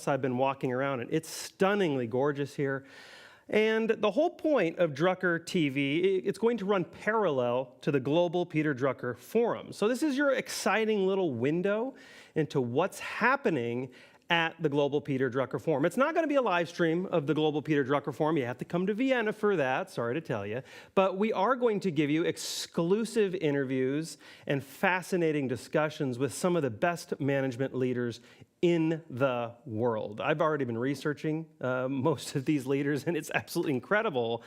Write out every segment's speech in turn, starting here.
I've been walking around, and it's stunningly gorgeous here. And the whole point of Drucker TV, it's going to run parallel to the global Peter Drucker Forum. So this is your exciting little window into what's happening at the global Peter Drucker Forum. It's not going to be a live stream of the global Peter Drucker Forum. You have to come to Vienna for that, sorry to tell you. But we are going to give you exclusive interviews and fascinating discussions with some of the best management leaders in the world. I've already been researching most of these leaders, and it's absolutely incredible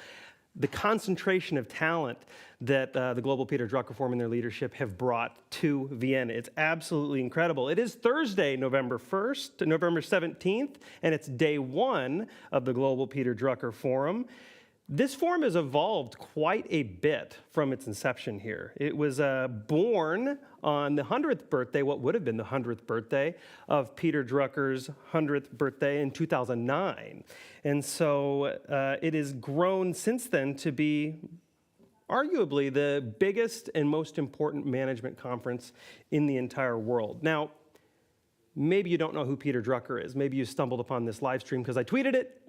the concentration of talent that the Global Peter Drucker Forum and their leadership have brought to Vienna. It's absolutely incredible. It is Thursday, November 1st, November 17th, and it's day one of the Global Peter Drucker Forum. This forum has evolved quite a bit from its inception here. It was born on the 100th birthday, what would have been the 100th birthday of Peter Drucker's 100th birthday in 2009. And so it has grown since then to be arguably the biggest and most important management conference in the entire world. Now, maybe you don't know who Peter Drucker is. Maybe you stumbled upon this live stream because I tweeted it.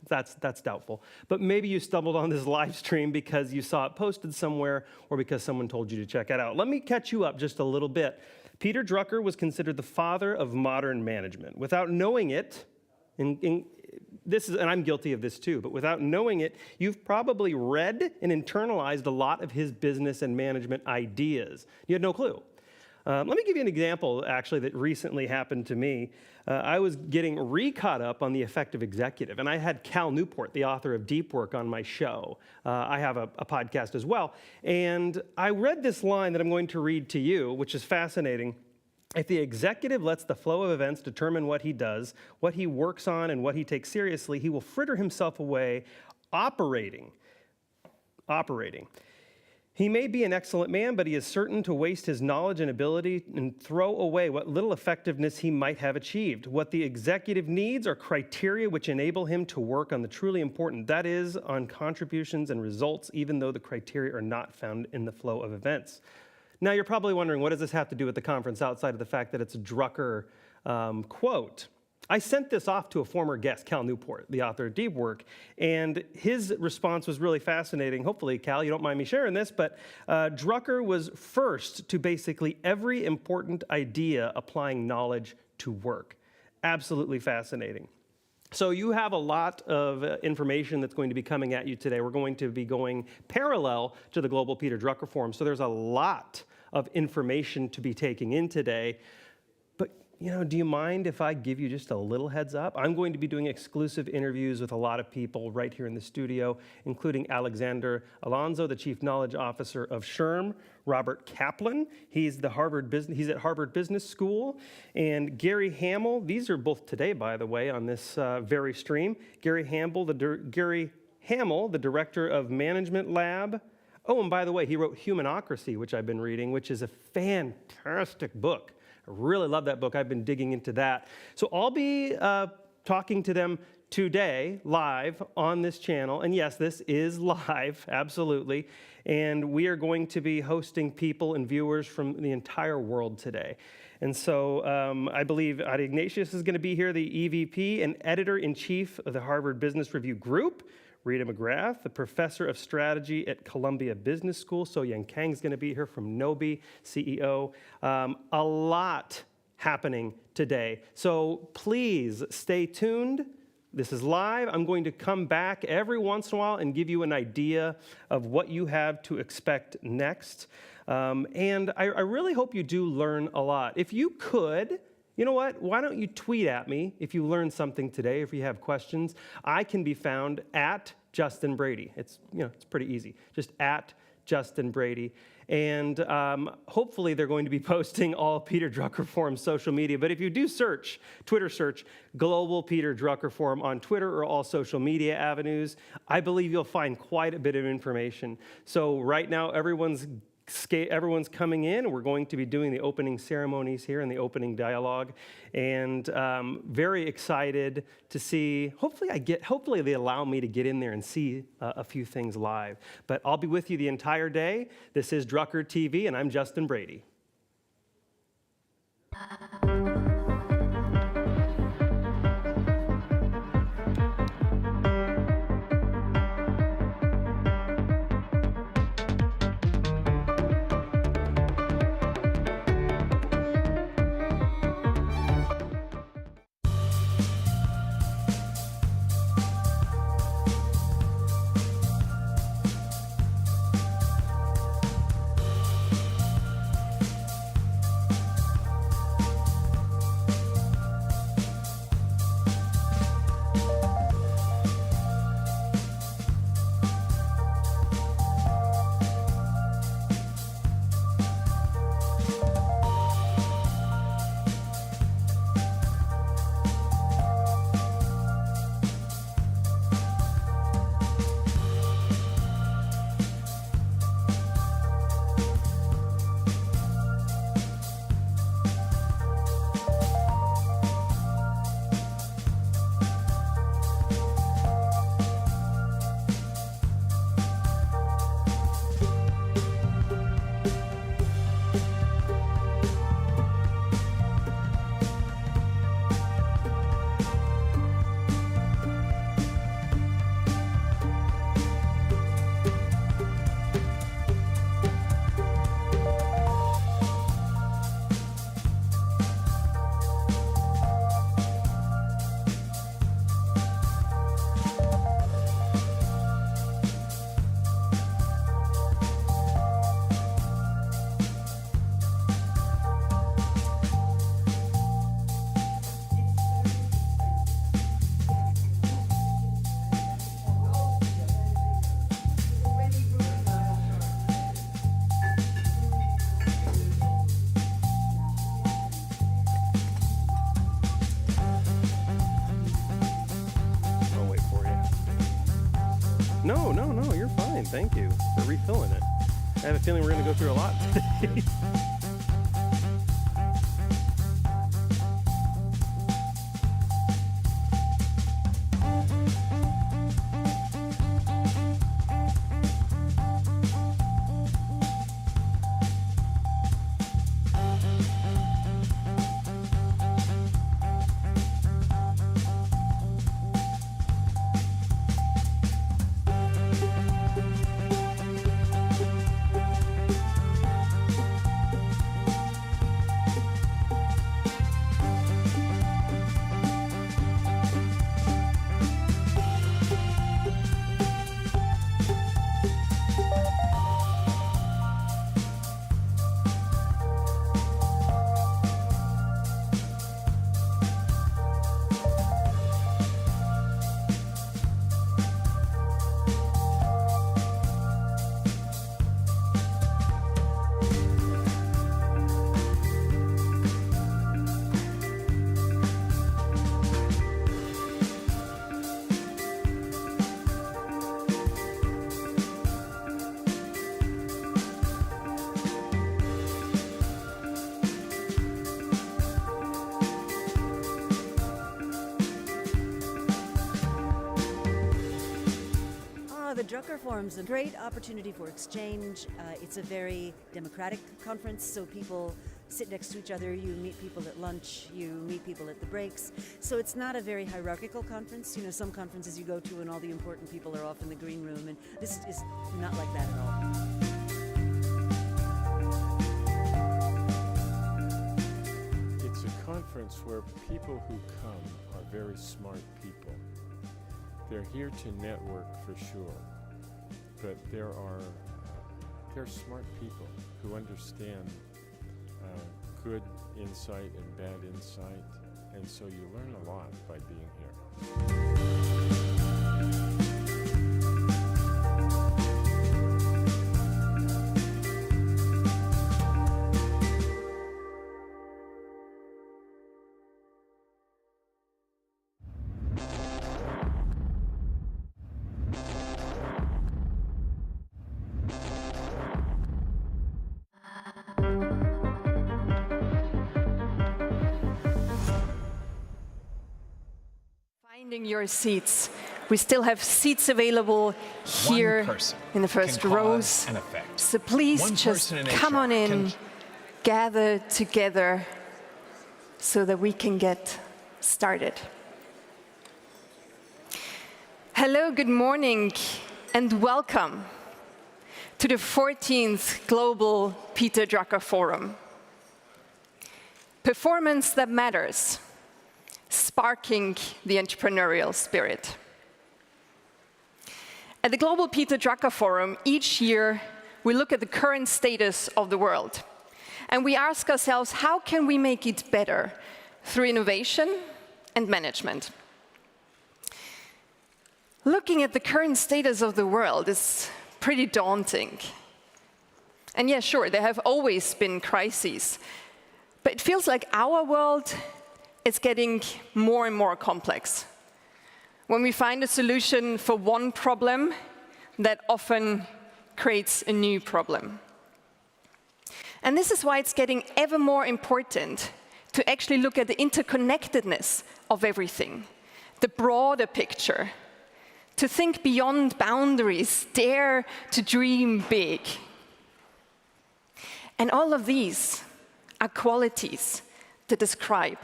That's doubtful. But maybe you stumbled on this live stream because you saw it posted somewhere or because someone told you to check it out. Let me catch you up just a little bit. Peter Drucker was considered the father of modern management. Without knowing it, and I'm guilty of this too, but without knowing it, you've probably read and internalized a lot of his business and management ideas. You had no clue. Let me give you an example, actually, that recently happened to me. I was getting re-caught up on The Effective Executive, and I had Cal Newport, the author of Deep Work, on my show. I have a podcast as well. And I read this line that I'm going to read to you, which is fascinating. If the executive lets the flow of events determine what he does, what he works on, and what he takes seriously, he will fritter himself away operating. He may be an excellent man, but he is certain to waste his knowledge and ability and throw away what little effectiveness he might have achieved. What the executive needs are criteria which enable him to work on the truly important, that is, on contributions and results, even though the criteria are not found in the flow of events. Now, you're probably wondering, what does this have to do with the conference outside of the fact that it's a Drucker quote? I sent this off to a former guest, Cal Newport, the author of Deep Work, and his response was really fascinating. Hopefully, Cal, you don't mind me sharing this, but Drucker was first to basically every important idea applying knowledge to work. Absolutely fascinating. So you have a lot of information that's going to be coming at you today. We're going to be going parallel to the Global Peter Drucker Forum, so there's a lot of information to be taking in today. Do you mind if I give you just a little heads up? I'm going to be doing exclusive interviews with a lot of people right here in the studio, including Alexander Alonso, the Chief Knowledge Officer of SHRM, Robert Kaplan, he's at Harvard Business School, and Gary Hamel. These are both today, by the way, on this very stream. Gary Hamel, the Director of Management Lab. Oh, and by the way, he wrote Humanocracy, which I've been reading, which is a fantastic book. I really love that book. I've been digging into that. So I'll be talking to them today, live, on this channel. And yes, this is live, absolutely. And we are going to be hosting people and viewers from the entire world today. And so I believe Ignatius is going to be here, the EVP and Editor-in-Chief of the Harvard Business Review Group. Rita McGrath, the Professor of Strategy at Columbia Business School. So Young Kang's going to be here from Nobi, CEO. A lot happening today. So please stay tuned. This is live. I'm going to come back every once in a while and give you an idea of what you have to expect next. And I really hope you do learn a lot. If you could, you know what? Why don't you tweet at me if you learned something today, if you have questions. I can be found at Justin Brady. It's pretty easy. Just at Justin Brady. And hopefully they're going to be posting all Peter Drucker Forum social media. But if you do Twitter search Global Peter Drucker Forum on Twitter or all social media avenues, I believe you'll find quite a bit of information. So right now, everyone's coming in. We're going to be doing the opening ceremonies here and the opening dialogue, and very excited to see. Hopefully they allow me to get in there and see a few things live. But I'll be with you the entire day. This is Drucker TV, and I'm Justin Brady. No, you're fine. Thank you for refilling it. I have a feeling we're going to go through a lot today. The Drucker Forum is a great opportunity for exchange. It's a very democratic conference, so people sit next to each other. You meet people at lunch, you meet people at the breaks. So it's not a very hierarchical conference. You know, some conferences you go to and all the important people are off in the green room, and this is not like that at all. It's a conference where people who come are very smart people. They're here to network for sure, but they're smart people who understand good insight and bad insight, and so you learn a lot by being here. Finding your seats. We still have seats available here in the first rows. So please just come on in, gather together so that we can get started. Hello, good morning, and welcome to the 14th Global Peter Drucker Forum. Performance that matters. Sparking the entrepreneurial spirit. At the Global Peter Drucker Forum, each year we look at the current status of the world. And we ask ourselves, how can we make it better through innovation and management? Looking at the current status of the world is pretty daunting. And yeah, sure, there have always been crises. But it feels like our world it's getting more and more complex. When we find a solution for one problem, that often creates a new problem. And this is why it's getting ever more important to actually look at the interconnectedness of everything, the broader picture, to think beyond boundaries, dare to dream big. And all of these are qualities that describe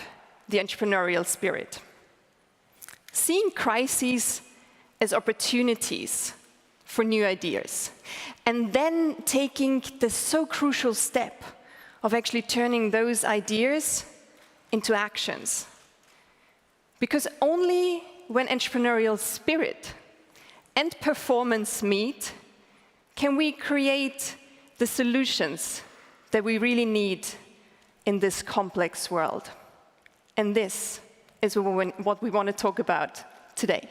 the entrepreneurial spirit. Seeing crises as opportunities for new ideas, and then taking the so crucial step of actually turning those ideas into actions. Because only when entrepreneurial spirit and performance meet, can we create the solutions that we really need in this complex world. And this is what we want to talk about today.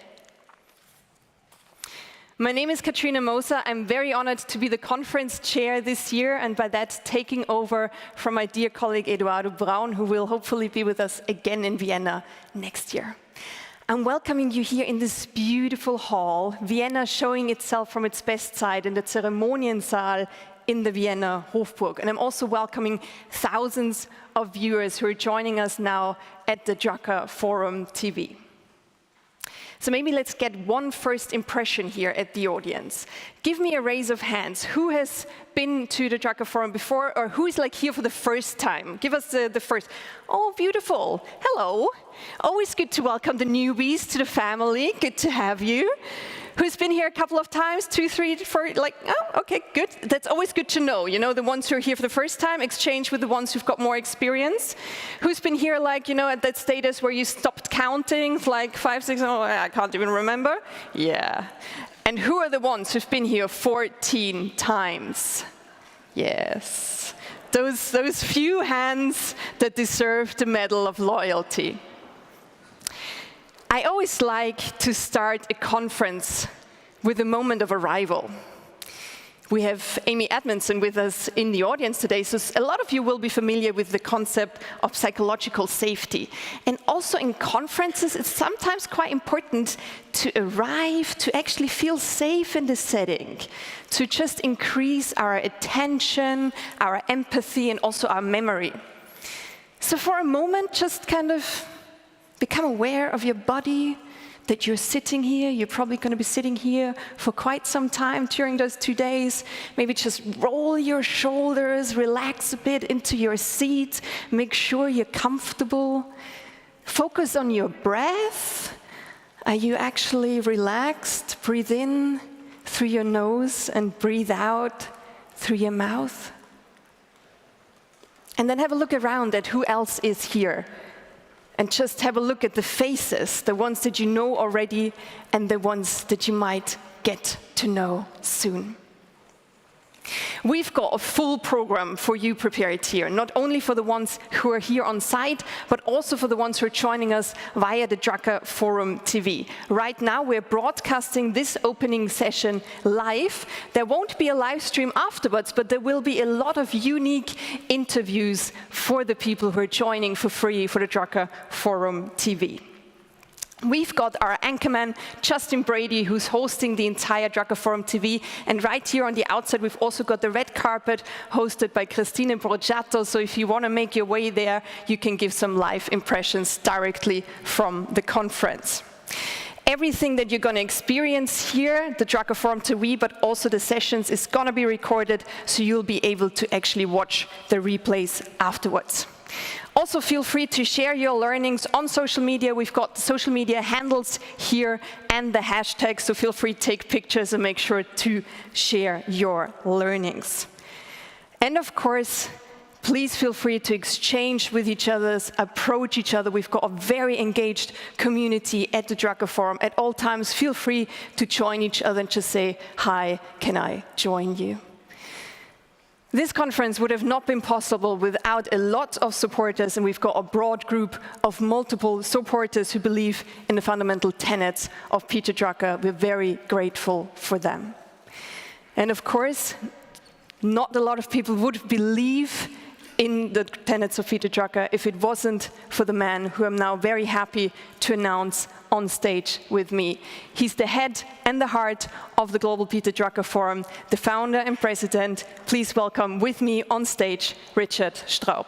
My name is Katrina Moser. I'm very honored to be the conference chair this year, and by that taking over from my dear colleague Eduardo Braun, who will hopefully be with us again in Vienna next year. I'm welcoming you here in this beautiful hall, Vienna showing itself from its best side in the Zeremoniensaal in the Vienna Hofburg. And I'm also welcoming thousands of viewers who are joining us now at the Drucker Forum TV. So maybe let's get one first impression here at the audience. Give me a raise of hands. Who has been to the Drucker Forum before, or who is like here for the first time? Give us the first. Oh, beautiful. Hello. Always good to welcome the newbies to the family. Good to have you. Who's been here a couple of times, 2, 3, 4, like, oh, okay, good. That's always good to know. You know, the ones who are here for the first time, exchange with the ones who've got more experience. Who's been here, like, you know, at that status where you stopped counting, like 5, 6, oh, I can't even remember? Yeah. And who are the ones who've been here 14 times? Yes. Those few hands that deserve the medal of loyalty. I always like to start a conference with a moment of arrival. We have Amy Edmondson with us in the audience today, so a lot of you will be familiar with the concept of psychological safety. And also in conferences, it's sometimes quite important to arrive, to actually feel safe in the setting, to just increase our attention, our empathy, and also our memory. So for a moment, just kind of become aware of your body, that you're sitting here. You're probably going to be sitting here for quite some time during those 2 days. Maybe just roll your shoulders, relax a bit into your seat, make sure you're comfortable. Focus on your breath. Are you actually relaxed? Breathe in through your nose and breathe out through your mouth. And then have a look around at who else is here. And just have a look at the faces, the ones that you know already and the ones that you might get to know soon. We've got a full program for you prepared here, not only for the ones who are here on site, but also for the ones who are joining us via the Drucker Forum TV. Right now, we're broadcasting this opening session live. There won't be a live stream afterwards, but there will be a lot of unique interviews for the people who are joining for free for the Drucker Forum TV. We've got our anchorman, Justin Brady, who's hosting the entire Drucker Forum TV. And right here on the outside, we've also got the red carpet hosted by Christine Broggiato. So if you want to make your way there, you can give some live impressions directly from the conference. Everything that you're going to experience here, the Drucker Forum TV, but also the sessions, is going to be recorded, so you'll be able to actually watch the replays afterwards. Also, feel free to share your learnings on social media. We've got the social media handles here and the hashtags, so feel free to take pictures and make sure to share your learnings. And of course, please feel free to exchange with each other, approach each other. We've got a very engaged community at the Drucker Forum. At all times, feel free to join each other and just say, "Hi, can I join you?" This conference would have not been possible without a lot of supporters, and we've got a broad group of multiple supporters who believe in the fundamental tenets of Peter Drucker. We're very grateful for them. And of course, not a lot of people would believe in the tenets of Peter Drucker if it wasn't for the man who I'm now very happy to announce on stage with me. He's the head and the heart of the Global Peter Drucker Forum, the founder and president. Please welcome with me on stage, Richard Straub.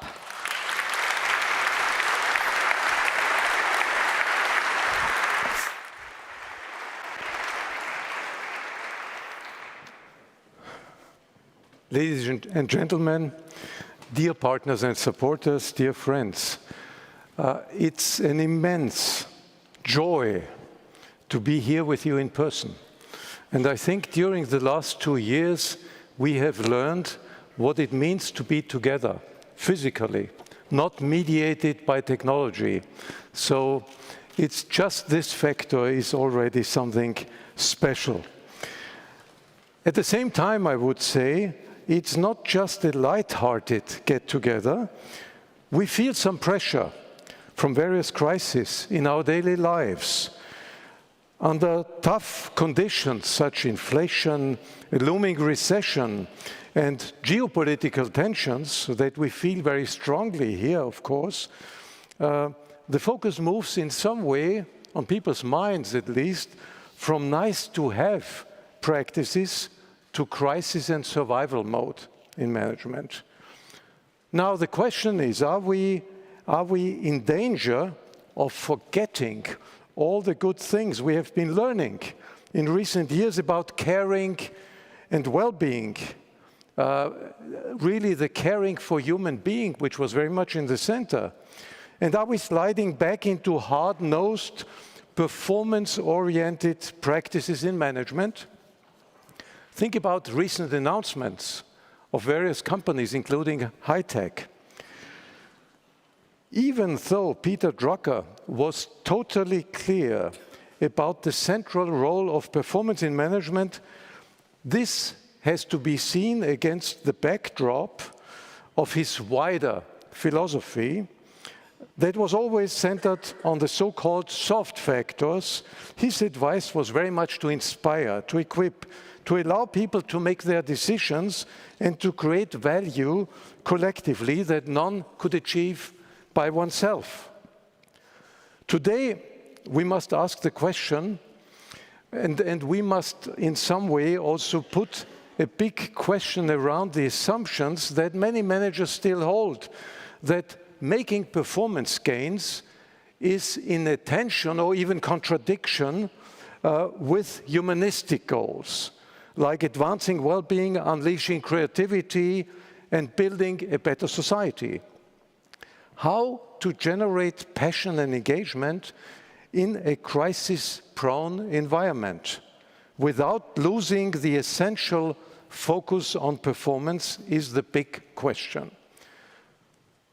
Ladies and gentlemen, dear partners and supporters, dear friends, it's an immense joy to be here with you in person. And I think during the last 2 years, we have learned what it means to be together, physically, not mediated by technology. So it's just this factor is already something special. At the same time, I would say, it's not just a light-hearted get-together. We feel some pressure from various crises in our daily lives. Under tough conditions, such inflation, a looming recession, and geopolitical tensions that we feel very strongly here, of course, the focus moves in some way on people's minds at least, from nice-to-have practices to crisis and survival mode in management. Now the question is, are we in danger of forgetting all the good things we have been learning in recent years about caring and well-being? Really the caring for human being, which was very much in the center. And are we sliding back into hard-nosed, performance-oriented practices in management? Think about recent announcements of various companies, including high-tech. Even though Peter Drucker was totally clear about the central role of performance in management, this has to be seen against the backdrop of his wider philosophy that was always centered on the so-called soft factors. His advice was very much to inspire, to equip, to allow people to make their decisions and to create value collectively that none could achieve by oneself. Today, we must ask the question, and we must in some way also put a big question around the assumptions that many managers still hold, that making performance gains is in a tension or even contradiction with humanistic goals, like advancing well-being, unleashing creativity, and building a better society. How to generate passion and engagement in a crisis-prone environment without losing the essential focus on performance is the big question.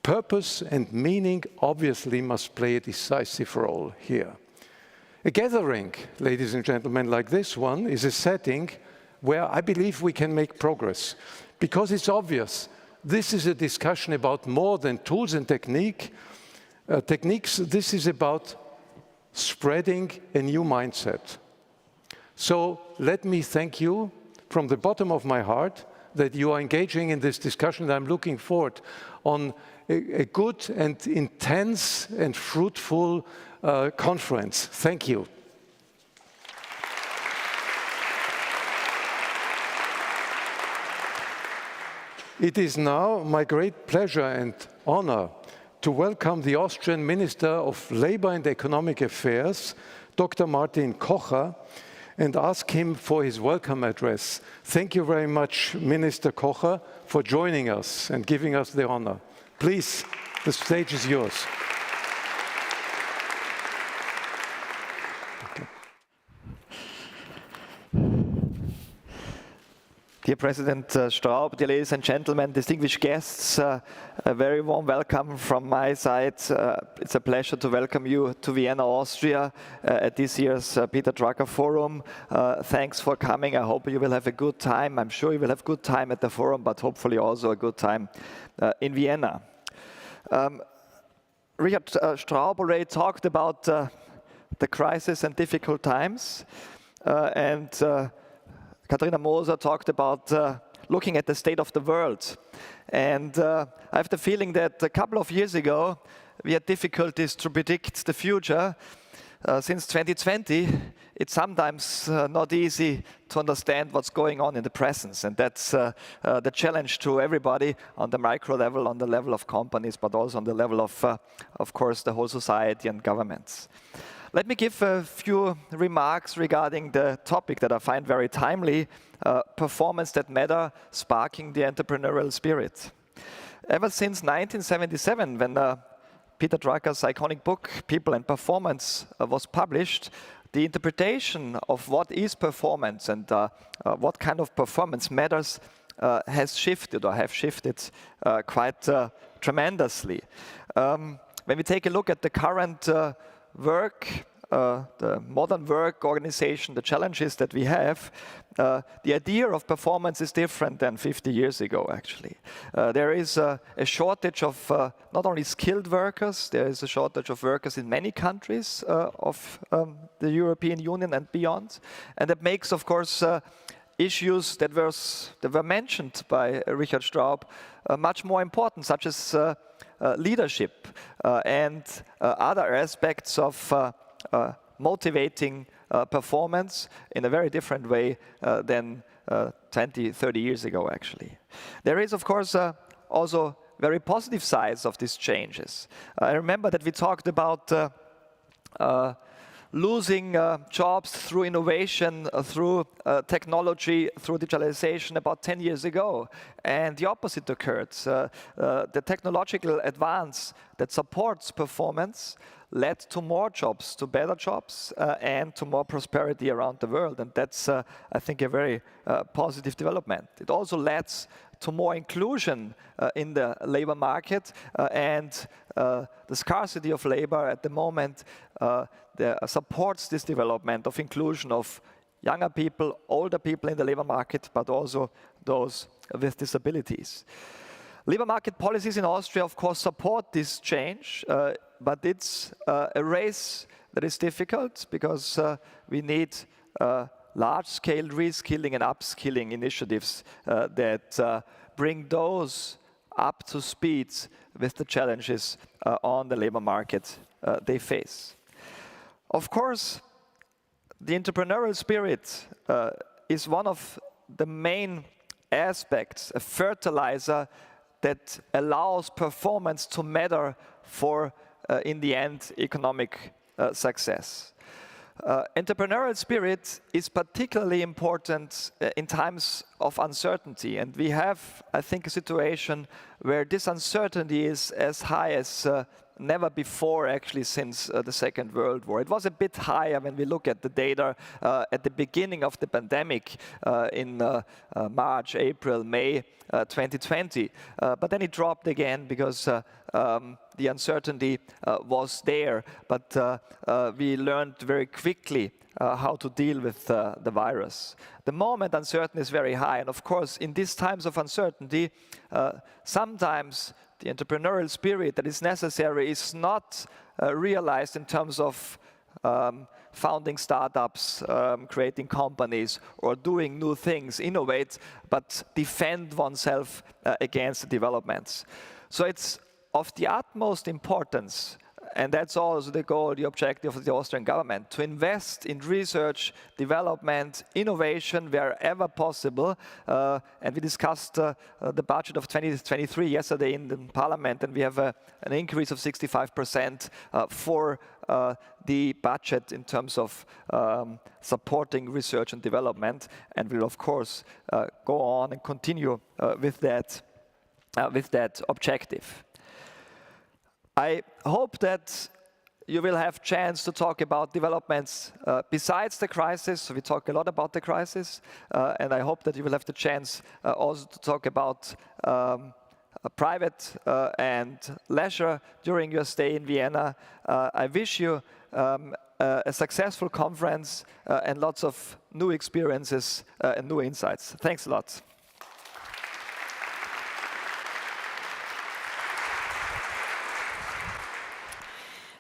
Purpose and meaning obviously must play a decisive role here. A gathering, ladies and gentlemen, like this one is a setting where I believe we can make progress, because it's obvious this is a discussion about more than tools and techniques. This is about spreading a new mindset. So let me thank you from the bottom of my heart that you are engaging in this discussion. I'm looking forward on a good and intense and fruitful conference. Thank you. It is now my great pleasure and honor to welcome the Austrian Minister of Labor and Economic Affairs, Dr. Martin Kocher, and ask him for his welcome address. Thank you very much, Minister Kocher, for joining us and giving us the honor. Please, the stage is yours. Dear President Straub, dear ladies and gentlemen, distinguished guests, a very warm welcome from my side. It's a pleasure to welcome you to Vienna, Austria, at this year's Peter Drucker Forum. Thanks for coming. I hope you will have a good time. I'm sure you will have a good time at the forum, but hopefully also a good time in Vienna. Richard Straub already talked about the crisis and difficult times, and Katharina Moser talked about looking at the state of the world. And I have the feeling that a couple of years ago, we had difficulties to predict the future. Since 2020, it's sometimes not easy to understand what's going on in the present. And that's the challenge to everybody on the micro level, on the level of companies, but also on the level of course, the whole society and governments. Let me give a few remarks regarding the topic that I find very timely, performance that matter, sparking the entrepreneurial spirit. Ever since 1977, when Peter Drucker's iconic book, People and Performance, was published, the interpretation of what is performance and what kind of performance matters has shifted, or have shifted quite tremendously. When we take a look at the current work, the modern work organization, the challenges that we have, the idea of performance is different than 50 years ago, actually. There is a shortage of not only skilled workers, there is a shortage of workers in many countries of the European Union and beyond. And that makes, of course, issues that were mentioned by Richard Straub much more important, such as leadership and other aspects of motivating performance in a very different way than 20, 30 years ago, actually. There is, of course, also very positive sides of these changes. I remember that we talked about losing jobs through innovation, through technology, through digitalization about 10 years ago. And the opposite occurred. The technological advance that supports performance led to more jobs, to better jobs, and to more prosperity around the world. And that's, I think, a very positive development. It also led to more inclusion in the labor market, and the scarcity of labor at the moment supports this development of inclusion of younger people, older people in the labor market, but also those with disabilities. Labor market policies in Austria, of course, support this change, but it's a race that is difficult because we need large-scale reskilling and upskilling initiatives that bring those up to speed with the challenges on the labor market they face. Of course, the entrepreneurial spirit is one of the main aspects, a fertilizer that allows performance to matter for, in the end, economic success. Entrepreneurial spirit is particularly important in times of uncertainty, and we have, I think, a situation where this uncertainty is as high as never before, actually, since the Second World War. It was a bit higher when we look at the data at the beginning of the pandemic in March, April, May 2020. But then it dropped again because the uncertainty was there. But we learned very quickly how to deal with the virus. The moment uncertainty is very high. And of course, in these times of uncertainty, sometimes the entrepreneurial spirit that is necessary is not realized in terms of founding startups, creating companies, or doing new things, innovate, but defend oneself against the developments. So it's of the utmost importance, and that's also the goal, the objective of the Austrian government, to invest in research, development, innovation wherever possible. And we discussed the budget of 2023 yesterday in the parliament, and we have an increase of 65% for the budget in terms of supporting research and development, and we'll of course go on and continue with that objective. I hope that you will have chance to talk about developments besides the crisis. So we talk a lot about the crisis, and I hope that you will have the chance also to talk about private and leisure during your stay in Vienna. I wish you a successful conference and lots of new experiences and new insights. Thanks a lot.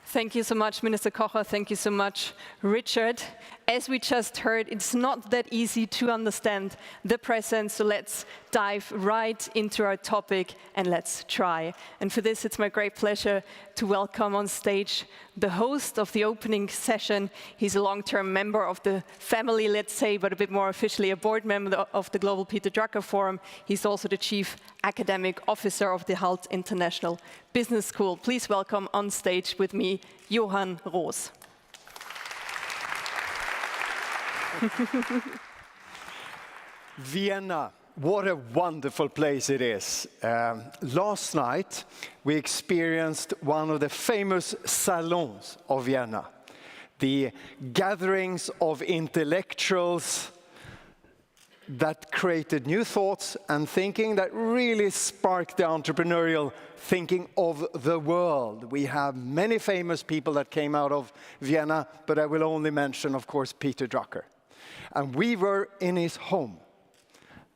Thank you so much, Minister Kocher. Thank you so much, Richard. As we just heard, it's not that easy to understand the present, so let's dive right into our topic and let's try. And for this, it's my great pleasure to welcome on stage the host of the opening session. He's a long-term member of the family, let's say, but a bit more officially a board member of the Global Peter Drucker Forum. He's also the Chief Academic Officer of the HALT International Business School. Please welcome on stage with me, Johann Roos. Vienna, what a wonderful place it is. Last night, we experienced one of the famous salons of Vienna, the gatherings of intellectuals that created new thoughts and thinking that really sparked the entrepreneurial thinking of the world. We have many famous people that came out of Vienna, but I will only mention, of course, Peter Drucker. And we were in his home.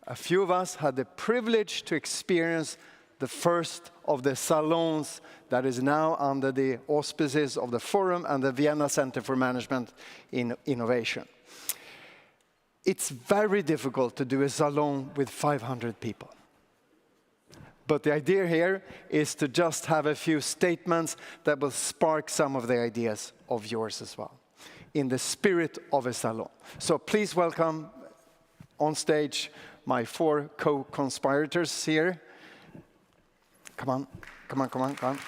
A few of us had the privilege to experience the first of the salons that is now under the auspices of the Forum and the Vienna Center for Management in Innovation. It's very difficult to do a salon with 500 people. But the idea here is to just have a few statements that will spark some of the ideas of yours as well. in the spirit of a salon. So please welcome on stage my 4 co-conspirators here. Come on, come on, come on, come on.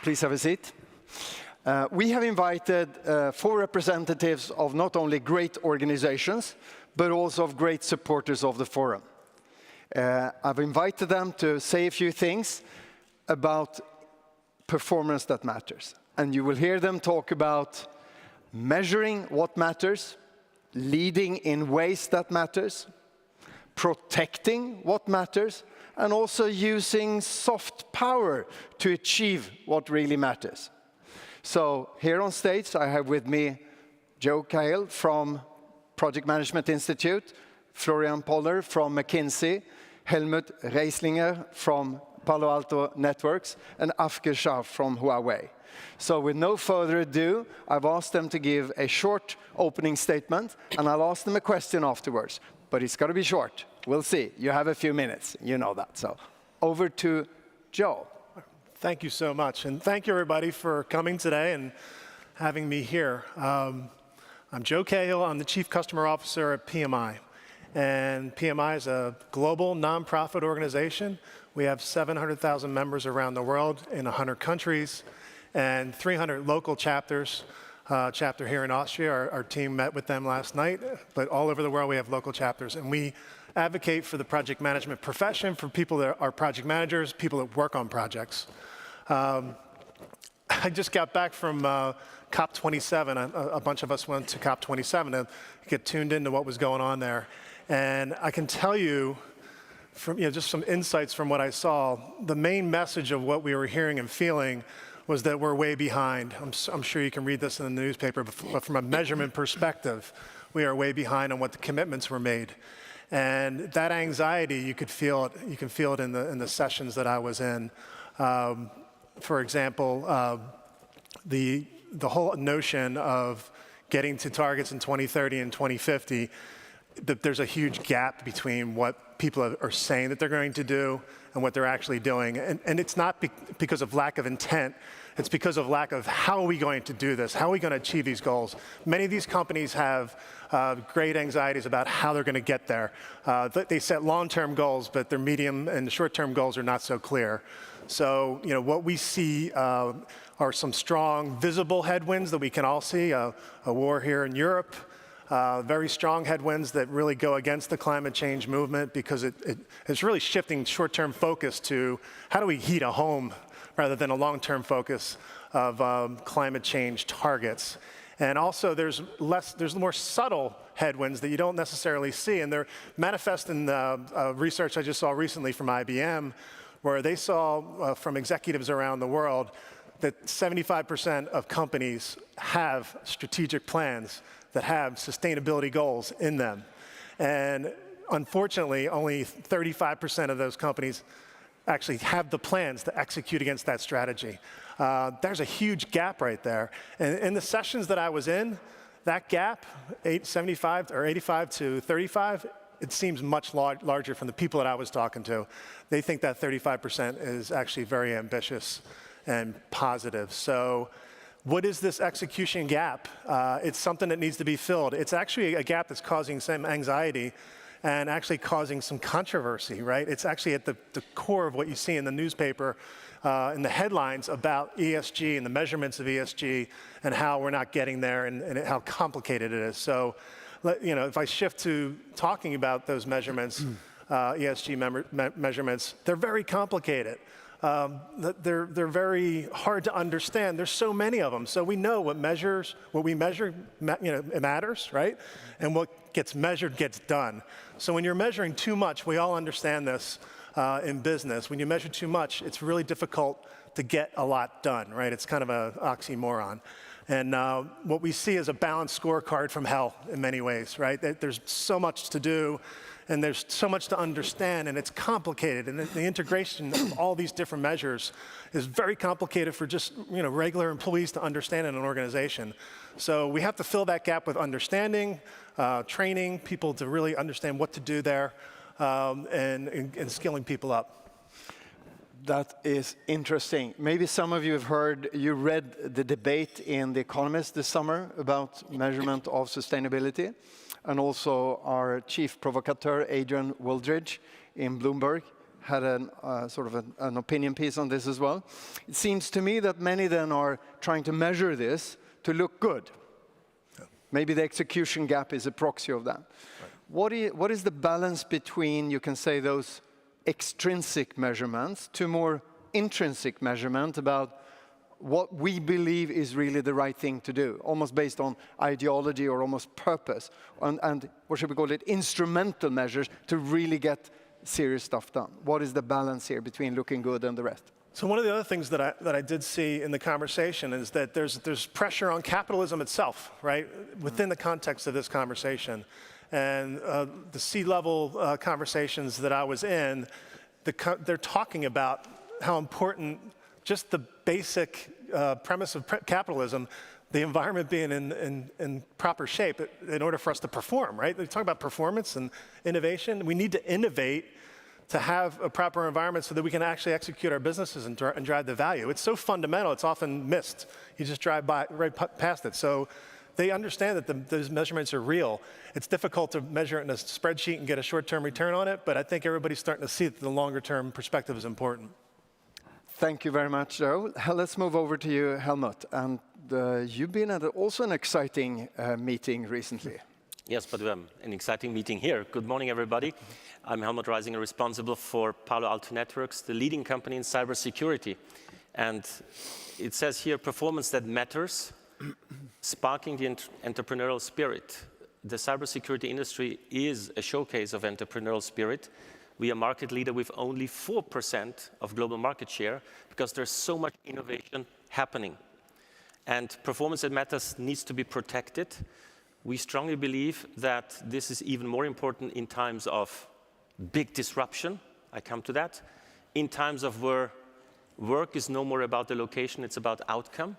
Please have a seat. We have invited 4 representatives of not only great organizations, but also of great supporters of the forum. I've invited them to say a few things about performance that matters. And you will hear them talk about measuring what matters, leading in ways that matters, protecting what matters, and also using soft power to achieve what really matters. So here on stage, I have with me Joe Cahill from Project Management Institute, Florian Poller from McKinsey, Helmut Reislinger from Palo Alto Networks, and Afke Shah from Huawei. So with no further ado, I've asked them to give a short opening statement, and I'll ask them a question afterwards. But it's got to be short. We'll see. You have a few minutes. You know that. So over to Joe. Thank you so much. And thank you, everybody, for coming today and having me here. I'm Joe Cahill. I'm the Chief Customer Officer at PMI. And PMI is a global nonprofit organization. We have 700,000 members around the world in 100 countries and 300 local chapters. Chapter here in Austria, our team met with them last night, but all over the world we have local chapters. And we advocate for the project management profession, for people that are project managers, people that work on projects. I just got back from COP27. A bunch of us went to COP27 to get tuned into what was going on there. And I can tell you, from just some insights from what I saw, the main message of what we were hearing and feeling was that we're way behind. I'm sure you can read this in the newspaper, but from a measurement perspective, we are way behind on what the commitments were made. And that anxiety, you could feel it. You can feel it in the sessions that I was in. For example, the whole notion of getting to targets in 2030 and 2050, there's a huge gap between what people are saying that they're going to do and what they're actually doing. And it's not because of lack of intent. It's because of lack of how are we going to do this? How are we going to achieve these goals? Many of these companies have great anxieties about how they're going to get there. They set long-term goals, but their medium and short-term goals are not so clear. So, what we see are some strong, visible headwinds that we can all see. A war here in Europe, very strong headwinds that really go against the climate change movement because it's really shifting short-term focus to how do we heat a home rather than a long-term focus of climate change targets. And also there's more subtle headwinds that you don't necessarily see, and they're manifest in the research I just saw recently from IBM, where they saw from executives around the world that 75% of companies have strategic plans that have sustainability goals in them. And unfortunately, only 35% of those companies actually have the plans to execute against that strategy. There's a huge gap right there. And in the sessions that I was in, that gap, 75 or 85 to 35, it seems much larger from the people that I was talking to. They think that 35% is actually very ambitious and positive. So what is this execution gap? It's something that needs to be filled. It's actually a gap that's causing some anxiety and actually causing some controversy, right? It's actually at the core of what you see in the newspaper, in the headlines about ESG and the measurements of ESG and how we're not getting there and how complicated it is. So, if I shift to talking about those measurements, ESG measurements, they're very complicated. They're very hard to understand. There's so many of them. So we know what we measure, it matters, right? And what gets measured gets done. So when you're measuring too much, we all understand this in business. When you measure too much, it's really difficult to get a lot done, right? It's kind of an oxymoron. And what we see is a balanced scorecard from hell in many ways, right? There's so much to do, and there's so much to understand, and it's complicated. And the integration of all these different measures is very complicated for just regular employees to understand in an organization. So we have to fill that gap with understanding, training people to really understand what to do there, and skilling people up. That is interesting. Maybe some of you have heard, you read the debate in The Economist this summer about measurement of sustainability, and also our chief provocateur, Adrian Wooldridge, in Bloomberg, had an opinion piece on this as well. It seems to me that many then are trying to measure this to look good. Maybe the execution gap is a proxy of that. Right. What is the balance between, you can say, those extrinsic measurements to more intrinsic measurement about what we believe is really the right thing to do, almost based on ideology or almost purpose, and what should we call it, instrumental measures to really get serious stuff done? What is the balance here between looking good and the rest? So one of the other things that I did see in the conversation is that there's pressure on capitalism itself, right, within the context of this conversation. And the C-level conversations that I was in, they're talking about how important just the basic premise of capitalism, the environment being in proper shape in order for us to perform, right? They talk about performance and innovation. We need to innovate to have a proper environment so that we can actually execute our businesses and drive the value. It's so fundamental, it's often missed. You just drive right past it. So they understand that those measurements are real. It's difficult to measure it in a spreadsheet and get a short-term return on it, but I think everybody's starting to see that the longer-term perspective is important. Thank you very much, Joe. Let's move over to you, Helmut. And you've been at also an exciting meeting recently. Yes, but an exciting meeting here. Good morning, everybody. I'm Helmut Reisinger, responsible for Palo Alto Networks, the leading company in cybersecurity. And it says here, performance that matters, sparking the entrepreneurial spirit. The cybersecurity industry is a showcase of entrepreneurial spirit. We are market leader with only 4% of global market share because there's so much innovation happening. And performance that matters needs to be protected. We strongly believe that this is even more important in times of big disruption. I come to that. In times of where work is no more about the location, it's about outcome.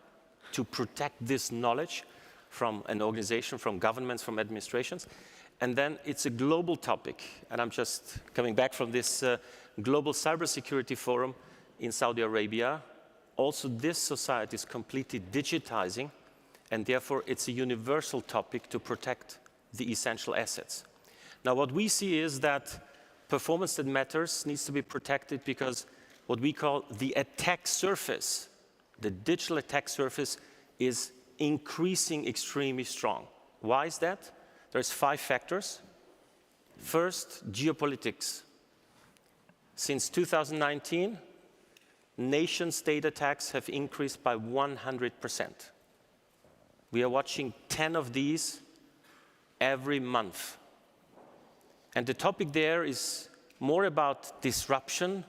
To protect this knowledge from an organization, from governments, from administrations. And then it's a global topic. And I'm just coming back from this global cybersecurity forum in Saudi Arabia. Also, this society is completely digitizing. And therefore, it's a universal topic to protect the essential assets. Now, what we see is that performance that matters needs to be protected because what we call the attack surface, the digital attack surface, is increasing extremely strong. Why is that? There's 5 factors. First, geopolitics. Since 2019, nation-state attacks have increased by 100%. We are watching 10 of these every month. And the topic there is more about disruption,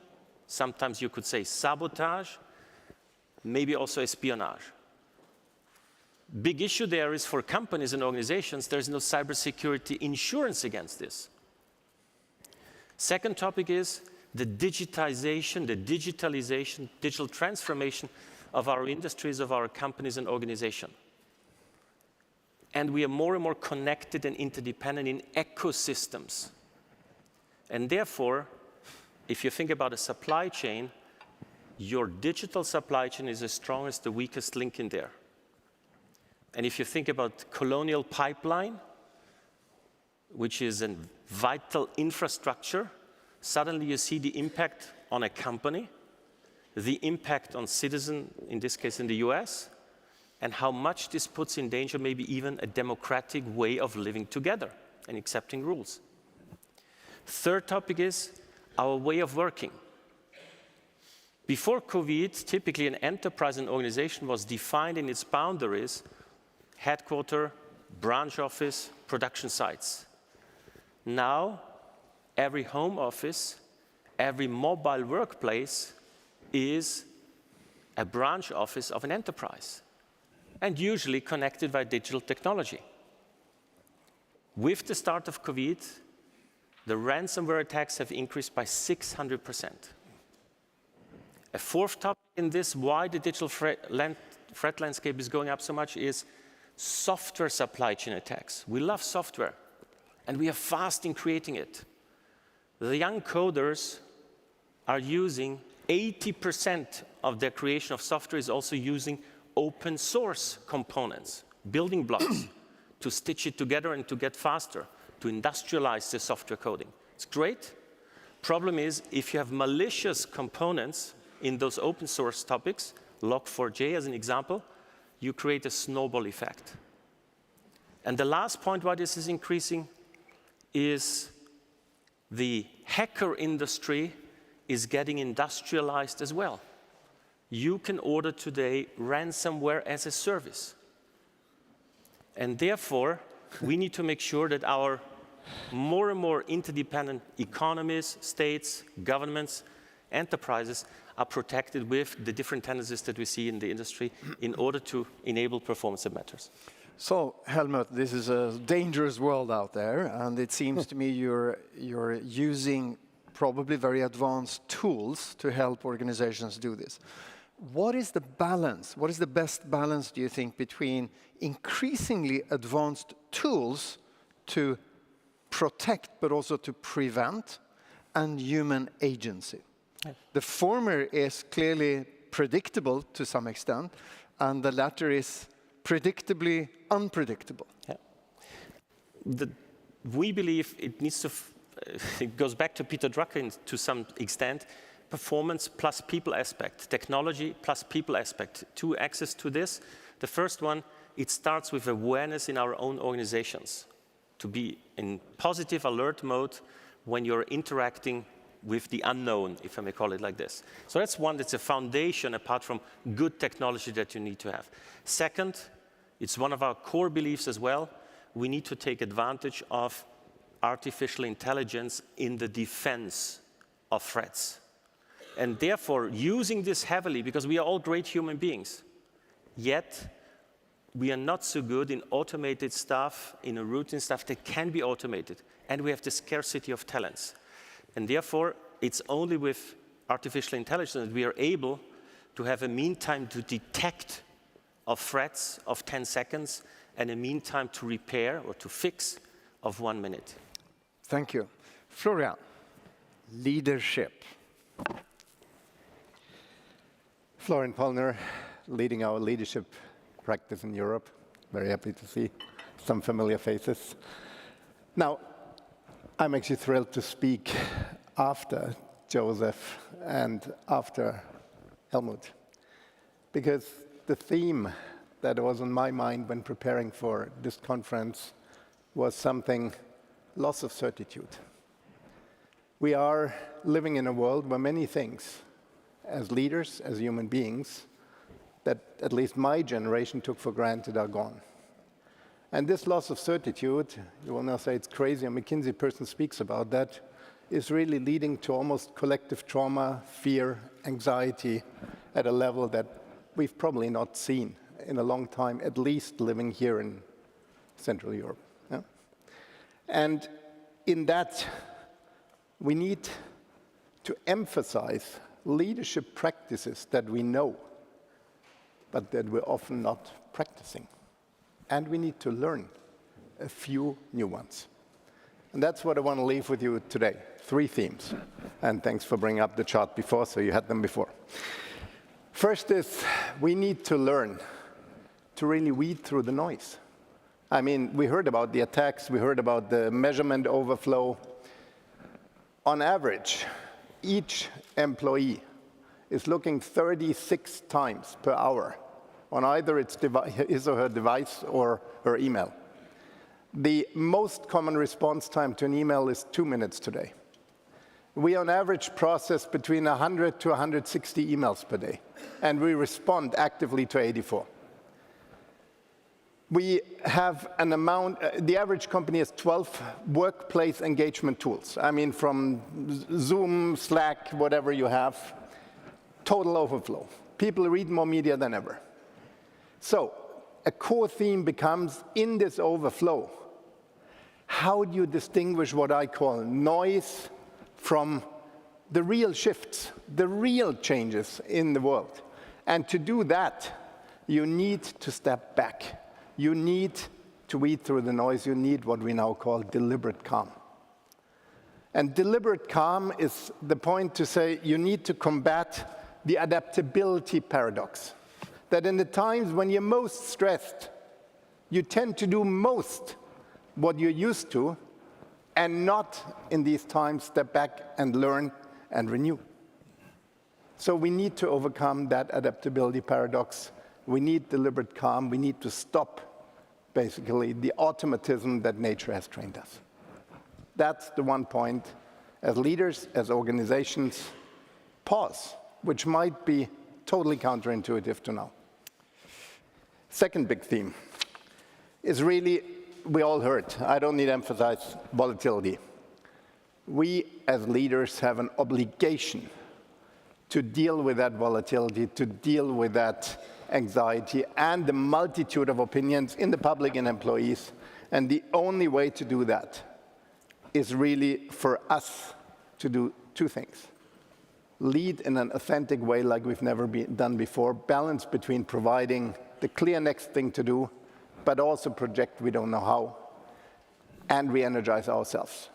sometimes you could say sabotage, maybe also espionage. Big issue there is for companies and organizations, there's no cybersecurity insurance against this. Second topic is the digitization, the digitalization, digital transformation of our industries, of our companies and organizations. And we are more and more connected and interdependent in ecosystems. And therefore, if you think about a supply chain, your digital supply chain is as strong as the weakest link in there. And if you think about Colonial Pipeline, which is a vital infrastructure, suddenly you see the impact on a company, the impact on citizens, in this case in the US, and how much this puts in danger maybe even a democratic way of living together and accepting rules. Third topic is our way of working. Before COVID, typically an enterprise and organization was defined in its boundaries, headquarter, branch office, production sites. Now, every home office, every mobile workplace is a branch office of an enterprise, and usually connected by digital technology. With the start of COVID, the ransomware attacks have increased by 600%. A fourth topic in this, why the digital threat landscape is going up so much, is software supply chain attacks. We love software, and we are fast in creating it. The young coders are using 80% of their creation of software is also using open source components, building blocks, to stitch it together and to get faster, to industrialize the software coding. It's great. Problem is, if you have malicious components in those open source topics, Log4j as an example, you create a snowball effect. And the last point why this is increasing is the hacker industry is getting industrialized as well. You can order today ransomware as a service. And therefore, we need to make sure that our more and more interdependent economies, states, governments, enterprises are protected with the different tendencies that we see in the industry in order to enable performance that matters. So, Helmut, this is a dangerous world out there, and it seems to me you're using probably very advanced tools to help organizations do this. What is the balance? What is the best balance, do you think, between increasingly advanced tools to protect but also to prevent and human agency? Yes. The former is clearly predictable to some extent, and the latter is predictably unpredictable. Yeah. We believe it needs to, it goes back to Peter Drucker to some extent, performance plus people aspect, technology plus people aspect. Two axes to this. The first one, it starts with awareness in our own organizations, to be in positive alert mode when you're interacting with the unknown, if I may call it like this. So that's one, that's a foundation apart from good technology that you need to have. Second, it's one of our core beliefs as well, we need to take advantage of artificial intelligence in the defense of threats. And therefore, using this heavily, because we are all great human beings, yet we are not so good in automated stuff, in a routine stuff that can be automated. And we have the scarcity of talents. And therefore, it's only with artificial intelligence that we are able to have a mean time to detect of threats of 10 seconds and a mean time to repair or to fix of 1 minute. Thank you. Florian, leadership. Florian Pollner, leading our leadership practice in Europe. Very happy to see some familiar faces. Now, I'm actually thrilled to speak after Joseph and after Helmut, because the theme that was on my mind when preparing for this conference was something, loss of certitude. We are living in a world where many things, as leaders, as human beings, that at least my generation took for granted are gone. And this loss of certitude, you will now say it's crazy, a McKinsey person speaks about that, is really leading to almost collective trauma, fear, anxiety at a level that we've probably not seen in a long time, at least living here in Central Europe. Yeah? And in that, we need to emphasize leadership practices that we know, but that we're often not practicing. And we need to learn a few new ones. And that's what I want to leave with you today. 3 themes. And thanks for bringing up the chart before, so you had them before. First is, we need to learn to really weed through the noise. I mean, we heard about the attacks, we heard about the measurement overflow. On average, each employee is looking 36 times per hour on either his or her device or her email. The most common response time to an email is 2 minutes today. We on average process between 100 to 160 emails per day, and we respond actively to 84. We have an amount, the average company has 12 workplace engagement tools. I mean, from Zoom, Slack, whatever you have, total overflow. People read more media than ever. So, a core theme becomes, in this overflow, how do you distinguish what I call noise from the real shifts, the real changes in the world? And to do that, you need to step back. You need to weed through the noise. You need what we now call deliberate calm. And deliberate calm is the point to say you need to combat the adaptability paradox. That in the times when you're most stressed, you tend to do most what you're used to, and not in these times step back and learn and renew. So we need to overcome that adaptability paradox. We need deliberate calm. We need to stop, basically, the automatism that nature has trained us. That's the one point. As leaders, as organizations, pause, which might be totally counterintuitive to now. Second big theme is really, we all heard, I don't need to emphasize volatility. We as leaders have an obligation to deal with that volatility, to deal with that anxiety and the multitude of opinions in the public and employees. And the only way to do that is really for us to do two things. Lead in an authentic way like we've never done before, balance between providing the clear next thing to do, but also project we don't know how, and re-energize ourselves.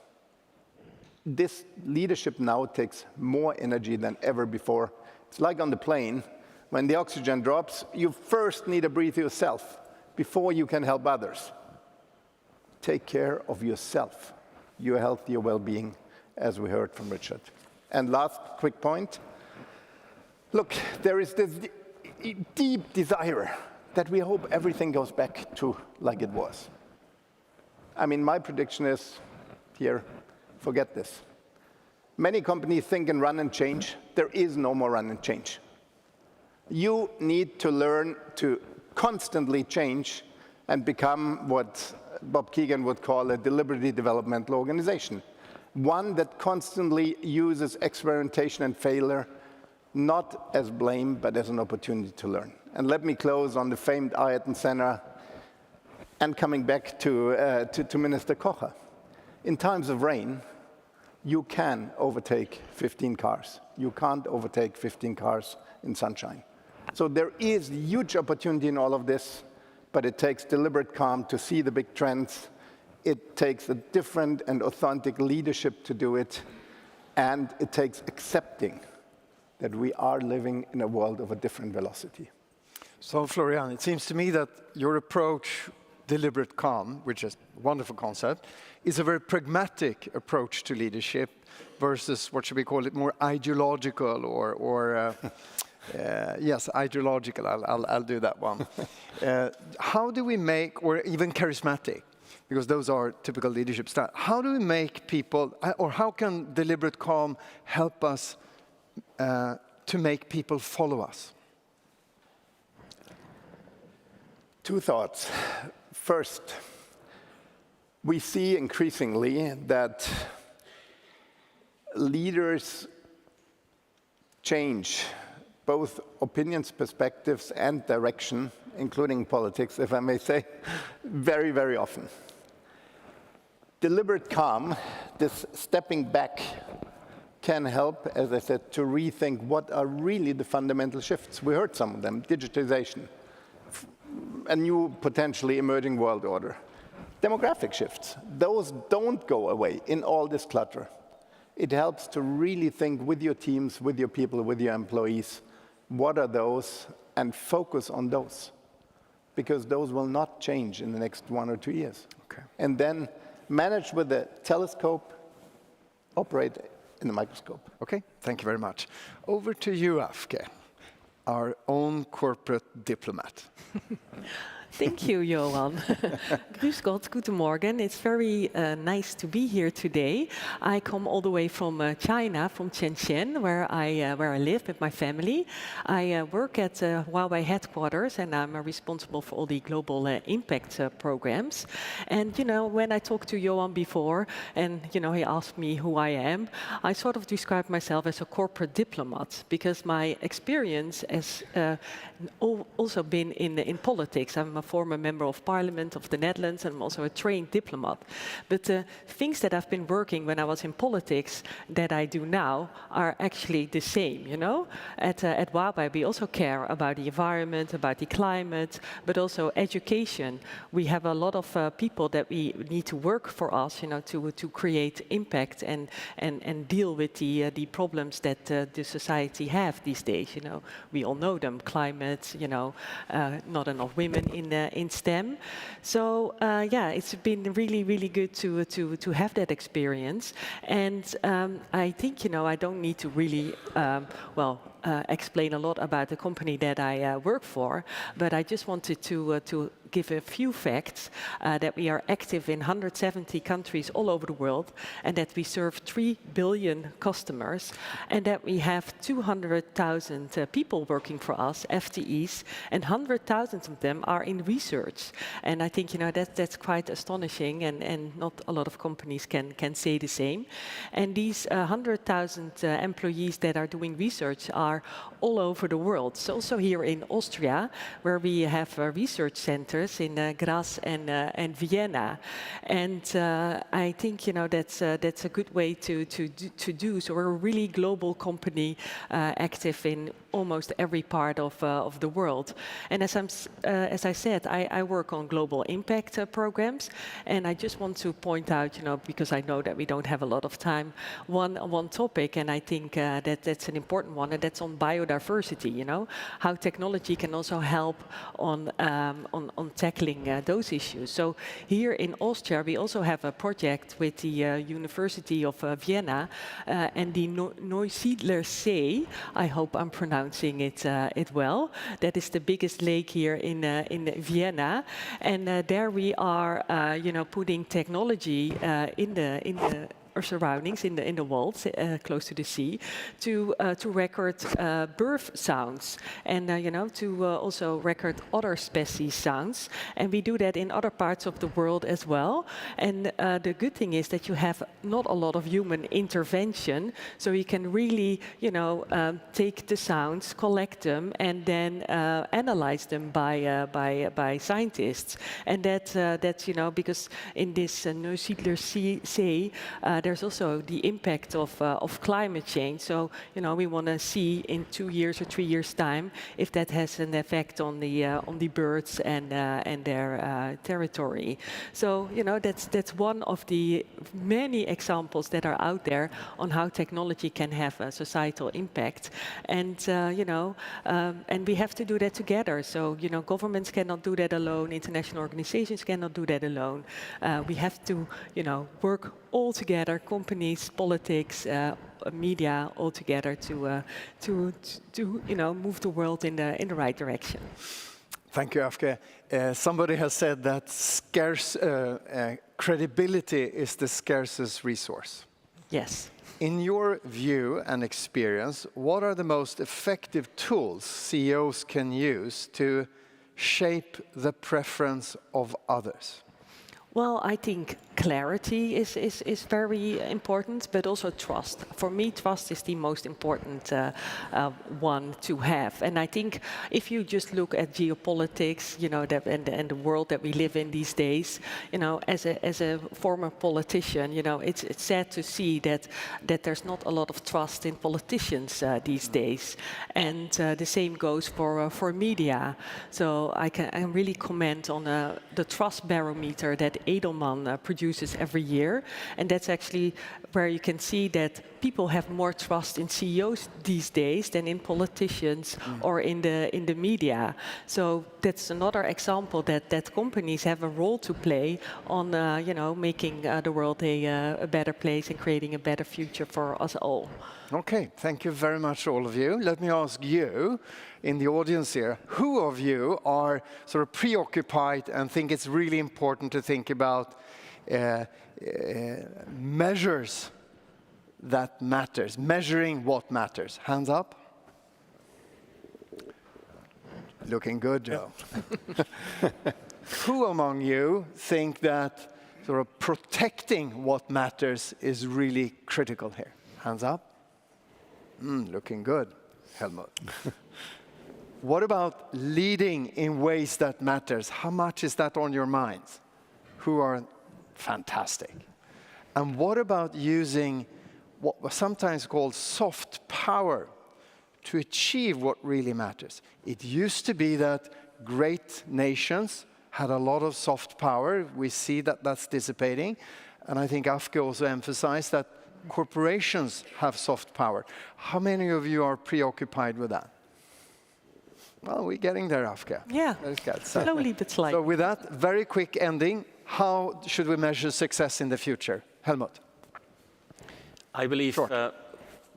This leadership now takes more energy than ever before. It's like on the plane, when the oxygen drops, you first need to breathe yourself before you can help others. Take care of yourself, your health, your well-being, as we heard from Richard. And last quick point, look, there is this deep desire that we hope everything goes back to like it was. I mean, my prediction is, here, forget this. Many companies think in run and change. There is no more run and change. You need to learn to constantly change and become what Bob Keegan would call a deliberately developmental organization. One that constantly uses experimentation and failure, not as blame, but as an opportunity to learn. And let me close on the famed Ayrton Senna, and coming back to Minister Kocher. In times of rain, you can overtake 15 cars. You can't overtake 15 cars in sunshine. So there is huge opportunity in all of this, but it takes deliberate calm to see the big trends. It takes a different and authentic leadership to do it, and it takes accepting that we are living in a world of a different velocity. So, Florian, it seems to me that your approach, deliberate calm, which is a wonderful concept, is a very pragmatic approach to leadership versus, what should we call it, more ideological or yes, ideological, I'll do that one. How do we make, or even charismatic, because those are typical leadership styles, how do we make people, or how can deliberate calm help us to make people follow us? Two thoughts. First, we see increasingly that leaders change both opinions, perspectives, and direction, including politics, if I may say, very, very often. Deliberate calm, this stepping back, can help, as I said, to rethink what are really the fundamental shifts. We heard some of them: digitization, a new potentially emerging world order, demographic shifts. Those don't go away in all this clutter. It helps to really think with your teams, with your people, with your employees, what are those, and focus on those, because those will not change in the next 1 or 2 years. Okay. And then manage with the telescope, operate in the microscope. Okay, thank you very much. Over to you, Afke, our own corporate diplomat. Thank you, João. Grüß Gott, guten Morgen. It's very nice to be here today. I come all the way from China, from Shenzhen, where I live with my family. I work at Huawei headquarters, and I'm responsible for all the global impact programs. And, you know, when I talked to João before, and, you know, he asked me who I am, I sort of describe myself as a corporate diplomat, because my experience has also been in politics. I'm a former member of parliament of the Netherlands, and I'm also a trained diplomat. But the things that I've been working when I was in politics that I do now are actually the same, you know. At Huawei, we also care about the environment, about the climate, but also education. We have a lot of people that we need to work for us, you know, to create impact and deal with the problems that the society have these days. You know, we all know them: climate, you know, not enough women in STEM. So yeah, it's been really good to have that experience. And I think, you know, I don't need to really explain a lot about the company that I work for, but I just wanted to give a few facts that we are active in 170 countries all over the world, and that we serve 3 billion customers, and that we have 200,000 people working for us, FTEs, and 100,000 of them are in research. And I think, you know, that's quite astonishing, and not a lot of companies can say the same. And these 100,000 employees that are doing research are all over the world. So also here in Austria, where we have research centers in Graz and Vienna. And I think, you know, that's a good way to do. So we're a really global company, active in almost every part of the world. And as I said, I work on global impact programs, and I just want to point out, you know, because I know that we don't have a lot of time, one topic, and I think that's an important one, and that's on biodiversity. You know, how technology can also help on tackling those issues. So here in Austria, we also have a project with the University of Vienna and the Neusiedler See. I hope I'm pronouncing it well. That is the biggest lake here in Vienna, and there we are, you know, putting technology in the surroundings, in the walls close to the sea, to record bird sounds, and you know, to also record other species sounds. And we do that in other parts of the world as well. And the good thing is that you have not a lot of human intervention, so you can really, you know, take the sounds, collect them, and then analyze them by scientists. And that's, you know, because in this Neusiedler See, there's also the impact of climate change. So, you know, we want to see in 2 years or 3 years' time if that has an effect on the birds and their territory. So, you know, that's one of the many examples that are out there on how technology can have a societal impact. And you know, and we have to do that together. So, you know, governments cannot do that alone. International organizations cannot do that alone. We have to, you know, work all together, companies, politics, media, all together to you know, move the world in the right direction. Thank you, Afke. Somebody has said that credibility is the scarcest resource. Yes. In your view and experience, what are the most effective tools CEOs can use to shape the preference of others? Well, I think clarity is very important, but also trust. For me, trust is the most important one to have. And I think if you just look at geopolitics, you know, and the world that we live in these days, you know, as a former politician, you know, it's sad to see that there's not a lot of trust in politicians these days. And the same goes for media. So I can really comment on the trust barometer that Edelman produces every year, and that's actually where you can see that people have more trust in CEOs these days than in politicians or in the media. So that's another example that companies have a role to play on you know, making the world a better place and creating a better future for us all. Okay, thank you very much, all of you. Let me ask you in the audience here, who of you are sort of preoccupied and think it's really important to think about measures that matters, measuring what matters? Hands up. Looking good, Joe. Who among you think that sort of protecting what matters is really critical here? Hands up. Looking good, Helmut. What about leading in ways that matters? How much is that on your minds? Who are fantastic. And what about using what was sometimes called soft power to achieve what really matters? It used to be that great nations had a lot of soft power. We see that that's dissipating. And I think Afke also emphasized that corporations have soft power. How many of you are preoccupied with that? Well, we're getting there, Afke. Yeah, That is good. slowly but slightly. So with that, very quick ending. How should we measure success in the future? Helmut. I believe, Sure.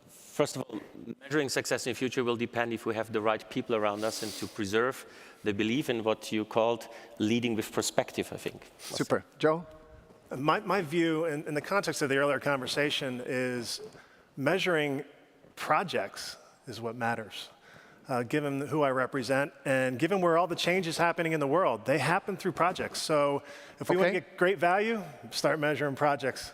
first of all, measuring success in the future will depend if we have the right people around us and to preserve the belief in what you called leading with perspective, I think. Super. Joe? My view, in the context of the earlier conversation, is measuring projects is what matters. Given who I represent and given where all the change is happening in the world, they happen through projects. So if we want to get great value, start measuring projects.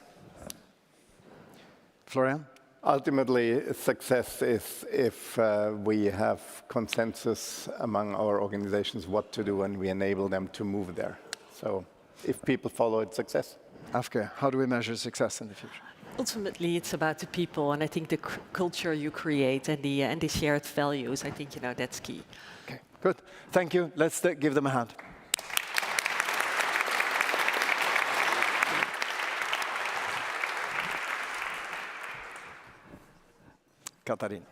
Florian? Ultimately, success is if we have consensus among our organizations what to do and we enable them to move there. So if people follow it, success. Afke, how do we measure success in the future? Ultimately, it's about the people, and I think the culture you create and the shared values. I think that's key. Okay, good. Thank you. Let's give them a hand. Katarina.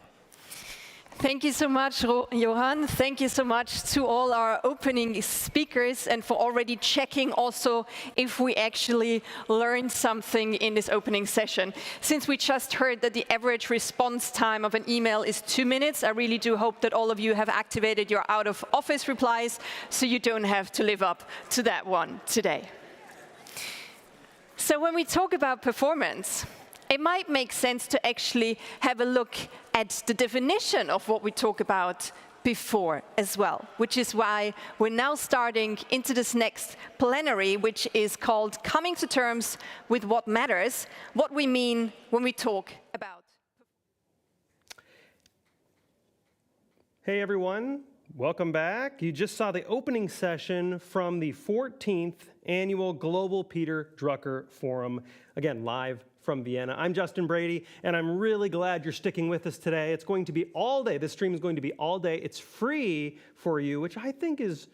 Thank you so much, Johan. Thank you so much to all our opening speakers and for already checking also if we actually learned something in this opening session. Since we just heard that the average response time of an email is 2 minutes, I really do hope that all of you have activated your out-of-office replies so you don't have to live up to that one today. So when we talk about performance, it might make sense to actually have a look at the definition of what we talk about before as well, which is why we're now starting into this next plenary, which is called Coming to Terms with What Matters, what we mean when we talk about. Hey everyone, welcome back. You just saw the opening session from the 14th Annual Global Peter Drucker Forum, again, live from Vienna. I'm Justin Brady, and I'm really glad you're sticking with us today. It's going to be all day. This stream is going to be all day. It's free for you, which I think is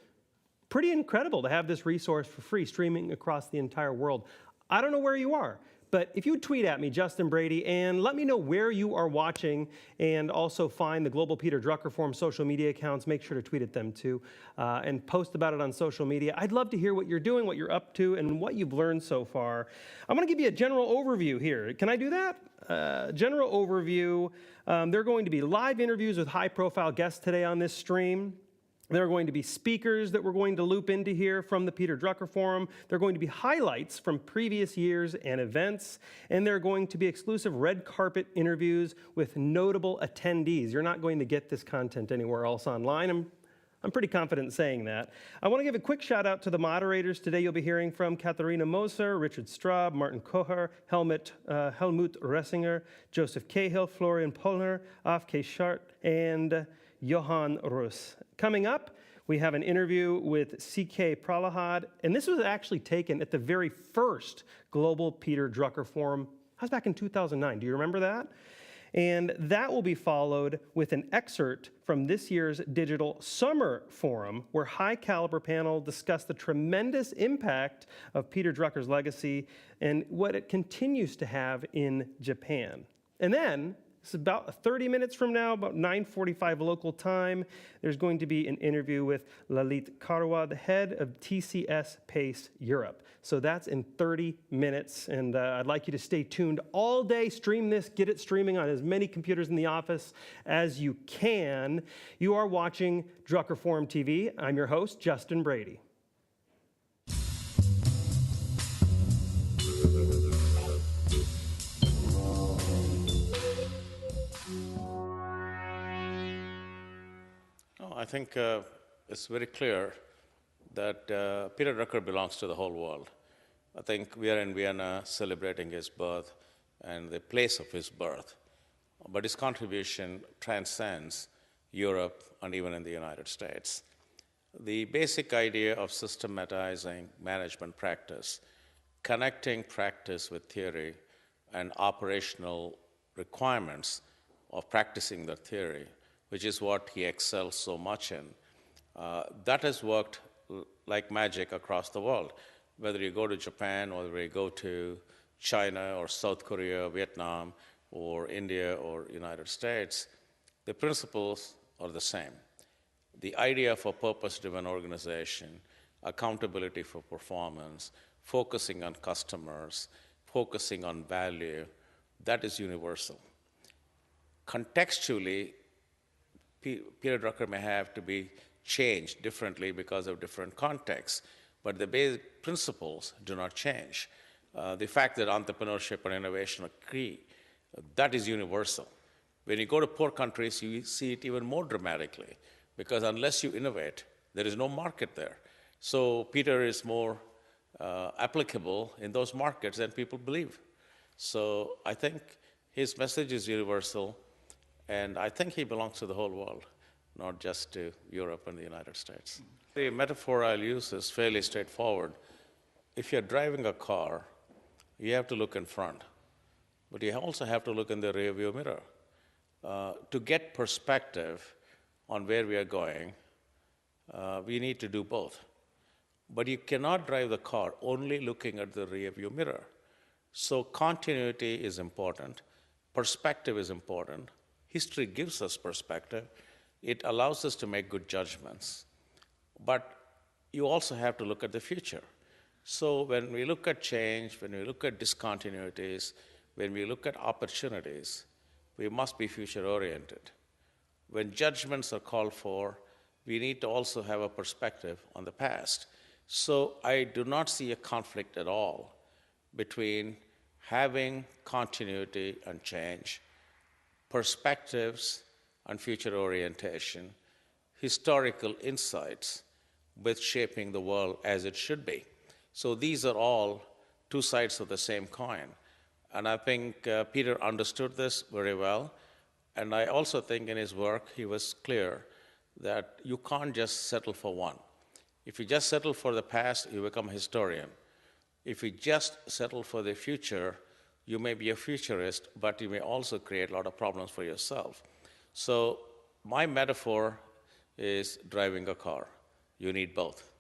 pretty incredible to have this resource for free streaming across the entire world. I don't know where you are, but if you would tweet at me, Justin Brady, and let me know where you are watching, and also find the Global Peter Drucker Forum social media accounts, make sure to tweet at them too, and post about it on social media. I'd love to hear what you're doing, what you're up to, and what you've learned so far. I'm gonna give you a general overview here. Can I do that? General overview. There are going to be live interviews with high-profile guests today on this stream. There are going to be speakers that we're going to loop into here from the Peter Drucker Forum. There are going to be highlights from previous years and events. And there are going to be exclusive red carpet interviews with notable attendees. You're not going to get this content anywhere else online. I'm pretty confident saying that. I want to give a quick shout out to the moderators. Today you'll be hearing from Katharina Moser, Richard Straub, Martin Kocher, Helmut Ressinger, Joseph Cahill, Florian Pollner, Afke Schart, and Johan Rus. Coming up, we have an interview with C.K. Pralahad, and this was actually taken at the very first Global Peter Drucker Forum. That was back in 2009. Do you remember that? And that will be followed with an excerpt from this year's Digital Summer Forum, where high-caliber panel discussed the tremendous impact of Peter Drucker's legacy and what it continues to have in Japan. And then, it's about 30 minutes from now, about 9:45 local time, there's going to be an interview with Lalit Karwa, the head of TCS PACE Europe. So that's in 30 minutes, and I'd like you to stay tuned all day, stream this, get it streaming on as many computers in the office as you can. You are watching Drucker Forum TV. I'm your host, Justin Brady. I think it's very clear that Peter Drucker belongs to the whole world. I think we are in Vienna celebrating his birth and the place of his birth, but his contribution transcends Europe, and even in the United States. The basic idea of systematizing management practice, connecting practice with theory and operational requirements of practicing the theory, which is what he excels so much in, that has worked like magic across the world. Whether you go to Japan, or whether you go to China or South Korea, Vietnam, or India or United States, the principles are the same. The idea of a purpose-driven organization, accountability for performance, focusing on customers, focusing on value, that is universal. Contextually, Peter Drucker may have to be changed differently because of different contexts, but the basic principles do not change. The fact that entrepreneurship and innovation are key, that is universal. When you go to poor countries, you see it even more dramatically, because unless you innovate, there is no market there. So Peter is more applicable in those markets than people believe. So I think his message is universal, and I think he belongs to the whole world, not just to Europe and the United States. The metaphor I'll use is fairly straightforward. If you're driving a car, you have to look in front, but you also have to look in the rearview mirror. To get perspective on where we are going, we need to do both. But you cannot drive the car only looking at the rearview mirror. So continuity is important. Perspective is important. History gives us perspective. It allows us to make good judgments. But you also have to look at the future. So when we look at change, when we look at discontinuities, when we look at opportunities, we must be future-oriented. When judgments are called for, we need to also have a perspective on the past. So I do not see a conflict at all between having continuity and change, perspectives and future orientation, historical insights with shaping the world as it should be. So these are all two sides of the same coin. And I think Peter understood this very well. And I also think in his work, he was clear that you can't just settle for one. If you just settle for the past, you become a historian. If you just settle for the future, you may be a futurist, but you may also create a lot of problems for yourself. So my metaphor is driving a car. You need both.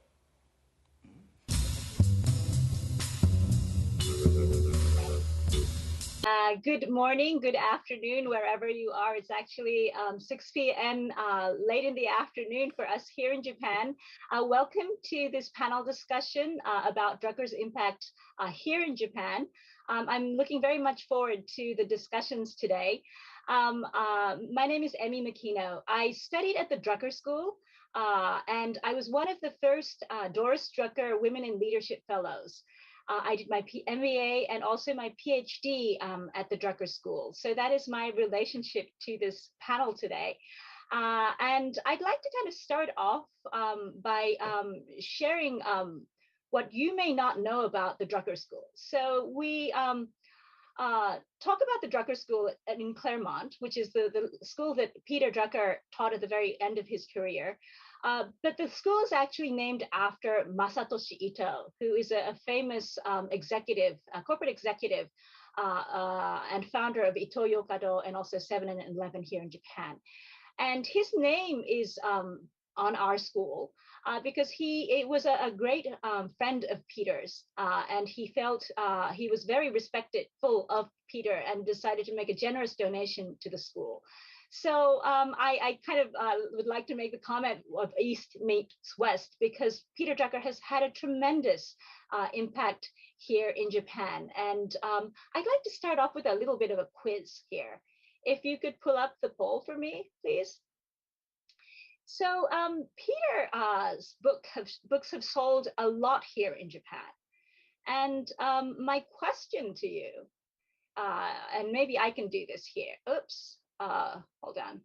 Good morning, good afternoon, wherever you are. It's actually 6 p.m. Late in the afternoon for us here in Japan. Welcome to this panel discussion about Drucker's impact here in Japan. I'm looking very much forward to the discussions today. My name is Emmy Makino. I studied at the Drucker School, and I was one of the first Doris Drucker Women in Leadership Fellows. I did my MBA and also my PhD at the Drucker School. So that is my relationship to this panel today. And I'd like to kind of start off by sharing what you may not know about the Drucker School. So we talk about the Drucker School in Claremont, which is the school that Peter Drucker taught at the very end of his career. But the school is actually named after Masatoshi Ito, who is a famous executive, corporate executive, and founder of Ito-Yokado and also 7-Eleven here in Japan. And his name is on our school because he was a great friend of Peter's, and he felt he was very respectful of Peter and decided to make a generous donation to the school. So I kind of would like to make the comment of East meets West, because Peter Drucker has had a tremendous impact here in Japan. And I'd like to start off with a little bit of a quiz here. If you could pull up the poll for me, please. So Peter's books have sold a lot here in Japan. And my question to you, and maybe I can do this here. Oops. Hold on.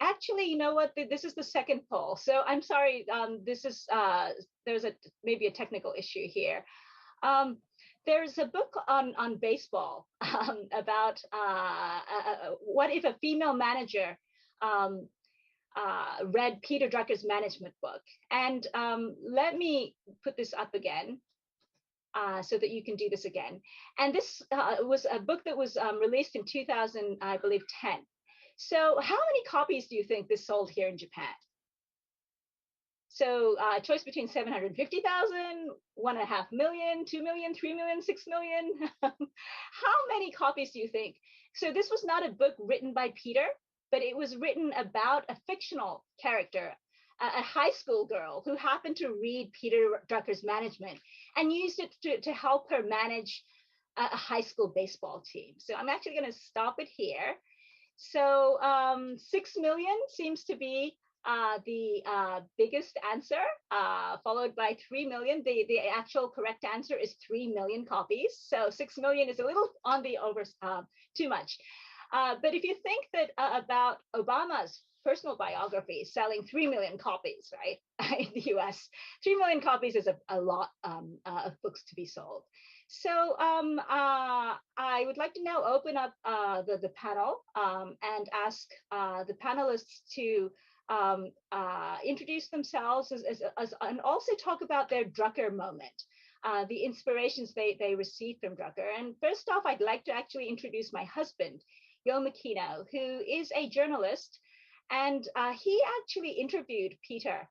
Actually, you know what? This is the second poll. So I'm sorry. This is there's maybe a technical issue here. There's a book on baseball about what if a female manager read Peter Drucker's management book. And let me put this up again so that you can do this again. And this was a book that was released in 2000, I believe, 10. So how many copies do you think this sold here in Japan? So choice between 750,000, 1.5 million, 2 million, 3 million, 6 million. How many copies do you think? So this was not a book written by Peter, but it was written about a fictional character, a high school girl who happened to read Peter Drucker's management and used it to help her manage a high school baseball team. So I'm actually going to stop it here. So 6 million seems to be the biggest answer, followed by 3 million. The actual correct answer is 3 million copies. So 6 million is a little on the too much. But if you think that about Obama's personal biography selling 3 million copies, right, in the US, 3 million copies is a lot of books to be sold. So I would like to now open up the panel and ask the panelists to introduce themselves and also talk about their Drucker moment, the inspirations they received from Drucker. And first off, I'd like to actually introduce my husband, João, who is a journalist, and he actually interviewed Peter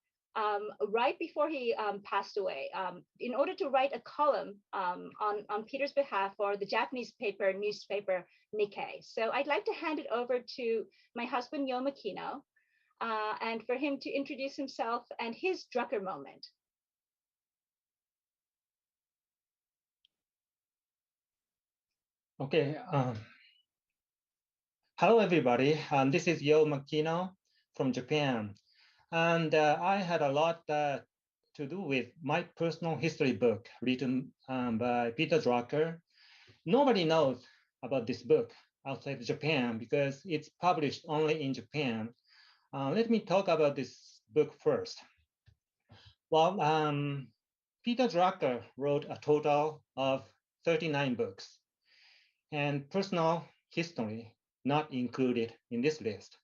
right before he passed away in order to write a column on Peter's behalf for the Japanese newspaper Nikkei. So I'd like to hand it over to my husband, João, and for him to introduce himself and his Drucker moment. Okay. Hello, everybody. This is João from Japan. And I had a lot to do with my personal history book written by Peter Drucker. Nobody knows about this book outside Japan because it's published only in Japan. Let me talk about this book first. Well, Peter Drucker wrote a total of 39 books, and personal history not included in this list.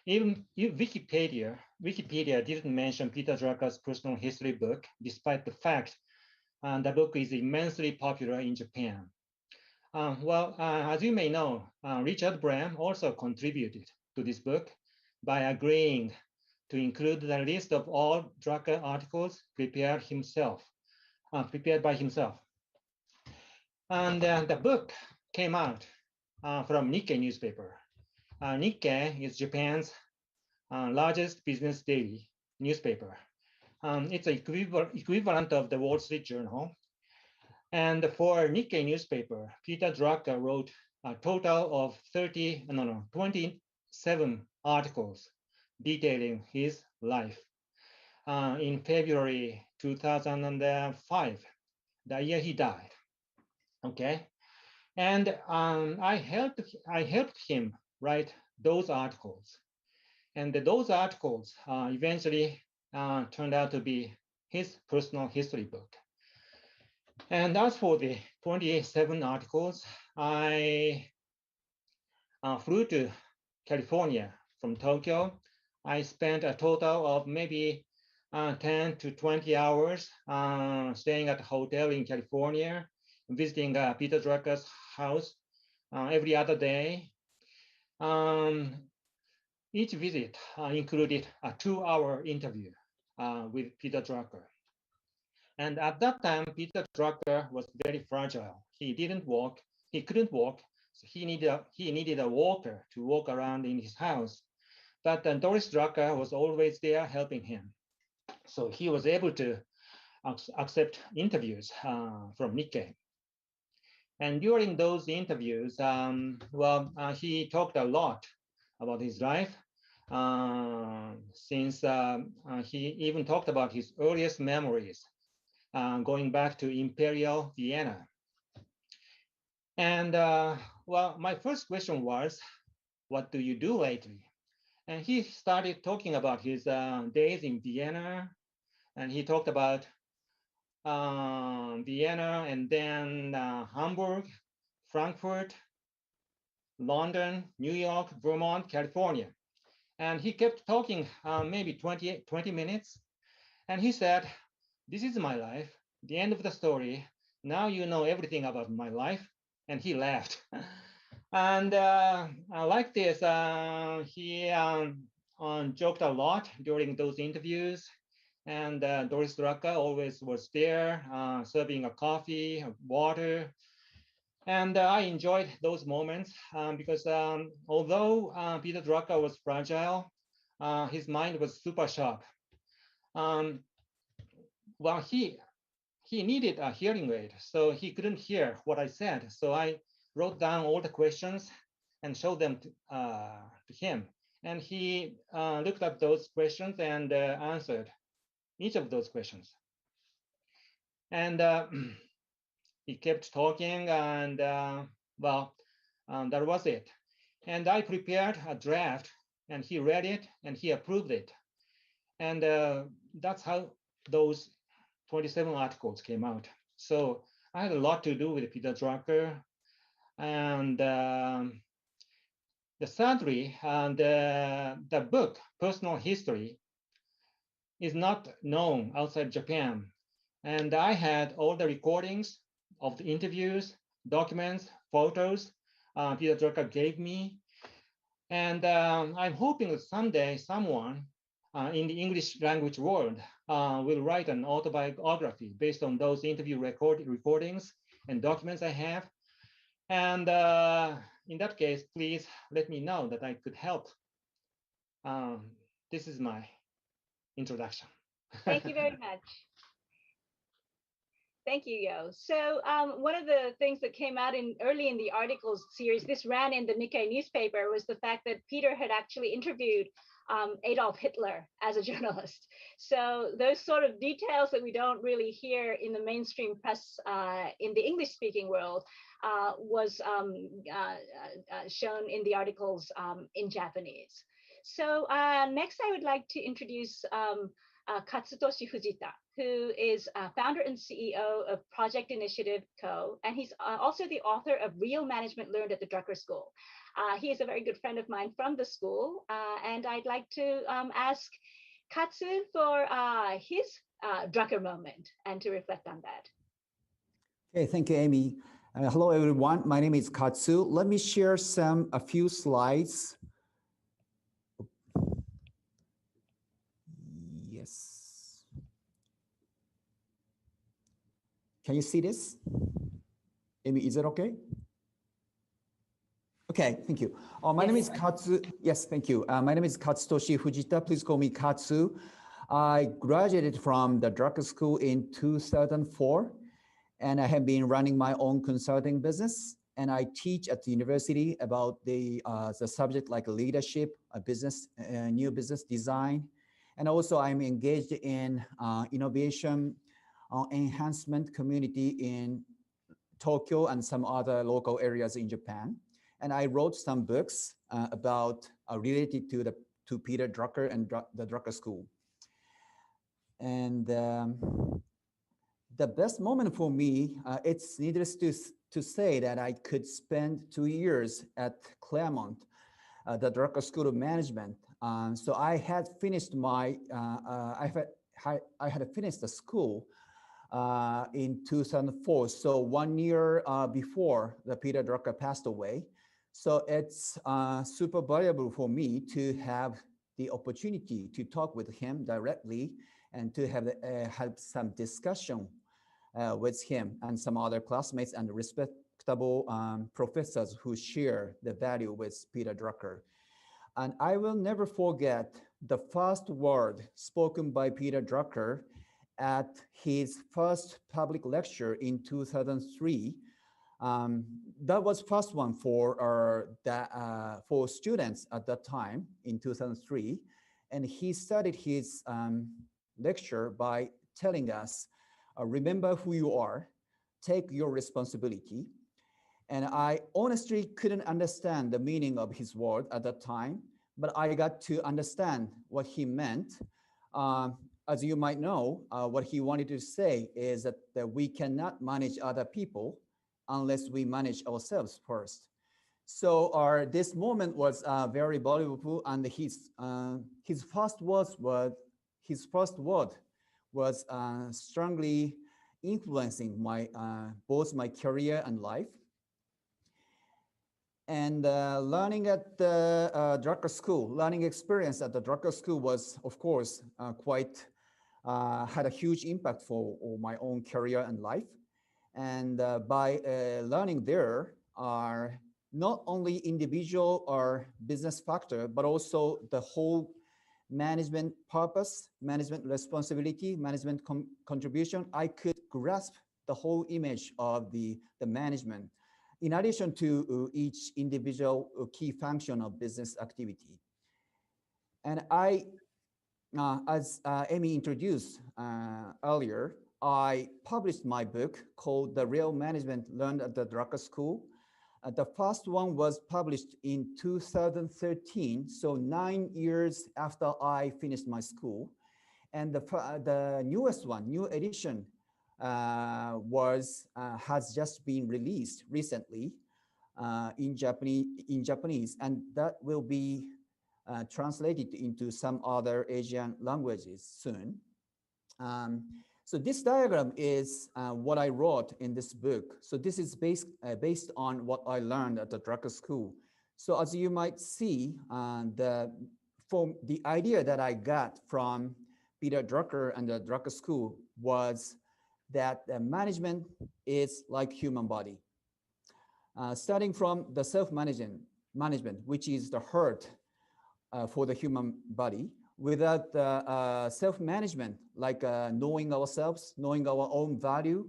Even Wikipedia didn't mention Peter Drucker's personal history book, despite the fact the book is immensely popular in Japan. As you may know, Richard Brem also contributed to this book by agreeing to include the list of all Drucker articles prepared by himself. And the book came out from Nikkei newspaper. Nikkei is Japan's largest business daily newspaper. It's an equivalent of the Wall Street Journal. And for Nikkei newspaper, Peter Drucker wrote a total of 27 articles detailing his life. In February 2005, the year he died. Okay. And I helped him write those articles. And those articles eventually turned out to be his personal history book. And as for the 27 articles, I flew to California from Tokyo. I spent a total of maybe 10 to 20 hours staying at a hotel in California, visiting Peter Drucker's house every other day. Each visit included a 2-hour interview with Peter Drucker. And at that time, Peter Drucker was very fragile. He couldn't walk, so he needed a walker to walk around in his house. But Doris Drucker was always there helping him. So he was able to accept interviews from Nikkei. And during those interviews, he talked a lot about his life, since he even talked about his earliest memories, going back to Imperial Vienna. And my first question was, what do you do lately? And he started talking about his days in Vienna, and he talked about Vienna and then Hamburg, Frankfurt, London, New York, Vermont, California. And he kept talking maybe 20 minutes. And he said, "This is my life, the end of the story. Now you know everything about my life." And he laughed. And like this, he joked a lot during those interviews. And Doris Drucker always was there, serving a coffee, water. And I enjoyed those moments because although Peter Drucker was fragile, his mind was super sharp. Well, he needed a hearing aid, so he couldn't hear what I said. So I wrote down all the questions and showed them to him. And he looked at those questions and answered each of those questions. And he kept talking, and well, that was it. And I prepared a draft, and he read it, and he approved it. And that's how those 27 articles came out. So I had a lot to do with Peter Drucker. And sadly, the book, Personal History, is not known outside Japan. And I had all the recordings of the interviews, documents, photos Peter Drucker gave me. And I'm hoping that someday someone in the English language world will write an autobiography based on those interview recordings and documents I have. And in that case, please let me know that I could help. This is my introduction. Thank you very much. Thank you, Yo. So one of the things that came out early in the articles series, this ran in the Nikkei newspaper, was the fact that Peter had actually interviewed Adolf Hitler as a journalist. So those sort of details that we don't really hear in the mainstream press in the English-speaking world was shown in the articles in Japanese. So next I would like to introduce Katsutoshi Fujita, who is founder and CEO of Project Initiative Co. And he's also the author of Real Management Learned at the Drucker School. He is a very good friend of mine from the school. And I'd like to ask Katsu for his Drucker moment and to reflect on that. Okay, thank you, Amy. Hello, everyone. My name is Katsu. Let me share a few slides. Yes. Can you see this? Amy, is it okay? Okay, thank you. My name is Katsu. Yes, thank you. My name is Katsutoshi Fujita. Please call me Katsu. I graduated from the Drucker School in 2004, and I have been running my own consulting business. And I teach at the university about the subject like leadership, business, new business design. And also I'm engaged in innovation enhancement community in Tokyo and some other local areas in Japan. And I wrote some books about related to Peter Drucker and the Drucker School. And the best moment for me, it's needless to say that I could spend 2 years at Claremont, the Drucker School of Management. So I had finished my, I had finished the school in 2004. So 1 year before the Peter Drucker passed away. So it's super valuable for me to have the opportunity to talk with him directly and to have some discussion with him and some other classmates and respectable professors who share the value with Peter Drucker. And I will never forget the first word spoken by Peter Drucker at his first public lecture in 2003. That was first one for students at that time in 2003. And he started his lecture by telling us, remember who you are, take your responsibility. And I honestly couldn't understand the meaning of his word at that time, but I got to understand what he meant. As you might know, what he wanted to say is that we cannot manage other people unless we manage ourselves first. So this moment was very valuable, and his first word was strongly influencing my both my career and life. And learning at the Drucker School, learning experience at the Drucker School was, of course, quite had a huge impact for my own career and life. And by learning there are not only individual or business factor, but also the whole management purpose, management responsibility, management contribution. I could grasp the whole image of the management, in addition to each individual key function of business activity. And as Amy introduced earlier, I published my book called The Real Management Learned at the Drucker School. The first one was published in 2013, so 9 years after I finished my school. And the newest one, new edition, has just been released recently in Japanese, and that will be translated into some other Asian languages soon. So this diagram is what I wrote in this book. So this is based on what I learned at the Drucker School. So as you might see, from the idea that I got from Peter Drucker and the Drucker School was that management is like human body. Starting from the self-management, which is the heart for the human body. Without self-management, like knowing ourselves, knowing our own value,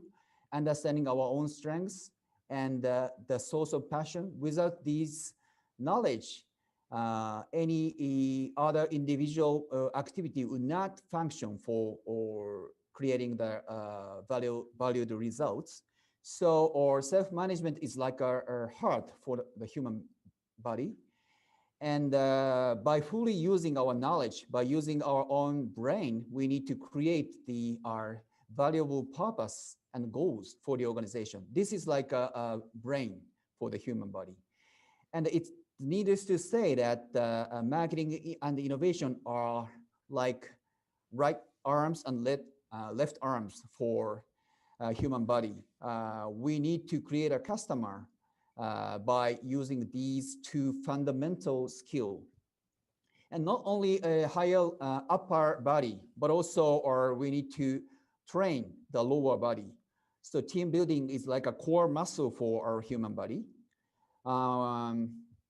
understanding our own strengths, and the source of passion, without these knowledge, any other individual activity would not function for or creating the valued results. So our self-management is like our heart for the human body. And by fully using our knowledge, by using our own brain, we need to create our valuable purpose and goals for the organization. This is like a brain for the human body. And it's needless to say that marketing and innovation are like right arms and left arms for human body. We need to create a customer by using these two fundamental skills. And not only a higher upper body, but also we need to train the lower body. So team building is like a core muscle for our human body.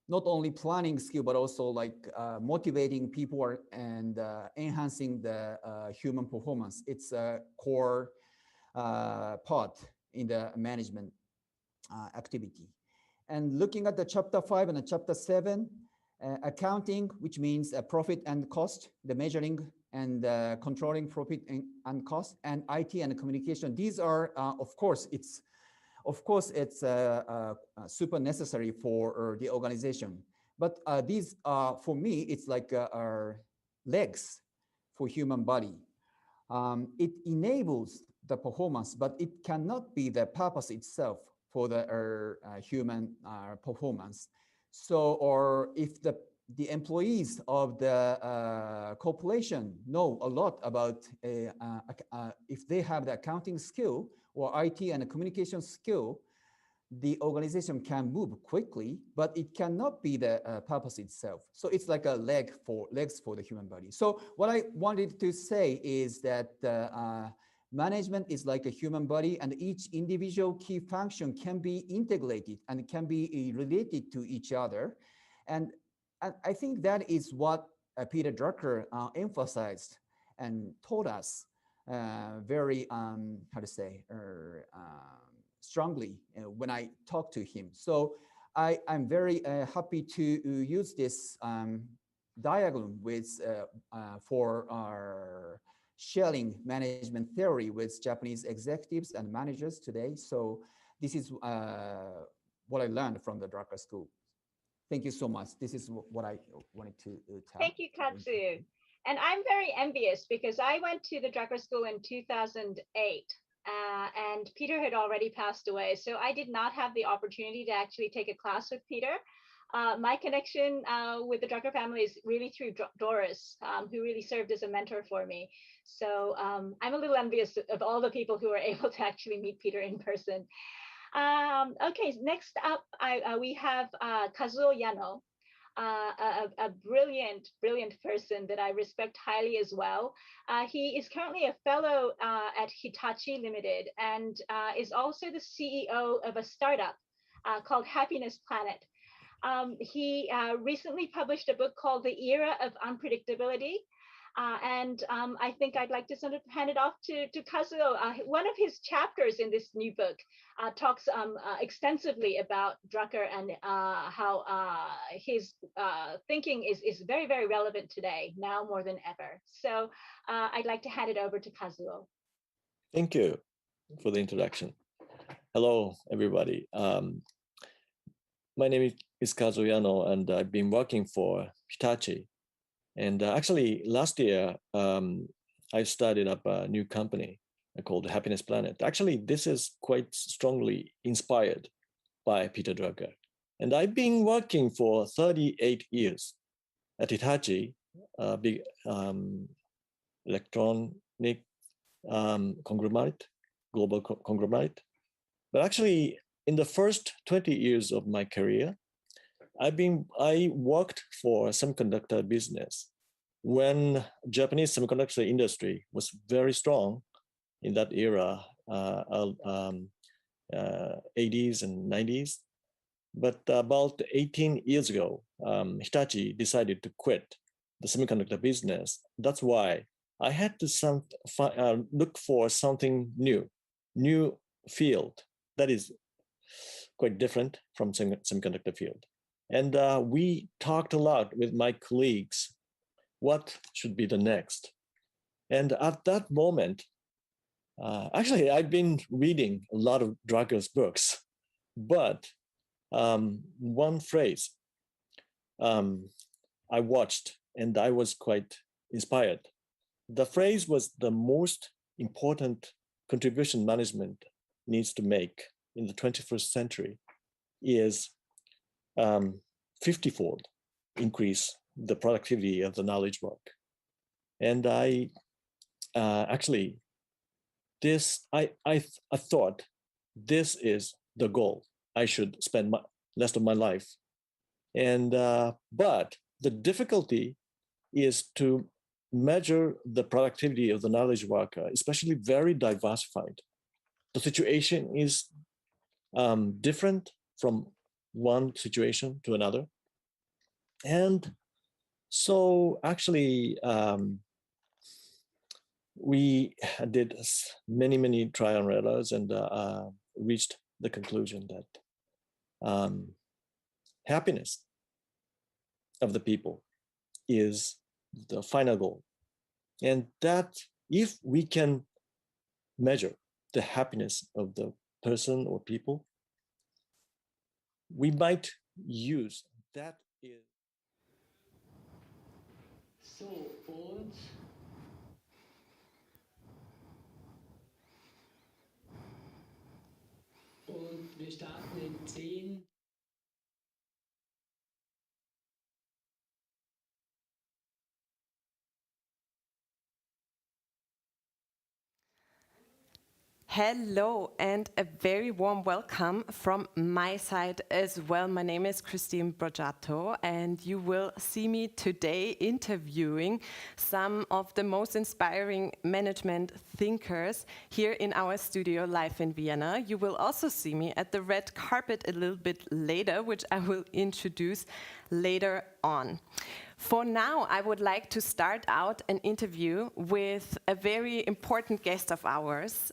Not only planning skill, but also like motivating people and enhancing the human performance. It's a core part in the management activity. And looking at the chapter 5 and the chapter 7, accounting, which means profit and cost, the measuring and controlling profit and cost, and IT and communication. These are, of course, it's super necessary for the organization. But these are, for me, it's like our legs for human body. It enables the performance, but it cannot be the purpose itself for the human performance. So, or if the employees of the corporation know a lot about, if they have the accounting skill or IT and communication skill, the organization can move quickly, but it cannot be the purpose itself. So it's like a legs for the human body. So what I wanted to say is that management is like a human body, and each individual key function can be integrated and can be related to each other. And I think that is what Peter Drucker emphasized and taught us very, strongly when I talked to him. So I'm very happy to use this diagram for our sharing management theory with Japanese executives and managers today. So this is what I learned from the Drucker School. Thank you so much. This is what I wanted to tell. Thank you, Katsu. And I'm very envious because I went to the Drucker School in 2008. and Peter had already passed away. So I did not have the opportunity to actually take a class with Peter. My connection with the Drucker family is really through Doris, who really served as a mentor for me. So I'm a little envious of all the people who were able to actually meet Peter in person. Okay, next up, we have Kazuo Yano, a brilliant person that I respect highly as well. He is currently a fellow at Hitachi Limited and is also the CEO of a startup called Happiness Planet. He recently published a book called The Era of Unpredictability. And I think I'd like to sort of hand it off to Kazuo. One of his chapters in this new book talks extensively about Drucker and how his thinking is very, very relevant today, now more than ever. So I'd like to hand it over to Kazuo. Thank you for the introduction. Hello, everybody. My name is Kazuo Yano, and I've been working for Hitachi. And actually, last year, I started up a new company called Happiness Planet. Actually, this is quite strongly inspired by Peter Drucker. And I've been working for 38 years at Hitachi, a big electronic conglomerate, global conglomerate. But actually, in the first 20 years of my career, I worked for a semiconductor business when Japanese semiconductor industry was very strong in that era, 80s and 90s. But about 18 years ago, Hitachi decided to quit the semiconductor business. That's why I had to look for something new field that is quite different from semiconductor field. And we talked a lot with my colleagues, what should be the next? And at that moment, actually, I've been reading a lot of Drucker's books, but one phrase I watched and I was quite inspired. The phrase was the most important contribution management needs to make in the 21st century is 50-fold increase the productivity of the knowledge work. And I actually, I thought this is the goal. I should spend the rest of my life. And but the difficulty is to measure the productivity of the knowledge worker, especially very diversified. The situation is different from one situation to another. And so actually, we did many trial and errors and reached the conclusion that happiness of the people is the final goal. And that if we can measure the happiness of the person or people, we might use that. So, und wir starten in 10. Hello and a very warm welcome from my side as well. My name is Broggiato and you will see me today interviewing some of the most inspiring management thinkers here in our studio live in Vienna. You will also see me at the red carpet a little bit later, which I will introduce later on. For now, I would like to start out an interview with a very important guest of ours.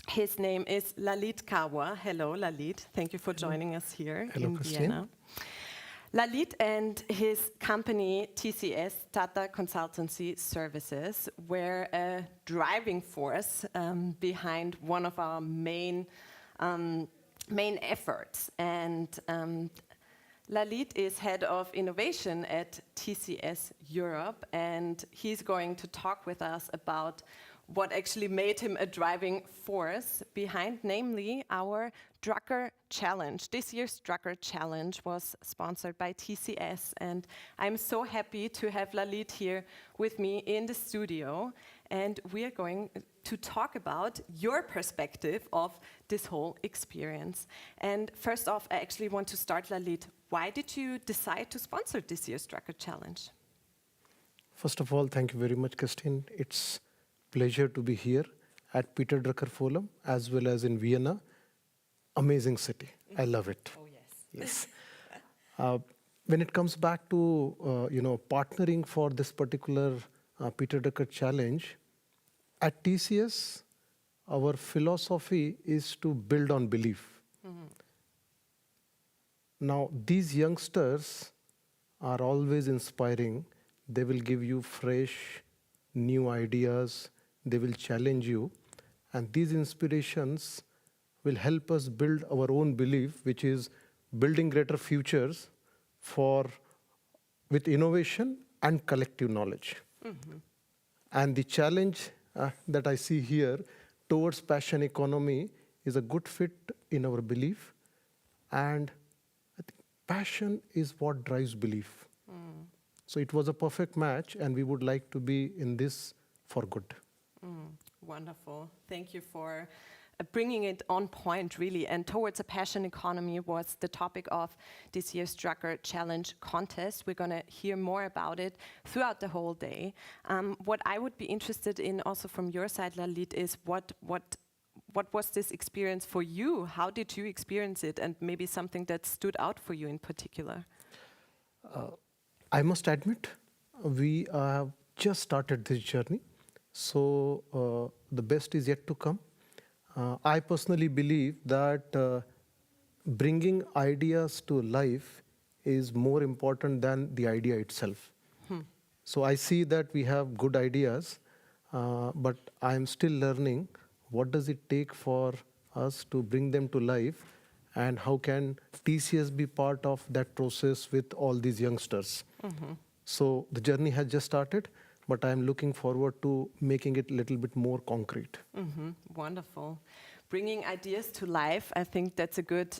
His name is Lalit Karwa. Hello, Lalit. Thank you for joining us here in Vienna. Lalit and his company, TCS, Tata Consultancy Services, were a driving force behind one of our main efforts. And Lalit is head of innovation at TCS Europe, and he's going to talk with us about what actually made him a driving force behind, namely, our Drucker Challenge. This year's Drucker Challenge was sponsored by TCS, and I'm so happy to have Lalit here with me in the studio, and we are going to talk about your perspective of this whole experience. And first off, I actually want to start, Lalit. Why did you decide to sponsor this year's Drucker Challenge? First of all, thank you very much, Christine. It's pleasure to be here at Peter Drucker Forum as well as in Vienna. Amazing city. I love it. Oh, yes. Yes. When it comes back to partnering for this particular Peter Drucker Challenge, at TCS, our philosophy is to build on belief. Mm-hmm. Now, these youngsters are always inspiring. They will give you fresh, new ideas. They will challenge you. And these inspirations will help us build our own belief, which is building greater futures with innovation and collective knowledge. Mm-hmm. And the challenge that I see here towards passion economy is a good fit in our belief. And I think passion is what drives belief. Mm. So it was a perfect match, and we would like to be in this for good. Wonderful. Thank you for bringing it on point, really. And towards a passion economy was the topic of this year's Drucker Challenge contest. We're going to hear more about it throughout the whole day. What I would be interested in also from your side, Lalit, is what was this experience for you? How did you experience it? And maybe something that stood out for you in particular? I must admit, we have just started this journey. So the best is yet to come. I personally believe that bringing ideas to life is more important than the idea itself. So I see that we have good ideas, but I'm still learning what does it take for us to bring them to life, and how can TCS be part of that process with all these youngsters. Mm-hmm. So the journey has just started, but I'm looking forward to making it a little bit more concrete. Mm-hmm. Wonderful. Bringing ideas to life, I think that's a good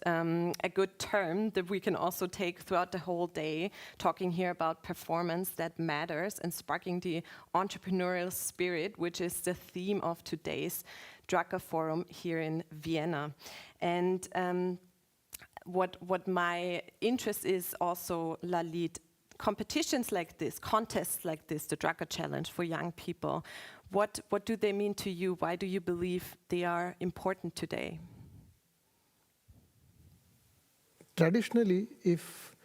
term that we can also take throughout the whole day, talking here about performance that matters and sparking the entrepreneurial spirit, which is the theme of today's Drucker Forum here in Vienna. And what my interest is also, Lalit, competitions like this, contests like this, the Drucker Challenge for young people, what do they mean to you? Why do you believe they are important today? Traditionally, if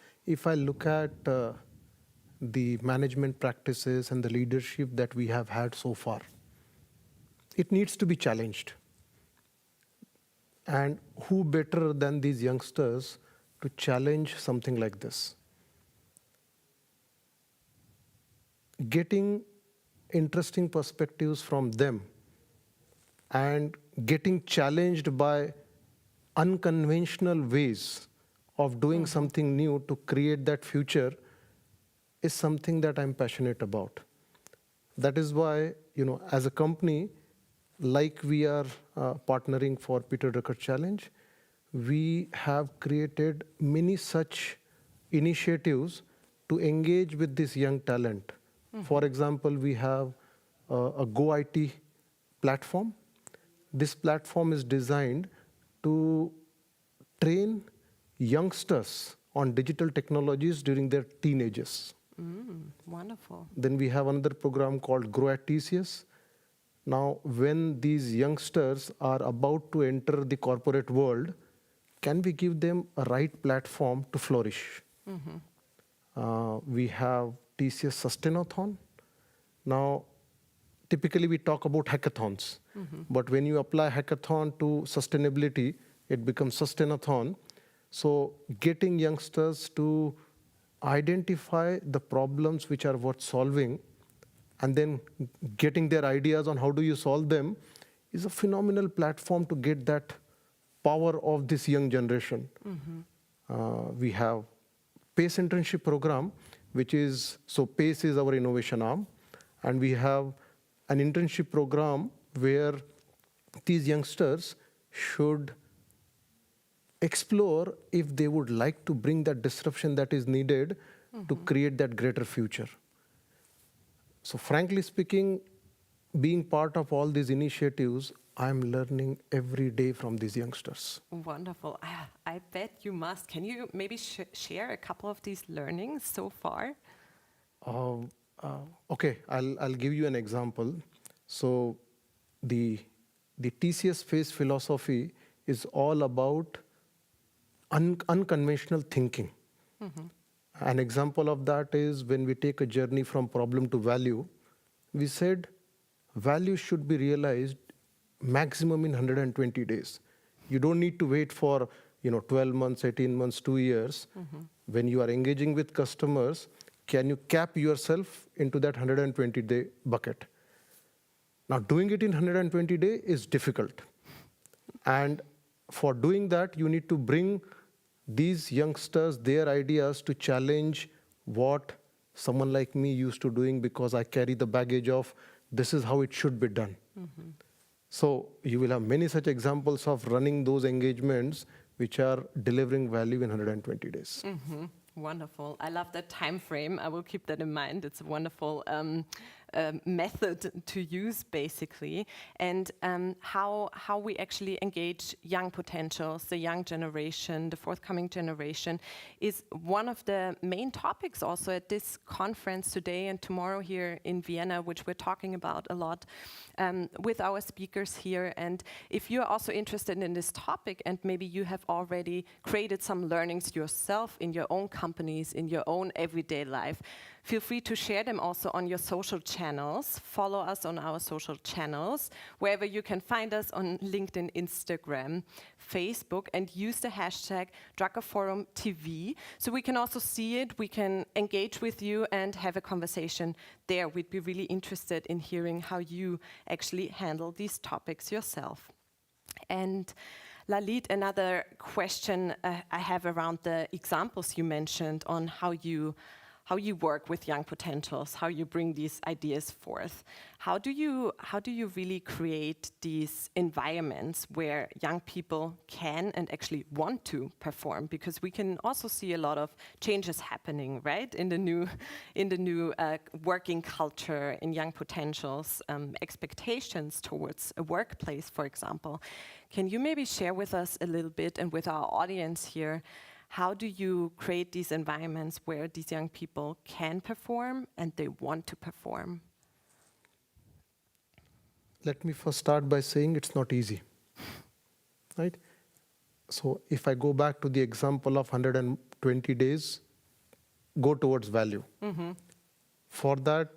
I look at the management practices and the leadership that we have had so far, it needs to be challenged. And who better than these youngsters to challenge something like this? Getting interesting perspectives from them and getting challenged by unconventional ways of doing something new to create that future is something that I'm passionate about. That is why, as a company, like we are partnering for Peter Drucker Challenge, we have created many such initiatives to engage with this young talent. For example, we have a GoIT platform. This platform is designed to train youngsters on digital technologies during their teenagers. Wonderful. Then we have another program called Grow at TCS. Now, when these youngsters are about to enter the corporate world, can we give them a right platform to flourish? We have TCS Sustainathon. Now, typically we talk about hackathons, but when you apply hackathon to sustainability, it becomes Sustainathon. So getting youngsters to identify the problems which are worth solving and then getting their ideas on how do you solve them is a phenomenal platform to get that power of this young generation. We have PACE internship program, which is, so PACE is our innovation arm, and we have an internship program where these youngsters should explore if they would like to bring that disruption that is needed to create that greater future. So frankly speaking, being part of all these initiatives, I'm learning every day from these youngsters. Wonderful. I bet you must. Can you maybe share a couple of these learnings so far? Okay, I'll give you an example. So the TCS PACE philosophy is all about unconventional thinking. An example of that is when we take a journey from problem to value, we said value should be realized maximum in 120 days. You don't need to wait for 12 months, 18 months, 2 years. When you are engaging with customers, can you cap yourself into that 120-day bucket? Now, doing it in 120 days is difficult. And for doing that, you need to bring these youngsters, their ideas to challenge what someone like me used to doing, because I carry the baggage of this is how it should be done. So you will have many such examples of running those engagements which are delivering value in 120 days. Wonderful. I love that time frame. I will keep that in mind. It's a wonderful method to use, basically. And how we actually engage young potentials, the young generation, the forthcoming generation, is one of the main topics also at this conference today and tomorrow here in Vienna, which we're talking about a lot with our speakers here. And if you're also interested in this topic, and maybe you have already created some learnings yourself in your own companies, in your own everyday life, feel free to share them also on your social channels. Follow us on our social channels, wherever you can find us on LinkedIn, Instagram, Facebook, and use the hashtag Drucker Forum TV, so we can also see it, we can engage with you and have a conversation there. We'd be really interested in hearing how you actually handle these topics yourself. And Lalit, another question I have around the examples you mentioned on how you work with young potentials, how you bring these ideas forth. How do you really create these environments where young people can and actually want to perform? Because we can also see a lot of changes happening, right, in the new working culture, in young potentials, expectations towards a workplace, for example. Can you maybe share with us a little bit, and with our audience here, how do you create these environments where these young people can perform and they want to perform? Let me first start by saying it's not easy, right? So if I go back to the example of 120 days, go towards value. For that,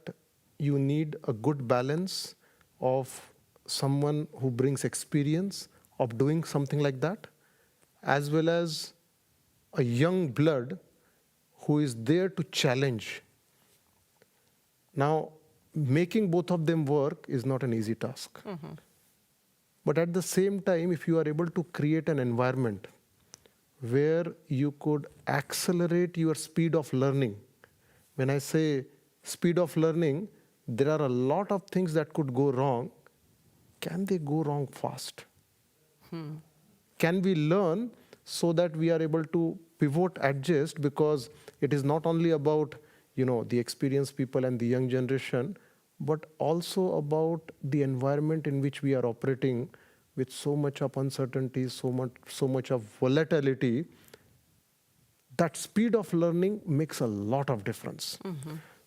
you need a good balance of someone who brings experience of doing something like that, as well as a young blood who is there to challenge. Now, making both of them work is not an easy task. But at the same time, if you are able to create an environment where you could accelerate your speed of learning, when I say speed of learning, there are a lot of things that could go wrong. Can they go wrong fast? Can we learn so that we are able to pivot, adjust, because it is not only about the experienced people and the young generation, but also about the environment in which we are operating with so much of uncertainty, so much of volatility. That speed of learning makes a lot of difference.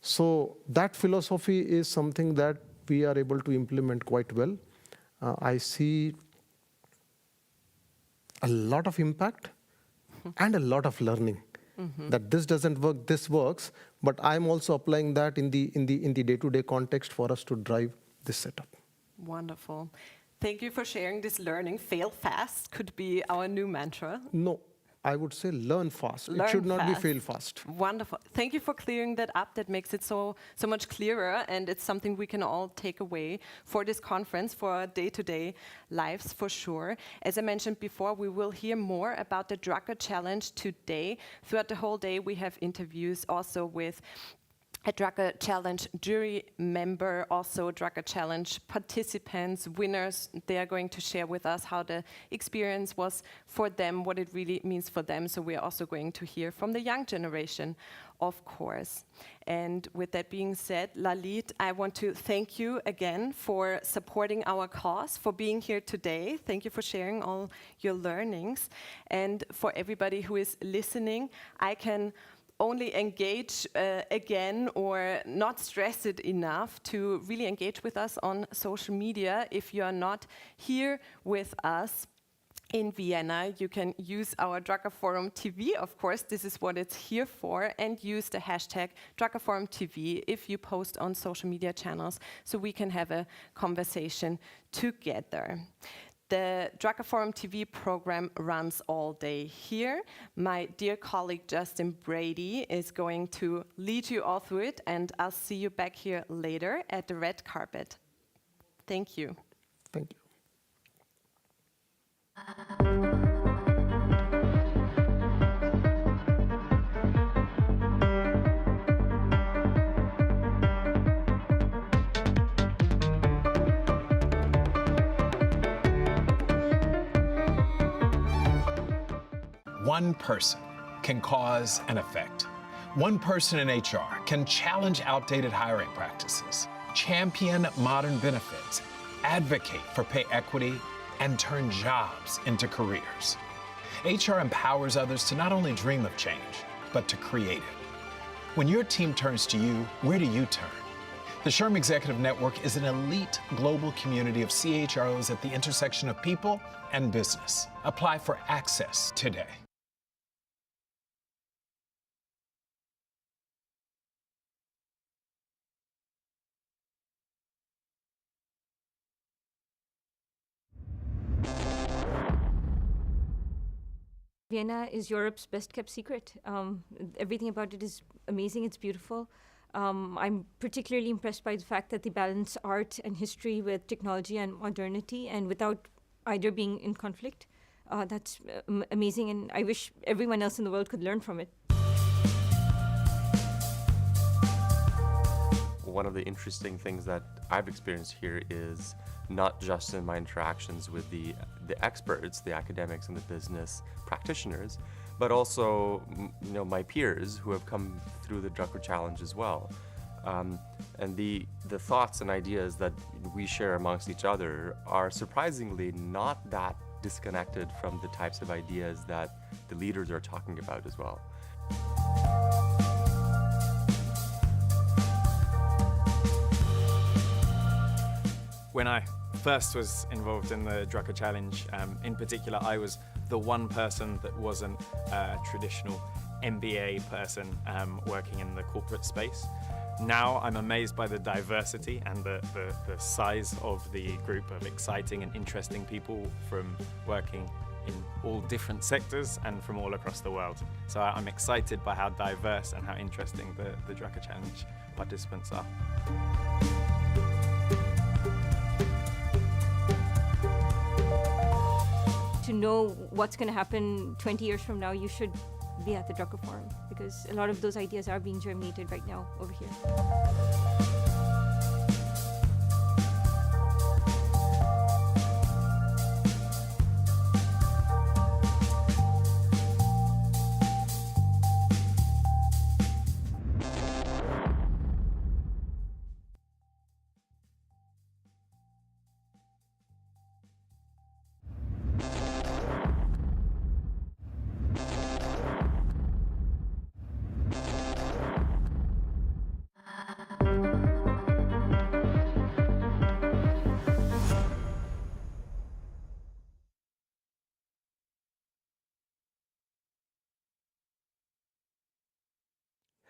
So that philosophy is something that we are able to implement quite well. I see a lot of impact and a lot of learning. That this doesn't work, this works, but I'm also applying that in the day-to-day context for us to drive this setup. Wonderful. Thank you for sharing this learning. Fail fast could be our new mantra. No, I would say learn fast. Learn it should not fast. be fail fast. Wonderful. Thank you for clearing that up. That makes it so much clearer, and it's something we can all take away for this conference, for our day-to-day lives, for sure. As I mentioned before, we will hear more about the Drucker Challenge today. Throughout the whole day, we have interviews also with a Drucker Challenge jury member, also Drucker Challenge participants, winners. They are going to share with us how the experience was for them, what it really means for them. So we are also going to hear from the young generation, of course. And with that being said, Lalit, I want to thank you again for supporting our cause, for being here today. Thank you for sharing all your learnings. And for everybody who is listening, I can only engage again, or not stress it enough to really engage with us on social media. If you are not here with us in Vienna, you can use our Drucker Forum TV, of course, this is what it's here for, and use the hashtag Drucker Forum TV if you post on social media channels, so we can have a conversation together. The Drucker Forum TV program runs all day here. My dear colleague Justin Brady is going to lead you all through it, and I'll see you back here later at the red carpet. Thank you. Thank you. One person can cause an effect. One person in HR can challenge outdated hiring practices, champion modern benefits, advocate for pay equity, and turn jobs into careers. HR empowers others to not only dream of change, but to create it. When your team turns to you, where do you turn? The SHRM Executive Network is an elite global community of CHROs at the intersection of people and business. Apply for access today. Vienna is Europe's best kept secret. Everything about it is amazing, it's beautiful. I'm particularly impressed by the fact that they balance art and history with technology and modernity, and without either being in conflict. That's amazing, and I wish everyone else in the world could learn from it. One of the interesting things that I've experienced here is not just in my interactions with the experts, the academics and the business practitioners, but also my peers who have come through the Drucker Challenge as well. And the thoughts and ideas that we share amongst each other are surprisingly not that disconnected from the types of ideas that the leaders are talking about as well. When I first was involved in the Drucker Challenge, in particular, I was the one person that wasn't a traditional MBA person working in the corporate space. Now I'm amazed by the diversity and the size of the group of exciting and interesting people from working in all different sectors and from all across the world. So I'm excited by how diverse and how interesting the Drucker Challenge participants are. To know what's going to happen 20 years from now, you should be at the Drucker Forum, because a lot of those ideas are being germinated right now over here.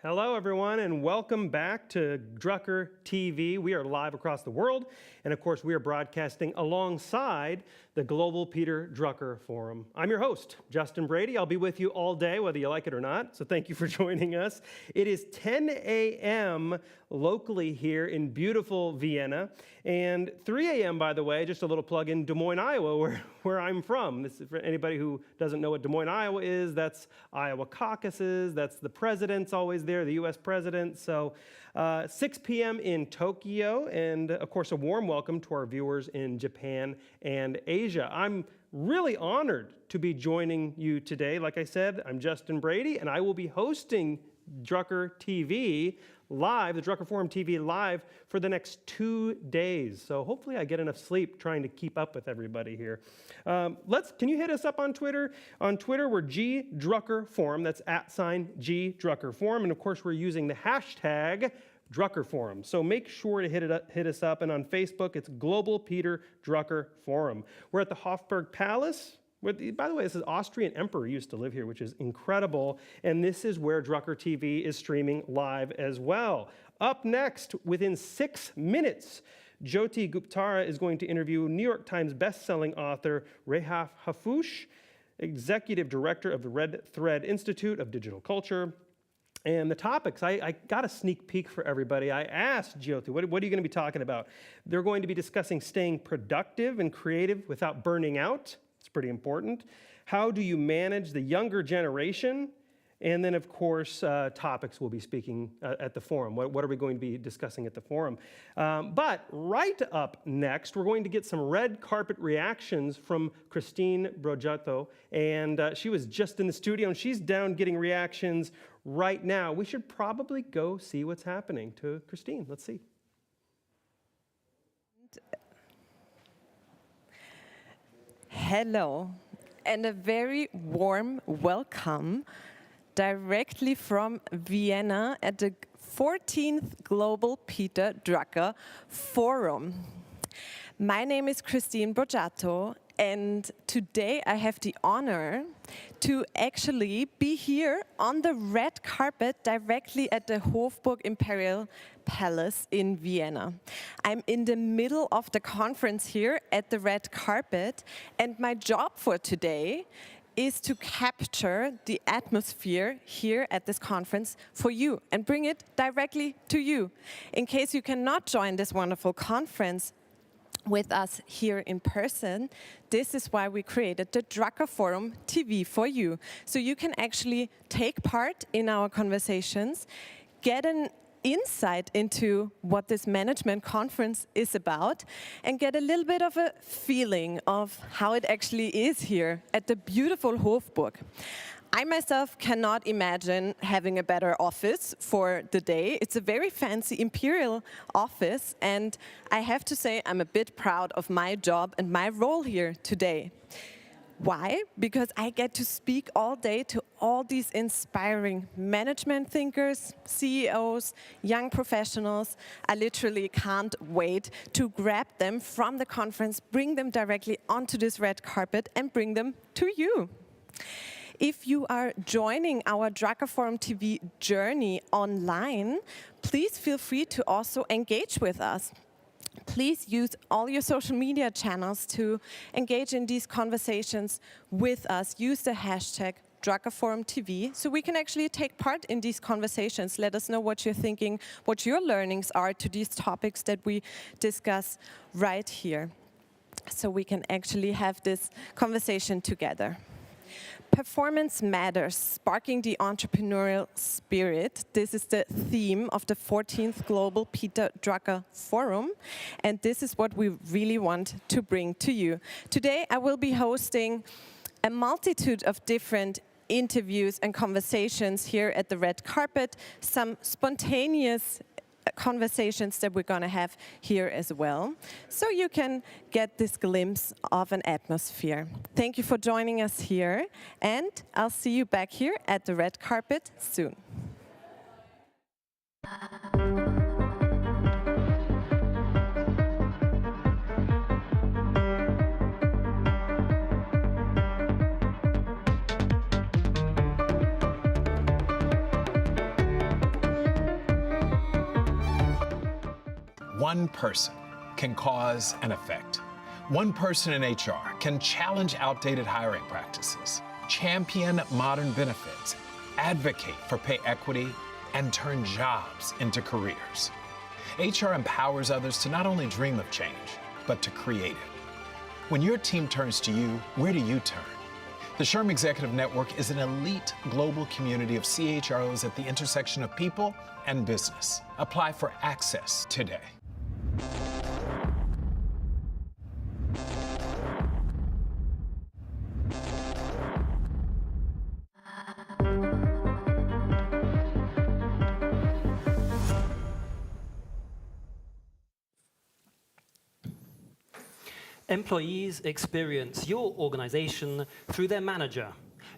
Hello, everyone, and welcome back to Drucker TV. We are live across the world, and of course, we are broadcasting alongside the Global Peter Drucker Forum. I'm your host, Justin Brady. I'll be with you all day, whether you like it or not, so thank you for joining us. It is 10 a.m. locally here in beautiful Vienna, and 3 a.m., by the way, just a little plug in Des Moines, Iowa, where I'm from. This is for anybody who doesn't know what Des Moines, Iowa is. That's Iowa caucuses. That's the president's always there, the U.S. president. So 6 p.m. in Tokyo, and of course, a warm welcome to our viewers in Japan and Asia. I'm really honored to be joining you today. Like I said, I'm Justin Brady, and I will be hosting Drucker TV live, the Drucker Forum TV live for the next 2 days. So hopefully I get enough sleep trying to keep up with everybody here. Can you hit us up on Twitter? On Twitter, we're Drucker Forum. That's @ Drucker Forum. And of course, we're using the hashtag Drucker Forum. So make sure to hit us up. And on Facebook, it's Global Peter Drucker Forum. We're at the Hofburg Palace. By the way, this is Austrian Emperor used to live here, which is incredible. And this is where Drucker TV is streaming live as well. Up next, within 6 minutes, Jyoti Guptara is going to interview New York Times bestselling author Rahaf Harfoush, Executive Director of the Red Thread Institute of Digital Culture. And the topics, I got a sneak peek for everybody. I asked Jyoti, what are you going to be talking about? They're going to be discussing staying productive and creative without burning out. It's pretty important. How do you manage the younger generation? And then, of course, topics we'll be speaking at the forum. What are we going to be discussing at the forum? But right up next, we're going to get some red carpet reactions from Christine Broggiato. And she was just in the studio, and she's down getting reactions right now. We should probably go see what's happening to Christine. Let's see. Hello, and a very warm welcome directly from Vienna at the 14th Global Peter Drucker Forum. My name is Christine Broggiato, and today I have the honor to actually be here on the red carpet directly at the Hofburg Imperial Palace in Vienna. I'm in the middle of the conference here at the red carpet, and my job for today is to capture the atmosphere here at this conference for you and bring it directly to you. In case you cannot join this wonderful conference with us here in person, this is why we created the Drucker Forum TV for you. So you can actually take part in our conversations, get an insight into what this management conference is about, and get a little bit of a feeling of how it actually is here at the beautiful Hofburg. I myself cannot imagine having a better office for the day. It's a very fancy imperial office, and I have to say I'm a bit proud of my job and my role here today. Why? Because I get to speak all day to all these inspiring management thinkers, CEOs, young professionals. I literally can't wait to grab them from the conference, bring them directly onto this red carpet, and bring them to you. If you are joining our Drucker Forum TV journey online, please feel free to also engage with us. Please use all your social media channels to engage in these conversations with us. Use the hashtag Drucker Forum TV so we can actually take part in these conversations. Let us know what you're thinking, what your learnings are to these topics that we discuss right here, so we can actually have this conversation together. Performance matters, sparking the entrepreneurial spirit. This is the theme of the 14th Global Peter Drucker Forum, and this is what we really want to bring to you. Today, I will be hosting a multitude of different interviews and conversations here at the red carpet, some spontaneous conversations that we're going to have here as well, so you can get this glimpse of an atmosphere. Thank you for joining us here, and I'll see you back here at the red carpet soon. one person can cause an effect. One person in HR can challenge outdated hiring practices, champion modern benefits, advocate for pay equity, and turn jobs into careers. HR empowers others to not only dream of change, but to create it. When your team turns to you, where do you turn? The SHRM Executive Network is an elite global community of CHROs at the intersection of people and business. Apply for access today. Employees experience your organization through their manager.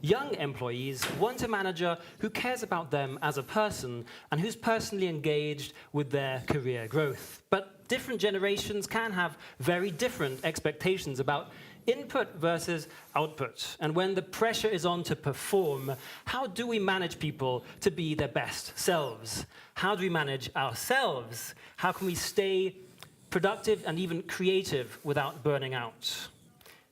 Young employees want a manager who cares about them as a person and who's personally engaged with their career growth. But different generations can have very different expectations about input versus output. And when the pressure is on to perform, how do we manage people to be their best selves? How do we manage ourselves? How can we stay productive and even creative without burning out?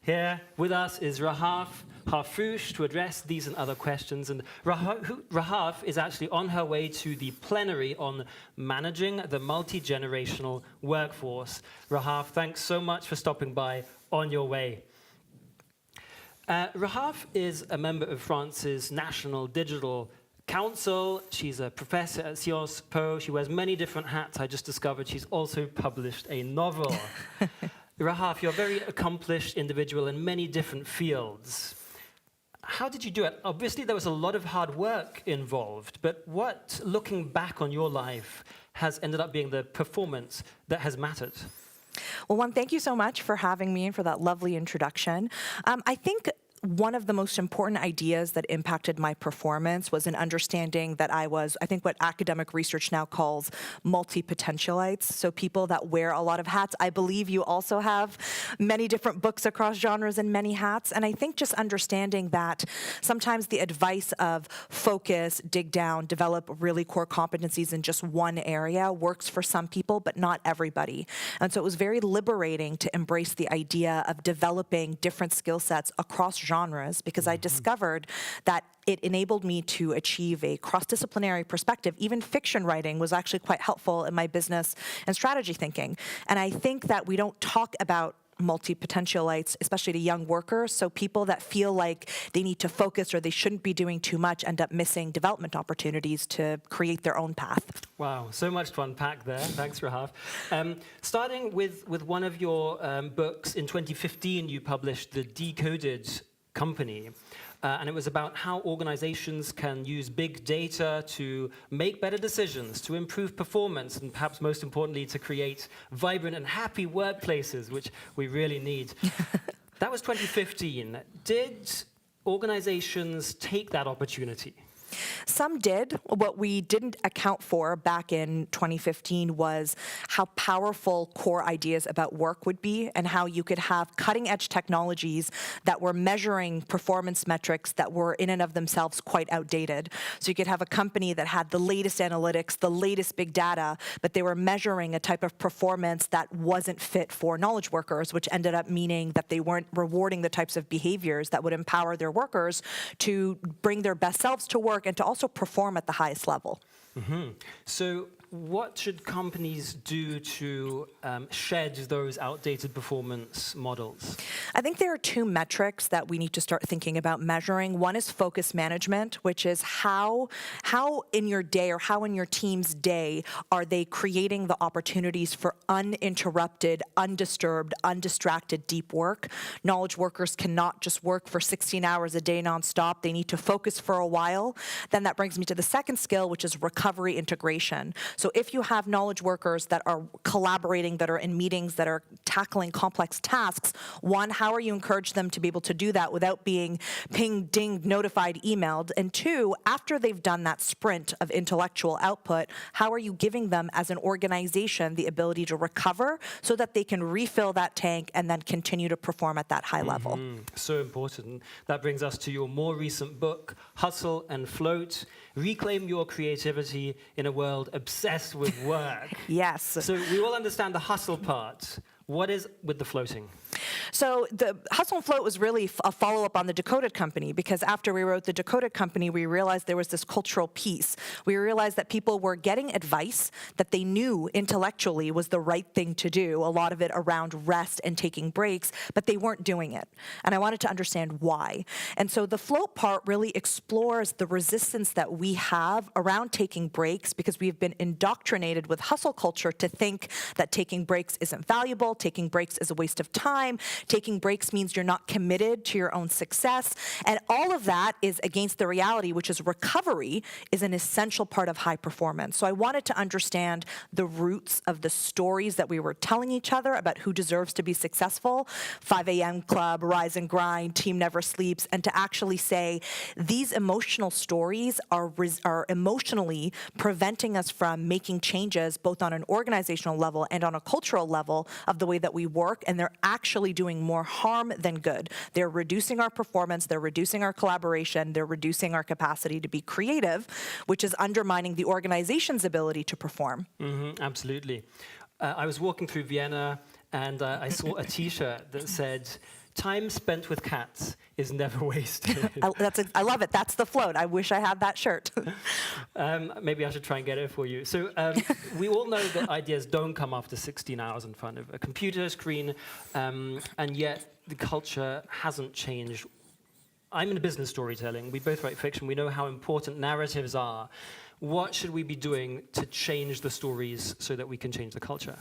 Here with us is Rahaf, Harfoush to address these and other questions. And Rahaf is actually on her way to the plenary on managing the multi-generational workforce. Rahaf, thanks so much for stopping by on your way. Rahaf is a member of France's National Digital Council. She's a professor at Sciences Po. She wears many different hats. I just discovered she's also published a novel. Rahaf, you're a very accomplished individual in many different fields. How did you do it? Obviously, there was a lot of hard work involved, but what, looking back on your life, has ended up being the performance that has mattered? Well, one, thank you so much for having me and for that lovely introduction. I think one of the most important ideas that impacted my performance was an understanding that I was, I think what academic research now calls multi-potentialites, so people that wear a lot of hats. I believe you also have many different books across genres and many hats, and I think just understanding that sometimes the advice of focus, dig down, develop really core competencies in just one area works for some people, but not everybody. And so it was very liberating to embrace the idea of developing different skill sets across genres, because I discovered that it enabled me to achieve a cross-disciplinary perspective. Even fiction writing was actually quite helpful in my business and strategy thinking. And I think that we don't talk about multi-potentialites, especially to young workers, so people that feel like they need to focus or they shouldn't be doing too much end up missing development opportunities to create their own path. Wow, so much to unpack there. Thanks, Rahaf. Starting with one of your books, in 2015 you published The Decoded Company, and it was about how organizations can use big data to make better decisions, to improve performance, and perhaps most importantly, to create vibrant and happy workplaces, which we really need. That was 2015. Did organizations take that opportunity? Some did. What we didn't account for back in 2015 was how powerful core ideas about work would be and how you could have cutting-edge technologies that were measuring performance metrics that were in and of themselves quite outdated. So you could have a company that had the latest analytics, the latest big data, but they were measuring a type of performance that wasn't fit for knowledge workers, which ended up meaning that they weren't rewarding the types of behaviors that would empower their workers to bring their best selves to work and to also perform at the highest level. Mm-hmm. So what should companies do to shed those outdated performance models? I think there are two metrics that we need to start thinking about measuring. One is focus management, which is how in your day or how in your team's day are they creating the opportunities for uninterrupted, undisturbed, undistracted deep work. Knowledge workers cannot just work for 16 hours a day nonstop. They need to focus for a while. Then that brings me to the second skill, which is recovery integration. So if you have knowledge workers that are collaborating, that are in meetings, that are tackling complex tasks, one, how are you encourage them to be able to do that without being pinged, dinged, notified, emailed? And two, after they've done that sprint of intellectual output, how are you giving them as an organization the ability to recover so that they can refill that tank and then continue to perform at that high level? So important. That brings us to your more recent book, Hustle and Float, Reclaim Your Creativity in a World Obsessed obsessed with work. Yes. So we all understand the hustle part. What is with the floating? So the Hustle and Float was really a follow-up on the Decoded Company, because after we wrote the Decoded Company, we realized there was this cultural piece. We realized that people were getting advice that they knew intellectually was the right thing to do, a lot of it around rest and taking breaks, but they weren't doing it. And I wanted to understand why. And so the float part really explores the resistance that we have around taking breaks, because we've been indoctrinated with hustle culture to think that taking breaks isn't valuable, taking breaks is a waste of time, taking breaks means you're not committed to your own success. And all of that is against the reality, which is recovery is an essential part of high performance. So I wanted to understand the roots of the stories that we were telling each other about who deserves to be successful, 5 a.m. club, rise and grind, team never sleeps, and to actually say these emotional stories are emotionally preventing us from making changes both on an organizational level and on a cultural level of the way that we work, and they're actually doing more harm than good. They're reducing our performance, they're reducing our collaboration, they're reducing our capacity to be creative, which is undermining the organization's ability to perform. Absolutely. I was walking through Vienna and I saw a T-shirt that said, "Time spent with cats is never wasted." I love it. That's the float. I wish I had that shirt. Maybe I should try and get it for you. So we all know that ideas don't come after 16 hours in front of a computer screen, and yet the culture hasn't changed. I'm in business storytelling. We both write fiction. We know how important narratives are. What should we be doing to change the stories so that we can change the culture?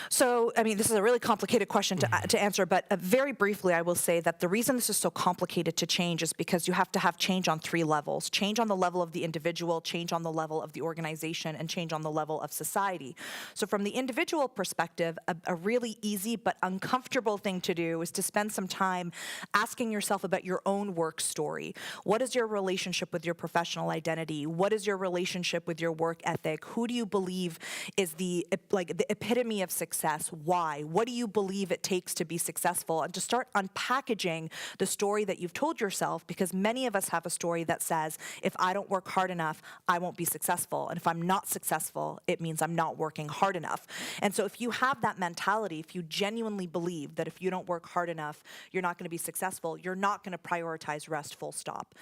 So, I mean, this is a really complicated question to answer, but very briefly, I will say that the reason this is so complicated to change is because you have to have change on 3 levels. Change on the level of the individual, change on the level of the organization, and change on the level of society. So from the individual perspective, a really easy but uncomfortable thing to do is to spend some time asking yourself about your own work story. What is your relationship with your professional identity? What is your relationship with your work ethic? Who do you believe is the epitome of success? Why? What do you believe it takes to be successful? And to start unpackaging the story that you've told yourself, because many of us have a story that says, if I don't work hard enough, I won't be successful. And if I'm not successful, it means I'm not working hard enough. And so if you have that mentality, if you genuinely believe that if you don't work hard enough, you're not going to be successful, you're not going to prioritize rest, full stop.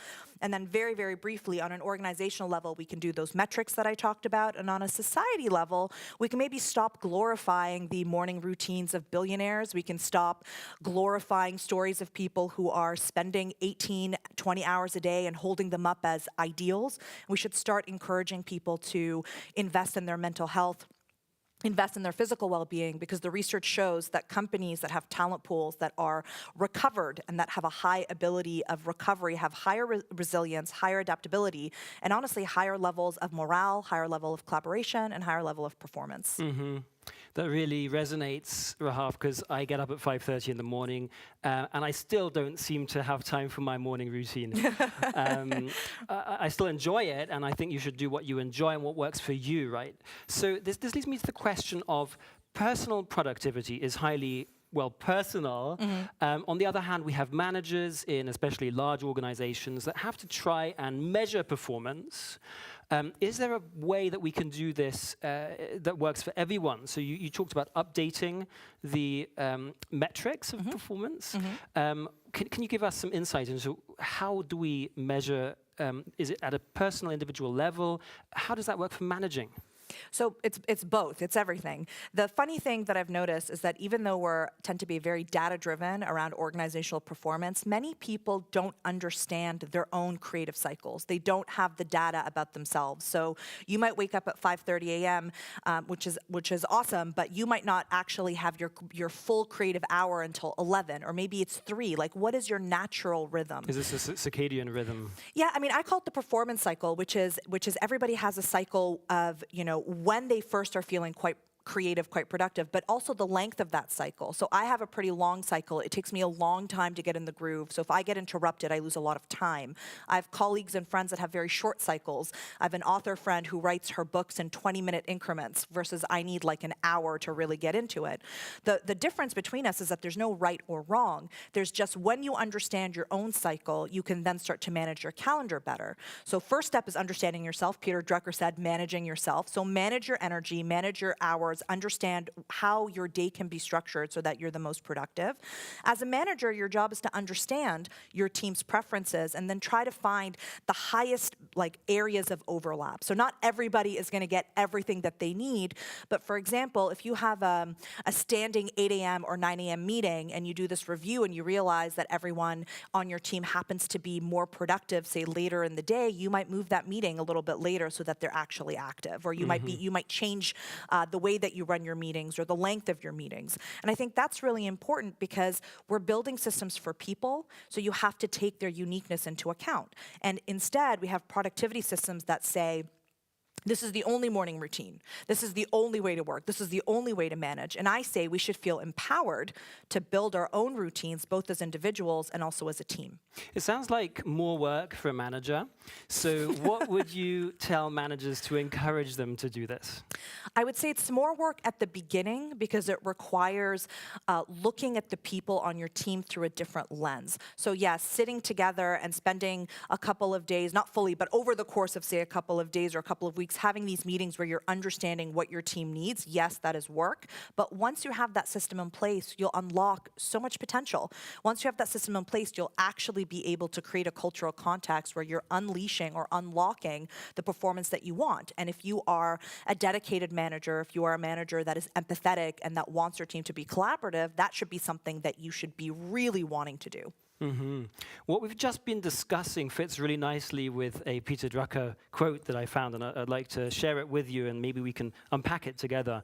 And then very, very briefly, on an organizational level, we can do those metrics that I talked about. And on a society level, we can maybe stop glorifying the morning routines of billionaires. We can stop glorifying stories of people who are spending 18, 20 hours a day and holding them up as ideals. We should start encouraging people to invest in their mental health, invest in their physical well-being, because the research shows that companies that have talent pools that are recovered and that have a high ability of recovery have higher resilience, higher adaptability, and honestly higher levels of morale, higher level of collaboration, and higher level of performance. That really resonates, Rahaf, because I get up at 5:30 in the morning and I still don't seem to have time for my morning routine. I still enjoy it, and I think you should do what you enjoy and what works for you, right? So this leads me to the question of personal productivity is highly personal. On the other hand, we have managers in especially large organizations that have to try and measure performance. Is there a way that we can do this that works for everyone? So you talked about updating the metrics of performance. Can you give us some insight into how do we measure? Is it at a personal, individual level? How does that work for managing? So it's both. It's everything. The funny thing that I've noticed is that even though we tend to be very data-driven around organizational performance, many people don't understand their own creative cycles. They don't have the data about themselves. So you might wake up at 5:30 a.m., which is awesome, but you might not actually have your full creative hour until 11, or maybe it's 3. Like, what is your natural rhythm? Is this a circadian rhythm? Yeah, I mean, I call it the performance cycle, which is everybody has a cycle of, when they first are feeling quite creative, quite productive, but also the length of that cycle. So I have a pretty long cycle. It takes me a long time to get in the groove. So if I get interrupted, I lose a lot of time. I have colleagues and friends that have very short cycles. I have an author friend who writes her books in 20-minute increments versus I need like an hour to really get into it. The difference between us is that there's no right or wrong. There's just when you understand your own cycle, you can then start to manage your calendar better. So first step is understanding yourself. Peter Drucker said managing yourself. So manage your energy, manage your hours, understand how your day can be structured so that you're the most productive. As a manager, your job is to understand your team's preferences and then try to find the highest areas of overlap. So not everybody is going to get everything that they need, but for example, if you have a standing 8 a.m. or 9 a.m. meeting and you do this review and you realize that everyone on your team happens to be more productive, say later in the day, you might move that meeting a little bit later so that they're actually active, or you might change the way that you run your meetings or the length of your meetings. And I think that's really important because we're building systems for people, so you have to take their uniqueness into account. And instead, we have productivity systems that say, this is the only morning routine. This is the only way to work. This is the only way to manage. And I say we should feel empowered to build our own routines, both as individuals and also as a team. It sounds like more work for a manager. So what would you tell managers to encourage them to do this? I would say it's more work at the beginning because it requires looking at the people on your team through a different lens. So yes, sitting together and spending a couple of days, not fully, but over the course of, say, a couple of days or a couple of weeks, having these meetings where you're understanding what your team needs, yes, that is work. But once you have that system in place, you'll unlock so much potential. Once you have that system in place, you'll actually be able to create a cultural context where you're unleashing or unlocking the performance that you want. And if you are a dedicated manager, if you are a manager that is empathetic and that wants your team to be collaborative, that should be something that you should be really wanting to do. Mm-hmm. What we've just been discussing fits really nicely with a Peter Drucker quote that I found, and I'd like to share it with you, and maybe we can unpack it together.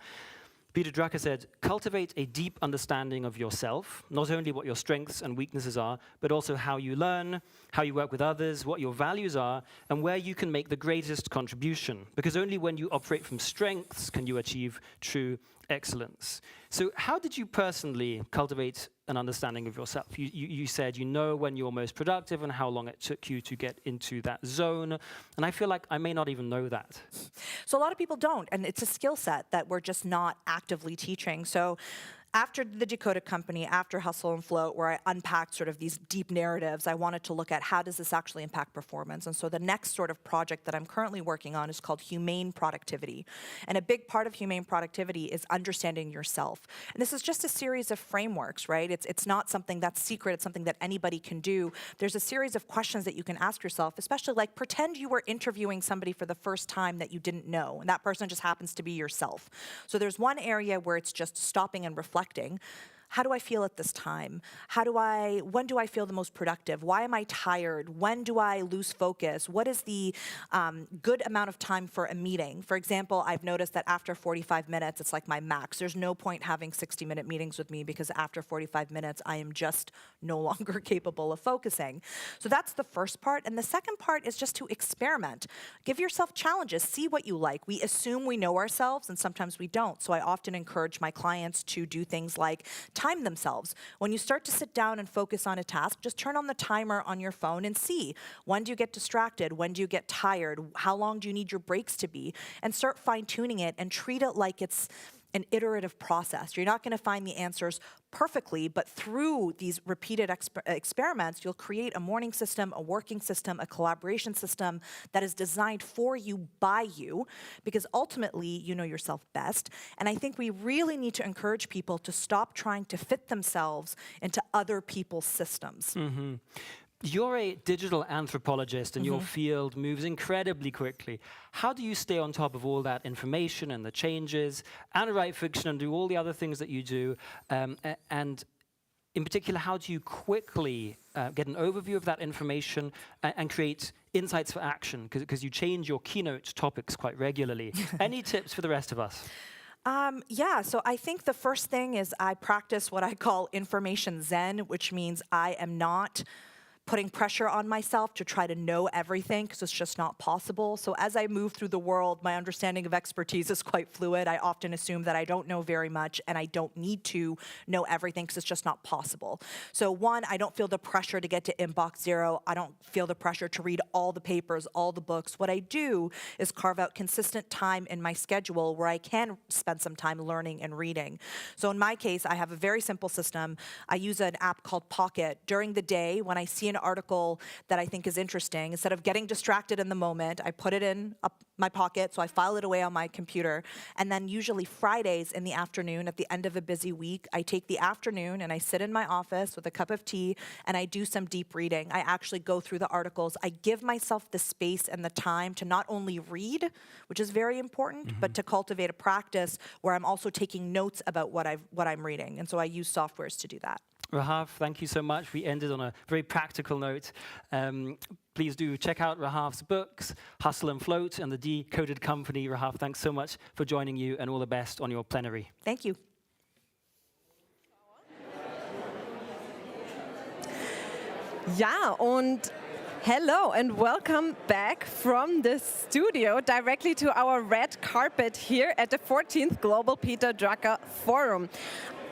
Peter Drucker said, cultivate a deep understanding of yourself, not only what your strengths and weaknesses are, but also how you learn, how you work with others, what your values are, and where you can make the greatest contribution. Because only when you operate from strengths can you achieve true excellence. So how did you personally cultivate an understanding of yourself? You said you know when you're most productive and how long it took you to get into that zone. And I feel like I may not even know that. So a lot of people don't, and it's a skill set that we're just not actively teaching. So after the Decoded Company, after Hustle and Float, where I unpacked sort of these deep narratives, I wanted to look at how does this actually impact performance. And so the next sort of project that I'm currently working on is called Humane Productivity. And a big part of humane productivity is understanding yourself. And this is just a series of frameworks, right? It's not something that's secret. It's something that anybody can do. There's a series of questions that you can ask yourself, especially like pretend you were interviewing somebody for the first time that you didn't know, and that person just happens to be yourself. So there's one area where it's just stopping and reflecting. How do I feel at this time? When do I feel the most productive? Why am I tired? When do I lose focus? What is the good amount of time for a meeting? For example, I've noticed that after 45 minutes, it's like my max. There's no point having 60-minute meetings with me because after 45 minutes, I am just no longer capable of focusing. So that's the first part. And the second part is just to experiment. Give yourself challenges. See what you like. We assume we know ourselves, and sometimes we don't. So I often encourage my clients to do things like time themselves. When you start to sit down and focus on a task, just turn on the timer on your phone and see, when do you get distracted? When do you get tired? How long do you need your breaks to be? And start fine-tuning it and treat it like it's an iterative process. You're not going to find the answers perfectly, but through these repeated experiments, you'll create a morning system, a working system, a collaboration system that is designed for you, by you, because ultimately you know yourself best. And I think we really need to encourage people to stop trying to fit themselves into other people's systems. Mm-hmm. You're a digital anthropologist and your field moves incredibly quickly. How do you stay on top of all that information and the changes and write fiction and do all the other things that you do? And in particular, how do you quickly get an overview of that information and create insights for action? Because you change your keynote topics quite regularly. Any tips for the rest of us? Yeah, so I think the first thing is I practice what I call information zen, which means I am not putting pressure on myself to try to know everything because it's just not possible. So as I move through the world, my understanding of expertise is quite fluid. I often assume that I don't know very much and I don't need to know everything because it's just not possible. So one, I don't feel the pressure to get to inbox zero. I don't feel the pressure to read all the papers, all the books. What I do is carve out consistent time in my schedule where I can spend some time learning and reading. So in my case, I have a very simple system. I use an app called Pocket. During the day, when I see an article that I think is interesting, instead of getting distracted in the moment, I put it in my pocket, so I file it away on my computer. And then usually Fridays in the afternoon, at the end of a busy week, I take the afternoon and I sit in my office with a cup of tea and I do some deep reading. I actually go through the articles. I give myself the space and the time to not only read, which is very important, but to cultivate a practice where I'm also taking notes about what I'm reading. And so I use softwares to do that. Rahaf, thank you so much. We ended on a very practical note. Please do check out Rahaf's books, Hustle and Float, and the Decoded Company. Rahaf, thanks so much for joining you, and all the best on your plenary. Thank you. Ja, und hello and welcome back from the studio directly to our red carpet here at the 14th Global Peter Drucker Forum.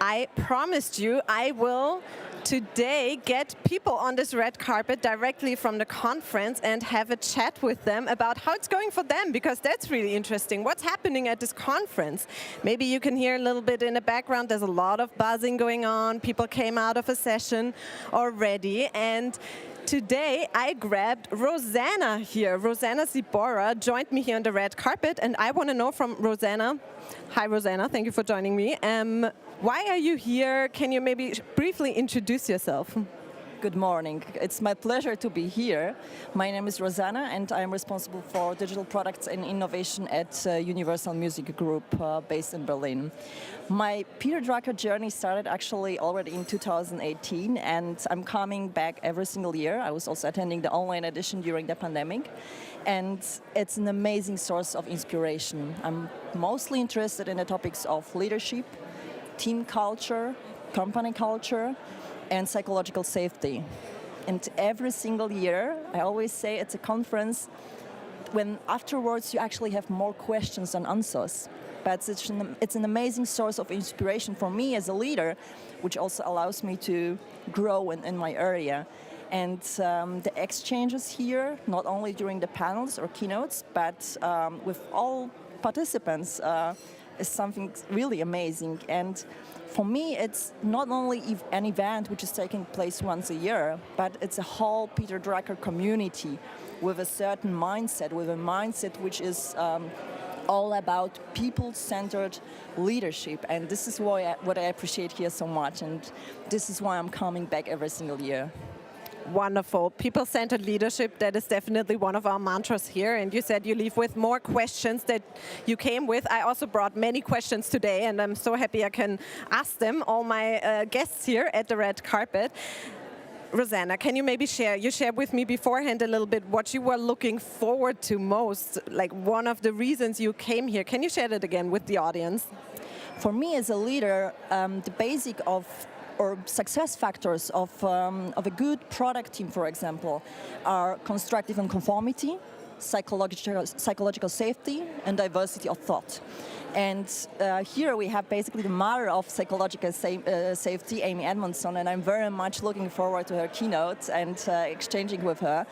I promised you I will today get people on this red carpet directly from the conference and have a chat with them about how it's going for them, because that's really interesting. What's happening at this conference? Maybe you can hear a little bit in the background. There's a lot of buzzing going on. People came out of a session already, and today I grabbed Rosanna here. Rosanna Zibora joined me here on the red carpet, and I want to know from Rosanna. Hi, Rosanna. Thank you for joining me. Why are you here? Can you maybe briefly introduce yourself? Good morning. It's my pleasure to be here. My name is Rosanna, and I'm responsible for digital products and innovation at Universal Music Group based in Berlin. My Peter Drucker journey started actually already in 2018, and I'm coming back every single year. I was also attending the online edition during the pandemic, and it's an amazing source of inspiration. I'm mostly interested in the topics of leadership, team culture, company culture, and psychological safety. And every single year, I always say it's a conference when afterwards you actually have more questions than answers. But it's an amazing source of inspiration for me as a leader, which also allows me to grow in my area. And the exchanges here, not only during the panels or keynotes, but with all participants, is something really amazing. And for me, it's not only an event which is taking place once a year, but it's a whole Peter Drucker community with a certain mindset, which is all about people-centered leadership. And this is what I appreciate here so much. And this is why I'm coming back every single year. Wonderful. People-centered leadership, that is definitely one of our mantras here. And you said you leave with more questions that you came with. I also brought many questions today, and I'm so happy I can ask them, all my guests here at the red carpet. Rosanna, can you maybe share? You shared with me beforehand a little bit what you were looking forward to most, like one of the reasons you came here. Can you share that again with the audience? For me as a leader, the basic or success factors of a good product team, for example, are constructive and conformity, psychological safety, and diversity of thought. And here we have basically the mother of psychological safety, Amy Edmondson, and I'm very much looking forward to her keynote and exchanging with her.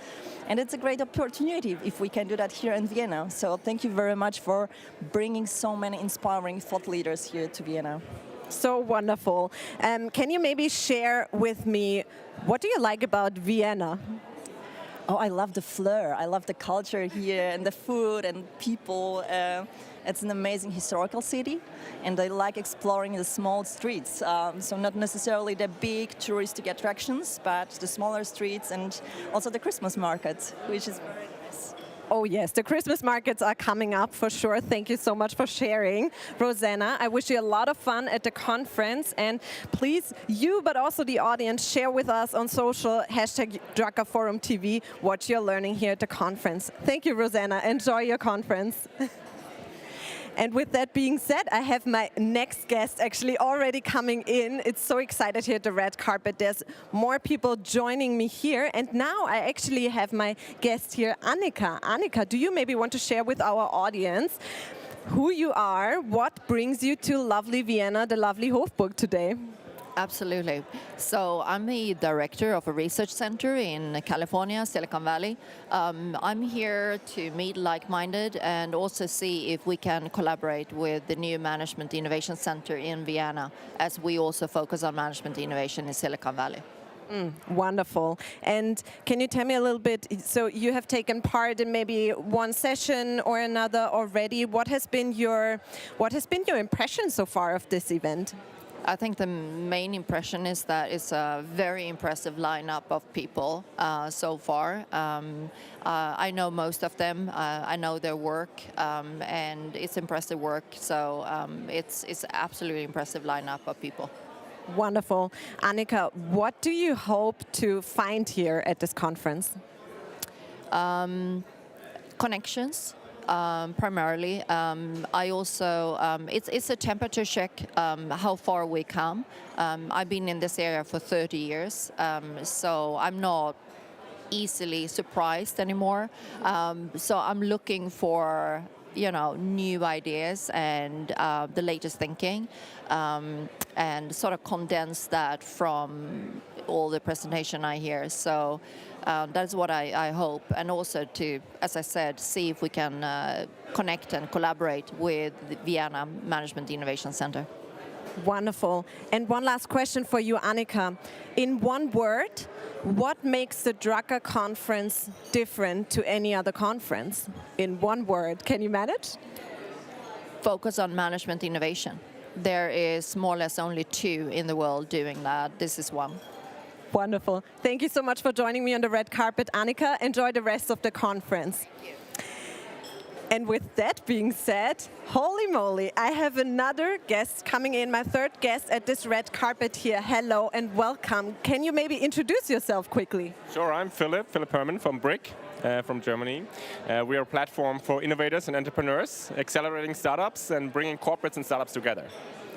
And it's a great opportunity if we can do that here in Vienna. So thank you very much for bringing so many inspiring thought leaders here to Vienna. So wonderful. Can you maybe share with me, what do you like about Vienna? Oh, I love the flair. I love the culture here and the food and people. It's an amazing historical city, and I like exploring the small streets. So not necessarily the big touristic attractions, but the smaller streets and also the Christmas market, which is very nice. Oh yes, the Christmas markets are coming up for sure. Thank you so much for sharing, Rosanna. I wish you a lot of fun at the conference, and please, you but also the audience, share with us on social, #Drucker Forum TV, what you're learning here at the conference. Thank you, Rosanna. Enjoy your conference. And with that being said, I have my next guest actually already coming in. It's so excited here at the red carpet. There's more people joining me here. And now I actually have my guest here, Annika. Annika, do you maybe want to share with our audience who you are, what brings you to lovely Vienna, the lovely Hofburg today? Absolutely. So I'm the director of a research center in California, Silicon Valley. I'm here to meet like-minded and also see if we can collaborate with the new Management Innovation Center in Vienna, as we also focus on management innovation in Silicon Valley. Wonderful. And can you tell me a little bit, so you have taken part in maybe one session or another already. What has been your impression so far of this event? I think the main impression is that it's a very impressive lineup of people so far. I know most of them. I know their work, and it's impressive work. So it's absolutely impressive lineup of people. Wonderful. Annika, what do you hope to find here at this conference? Connections. Primarily. I also, it's a temperature check how far we come. I've been in this area for 30 years, so I'm not easily surprised anymore. So I'm looking for, new ideas and the latest thinking, and sort of condense that from all the presentation I hear. So that's what I hope, and also to, as I said, see if we can connect and collaborate with the Vienna Management Innovation Center. Wonderful. And one last question for you, Annika. In one word, what makes the Drucker conference different to any other conference? In one word, can you manage? Focus on management innovation. There is more or less only 2 in the world doing that. This is one. Wonderful. Thank you so much for joining me on the red carpet, Annika. Enjoy the rest of the conference. And with that being said, holy moly, I have another guest coming in, my 3rd guest at this red carpet here. Hello and welcome. Can you maybe introduce yourself quickly? Sure, I'm Philip Herman from Brick, from Germany. We are a platform for innovators and entrepreneurs, accelerating startups and bringing corporates and startups together.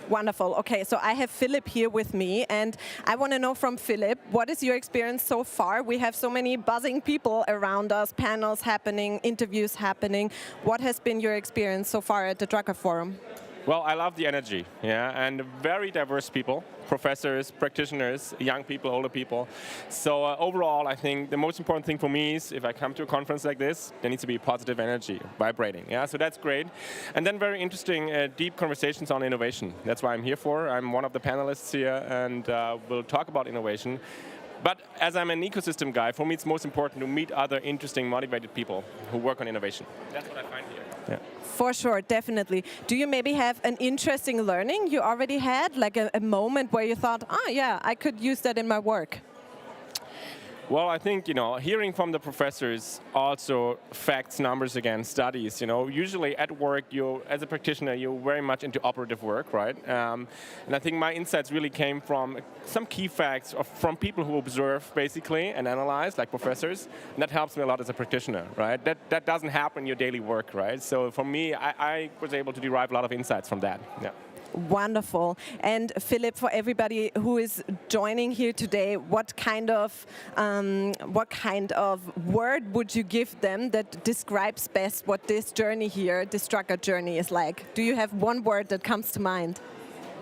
Wonderful. Okay, so I have Philip here with me, and I want to know from Philip, what is your experience so far? We have so many buzzing people around us, panels happening, interviews happening. What has been your experience so far at the Drucker Forum? Well, I love the energy, and very diverse people, professors, practitioners, young people, older people. So overall, I think the most important thing for me is if I come to a conference like this, there needs to be positive energy, vibrating. So that's great. And then very interesting, deep conversations on innovation. That's why I'm here for. I'm one of the panelists here, and we'll talk about innovation. But as I'm an ecosystem guy, for me it's most important to meet other interesting, motivated people who work on innovation. That's what I find here. Yeah. For sure, definitely. Do you maybe have an interesting learning you already had, like a moment where you thought, oh yeah, I could use that in my work? Well, I think, hearing from the professors also facts, numbers again, studies, usually at work, as a practitioner, you're very much into operative work, right? And I think my insights really came from some key facts from people who observe, basically, and analyze, like professors, and that helps me a lot as a practitioner, right? That doesn't happen in your daily work, right? So for me, I was able to derive a lot of insights from that, yeah. Wonderful. And Philip, for everybody who is joining here today, what kind of word would you give them that describes best what this journey here, this Drucker journey, is like? Do you have one word that comes to mind?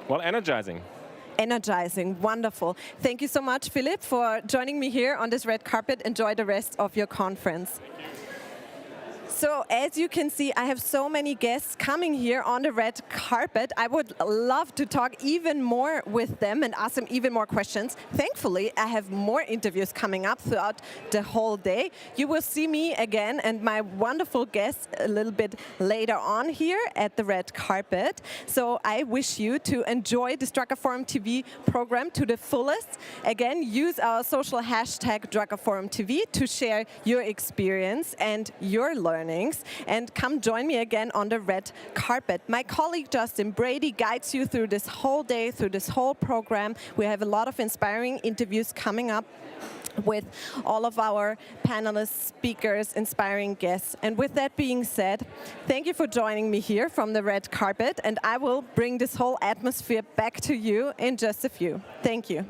Well, energizing. Energizing. Wonderful. Thank you so much, Philip, for joining me here on this red carpet. Enjoy the rest of your conference. So as you can see, I have so many guests coming here on the red carpet. I would love to talk even more with them and ask them even more questions. Thankfully, I have more interviews coming up throughout the whole day. You will see me again and my wonderful guests a little bit later on here at the red carpet. So I wish you to enjoy the Drucker Forum TV program to the fullest. Again, use our social hashtag Drucker Forum TV to share your experience and your learning. And come join me again on the red carpet. My colleague Justin Brady guides you through this whole day, through this whole program. We have a lot of inspiring interviews coming up. with all of our panelists, speakers, inspiring guests. And with that being said, thank you for joining me here from the red carpet, and I will bring this whole atmosphere back to you in just a few. Thank you.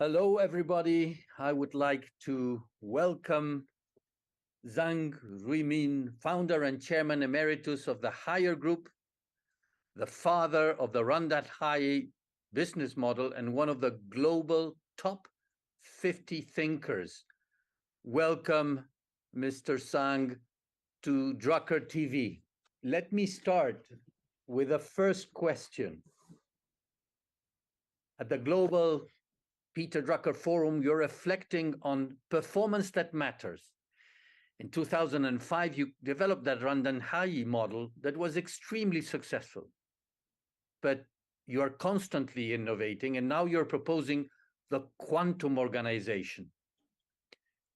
Hello, everybody. I would like to welcome Zhang Ruimin, founder and chairman emeritus of the Hire Group, the father of the Run That High business model, and one of the global top 50 thinkers. Welcome, Mr. Zhang, to Drucker TV. Let me start with the first question. At the global Peter Drucker Forum, you're reflecting on performance that matters. In 2005, you developed that Randan-Hayi model that was extremely successful. But you are constantly innovating, and now you're proposing the quantum organization.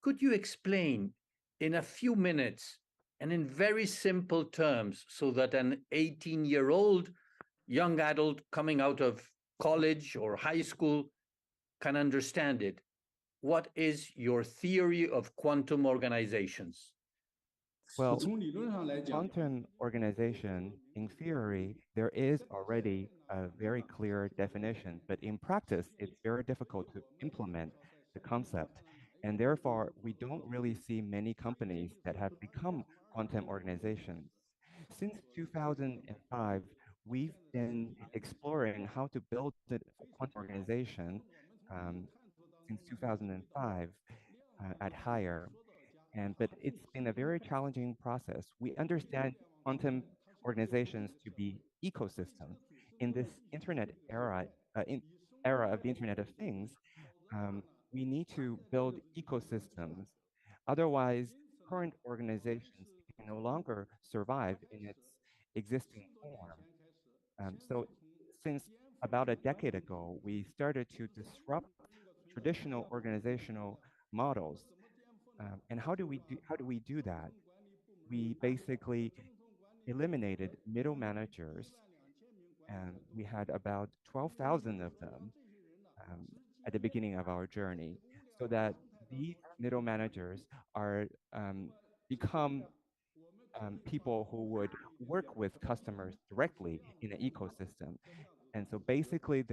Could you explain in a few minutes and in very simple terms so that an 18-year-old young adult coming out of college or high school can understand it? What is your theory of quantum organizations? Well, quantum organization, in theory, there is already a very clear definition, but in practice, it's very difficult to implement the concept. And therefore, we don't really see many companies that have become quantum organizations. Since 2005, we've been exploring how to build a quantum organization since 2005 at Hire. But it's been a very challenging process. We understand quantum organizations to be ecosystems. In this internet era, era of the Internet of Things, we need to build ecosystems. Otherwise, current organizations can no longer survive in its existing form. So since about a decade ago, we started to disrupt traditional organizational models. And how do we do that? We basically eliminated middle managers, and we had about 12,000 of them at the beginning of our journey, so that these middle managers are become people who would work with customers directly in an ecosystem. And so basically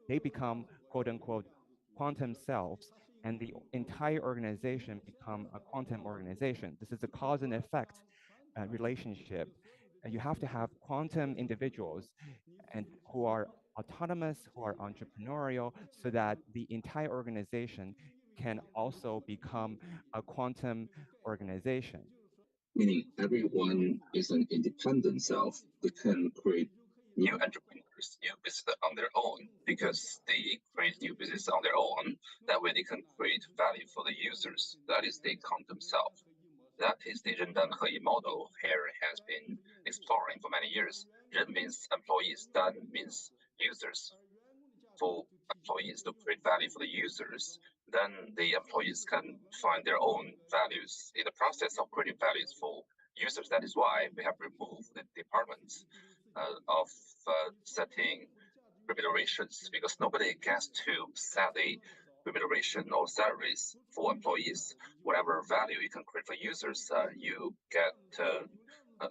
they become quote unquote quantum selves, and the entire organization become a quantum organization. This is a cause and effect relationship. You have to have quantum individuals and who are autonomous, who are entrepreneurial, so that the entire organization can also become a quantum organization. Meaning everyone is an independent self. They can create new entrepreneurs, new business on their own, because they create new business on their own. That way they can create value for the users. That is the quantum self. That is the Rendan-He model Harry has been exploring for many years. Ren means employees, Dan means users. For employees to create value for the users, then the employees can find their own values in the process of creating values for users. That is why we have removed the departments of setting remunerations, because nobody gets to set the remuneration or salaries for employees. Whatever value you can create for users, you get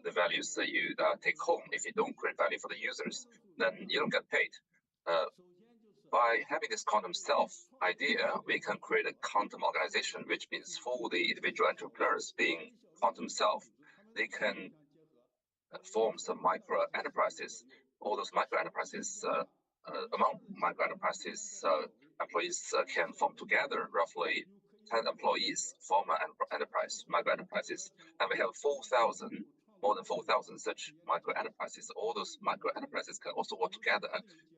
the values that you take home. If you don't create value for the users, then you don't get paid. By having this quantum self idea, we can create a quantum organization, which means for the individual entrepreneurs being quantum self, they can form some micro enterprises. All those micro enterprises, among micro enterprises, employees can form together. Roughly 10 employees form an enterprise, micro enterprises, and we have more than 4,000 such micro enterprises. All those micro enterprises can also work together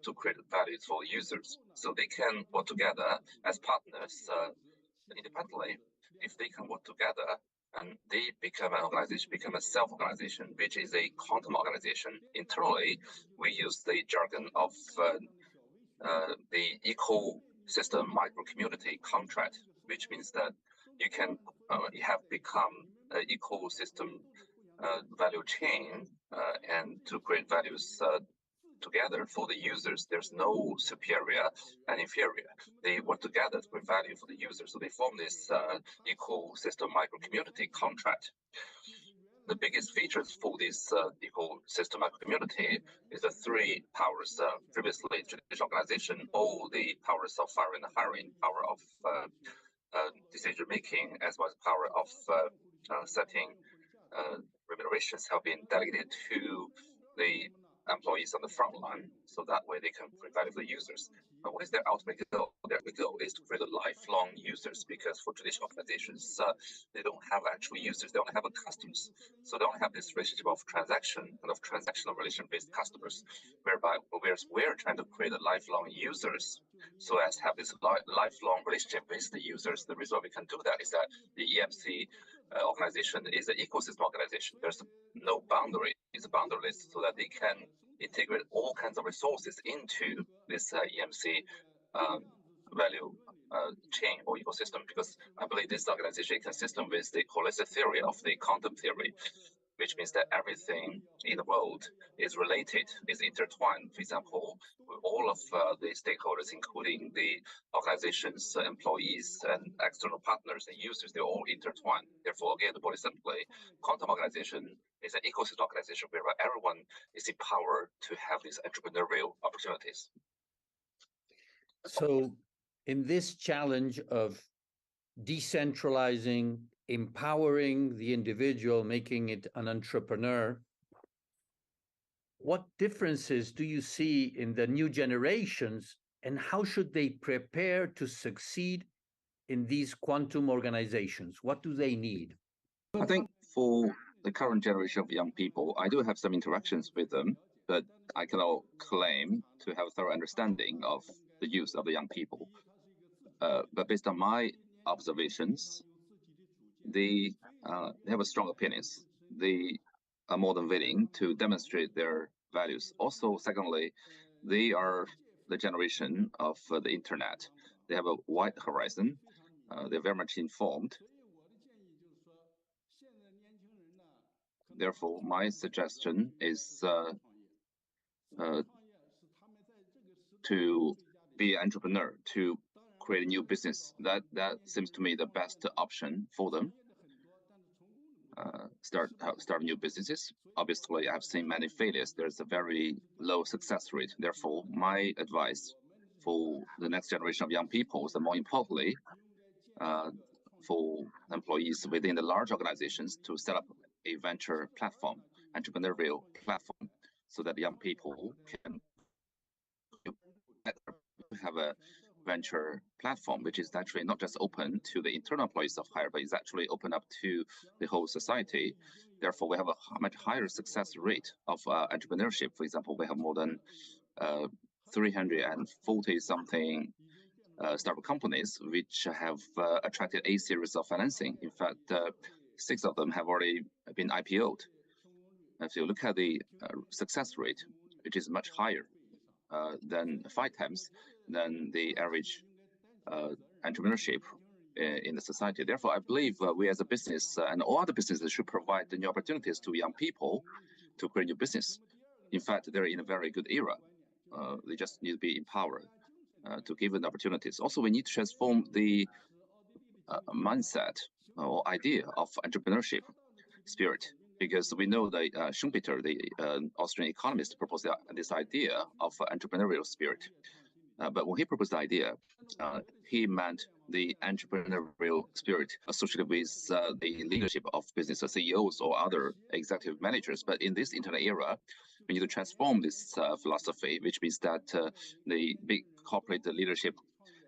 to create values for users. So they can work together as partners independently. If they can work together, and they become an organization, become a self-organization, which is a quantum organization. Internally, we use the jargon of the ecosystem micro-community contract, which means that you can have become an ecosystem value chain and to create values together for the users. There's no superior and inferior. They work together to create value for the users. So they form this ecosystem micro-community contract. The biggest features for this ecosystem micro-community is the three powers. Previously, traditional organization, all the powers of firing and hiring, power of decision-making, as well as power of setting remunerations have been delegated to the employees on the front line, so that way they can create value for the users. But what is their ultimate goal? Their goal is to create a lifelong users, because for traditional organizations, they don't have actual users, they only have customers. So they don't have this relationship of transaction and of transactional relation-based customers, whereby we're trying to create a lifelong users, so as to have this lifelong relationship with the users. The reason why we can do that is that the EMC organization is an ecosystem organization. There's no boundary, it's boundaryless, so that they can integrate all kinds of resources into this EMC value chain or ecosystem, because I believe this organization is consistent with the holistic theory of the quantum theory, which means that everything in the world is related, is intertwined. For example, all of the stakeholders, including the organization's employees and external partners and users, they're all intertwined. Therefore, again, to put it simply, quantum organization is an ecosystem organization where everyone is empowered to have these entrepreneurial opportunities. So in this challenge of decentralizing, empowering the individual, making it an entrepreneur, what differences do you see in the new generations, and how should they prepare to succeed in these quantum organizations? What do they need? I think for the current generation of young people, I do have some interactions with them, but I cannot claim to have a thorough understanding of the use of the young people. But based on my observations, they have a strong opinions. They are more than willing to demonstrate their values. Also, secondly, they are the generation of the internet. They have a wide horizon. They're very much informed. Therefore, my suggestion is to be an entrepreneur, to create a new business. That seems to me the best option for them. Start new businesses. Obviously, I've seen many failures. There's a very low success rate. Therefore, my advice for the next generation of young people is, more importantly, for employees within the large organizations to set up a venture platform, entrepreneurial platform, so that young people can have a venture platform, which is actually not just open to the internal employees of Hire, but is actually open up to the whole society. Therefore, we have a much higher success rate of entrepreneurship. For example, we have more than 340-something startup companies which have attracted a series of financing. In fact, 6 of them have already been IPO'd. If you look at the success rate, it is much higher than 5 times than the average entrepreneurship in the society. Therefore, I believe we as a business and all other businesses should provide the new opportunities to young people to create new business. In fact, they're in a very good era. They just need to be empowered to give them opportunities. Also, we need to transform the mindset or idea of entrepreneurship spirit, because we know that Schumpeter, the Austrian economist, proposed this idea of entrepreneurial spirit. But when he proposed the idea, he meant the entrepreneurial spirit associated with the leadership of business CEOs or other executive managers. But in this internet era, we need to transform this philosophy, which means that the big corporate leadership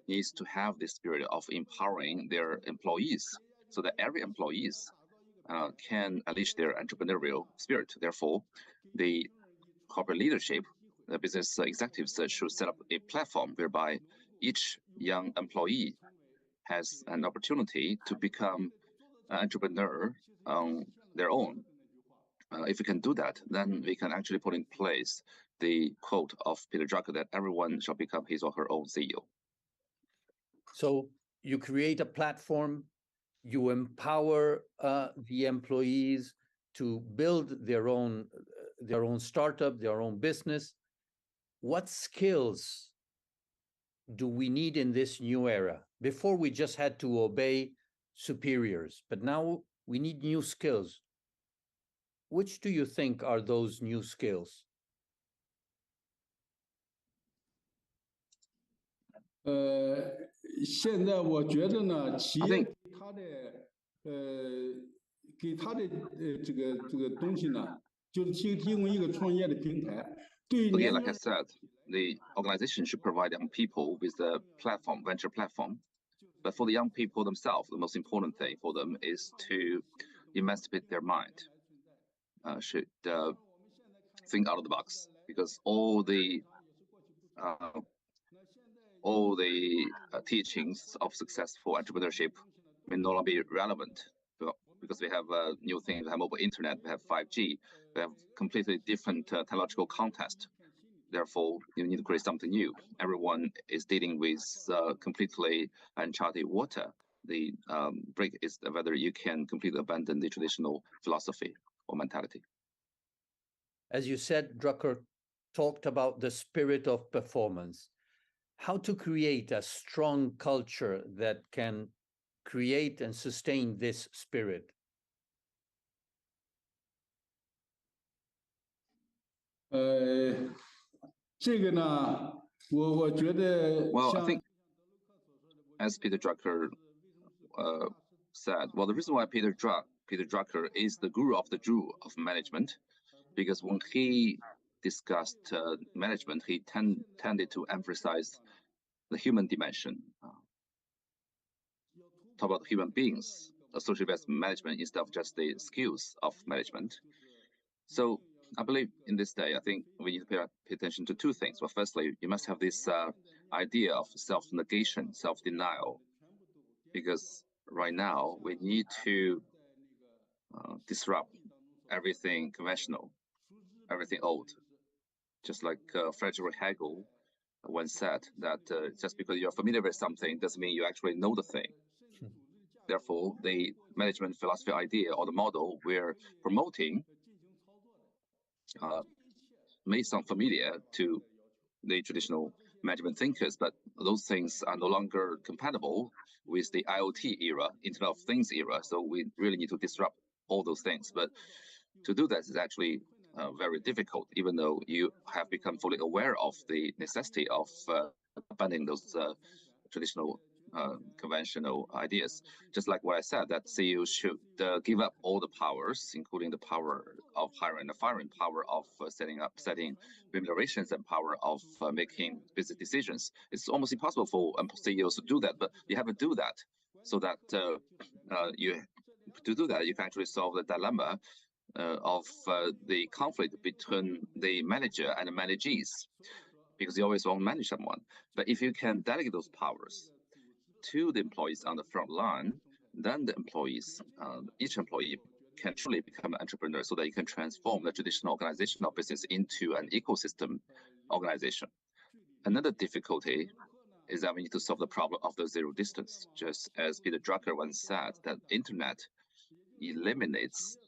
needs to have this spirit of empowering their employees, so that every employees can unleash their entrepreneurial spirit. Therefore, the corporate leadership, the business executives should set up a platform whereby each young employee has an opportunity to become an entrepreneur on their own. If we can do that, then we can actually put in place the quote of Peter Drucker that everyone shall become his or her own CEO. So you create a platform, you empower the employees to build their own startup, their own business. What skills do we need in this new era? Before we just had to obey superiors, but now we need new skills. Which do you think are those new skills? I think Again, like I said, the organization should provide young people with the platform, venture platform. But for the young people themselves, the most important thing for them is to emancipate their mind. Should think out of the box, because all the teachings of successful entrepreneurship may no longer be relevant, because we have new things. We have mobile internet, we have 5G, we have completely different technological context. Therefore, you need to create something new. Everyone is dealing with completely uncharted water. The break is whether you can completely abandon the traditional philosophy or mentality. As you said, Drucker talked about the spirit of performance. How to create a strong culture that can create and sustain this spirit? Well, I think, as Peter Drucker said, well, the reason why Peter Drucker is the guru of the Jew of management, because when he discussed management, he tended to emphasize the human dimension, talk about human beings associated with management instead of just the skills of management. So I believe in this day, I think we need to pay attention to two things. Well, firstly, you must have this idea of self-negation, self-denial, because right now we need to disrupt everything conventional, everything old. Just like Friedrich Hegel once said that just because you're familiar with something doesn't mean you actually know the thing. Therefore, the management philosophy idea or the model we're promoting may sound familiar to the traditional management thinkers, but those things are no longer compatible with the IoT era, Internet of Things era. So we really need to disrupt all those things. But to do that is actually very difficult, even though you have become fully aware of the necessity of abandoning those traditional conventional ideas. Just like what I said, that CEOs should give up all the powers, including the power of hiring and firing, power of setting remunerations, and power of making business decisions. It's almost impossible for CEOs to do that, but you have to do that so that you can actually solve the dilemma of the conflict between the manager and the managees, because you always want to manage someone. But if you can delegate those powers to the employees on the front line, then the employees, each employee can truly become an entrepreneur, so that you can transform the traditional organizational business into an ecosystem organization. Another difficulty is that we need to solve the problem of the zero distance. Just as Peter Drucker once said, that internet eliminates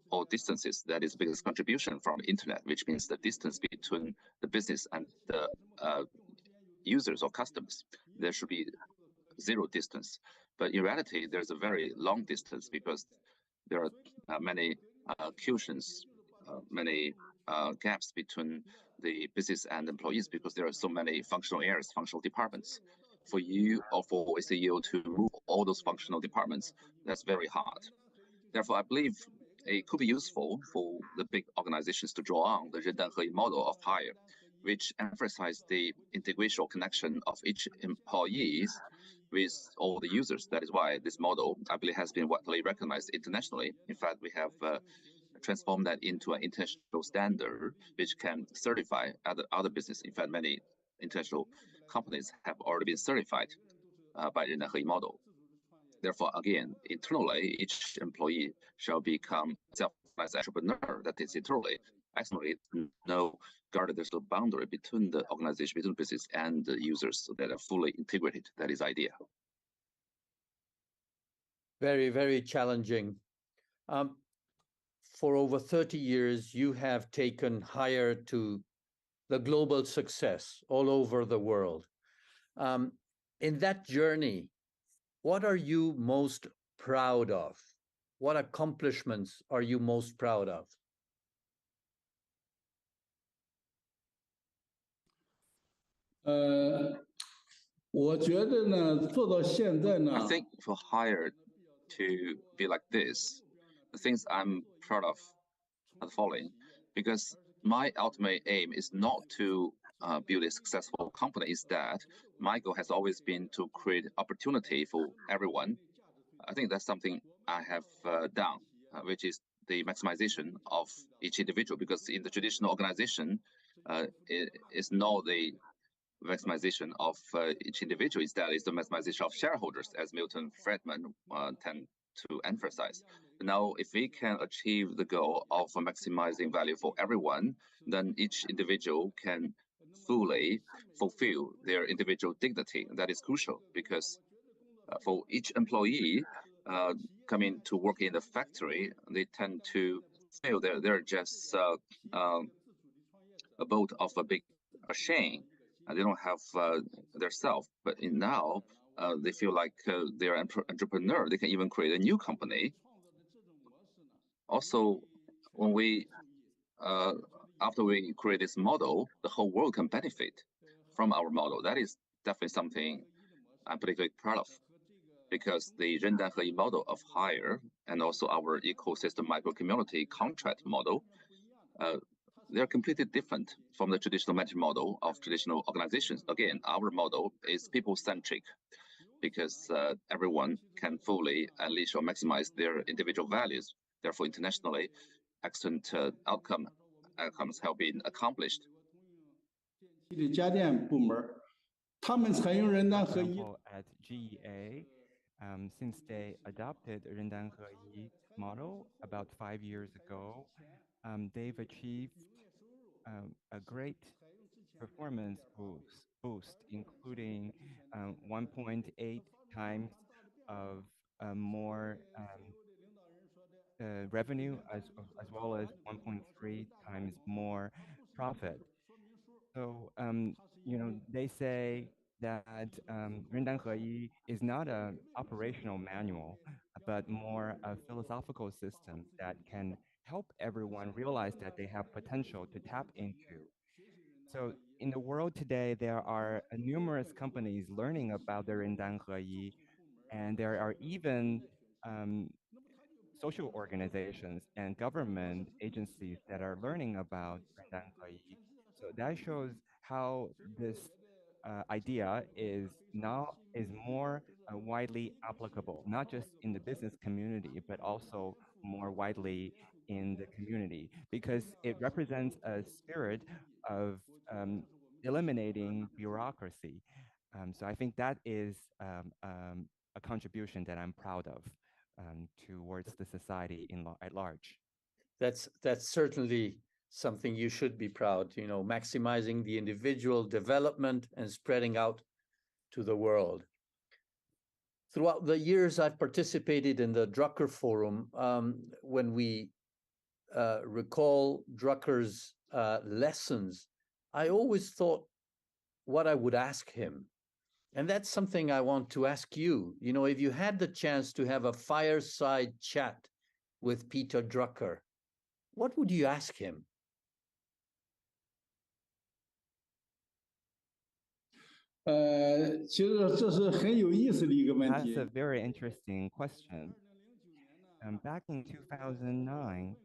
all distances. That is the biggest contribution from internet, which means the distance between the business and the users or customers. There should be zero distance. But in reality, there's a very long distance because there are many cushions, many gaps between the business and employees because there are so many functional areas, functional departments. For you or for a CEO to move all those functional departments, that's very hard. Therefore, I believe it could be useful for the big organizations to draw on the 人单合一 model of hire, which emphasizes the integration or connection of each employees with all the users. That is why this model, I believe, has been widely recognized internationally. In fact, we have transformed that into an international standard, which can certify other business. In fact, many international companies have already been certified by the 人单合一 model. Therefore, again, internally, each employee shall become self-organized entrepreneur. That is internally. Externally, no guarded, there's no boundary between the organization, between business and the users, so that are fully integrated. That is idea. Very, very challenging. For over 30 years, you have taken hire to the global success all over the world. In that journey, what are you most proud of? What accomplishments are you most proud of? I think for hire to be like this, the things I'm proud of are the following, because my ultimate aim is not to build a successful company. Is that my goal has always been to create opportunity for everyone. I think that's something I have done, which is the maximization of each individual, because in the traditional organization, it is not the maximization of each individual, is that is the maximization of shareholders, as Milton Friedman tend to emphasize. Now, if we can achieve the goal of maximizing value for everyone, then each individual can fully fulfill their individual dignity. That is crucial because for each employee coming to work in the factory, they tend to feel they're just a boat of a chain. They don't have their self. But now they feel like they're an entrepreneur. They can even create a new company. Also, when we after we create this model, the whole world can benefit from our model. That is definitely something I'm particularly proud of, because the 人单合一 model of hire and also our ecosystem micro-community contract model, they're completely different from the traditional management model of traditional organizations. Again, our model is people-centric because everyone can fully unleash or maximize their individual values. Therefore, internationally, excellent outcomes have been accomplished. For example, at GEA, since they adopted 人单合一 model about 5 years ago, they've achieved a great performance boost, including 1.8 times of more revenue, as well as 1.3 times more profit. So, they say that 人单合一 is not an operational manual, but more a philosophical system that can help everyone realize that they have potential to tap into. So in the world today, there are numerous companies learning about the 人单合一, and there are even social organizations and government agencies that are learning about 人单合一. So that shows how this idea is more widely applicable, not just in the business community, but also more widely in the community, because it represents a spirit of eliminating bureaucracy. So I think that is a contribution that I'm proud of towards the society at large. That's certainly something you should be proud, maximizing the individual development and spreading out to the world. Throughout the years I've participated in the Drucker Forum, when we recall Drucker's lessons, I always thought what I would ask him. And that's something I want to ask you. You know, if you had the chance to have a fireside chat with Peter Drucker, what would you ask him? That's a very interesting question. Back in 2009,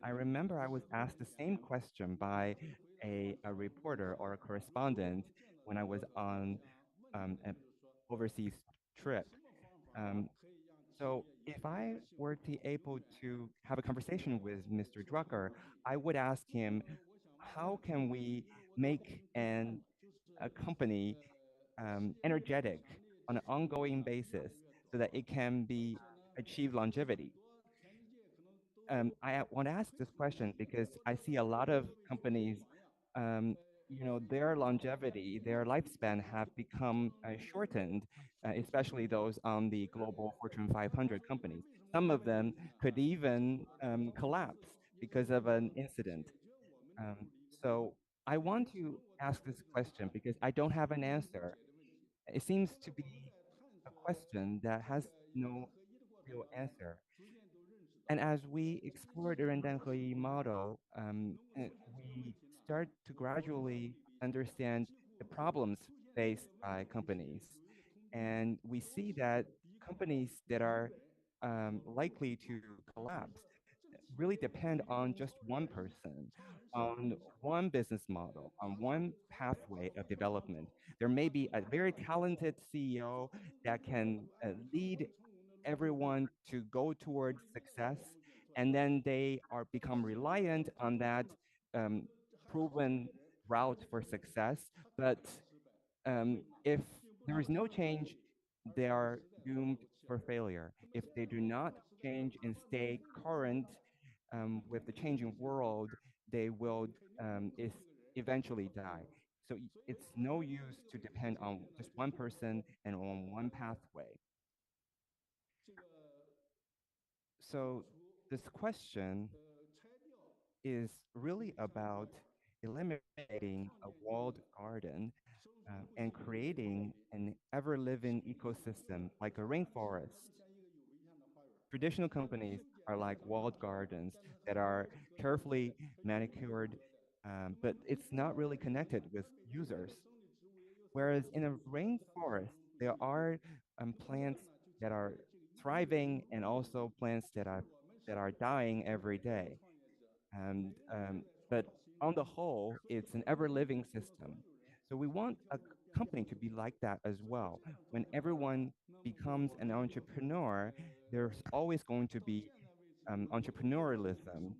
I remember I was asked the same question by a reporter or a correspondent when I was on an overseas trip. So if I were to able to have a conversation with Mr. Drucker, I would ask him, how can we make a company energetic on an ongoing basis so that it can achieve longevity? I want to ask this question because I see a lot of companies, you know, their longevity, their lifespan have become shortened, especially those on the global Fortune 500 companies. Some of them could even collapse because of an incident. So I want to ask this question because I don't have an answer. It seems to be a question that has no real answer. And as we explore the Rendan model, we start to gradually understand the problems faced by companies. And we see that companies that are likely to collapse really depend on just one person, on one business model, on one pathway of development. There may be a very talented CEO that can lead everyone to go towards success, and then they become reliant on that proven route for success. But if there is no change, they are doomed for failure. If they do not change and stay current with the changing world, they will eventually die. So it's no use to depend on just one person and on one pathway. So this question is really about eliminating a walled garden and creating an ever-living ecosystem like a rainforest. Traditional companies are like walled gardens that are carefully manicured, but it's not really connected with users. Whereas in a rainforest, there are plants that are thriving and also plants that are dying every day. And but on the whole, it's an ever-living system. So we want a company to be like that as well. When everyone becomes an entrepreneur, there's always going to be entrepreneurialism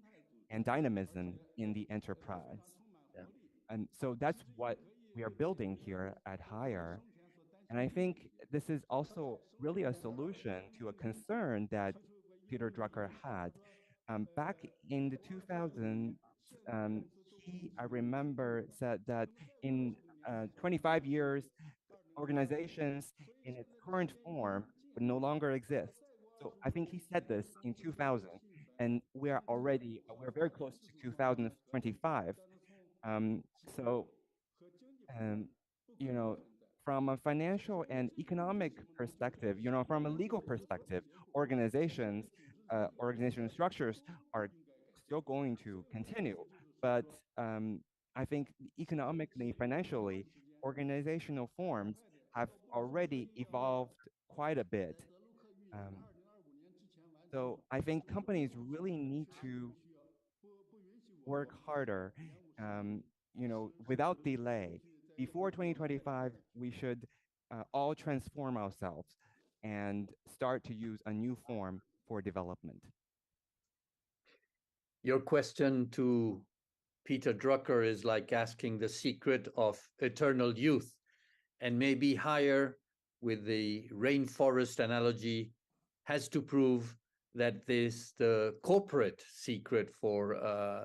and dynamism in the enterprise. Yeah. And so that's what we are building here at Hire. And I think this is also really a solution to a concern that Peter Drucker had. Back in the 2000s, I remember, said that in 25 years, organizations in its current form would no longer exist. So I think he said this in 2000, and we're very close to 2025. You know, from a financial and economic perspective, you know, from a legal perspective, organizational structures are still going to continue. But I think economically, financially, organizational forms have already evolved quite a bit. So I think companies really need to work harder, you know, without delay. Before 2025, we should all transform ourselves and start to use a new form for development. Your question to Peter Drucker is like asking the secret of eternal youth, and maybe Hire, with the rainforest analogy, has to prove that this the corporate secret for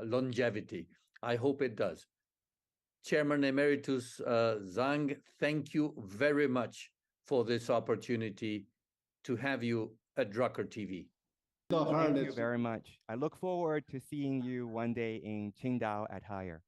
longevity. I hope it does. Chairman Emeritus Zhang, thank you very much for this opportunity to have you at Drucker TV. Thank you very much. I look forward to seeing you one day in Qingdao at Haier.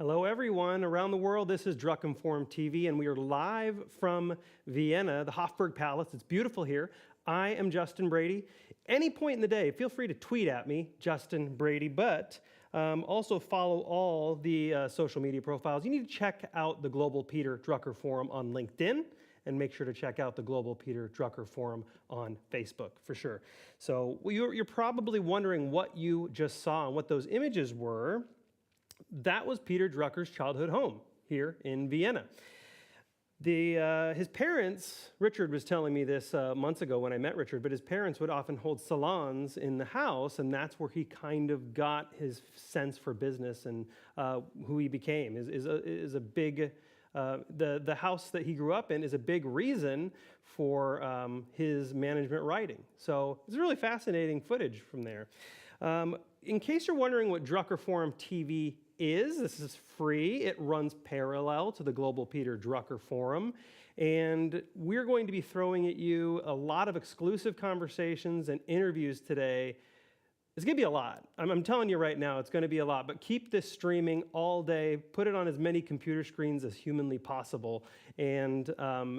Hello, everyone around the world. This is Drucker Forum TV, and we are live from Vienna, the Hofburg Palace. It's beautiful here. I am Justin Brady. Any point in the day, feel free to tweet at me, Justin Brady, but also follow all the social media profiles. You need to check out the Global Peter Drucker Forum on LinkedIn, and make sure to check out the Global Peter Drucker Forum on Facebook, for sure. So you're probably wondering what you just saw and what those images were. That was Peter Drucker's childhood home here in Vienna. His parents, Richard was telling me this months ago when I met Richard, but his parents would often hold salons in the house, and that's where he kind of got his sense for business and who he became. Is a big, the house that he grew up in is a big reason for his management writing. So it's really fascinating footage from there. In case you're wondering what Drucker Forum TV is, this is free. It runs parallel to the Global Peter Drucker Forum. And we're going to be throwing at you a lot of exclusive conversations and interviews today. It's going to be a lot. I'm telling you right now, it's going to be a lot. But keep this streaming all day. Put it on as many computer screens as humanly possible. And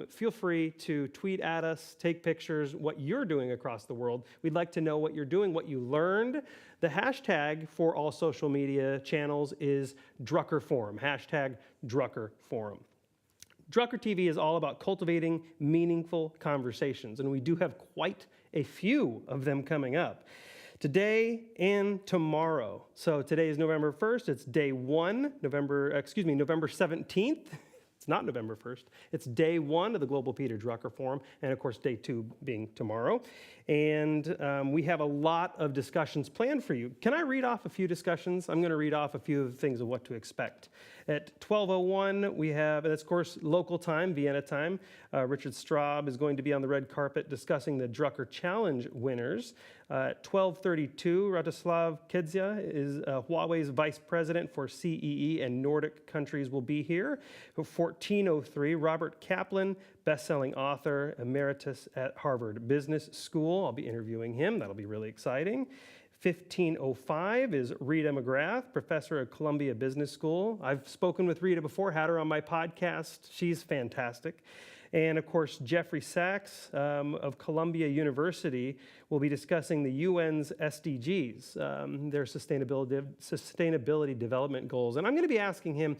feel free to tweet at us, take pictures, what you're doing across the world. We'd like to know what you're doing, what you learned. The hashtag for all social media channels is Drucker Forum, hashtag Drucker Forum. Drucker TV is all about cultivating meaningful conversations, and we do have quite a few of them coming up today and tomorrow. So today is November 1st. It's day one, November 17th. It's not November 1st. It's day one of the Global Peter Drucker Forum, and of course, day two being tomorrow. And we have a lot of discussions planned for you. Can I read off a few discussions? I'm going to read off a few of the things of what to expect. At 12:01, we have, and it's of course local time, Vienna time. Richard Straub is going to be on the red carpet discussing the Drucker Challenge winners. At 12:32, Radoslaw Kedzia is Huawei's vice president for CEE and Nordic countries will be here. At 14:03, Robert Kaplan, best-selling author emeritus at Harvard Business School. I'll be interviewing him. That'll be really exciting. 15:05 is Rita McGrath, professor at Columbia Business School. I've spoken with Rita before, had her on my podcast. She's fantastic. And of course, Jeffrey Sachs of Columbia University will be discussing the UN's SDGs, their sustainability development goals. And I'm going to be asking him,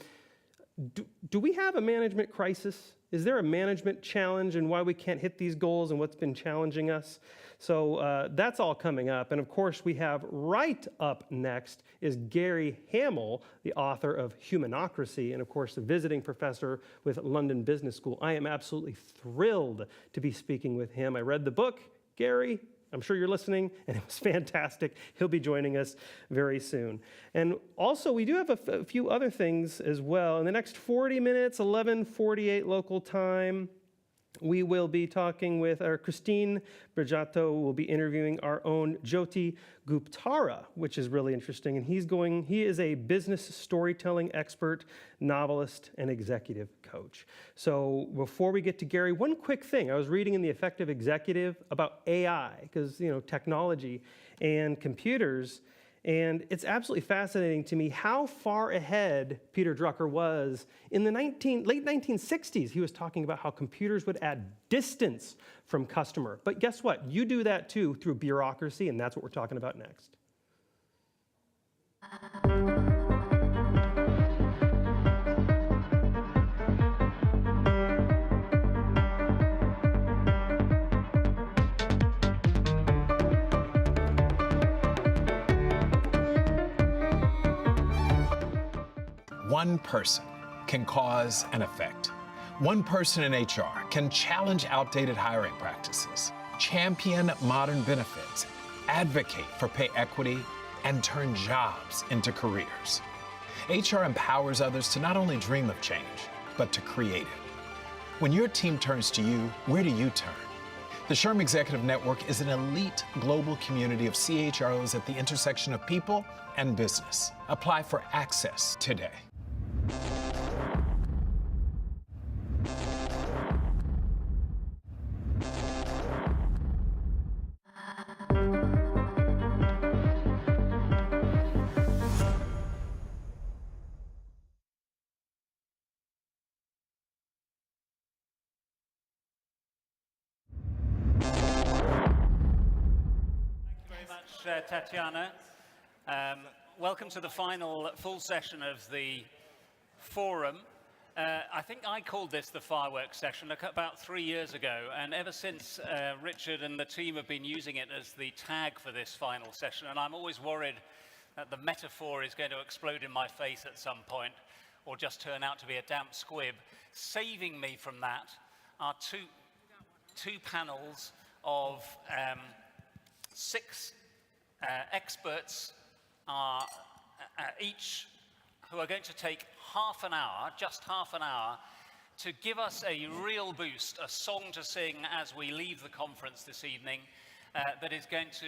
do we have a management crisis? Is there a management challenge and why we can't hit these goals and what's been challenging us? So that's all coming up. And of course, we have right up next is Gary Hamel, the author of Humanocracy, and of course, the visiting professor with London Business School. I am absolutely thrilled to be speaking with him. I read the book, Gary. I'm sure you're listening, and it was fantastic. He'll be joining us very soon. And also, we do have a few other things as well. In the next 40 minutes, 11:48 local time, we will be talking with our Christine Broggiato. We'll be interviewing our own Jyoti Guptara, which is really interesting. And he is a business storytelling expert, novelist, and executive coach. So before we get to Gary, one quick thing. I was reading in The Effective Executive about AI, because technology and computers. And it's absolutely fascinating to me how far ahead Peter Drucker was. In the late 1960s, he was talking about how computers would add distance from customer. But guess what? You do that too through bureaucracy, and that's what we're talking about next. One person can cause an effect. One person in HR can challenge outdated hiring practices, champion modern benefits, advocate for pay equity, and turn jobs into careers. HR empowers others to not only dream of change, but to create it. When your team turns to you, where do you turn? The SHRM Executive Network is an elite global community of CHROs at the intersection of people and business. Apply for access today. Tatiana. Welcome to the final full session of the forum. I think I called this the fireworks session about 3 years ago, and ever since Richard and the team have been using it as the tag for this final session, and I'm always worried that the metaphor is going to explode in my face at some point, or just turn out to be a damp squib. Saving me from that are two panels of 6 experts each who are going to take half an hour, just half an hour, to give us a real boost, a song to sing as we leave the conference this evening that is going to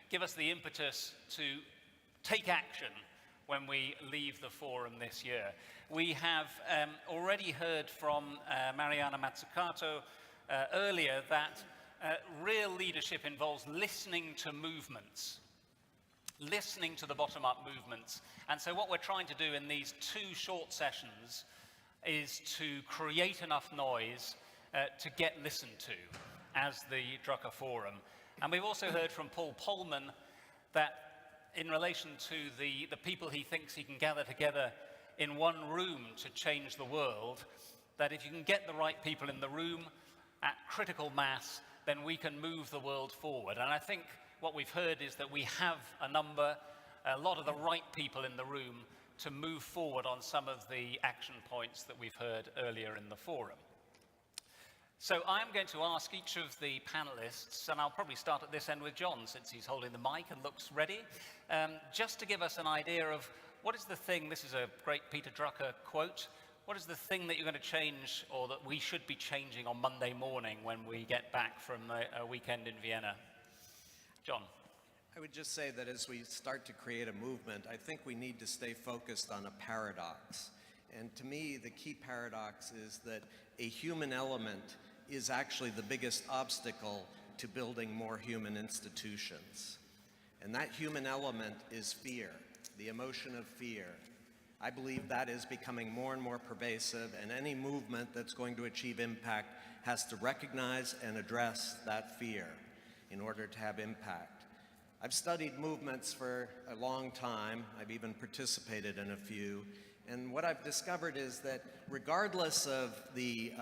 give us the impetus to take action when we leave the forum this year. We have already heard from Mariana Mazzucato earlier that real leadership involves listening to movements, listening to the bottom-up movements. And so what we're trying to do in these 2 short sessions is to create enough noise to get listened to as the Drucker Forum. And we've also heard from Paul Polman that in relation to the people he thinks he can gather together in one room to change the world, that if you can get the right people in the room at critical mass, then we can move the world forward. And I think what we've heard is that we have a lot of the right people in the room to move forward on some of the action points that we've heard earlier in the forum. So I'm going to ask each of the panelists, and I'll probably start at this end with John, since he's holding the mic and looks ready, just to give us an idea of what is the thing, this is a great Peter Drucker quote, what is the thing that you're going to change, or that we should be changing on Monday morning when we get back from a weekend in Vienna? John. I would just say that as we start to create a movement, I think we need to stay focused on a paradox. And to me, the key paradox is that a human element is actually the biggest obstacle to building more human institutions. And that human element is fear, the emotion of fear. I believe that is becoming more and more pervasive, and any movement that's going to achieve impact has to recognize and address that fear in order to have impact. I've studied movements for a long time. I've even participated in a few. And what I've discovered is that regardless of the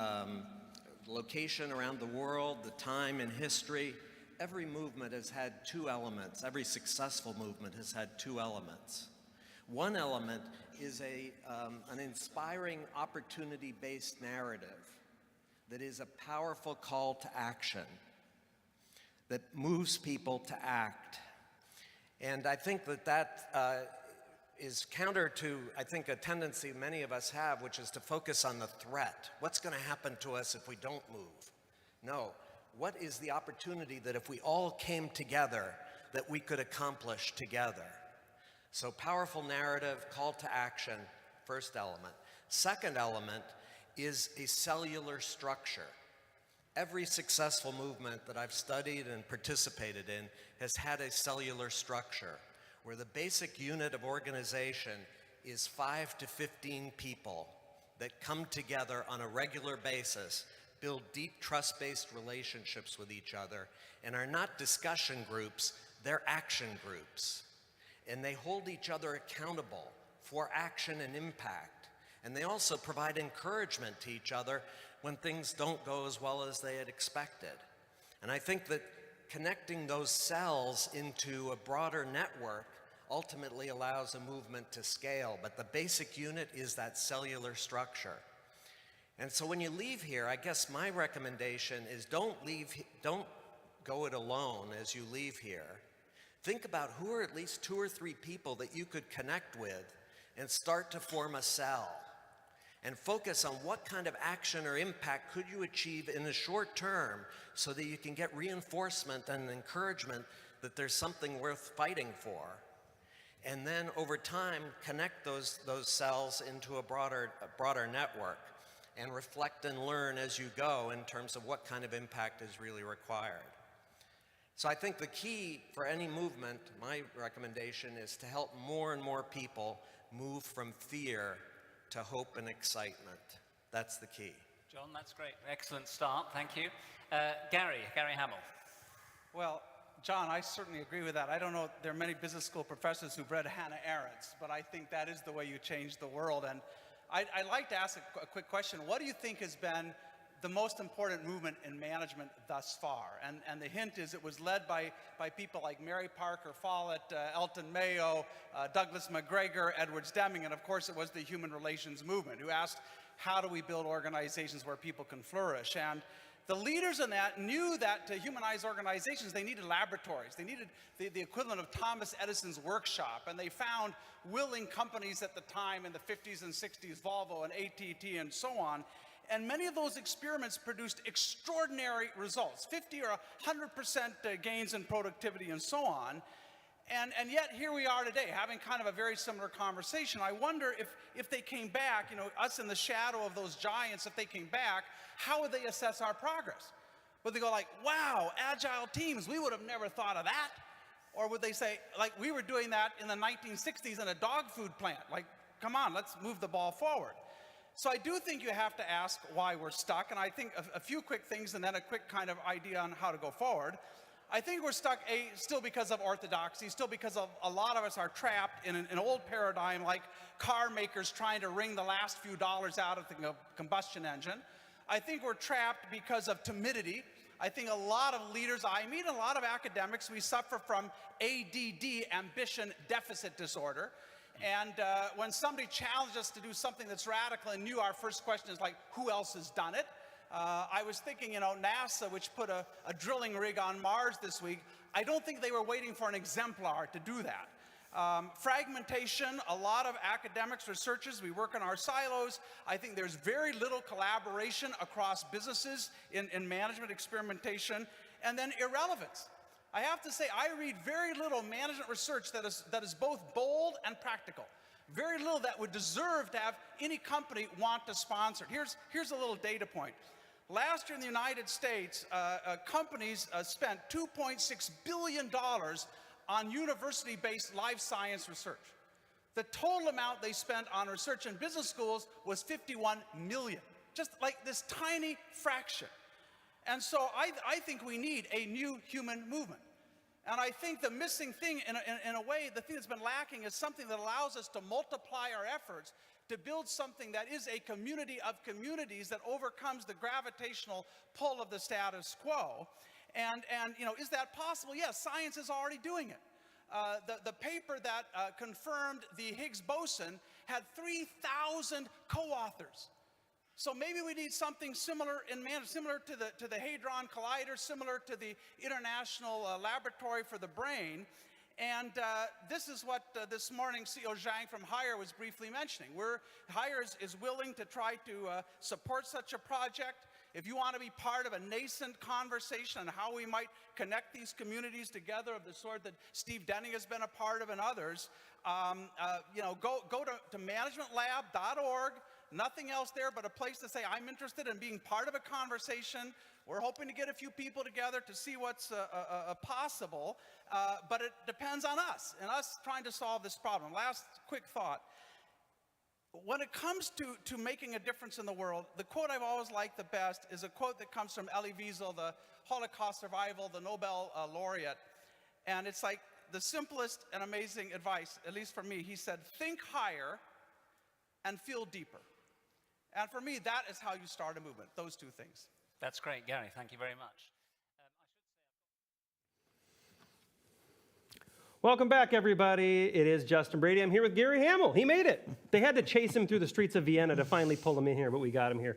location around the world, the time in history, every movement has had 2 elements. Every successful movement has had 2 elements. One element is an inspiring opportunity-based narrative that is a powerful call to action, that moves people to act. And I think that is counter to, I think, a tendency many of us have, which is to focus on the threat. What's going to happen to us if we don't move? No. What is the opportunity that if we all came together, that we could accomplish together? So powerful narrative, call to action, first element. Second element is a cellular structure. Every successful movement that I've studied and participated in has had a cellular structure where the basic unit of organization is 5 to 15 people that come together on a regular basis, build deep trust-based relationships with each other, and are not discussion groups, they're action groups. And they hold each other accountable for action and impact. And they also provide encouragement to each other when things don't go as well as they had expected. And I think that connecting those cells into a broader network ultimately allows a movement to scale, but the basic unit is that cellular structure. And so when you leave here, I guess my recommendation is don't go it alone as you leave here. Think about who are at least 2 or 3 people that you could connect with and start to form a cell. And focus on what kind of action or impact could you achieve in the short term so that you can get reinforcement and encouragement that there's something worth fighting for. And then over time, connect those cells into a broader network and reflect and learn as you go in terms of what kind of impact is really required. So I think the key for any movement, my recommendation, is to help more and more people move from fear to hope and excitement. That's the key. John, that's great. Excellent start. Thank you. Gary Hamel. Well, John, I certainly agree with that. I don't know, there are many business school professors who've read Hannah Arendt's, but I think that is the way you change the world. And I'd like to ask a quick question. What do you think has been the most important movement in management thus far? And the hint is it was led by people like Mary Parker Follett, Elton Mayo, Douglas McGregor, Edwards Deming, and of course it was the human relations movement who asked, how do we build organizations where people can flourish? And the leaders in that knew that to humanize organizations, they needed laboratories. They needed the equivalent of Thomas Edison's workshop. And they found willing companies at the time in the 50s and 60s, Volvo and AT&T and so on. And many of those experiments produced extraordinary results, 50 or 100% gains in productivity and so on. And yet here we are today having kind of a very similar conversation. I wonder if they came back, you know, us in the shadow of those giants, if they came back, how would they assess our progress? Would they go like, wow, agile teams, we would have never thought of that? Or would they say, like, we were doing that in the 1960s in a dog food plant. Like, come on, let's move the ball forward. So I do think you have to ask why we're stuck. And I think a few quick things and then a quick kind of idea on how to go forward. I think we're stuck, still because of orthodoxy, still because of a lot of us are trapped in an old paradigm like car makers trying to wring the last few dollars out of the combustion engine. I think we're trapped because of timidity. I think a lot of leaders, I meet a lot of academics, we suffer from ADD, ambition deficit disorder. And when somebody challenges us to do something that's radical and new, our first question is like, who else has done it? I was thinking, you know, NASA, which put a drilling rig on Mars this week, I don't think they were waiting for an exemplar to do that. Fragmentation, a lot of academics, researchers, we work in our silos. I think there's very little collaboration across businesses in management experimentation. And then irrelevance. I have to say, I read very little management research that is both bold and practical. Very little that would deserve to have any company want to sponsor it. Here's a little data point. Last year in the United States, companies spent $2.6 billion on university-based life science research. The total amount they spent on research in business schools was 51 million, just like this tiny fraction. And so I think we need a new human movement. And I think the missing thing, in a way, the thing that's been lacking is something that allows us to multiply our efforts to build something that is a community of communities that overcomes the gravitational pull of the status quo. And you know, is that possible? Yes, science is already doing it. The paper that confirmed the Higgs boson had 3,000 co-authors. So maybe we need something similar similar to the Hadron Collider, similar to the International Laboratory for the Brain. And this is what this morning CEO Zhang from Hire was briefly mentioning. Hire is willing to try to support such a project. If you want to be part of a nascent conversation on how we might connect these communities together of the sort that Steve Denning has been a part of and others, you know, go to managementlab.org. Nothing else there but a place to say, I'm interested in being part of a conversation. We're hoping to get a few people together to see what's possible, but it depends on us and us trying to solve this problem. Last quick thought. When it comes to making a difference in the world, the quote I've always liked the best is a quote that comes from Elie Wiesel, the Holocaust survival, the Nobel laureate. And it's like the simplest and amazing advice, at least for me. He said, think higher and feel deeper. And for me, that is how you start a movement, those two things. That's great, Gary. Thank you very much. Welcome back, everybody. It is Justin Brady. I'm here with Gary Hamel. He made it. They had to chase him through the streets of Vienna to finally pull him in here, but we got him here.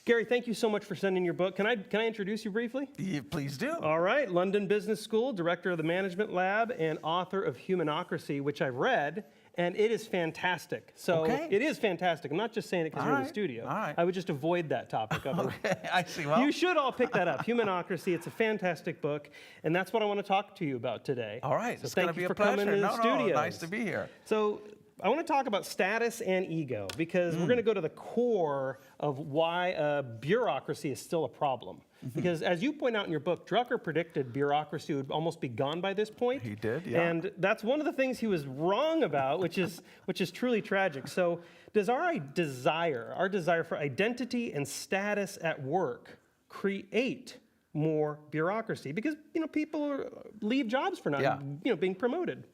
Gary, thank you so much for sending your book. Can I introduce you briefly? Yeah, please do. All right. London Business School, director of the Management Lab, and author of Humanocracy, which I've read, and it is fantastic. So it is fantastic. I'm not just saying it because you're in the studio. All right. I would just avoid that topic. Okay, I see. Well, you should all pick that up. Humanocracy. It's a fantastic book, and that's what I want to talk to you about today. All right. So It's going to be a pleasure. Nice to be here. So I want to talk about status and ego because we're going to go to the core of why bureaucracy is still a problem. Because as you point out in your book, Drucker predicted bureaucracy would almost be gone by this point. He did, yeah. And that's one of the things he was wrong about, which is truly tragic. So does our desire for identity and status at work create more bureaucracy because people leave jobs for not being promoted.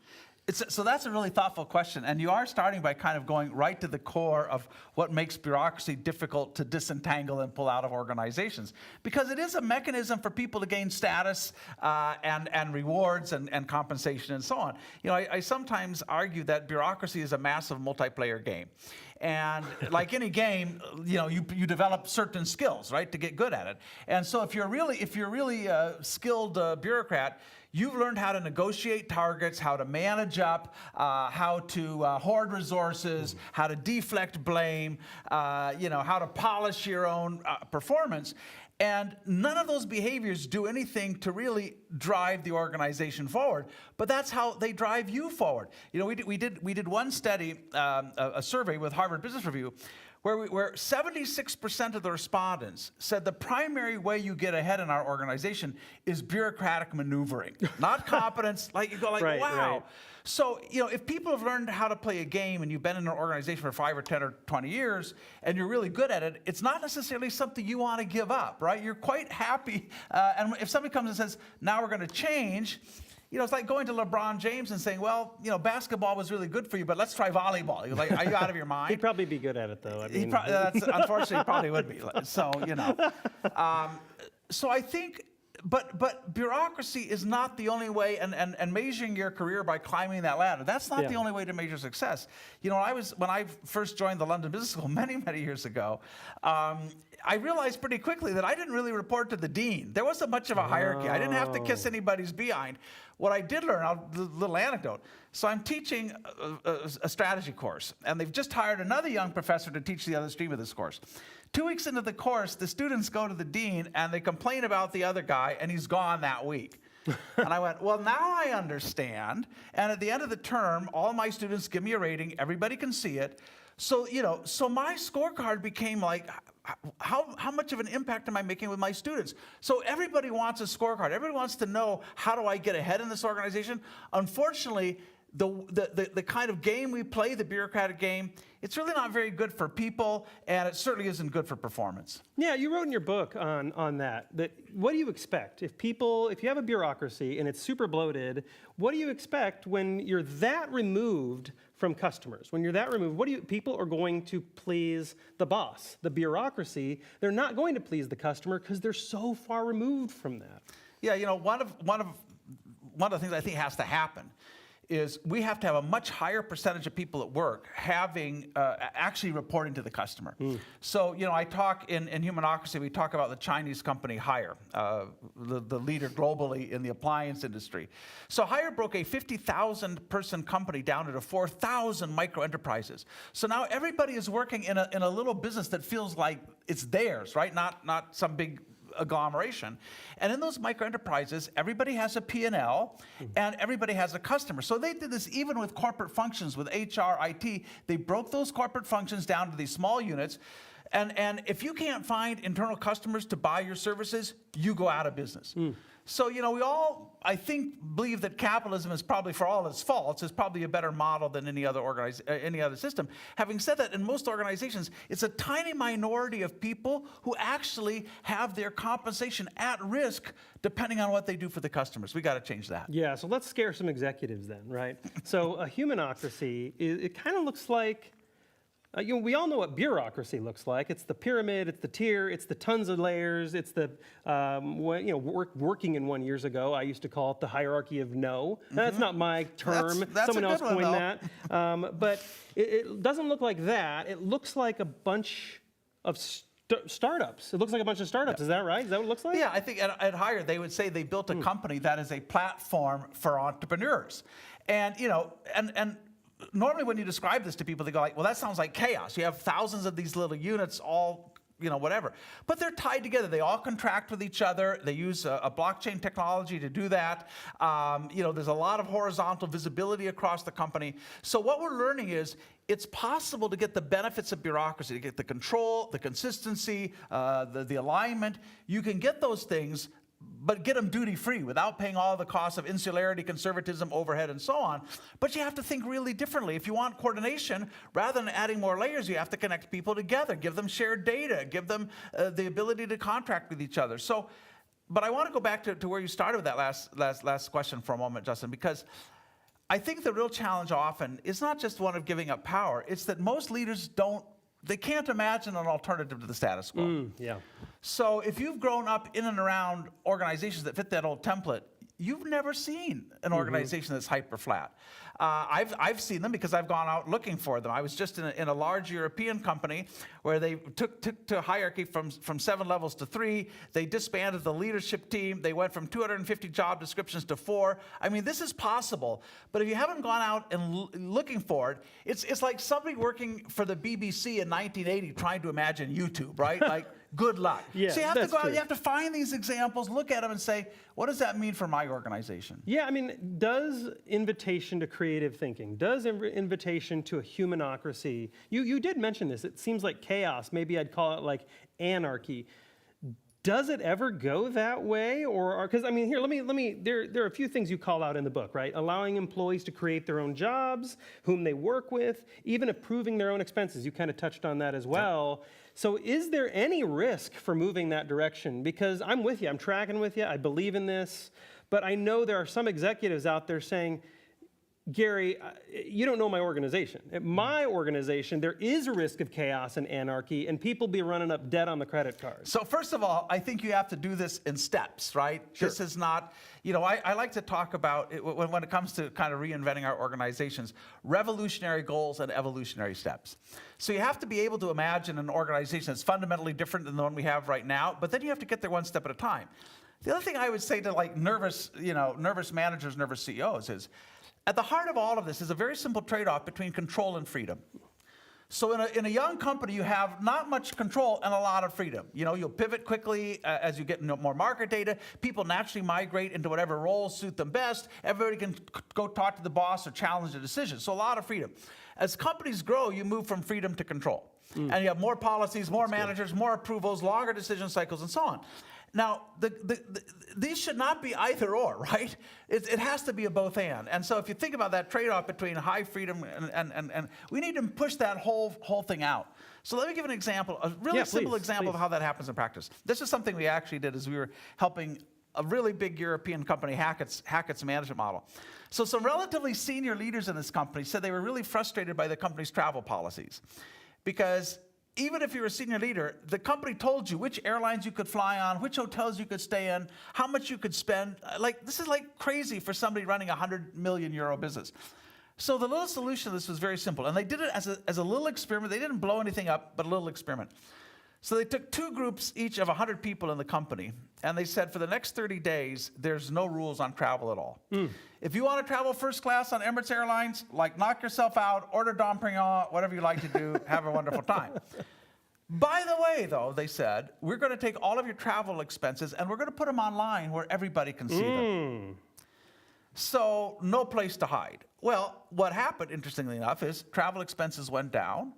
So that's a really thoughtful question, and you are starting by kind of going right to the core of what makes bureaucracy difficult to disentangle and pull out of organizations, because it is a mechanism for people to gain status and rewards and compensation and so on. I sometimes argue that bureaucracy is a massive multiplayer game. And like any game, you develop certain skills, right, to get good at it. And so if you're really a skilled bureaucrat, you've learned how to negotiate targets, how to manage up, how to hoard resources, how to deflect blame, how to polish your own performance. And none of those behaviors do anything to really drive the organization forward, but that's how they drive you forward. We did one study, a survey with Harvard Business Review, where 76% of the respondents said the primary way you get ahead in our organization is bureaucratic maneuvering, not competence. Like you go like, right, wow. Right. So, if people have learned how to play a game and you've been in an organization for 5 or 10 or 20 years and you're really good at it, it's not necessarily something you want to give up, right? You're quite happy. And if somebody comes and says, now we're going to change, it's like going to LeBron James and saying, well, basketball was really good for you, but let's try volleyball. You're like, are you out of your mind? He'd probably be good at it, though. Unfortunately, he probably would be. So, so I think, but bureaucracy is not the only way, and measuring your career by climbing that ladder, that's not the only way to measure success. When I first joined the London Business School many, many years ago, I realized pretty quickly that I didn't really report to the dean. There wasn't much of a hierarchy. I didn't have to kiss anybody's behind. What I did learn, a little anecdote. So I'm teaching a strategy course, and they've just hired another young professor to teach the other stream of this course. 2 weeks into the course, the students go to the dean, and they complain about the other guy, and he's gone that week. And I went, well, now I understand. And at the end of the term, all my students give me a rating. Everybody can see it. So, so my scorecard became like, how much of an impact am I making with my students? So everybody wants a scorecard. Everybody wants to know, how do I get ahead in this organization? Unfortunately, the kind of game we play, the bureaucratic game, it's really not very good for people, and it certainly isn't good for performance. Yeah, you wrote in your book on that what do you expect if you have a bureaucracy and it's super bloated, what do you expect when you're that removed from customers? When you're that removed, people are going to please the boss, the bureaucracy. They're not going to please the customer because they're so far removed from that. Yeah, one of the things I think has to happen is we have to have a much higher percentage of people at work having actually reporting to the customer. So, I talk in Humanocracy, we talk about the Chinese company Haier, the leader globally in the appliance industry. So Haier broke a 50,000 person company down into 4,000 micro enterprises. So now everybody is working in a little business that feels like it's theirs, right? Not some big agglomeration. And in those micro enterprises, everybody has a P&L and everybody has a customer. So they did this even with corporate functions, with HR, IT. They broke those corporate functions down to these small units. And if you can't find internal customers to buy your services, you go out of business. So, we all, I think, believe that capitalism is probably, for all its faults, is probably a better model than any other system. Having said that, in most organizations, it's a tiny minority of people who actually have their compensation at risk depending on what they do for the customers. We got to change that. Yeah, so let's scare some executives then, right? So a humanocracy, it kind of looks like, we all know what bureaucracy looks like. It's the pyramid, it's the tier, it's the tons of layers, it's the, working in 1 years ago, I used to call it the hierarchy of no. That's not my term. That's Someone else coined that. But it doesn't look like that. It looks like a bunch of startups. It looks like a bunch of startups. Is that right? Is that what it looks like? Yeah, I think at Haier, they would say they built a company that is a platform for entrepreneurs. And, and normally when you describe this to people, they go like, well, that sounds like chaos. You have thousands of these little units all, whatever. But they're tied together. They all contract with each other. They use a blockchain technology to do that. There's a lot of horizontal visibility across the company. So what we're learning is it's possible to get the benefits of bureaucracy, to get the control, the consistency, the alignment. You can get those things, but get them duty-free without paying all the costs of insularity, conservatism, overhead, and so on. But you have to think really differently. If you want coordination, rather than adding more layers, you have to connect people together, give them shared data, give them the ability to contract with each other. So But I want to go back to where you started with that last question for a moment, Justin, because I think the real challenge often is not just one of giving up power. It's that most leaders they can't imagine an alternative to the status quo. Yeah. So if you've grown up in and around organizations that fit that old template, you've never seen an organization that's hyper flat. I've seen them because I've gone out looking for them. I was just in a large European company where they took to hierarchy from 7 levels to 3. They disbanded the leadership team. They went from 250 job descriptions to 4. I mean, this is possible. But if you haven't gone out and looking for it, it's like somebody working for the BBC in 1980 trying to imagine YouTube, right? Like, good luck. Yeah, so you have to go out, true. you have to find these examples, look at them and say, what does that mean for my organization? Yeah, I mean, does invitation to creative thinking, does invitation to a humanocracy, you did mention this, it seems like chaos, maybe I'd call it like anarchy. Does it ever go that way? Or, because I mean, here, there are a few things you call out in the book, right? Allowing employees to create their own jobs, whom they work with, even approving their own expenses. You kind of touched on that as well. Yeah. So is there any risk for moving that direction? Because I'm with you, I'm tracking with you, I believe in this, but I know there are some executives out there saying, Gary, you don't know my organization. At my organization, there is a risk of chaos and anarchy, and people be running up debt on the credit card. So first of all, I think you have to do this in steps, right? Sure. This is not, I like to talk about, when it comes to kind of reinventing our organizations, revolutionary goals and evolutionary steps. So you have to be able to imagine an organization that's fundamentally different than the one we have right now, but then you have to get there one step at a time. The other thing I would say to like nervous managers, nervous CEOs is, at the heart of all of this is a very simple trade-off between control and freedom. So in a young company, you have not much control and a lot of freedom. You'll pivot quickly as you get more market data. People naturally migrate into whatever roles suit them best. Everybody can go talk to the boss or challenge the decision. So a lot of freedom. As companies grow, you move from freedom to control. And you have more policies, more managers, more approvals, longer decision cycles, and so on. Now, these should not be either or, right? It has to be a both and. And so if you think about that trade-off between high freedom and we need to push that whole thing out. So let me give an example, a really simple example of how that happens in practice. This is something we actually did as we were helping a really big European company hack its management model. So some relatively senior leaders in this company said they were really frustrated by the company's travel policies because even if you're a senior leader, the company told you which airlines you could fly on, which hotels you could stay in, how much you could spend. This is like crazy for somebody running a 100 million euro business. So the little solution to this was very simple. And they did it as a little experiment. They didn't blow anything up, but a little experiment. So they took 2 groups, each of 100 people in the company, and they said for the next 30 days, there's no rules on travel at all. If you want to travel first class on Emirates Airlines, knock yourself out, order Dom Perignon, whatever you like to do, have a wonderful time. By the way, though, they said, we're going to take all of your travel expenses and we're going to put them online where everybody can see them. So no place to hide. Well, what happened, interestingly enough, is travel expenses went down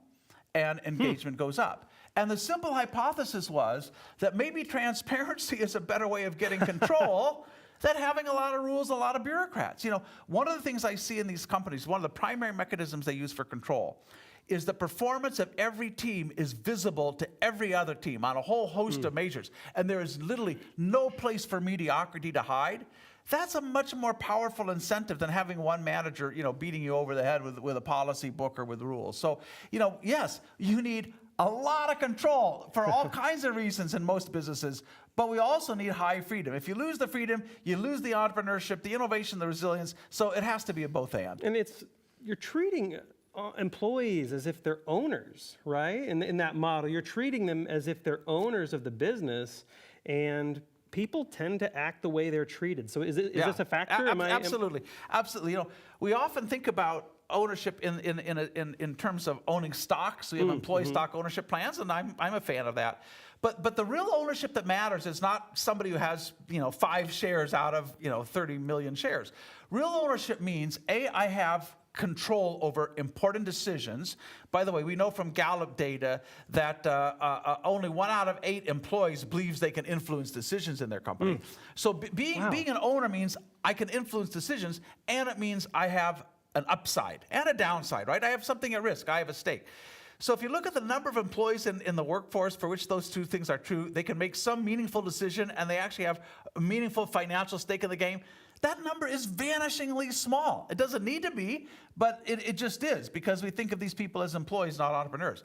and engagement goes up. And the simple hypothesis was that maybe transparency is a better way of getting control than having a lot of rules, a lot of bureaucrats. One of the things I see in these companies, one of the primary mechanisms they use for control is the performance of every team is visible to every other team on a whole host of measures. And there is literally no place for mediocrity to hide. That's a much more powerful incentive than having one manager, beating you over the head with a policy book or with rules. So, yes, you need a lot of control for all kinds of reasons in most businesses, but we also need high freedom. If you lose the freedom, you lose the entrepreneurship, the innovation, the resilience, so it has to be a both and. And you're treating employees as if they're owners, right? In that model, you're treating them as if they're owners of the business, and people tend to act the way they're treated. So is this a factor? Absolutely. We often think about ownership in terms of owning stocks. We have employee stock ownership plans, and I'm a fan of that. But the real ownership that matters is not somebody who has 5 shares out of 30 million shares. Real ownership means I have control over important decisions. By the way, we know from Gallup data that only 1 out of 8 employees believes they can influence decisions in their company. So being an owner means I can influence decisions, and it means I have an upside and a downside, right? I have something at risk. I have a stake. So if you look at the number of employees in the workforce for which those two things are true, they can make some meaningful decision and they actually have a meaningful financial stake in the game. That number is vanishingly small. It doesn't need to be, but it just is, because we think of these people as employees, not entrepreneurs.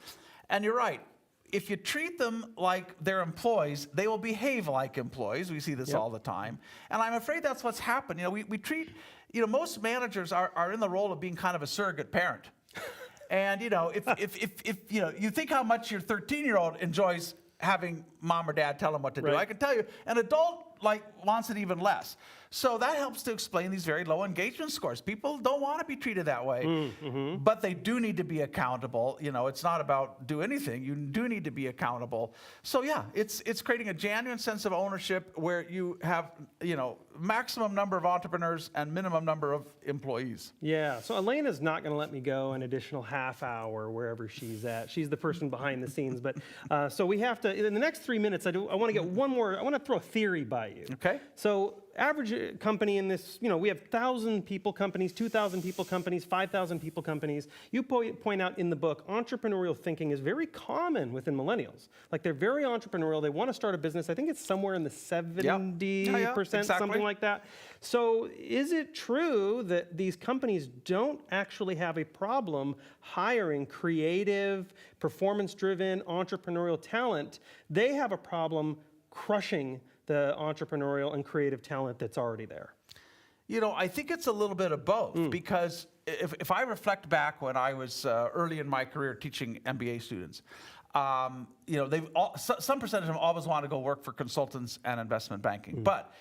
And you're right. If you treat them like they're employees, they will behave like employees. We see this all the time. And I'm afraid that's what's happened. We treat, most managers are in the role of being kind of a surrogate parent. And, if you think how much your 13-year-old enjoys having mom or dad tell them what to do, I can tell you, an adult wants it even less. So that helps to explain these very low engagement scores. People don't want to be treated that way, but they do need to be accountable. It's not about do anything. You do need to be accountable. So yeah, it's creating a genuine sense of ownership where you have, maximum number of entrepreneurs and minimum number of employees. Yeah, so Elena's not going to let me go an additional half hour wherever she's at. She's the person behind the scenes. But so we have to, in the next 3 minutes, I want to get one more, I want to throw a theory by you. Okay. So average company in this, we have 1,000 people companies, 2,000 people companies, 5,000 people companies. You point out in the book, entrepreneurial thinking is very common within millennials. Like they're very entrepreneurial. They want to start a business. I think it's somewhere in the 70%, something like that. So is it true that these companies don't actually have a problem hiring creative, performance-driven, entrepreneurial talent? They have a problem crushing the entrepreneurial and creative talent that's already there? I think it's a little bit of both, because if I reflect back when I was early in my career teaching MBA students, some percentage of them always want to go work for consultants and investment banking. But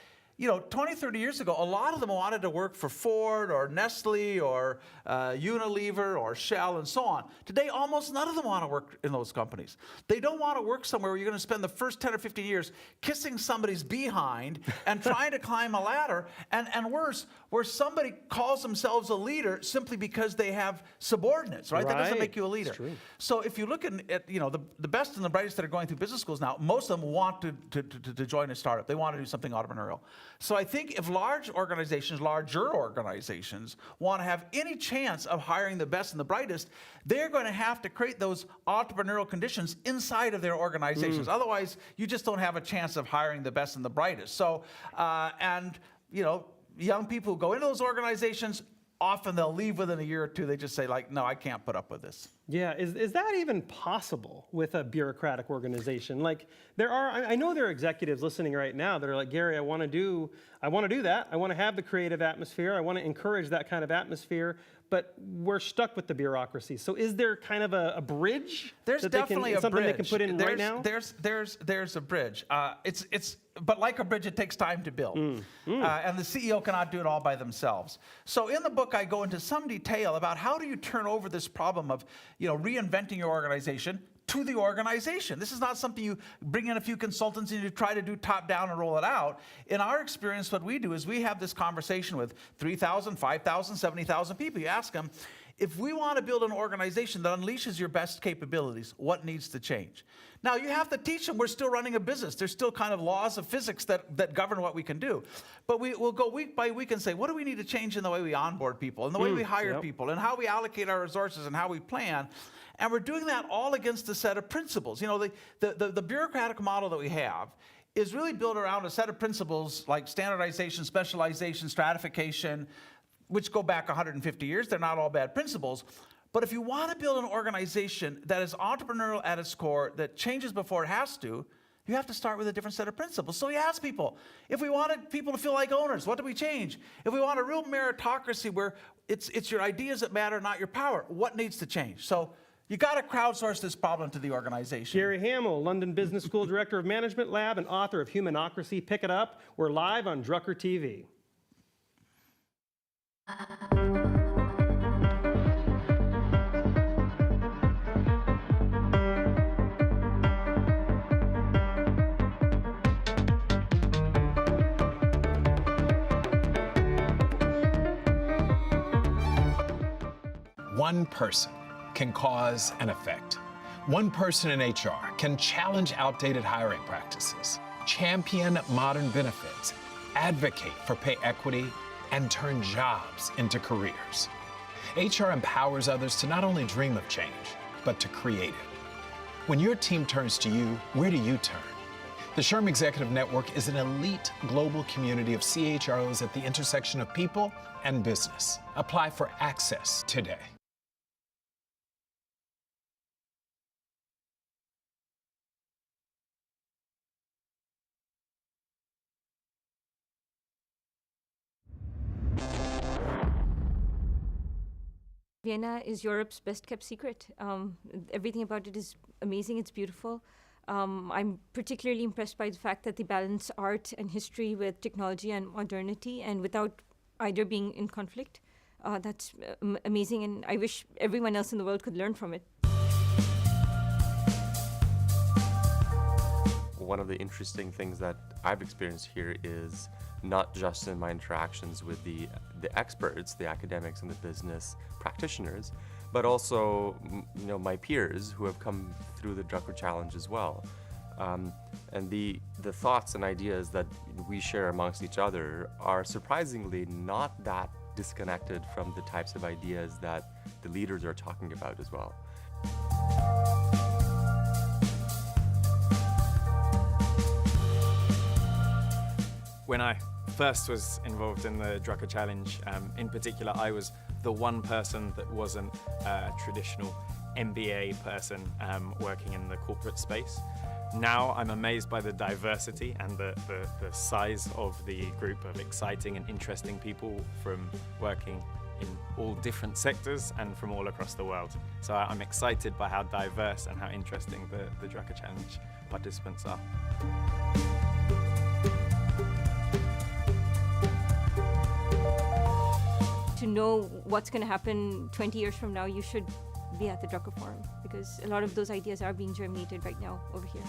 20, 30 years ago, a lot of them wanted to work for Ford or Nestle or Unilever or Shell and so on. Today, almost none of them want to work in those companies. They don't want to work somewhere where you're going to spend the first 10 or 15 years kissing somebody's behind and trying to climb a ladder, and worse, where somebody calls themselves a leader simply because they have subordinates, right? That doesn't make you a leader. So if you look at the best and the brightest that are going through business schools now, most of them want to join a startup. They want to do something entrepreneurial. So I think if larger organizations want to have any chance of hiring the best and the brightest, they're going to have to create those entrepreneurial conditions inside of their organizations. Otherwise, you just don't have a chance of hiring the best and the brightest. So, young people who go into those organizations, often they'll leave within a year or two. They just say, no, I can't put up with this. Yeah, is that even possible with a bureaucratic organization? Like I know there are executives listening right now that are like, Gary, I want to do that. I want to have the creative atmosphere. I want to encourage that kind of atmosphere, but we're stuck with the bureaucracy. So is there kind of a bridge? There's definitely a bridge. Something they can put in right now? There's a bridge. But like a bridge, it takes time to build. And the CEO cannot do it all by themselves. So in the book, I go into some detail about how do you turn over this problem of reinventing your organization to the organization. This is not something you bring in a few consultants and you try to do top down and roll it out. In our experience, what we do is we have this conversation with 3,000, 5,000, 70,000 people. You ask them, if we want to build an organization that unleashes your best capabilities, what needs to change? Now, you have to teach them we're still running a business. There's still kind of laws of physics that govern what we can do. But we'll go week by week and say, what do we need to change in the way we onboard people, and the way we hire people, and how we allocate our resources, and how we plan? And we're doing that all against a set of principles. The bureaucratic model that we have is really built around a set of principles like standardization, specialization, stratification, which go back 150 years. They're not all bad principles. But if you want to build an organization that is entrepreneurial at its core, that changes before it has to, you have to start with a different set of principles. So you ask people, if we wanted people to feel like owners, what do we change? If we want a real meritocracy where it's your ideas that matter, not your power, what needs to change? So you got to crowdsource this problem to the organization. Gary Hamel, London Business School Director of Management Lab and author of Humanocracy. Pick it up. We're live on Drucker TV. One person can cause an effect. One person in HR can challenge outdated hiring practices, champion modern benefits, advocate for pay equity, and turn jobs into careers. HR empowers others to not only dream of change, but to create it. When your team turns to you, where do you turn? The SHRM Executive Network is an elite global community of CHROs at the intersection of people and business. Apply for access today. Vienna is Europe's best kept secret. Everything about it is amazing, it's beautiful. I'm particularly impressed by the fact that they balance art and history with technology and modernity, and without either being in conflict. That's amazing, and I wish everyone else in the world could learn from it. One of the interesting things that I've experienced here is not just in my interactions with the experts, the academics and the business practitioners, but also my peers who have come through the Drucker Challenge as well. And the thoughts and ideas that we share amongst each other are surprisingly not that disconnected from the types of ideas that the leaders are talking about as well. When I first was involved in the Drucker Challenge, in particular, I was the one person that wasn't a traditional MBA person working in the corporate space. Now I'm amazed by the diversity and the size of the group of exciting and interesting people from working in all different sectors and from all across the world. So I'm excited by how diverse and how interesting the Drucker Challenge participants are. To know what's going to happen 20 years from now, you should be at the Drucker Forum, because a lot of those ideas are being germinated right now over here.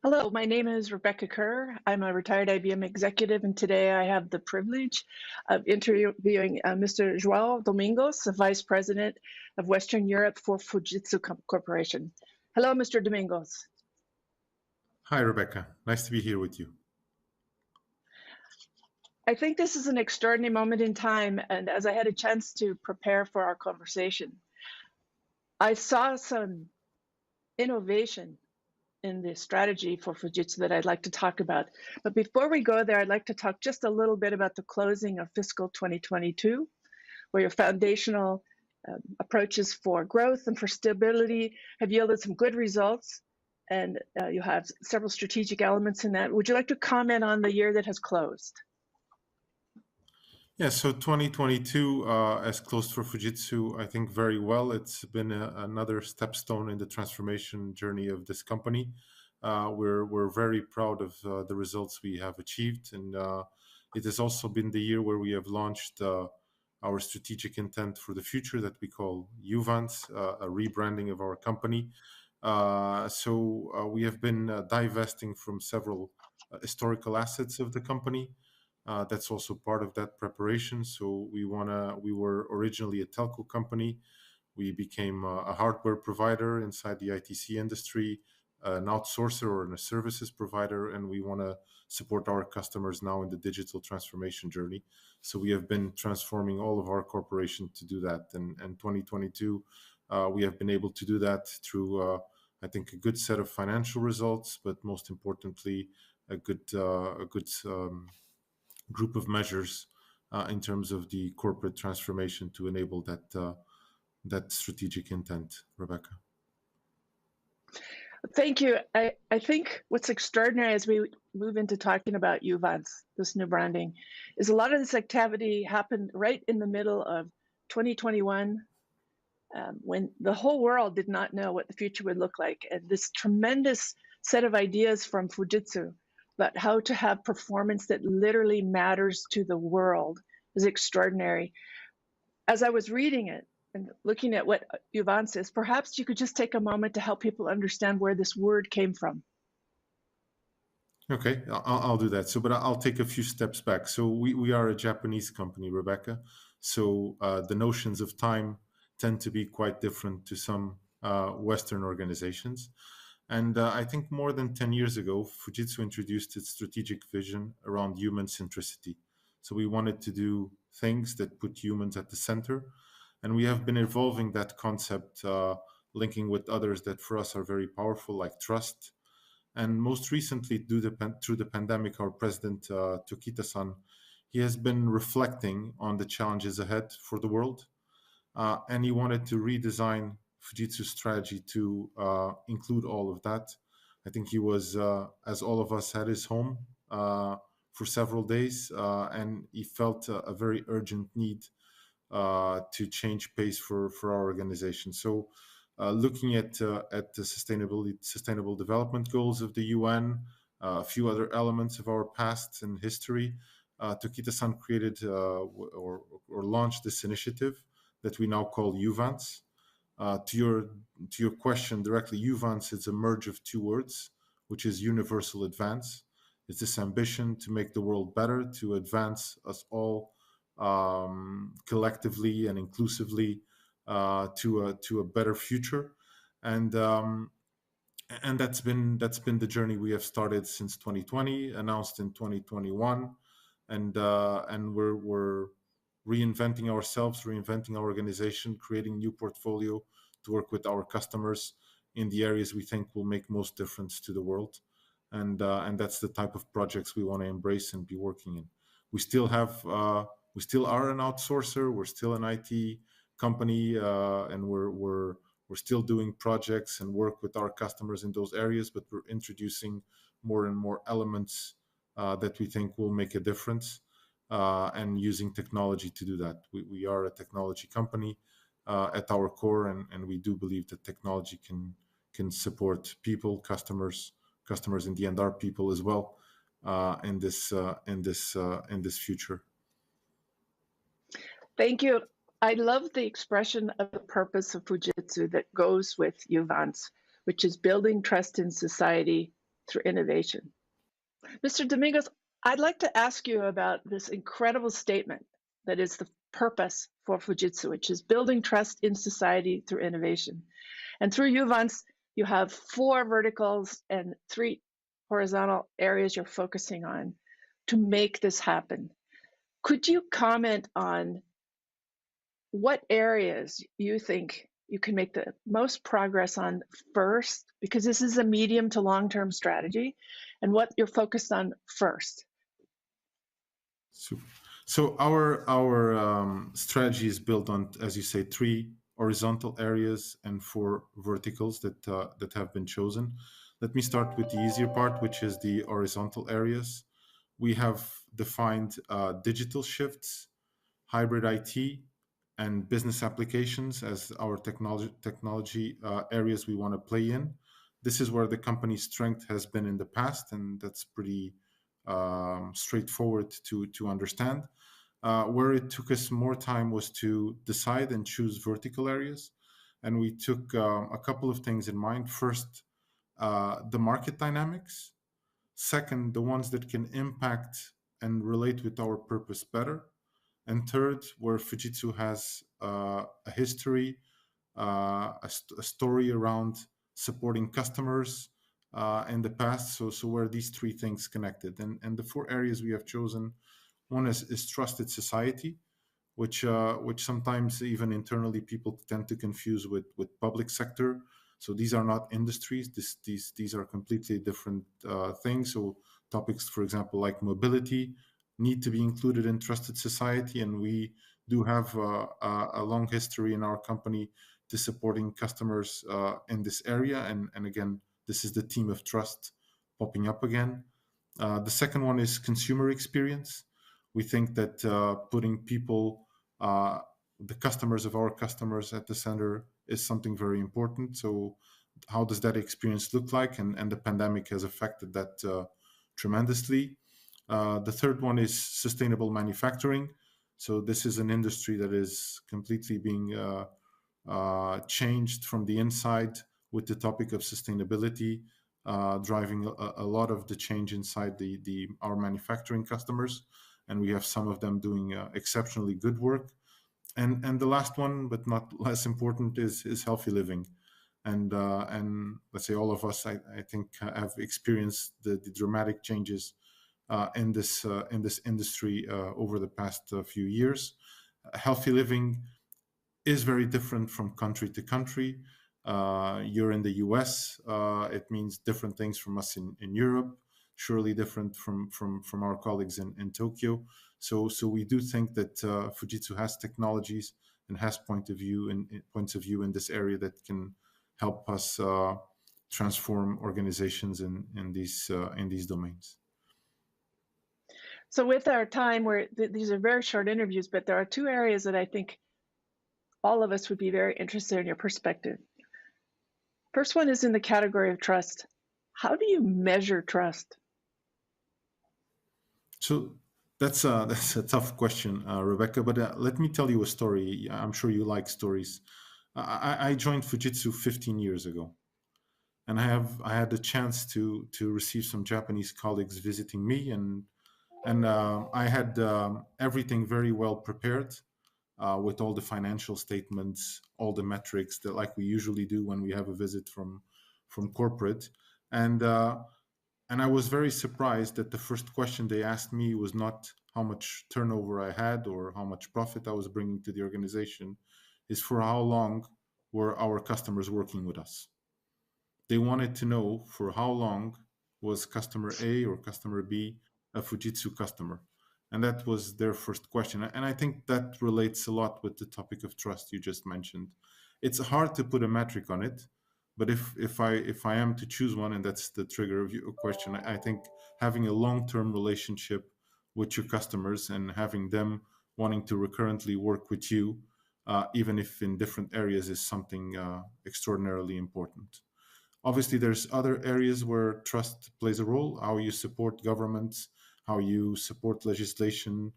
Hello, my name is Rebecca Kerr. I'm a retired IBM executive, and today I have the privilege of interviewing Mr. João Domingos, the Vice President of Western Europe for Fujitsu Corporation. Hello, Mr. Domingos. Hi, Rebecca. Nice to be here with you. I think this is an extraordinary moment in time, and as I had a chance to prepare for our conversation, I saw some innovation in the strategy for Fujitsu that I'd like to talk about. But before we go there, I'd like to talk just a little bit about the closing of fiscal 2022, where your foundational approaches for growth and for stability have yielded some good results, and you have several strategic elements in that. Would you like to comment on the year that has closed? Yeah, so 2022 has closed for Fujitsu, I think, very well. It's been another stepstone in the transformation journey of this company. We're very proud of the results we have achieved, and it has also been the year where we have launched our strategic intent for the future that we call Uvance, a rebranding of our company. So we have been divesting from several historical assets of the company. That's also part of that preparation. So we were originally a telco company. We became a hardware provider inside the ITC industry, an outsourcer or a services provider, and we want to support our customers now in the digital transformation journey. So we have been transforming all of our corporation to do that. And 2022, we have been able to do that through I think, a good set of financial results, but most importantly, a good group of measures in terms of the corporate transformation to enable that strategic intent. Rebecca. Thank you. I think what's extraordinary as we move into talking about Uvance, this new branding, is a lot of this activity happened right in the middle of 2021, when the whole world did not know what the future would look like. And this tremendous set of ideas from Fujitsu about how to have performance that literally matters to the world is extraordinary. As I was reading it and looking at what Uvance is, perhaps you could just take a moment to help people understand where this word came from. Okay, I'll do that. But I'll take a few steps back. So we are a Japanese company, Rebecca. So the notions of time tend to be quite different to some Western organizations. And I think more than 10 years ago, Fujitsu introduced its strategic vision around human centricity. So we wanted to do things that put humans at the center. And we have been evolving that concept, linking with others that for us are very powerful, like trust. And most recently, through the pandemic, our president, Tokita-san, he has been reflecting on the challenges ahead for the world. And he wanted to redesign Fujitsu's strategy to include all of that. I think he was, as all of us, at his home for several days, and he felt a very urgent need to change pace for our organization. So looking at the sustainable development goals of the UN, a few other elements of our past and history, Tokita-san created or launched this initiative that we now call Uvance. To your question directly, Uvance is a merge of two words, which is universal advance. It's this ambition to make the world better, to advance us all collectively and inclusively to a better future, and that's been the journey we have started since 2020, announced in 2021, and we're reinventing ourselves, reinventing our organization, creating new portfolio to work with our customers in the areas we think will make most difference to the world, and that's the type of projects we want to embrace and be working in. We still are an outsourcer. We're still an IT company, and we're still doing projects and work with our customers in those areas. But we're introducing more and more elements that we think will make a difference, and using technology to do that. We are a technology company at our core, and we do believe that technology can support people, customers in the end, our people as well, in this future. Thank you. I love the expression of the purpose of Fujitsu that goes with Uvance, which is building trust in society through innovation. Mr. Domingos, I'd like to ask you about this incredible statement that is the purpose for Fujitsu, which is building trust in society through innovation. And through Uvance, you have 4 verticals and 3 horizontal areas you're focusing on to make this happen. Could you comment on what areas you think you can make the most progress on first, because this is a medium to long-term strategy, and what you're focused on first? Super. So our strategy is built on, as you say, 3 horizontal areas and 4 verticals that have been chosen. Let me start with the easier part, which is the horizontal areas. We have defined digital shifts, hybrid IT, and business applications as our technology areas we want to play in. This is where the company's strength has been in the past, and that's pretty straightforward to understand. Where it took us more time was to decide and choose vertical areas, and we took a couple of things in mind. First, the market dynamics. Second, the ones that can impact and relate with our purpose better. And third, where Fujitsu has a history, a story around supporting customers in the past. So where these 3 things connected. And the 4 areas we have chosen, one is trusted society, which sometimes even internally people tend to confuse with public sector. So these are not industries. These are completely different things. So topics, for example, like mobility, need to be included in trusted society, and we do have a long history in our company to supporting customers in this area. And again, this is the theme of trust popping up again. The second one is consumer experience. We think that putting people, the customers of our customers at the center is something very important. So how does that experience look like? And the pandemic has affected that tremendously. The third one is sustainable manufacturing. So this is an industry that is completely being changed from the inside with the topic of sustainability, driving a lot of the change inside our manufacturing customers. And we have some of them doing exceptionally good work. And the last one, but not less important, is healthy living. And let's say all of us, I think, have experienced the dramatic changes in this industry over the past few years. Healthy living is very different from country to country. You're in the US, it means different things from us in Europe, surely different from our colleagues in Tokyo. So we do think that Fujitsu has technologies and has points of view in this area that can help us transform organizations in these domains. So with our time, these are very short interviews, but there are two areas that I think all of us would be very interested in your perspective. First one is in the category of trust. How do you measure trust? So that's a tough question, Rebecca, but let me tell you a story. I'm sure you like stories. I joined Fujitsu 15 years ago, and I had the chance to receive some Japanese colleagues visiting me, and I had everything very well prepared with all the financial statements, all the metrics that like we usually do when we have a visit from corporate, and I was very surprised that the first question they asked me was not how much turnover I had or how much profit I was bringing to the organization, is for how long were our customers working with us. They wanted to know for how long was customer A or customer B a Fujitsu customer. And that was their first question. And I think that relates a lot with the topic of trust you just mentioned. It's hard to put a metric on it, but if I am to choose one, and that's the trigger of your question, I think having a long-term relationship with your customers and having them wanting to recurrently work with you, even if in different areas, is something extraordinarily important. Obviously, there's other areas where trust plays a role, how you support governments, how you support legislation,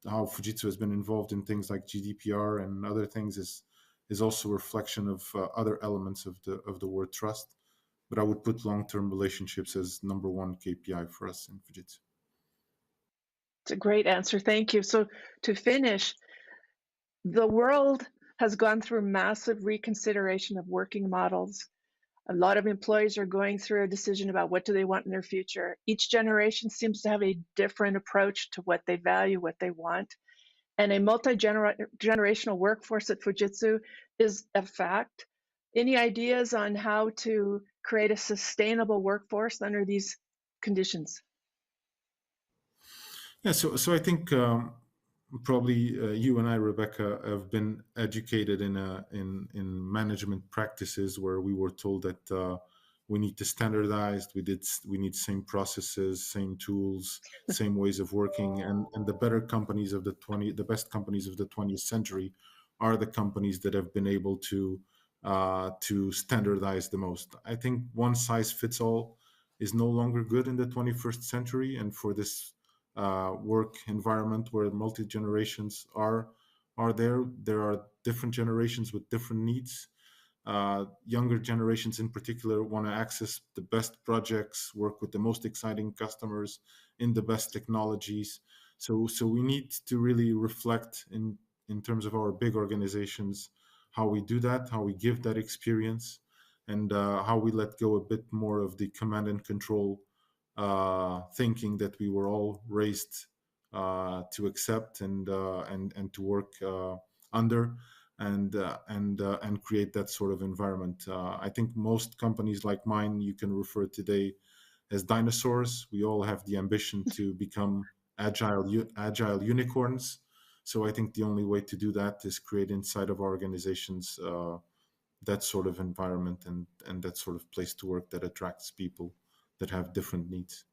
how Fujitsu has been involved in things like GDPR and other things is also a reflection of other elements of the word trust. But I would put long-term relationships as number one KPI for us in Fujitsu. It's a great answer. Thank you. So to finish, the world has gone through massive reconsideration of working models. A lot of employees are going through a decision about what do they want in their future. Each generation seems to have a different approach to what they value, what they want. And a multi-generational workforce at Fujitsu is a fact. Any ideas on how to create a sustainable workforce under these conditions? Yeah, so I think probably you and I, Rebecca, have been educated in management practices where we were told that we need to standardize. We need same processes, same tools, same ways of working, and the better companies of the best companies of the 20th century are the companies that have been able to standardize the most. I think one size fits all is no longer good in the 21st century, and for this work environment where multi-generations are there are different generations with different needs. Younger generations in particular want to access the best projects, work with the most exciting customers in the best technologies. So we need to really reflect in terms of our big organizations, how we do that, how we give that experience, and how we let go a bit more of the command and control thinking that we were all raised to accept and to work under. and create that sort of environment. I think most companies like mine you can refer today as dinosaurs. We all have the ambition to become agile unicorns. So I think the only way to do that is create inside of our organizations that sort of environment and that sort of place to work that attracts people that have different needs.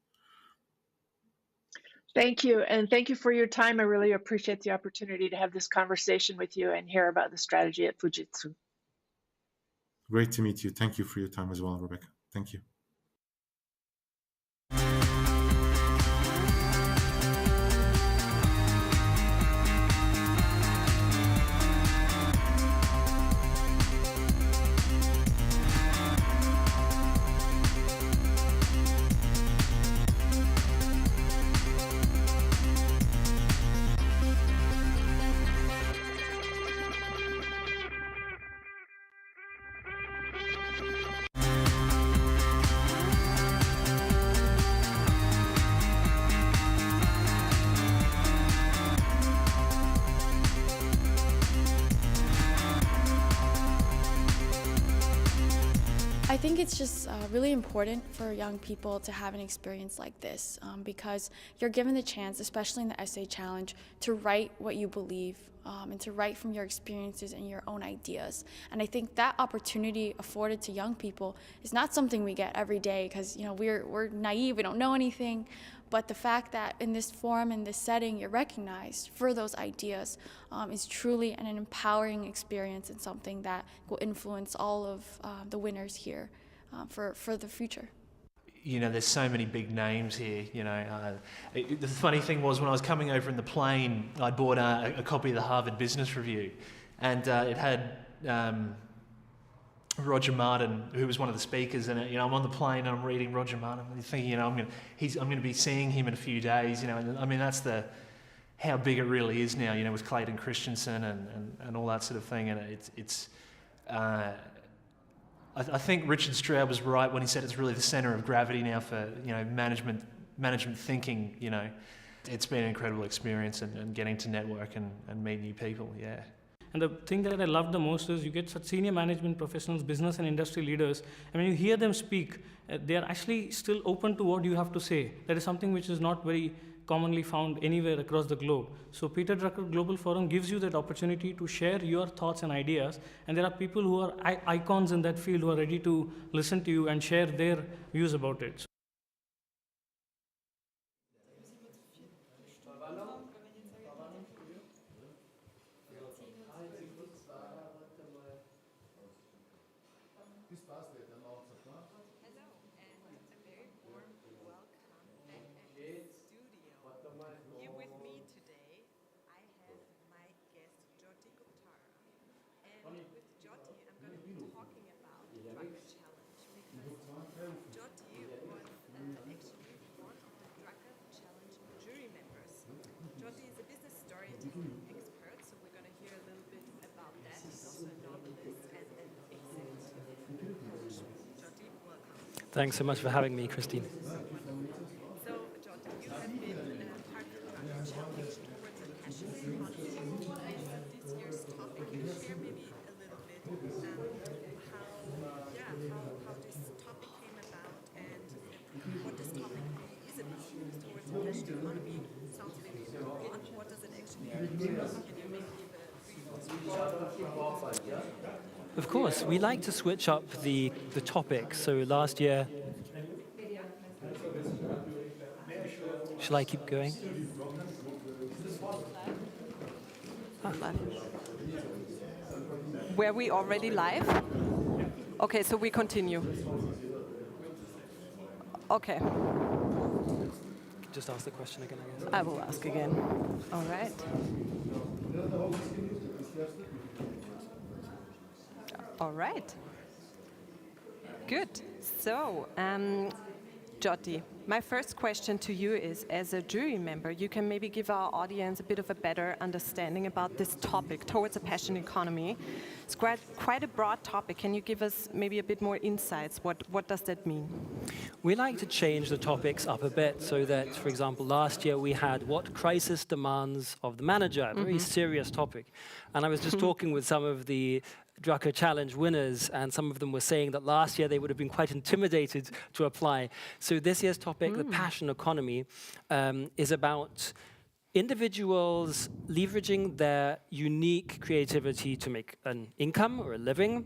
Thank you, and thank you for your time. I really appreciate the opportunity to have this conversation with you and hear about the strategy at Fujitsu. Great to meet you. Thank you for your time as well, Rebecca. Thank you. I think it's just really important for young people to have an experience like this because you're given the chance, especially in the essay challenge, to write what you believe and to write from your experiences and your own ideas. And I think that opportunity afforded to young people is not something we get every day because we're naive, we don't know anything. But the fact that in this forum, in this setting, you're recognized for those ideas is truly an empowering experience and something that will influence all of the winners here for the future. There's so many big names here. The funny thing was when I was coming over in the plane, I bought a copy of the Harvard Business Review, and it had Roger Martin, who was one of the speakers, and I'm on the plane and I'm reading Roger Martin and thinking, I'm going to be seeing him in a few days, and I mean that's how big it really is now, with Clayton Christensen and all that sort of thing, and I think Richard Stroud was right when he said it's really the center of gravity now for management thinking. It's been an incredible experience and getting to network and meet new people. Yeah. And the thing that I love the most is you get such senior management professionals, business and industry leaders, and when you hear them speak, they are actually still open to what you have to say. That is something which is not very commonly found anywhere across the globe. So Peter Drucker Global Forum gives you that opportunity to share your thoughts and ideas, and there are people who are icons in that field who are ready to listen to you and share their views about it. Here with me today, I have my guest Jyoti Guptara, and with Jyoti I'm going to be talking about the Drucker Challenge because Jyoti was actually one of the Drucker Challenge jury members. Jyoti is a business storytelling expert, so we're going to hear a little bit about that. He's also a novelist and an executive coach. Jyoti, welcome. Thanks so much for having me, Christine. Of course, we like to switch up the topics. So last year, shall I keep going? Were we already live? Okay, so we continue. Okay. Just ask the question again, I guess. I will ask again. All right. All right. Good. So, Jyoti, My first question to you is, as a jury member, you can maybe give our audience a bit of a better understanding about this topic, towards a passion economy. It's quite a broad topic. Can you give us maybe a bit more insights? What does that mean? We like to change the topics up a bit so that, for example, last year we had what crisis demands of the manager, a very serious topic. And I was just talking with some of the Drucker Challenge winners, and some of them were saying that last year they would have been quite intimidated to apply. So this year's topic, the passion economy, is about individuals leveraging their unique creativity to make an income or a living.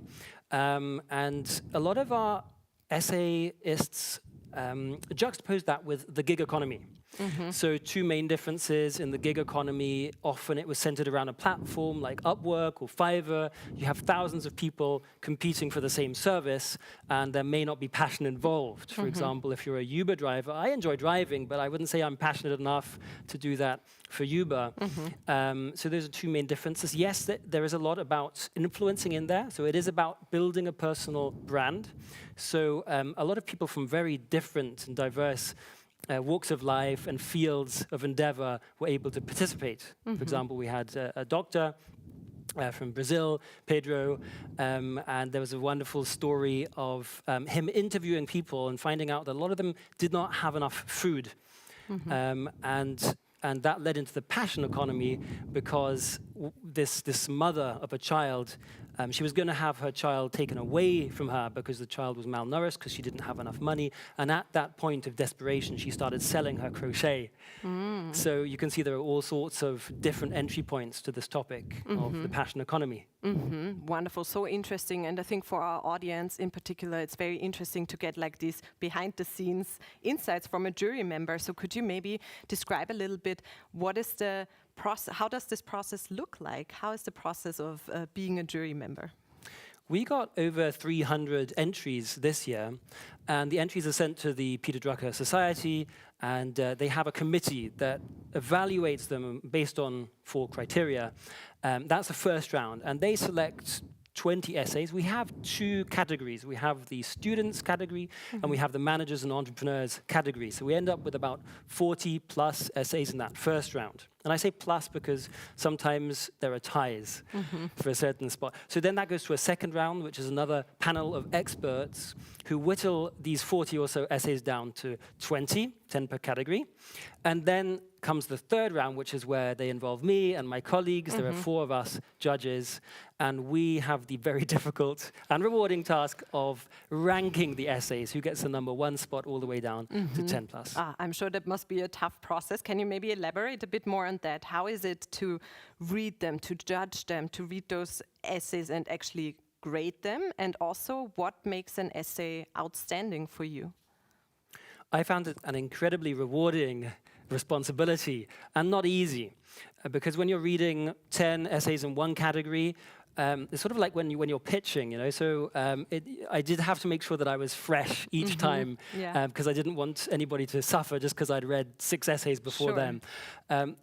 And a lot of our essayists juxtapose that with the gig economy. So two main differences in the gig economy. Often it was centered around a platform like Upwork or Fiverr. You have thousands of people competing for the same service, and there may not be passion involved. For example, if you're a Uber driver, I enjoy driving, but I wouldn't say I'm passionate enough to do that for Uber. So those are two main differences. Yes, there is a lot about influencing in there. So it is about building a personal brand. So a lot of people from very different and diverse walks of life and fields of endeavor were able to participate. For example, we had a doctor from Brazil, Pedro, and there was a wonderful story of him interviewing people and finding out that a lot of them did not have enough food. And that led into the passion economy, because this mother of a child, she was going to have her child taken away from her because the child was malnourished because she didn't have enough money. And at that point of desperation, she started selling her crochet. So you can see there are all sorts of different entry points to this topic of the passion economy. Wonderful, so interesting. And I think for our audience in particular, it's very interesting to get like these behind the scenes insights from a jury member. So could you maybe describe a little bit what is the process, how does this process look like? How is the process of being a jury member? We got over 300 entries this year, and the entries are sent to the Peter Drucker Society, and they have a committee that evaluates them based on 4 criteria. That's the first round, and they select 20 essays. We have 2 categories. We have the students category, and we have the managers and entrepreneurs category. So we end up with about 40 plus essays in that first round. And I say plus because sometimes there are ties for a certain spot. So then that goes to a second round, which is another panel of experts who whittle these 40 or so essays down to 20, 10 per category. And then comes the third round, which is where they involve me and my colleagues. There are 4 of us judges, and we have the very difficult and rewarding task of ranking the essays, who gets the number 1 spot all the way down to 10 plus. I'm sure that must be a tough process. Can you maybe elaborate a bit more on that? How is it to read them, to judge them, to read those essays and actually grade them? And also, what makes an essay outstanding for you? I found it an incredibly rewarding responsibility and not easy, because when you're reading 10 essays in one category, it's sort of like when you're pitching, you know. So I did have to make sure that I was fresh each time, because I didn't want anybody to suffer just because I'd read 6 essays before them.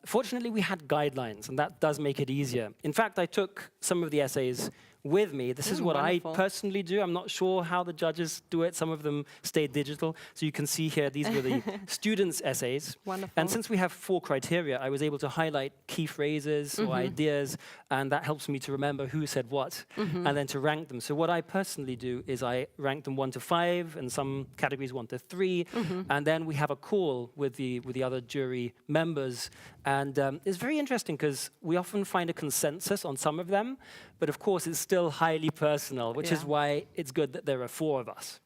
Fortunately, we had guidelines, and that does make it easier. In fact, I took some of the essays with me. This is what wonderful. I personally do. I'm not sure how the judges do it. Some of them stay digital. So you can see here, these were the students' essays. Wonderful. And since we have 4 criteria, I was able to highlight key phrases or ideas, and that helps me to remember who said what, and then to rank them. So what I personally do is I rank them 1 to 5, and some categories 1 to 3, and then we have a call with the other jury members. And it's very interesting because we often find a consensus on some of them, but of course it's still highly personal, which is why it's good that there are 4 of us.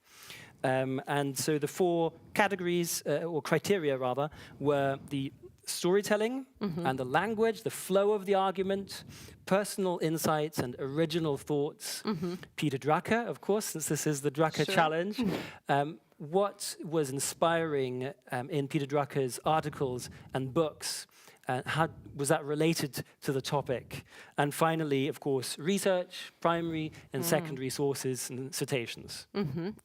And so the 4 categories, or criteria rather, were the storytelling and the language, the flow of the argument, personal insights and original thoughts. Peter Drucker, of course, since this is the Drucker Challenge. What was inspiring in Peter Drucker's articles and books? How was that related to the topic? And finally, of course, research, primary and secondary sources and citations.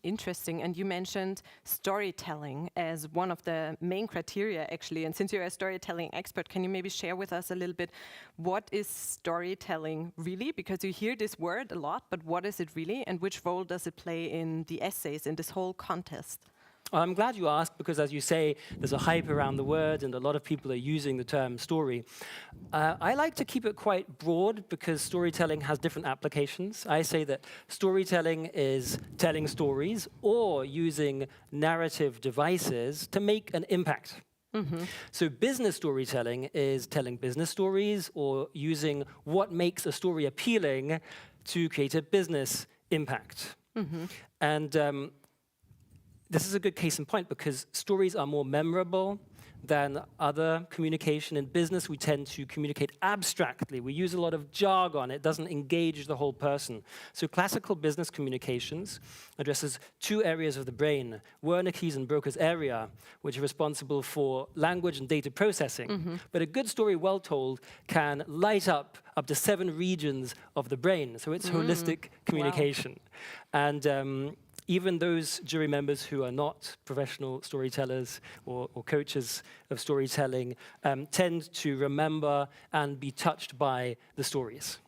Interesting. And you mentioned storytelling as one of the main criteria, actually. And since you're a storytelling expert, can you maybe share with us a little bit, what is storytelling really? Because you hear this word a lot, but what is it really? And which role does it play in the essays, in this whole contest? I'm glad you asked, because as you say, there's a hype around the word and a lot of people are using the term story. I like to keep it quite broad because storytelling has different applications. I say that storytelling is telling stories or using narrative devices to make an impact. So business storytelling is telling business stories or using what makes a story appealing to create a business impact. And this is a good case in point because stories are more memorable than other communication. In business, we tend to communicate abstractly. We use a lot of jargon. It doesn't engage the whole person. So classical business communications addresses two areas of the brain, Wernicke's and Broca's area, which are responsible for language and data processing. But a good story, well told, can light up to 7 regions of the brain. So it's holistic communication. Wow. And even those jury members who are not professional storytellers or coaches of storytelling tend to remember and be touched by the stories.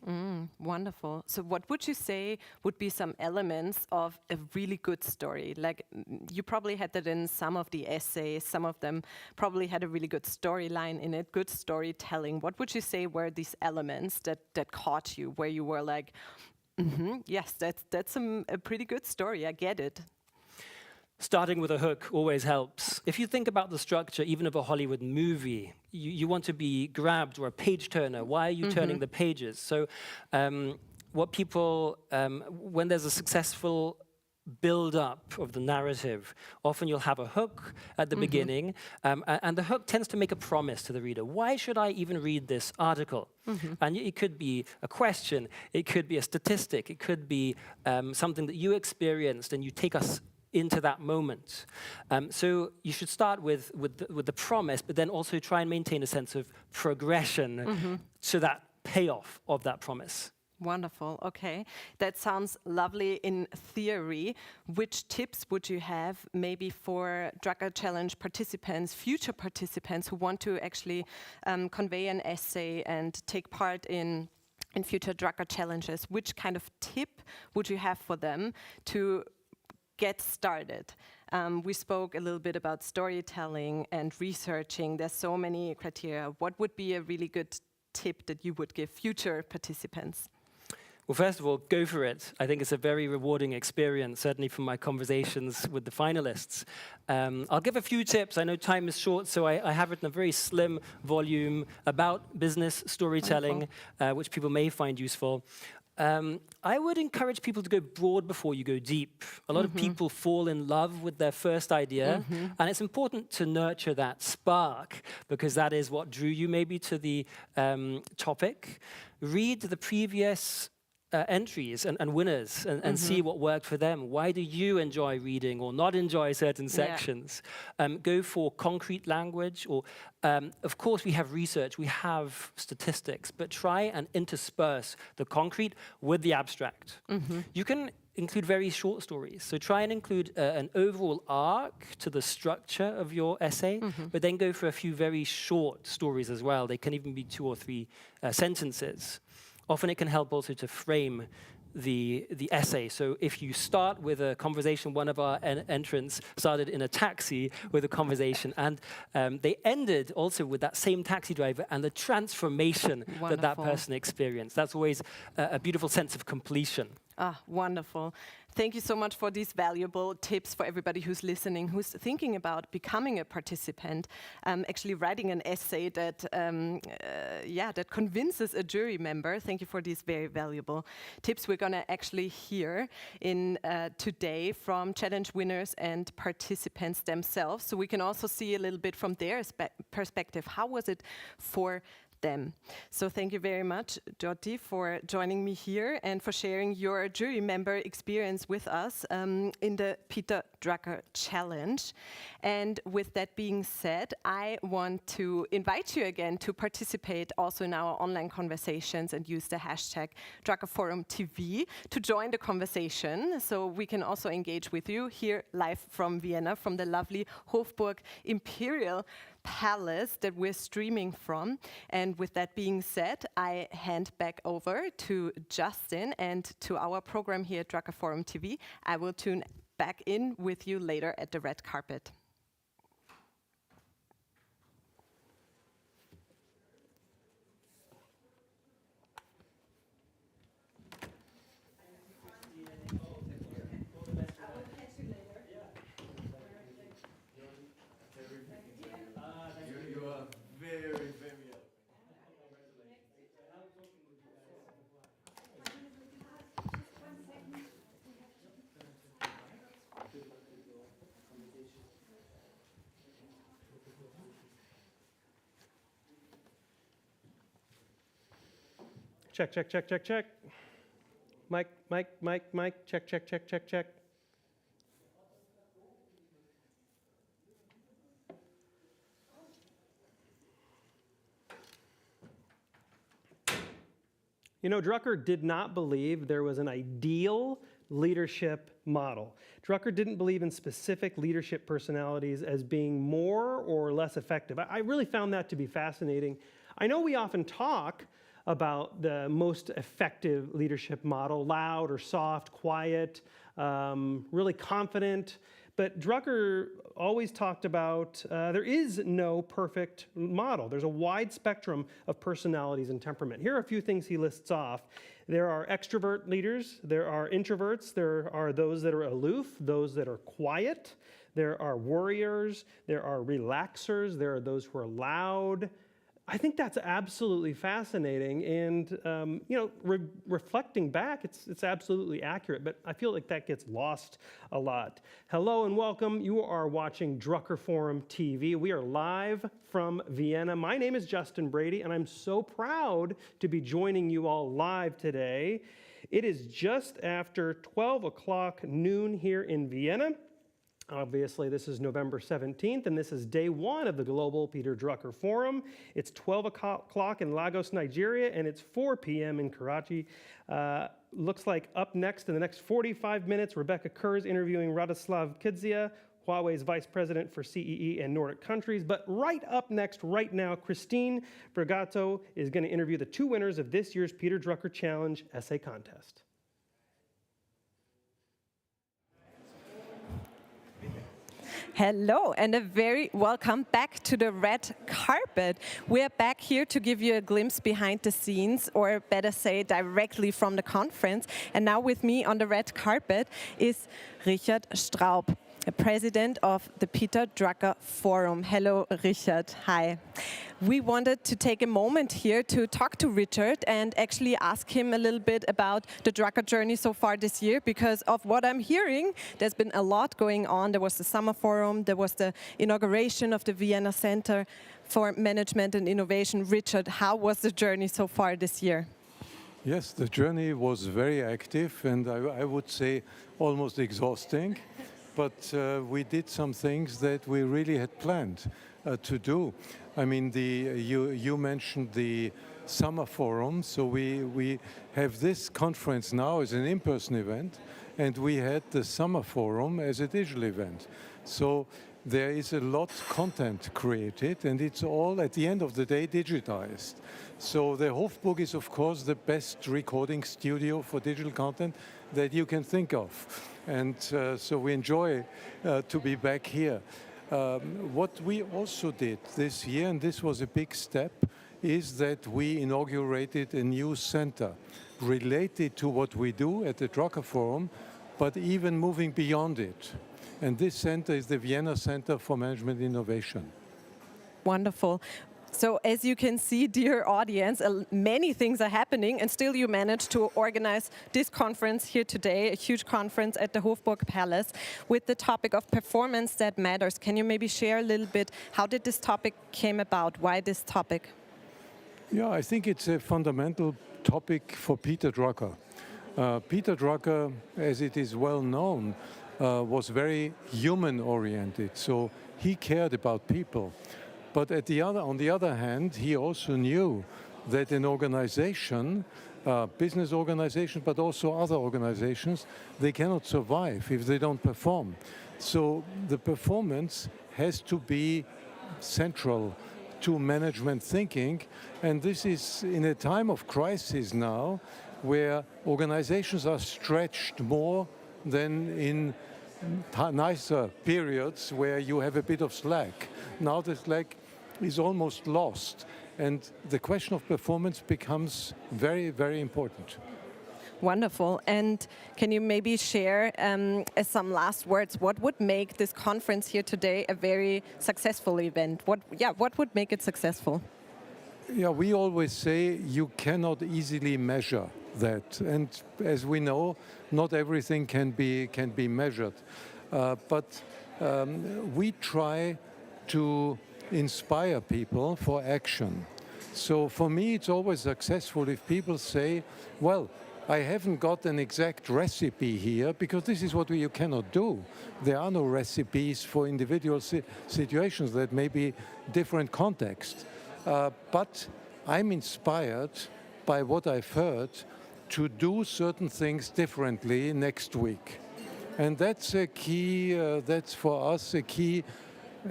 Wonderful. So what would you say would be some elements of a really good story? Like, you probably had that in some of the essays, some of them probably had a really good storyline in it, good storytelling. What would you say were these elements that caught you, where you were like, yes, that's a pretty good story, I get it. Starting with a hook always helps. If you think about the structure, even of a Hollywood movie, you want to be grabbed, or a page turner. Why are you turning the pages? So what people, when there's a successful build-up of the narrative, often you'll have a hook at the beginning, and the hook tends to make a promise to the reader. Why should I even read this article? And it could be a question, it could be a statistic, it could be something that you experienced, and you take us into that moment. So you should start with the promise, but then also try and maintain a sense of progression to that payoff of that promise. Wonderful. Okay. That sounds lovely in theory. Which tips would you have maybe for Drucker Challenge participants, future participants who want to actually convey an essay and take part in future Drucker Challenges? Which kind of tip would you have for them to get started? We spoke a little bit about storytelling and researching. There's so many criteria. What would be a really good tip that you would give future participants? Well, first of all, go for it. I think it's a very rewarding experience, certainly from my conversations with the finalists. I'll give a few tips. I know time is short, so I have written a very slim volume about business storytelling, which people may find useful. I would encourage people to go broad before you go deep. A lot of people fall in love with their first idea, and it's important to nurture that spark, because that is what drew you maybe to the topic. Read the previous entries and winners and see what worked for them. Why do you enjoy reading or not enjoy certain sections? Go for concrete language, or of course we have research, we have statistics, but try and intersperse the concrete with the abstract. You can include very short stories. So try and include an overall arc to the structure of your essay, but then go for a few very short stories as well. They can even be 2 or 3 sentences. Often it can help also to frame the essay. So if you start with a conversation, one of our entrants started in a taxi with a conversation, and they ended also with that same taxi driver and the transformation that person experienced. That's always a beautiful sense of completion. Ah, wonderful. Thank you so much for these valuable tips for everybody who's listening, who's thinking about becoming a participant, actually writing an essay that, that convinces a jury member. Thank you for these very valuable tips. We're going to actually hear in today from challenge winners and participants themselves, so we can also see a little bit from their perspective. How was it for them? So thank you very much, Jyoti, for joining me here and for sharing your jury member experience with us in the Peter Drucker Challenge. And with that being said, I want to invite you again to participate also in our online conversations and use the hashtag Drucker Forum TV to join the conversation, so we can also engage with you here live from Vienna, from the lovely Hofburg Imperial Palace that we're streaming from. And with that being said, I hand back over to Justin and to our program here at Drucker Forum TV. I will tune back in with you later at the red carpet. Check, check, check, check, check. Mic, mic, mic, mic. Check, check, check, check, check. You know, Drucker did not believe there was an ideal leadership model. Drucker didn't believe in specific leadership personalities as being more or less effective. I really found that to be fascinating. I know we often talk about the most effective leadership model, loud or soft, quiet, really confident. But Drucker always talked about there is no perfect model. There's a wide spectrum of personalities and temperament. Here are a few things he lists off. There are extrovert leaders, there are introverts, there are those that are aloof, those that are quiet, there are worriers, there are relaxers, there are those who are loud. I think that's absolutely fascinating, and you know, reflecting back, it's absolutely accurate, but I feel like that gets lost a lot. Hello and welcome. You are watching Drucker Forum TV. We are live from Vienna. My name is Justin Brady, and I'm so proud to be joining you all live today. It is just after 12 o'clock noon here in Vienna. Obviously, this is November 17th, and this is day one of the Global Peter Drucker Forum. It's 12 o'clock in Lagos, Nigeria, and it's 4 p.m. in Karachi. Looks like up next in the next 45 minutes, Rebecca Kerr is interviewing Radoslaw Kedzia, Huawei's Vice President for CEE and Nordic countries. But right up next, right now, Christine Broggiato is going to interview the two winners of this year's Peter Drucker Challenge essay contest. Hello and a very welcome back to the red carpet. We're back here to give you a glimpse behind the scenes, or better say directly from the conference. And now with me on the red carpet is Richard Straub, the president of the Peter Drucker Forum. Hello, Richard. Hi. We wanted to take a moment here to talk to Richard and actually ask him a little bit about the Drucker journey so far this year, because of what I'm hearing, there's been a lot going on. There was the Summer Forum, there was the inauguration of the Vienna Center for Management and Innovation. Richard, how was the journey so far this year? Yes, the journey was very active and I would say almost exhausting. But we did some things that we really had planned to do. I mean, you mentioned the Summer Forum, so we have this conference now as an in-person event, and we had the Summer Forum as a digital event. So there is a lot of content created, and it's all, at the end of the day, digitized. So the Hofburg is, of course, the best recording studio for digital content that you can think of. And so we enjoy to be back here. What we also did this year, and this was a big step, is that we inaugurated a new center related to what we do at the Drucker Forum, but even moving beyond it. And this center is the Vienna Center for Management Innovation. Wonderful. So as you can see, dear audience, many things are happening, and still you managed to organize this conference here today, a huge conference at the Hofburg Palace with the topic of performance that matters. Can you maybe share a little bit, how did this topic came about? Why this topic? Yeah, I think it's a fundamental topic for Peter Drucker. Peter Drucker, as it is well known, was very human-oriented, so he cared about people. But on the other hand, he also knew that an organization, business organization, but also other organizations, they cannot survive if they don't perform. So the performance has to be central to management thinking, and this is in a time of crisis now, where organizations are stretched more than in nicer periods where you have a bit of slack. Now the slack is almost lost, and the question of performance becomes very, very important. Wonderful. And can you maybe share as some last words, what would make this conference here today a very successful event? What would make it successful? Yeah, we always say you cannot easily measure that, and as we know, not everything can be measured. But we try to inspire people for action. So for me, it's always successful if people say, well, I haven't got an exact recipe here, because this is what you cannot do. There are no recipes for individual situations that may be different context. But I'm inspired by what I've heard to do certain things differently next week. And that's a key, that's for us a key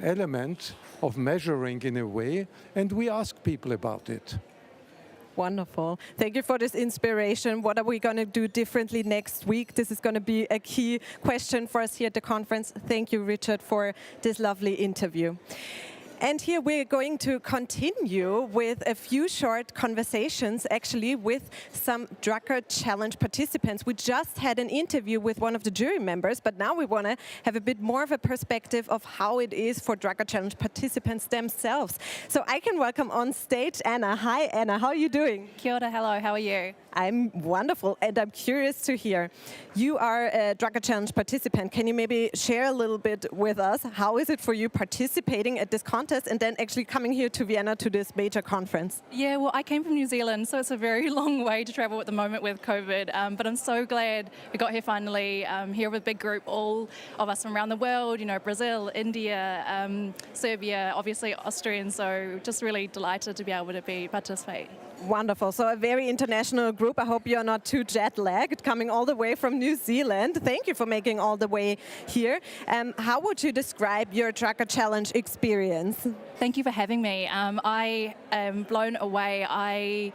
element of measuring in a way, and we ask people about it. Wonderful. Thank you for this inspiration. What are we going to do differently next week? This is going to be a key question for us here at the conference. Thank you, Richard, for this lovely interview. And here we're going to continue with a few short conversations, actually, with some Drucker Challenge participants. We just had an interview with one of the jury members, but now we want to have a bit more of a perspective of how it is for Drucker Challenge participants themselves. So I can welcome on stage Anna. Hi, Anna. How are you doing? Kia ora, hello. How are you? I'm wonderful, and I'm curious to hear. You are a Drucker Challenge participant. Can you maybe share a little bit with us? How is it for you participating at this contest and then actually coming here to Vienna to this major conference? Yeah, well, I came from New Zealand, so it's a very long way to travel at the moment with COVID. But I'm so glad we got here finally, here with a big group, all of us from around the world, you know, Brazil, India, Serbia, obviously Austrian. So just really delighted to be able to participate. Wonderful. So a very international group. I hope you're not too jet-lagged, coming all the way from New Zealand. Thank you for making all the way here. How would you describe your Drucker Challenge experience? Thank you for having me. I am blown away.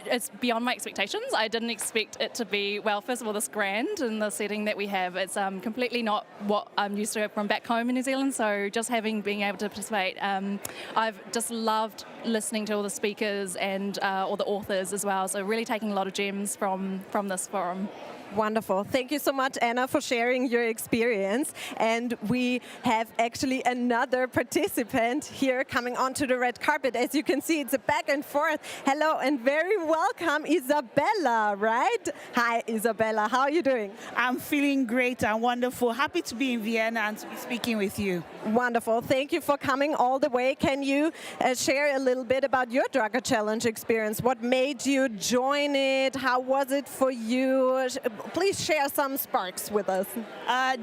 It's beyond my expectations. I didn't expect it to be, well, first of all, this grand in the setting that we have. It's completely not what I'm used to from back home in New Zealand, so just being able to participate, I've just loved listening to all the speakers and all the authors as well, so really taking a lot of gems from this forum. Wonderful. Thank you so much, Anna, for sharing your experience. And we have actually another participant here coming onto the red carpet. As you can see, it's a back and forth. Hello and very welcome, Isabella, right? Hi, Isabella. How are you doing? I'm feeling great and wonderful. Happy to be in Vienna and to be speaking with you. Wonderful. Thank you for coming all the way. Can you share a little bit about your Drucker Challenge experience? What made you join it? How was it for you? Please share some sparks with us.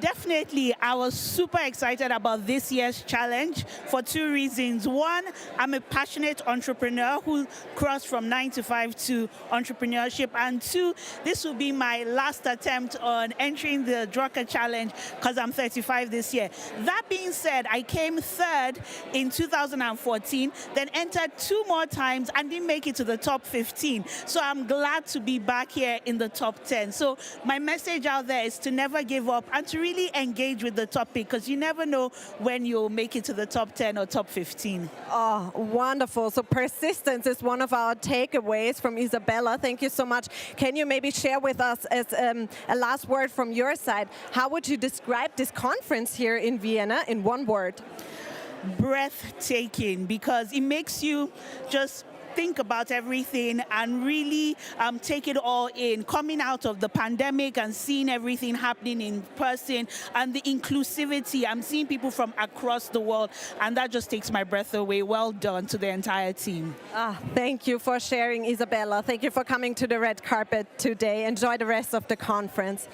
Definitely. I was super excited about this year's challenge for two reasons. One, I'm a passionate entrepreneur who crossed from 9 to 5 to entrepreneurship. And two, this will be my last attempt on entering the Drucker Challenge because I'm 35 this year. That being said, I came third in 2014, then entered 2 more times and didn't make it to the top 15. So I'm glad to be back here in the top 10. So my message out there is to never give up and to really engage with the topic, because you never know when you'll make it to the top 10 or top 15. Oh, wonderful. So persistence is one of our takeaways from Isabella. Thank you so much. Can you maybe share with us as a last word from your side, how would you describe this conference here in Vienna in one word? Breathtaking, because it makes you just think about everything and really take it all in, coming out of the pandemic and seeing everything happening in person and the inclusivity. I'm seeing people from across the world, and that just takes my breath away. Well done to the entire team. Thank you for sharing, Isabella. Thank you for coming to the red carpet today. Enjoy the rest of the conference.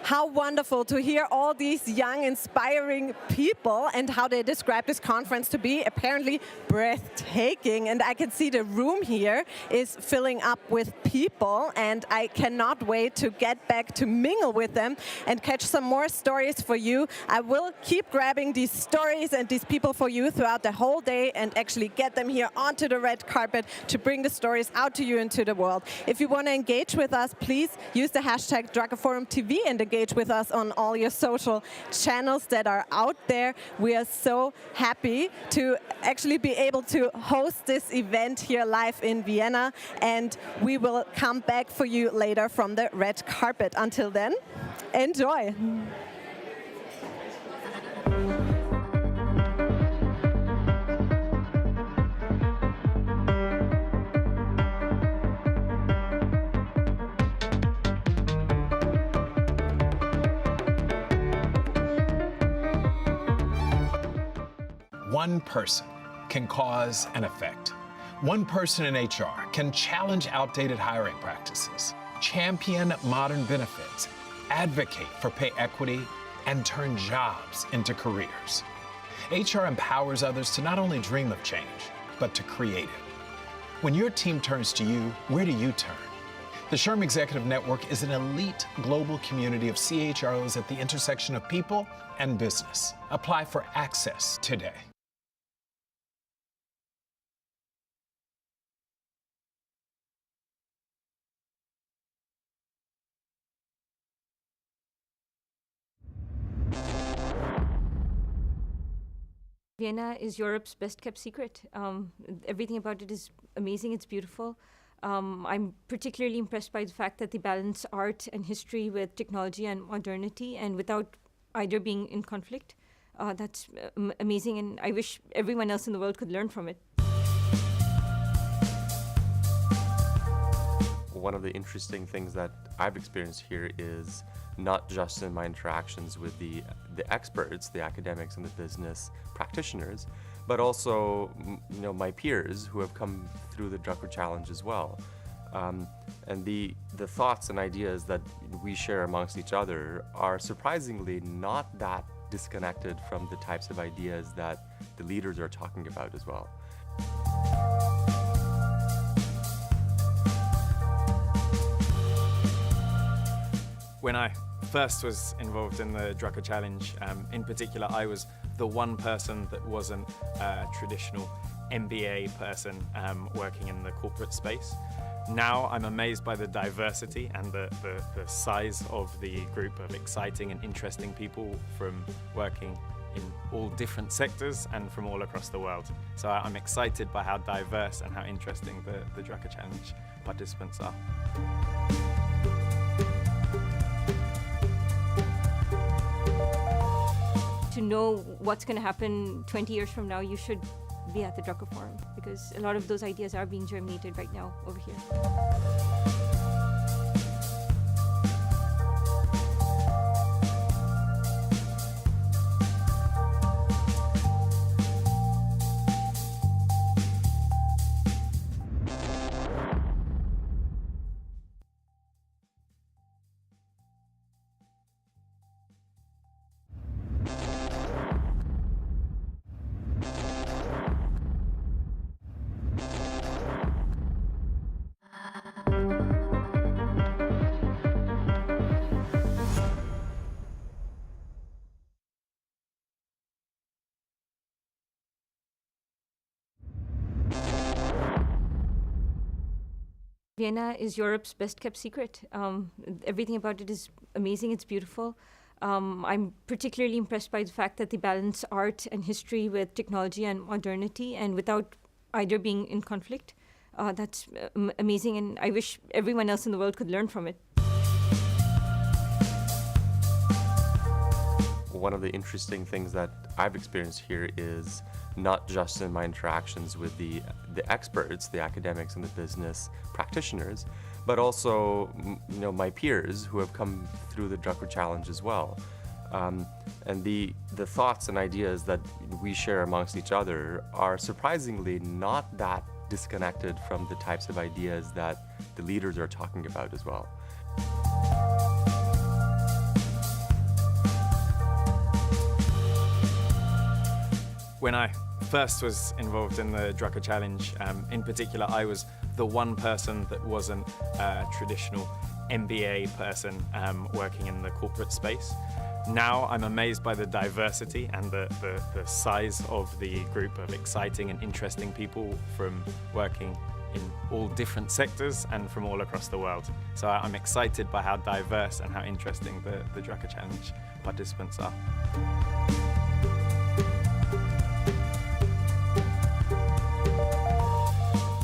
How wonderful to hear all these young, inspiring people and how they describe this conference to be apparently breathtaking. And I can see the room here is filling up with people, and I cannot wait to get back to mingle with them and catch some more stories for you. I will keep grabbing these stories and these people for you throughout the whole day and actually get them here onto the red carpet to bring the stories out to you into the world. If you want to engage with us, please use the hashtag Drucker Forum TV and engage with us on all your social channels that are out there. We are so happy to actually be able to host this event here live in Vienna, and we will come back for you later from the red carpet. Until then, enjoy. One person can cause an effect. One person in HR can challenge outdated hiring practices, champion modern benefits, advocate for pay equity, and turn jobs into careers. HR empowers others to not only dream of change, but to create it. When your team turns to you, where do you turn? The SHRM Executive Network is an elite global community of CHROs at the intersection of people and business. Apply for access today. Vienna is Europe's best kept secret. Everything about it is amazing, it's beautiful. I'm particularly impressed by the fact that they balance art and history with technology and modernity, and without either being in conflict. That's amazing, and I wish everyone else in the world could learn from it. One of the interesting things that I've experienced here is not just in my interactions with the experts, the academics and the business practitioners, but also my peers who have come through the Drucker Challenge as well. And the thoughts and ideas that we share amongst each other are surprisingly not that disconnected from the types of ideas that the leaders are talking about as well. When I first was involved in the Drucker Challenge, in particular, I was the one person that wasn't a traditional MBA person working in the corporate space. Now I'm amazed by the diversity and the size of the group of exciting and interesting people from working in all different sectors and from all across the world. So I'm excited by how diverse and how interesting the Drucker Challenge participants are. To know what's going to happen 20 years from now, you should be at the Drucker Forum, because a lot of those ideas are being germinated right now over here. Vienna is Europe's best kept secret. Everything about it is amazing, it's beautiful. I'm particularly impressed by the fact that they balance art and history with technology and modernity, and without either being in conflict. That's amazing, and I wish everyone else in the world could learn from it. One of the interesting things that I've experienced here is not just in my interactions with the experts, the academics and the business practitioners, but also my peers who have come through the Drucker Challenge as well. And the thoughts and ideas that we share amongst each other are surprisingly not that disconnected from the types of ideas that the leaders are talking about as well. When I first was involved in the Drucker Challenge, in particular, I was the one person that wasn't a traditional MBA person working in the corporate space. Now I'm amazed by the diversity and the size of the group of exciting and interesting people from working in all different sectors and from all across the world. So I'm excited by how diverse and how interesting the Drucker Challenge participants are.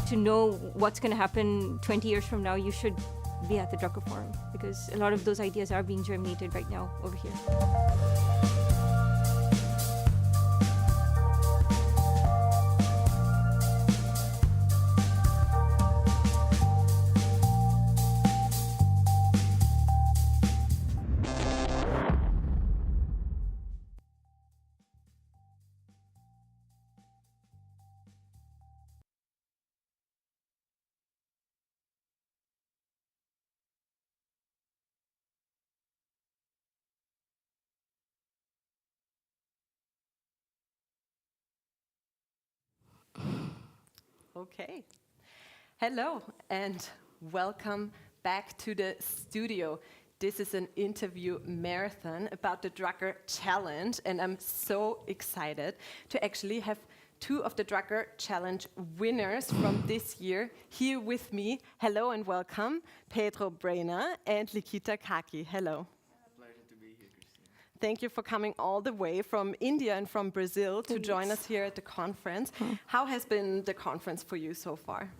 To know what's going to happen 20 years from now, you should be at the Drucker Forum, because a lot of those ideas are being germinated right now over here. Okay. Hello and welcome back to the studio. This is an interview marathon about the Drucker Challenge, and I'm so excited to actually have two of the Drucker Challenge winners from this year here with me. Hello and welcome, Pedro and Likhitha Kaki. Hello. Thank you for coming all the way from India and from Brazil to join us here at the conference. How has been the conference for you so far?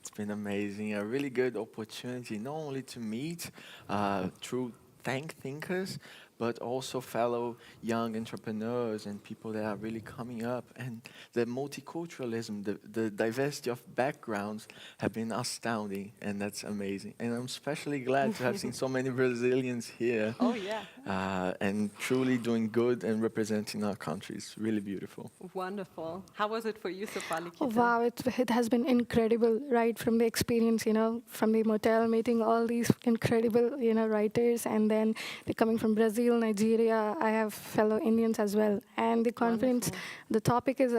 It's been amazing, a really good opportunity not only to meet true thinkers, but also fellow young entrepreneurs and people that are really coming up. And the multiculturalism, the diversity of backgrounds have been astounding, and that's amazing. And I'm especially glad to have seen so many Brazilians here. Oh, yeah. And truly doing good and representing our country. It's really beautiful. Wonderful. How was it for you so far, Likhitha? Oh, wow, it has been incredible, right, from the experience, from the motel, meeting all these incredible, writers, and then they're coming from Brazil, Nigeria. I have fellow Indians as well. And the conference, the topic is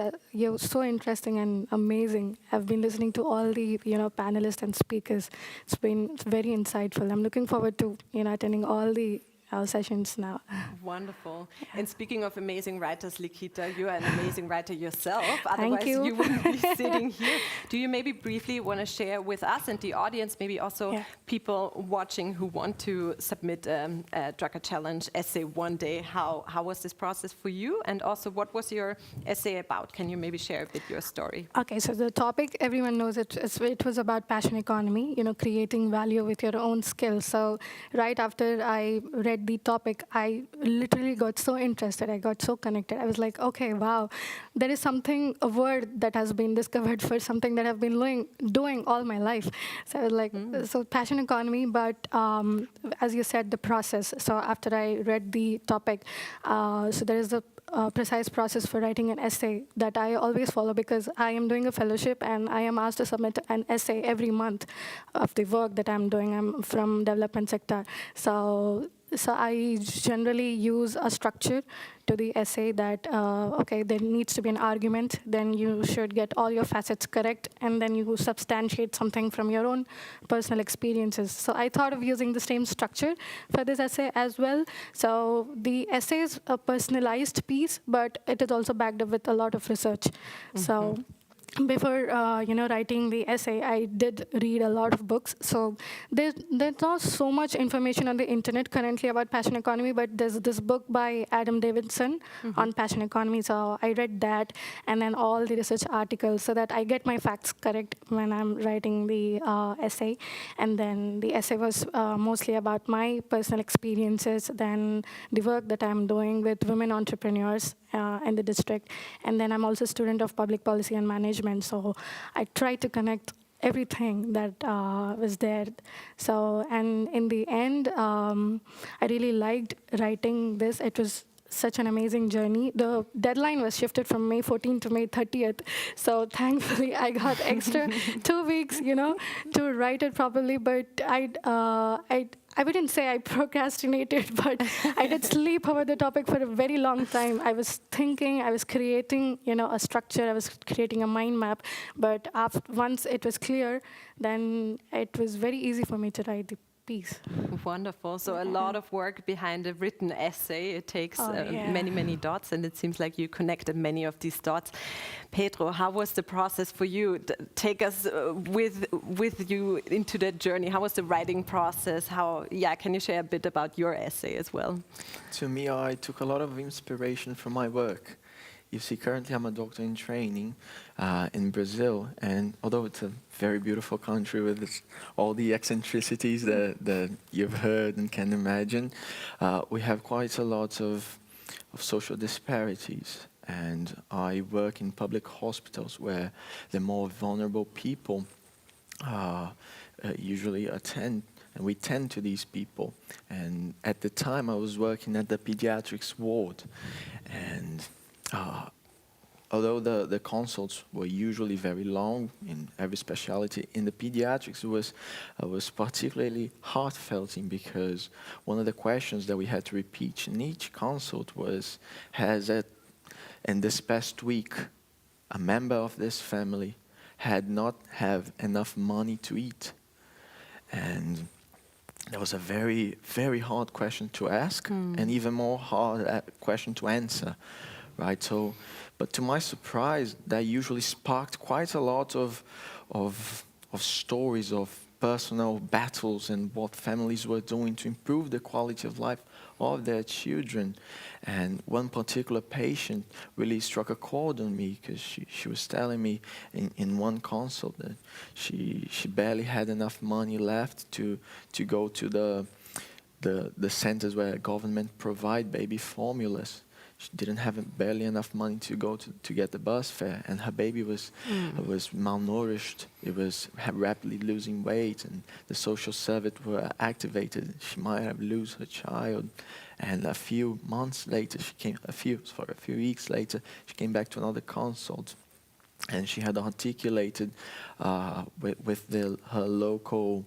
so interesting and amazing. I've been listening to all the panelists and speakers. It's been very insightful. I'm looking forward to attending all the sessions now. Wonderful. Yeah. And speaking of amazing writers, Likhitha, you are an amazing writer yourself. Thank Otherwise, you wouldn't be sitting here. Do you maybe briefly want to share with us and the audience, maybe also people watching who want to submit a Drucker Challenge essay one day, how was this process for you? And also, what was your essay about? Can you maybe share a bit your story? Okay, so the topic, everyone knows it was about passion economy, creating value with your own skills. So right after I read the topic, I literally got so interested. I got so connected. I was like, okay, wow, there is something, a word that has been discovered for something that I've been doing all my life. So I was like, so passion economy, but as you said, the process. So after I read the topic, so there is a precise process for writing an essay that I always follow, because I am doing a fellowship and I am asked to submit an essay every month of the work that I'm doing. I'm from development sector. So I generally use a structure to the essay that, okay, there needs to be an argument, then you should get all your facets correct, and then you substantiate something from your own personal experiences. So I thought of using the same structure for this essay as well. So the essay is a personalized piece, but it is also backed up with a lot of research. So before writing the essay, I did read a lot of books. So there's not so much information on the internet currently about passion economy, but there's this book by Adam Davidson on passion economy. So I read that, and then all the research articles, so that I get my facts correct when I'm writing the essay. And then the essay was mostly about my personal experiences, then the work that I'm doing with women entrepreneurs in the district. And then I'm also a student of public policy and management, so I try to connect everything that was there. So, and in the end, I really liked writing this. It was such an amazing journey. The deadline was shifted from May 14th to May 30th. So thankfully, I got extra 2 weeks, to write it properly. But I wouldn't say I procrastinated, but I did sleep over the topic for a very long time. I was thinking, I was creating, a structure, I was creating a mind map. But once it was clear, then it was very easy for me to write the peace. Wonderful. So a lot of work behind a written essay. It takes many, many dots, and it seems like you connected many of these dots. Pedro, how was the process for you? Take us with you into that journey. How was the writing process? Can you share a bit about your essay as well? To me, I took a lot of inspiration from my work. You see, currently I'm a doctor in training in Brazil, and although it's a very beautiful country with all the eccentricities that you've heard and can imagine, we have quite a lot of social disparities. And I work in public hospitals where the more vulnerable people usually attend, and we tend to these people. And at the time I was working at the pediatrics ward, and although the consults were usually very long in every specialty, in the pediatrics it was particularly heartfelt because one of the questions that we had to repeat in each consult was, in this past week, a member of this family had not have enough money to eat? And that was a very, very hard question to ask, and even more hard question to answer. Right, so, but to my surprise, that usually sparked quite a lot of stories of personal battles and what families were doing to improve the quality of life of their children. And one particular patient really struck a chord on me because she was telling me in one consult that she barely had enough money left to go to the centers where government provide baby formulas. She didn't have barely enough money to go to get the bus fare, and her baby was malnourished. It was rapidly losing weight, and the social service were activated. She might have lost her child, and a few months later, a few weeks later, she came back to another consult, and she had articulated with her local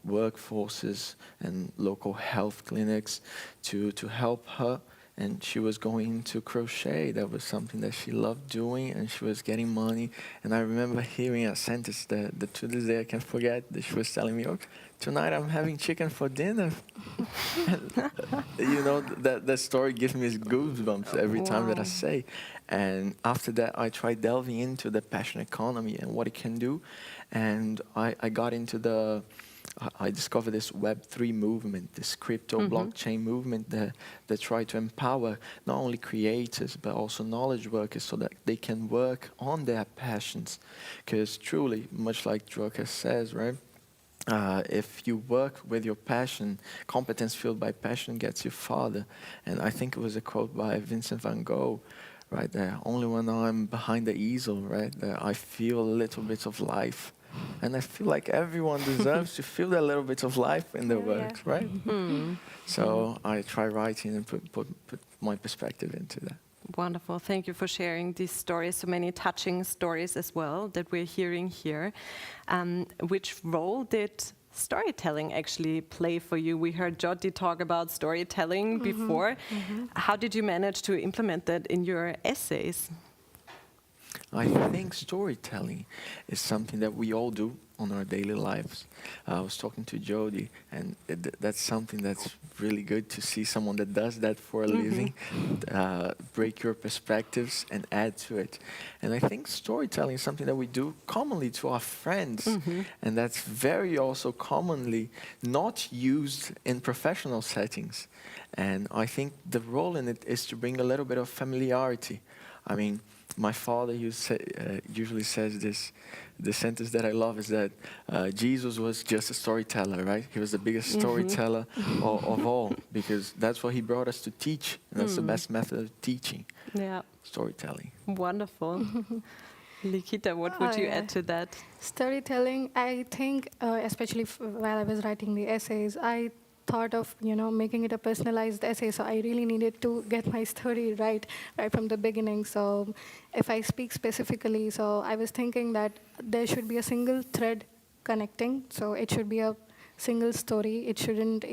workforces and local health clinics to help her. And she was going to crochet. That was something that she loved doing, and she was getting money. And I remember hearing a sentence that to this day I can't forget, that she was telling me, "Oh, tonight I'm having chicken for dinner." You know, that story gives me goosebumps every time that I say. And after that, I tried delving into the passion economy and what it can do. And I got into I discovered this Web3 movement, this crypto blockchain movement that try to empower not only creators, but also knowledge workers so that they can work on their passions. Because truly, much like Drucker says, right? If you work with your passion, competence fueled by passion gets you farther. And I think it was a quote by Vincent van Gogh, right there. Only when I'm behind the easel, right, that I feel a little bit of life. And I feel like everyone deserves to feel a little bit of life in their work, right? So I try writing and put my perspective into that. Wonderful. Thank you for sharing these stories, so many touching stories as well that we're hearing here. Which role did storytelling actually play for you? We heard Jyoti talk about storytelling before. How did you manage to implement that in your essays? I think storytelling is something that we all do on our daily lives. I was talking to Jyoti, and that's something that's really good to see someone that does that for a living, break your perspectives and add to it. And I think storytelling is something that we do commonly to our friends, and that's very also commonly not used in professional settings. And I think the role in it is to bring a little bit of familiarity. I mean, my father usually says the sentence that I love is that Jesus was just a storyteller, right? He was the biggest storyteller of all, because that's what he brought us to teach. And that's the best method of teaching. Yeah. Storytelling. Wonderful. Likhitha, what would you add to that? Storytelling, I think, especially while I was writing the essays, I thought of making it a personalized essay, so I really needed to get my story right from the beginning. So if I speak specifically, so I was thinking that there should be a single thread connecting, so it should be a single story. It shouldn't,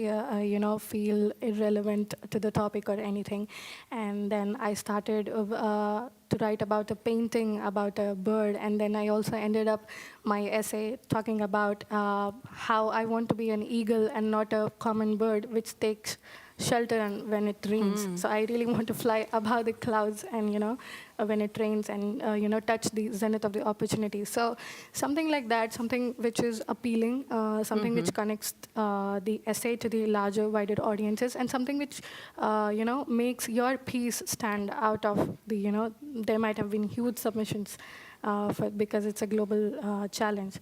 feel irrelevant to the topic or anything. And then I started to write about a painting about a bird, and then I also ended up my essay talking about how I want to be an eagle and not a common bird, which takes shelter and when it rains. So I really want to fly above the clouds and, when it rains and, touch the zenith of the opportunity. So something like that, something which is appealing, something which connects the essay to the larger, wider audiences, and something which, makes your piece stand out of the, there might have been huge submissions because it's a global challenge.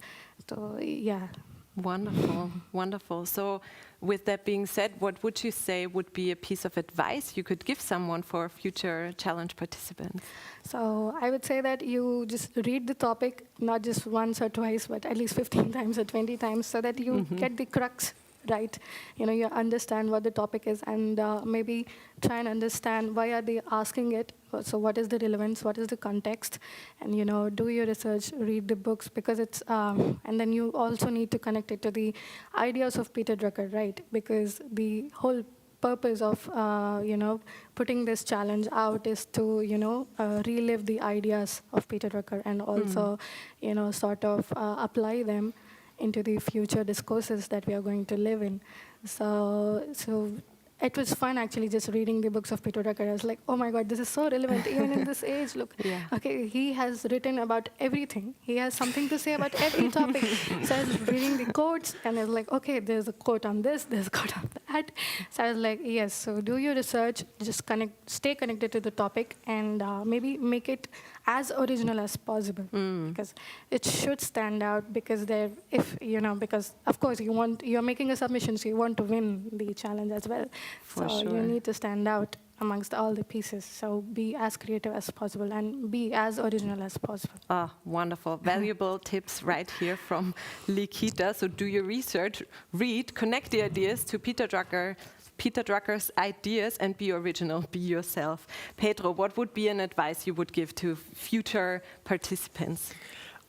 So, yeah. Wonderful, wonderful. So with that being said, what would you say would be a piece of advice you could give someone for future challenge participants? So I would say that you just read the topic, not just once or twice, but at least 15 times or 20 times, so that you get the crux right. You understand what the topic is, and maybe try and understand why are they asking it. So what is the relevance? What is the context? And do your research, read the books, because it's and then you also need to connect it to the ideas of Peter Drucker, right? Because the whole purpose of putting this challenge out is to relive the ideas of Peter Drucker and also sort of apply them into the future discourses that we are going to live in. So it was fun actually just reading the books of Peter Drucker. I was like, oh my God, this is so relevant even in this age. Look, okay, he has written about everything. He has something to say about every topic. So I was reading the quotes and I was like, okay, there's a quote on this, there's a quote on that. So I was like, yes, so do your research, just stay connected to the topic, and maybe make it as original as possible, because it should stand out, because because of course you're making a submission, so you want to win the challenge as well. For so sure. You need to stand out amongst all the pieces. So be as creative as possible and be as original as possible. Ah, wonderful. Valuable tips right here from Likhitha. So do your research, read, connect the ideas to Peter Drucker's ideas, and be original, be yourself. Pedro, what would be an advice you would give to future participants?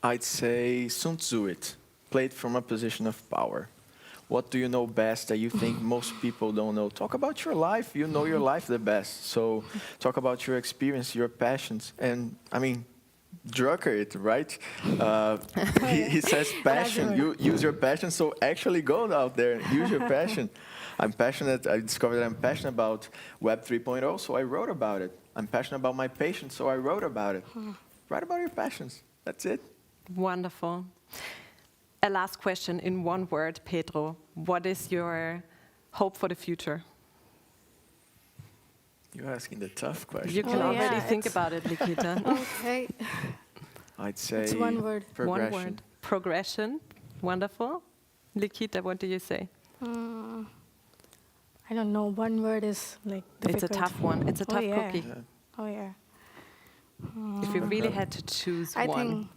I'd say Sun Tzu it. Play it from a position of power. What do you know best that you think most people don't know? Talk about your life. You know your life the best. So talk about your experience, your passions. And I mean, Drucker it, right? He says passion. You use your passion, so actually go out there and use your passion. I'm passionate. I discovered that I'm passionate about Web 3.0, so I wrote about it. I'm passionate about my patients, so I wrote about it. Write about your passions. That's it. Wonderful. A last question in one word, Pedro. What is your hope for the future? You're asking the tough question. You can already think about it, Likhitha. Okay. I'd say it's one word. Progression. One word. Progression. Wonderful. Likhitha, what do you say? I don't know. One word is like difficult. It's a tough one. It's a tough cookie. Yeah. Oh yeah. If you really had to choose one.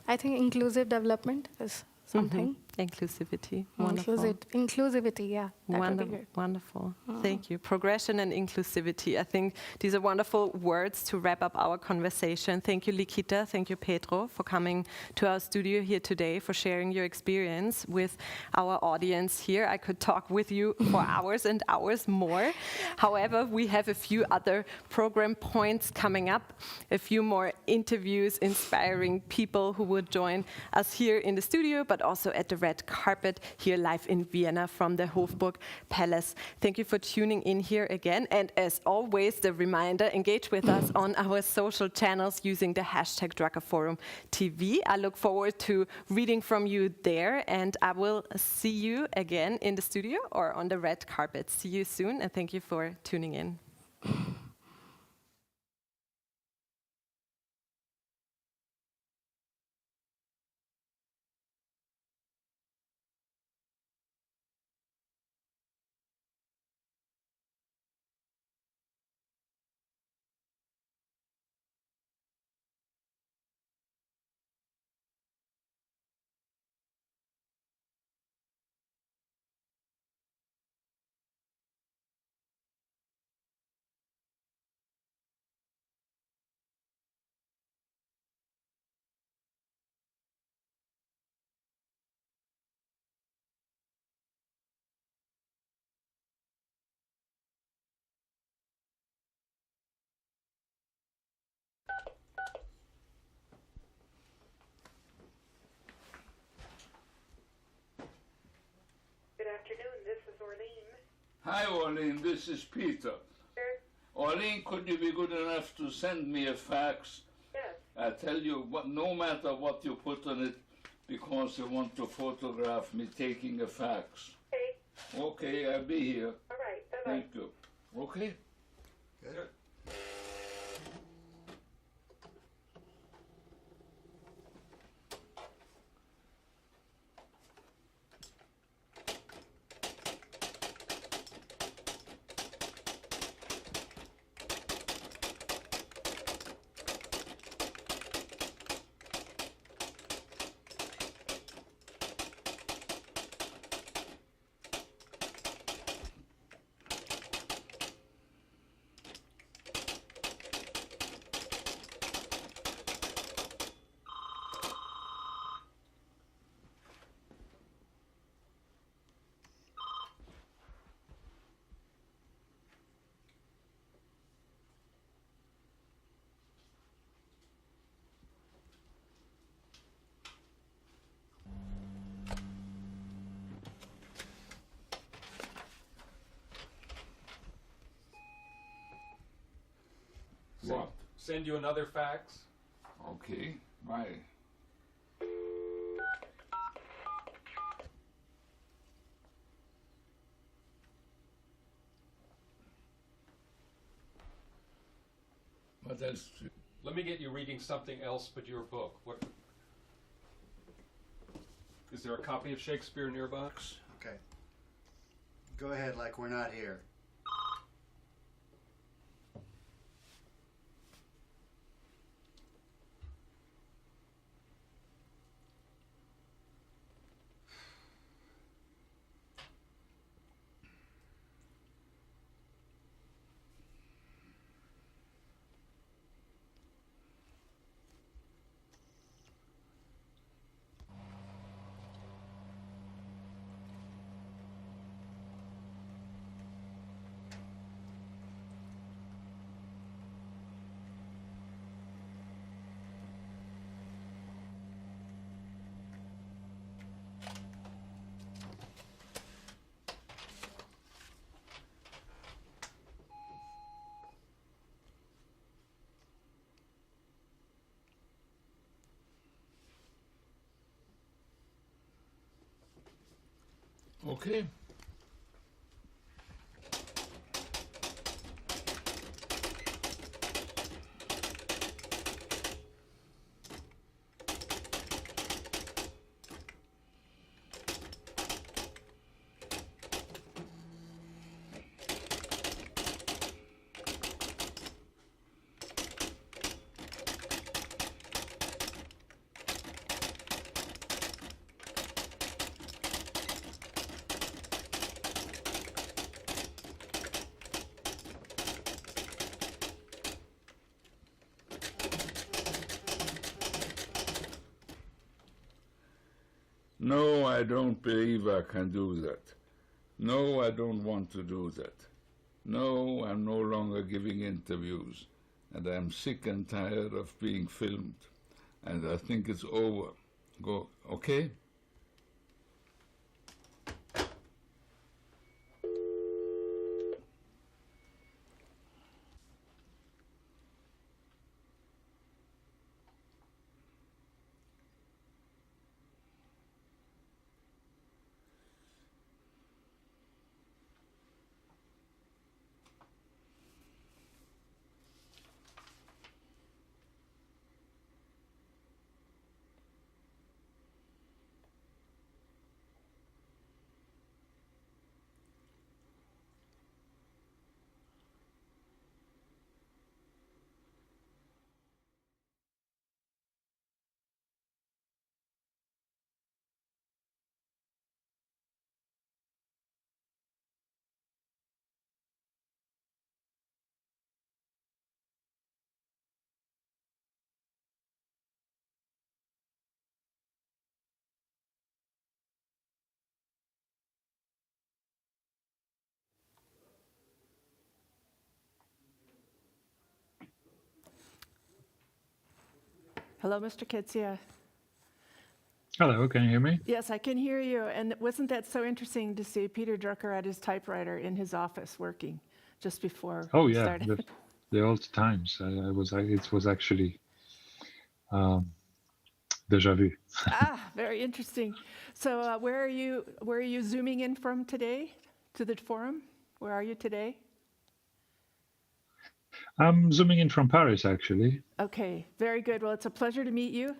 I think inclusive development is something. Inclusivity. Wonderful. Inclusivity, yeah. That would be good. Wonderful. Thank you. Progression and inclusivity. I think these are wonderful words to wrap up our conversation. Thank you, Likhitha. Thank you, Pedro, for coming to our studio here today, for sharing your experience with our audience here. I could talk with you for hours and hours more. However, we have a few other program points coming up, a few more interviews, inspiring people who would join us here in the studio, but also at the Red Carpet here live in Vienna from the Hofburg Palace. Thank you for tuning in here again. And as always, the reminder, engage with us on our social channels using the hashtag Drucker Forum TV. I look forward to reading from you there, and I will see you again in the studio or on the Red Carpet. See you soon, and thank you for tuning in. afternoon. This is Orlean. Hi, Orlean. This is Peter. Orlean, could you be good enough to send me a fax? Yes. I tell you, what, no matter what you put on it, because you want to photograph me taking a fax. Okay. Okay, I'll be here. All right. Bye-bye. Thank you. Okay. Good. What? Send you another fax. Okay. Bye. What else? Let me get you reading something else but your book. What? Is there a copy of Shakespeare in your box? Okay. Go ahead like we're not here. Okay. No, I don't believe I can do that. No, I don't want to do that. No, I'm no longer giving interviews, and I'm sick and tired of being filmed, and I think it's over. Go, okay? Hello, Mr. Kedzia. Hello, can you hear me? Yes, I can hear you. And wasn't that so interesting to see Peter Drucker at his typewriter in his office working just before Oh we yeah, started? the old times. It was actually déjà vu. Very interesting. So where are you zooming in from today to the forum? Where are you today? I'm zooming in from Paris, actually. Okay, very good. Well, it's a pleasure to meet you.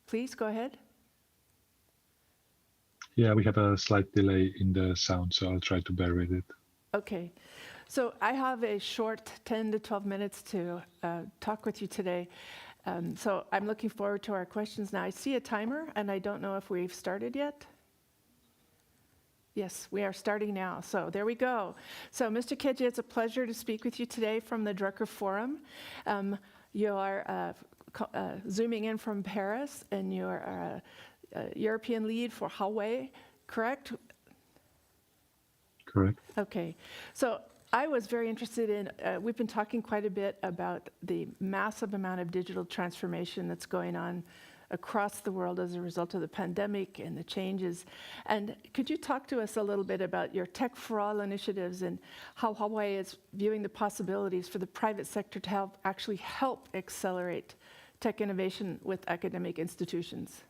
Please go ahead. Yeah, we have a slight delay in the sound, so I'll try to bear with it. Okay. So I have a short 10 to 12 minutes to talk with you today. So I'm looking forward to our questions now. I see a timer, and I don't know if we've started yet. Yes, we are starting now. So there we go. So Mr. Kedzia, it's a pleasure to speak with you today from the Drucker Forum. You are zooming in from Paris, and you're a European lead for Huawei, correct? Correct. Okay. So I was very interested in, we've been talking quite a bit about the massive amount of digital transformation that's going on across the world as a result of the pandemic and the changes. And could you talk to us a little bit about your Tech for All initiatives and how Huawei is viewing the possibilities for the private sector to actually help accelerate tech innovation with academic institutions?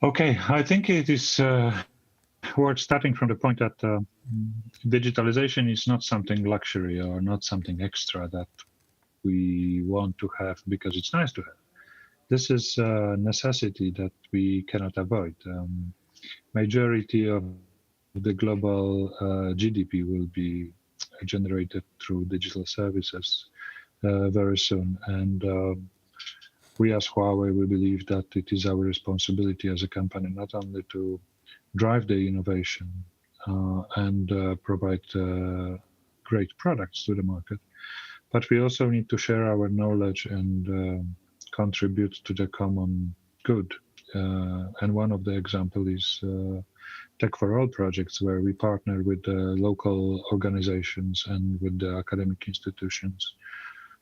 Okay, I think it is worth starting from the point that digitalization is not something luxury or not something extra that we want to have because it's nice to have. This is a necessity that we cannot avoid. Majority of the global GDP will be generated through digital services very soon. And we as Huawei, we believe that it is our responsibility as a company not only to drive the innovation and provide great products to the market, but we also need to share our knowledge and contribute to the common good. And one of the examples is Tech for All projects, where we partner with the local organizations and with the academic institutions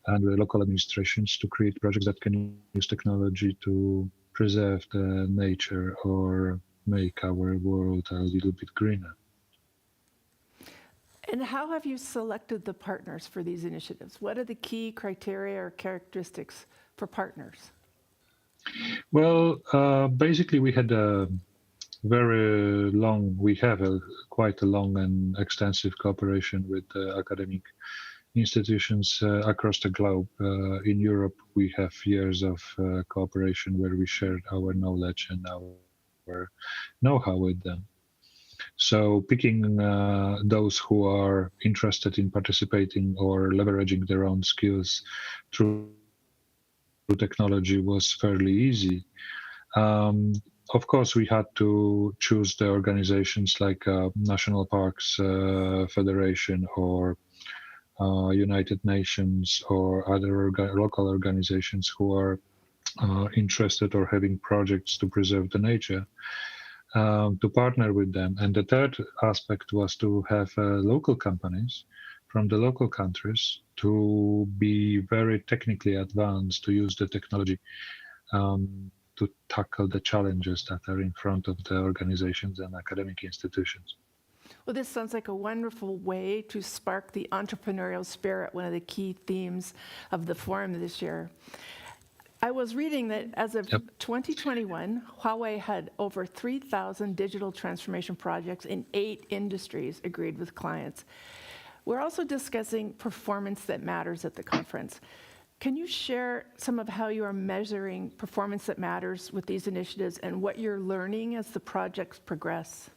and the local administrations to create projects that can use technology to preserve the nature or make our world a little bit greener. And how have you selected the partners for these initiatives? What are the key criteria or characteristics for partners? Well, basically we had quite a long and extensive cooperation with academic institutions across the globe. In Europe, we have years of cooperation where we shared our knowledge and our know-how with them. So picking those who are interested in participating or leveraging their own skills through technology was fairly easy. Of course, we had to choose the organizations like National Parks Federation or United Nations or other local organizations who are interested or having projects to preserve the nature, to partner with them. And the third aspect was to have local companies from the local countries to be very technically advanced, to use the technology to tackle the challenges that are in front of the organizations and academic institutions. Well, this sounds like a wonderful way to spark the entrepreneurial spirit, one of the key themes of the forum this year. I was reading that as of 2021, Huawei had over 3,000 digital transformation projects in 8 industries agreed with clients. We're also discussing performance that matters at the conference. Can you share some of how you are measuring performance that matters with these initiatives and what you're learning as the projects progress?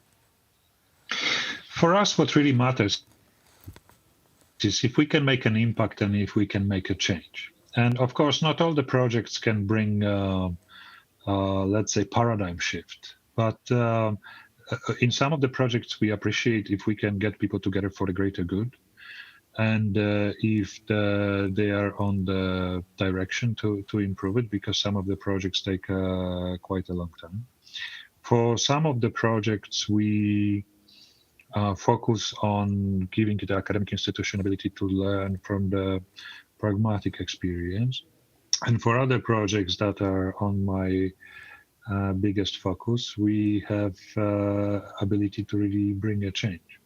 For us, what really matters is if we can make an impact and if we can make a change. And of course, not all the projects can bring, let's say, paradigm shift. But in some of the projects, we appreciate if we can get people together for the greater good. And if they are on the direction to improve it, because some of the projects take quite a long time. For some of the projects, we focus on giving the academic institution ability to learn from the pragmatic experience. And for other projects that are on my biggest focus, we have ability to really bring a change.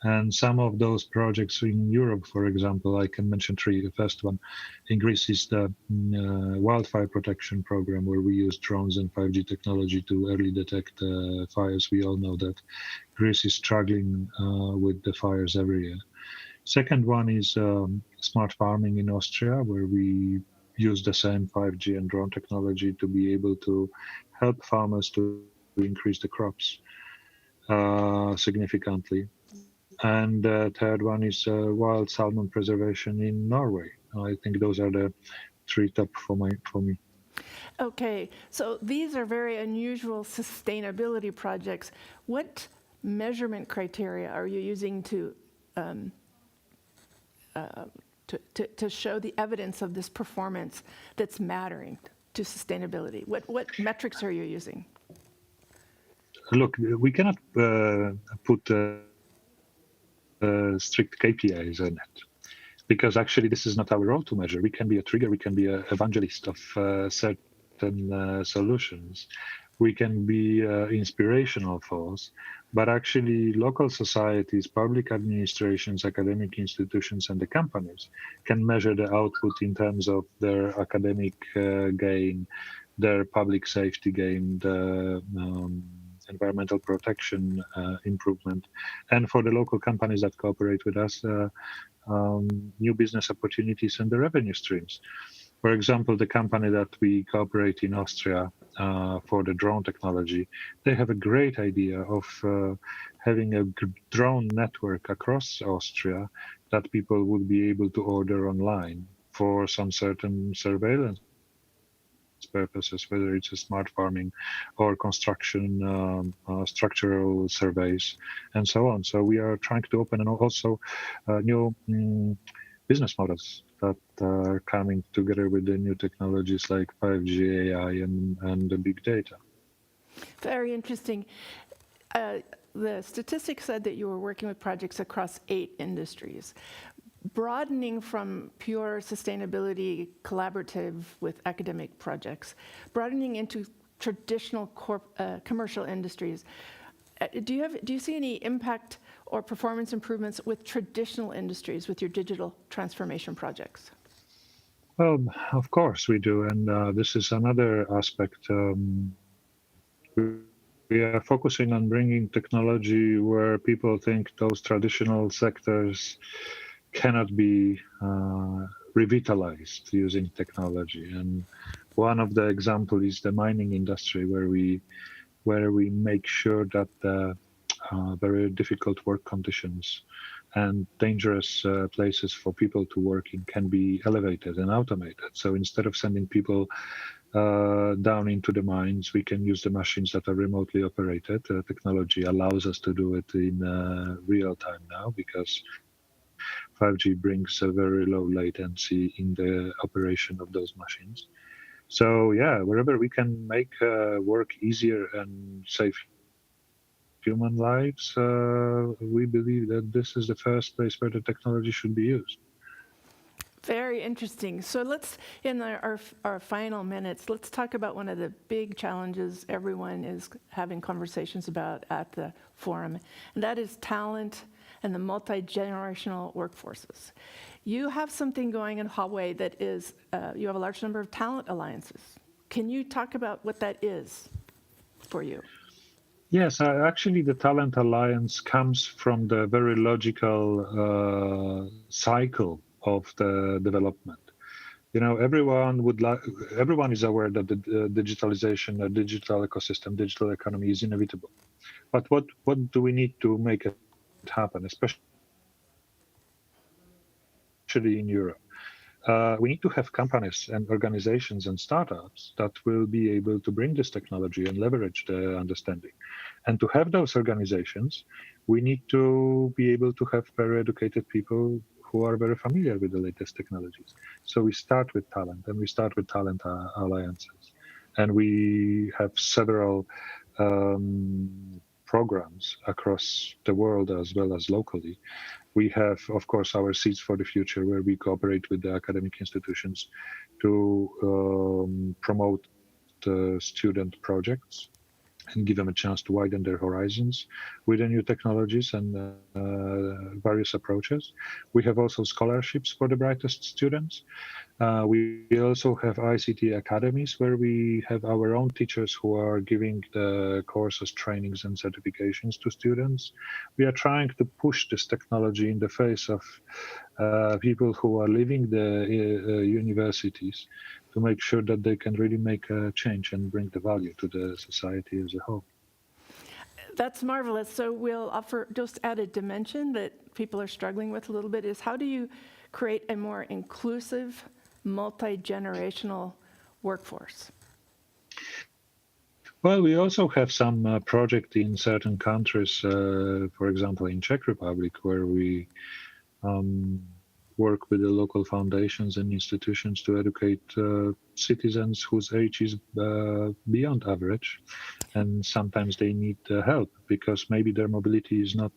And some of those projects in Europe, for example, I can mention three. The first one in Greece is the wildfire protection program, where we use drones and 5G technology to early detect fires. We all know that Greece is struggling with the fires every year. Second one is smart farming in Austria, where we use the same 5G and drone technology to be able to help farmers to increase the crops significantly. And the third one is wild salmon preservation in Norway. I think those are the three top for me. Okay, so these are very unusual sustainability projects. What measurement criteria are you using to show the evidence of this performance that's mattering to sustainability? What metrics are you using? Look, we cannot put strict KPIs on it, because actually this is not our role to measure. We can be a trigger, we can be an evangelist of certain solutions. We can be inspirational force, but actually local societies, public administrations, academic institutions, and the companies can measure the output in terms of their academic gain, their public safety gain, the environmental protection improvement, and for the local companies that cooperate with us, new business opportunities and the revenue streams. For example, the company that we cooperate in Austria for the drone technology, they have a great idea of having a drone network across Austria that people would be able to order online for some certain surveillance purposes, whether it's a smart farming or construction, structural surveys, and so on. So we are trying to open and also new business models that are coming together with the new technologies like 5G, AI, and the big data. Very interesting. The statistics said that you were working with projects across 8 industries. Broadening from pure sustainability collaborative with academic projects, broadening into traditional commercial industries. Do you see any impact or performance improvements with traditional industries with your digital transformation projects? Well, of course we do, and this is another aspect. We are focusing on bringing technology where people think those traditional sectors cannot be revitalized using technology. And one of the examples is the mining industry, where we make sure that the very difficult work conditions and dangerous places for people to work in can be elevated and automated. So instead of sending people down into the mines, we can use the machines that are remotely operated. Technology allows us to do it in real time now, because 5G brings a very low latency in the operation of those machines. So yeah, wherever we can make work easier and save human lives, we believe that this is the first place where the technology should be used. Very interesting. So let's, in our final minutes, let's talk about one of the big challenges everyone is having conversations about at the forum, and that is talent and the multi-generational workforces. You have something going in Huawei that is, you have a large number of talent alliances. Can you talk about what that is for you? Yes, actually the Talent Alliance comes from the very logical cycle of the development. You know, everyone is aware that the digitalization, the digital ecosystem, digital economy is inevitable. But what do we need to make it happen, especially in Europe? We need to have companies and organizations and startups that will be able to bring this technology and leverage the understanding. And to have those organizations, we need to be able to have very educated people who are very familiar with the latest technologies. So we start with talent, and we start with talent alliances. And we have several programs across the world as well as locally. We have, of course, our Seeds for the Future, where we cooperate with the academic institutions to promote student projects and give them a chance to widen their horizons with the new technologies and various approaches. We have also scholarships for the brightest students. We also have ICT academies where we have our own teachers who are giving the courses, trainings, and certifications to students. We are trying to push this technology in the face of people who are leaving the universities to make sure that they can really make a change and bring the value to the society as a whole. That's marvelous. So we'll offer just added dimension that people are struggling with a little bit is how do you create a more inclusive, multi-generational workforce? Well, we also have some project in certain countries, for example, in Czech Republic, where we work with the local foundations and institutions to educate citizens whose age is beyond average. And sometimes they need help because maybe their mobility is not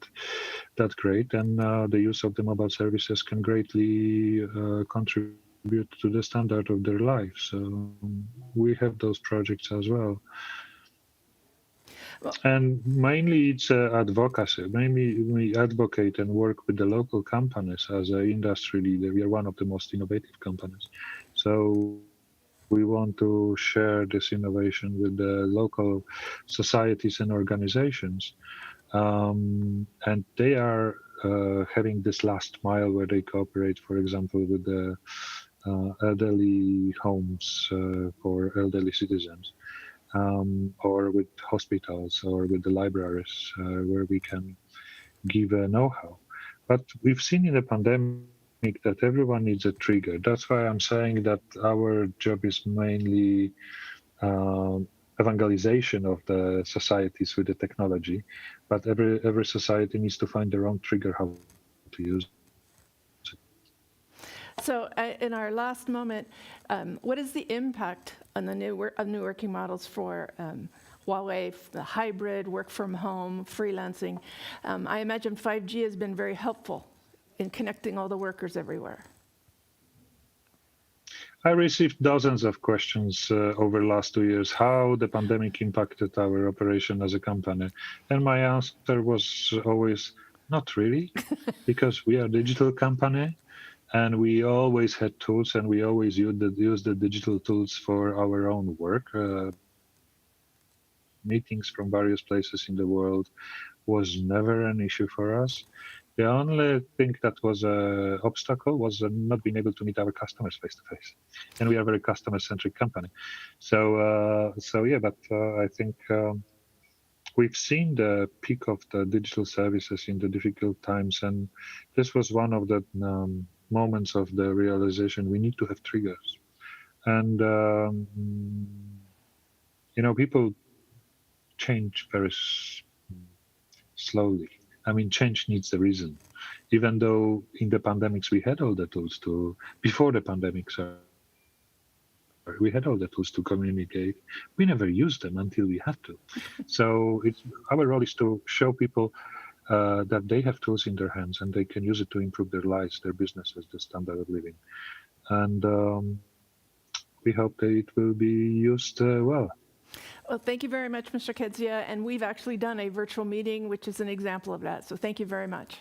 that great, and the use of the mobile services can greatly contribute to the standard of their life. So we have those projects as well. And mainly it's advocacy. Mainly we advocate and work with the local companies as an industry leader. We are one of the most innovative companies. So we want to share this innovation with the local societies and organizations. And they are having this last mile where they cooperate, for example, with the elderly homes for elderly citizens. Or with hospitals or with the libraries where we can give a know-how. But we've seen in the pandemic that everyone needs a trigger. That's why I'm saying that our job is mainly evangelization of the societies with the technology, but every society needs to find their own trigger how to use it. So in our last moment, what is the impact on the new working models for Huawei, the hybrid, work from home, freelancing? I imagine 5G has been very helpful in connecting all the workers everywhere. I received dozens of questions over the last 2 years, how the pandemic impacted our operation as a company. And my answer was always, not really, because we are a digital company. And we always had tools, and we always used the digital tools for our own work. Meetings from various places in the world was never an issue for us. The only thing that was an obstacle was not being able to meet our customers face to face. And we are a very customer-centric company. So yeah, but I think we've seen the peak of the digital services in the difficult times, and this was one of the moments of the realization we need to have triggers. And people change very slowly. I mean, change needs a reason. Even though in the pandemics we had all the tools before the pandemics, we had all the tools to communicate. We never used them until we had to. So our role is to show people that they have tools in their hands and they can use it to improve their lives, their businesses, the standard of living. And we hope that it will be used well. Well, thank you very much, Mr. Kedzia. And we've actually done a virtual meeting, which is an example of that. So thank you very much.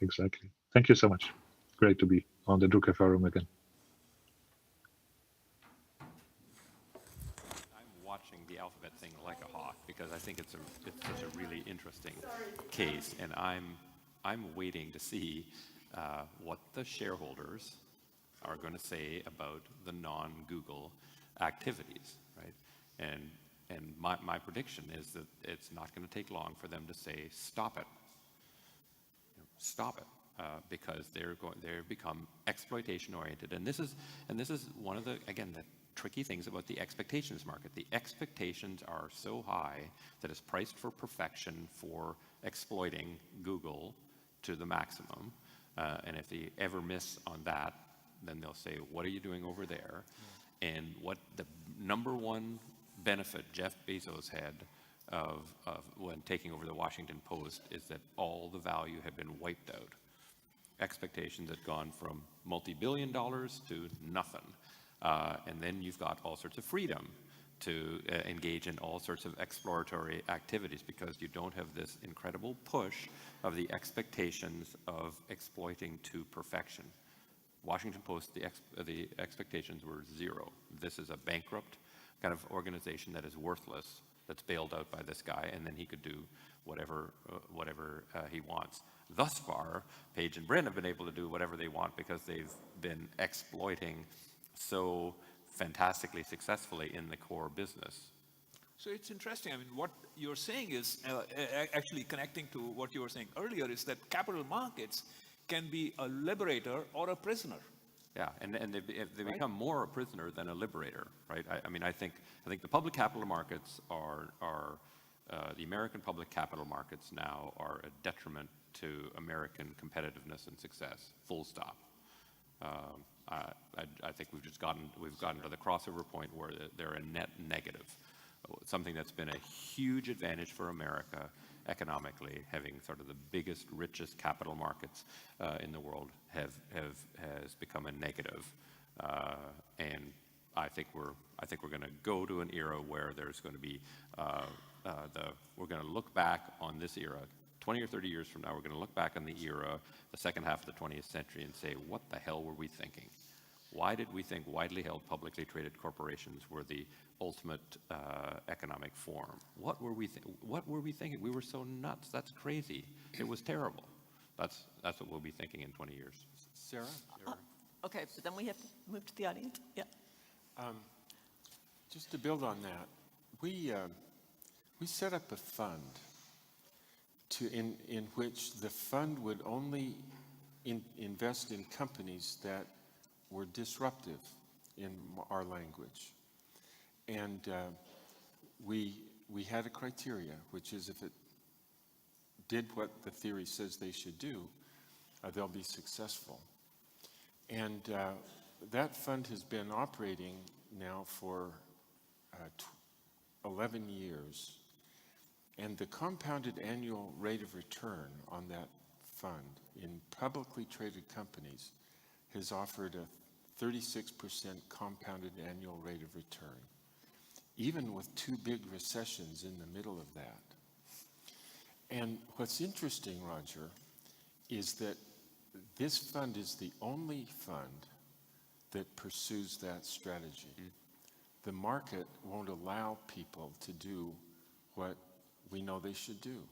Exactly. Thank you so much. Great to be on the Drucker Forum again. Watching the alphabet thing like a hawk because I think it's such a really interesting case, and I'm waiting to see what the shareholders are going to say about the non-Google activities, right? And my prediction is that it's not going to take long for them to say stop it, stop it, because they're become exploitation oriented, and this is one of the tricky things about the expectations market. The expectations are so high that it's priced for perfection for exploiting Google to the maximum. And if they ever miss on that, then they'll say, what are you doing over there? And what the number one benefit Jeff Bezos had of when taking over the Washington Post is that all the value had been wiped out. expectations had gone from multi-billion dollars to nothing. And then you've got all sorts of freedom to engage in all sorts of exploratory activities because you don't have this incredible push of the expectations of exploiting to perfection. Washington Post, the expectations were zero. This is a bankrupt kind of organization that is worthless, that's bailed out by this guy, and then he could do whatever he wants. Thus far, Page and Brin have been able to do whatever they want because they've been exploiting so fantastically successfully in the core business. So it's interesting. I mean, what you're saying is actually connecting to what you were saying earlier is that capital markets can be a liberator or a prisoner. Yeah, and they become more a prisoner than a liberator, right? I think the public capital markets are the American public capital markets now are a detriment to American competitiveness and success. Full stop. I think we've gotten to the crossover point where they're a net negative. Something that's been a huge advantage for America economically, having sort of the biggest, richest capital markets in the world has become a negative, and I think we're going to go to an era where there's going to be we're going to look back on this era. 20 or 30 years from now, we're going to look back on the era, the second half of the 20th century, and say, what the hell were we thinking? Why did we think widely held, publicly traded corporations were the ultimate economic form? What were we thinking? We were so nuts. That's crazy. It was terrible. That's what we'll be thinking in 20 years. Sarah? Okay, but then we have to move to the audience. Yeah. Just to build on that, we set up a fund in which the fund would only invest in companies that were disruptive in our language. And we had a criteria, which is if it did what the theory says they should do, they'll be successful. And that fund has been operating now for 11 years. And the compounded annual rate of return on that fund in publicly traded companies has offered a 36% compounded annual rate of return, even with 2 big recessions in the middle of that. And what's interesting, Roger, is that this fund is the only fund that pursues that strategy. The market won't allow people to do what we know they should do.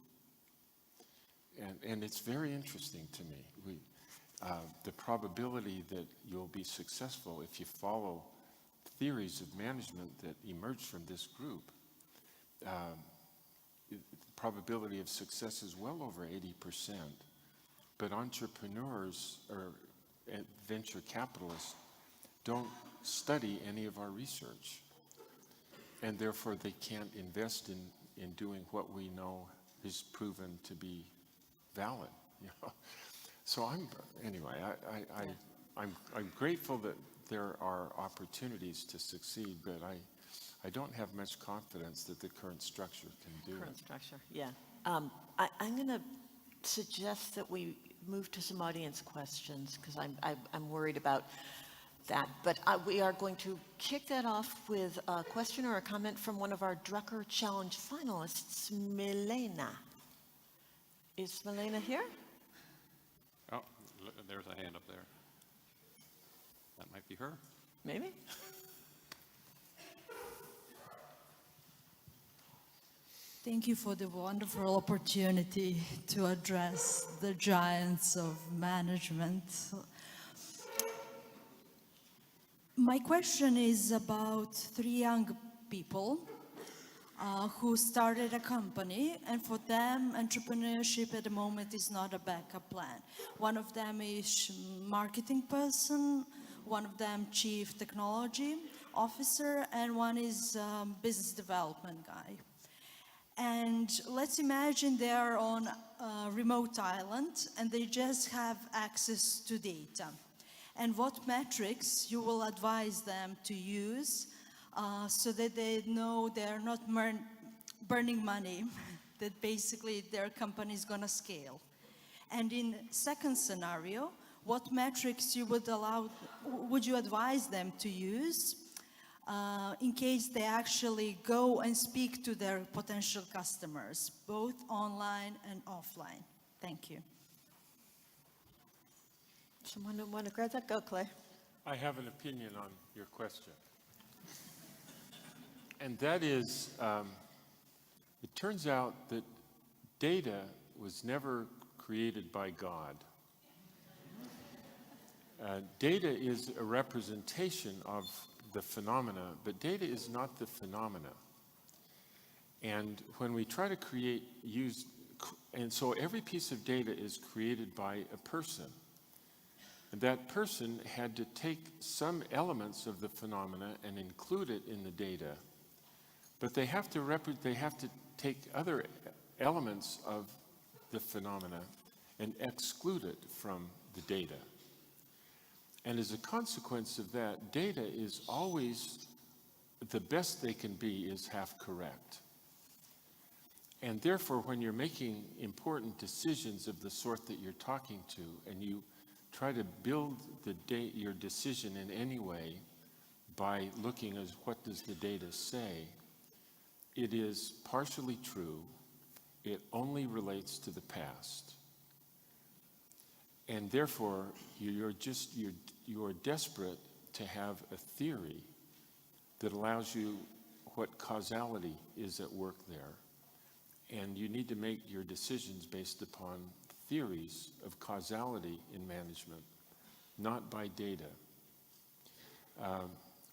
And it's very interesting to me. The probability that you'll be successful if you follow theories of management that emerge from this group, the probability of success is well over 80%. But entrepreneurs or venture capitalists don't study any of our research. And therefore they can't invest in doing what we know is proven to be valid. You know? So I'm grateful that there are opportunities to succeed, but I don't have much confidence that the current structure can do Current it. structure, yeah. I'm going to suggest that we move to some audience questions because I'm worried about that. But we are going to kick that off with a question or a comment from one of our Drucker Challenge finalists, Milena. Is Milena here? Oh, there's a hand up there. That might be her. Maybe. Thank you for the wonderful opportunity to address the giants of management. My question is about 3 young people who started a company, and for them, entrepreneurship at the moment is not a backup plan. One of them is marketing person, one of them chief technology officer, and one is business development guy. And let's imagine they are on a remote island and they just have access to data. And what metrics you will advise them to use so that they know they're not burning money, that basically their company is going to scale. And in second scenario, what metrics would you advise them to use in case they actually go and speak to their potential customers, both online and offline? Thank you. Someone want to grab that? Go, Clay. I have an opinion on your question. And that is, it turns out that data was never created by God. Data is a representation of the phenomena, but data is not the phenomena. And when we try to and so every piece of data is created by a person. And that person had to take some elements of the phenomena and include it in the data, but they have to take other elements of the phenomena and exclude it from the data. And as a consequence of that, data is always, the best they can be is half correct. And therefore, when you're making important decisions of the sort that you're talking to, and you try to build your decision in any way by looking at what does the data say, it is partially true. It only relates to the past. And therefore, you're desperate to have a theory that allows you what causality is at work there. And you need to make your decisions based upon theories of causality in management, not by data.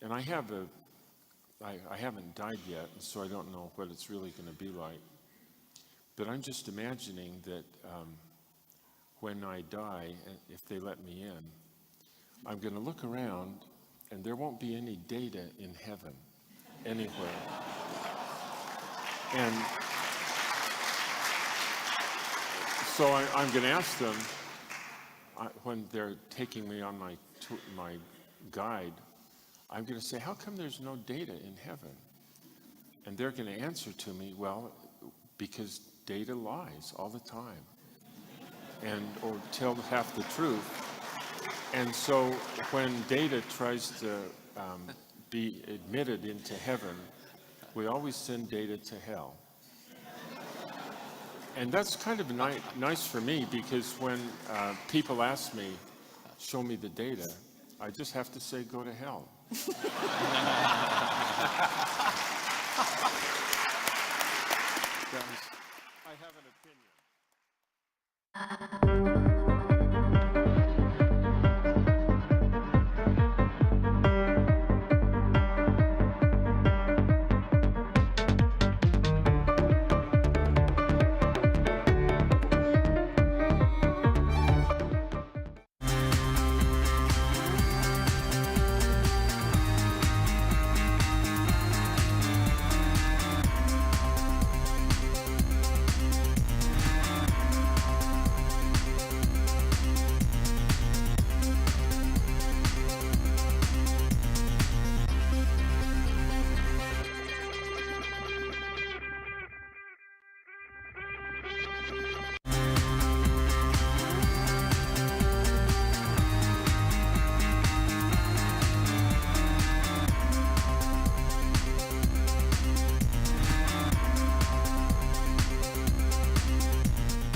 And I haven't died yet, so I don't know what it's really going to be like. But I'm just imagining that when I die, if they let me in, I'm going to look around and there won't be any data in heaven anywhere. And so I'm going to ask them, when they're taking me on my guide, I'm going to say, how come there's no data in heaven? And they're going to answer to me, well, because data lies all the time, or tell half the truth. And so when data tries to be admitted into heaven, we always send data to hell. And that's kind of nice for me, because when people ask me, show me the data, I just have to say, go to hell. I have an opinion.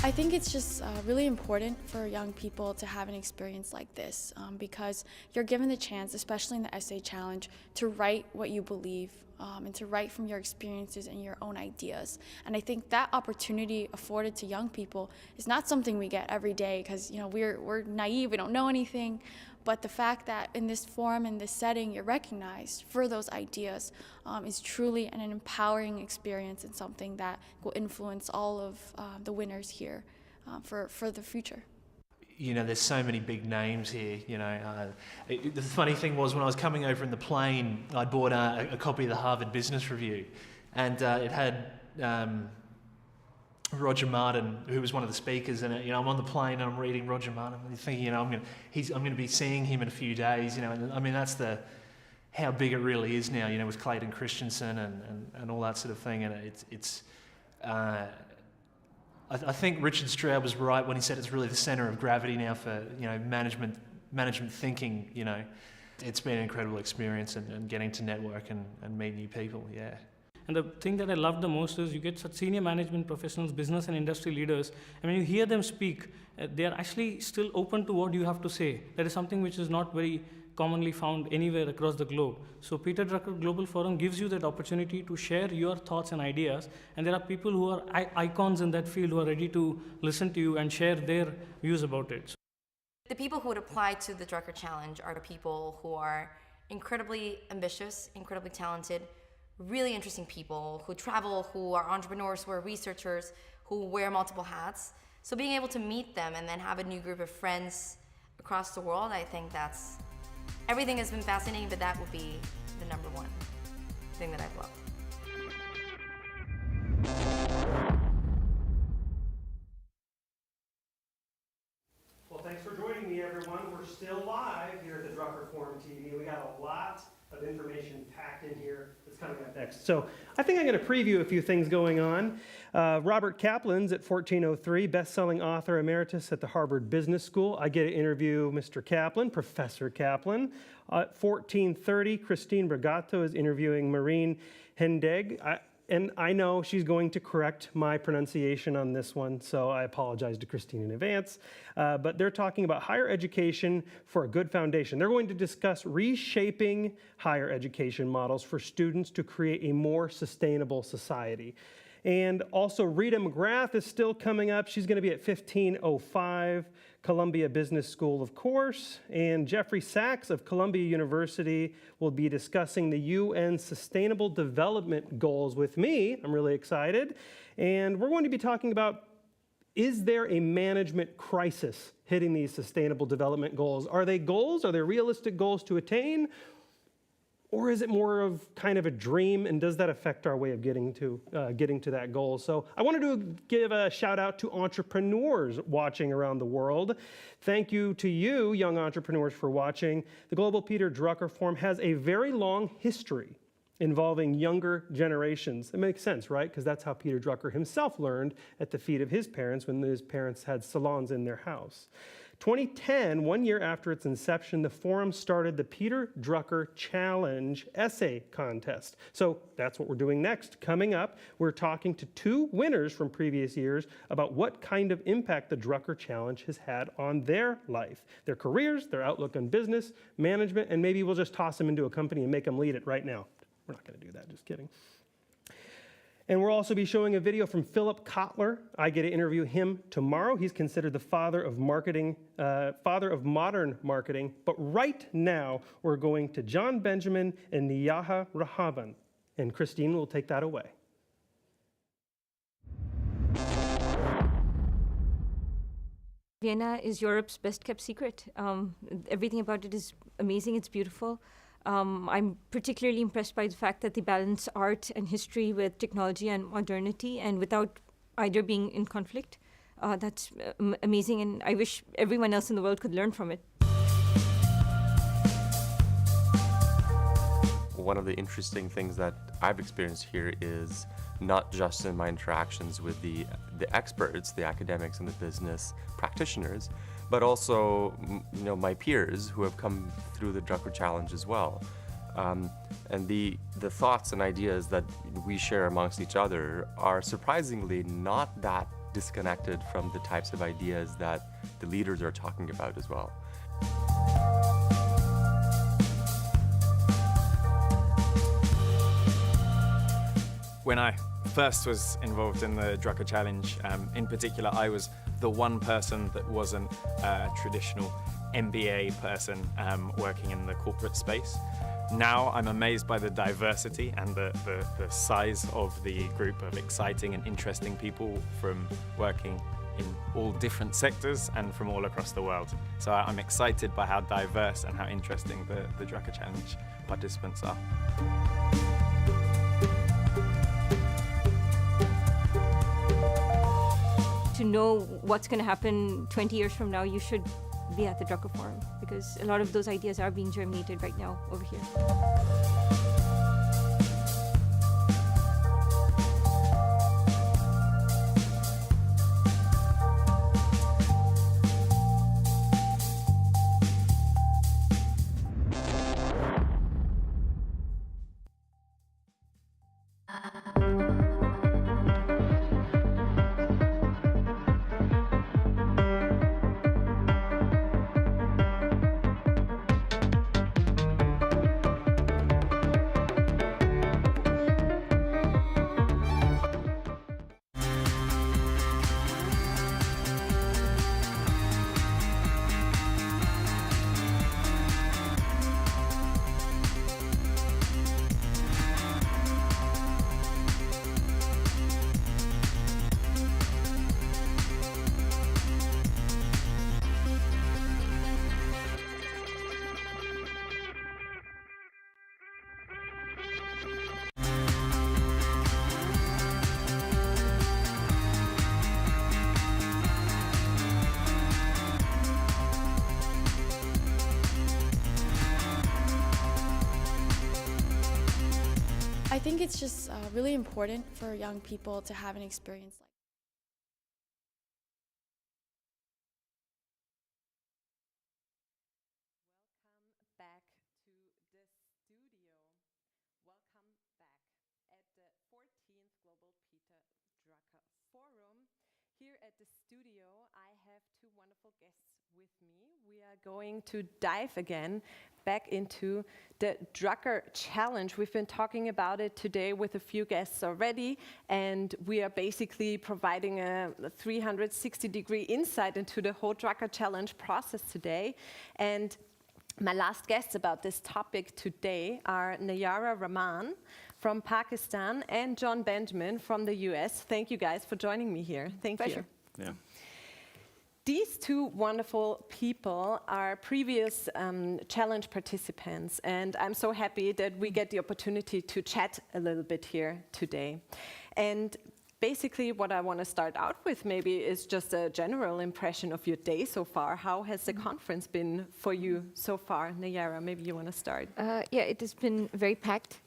I think it's just really important for young people to have an experience like this because you're given the chance, especially in the essay challenge, to write what you believe and to write from your experiences and your own ideas. And I think that opportunity afforded to young people is not something we get every day because we're naive, we don't know anything. But the fact that in this forum, in this setting, you're recognized for those ideas is truly an empowering experience and something that will influence all of the winners here for the future. There's so many big names here. The funny thing was when I was coming over in the plane, I bought a copy of the Harvard Business Review, and it had Roger Martin, who was one of the speakers, and I'm on the plane and I'm reading Roger Martin, and thinking, I'm going to be seeing him in a few days, and I mean that's how big it really is now, with Clayton Christensen and all that sort of thing, and I think Richard Stroud was right when he said it's really the center of gravity now for management thinking. It's been an incredible experience and getting to network and meet new people. Yeah. And the thing that I love the most is you get such senior management professionals, business and industry leaders, and when you hear them speak, they are actually still open to what you have to say. That is something which is not very commonly found anywhere across the globe. So Peter Drucker Global Forum gives you that opportunity to share your thoughts and ideas, and there are people who are icons in that field who are ready to listen to you and share their views about it. The people who would apply to the Drucker Challenge are people who are incredibly ambitious, incredibly talented, really interesting people who travel, who are entrepreneurs, who are researchers, who wear multiple hats. So being able to meet them and then have a new group of friends across the world, I think that's, everything has been fascinating, but that would be the number one thing that I've loved. Well, thanks for joining me, everyone. We're still live here at the Drucker Forum TV. We got a lot of information packed in here that's coming up next. So I think I'm going to preview a few things going on. Robert Kaplan's at 1403, best-selling author emeritus at the Harvard Business School. I get to interview Mr. Kaplan, Professor Kaplan. At 1430, Christine Broggiato is interviewing Maureen Hadengue. And I know she's going to correct my pronunciation on this one, so I apologize to Christine in advance. But they're talking about higher education for a good foundation. They're going to discuss reshaping higher education models for students to create a more sustainable society. And also Rita McGrath is still coming up. She's going to be at 1505, Columbia Business School, of course. And Jeffrey Sachs of Columbia University will be discussing the UN Sustainable Development Goals with me. I'm really excited. And we're going to be talking about, is there a management crisis hitting these Sustainable Development Goals? Are they goals? Are they realistic goals to attain? Or is it more of kind of a dream, and does that affect our way of getting to that goal? So I wanted to give a shout out to entrepreneurs watching around the world. Thank you to you, young entrepreneurs, for watching. The Global Peter Drucker Forum has a very long history involving younger generations. It makes sense, right? Because that's how Peter Drucker himself learned at the feet of his parents when his parents had salons in their house. 2010, 1 year after its inception, the forum started the Peter Drucker Challenge Essay Contest. So that's what we're doing next. Coming up, we're talking to two winners from previous years about what kind of impact the Drucker Challenge has had on their life, their careers, their outlook on business, management, and maybe we'll just toss them into a company and make them lead it right now. We're not going to do that, just kidding. And we'll also be showing a video from Philip Kotler. I get to interview him tomorrow. He's considered the father of marketing, father of modern marketing. But right now, we're going to John Benjamin and Nayyara Rahman. And Christine will take that away. Vienna is Europe's best kept secret. Everything about it is amazing. It's beautiful. I'm particularly impressed by the fact that they balance art and history with technology and modernity, and without either being in conflict. That's amazing, and I wish everyone else in the world could learn from it. One of the interesting things that I've experienced here is not just in my interactions with the experts, the academics and the business practitioners, but also my peers who have come through the Drucker Challenge as well. And the thoughts and ideas that we share amongst each other are surprisingly not that disconnected from the types of ideas that the leaders are talking about as well. When I first was involved in the Drucker Challenge, in particular, I was the one person that wasn't a traditional MBA person working in the corporate space. Now I'm amazed by the diversity and the size of the group of exciting and interesting people from working in all different sectors and from all across the world. So I'm excited by how diverse and how interesting the Drucker Challenge participants are. To know what's going to happen 20 years from now, you should be at the Drucker Forum, because a lot of those ideas are being germinated right now over here. I think it's just really important for young people to have an experience like back to the studio. Welcome back at the 14th Global Peter Drucker Forum. Here at the studio, I have two wonderful guests with me. We are going to dive again back into the Drucker Challenge. We've been talking about it today with a few guests already, and we are basically providing a 360-degree insight into the whole Drucker Challenge process today. And my last guests about this topic today are Nayyara Rahman from Pakistan and John Benjamin from the US. Thank you guys for joining me here. Thank you. Yeah. These two wonderful people are previous challenge participants, and I'm so happy that we get the opportunity to chat a little bit here today. And basically, what I want to start out with maybe is just a general impression of your day so far. How has the conference been for you so far? Nayyara, maybe you want to start. Yeah, it has been very packed.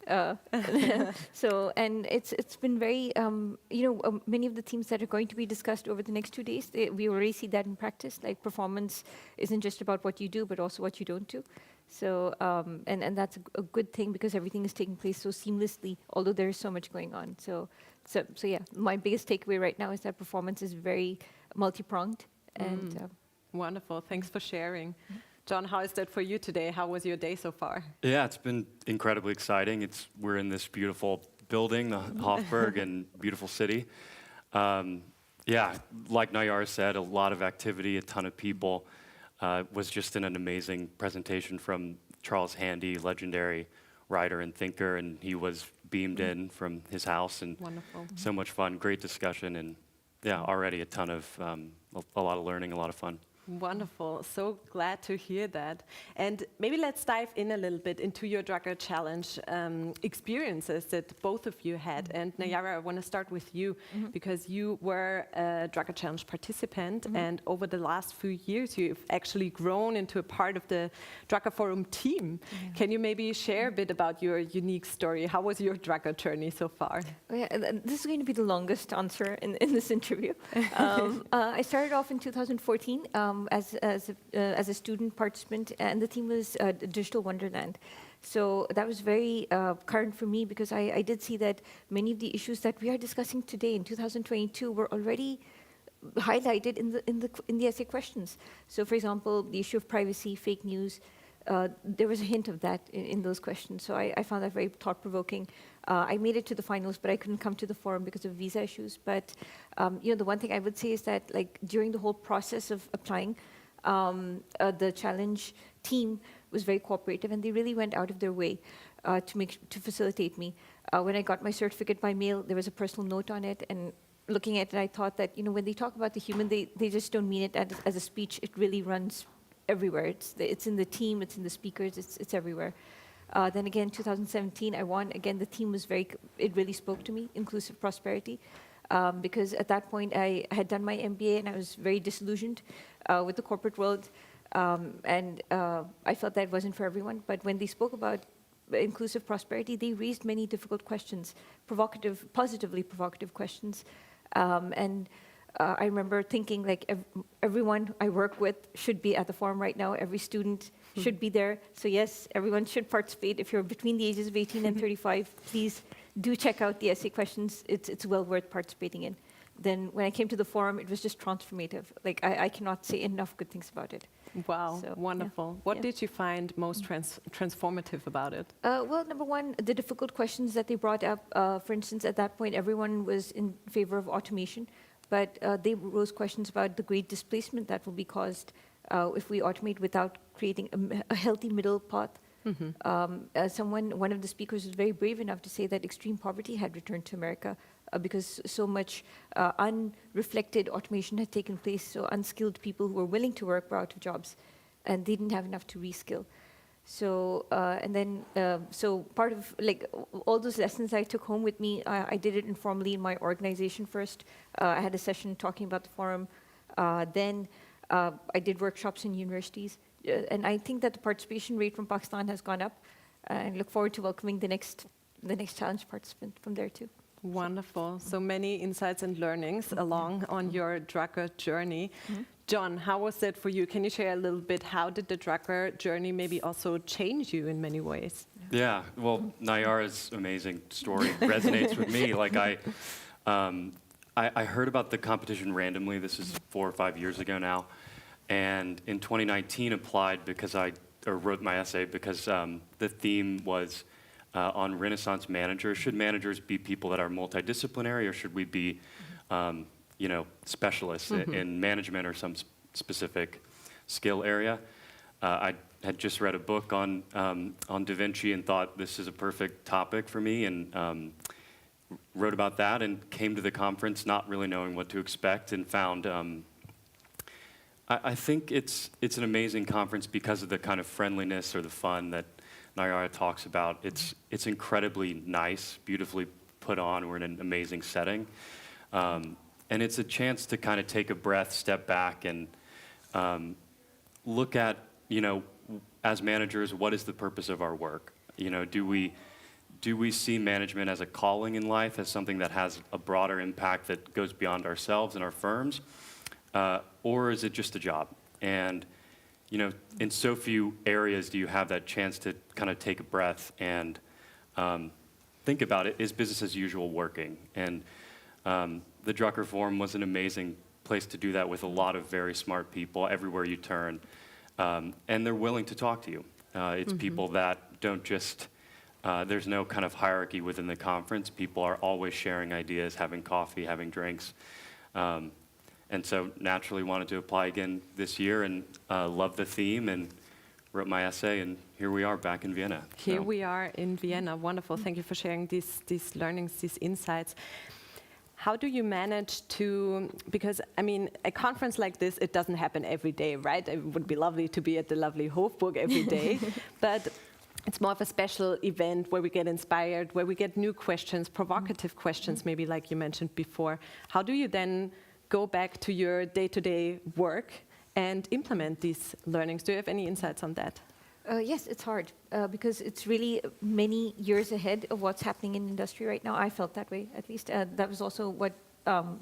So, and it's been very, many of the themes that are going to be discussed over the next 2 days, we already see that in practice. Like performance isn't just about what you do, but also what you don't do. So, and that's a good thing because everything is taking place so seamlessly, although there is so much going on. So yeah, my biggest takeaway right now is that performance is very multi-pronged. And wonderful, thanks for sharing. John, how is that for you today? How was your day so far? Yeah, it's been incredibly exciting. We're in this beautiful building, the Hofburg, and beautiful city. Yeah, like Nayyara said, a lot of activity, a ton of people. Was just an amazing presentation from Charles Handy, legendary writer and thinker, and he was beamed in from his house, and wonderful. So much fun, great discussion, and yeah, already a ton of, a lot of learning, a lot of fun. Wonderful, so glad to hear that. And maybe let's dive in a little bit into your Drucker Challenge experiences that both of you had. And Nayyara, I want to start with you because you were a Drucker Challenge participant, and over the last few years you've actually grown into a part of the Drucker Forum team. Can you maybe share a bit about your unique story? How was your Drucker journey so far? Yeah, this is going to be the longest answer in this interview. I started off in 2014. As a student participant, and the theme was Digital Wonderland. So that was very current for me because I did see that many of the issues that we are discussing today in 2022 were already highlighted in the essay questions. So, for example, the issue of privacy, fake news. There was a hint of that in those questions. So I found that very thought-provoking. I made it to the finals, but I couldn't come to the forum because of visa issues. But the one thing I would say is that, like, during the whole process of applying, the challenge team was very cooperative, and they really went out of their way to facilitate me. When I got my certificate by mail, there was a personal note on it, and looking at it, I thought that when they talk about the human, they just don't mean it as a speech. It really runs everywhere. It's in the team, it's in the speakers, it's everywhere. Then again, 2017, I won. Again, the theme was it really spoke to me, inclusive prosperity, because at that point I had done my MBA and I was very disillusioned with the corporate world, and I felt that it wasn't for everyone. But when they spoke about inclusive prosperity, they raised many difficult questions, positively provocative questions, and I remember thinking, like, everyone I work with should be at the forum right now. Every student should be there. So yes, everyone should participate. If you're between the ages of 18 and 35, please do check out the essay questions. It's well worth participating in. Then when I came to the forum, it was just transformative. Like, I cannot say enough good things about it. Wow, So, wonderful. yeah. What did you find most transformative about it? Well, number one, the difficult questions that they brought up. For instance, at that point, everyone was in favor of automation. But they rose questions about the great displacement that will be caused if we automate without creating a healthy middle path. One of the speakers was very brave enough to say that extreme poverty had returned to America because so much unreflected automation had taken place, so unskilled people who were willing to work were out of jobs, and they didn't have enough to reskill. So, so part of, like, all those lessons I took home with me, I did it informally in my organization first. I had a session talking about the forum. Then I did workshops in universities. And I think that the participation rate from Pakistan has gone up. I look forward to welcoming the next the next challenge participant from there too. Wonderful. So many insights and learnings along on your Drucker journey. John, how was that for you? Can you share a little bit, how did the Drucker journey maybe also change you in many ways? Yeah, well, Nayyara's amazing story resonates with me. Like I heard about the competition randomly. This is 4 or 5 years ago now. And in 2019 applied because wrote my essay because the theme was on Renaissance managers. Should managers be people that are multidisciplinary, or should we be, specialists in management or some specific skill area? I had just read a book on Da Vinci and thought this is a perfect topic for me, and wrote about that and came to the conference not really knowing what to expect, and found I think it's an amazing conference because of the kind of friendliness or the fun that Nayyara talks about. It's incredibly nice, beautifully put on. We're in an amazing setting. And it's a chance to kind of take a breath, step back, and look at, as managers, what is the purpose of our work? Do we see management as a calling in life, as something that has a broader impact that goes beyond ourselves and our firms? Or is it just a job? And in so few areas do you have that chance to kind of take a breath and think about it. Is business as usual working? And the Drucker Forum was an amazing place to do that with a lot of very smart people everywhere you turn. And they're willing to talk to you. It's people that don't just, there's no kind of hierarchy within the conference. People are always sharing ideas, having coffee, having drinks. And so naturally wanted to apply again this year, and loved the theme and wrote my essay, and here we are back in Vienna. Here we are in Vienna. Wonderful. Thank you for sharing these learnings, these insights. How do you manage to, because I mean, a conference like this, it doesn't happen every day, right? It would be lovely to be at the lovely Hofburg every day, but it's more of a special event where we get inspired, where we get new questions, provocative questions, maybe like you mentioned before. How do you then go back to your day-to-day work and implement these learnings? Do you have any insights on that? Yes, it's hard because it's really many years ahead of what's happening in industry right now. I felt that way, at least. That was also what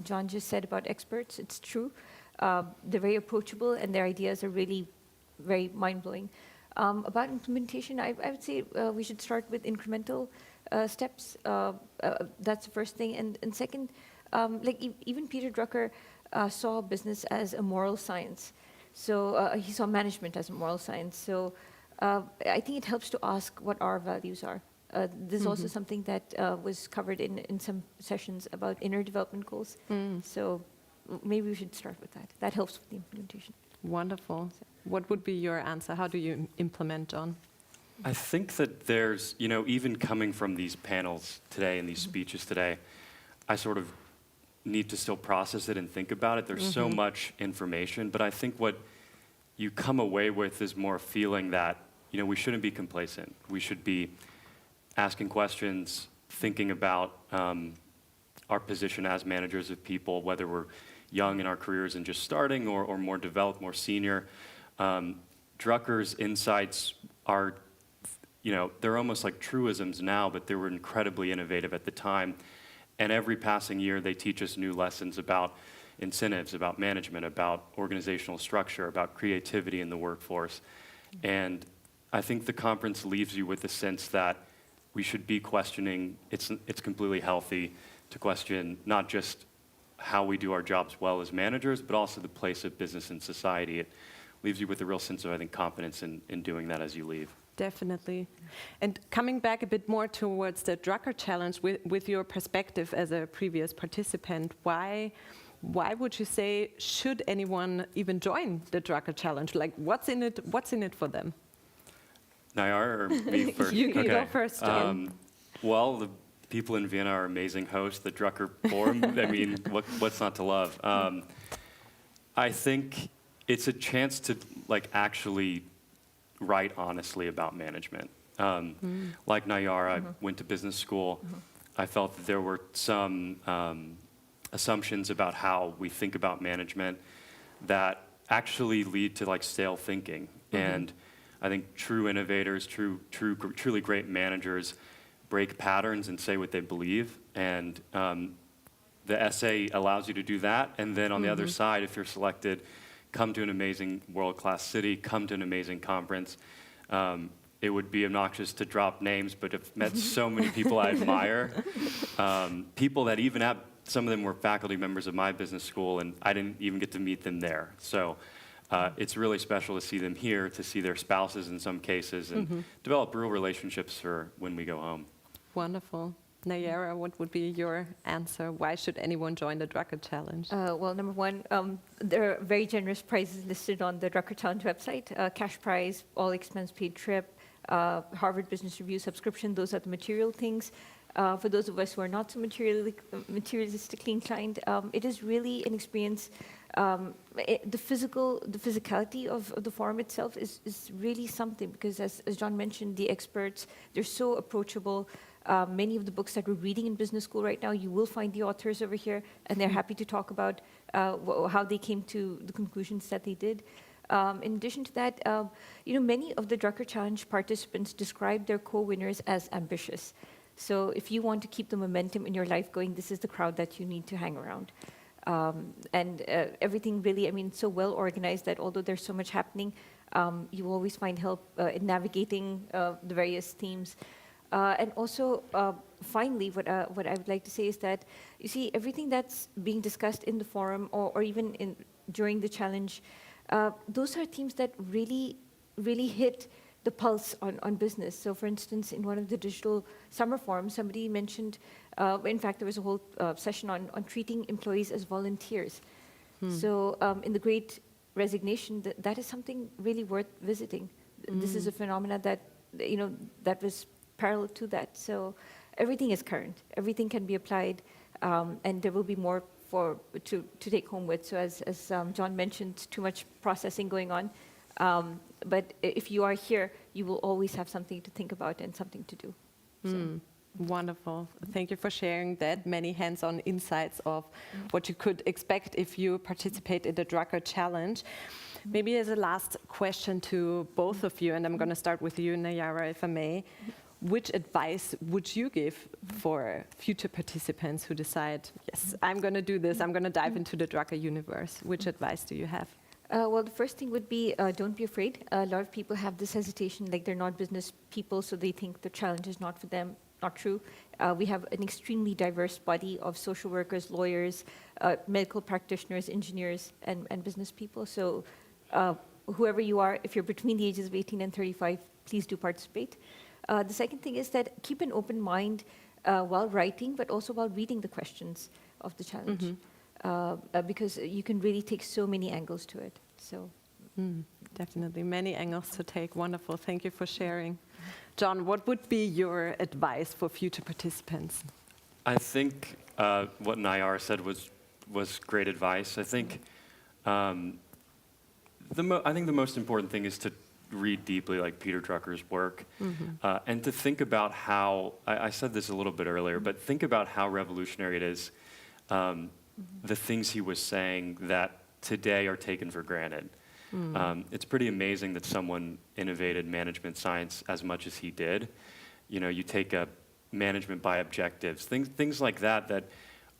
John just said about experts. It's true. They're very approachable, and their ideas are really very mind-blowing. About implementation, I would say we should start with incremental steps. That's the first thing. And second, even Peter Drucker saw business as a moral science. So he saw management as a moral science. So I think it helps to ask what our values are. This is also something that was covered in some sessions about inner development goals. So maybe we should start with that. That helps with the implementation. Wonderful. What would be your answer? How do you implement, John? I think that there's, even coming from these panels today and these speeches today, I sort of need to still process it and think about it. There's so much information, but I think what you come away with is more feeling that, we shouldn't be complacent. We should be asking questions, thinking about our position as managers of people, whether we're young in our careers and just starting or more developed, more senior. Drucker's insights are, they're almost like truisms now, but they were incredibly innovative at the time. And every passing year, they teach us new lessons about incentives, about management, about organizational structure, about creativity in the workforce. And I think the conference leaves you with the sense that we should be questioning, it's completely healthy to question not just how we do our jobs well as managers, but also the place of business in society. It leaves you with a real sense of, I think, confidence in doing that as you leave. Definitely. And coming back a bit more towards the Drucker Challenge, with your perspective as a previous participant, why would you say, should anyone even join the Drucker Challenge? Like, what's in it for them? Nayyara or me first? You can go first. Well, the people in Vienna are amazing hosts. The Drucker Forum, I mean, what's not to love? I think it's a chance to actually write honestly about management. Like Nayyara, I went to business school. I felt that there were some assumptions about how we think about management that actually lead to stale thinking. And I think true innovators, truly great managers break patterns and say what they believe. And the essay allows you to do that. And then on the other side, if you're selected, come to an amazing world-class city, come to an amazing conference. It would be obnoxious to drop names, but I've met so many people I admire. People that even have, some of them were faculty members of my business school, and I didn't even get to meet them there. So it's really special to see them here, to see their spouses in some cases, and develop real relationships for when we go home. Wonderful. Nayyara, what would be your answer? Why should anyone join the Drucker Challenge? Well, number one, there are very generous prizes listed on the Drucker Challenge website. Cash prize, all expense paid trip, Harvard Business Review subscription, those are the material things. For those of us who are not so materialistically inclined, it is really an experience. The physicality of the forum itself is really something, because as John mentioned, the experts, they're so approachable. Many of the books that we're reading in business school right now, you will find the authors over here, and they're happy to talk about how they came to the conclusions that they did. In addition to that, many of the Drucker Challenge participants describe their co-winners as ambitious. So if you want to keep the momentum in your life going, this is the crowd that you need to hang around. And everything really, it's so well organized that although there's so much happening, you will always find help in navigating the various themes. And also, finally, what I would like to say is that, you see, everything that's being discussed in the forum or even during the challenge, those are themes that really, really hit the pulse on business. So for instance, in one of the digital summer forums, somebody mentioned, in fact, there was a whole session on treating employees as volunteers. So in the Great Resignation, that is something really worth visiting. This is a phenomena that, that was parallel to that. So everything is current. Everything can be applied, and there will be more to take home with. So as John mentioned, too much processing going on. But if you are here, you will always have something to think about and something to do. So. Wonderful. Thank you for sharing that. Many hands-on insights of what you could expect if you participate in the Drucker Challenge. Maybe as a last question to both of you, and I'm going to start with you, Nayyara, if I may. Which advice would you give for future participants who decide, yes, I'm going to do this, I'm going to dive into the Drucker universe? Which advice do you have? Well, the first thing would be don't be afraid. A lot of people have this hesitation, like they're not business people, so they think the challenge is not for them. Not true. We have an extremely diverse body of social workers, lawyers, medical practitioners, engineers, and business people. So whoever you are, if you're between the ages of 18 and 35, please do participate. The second thing is that keep an open mind while writing, but also while reading the questions of the challenge. Because you can really take so many angles to it. So, definitely many angles to take. Wonderful. Thank you for sharing. John, what would be your advice for future participants? I think what Nayyara said was great advice. I think I think the most important thing is to read deeply, like Peter Drucker's work, and to think about how I said this a little bit earlier, but think about how revolutionary it is. The things he was saying that today are taken for granted. It's pretty amazing that someone innovated management science as much as he did. You take a management by objectives, things like that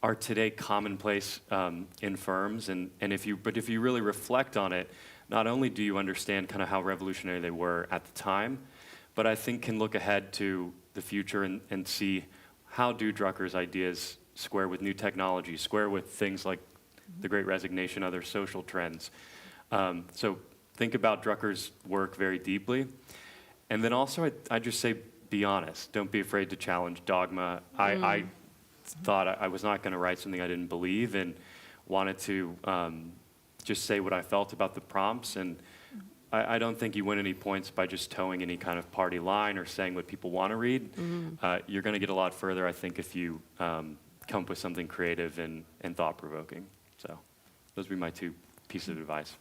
are today commonplace in firms. And if you really reflect on it, not only do you understand kind of how revolutionary they were at the time, but I think can look ahead to the future and see how do Drucker's ideas square with new technology, square with things like the Great Resignation, other social trends. So think about Drucker's work very deeply. And then also, I just say, be honest. Don't be afraid to challenge dogma. I thought I was not going to write something I didn't believe and wanted to just say what I felt about the prompts. And I don't think you win any points by just towing any kind of party line or saying what people want to read. You're going to get a lot further, I think, if you come up with something creative and thought-provoking. So those would be my two pieces of advice.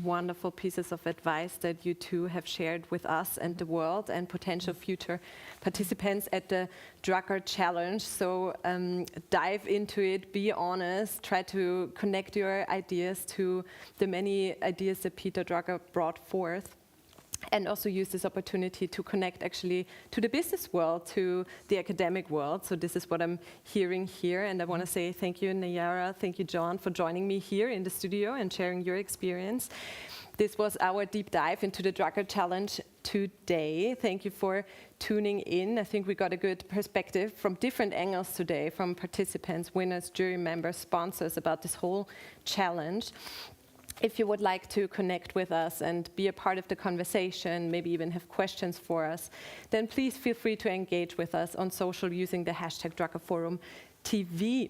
Wonderful pieces of advice that you two have shared with us and the world and potential future participants at the Drucker Challenge. So dive into it, be honest, try to connect your ideas to the many ideas that Peter Drucker brought forth. and also use this opportunity to connect actually to the business world, to the academic world. So this is what I'm hearing here, and I want to say thank you, Nayyara, thank you, João, for joining me here in the studio and sharing your experience. This was our deep dive into the Drucker Challenge today. Thank you for tuning in. I think we got a good perspective from different angles today, from participants, winners, jury members, sponsors, about this whole challenge. If you would like to connect with us and be a part of the conversation, maybe even have questions for us, then please feel free to engage with us on social using the hashtag Drucker Forum TV.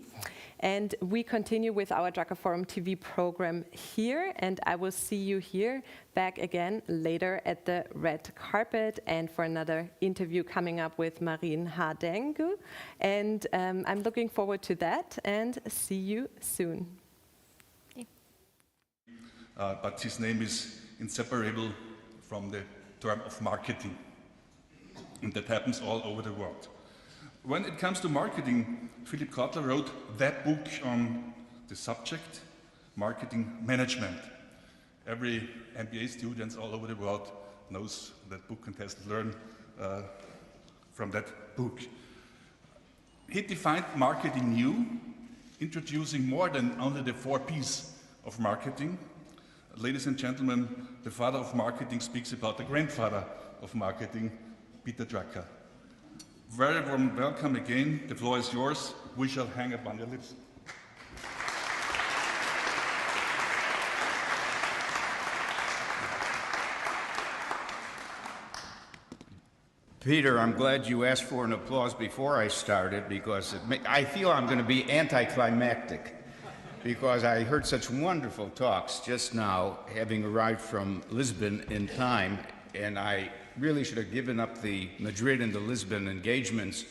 And we continue with our Drucker Forum TV program here, and I will see you here back again later at the red carpet and for another interview coming up with Marine Hadengue. And I'm looking forward to that, and see you soon. But his name is inseparable from the term of marketing, and that happens all over the world. When it comes to marketing, Philip Kotler wrote that book on the subject, marketing management. Every MBA student all over the world knows that book and has learned from that book. He defined marketing new, introducing more than only the 4 P's of marketing. Ladies and gentlemen, the father of marketing speaks about the grandfather of marketing, Peter Drucker. Very warm welcome again. The floor is yours. We shall hang upon your lips. Peter, I'm glad you asked for an applause before I started, because I feel I'm going to be anticlimactic. Because I heard such wonderful talks just now, having arrived from Lisbon in time, and I really should have given up the Madrid and the Lisbon engagements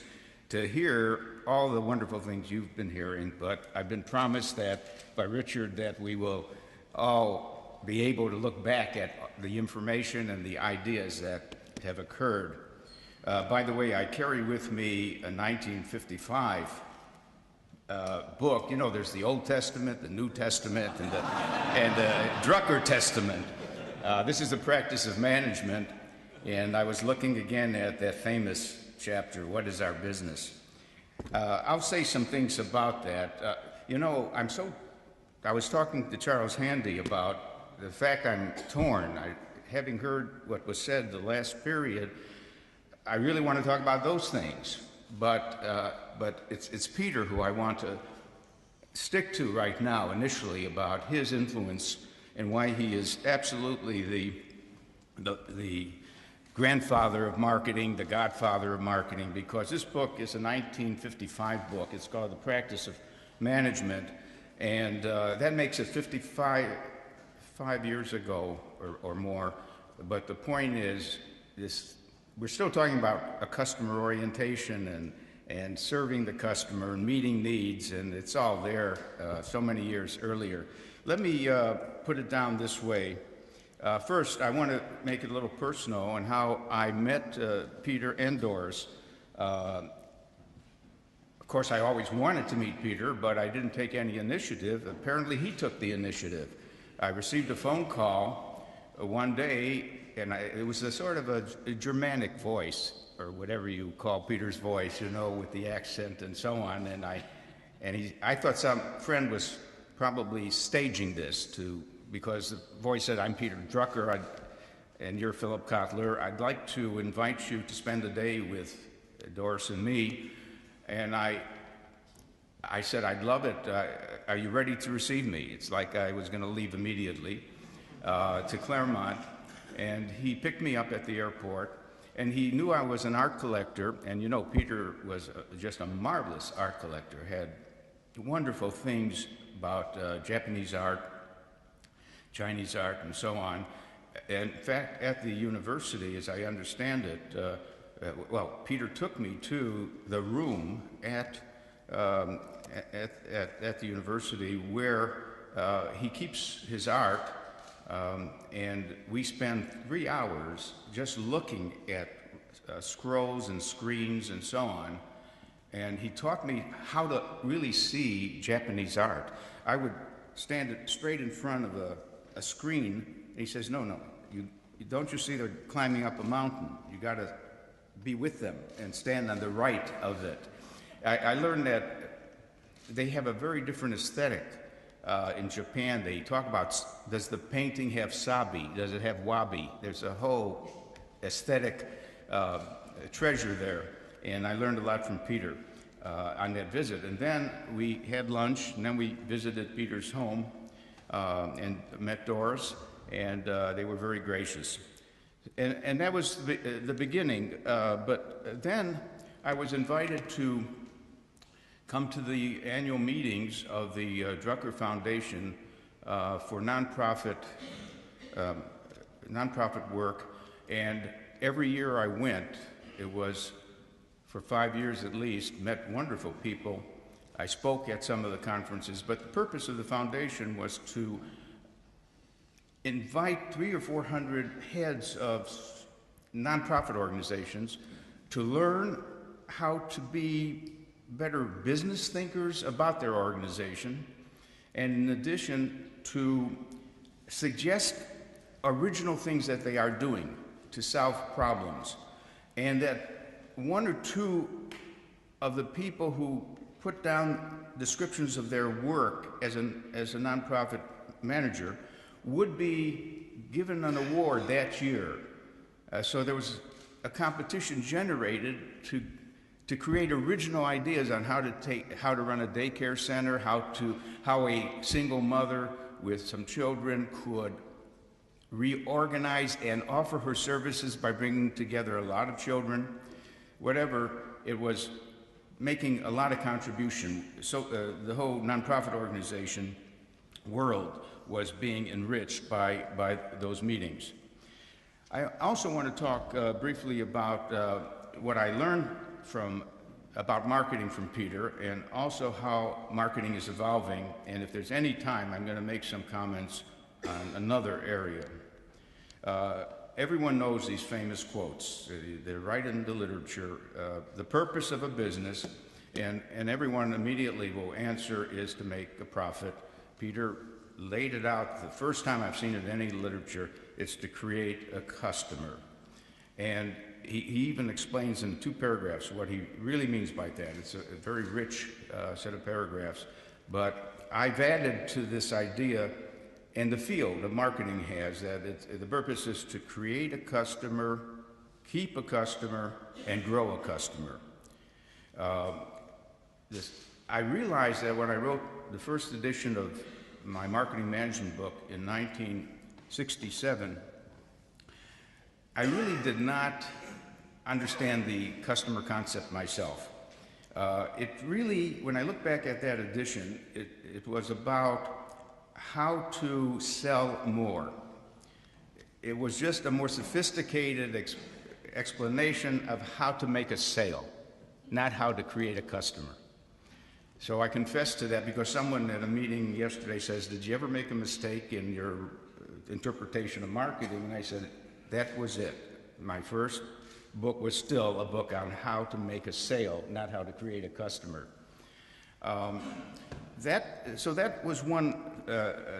to hear all the wonderful things you've been hearing, but I've been promised that by Richard that we will all be able to look back at the information and the ideas that have occurred. By the way, I carry with me a 1955 book. You know, there's the Old Testament, the New Testament, and the Drucker Testament. This is the practice of management, and I was looking again at that famous chapter, What is Our Business? I'll say some things about that. You know, I was talking to Charles Handy about the fact I'm torn. Having heard what was said the last period, I really want to talk about those things. But it's Peter who I want to stick to right now initially, about his influence and why he is absolutely the grandfather of marketing, the godfather of marketing, because this book is a 1955 book. It's called The Practice of Management, and that makes it 55 years ago or more. But the point is, we're still talking about a customer orientation and serving the customer and meeting needs, and it's all there so many years earlier. Let me put it down this way. First, I want to make it a little personal on how I met Peter and Doris. Of course, I always wanted to meet Peter, but I didn't take any initiative. Apparently, he took the initiative. I received a phone call one day, and it was a sort of a Germanic voice, or whatever you call Peter's voice, you know, with the accent and so on. And I thought some friend was probably staging this because the voice said, "I'm Peter Drucker, and you're Philip Kotler. I'd like to invite you to spend a day with Doris and me." And I said, "I'd love it. Are you ready to receive me?" It's like I was going to leave immediately to Claremont. And he picked me up at the airport, and he knew I was an art collector. And you know, Peter was just a marvelous art collector, had wonderful things about Japanese art, Chinese art, and so on. In fact, at the university, as I understand it, Peter took me to the room at the university where he keeps his art. And we spent 3 hours just looking at scrolls and screens and so on. And he taught me how to really see Japanese art. I would stand straight in front of a screen, and he says, no, don't you see they're climbing up a mountain? You got to be with them and stand on the right of it. I learned that they have a very different aesthetic. In Japan, they talk about, does the painting have sabi? Does it have wabi? There's a whole aesthetic treasure there. And I learned a lot from Peter on that visit. And then we had lunch, and then we visited Peter's home and met Doris, and they were very gracious. And that was the beginning. But then I was invited to come to the annual meetings of the Drucker Foundation for nonprofit work. And every year I went, it was for 5 years at least, met wonderful people. I spoke at some of the conferences, but the purpose of the foundation was to invite 300 or 400 heads of nonprofit organizations to learn how to be better business thinkers about their organization, and in addition to suggest original things that they are doing to solve problems. And that one or two of the people who put down descriptions of their work as a nonprofit manager would be given an award that year. So there was a competition generated to create original ideas on how to run a daycare center, how a single mother with some children could reorganize and offer her services by bringing together a lot of children. Whatever, it was making a lot of contribution. So the whole nonprofit organization world was being enriched by those meetings. I also want to talk briefly about what I learned about marketing from Peter, and also how marketing is evolving. And if there's any time, I'm going to make some comments on another area. Everyone knows these famous quotes. They're right in the literature. The purpose of a business, and everyone immediately will answer, is to make a profit. Peter laid it out the first time I've seen it in any literature. It's to create a customer. And he even explains in 2 paragraphs what he really means by that. It's a very rich set of paragraphs. But I've added to this idea, and the field of marketing has, that the purpose is to create a customer, keep a customer, and grow a customer. I realized that when I wrote the first edition of my marketing management book in 1967, I really did not understand the customer concept myself. It really, when I look back at that edition, it was about how to sell more. It was just a more sophisticated explanation of how to make a sale, not how to create a customer. So I confess to that, because someone at a meeting yesterday says, did you ever make a mistake in your interpretation of marketing? And I said, that was it. My first book was still a book on how to make a sale, not how to create a customer. So that was one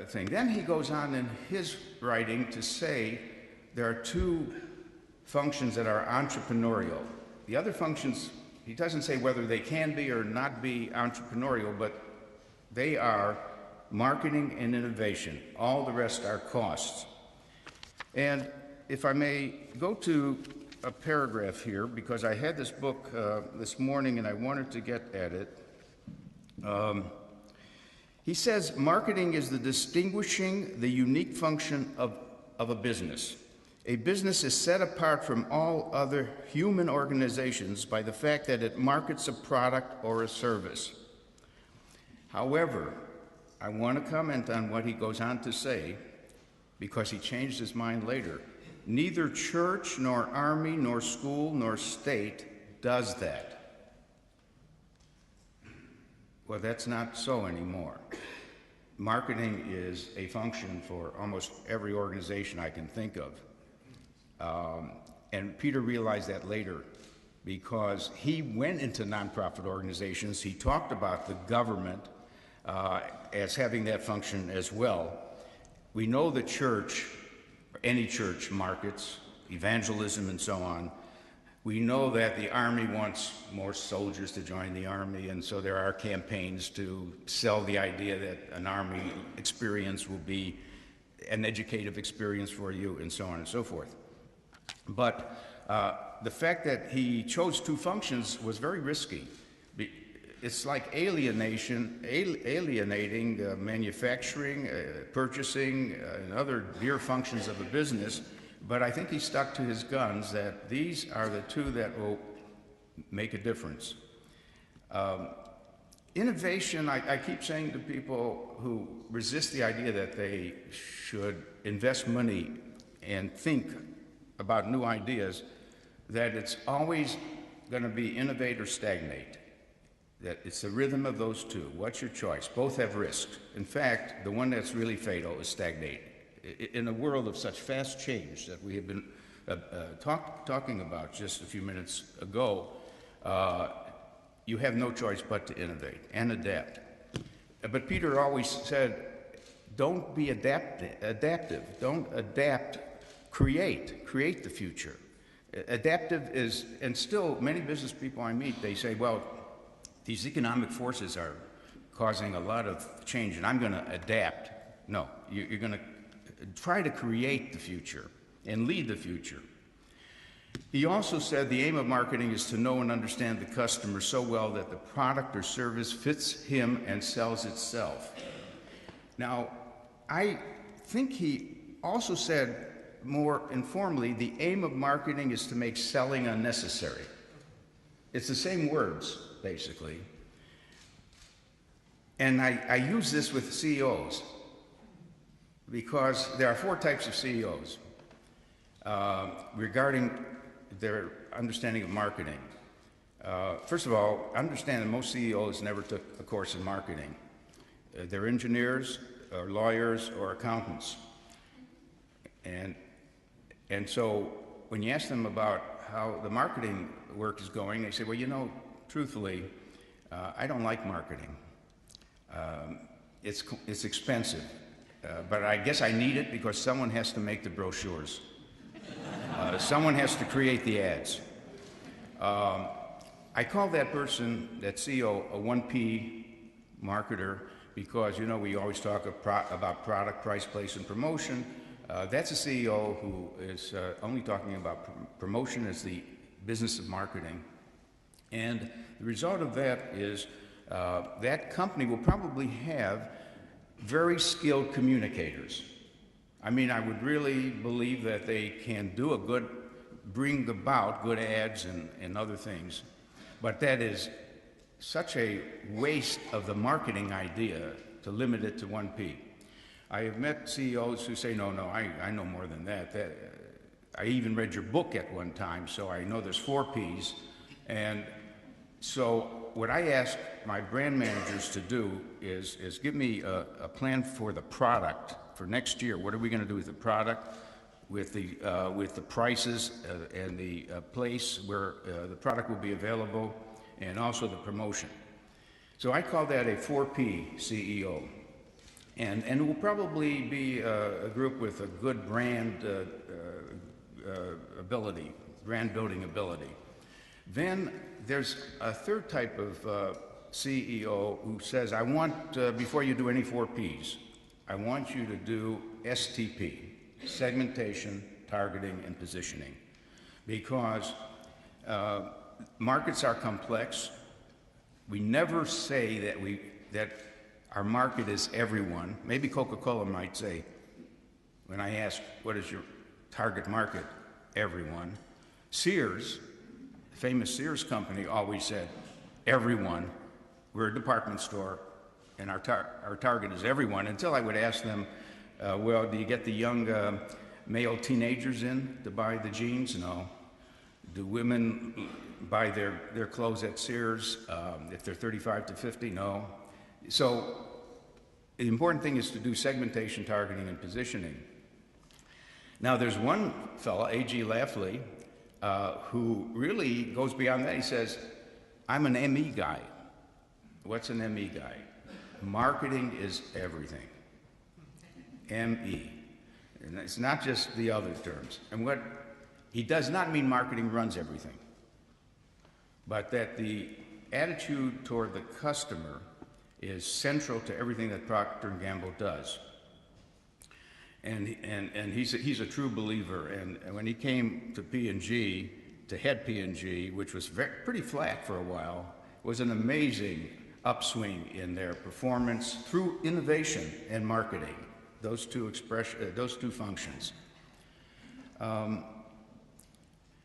thing. Then he goes on in his writing to say there are 2 functions that are entrepreneurial. The other functions, he doesn't say whether they can be or not be entrepreneurial, but they are marketing and innovation. All the rest are costs. And if I may go to a paragraph here, because I had this book this morning and I wanted to get at it. He says, marketing is the distinguishing, the unique function of a business. A business is set apart from all other human organizations by the fact that it markets a product or a service. However, I want to comment on what he goes on to say, because he changed his mind later. Neither church, nor army, nor school, nor state does that. Well, that's not so anymore. Marketing is a function for almost every organization I can think of. And Peter realized that later, because he went into nonprofit organizations. He talked about the government as having that function as well. We know the church any church markets, evangelism and so on. We know that the Army wants more soldiers to join the Army, and so there are campaigns to sell the idea that an Army experience will be an educative experience for you, and so on and so forth. But the fact that he chose two functions was very risky. It's like alienating manufacturing, purchasing, and other dear functions of a business. But I think he stuck to his guns that these are the two that will make a difference. Innovation, I keep saying to people who resist the idea that they should invest money and think about new ideas, that it's always going to be innovate or stagnate. That it's the rhythm of those two. What's your choice? Both have risks. In fact, the one that's really fatal is stagnate. In a world of such fast change that we have been talking about just a few minutes ago, you have no choice but to innovate and adapt. But Peter always said, don't be adaptive. Don't adapt, create the future. Adaptive is, and still many business people I meet, they say, well, these economic forces are causing a lot of change and I'm going to adapt. No, you're going to try to create the future and lead the future. He also said the aim of marketing is to know and understand the customer so well that the product or service fits him and sells itself. Now, I think he also said more informally, the aim of marketing is to make selling unnecessary. It's the same words, basically. And I use this with CEOs because there are four types of CEOs regarding their understanding of marketing. First of all, understand that most CEOs never took a course in marketing. They're engineers or lawyers or accountants. And so when you ask them about how the marketing work is going, they say, well, you know, truthfully, I don't like marketing. It's expensive, but I guess I need it because someone has to make the brochures. Someone has to create the ads. I call that person, that CEO, a 1P marketer because, you know, we always talk about product, price, place, and promotion. That's a CEO who is only talking about promotion as the business of marketing. And the result of that is that company will probably have very skilled communicators. I mean, I would really believe that they can bring about good ads and other things. But that is such a waste of the marketing idea to limit it to 1P. I have met CEOs who say, no, I know more than that. I even read your book at one time, so I know there's 4 Ps. And so what I ask my brand managers to do is give me a plan for the product for next year. What are we going to do with the product, with the prices and the place where the product will be available, and also the promotion. So I call that a 4P CEO. And it will probably be a group with a good brand ability, brand building ability. Then there's a third type of CEO who says, I want, before you do any 4Ps, I want you to do STP, segmentation, targeting, and positioning. Because markets are complex. We never say that our market is everyone. Maybe Coca-Cola might say, when I ask, what is your target market? Everyone. Sears, the famous Sears company, always said, everyone. We're a department store, and our target is everyone, until I would ask them, well, do you get the young male teenagers in to buy the jeans? No. Do women buy their clothes at Sears if they're 35 to 50? No. So the important thing is to do segmentation, targeting, and positioning. Now there's one fellow, A.G. Lafley, who really goes beyond that. He says, I'm an ME guy. What's an ME guy? Marketing is everything. ME. And it's not just the other terms. And what he does not mean marketing runs everything, but that the attitude toward the customer is central to everything that Procter & Gamble does. And he's a true believer. And when he came to P&G, to head P&G, which was pretty flat for a while, was an amazing upswing in their performance through innovation and marketing, those two functions.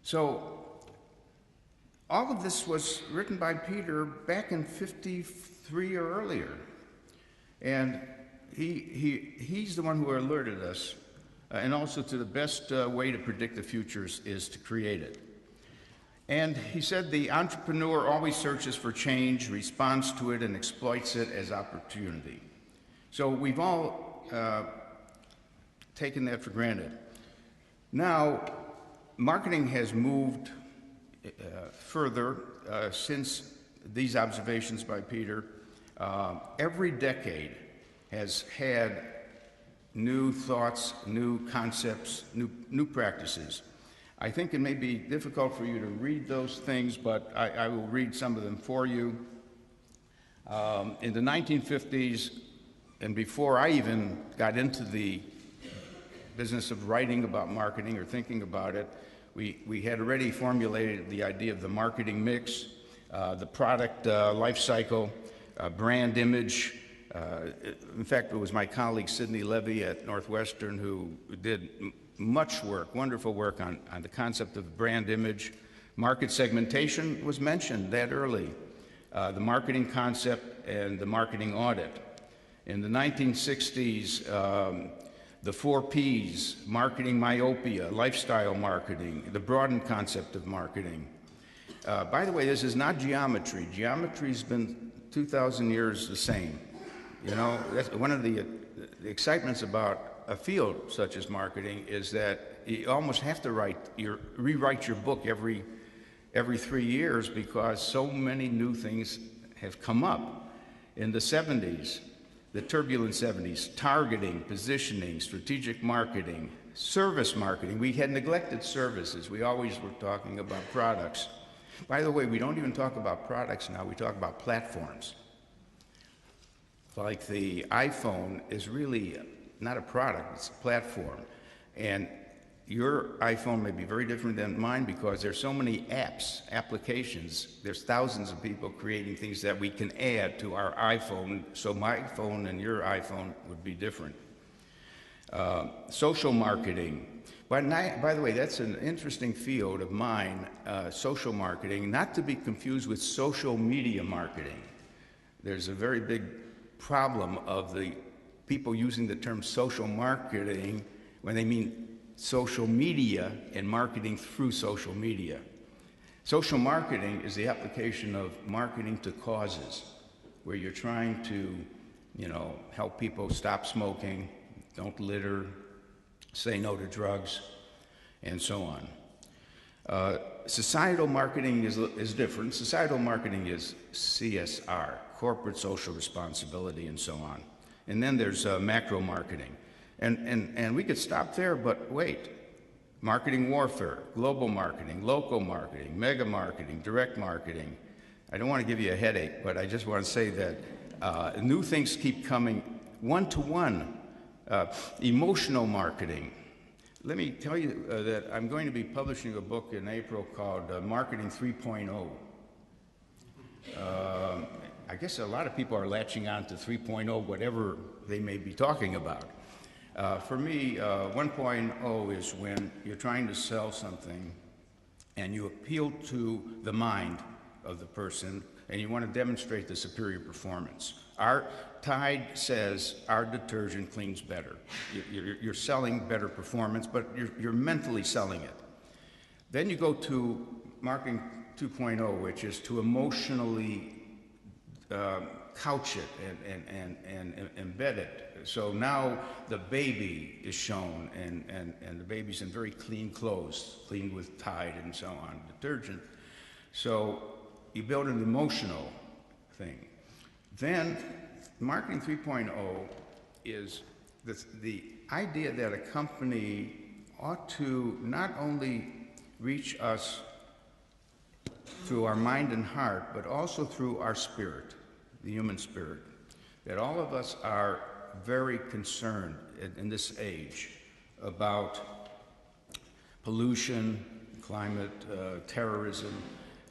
So all of this was written by Peter back in 53 or earlier. And he's the one who alerted us, and also to the best way to predict the futures is to create it. And he said the entrepreneur always searches for change, responds to it, and exploits it as opportunity. So we've all taken that for granted. Now, marketing has moved further since these observations by Peter. Every decade has had new thoughts, new concepts, new practices. I think it may be difficult for you to read those things, but I will read some of them for you. In the 1950s, and before I even got into the business of writing about marketing or thinking about it, we had already formulated the idea of the marketing mix, the product life cycle, brand image. In fact, it was my colleague Sidney Levy at Northwestern who did much work, wonderful work on the concept of brand image. Market segmentation was mentioned that early, the marketing concept and the marketing audit. In the 1960s, the 4 Ps, marketing myopia, lifestyle marketing, the broadened concept of marketing. By the way, this is not geometry. Geometry's been 2,000 years the same. You know, that's one of the excitements about a field such as marketing is that you almost have to rewrite your book every 3 years because so many new things have come up. In the 70s, the turbulent 70s, targeting, positioning, strategic marketing, service marketing. We had neglected services. We always were talking about products. By the way, we don't even talk about products now. We talk about platforms. Like the iPhone is really not a product, it's a platform. And your iPhone may be very different than mine because there's so many applications. There's thousands of people creating things that we can add to our iPhone, so my phone and your iPhone would be different. Social marketing. By the way, that's an interesting field of mine, social marketing, not to be confused with social media marketing. There's a very big problem of the people using the term social marketing when they mean social media and marketing through social media. Social marketing is the application of marketing to causes, where you're trying to, help people stop smoking, don't litter, say no to drugs, and so on. Societal marketing is different. Societal marketing is CSR, corporate social responsibility, and so on. And then there's macro marketing. And we could stop there, but wait. Marketing warfare, global marketing, local marketing, mega marketing, direct marketing. I don't want to give you a headache, but I just want to say that new things keep coming one-to-one. Emotional marketing. Let me tell you that I'm going to be publishing a book in April called Marketing 3.0. I guess a lot of people are latching on to 3.0, whatever they may be talking about. For me, 1.0 is when you're trying to sell something and you appeal to the mind of the person and you want to demonstrate the superior performance. Our Tide says our detergent cleans better. You're selling better performance, but you're mentally selling it. Then you go to marketing 2.0, which is to emotionally couch it and embed it. So now the baby is shown, and the baby's in very clean clothes, cleaned with Tide and so on, detergent. So you build an emotional thing. Then marketing 3.0 is the idea that a company ought to not only reach us through our mind and heart, but also through our spirit, the human spirit, that all of us are very concerned in this age about pollution, climate, terrorism.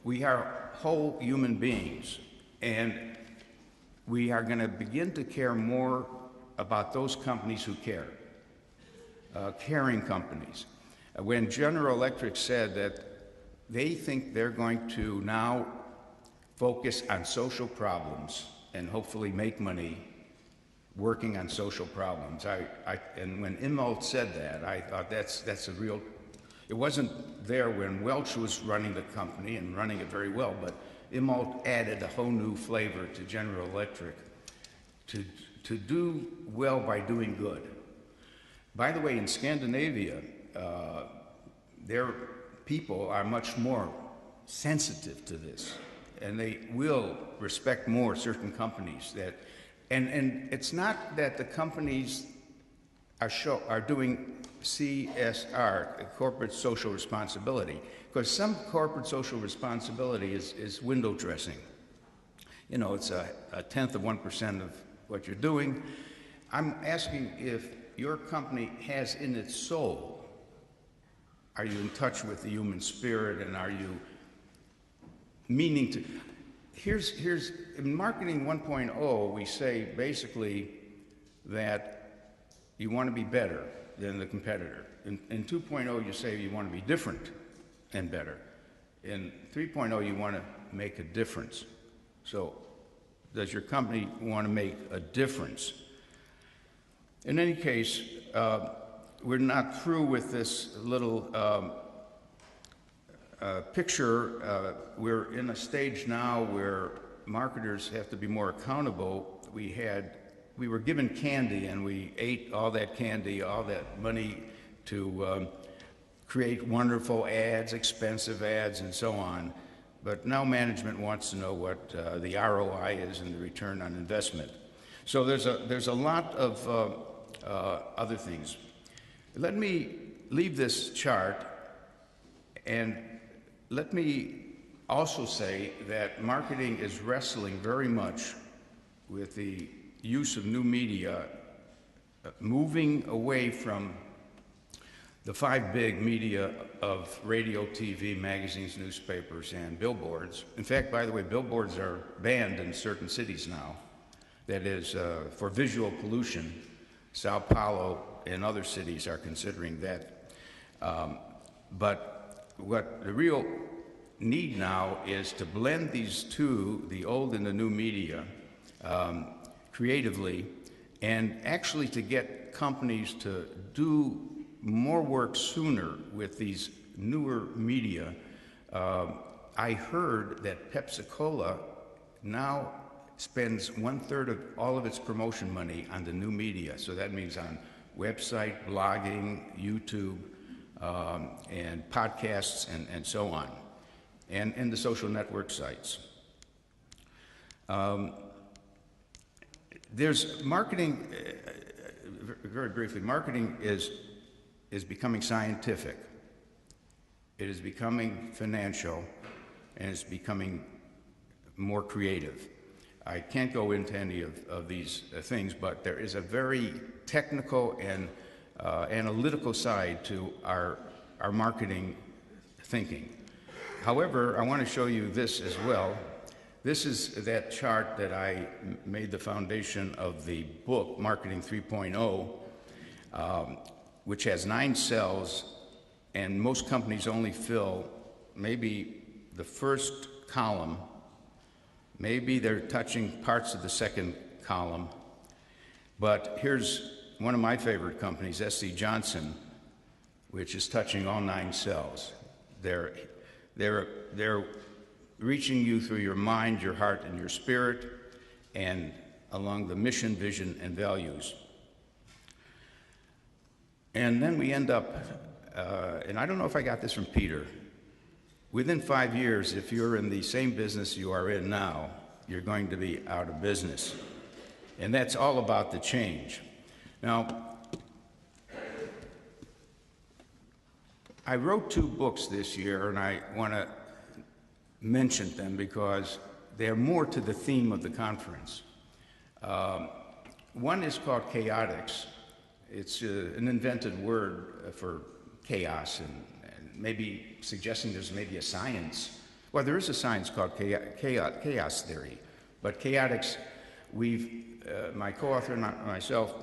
We are whole human beings, and we are going to begin to care more about those companies who care, caring companies. When General Electric said that they think they're going to now focus on social problems and hopefully make money working on social problems. And when Immelt said that, I thought that's a real, it wasn't there when Welch was running the company and running it very well, but Immelt added a whole new flavor to General Electric to do well by doing good. By the way, in Scandinavia, their people are much more sensitive to this, and they will respect more certain companies that, and it's not that the companies are doing CSR, corporate social responsibility, because some corporate social responsibility is window dressing. You know, it's a 1/10 of 1% of what you're doing. I'm asking if your company has in its soul, are you in touch with the human spirit, and are you meaning to? Here's in Marketing 1.0, we say basically that you want to be better than the competitor. In 2.0, you say you want to be different and better. In 3.0, you want to make a difference. So, does your company want to make a difference? In any case, we're not through with this little picture. We're in a stage now where marketers have to be more accountable. We were given candy, and we ate all that candy, all that money to create wonderful ads, expensive ads, and so on. But now management wants to know what the ROI is and the return on investment. So there's a lot of other things. Let me leave this chart, and let me also say that marketing is wrestling very much with the use of new media, moving away from the 5 big media of radio, TV, magazines, newspapers, and billboards. In fact, by the way, billboards are banned in certain cities now. That is, for visual pollution. Sao Paulo and other cities are considering that. But what the real need now is to blend these two, the old and the new media, creatively, and actually to get companies to do more work sooner with these newer media. I heard that Pepsi-Cola now spends 1/3 of all of its promotion money on the new media. So that means on website, blogging, YouTube, and podcasts, and so on, and the social network sites. There's marketing, very briefly, marketing is becoming scientific. It is becoming financial, and it's becoming more creative. I can't go into any of these things, but there is a very technical and analytical side to our marketing thinking. However, I want to show you this as well. This is that chart that I made the foundation of the book, Marketing 3.0, which has 9 cells, and most companies only fill maybe the first column. Maybe they're touching parts of the second column. But here's one of my favorite companies, SC Johnson, which is touching all 9 cells. They're reaching you through your mind, your heart, and your spirit, and along the mission, vision, and values. And then we end up, and I don't know if I got this from Peter, within 5 years, if you're in the same business you are in now, you're going to be out of business. And that's all about the change. Now, I wrote 2 books this year, and I want to mention them because they're more to the theme of the conference. One is called Chaotix. It's an invented word for chaos, and maybe suggesting there's maybe a science. Well, there is a science called chaos theory, but Chaotix, my co-author and myself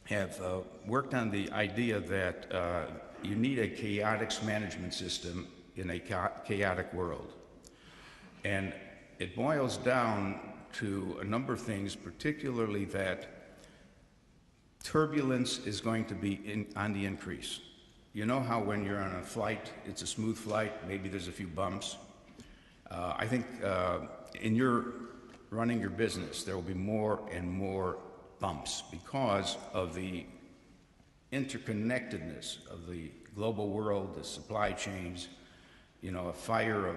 have worked on the idea that you need a chaotix management system in a chaotic world. And it boils down to a number of things, particularly that turbulence is going to be on the increase. You know how when you're on a flight, it's a smooth flight, maybe there's a few bumps. I think in your running your business, there will be more and more bumps because of the interconnectedness of the global world, the supply chains. You know, a fire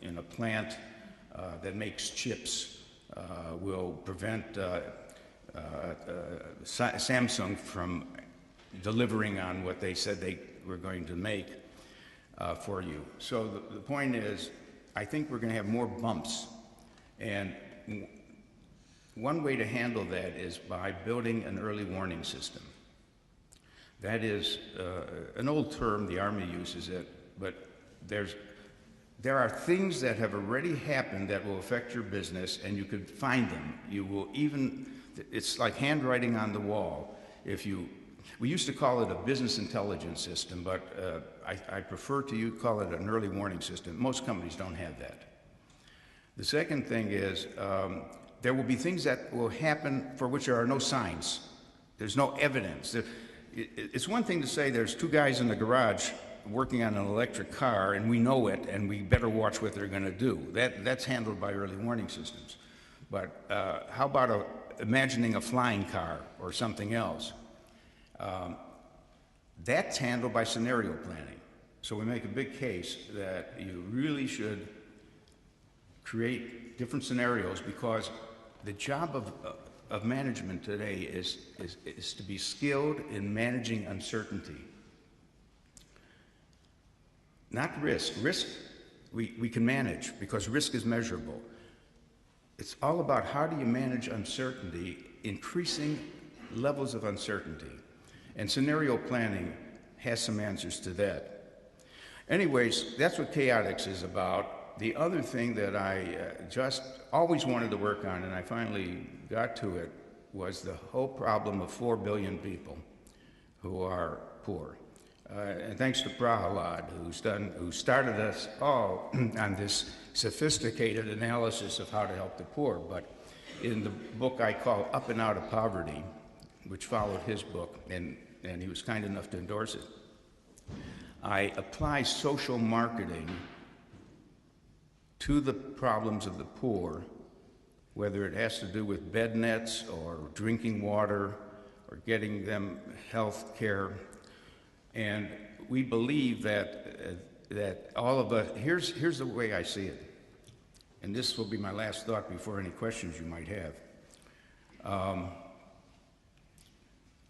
in a plant that makes chips will prevent Samsung from delivering on what they said they were going to make for you. So the point is, I think we're going to have more bumps. And one way to handle that is by building an early warning system. That is an old term, the Army uses it, but there are things that have already happened that will affect your business, and you could find them. You will even, it's like handwriting on the wall. We used to call it a business intelligence system, but I prefer to call it an early warning system. Most companies don't have that. The second thing is there will be things that will happen for which there are no signs. There's no evidence. It's one thing to say there's 2 guys in the garage working on an electric car and we know it and we better watch what they're going to do. That's handled by early warning systems. But how about imagining a flying car or something else? That's handled by scenario planning. So we make a big case that you really should create different scenarios, because the job of management today is to be skilled in managing uncertainty. Not risk. Risk we can manage because risk is measurable. It's all about how do you manage uncertainty, increasing levels of uncertainty. And scenario planning has some answers to that. Anyways, that's what Chaotix is about. The other thing that I just always wanted to work on, and I finally got to it, was the whole problem of 4 billion people who are poor. And thanks to Prahalad, who started us all on this sophisticated analysis of how to help the poor. But in the book I call Up and Out of Poverty, which followed his book, and he was kind enough to endorse it, I apply social marketing to the problems of the poor, whether it has to do with bed nets or drinking water or getting them health care. And we believe that all of us, here's the way I see it, and this will be my last thought before any questions you might have.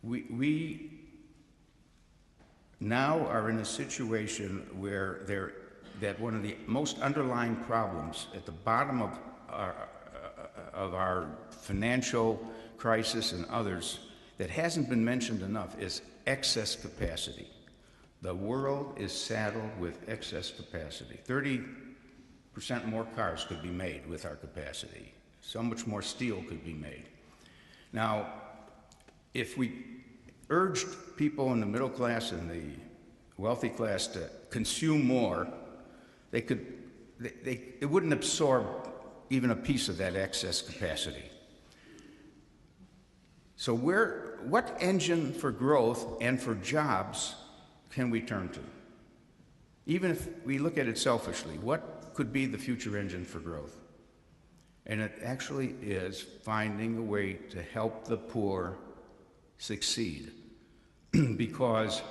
We now are in a situation where that one of the most underlying problems at the bottom of our financial crisis and others that hasn't been mentioned enough is excess capacity. The world is saddled with excess capacity. 30% more cars could be made with our capacity. So much more steel could be made. Now, if we urged people in the middle class and the wealthy class to consume more, it wouldn't absorb even a piece of that excess capacity. So what engine for growth and for jobs can we turn to? Even if we look at it selfishly, what could be the future engine for growth? And it actually is finding a way to help the poor succeed. Because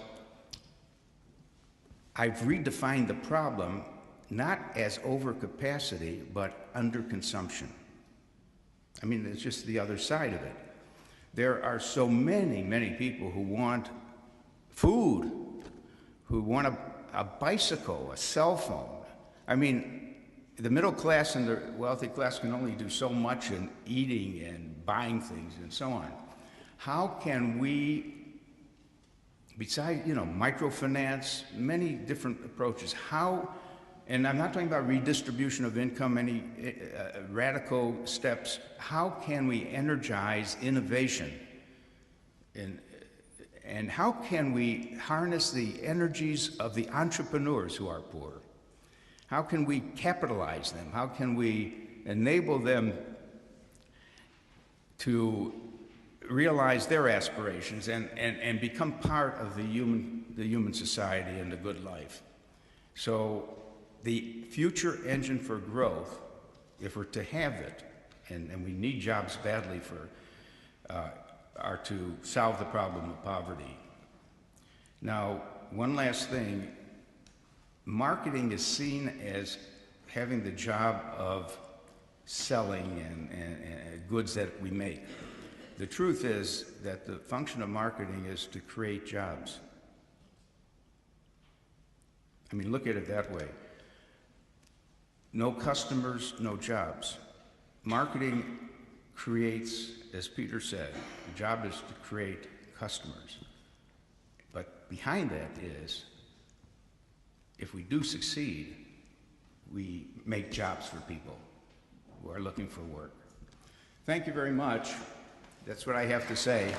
I've redefined the problem not as overcapacity, but underconsumption. I mean, it's just the other side of it. There are so many people who want food, who want a bicycle, a cell phone. I mean, the middle class and the wealthy class can only do so much in eating and buying things and so on. How can we, besides, microfinance, many different approaches, and I'm not talking about redistribution of income, any radical steps, how can we energize innovation? And how can we harness the energies of the entrepreneurs who are poor? How can we capitalize them? How can we enable them to realize their aspirations and become part of the human society and the good life? So the future engine for growth, if we're to have it, and we need jobs badly are to solve the problem of poverty. Now, one last thing, marketing is seen as having the job of selling and goods that we make. The truth is that the function of marketing is to create jobs. I mean, look at it that way. No customers, no jobs. Marketing creates, as Peter said, the job is to create customers. But behind that is, if we do succeed, we make jobs for people who are looking for work. Thank you very much. That's what I have to say.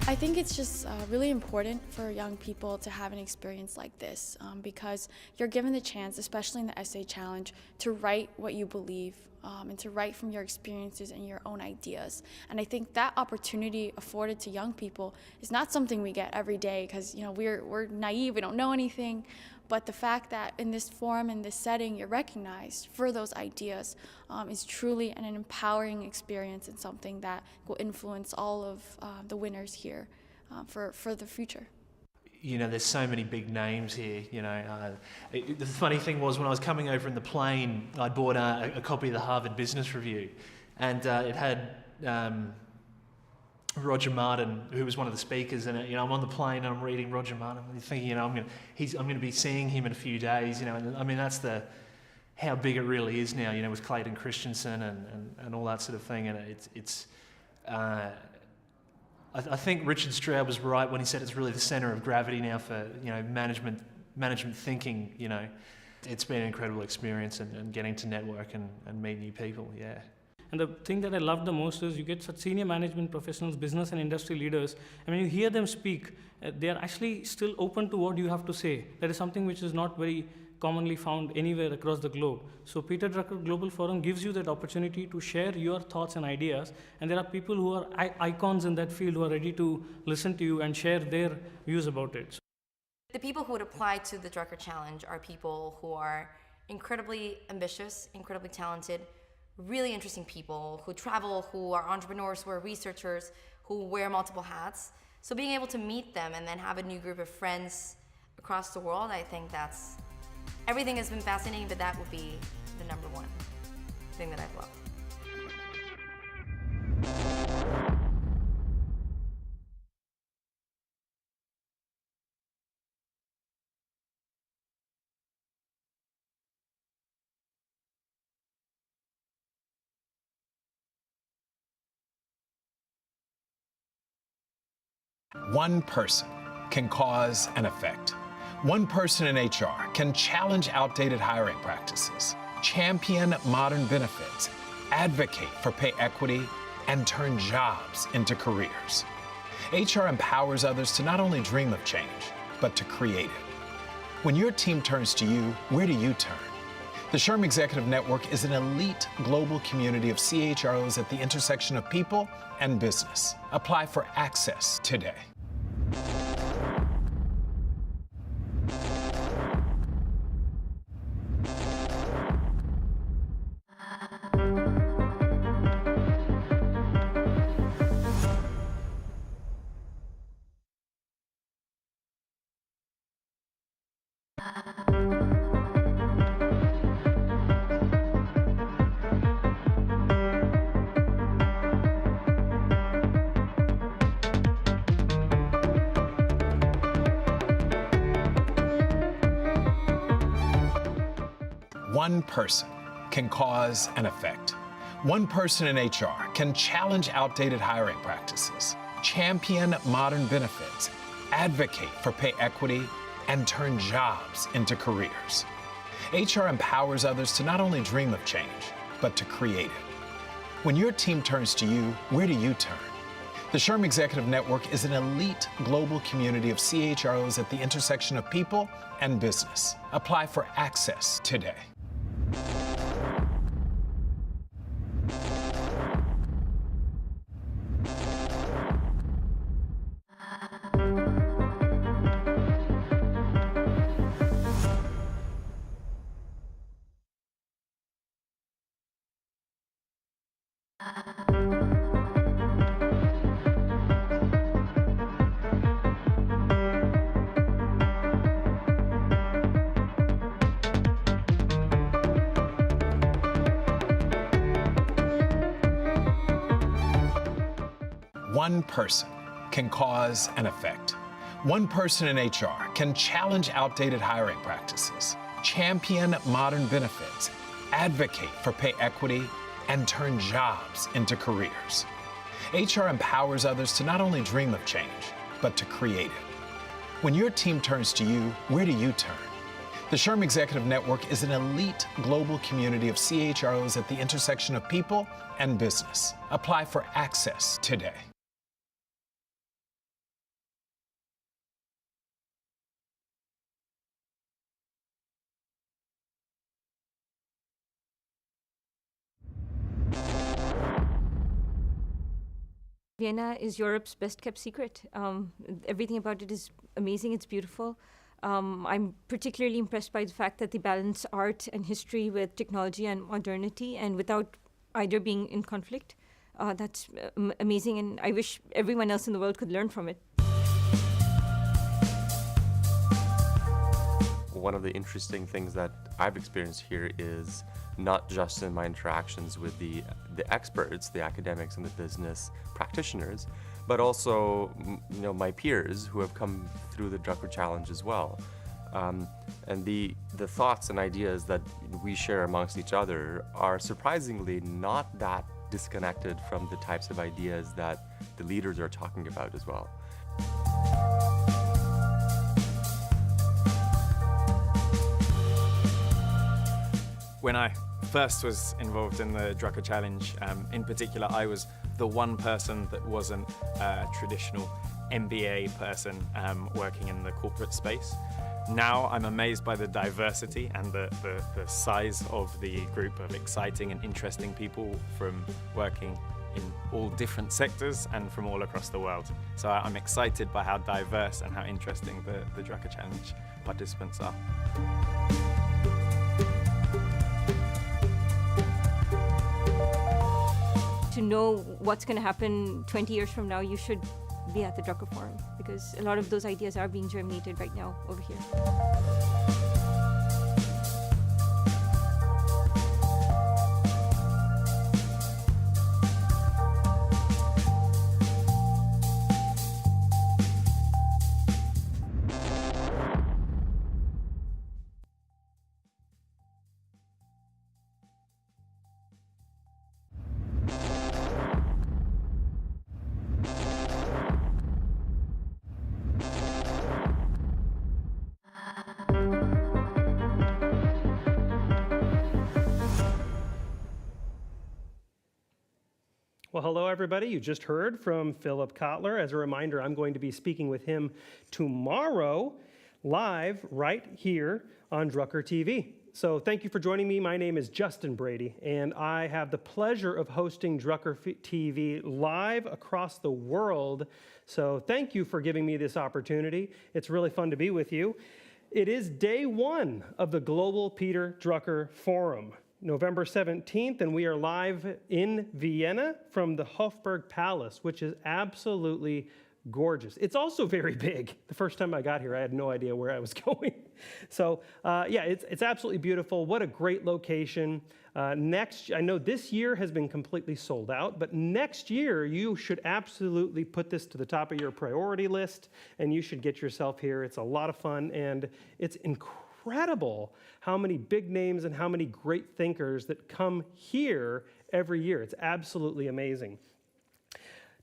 I think it's just really important for young people to have an experience like this because you're given the chance, especially in the essay challenge, to write what you believe and to write from your experiences and your own ideas. And I think that opportunity afforded to young people is not something we get every day because we're naive, we don't know anything. But the fact that in this forum, in this setting, you're recognized for those ideas is truly an empowering experience and something that will influence all of the winners here for the future. There's so many big names here, The funny thing was when I was coming over in the plane, I bought a copy of the Harvard Business Review, and it had Roger Martin, who was one of the speakers, and I'm on the plane and I'm reading Roger Martin, and thinking, I'm going to be seeing him in a few days, and I mean that's how big it really is now, with Clayton Christensen and all that sort of thing, and I think Richard Stroud was right when he said it's really the center of gravity now for management thinking. It's been an incredible experience and getting to network and meet new people. Yeah. And the thing that I love the most is you get such senior management professionals, business and industry leaders. I mean, you hear them speak, they are actually still open to what you have to say. That is something which is not very commonly found anywhere across the globe. So Peter Drucker Global Forum gives you that opportunity to share your thoughts and ideas. And there are people who are icons in that field who are ready to listen to you and share their views about it. The people who would apply to the Drucker Challenge are people who are incredibly ambitious, incredibly talented, really interesting people who travel, who are entrepreneurs, who are researchers, who wear multiple hats. So being able to meet them and then have a new group of friends across the world, I think everything has been fascinating, but that would be the number one thing that I've loved. One person can cause an effect. One person in HR can challenge outdated hiring practices, champion modern benefits, advocate for pay equity, and turn jobs into careers. HR empowers others to not only dream of change, but to create it. When your team turns to you, where do you turn? The SHRM Executive Network is an elite global community of CHROs at the intersection of people and business. Apply for access today. One person can cause an effect. One person in HR can challenge outdated hiring practices, champion modern benefits, advocate for pay equity, and turn jobs into careers. HR empowers others to not only dream of change, but to create it. When your team turns to you, where do you turn? The SHRM Executive Network is an elite global community of CHROs at the intersection of people and business. Apply for access today. One person can cause an effect. One person in HR can challenge outdated hiring practices, champion modern benefits, advocate for pay equity, and turn jobs into careers. HR empowers others to not only dream of change, but to create it. When your team turns to you, where do you turn? The SHRM Executive Network is an elite global community of CHROs at the intersection of people and business. Apply for access today. Vienna is Europe's best kept secret. Everything about it is amazing, it's beautiful. I'm particularly impressed by the fact that they balance art and history with technology and modernity, and without either being in conflict. That's amazing, and I wish everyone else in the world could learn from it. One of the interesting things that I've experienced here is not just in my interactions with the experts, the academics and the business practitioners, but also my peers who have come through the Drucker Challenge as well. And the thoughts and ideas that we share amongst each other are surprisingly not that disconnected from the types of ideas that the leaders are talking about as well. When I first was involved in the Drucker Challenge, in particular, I was the one person that wasn't a traditional MBA person working in the corporate space. Now I'm amazed by the diversity and the size of the group of exciting and interesting people from working in all different sectors and from all across the world. So I'm excited by how diverse and how interesting the Drucker Challenge participants are. To know what's going to happen 20 years from now, you should be at the Drucker Forum, because a lot of those ideas are being germinated right now over here. Well, hello, everybody. You just heard from Philip Kotler. As a reminder, I'm going to be speaking with him tomorrow, live right here on Drucker TV. So thank you for joining me. My name is Justin Brady, and I have the pleasure of hosting Drucker TV live across the world. So thank you for giving me this opportunity. It's really fun to be with you. It is day one of the Global Peter Drucker Forum, November 17th, and we are live in Vienna from the Hofburg Palace, which is absolutely gorgeous. It's also very big. The first time I got here, I had no idea where I was going. So yeah, it's absolutely beautiful. What a great location. I know this year has been completely sold out, but next year you should absolutely put this to the top of your priority list, and you should get yourself here. It's a lot of fun, and it's incredible how many big names and how many great thinkers that come here every year. It's absolutely amazing.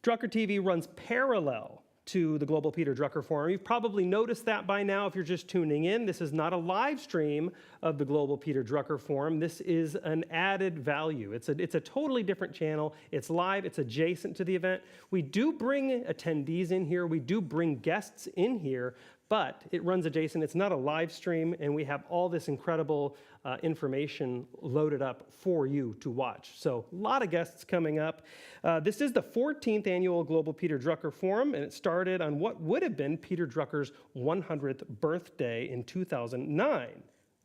Drucker TV runs parallel to the Global Peter Drucker Forum. You've probably noticed that by now if you're just tuning in. This is not a live stream of the Global Peter Drucker Forum. This is an added value. It's a totally different channel. It's live. It's adjacent to the event. We do bring attendees in here. We do bring guests in here, but it runs adjacent. It's not a live stream, and we have all this incredible information loaded up for you to watch. So a lot of guests coming up. This is the 14th annual Global Peter Drucker Forum, and it started on what would have been Peter Drucker's 100th birthday in 2009.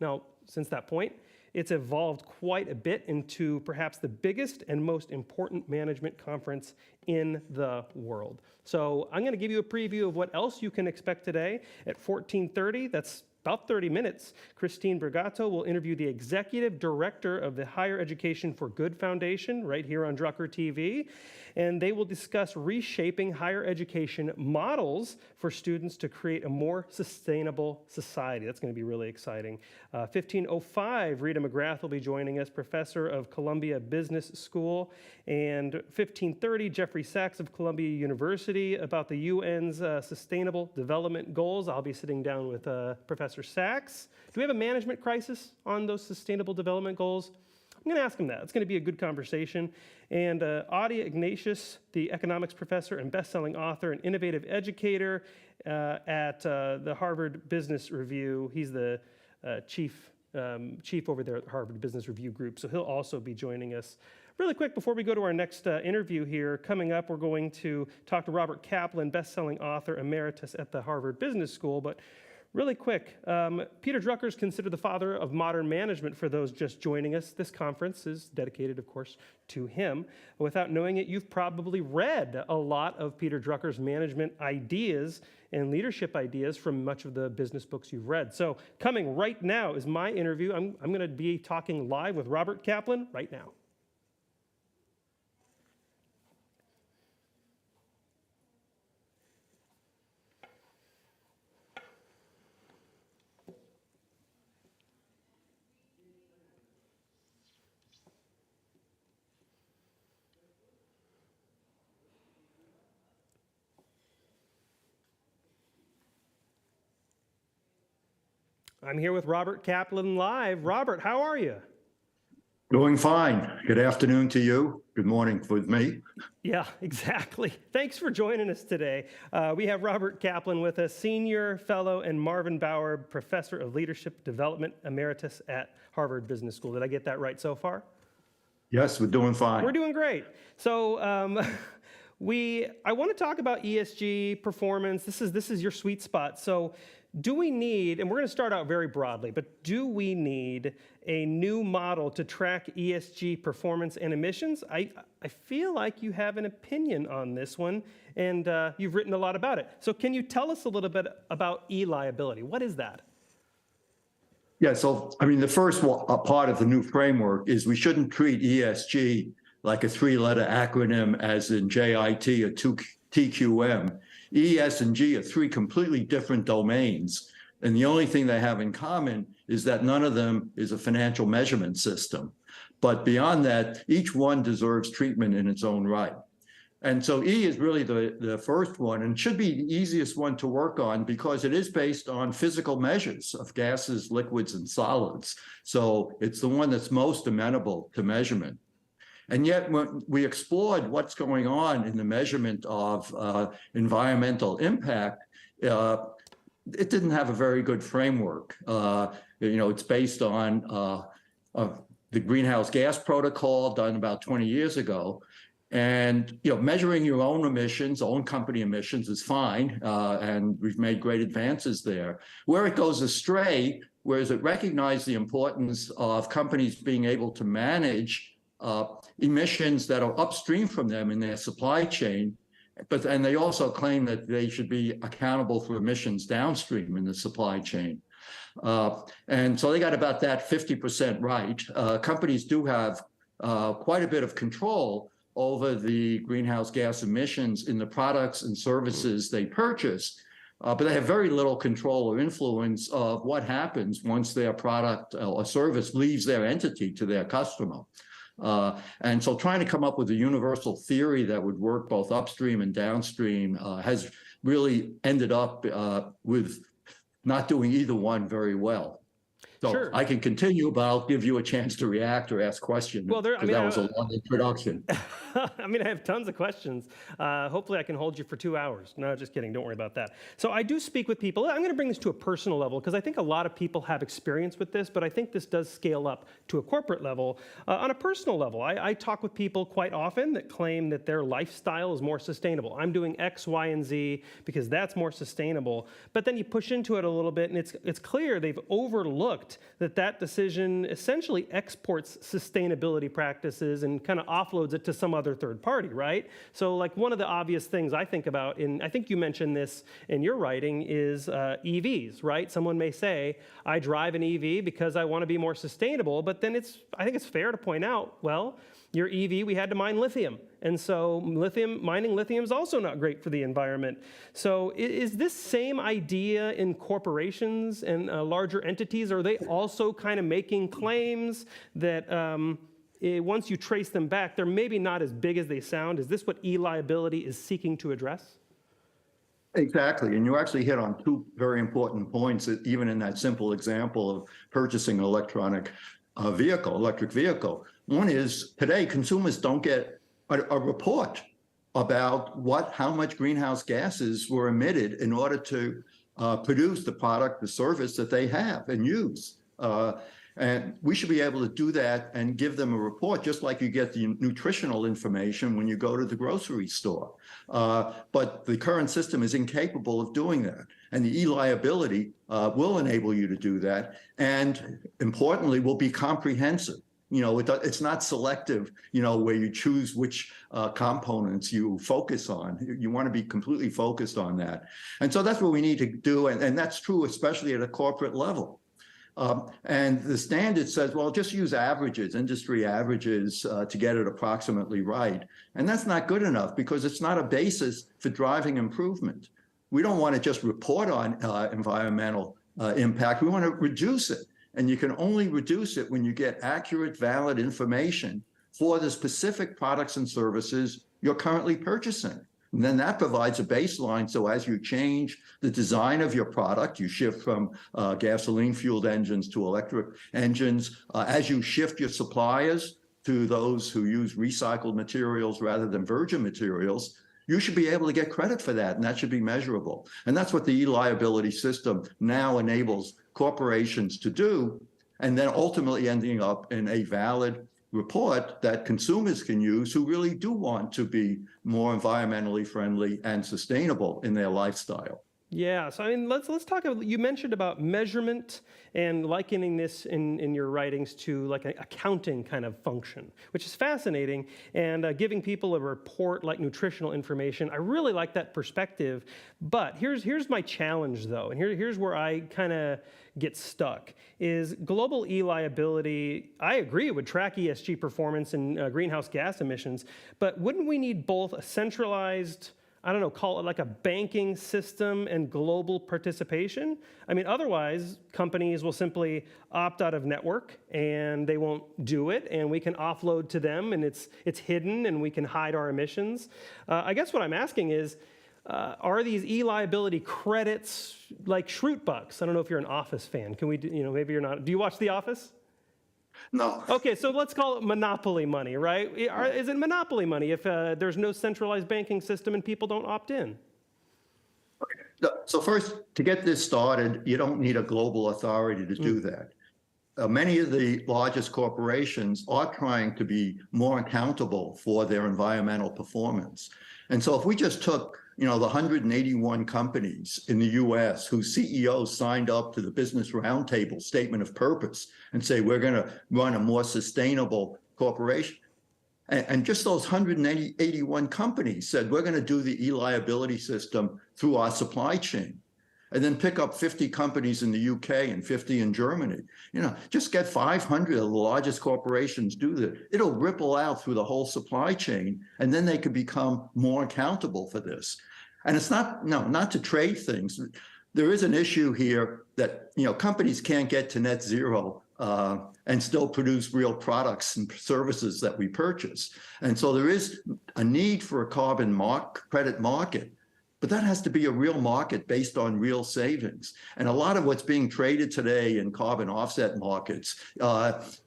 Now, since that point, it's evolved quite a bit into perhaps the biggest and most important management conference in the world. So I'm going to give you a preview of what else you can expect today. At 14:30, that's about 30 minutes, Christine Broggiato will interview the executive director of the Higher Education for Good Foundation right here on Drucker TV, and they will discuss reshaping higher education models for students to create a more sustainable society. That's going to be really exciting. 15:05, Rita McGrath will be joining us, professor of Columbia Business School, and 15:30, Jeffrey Sachs of Columbia University about the UN's Sustainable Development Goals. I'll be sitting down with Professor Sachs. Do we have a management crisis on those Sustainable Development Goals? I'm going to ask him that. It's going to be a good conversation. And Ignatius, the economics professor and best-selling author and innovative educator at the Harvard Business Review. He's the chief over there at the Harvard Business Review Group, so he'll also be joining us. Really quick, before we go to our next interview here, coming up, we're going to talk to Robert Kaplan, best-selling author emeritus at the Harvard Business School. But really quick, Peter Drucker is considered the father of modern management for those just joining us. This conference is dedicated, of course, to him. Without knowing it, you've probably read a lot of Peter Drucker's management ideas and leadership ideas from much of the business books you've read. So coming right now is my interview. I'm going to be talking live with Robert Kaplan right now. I'm here with Robert Kaplan live. Robert, how are you? Doing fine. Good afternoon to you. Good morning with me. Yeah, exactly. Thanks for joining us today. We have Robert Kaplan with us, Senior Fellow and Marvin Bauer Professor of Leadership Development Emeritus at Harvard Business School. Did I get that right so far? Yes, we're doing fine. We're doing great. So I want to talk about ESG performance. This is your sweet spot. So do we need, and we're going to start out very broadly, but do we need a new model to track ESG performance and emissions? I feel like you have an opinion on this one, and you've written a lot about it. So can you tell us a little bit about e-liability? What is that? Yeah, so I mean, the first part of the new framework is we shouldn't treat ESG like a three-letter acronym as in JIT or TQM. E, S, and G are three completely different domains. And the only thing they have in common is that none of them is a financial measurement system. But beyond that, each one deserves treatment in its own right. And so E is really the first one and should be the easiest one to work on because it is based on physical measures of gases, liquids, and solids. So it's the one that's most amenable to measurement. And yet, when we explored what's going on in the measurement of environmental impact, it didn't have a very good framework. It's based on the greenhouse gas protocol done about 20 years ago. And measuring your own emissions, own company emissions is fine, and we've made great advances there. Where it goes astray, whereas it recognized the importance of companies being able to manage emissions that are upstream from them in their supply chain, and they also claim that they should be accountable for emissions downstream in the supply chain. And so they got about that 50% right. Companies do have quite a bit of control over the greenhouse gas emissions in the products and services they purchase, but they have very little control or influence of what happens once their product or service leaves their entity to their customer. And so trying to come up with a universal theory that would work both upstream and downstream has really ended up with not doing either one very well. So Sure. I can continue, but I'll give you a chance to react or ask questions. Well, that was a long introduction. I mean, I have tons of questions. Hopefully I can hold you for 2 hours. No, just kidding. Don't worry about that. So I do speak with people. I'm going to bring this to a personal level because I think a lot of people have experience with this, but I think this does scale up to a corporate level. On a personal level, I talk with people quite often that claim that their lifestyle is more sustainable. I'm doing X, Y, and Z because that's more sustainable. But then you push into it a little bit, and it's clear they've overlooked that decision essentially exports sustainability practices and kind of offloads it to some other third party, right? So like one of the obvious things I think about, I think you mentioned this in your writing, is EVs, right? Someone may say, I drive an EV because I want to be more sustainable, but then I think it's fair to point out, well, your EV, we had to mine lithium. And so mining lithium is also not great for the environment. So is this same idea in corporations and larger entities? Are they also kind of making claims that once you trace them back, they're maybe not as big as they sound? Is this what e-liability is seeking to address? Exactly, and you actually hit on two very important points, even in that simple example of purchasing an electric vehicle. One is today consumers don't get a report about how much greenhouse gases were emitted in order to produce the product, the service that they have and use. And we should be able to do that and give them a report, just like you get the nutritional information when you go to the grocery store. But the current system is incapable of doing that. And the e-liability will enable you to do that. And importantly, will be comprehensive. It's not selective, where you choose which components you focus on. You want to be completely focused on that. And so that's what we need to do. And that's true, especially at a corporate level. And the standard says, well, just use averages, industry averages, to get it approximately right. And that's not good enough because it's not a basis for driving improvement. We don't want to just report on environmental impact. We want to reduce it. And you can only reduce it when you get accurate, valid information for the specific products and services you're currently purchasing. And then that provides a baseline. So as you change the design of your product, you shift from gasoline-fueled engines to electric engines. As you shift your suppliers to those who use recycled materials rather than virgin materials, you should be able to get credit for that, and that should be measurable. And that's what the e-liability system now enables corporations to do, and then ultimately ending up in a valid report that consumers can use who really do want to be more environmentally friendly and sustainable in their lifestyle. Yeah, so I mean, let's talk about, you mentioned about measurement and likening this in your writings to like an accounting kind of function, which is fascinating, and giving people a report like nutritional information. I really like that perspective, but here's my challenge though, and here's where I kind of get stuck, is global e-liability. I agree it would track ESG performance and greenhouse gas emissions, but wouldn't we need both a centralized, I don't know, call it like a banking system and global participation? I mean, otherwise, companies will simply opt out of network and they won't do it, and we can offload to them, and it's hidden, and we can hide our emissions. I guess what I'm asking is, are these e-liability credits like Schrute bucks? I don't know if you're an Office fan. Can we, maybe you're not. Do you watch The Office? No. Okay, so let's call it monopoly money, right? Is it monopoly money if there's no centralized banking system and people don't opt in? So first, to get this started, you don't need a global authority to do that. Many of the largest corporations are trying to be more accountable for their environmental performance. And so if we just took, the 181 companies in the US whose CEOs signed up to the Business Roundtable statement of purpose and say, we're going to run a more sustainable corporation. And just those 181 companies said, we're going to do the e-liability system through our supply chain. And then pick up 50 companies in the UK and 50 in Germany. Just get 500 of the largest corporations do that. It'll ripple out through the whole supply chain, and then they can become more accountable for this. And it's not to trade things. There is an issue here that, companies can't get to net zero and still produce real products and services that we purchase. And so there is a need for a carbon credit market. But that has to be a real market based on real savings. And a lot of what's being traded today in carbon offset markets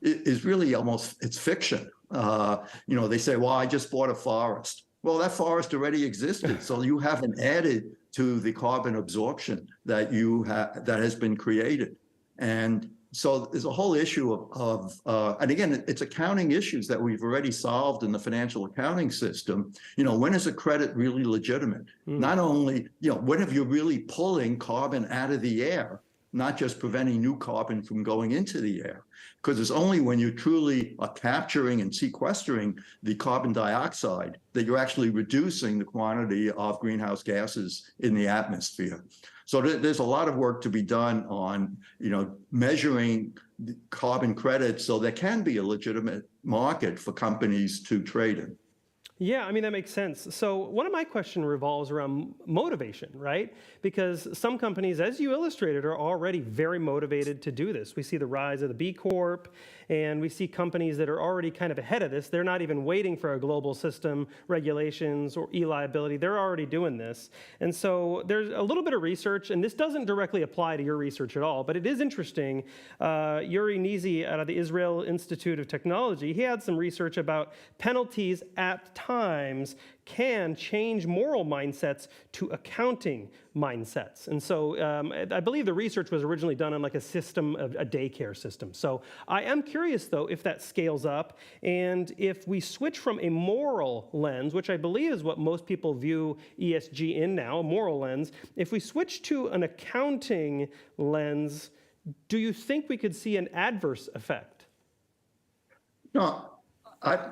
is really it's fiction. They say, well, I just bought a forest. Well, that forest already existed. So you haven't added to the carbon absorption that that has been created. And so there's a whole issue and again, it's accounting issues that we've already solved in the financial accounting system. When is a credit really legitimate? Not only, when are you really pulling carbon out of the air, not just preventing new carbon from going into the air? Because it's only when you truly are capturing and sequestering the carbon dioxide that you're actually reducing the quantity of greenhouse gases in the atmosphere. So there's a lot of work to be done on, measuring carbon credits so there can be a legitimate market for companies to trade in. Yeah, that makes sense. So one of my questions revolves around motivation, right? Because some companies, as you illustrated, are already very motivated to do this. We see the rise of the B Corp, and we see companies that are already kind of ahead of this. They're not even waiting for a global system, regulations, or e-liability. They're already doing this. And so there's a little bit of research, and this doesn't directly apply to your research at all, but it is interesting. Yuri Nizi out of the Israel Institute of Technology, he had some research about penalties at times can change moral mindsets to accounting mindsets. And so I believe the research was originally done on like a system, a daycare system. So I am curious, though, if that scales up and if we switch from a moral lens, which I believe is what most people view ESG in now, a moral lens, if we switch to an accounting lens, do you think we could see an adverse effect? No.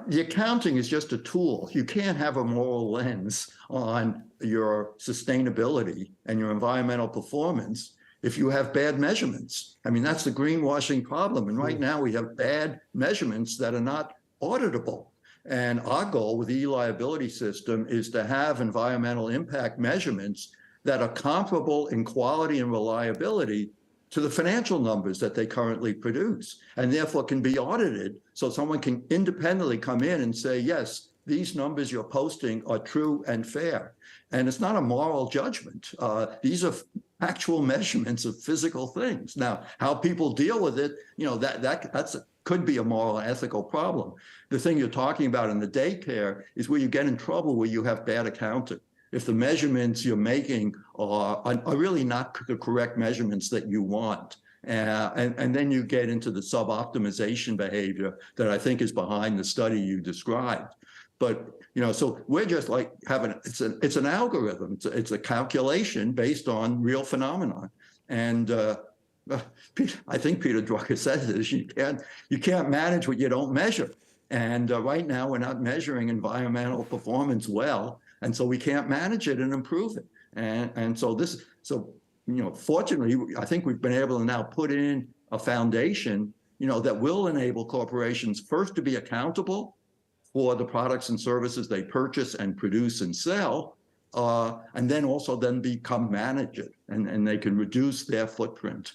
The accounting is just a tool. You can't have a moral lens on your sustainability and your environmental performance if you have bad measurements. That's the greenwashing problem. And right now we have bad measurements that are not auditable. And our goal with the e-liability system is to have environmental impact measurements that are comparable in quality and reliability to the financial numbers that they currently produce, and therefore can be audited so someone can independently come in and say, yes, these numbers you're posting are true and fair. And it's not a moral judgment. These are actual measurements of physical things. Now, how people deal with it, could be a moral and ethical problem. The thing you're talking about in the daycare is where you get in trouble where you have bad accounting. If the measurements you're making are really not the correct measurements that you want. And then you get into the sub-optimization behavior that I think is behind the study you described. But, so we're just like it's an algorithm. It's a calculation based on real phenomenon. And I think Peter Drucker says this, you can't manage what you don't measure. And right now we're not measuring environmental performance well. And so we can't manage it and improve it. And so fortunately, I think we've been able to now put in a foundation, that will enable corporations first to be accountable for the products and services they purchase and produce and sell, and then also become managed and they can reduce their footprint.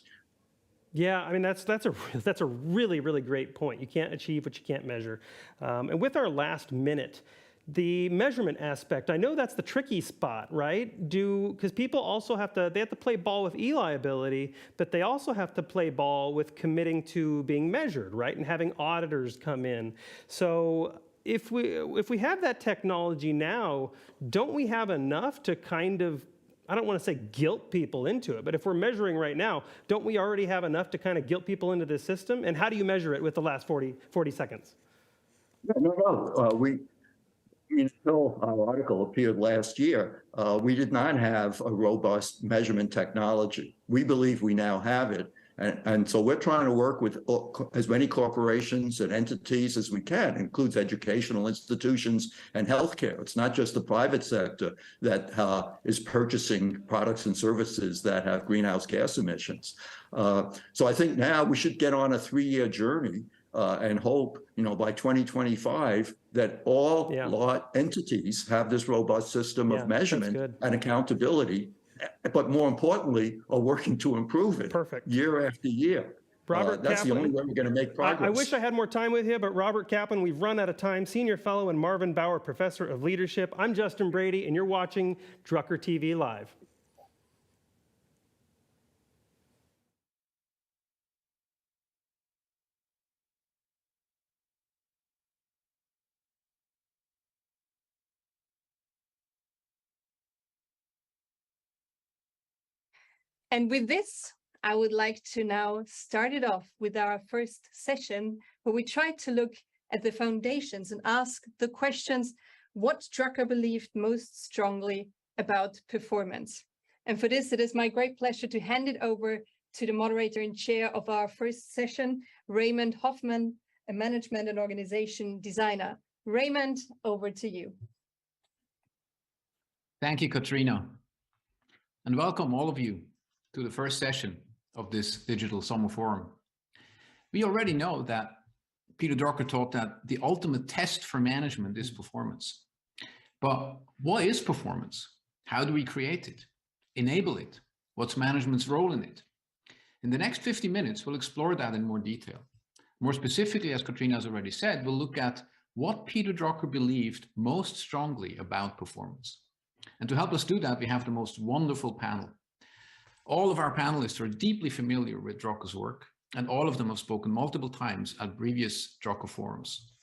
Yeah, that's a really, really great point. You can't achieve what you can't measure. And with our last minute, the measurement aspect. I know that's the tricky spot, right? Because people also have to play ball with e-liability, but they also have to play ball with committing to being measured, right? And having auditors come in. So if we have that technology now, don't we have enough to kind of, I don't want to say guilt people into it, but if we're measuring right now, don't we already have enough to kind of guilt people into this system? And how do you measure it with the last 40 seconds? No. Until our article appeared last year, we did not have a robust measurement technology. We believe we now have it. And so we're trying to work with as many corporations and entities as we can, includes educational institutions and healthcare. It's not just the private sector that is purchasing products and services that have greenhouse gas emissions. So I think now we should get on a 3-year journey and hope, by 2025 that all law entities have this robust system of measurement and accountability, but more importantly, are working to improve it year after year. Robert that's Kaplan, the only way we're going to make progress. I wish I had more time with you, but Robert Kaplan, we've run out of time. Senior Fellow and Marvin Bauer Professor of Leadership. I'm Justin Brady, and you're watching Drucker TV Live. And with this, I would like to now start it off with our first session, where we try to look at the foundations and ask the questions, what Drucker believed most strongly about performance. And for this, it is my great pleasure to hand it over to the moderator and chair of our first session, Raymond Hoffman, a management and organization designer. Raymond, over to you. Thank you, Katrina. And welcome all of you to the first session of this digital summer forum. We already know that Peter Drucker taught that the ultimate test for management is performance. But what is performance? How do we create it? Enable it? What's management's role in it? In the next 50 minutes, we'll explore that in more detail. More specifically, as Katrina has already said, we'll look at what Peter Drucker believed most strongly about performance. And to help us do that, we have the most wonderful panel. All of our panelists are deeply familiar with Drucker's work, and all of them have spoken multiple times at previous Drucker forums.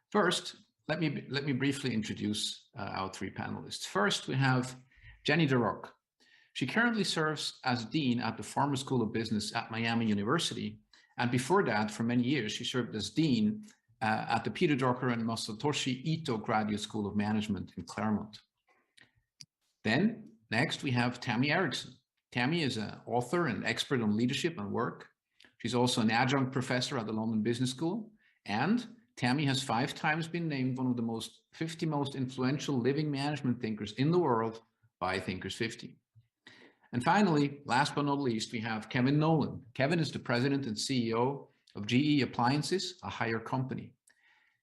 First, let me briefly introduce our 3 panelists. First, we have Jenny DeRock. She currently serves as Dean at the Farmer School of Business at Miami University, and before that, for many years, she served as Dean at the Peter Drucker and Masatoshi Ito Graduate School of Management in Claremont. Then, next, we have Tammy Erickson. Tammy is an author and expert on leadership and work. She's also an adjunct professor at the London Business School. And Tammy has 5 times been named one of the 50 most influential living management thinkers in the world by Thinkers 50. And finally, last but not least, we have Kevin Nolan. Kevin is the president and CEO of GE Appliances, a hire company.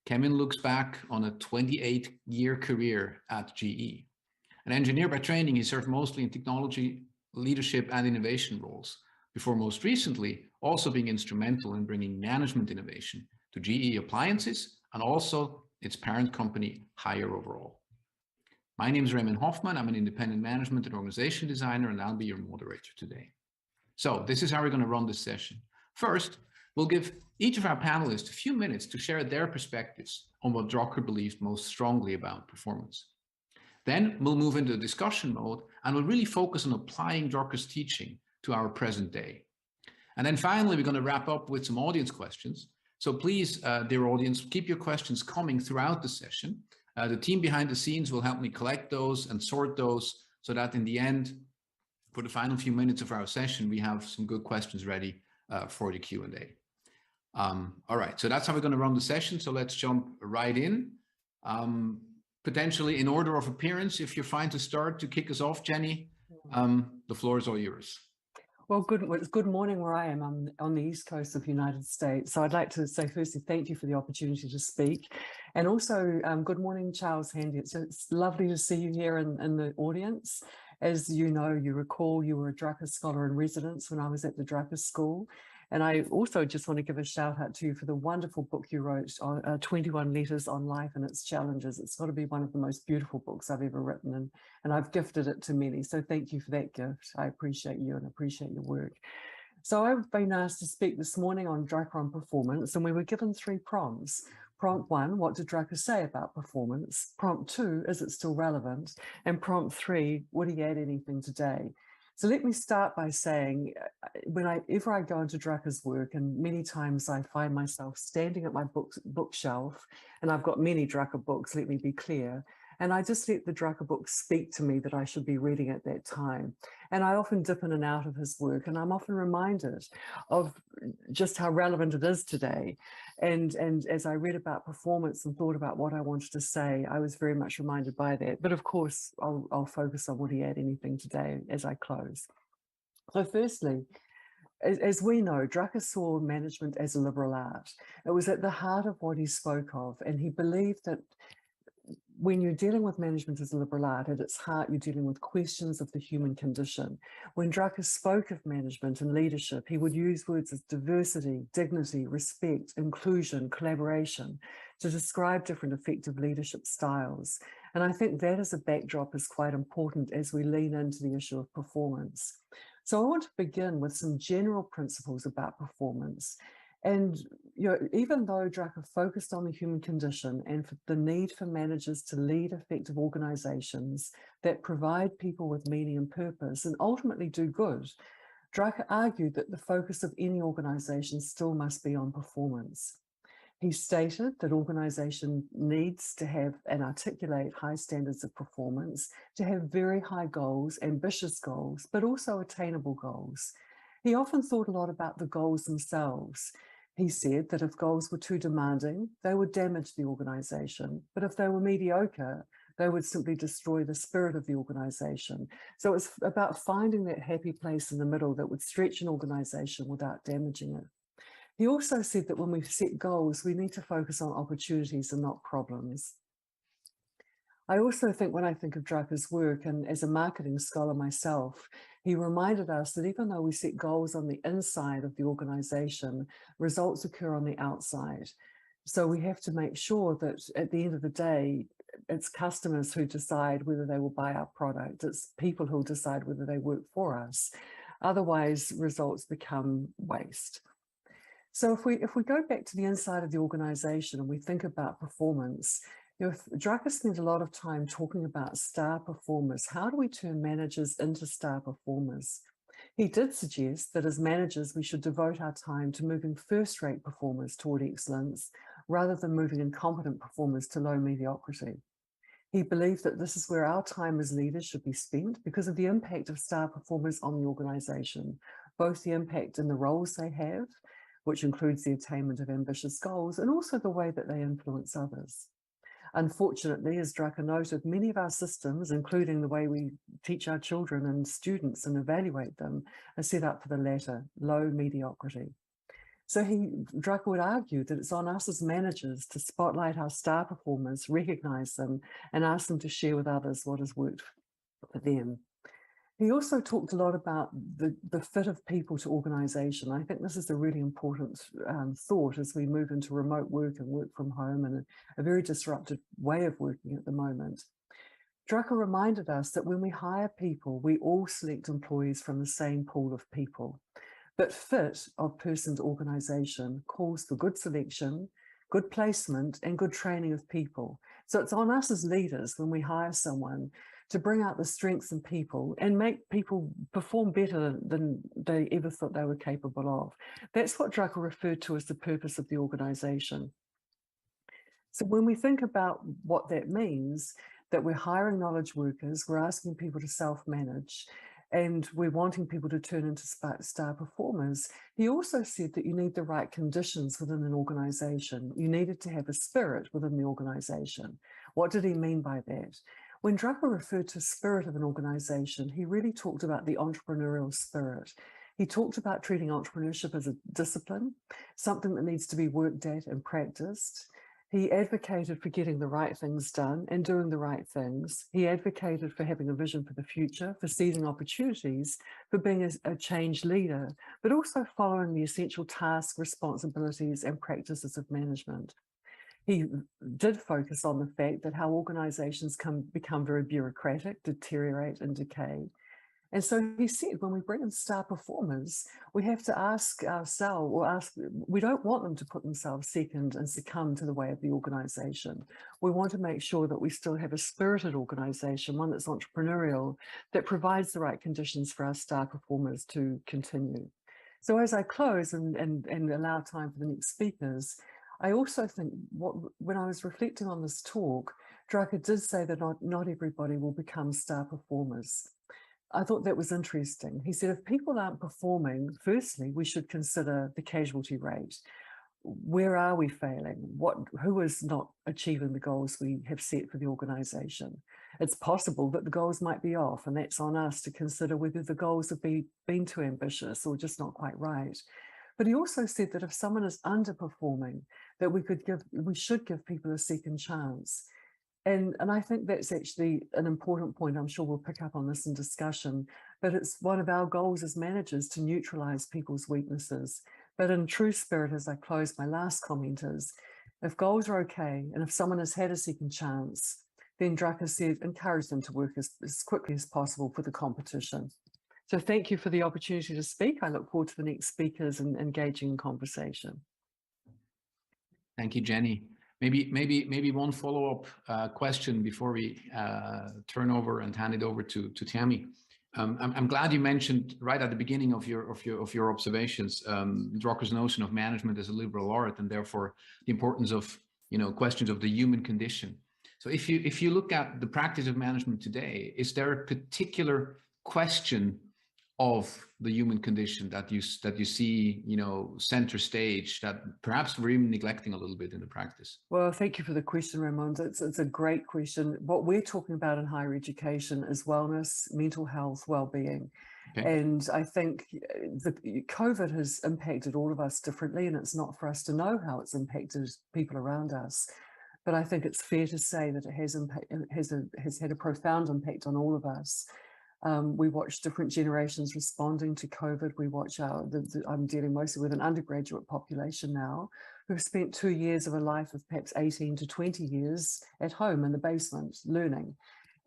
Kevin looks back on a 28-year career at GE. An engineer by training, he served mostly in technology, leadership and innovation roles, before most recently also being instrumental in bringing management innovation to GE Appliances and also its parent company, Haier overall. My name is Raymond Hoffman. I'm an independent management and organization designer, and I'll be your moderator today. So this is how we're going to run this session. First, we'll give each of our panelists a few minutes to share their perspectives on what Drucker believed most strongly about performance. Then we'll move into discussion mode and we'll really focus on applying Drucker's teaching to our present day. And then finally, we're going to wrap up with some audience questions. So please, dear audience, keep your questions coming throughout the session. The team behind the scenes will help me collect those and sort those so that in the end, for the final few minutes of our session, we have some good questions ready for the Q&A. All right, so that's how we're going to run the session. So let's jump right in. Potentially in order of appearance, if you're fine to start to kick us off, Jenny, the floor is all yours. Well, it's good morning where I am. I'm on the East Coast of the United States. So I'd like to say firstly, thank you for the opportunity to speak. And also, good morning, Charles Handy. It's lovely to see you here in the audience. As you know, you recall, you were a Drucker Scholar in Residence when I was at the Drucker School. And I also just want to give a shout out to you for the wonderful book you wrote on 21 Letters on Life and Its Challenges. It's got to be one of the most beautiful books I've ever written, and I've gifted it to many. So thank you for that gift. I appreciate you and appreciate your work. So I've been asked to speak this morning on Drucker on performance, and we were given 3 prompts. Prompt 1, what did Drucker say about performance? Prompt 2, is it still relevant? And prompt 3, would he add anything today? So let me start by saying, whenever I go into Drucker's work, and many times I find myself standing at my bookshelf, and I've got many Drucker books, let me be clear, and I just let the Drucker book speak to me that I should be reading at that time. And I often dip in and out of his work, and I'm often reminded of just how relevant it is today. And as I read about performance and thought about what I wanted to say, I was very much reminded by that. But of course, I'll focus on would he add anything today as I close. So firstly, as we know, Drucker saw management as a liberal art. It was at the heart of what he spoke of, and he believed that when you're dealing with management as a liberal art, at its heart, you're dealing with questions of the human condition. When Drucker spoke of management and leadership, he would use words as diversity, dignity, respect, inclusion, collaboration to describe different effective leadership styles. And I think that as a backdrop is quite important as we lean into the issue of performance. So I want to begin with some general principles about performance. And even though Drucker focused on the human condition and for the need for managers to lead effective organizations that provide people with meaning and purpose and ultimately do good, Drucker argued that the focus of any organization still must be on performance. He stated that organization needs to have and articulate high standards of performance, to have very high goals, ambitious goals, but also attainable goals. He often thought a lot about the goals themselves. He said that if goals were too demanding, they would damage the organization. But if they were mediocre, they would simply destroy the spirit of the organization. So it's about finding that happy place in the middle that would stretch an organization without damaging it. He also said that when we set goals, we need to focus on opportunities and not problems. I also think when I think of Drucker's work, and as a marketing scholar myself, he reminded us that even though we set goals on the inside of the organization, results occur on the outside. So we have to make sure that at the end of the day, it's customers who decide whether they will buy our product. It's people who decide whether they work for us. Otherwise, results become waste. So if we go back to the inside of the organization and we think about performance, Drucker spent a lot of time talking about star performers. How do we turn managers into star performers? He did suggest that as managers, we should devote our time to moving first-rate performers toward excellence, rather than moving incompetent performers to low mediocrity. He believed that this is where our time as leaders should be spent because of the impact of star performers on the organization, both the impact in the roles they have, which includes the attainment of ambitious goals, and also the way that they influence others. Unfortunately, as Drucker noted, many of our systems, including the way we teach our children and students and evaluate them, are set up for the latter, low mediocrity. So Drucker would argue that it's on us as managers to spotlight our star performers, recognize them, and ask them to share with others what has worked for them. He also talked a lot about the fit of people to organization. I think this is a really important thought as we move into remote work and work from home and a very disrupted way of working at the moment. Drucker reminded us that when we hire people, we all select employees from the same pool of people. But fit of person to organization calls for good selection, good placement, and good training of people. So it's on us as leaders when we hire someone to bring out the strengths in people and make people perform better than they ever thought they were capable of. That's what Drucker referred to as the purpose of the organization. So when we think about what that means, that we're hiring knowledge workers, we're asking people to self-manage, and we're wanting people to turn into star performers, he also said that you need the right conditions within an organization. You needed to have a spirit within the organization. What did he mean by that? When Drucker referred to spirit of an organization, he really talked about the entrepreneurial spirit. He talked about treating entrepreneurship as a discipline, something that needs to be worked at and practiced. He advocated for getting the right things done and doing the right things. He advocated for having a vision for the future, for seizing opportunities, for being a change leader, but also following the essential tasks, responsibilities, and practices of management. He did focus on the fact that how organizations can become very bureaucratic, deteriorate, and decay. And so he said, when we bring in star performers, we have to ask ourselves, we don't want them to put themselves second and succumb to the way of the organization. We want to make sure that we still have a spirited organization, one that's entrepreneurial, that provides the right conditions for our star performers to continue. So as I close and allow time for the next speakers, I also think when I was reflecting on this talk, Drucker did say that not everybody will become star performers. I thought that was interesting. He said, if people aren't performing, firstly, we should consider the casualty rate. Where are we failing? Who is not achieving the goals we have set for the organization? It's possible that the goals might be off, and that's on us to consider whether the goals have been too ambitious or just not quite right. But he also said that if someone is underperforming, that we should give people a second chance. And I think that's actually an important point. I'm sure we'll pick up on this in discussion, but it's one of our goals as managers to neutralize people's weaknesses. But in true spirit, as I close, my last comment is, if goals are okay, and if someone has had a second chance, then Drucker said, encourage them to work as quickly as possible for the competition. So thank you for the opportunity to speak. I look forward to the next speakers and engaging in conversation. Thank you, Jenny. Maybe one follow-up question before we turn over and hand it over to Tammy. I'm glad you mentioned right at the beginning of your observations Drucker's notion of management as a liberal art, and therefore the importance of questions of the human condition. So if you look at the practice of management today, is there a particular question of the human condition that you see, center stage, that perhaps we're even neglecting a little bit in the practice? Well, thank you for the question, Ramon. It's a great question. What we're talking about in higher education is wellness, mental health, well-being. Okay. And I think COVID has impacted all of us differently, and it's not for us to know how it's impacted people around us. But I think it's fair to say that it has had a profound impact on all of us. We watch different generations responding to COVID. We watch I'm dealing mostly with an undergraduate population now who've spent 2 years of a life of perhaps 18 to 20 years at home in the basement learning,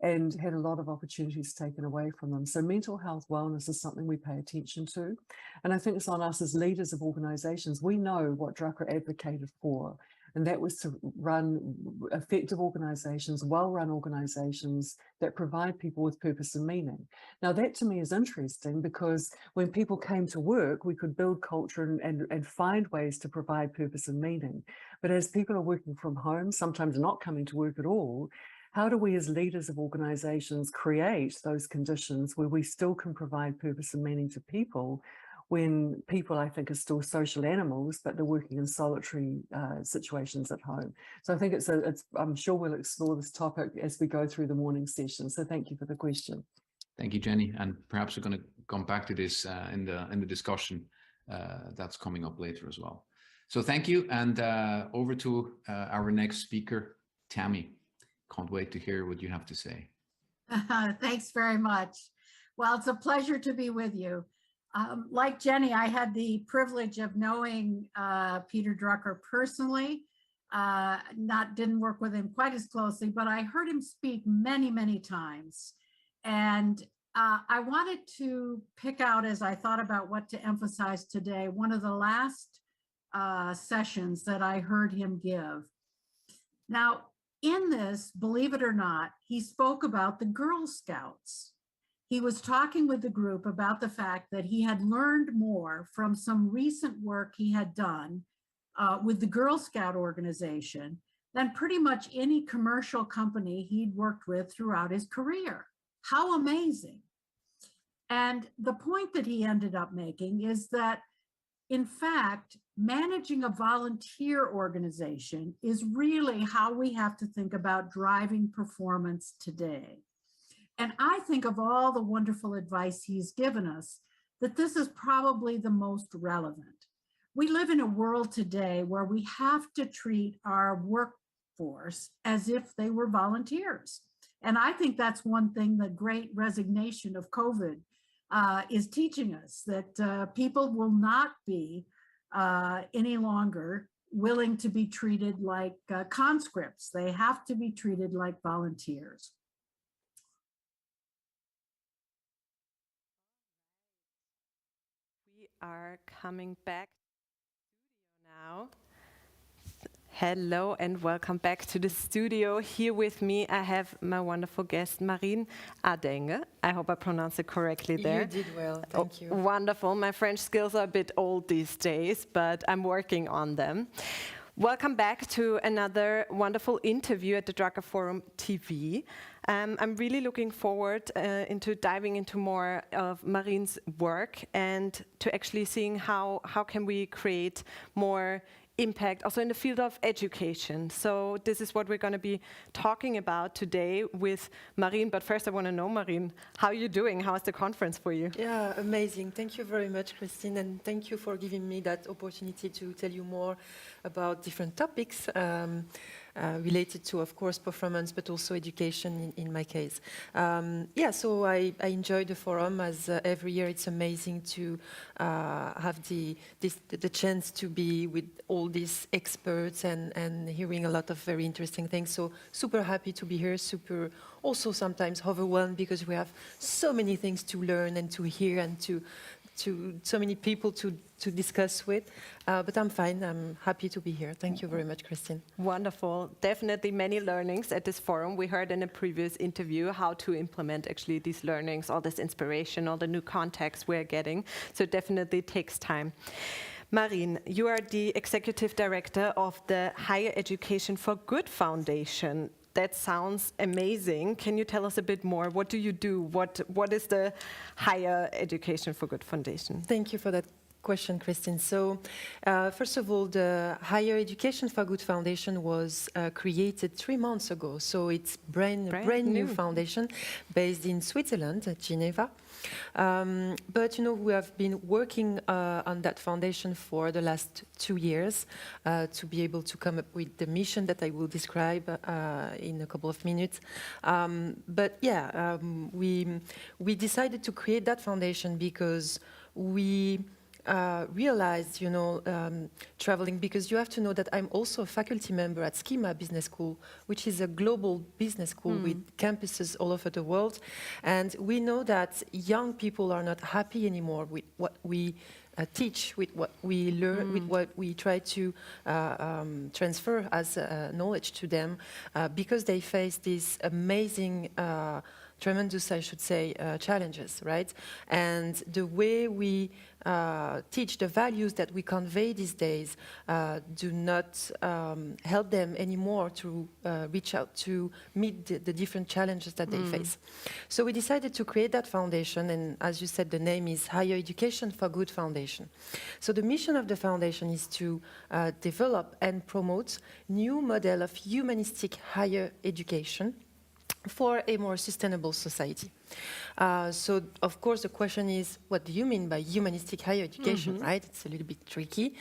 and had a lot of opportunities taken away from them. So mental health wellness is something we pay attention to. And I think it's on us as leaders of organizations. We know what Drucker advocated for, and that was to run effective organizations, well-run organizations that provide people with purpose and meaning. Now, that to me is interesting, because when people came to work, we could build culture and find ways to provide purpose and meaning. But as people are working from home, sometimes not coming to work at all, how do we as leaders of organizations create those conditions where we still can provide purpose and meaning to people, when people, I think, are still social animals, but they're working in solitary situations at home? So I think I'm sure we'll explore this topic as we go through the morning session. So thank you for the question. Thank you, Jenny. And perhaps we're going to come back to this in the discussion that's coming up later as well. So thank you. And over to our next speaker, Tammy. Can't wait to hear what you have to say. Thanks very much. Well, it's a pleasure to be with you. Like Jenny, I had the privilege of knowing Peter Drucker personally. Didn't work with him quite as closely, but I heard him speak many, many times. And I wanted to pick out, as I thought about what to emphasize today, one of the last sessions that I heard him give. Now, in this, believe it or not, he spoke about the Girl Scouts. He was talking with the group about the fact that he had learned more from some recent work he had done with the Girl Scout organization than pretty much any commercial company he'd worked with throughout his career. How amazing. And the point that he ended up making is that, in fact, managing a volunteer organization is really how we have to think about driving performance today. And I think of all the wonderful advice he's given us, that this is probably the most relevant. we live in a world today where we have to treat our workforce as if they were volunteers. And I think that's one thing the great resignation of COVID is teaching us, that people will not be any longer willing to be treated like conscripts. They have to be treated like volunteers. We are coming back to the studio now. Hello and welcome back to the studio. Here with me I have my wonderful guest Marine Hadengue. I hope I pronounced it correctly there. You did well, thank you. Wonderful. My French skills are a bit old these days, but I'm working on them. Welcome back to another wonderful interview at the Drucker Forum TV. I'm really looking forward into diving into more of Marine's work and to actually seeing how can we create more impact also in the field of education. So this is what we're going to be talking about today with Marine. But first I want to know, Marine, how are you doing? How is the conference for you? Yeah, amazing. Thank you very much, Christine, and thank you for giving me that opportunity to tell you more about different topics related to, of course, performance, but also education in my case. Yeah, so I enjoy the forum, as every year it's amazing to have the chance to be with all these experts and hearing a lot of very interesting things. So super happy to be here, super also sometimes overwhelmed because we have so many things to learn and to hear and to so many people to discuss with, but I'm fine. I'm happy to be here. Thank you very much, Christine. Wonderful. Definitely many learnings at this forum. We heard in a previous interview how to implement actually these learnings, all this inspiration, all the new context we're getting. So it definitely takes time. Marine, you are the Executive Director of the Higher Education for Good Foundation. That sounds amazing. Can you tell us a bit more? What do you do? What is the Higher Education for Good Foundation? Thank you for that question, Christine. So, first of all, the Higher Education for Good Foundation was created 3 months ago. So it's brand new foundation based in Switzerland, at Geneva. But we have been working on that foundation for the last 2 years to be able to come up with the mission that I will describe in a couple of minutes. But yeah, we decided to create that foundation because we realized, traveling, because you have to know that I'm also a faculty member at Schema Business School, which is a global business school with campuses all over the world. And we know that young people are not happy anymore with what we teach, with what we learn, with what we try to transfer as knowledge to them, because they face these amazing tremendous, I should say, challenges, right? And the way we teach, the values that we convey these days do not help them anymore to reach out to meet the different challenges that they face. So we decided to create that foundation, and as you said, the name is Higher Education for Good Foundation. So the mission of the foundation is to develop and promote new model of humanistic higher education for a more sustainable society. So, of course, the question is, what do you mean by humanistic higher education, right? It's a little bit tricky.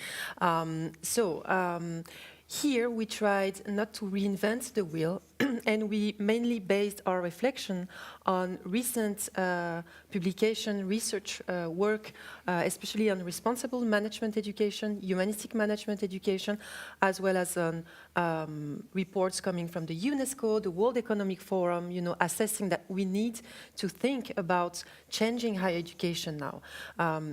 Here we tried not to reinvent the wheel, and we mainly based our reflection on recent publication, research work, especially on responsible management education, humanistic management education, as well as on reports coming from the UNESCO, the World Economic Forum, assessing that we need to think about changing higher education now.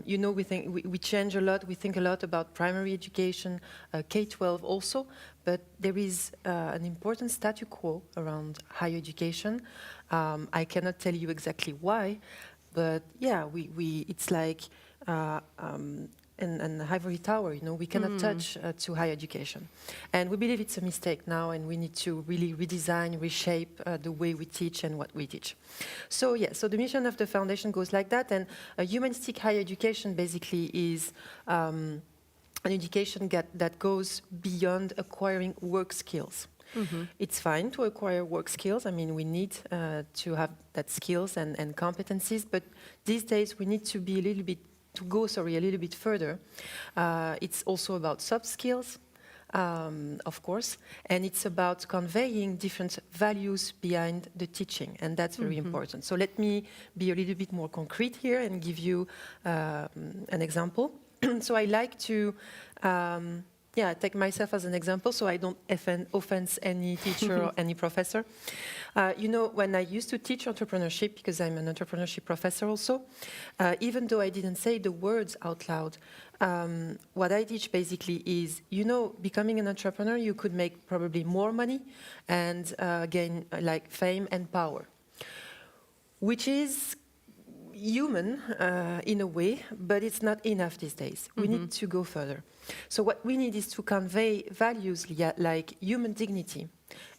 We change a lot, we think a lot about primary education, K-12 also, but there is an important statu quo around higher education. I cannot tell you exactly why, but yeah, it's like an ivory tower, we cannot touch to higher education. And we believe it's a mistake now, and we need to really redesign, reshape the way we teach and what we teach. So yeah, so the mission of the foundation goes like that, and humanistic higher education basically is an education that goes beyond acquiring work skills. It's fine to acquire work skills. I mean, we need to have that skills and competencies, but these days we need to be a little bit go a little bit further, it's also about soft skills, of course, and it's about conveying different values behind the teaching, and that's very important. So let me be a little bit more concrete here and give you an example. So I like to take myself as an example so I don't offend any teacher or any professor. You know, when I used to teach entrepreneurship, because I'm an entrepreneurship professor also, even though I didn't say the words out loud, what I teach basically is, you know, becoming an entrepreneur, you could make probably more money and gain like fame and power, which is human in a way, but it's not enough these days. We need to go further. So what we need is to convey values like human dignity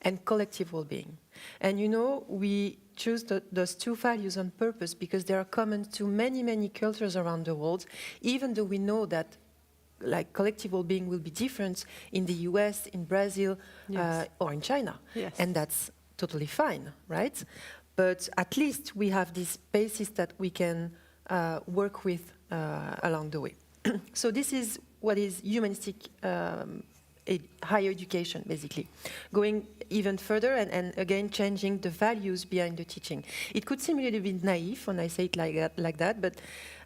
and collective well-being. And you know, we choose those two values on purpose because they are common to many, many cultures around the world, even though we know that like collective well-being will be different in the US, in Brazil, or in China. Yes. And that's totally fine, right? But at least we have this basis that we can work with along the way. So this is what is humanistic higher education, basically. Going even further and again changing the values behind the teaching. It could seem a little bit naive when I say it like that, but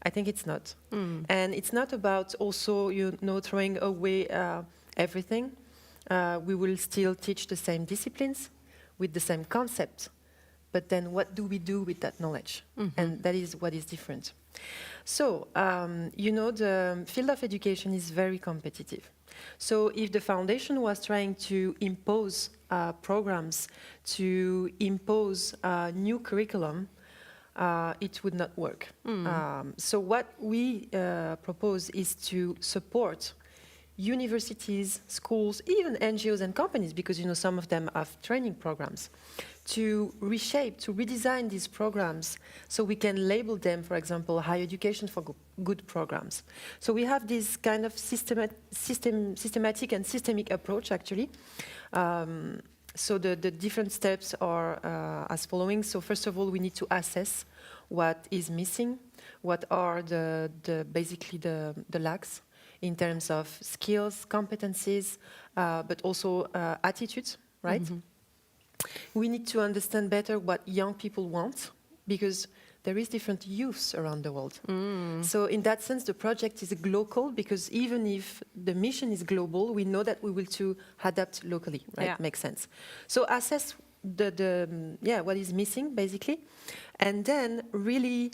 I think it's not. And it's not about also, you know, throwing away everything. We will still teach the same disciplines with the same concept. But then what do we do with that knowledge? And that is what is different. So, you know, the field of education is very competitive. So if the foundation was trying to impose programs, to impose new curriculum, it would not work. So what we propose is to support universities, schools, even NGOs and companies, because you know some of them have training programs, to reshape, to redesign these programs so we can label them, for example, higher education for good programs. So we have this kind of systematic and systemic approach, actually. So the different steps are as following. So first of all, we need to assess what is missing, what are basically the lacks in terms of skills, competencies, but also attitudes, right? We need to understand better what young people want, because there is different youths around the world. So in that sense, the project is global, because even if the mission is global, we know that we will to adapt locally, right? Yeah. Makes sense. So assess what is missing, basically, and then really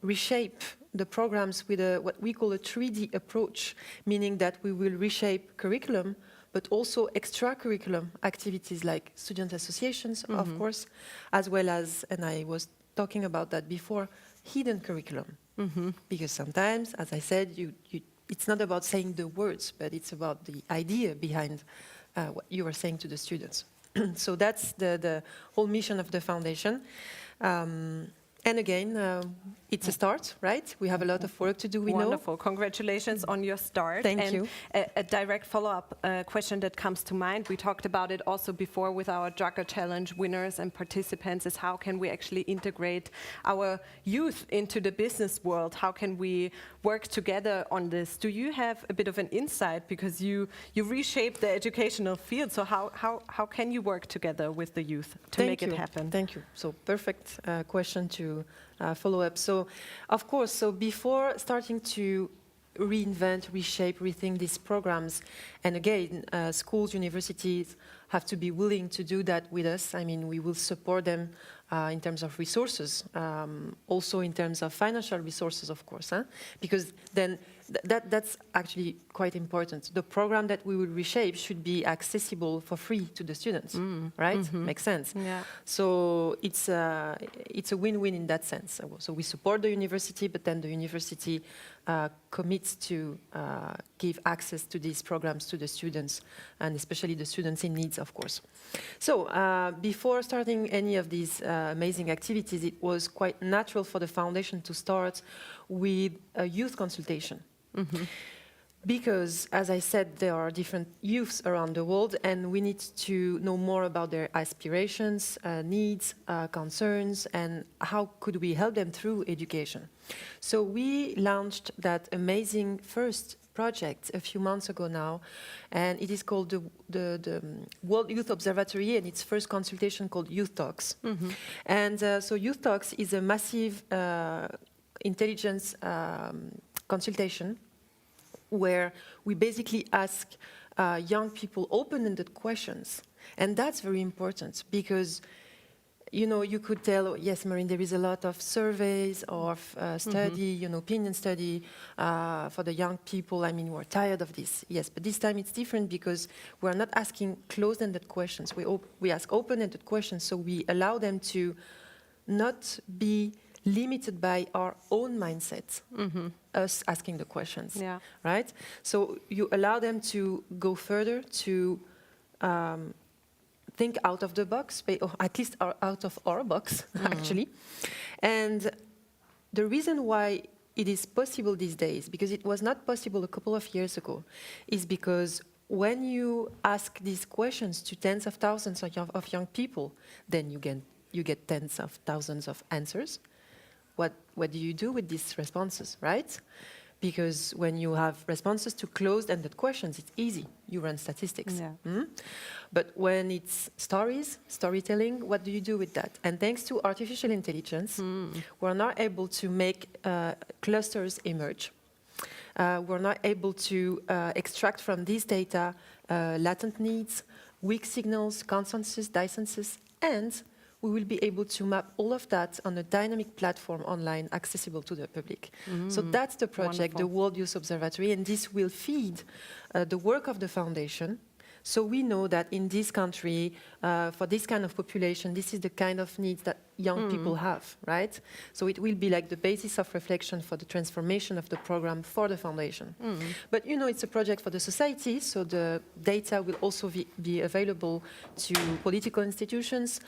reshape the programs with what we call a 3D approach, meaning that we will reshape curriculum, but also extracurriculum activities like student associations, of course, as well as, and I was talking about that before, hidden curriculum. Because sometimes, as I said, it's not about saying the words, but it's about the idea behind what you are saying to the students. So that's the whole mission of the foundation. And again, it's a start, right? We have a lot of work to do, we know. Wonderful. Congratulations on your start. Thank you. A direct follow-up question that comes to mind, we talked about it also before with our Drucker Challenge winners and participants, is how can we actually integrate our youth into the business world? How can we work together on this? Do you have a bit of an insight, because you reshape the educational field, so how can you work together with the youth to make it happen? Thank you. So perfect question to follow up. So, of course, so before starting to reinvent, reshape, rethink these programs, and again, schools, universities have to be willing to do that with us. I mean, we will support them in terms of resources, also in terms of financial resources, of course, because then that's actually quite important. The program that we will reshape should be accessible for free to the students, right? Makes sense. Yeah. So it's a win-win in that sense. So we support the university, but then the university commits to give access to these programs to the students, and especially the students in needs, of course. So before starting any of these amazing activities, it was quite natural for the foundation to start with a youth consultation. because, as I said, there are different youths around the world, and we need to know more about their aspirations, needs, concerns, and how could we help them through education. So we launched that amazing first project a few months ago now, and it is called the World Youth Observatory, and its first consultation called Youth Talks. And so Youth Talks is a massive intelligence consultation where we basically ask young people open-ended questions. And that's very important because, you know, you could tell, oh, yes, Marine, there is a lot of surveys or study, you know, opinion study for the young people. I mean, we're tired of this. Yes, but this time it's different because we're not asking closed-ended questions. We ask open-ended questions, so we allow them to not be limited by our own mindset, us asking the questions, right? So you allow them to go further, to think out of the box, or at least out of our box, actually. And the reason why it is possible these days, because it was not possible a couple of years ago, is because when you ask these questions to tens of thousands of young people, then you get tens of thousands of answers. What do you do with these responses, right? Because when you have responses to closed-ended questions, it's easy. You run statistics. But when it's storytelling, what do you do with that? And thanks to artificial intelligence, we're now able to make clusters emerge. We're now able to extract from these data latent needs, weak signals, consensus, dissensus, and we will be able to map all of that on a dynamic platform online accessible to the public. So that's the project, the World Youth Observatory, and this will feed the work of the foundation. So we know that in this country, for this kind of population, this is the kind of needs that young people have, right? So it will be like the basis of reflection for the transformation of the program for the foundation. But you know, it's a project for the society, so the data will also be available to political institutions,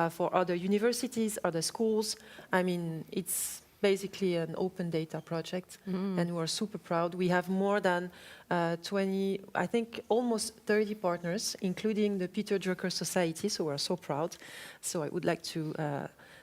for other universities, other schools. I mean, it's basically an open data project, and we're super proud. We have more than 20, I think almost 30 partners, including the Peter Drucker Society, so we're so proud. So I would like to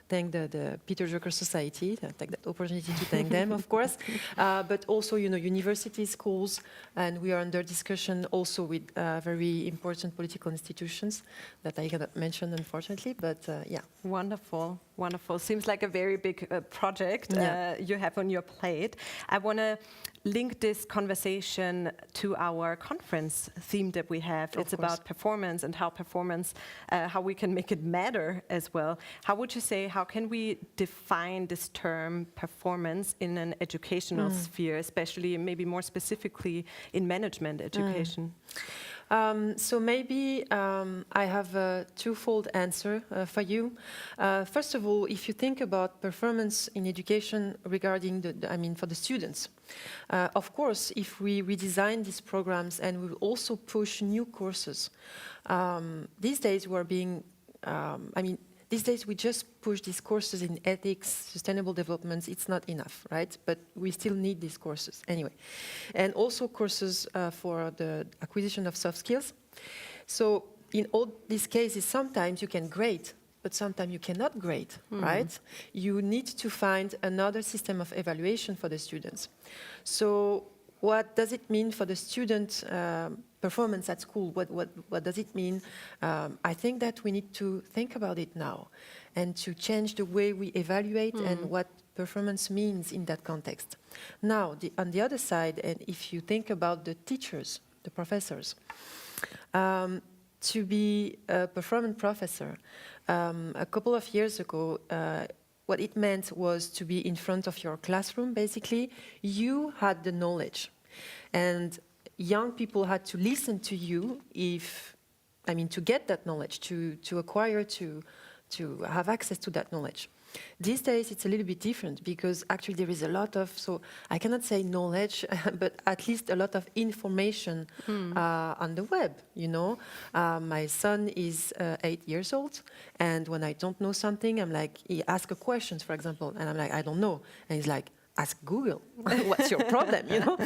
thank the Peter Drucker Society, take that opportunity to thank them, of course, but also, you know, universities, schools, and we are under discussion also with very important political institutions that I cannot mention, unfortunately, but yeah. Wonderful, wonderful. Seems like a very big project you have on your plate. I want to link this conversation to our conference theme that we have. It's about performance and how performance, how we can make it matter as well. How would you say, how can we define this term performance in an educational sphere, especially maybe more specifically in management education? So maybe I have a twofold answer for you. First of all, if you think about performance in education regarding for the students, of course, if we redesign these programs and we will also push new courses, these days we're being, these days we just push these courses in ethics, sustainable development. It's not enough, right? But we still need these courses anyway. And also courses for the acquisition of soft skills. So in all these cases, sometimes you can grade, but sometimes you cannot grade, right? You need to find another system of evaluation for the students. So what does it mean for the student performance at school? What does it mean? I think that we need to think about it now and to change the way we evaluate and what performance means in that context. Now, on the other side, and if you think about the teachers, the professors, to be a performant professor, a couple of years ago, what it meant was to be in front of your classroom, basically. You had the knowledge. And young people had to listen to you to get that knowledge, to acquire, to have access to that knowledge. These days, it's a little bit different because actually there is a lot of, so I cannot say knowledge, but at least a lot of information on the web, you know. My son is 8 years old, and when I don't know something, I'm like, he asks a question, for example, and I'm like, I don't know. And he's like, ask Google. What's your problem, you know?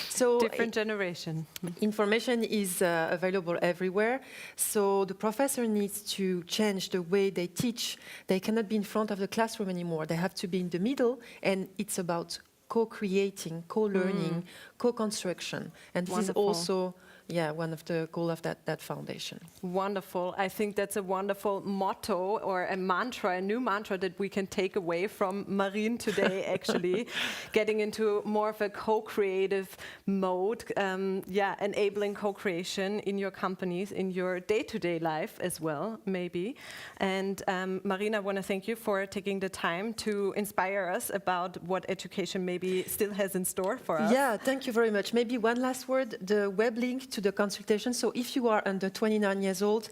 So different generation. Information is available everywhere. So the professor needs to change the way they teach. They cannot be in front of the classroom anymore. They have to be in the middle, and it's about co-creating, co-learning, co-construction. And this is also one of the goals of that foundation. Wonderful. I think that's a wonderful motto or a mantra, a new mantra that we can take away from Marine today, actually. Getting into more of a co-creative mode, enabling co-creation in your companies, in your day-to-day life as well, maybe. And Marine, I want to thank you for taking the time to inspire us about what education maybe still has in store for us. Yeah, thank you very much. Maybe one last word, the web link to the consultation. So if you are under 29 years old,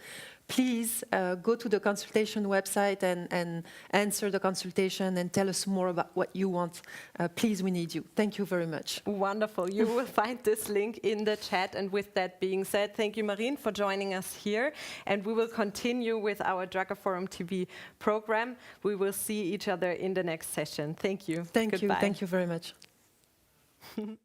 please go to the consultation website and answer the consultation and tell us more about what you want. Please, we need you. Thank you very much. Wonderful. You will find this link in the chat. And with that being said, thank you, Marine, for joining us here. And we will continue with our Drucker Forum TV program. We will see each other in the next session. Thank you. Thank you. Thank you very much. And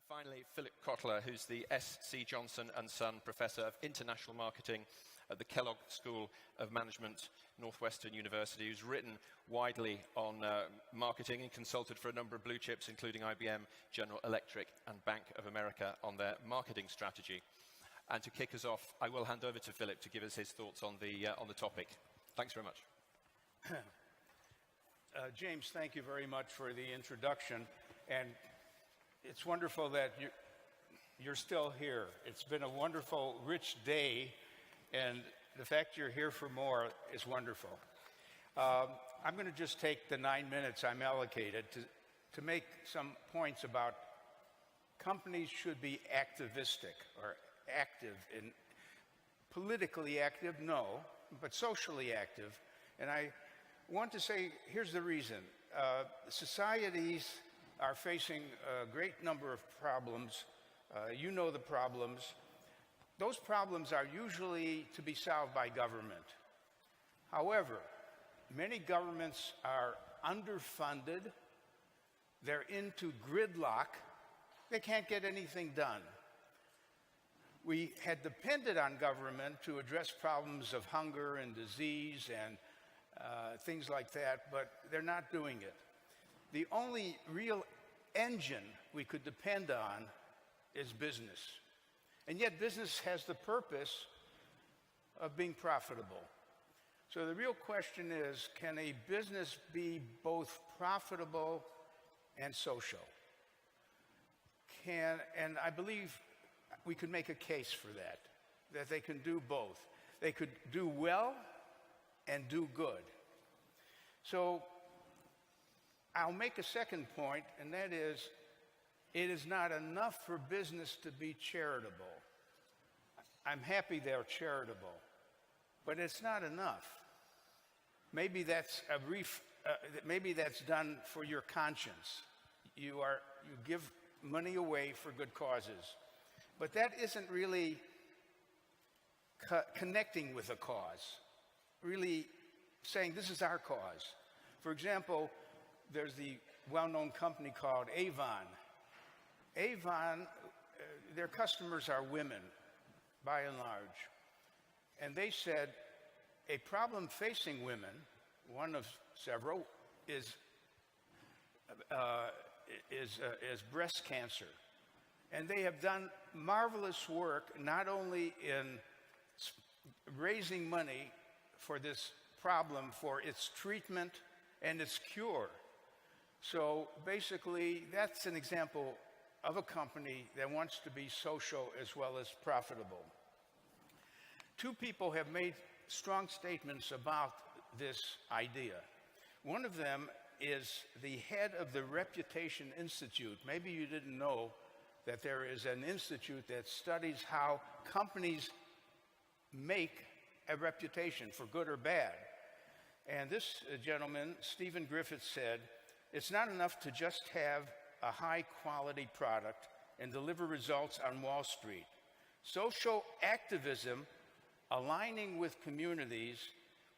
finally, Philip Kotler, who's the S.C. Johnson & Son Professor of International Marketing at the Kellogg School of Management, Northwestern University, who's written widely on marketing and consulted for a number of blue chips, including IBM, General Electric, and Bank of America on their marketing strategy. And to kick us off, I will hand over to Philip to give us his thoughts on the topic. Thanks very much. James, thank you very much for the introduction. And it's wonderful that you're still here. It's been a wonderful, rich day, and the fact you're here for more is wonderful. I'm going to just take the 9 minutes I'm allocated to make some points about companies should be activistic or active in politically active, no, but socially active. And I want to say, here's the reason. Societies are facing a great number of problems. You know the problems. Those problems are usually to be solved by government. However, many governments are underfunded. They're into gridlock. They can't get anything done. We had depended on government to address problems of hunger and disease and things like that, but they're not doing it. The only real engine we could depend on is business. And yet business has the purpose of being profitable. So the real question is, can a business be both profitable and social? And I believe we could make a case for that they can do both. They could do well and do good. So I'll make a second point, and that is, it is not enough for business to be charitable. I'm happy they're charitable, but it's not enough. Maybe that's maybe that's done for your conscience. You give money away for good causes, but that isn't really connecting with a cause. Really saying this is our cause. For example, there's the well-known company called Avon. Avon, their customers are women, by and large. And they said a problem facing women, one of several, is breast cancer. And they have done marvelous work, not only in raising money for this problem, for its treatment and its cure. So basically, that's an example of a company that wants to be social as well as profitable. Two people have made strong statements about this idea. One of them is the head of the Reputation Institute. Maybe you didn't know that there is an institute that studies how companies make a reputation, for good or bad. And this gentleman, Stephen Griffith, said, it's not enough to just have a high-quality product and deliver results on Wall Street. Social activism, aligning with communities,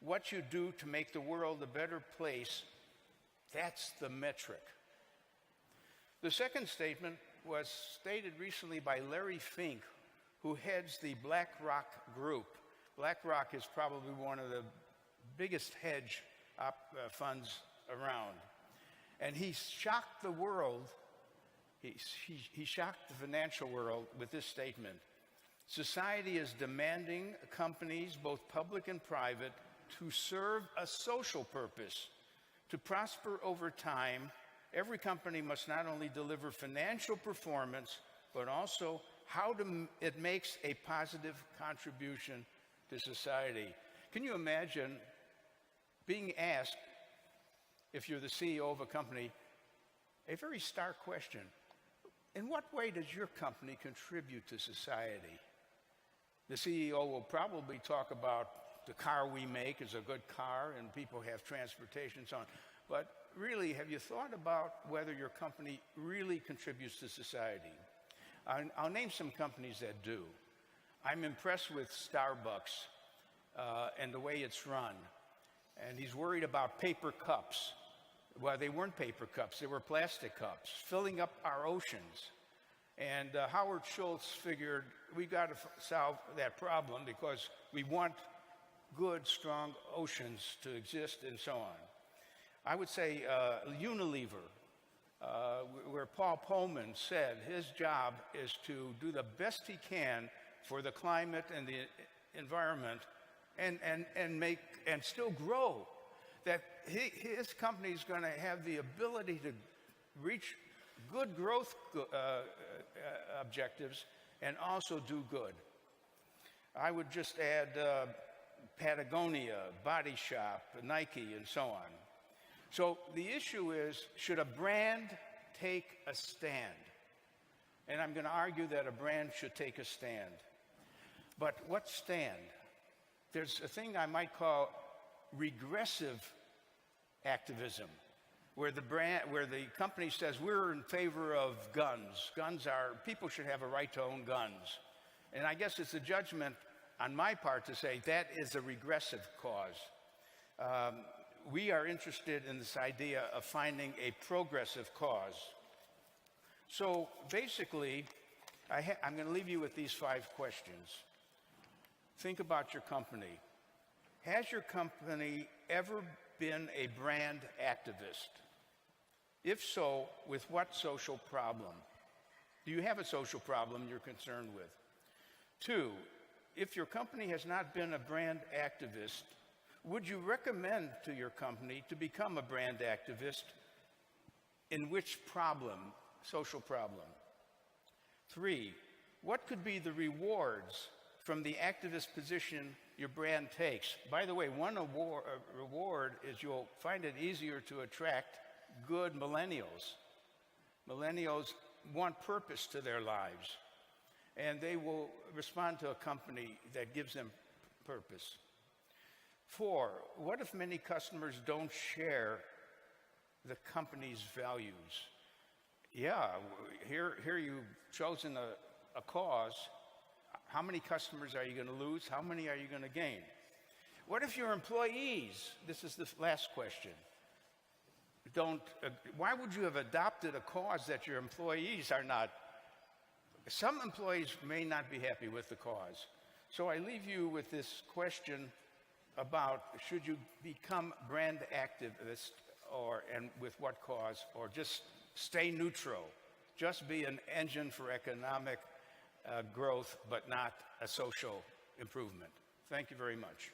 what you do to make the world a better place, That's the metric. The second statement was stated recently by Larry Fink, who heads the BlackRock Group. BlackRock is probably one of the biggest hedge funds around. And he shocked the world, he shocked the financial world with this statement. Society is demanding companies, both public and private, to serve a social purpose. To prosper over time, every company must not only deliver financial performance, but also how it makes a positive contribution to society. Can you imagine being asked, if you're the CEO of a company, a very stark question: in what way does your company contribute to society? The CEO will probably talk about the car we make is a good car and people have transportation and so on. But really, have you thought about whether your company really contributes to society? I'll name some companies that do. I'm impressed with Starbucks and the way it's run. And he's worried about paper cups. Well, they weren't paper cups, they were plastic cups, filling up our oceans. And Howard Schultz figured we got to solve that problem because we want good, strong oceans to exist and so on. I would say Unilever, where Paul Pullman said his job is to do the best he can for the climate and the environment and still grow. That his company is going to have the ability to reach good growth objectives and also do good. I would just add Patagonia, Body Shop, Nike, and so on. So the issue is, should a brand take a stand? And I'm going to argue that a brand should take a stand. But what stand? There's a thing I might call regressive activism, where the company says we're in favor of guns. People should have a right to own guns. And I guess it's a judgment on my part to say that is a regressive cause. We are interested in this idea of finding a progressive cause. So basically, I'm going to leave you with these 5 questions. Think about your company. Has your company ever been a brand activist? If so, with what social problem? Do you have a social problem you're concerned with? 2, if your company has not been a brand activist, would you recommend to your company to become a brand activist? In which problem, social problem? 3, what could be the rewards from the activist position your brand takes? By the way, one reward is you'll find it easier to attract good millennials. Millennials want purpose to their lives, and they will respond to a company that gives them purpose. 4, what if many customers don't share the company's values? Yeah, here you've chosen a cause. How many customers are you going to lose? How many are you going to gain? What if your employees, this is the last question, why would you have adopted a cause that your employees are not? Some employees may not be happy with the cause. So I leave you with this question about, should you become brand activist, and with what cause, or just stay neutral, just be an engine for economic growth, but not a social improvement. Thank you very much.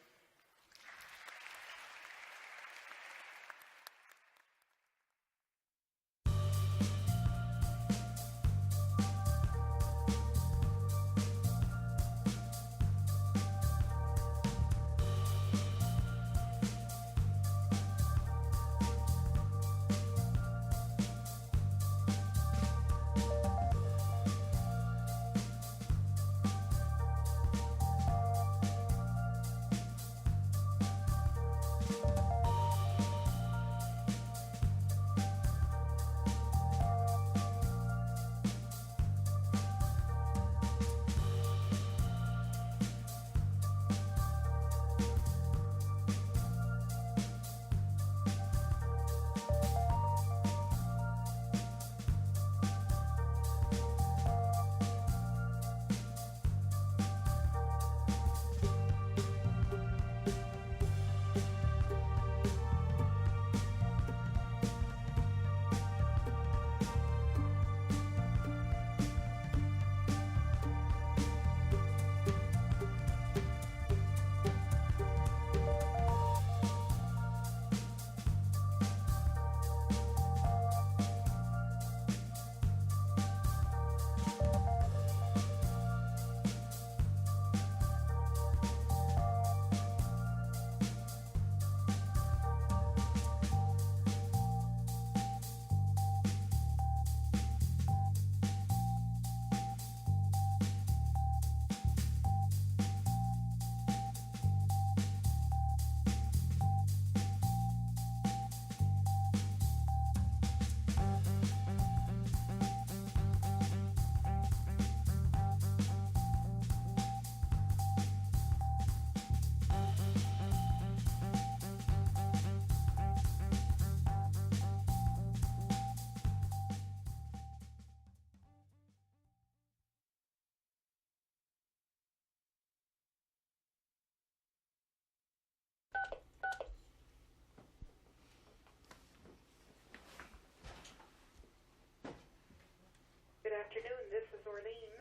afternoon. This is Orlean.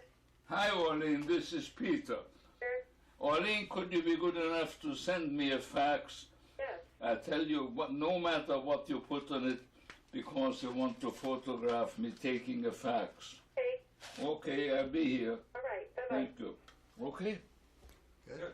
Hi, Orlean. This is Peter. Orlean, could you be good enough to send me a fax? Yes. I tell you, no matter what you put on it, because I want to photograph me taking a fax. Okay. Okay, I'll be here. All right. Bye-bye. Thank you. Okay? Good.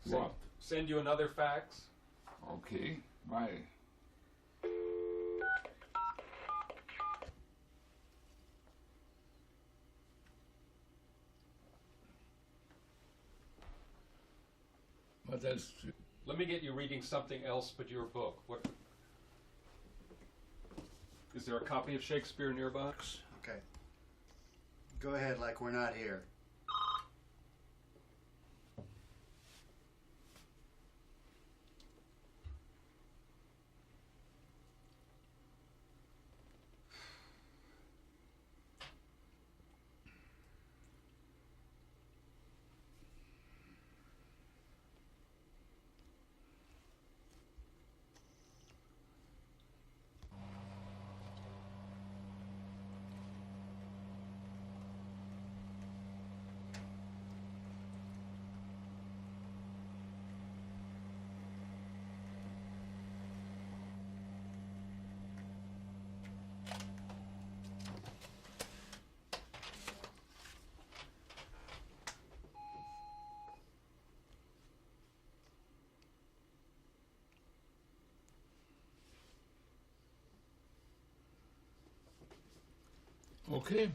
What? Send you another fax. Okay, bye. What else? Let me get you reading something else but your book. What? Is there a copy of Shakespeare in your box? Okay. Go ahead like we're not here. Okay.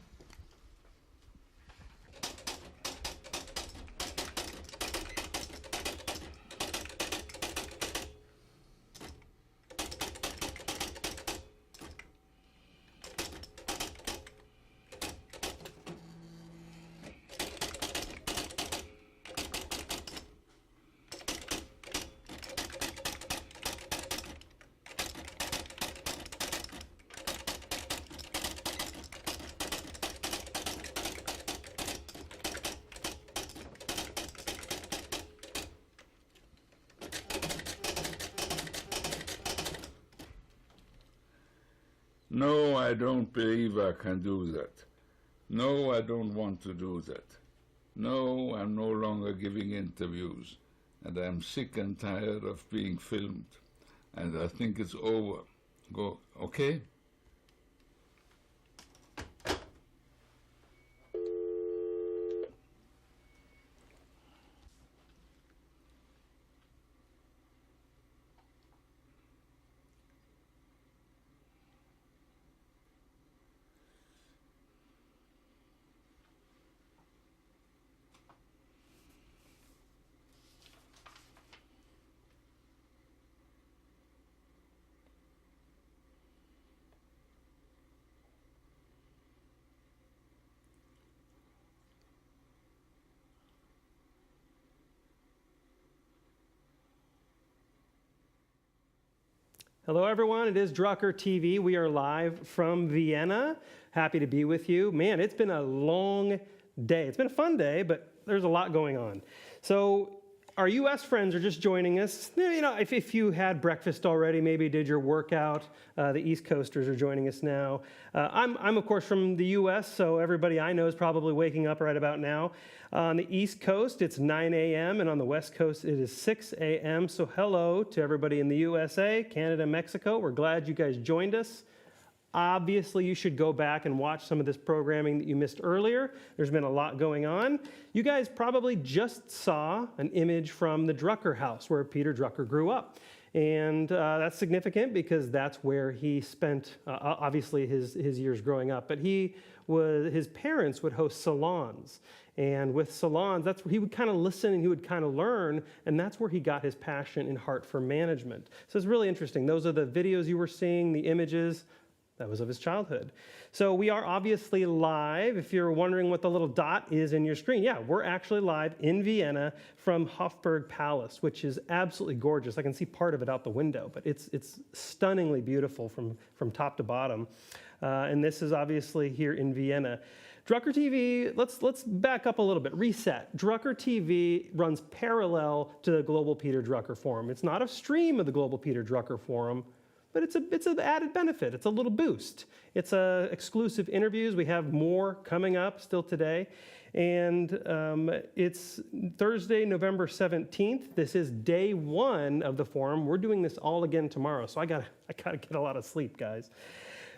No, I don't believe I can do that. No, I don't want to do that. No, I'm no longer giving interviews, and I'm sick and tired of being filmed, and I think it's over. Go, okay? Hello, everyone. It is Drucker TV. We are live from Vienna. Happy to be with you. Man, it's been a long day. It's been a fun day, but there's a lot going on. So our U.S. friends are just joining us. You know, if you had breakfast already, maybe did your workout. The East Coasters are joining us now. I'm of course, from the U.S., so everybody I know is probably waking up right about now. On the East Coast, it's 9 a.m., and on the West Coast, it is 6 a.m. So hello to everybody in the USA, Canada, Mexico. We're glad you guys joined us. Obviously, you should go back and watch some of this programming that you missed earlier. There's been a lot going on. You guys probably just saw an image from the Drucker house where Peter Drucker grew up. And that's significant because that's where he spent, obviously, his years growing up. But his parents would host salons. And with salons, that's where he would kind of listen and he would kind of learn, and that's where he got his passion and heart for management. So it's really interesting. Those are the videos you were seeing, the images. That was of his childhood. So we are obviously live. If you're wondering what the little dot is in your screen, yeah, we're actually live in Vienna from Hofburg Palace, which is absolutely gorgeous. I can see part of it out the window, but it's stunningly beautiful from top to bottom. And this is obviously here in Vienna. Drucker TV, let's back up a little bit, reset. Drucker TV runs parallel to the Global Peter Drucker Forum. It's not a stream of the Global Peter Drucker Forum, but it's an added benefit. It's a little boost. It's exclusive interviews. We have more coming up still today. And it's Thursday, November 17th. This is day 1 of the forum. We're doing this all again tomorrow, so I gotta get a lot of sleep, guys.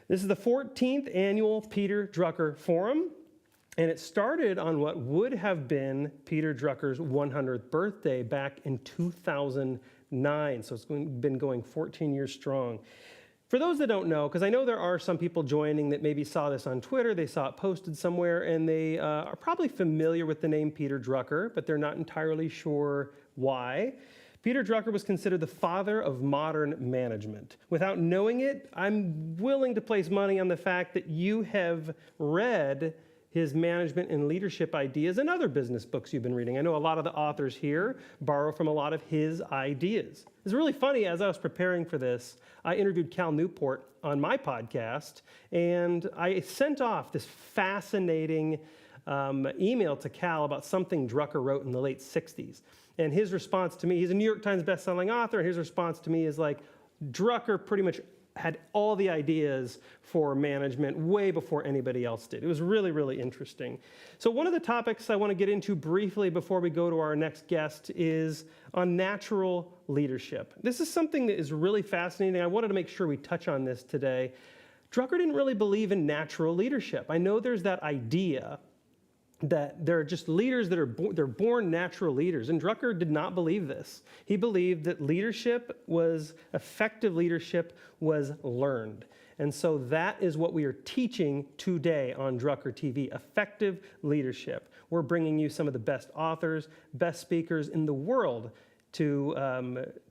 This is the 14th annual Peter Drucker Forum, and it started on what would have been Peter Drucker's 100th birthday back in 2009. So it's been going 14 years strong. For those that don't know, because I know there are some people joining that maybe saw this on Twitter, they saw it posted somewhere, and they are probably familiar with the name Peter Drucker, but they're not entirely sure why. Peter Drucker was considered the father of modern management. Without knowing it, I'm willing to place money on the fact that you have read his management and leadership ideas and other business books you've been reading. I know a lot of the authors here borrow from a lot of his ideas. It's really funny, as I was preparing for this, I interviewed Cal Newport on my podcast, and I sent off this fascinating email to Cal about something Drucker wrote in the late 60s. And his response to me, he's a New York Times bestselling author, and his response to me is like, Drucker pretty much had all the ideas for management way before anybody else did. It was really, really interesting. So one of the topics I want to get into briefly before we go to our next guest is on natural leadership. This is something that is really fascinating. I wanted to make sure we touch on this today. Drucker didn't really believe in natural leadership. I know there's that idea that they're just leaders that they're born natural leaders. And Drucker did not believe this. He believed that effective leadership was learned. And so that is what we are teaching today on Drucker TV, effective leadership. We're bringing you some of the best authors, best speakers in the world to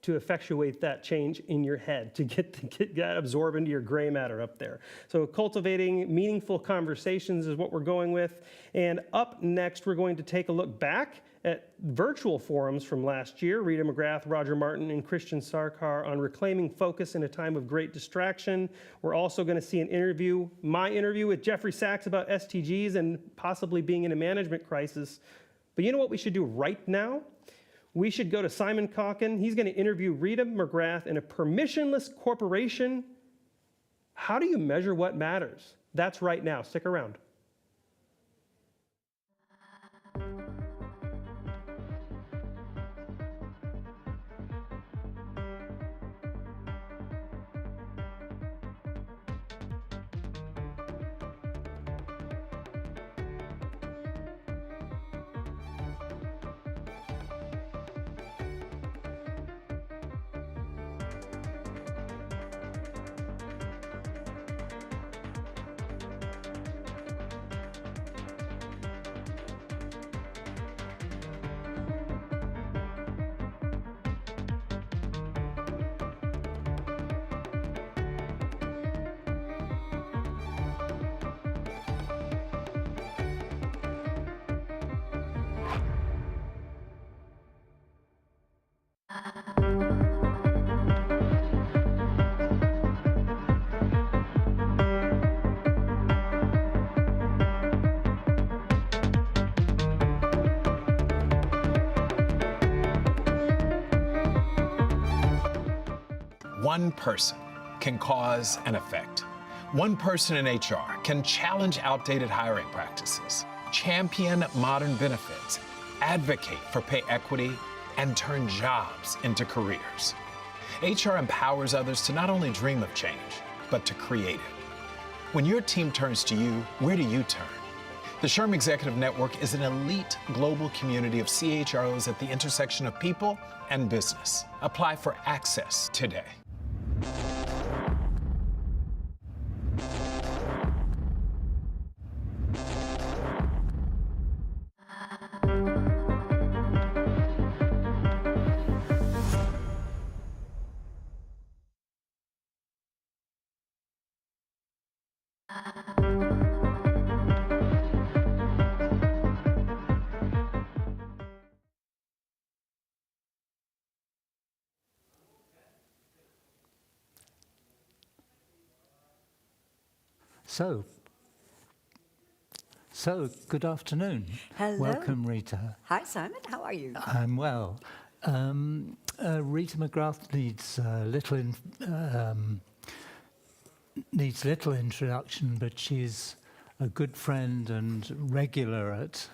effectuate that change in your head, to get that absorbed into your gray matter up there. So cultivating meaningful conversations is what we're going with. And up next, we're going to take a look back at virtual forums from last year. Rita McGrath, Roger Martin, and Christian Sarkar on reclaiming focus in a time of great distraction. We're also going to see an interview, my interview with Jeffrey Sachs about STGs and possibly being in a management crisis. But you know what we should do right now? We should go to Simon Calkin. He's going to interview Rita McGrath in a permissionless corporation. How do you measure what matters? That's right now. Stick around. One person can cause an effect. One person in HR can challenge outdated hiring practices, champion modern benefits, advocate for pay equity, and turn jobs into careers. HR empowers others to not only dream of change, but to create it. When your team turns to you, where do you turn? The SHRM Executive Network is an elite global community of CHROs at the intersection of people and business. Apply for access today. So good afternoon. Hello. Welcome, Rita. Hi, Simon. How are you? I'm well. Rita McGrath needs little introduction, but she's a good friend and regular at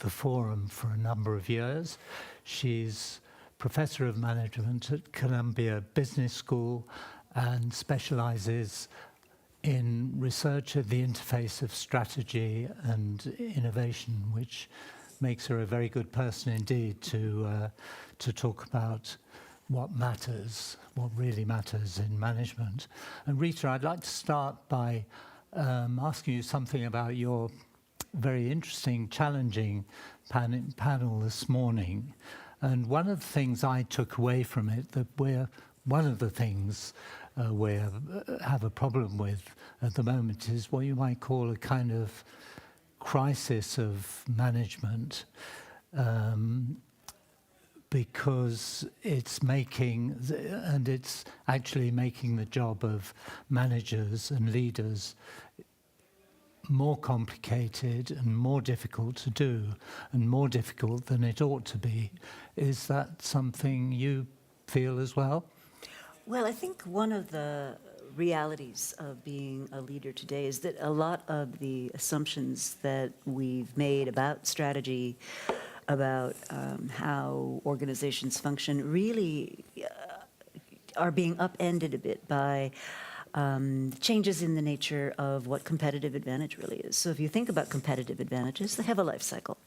the forum for a number of years. She's professor of management at Columbia Business School and specializes in research at the interface of strategy and innovation, which makes her a very good person indeed to talk about what matters, what really matters in management. And Rita, I'd like to start by asking you something about your very interesting, challenging panel this morning. And one of the things I took away from it, one of the things we have a problem with at the moment is what you might call a kind of crisis of management, because it's actually making the job of managers and leaders more complicated and more difficult to do, and more difficult than it ought to be. Is that something you feel as well? Well, I think one of the realities of being a leader today is that a lot of the assumptions that we've made about strategy, about how organizations function, really are being upended a bit by changes in the nature of what competitive advantage really is. So if you think about competitive advantages, they have a life cycle.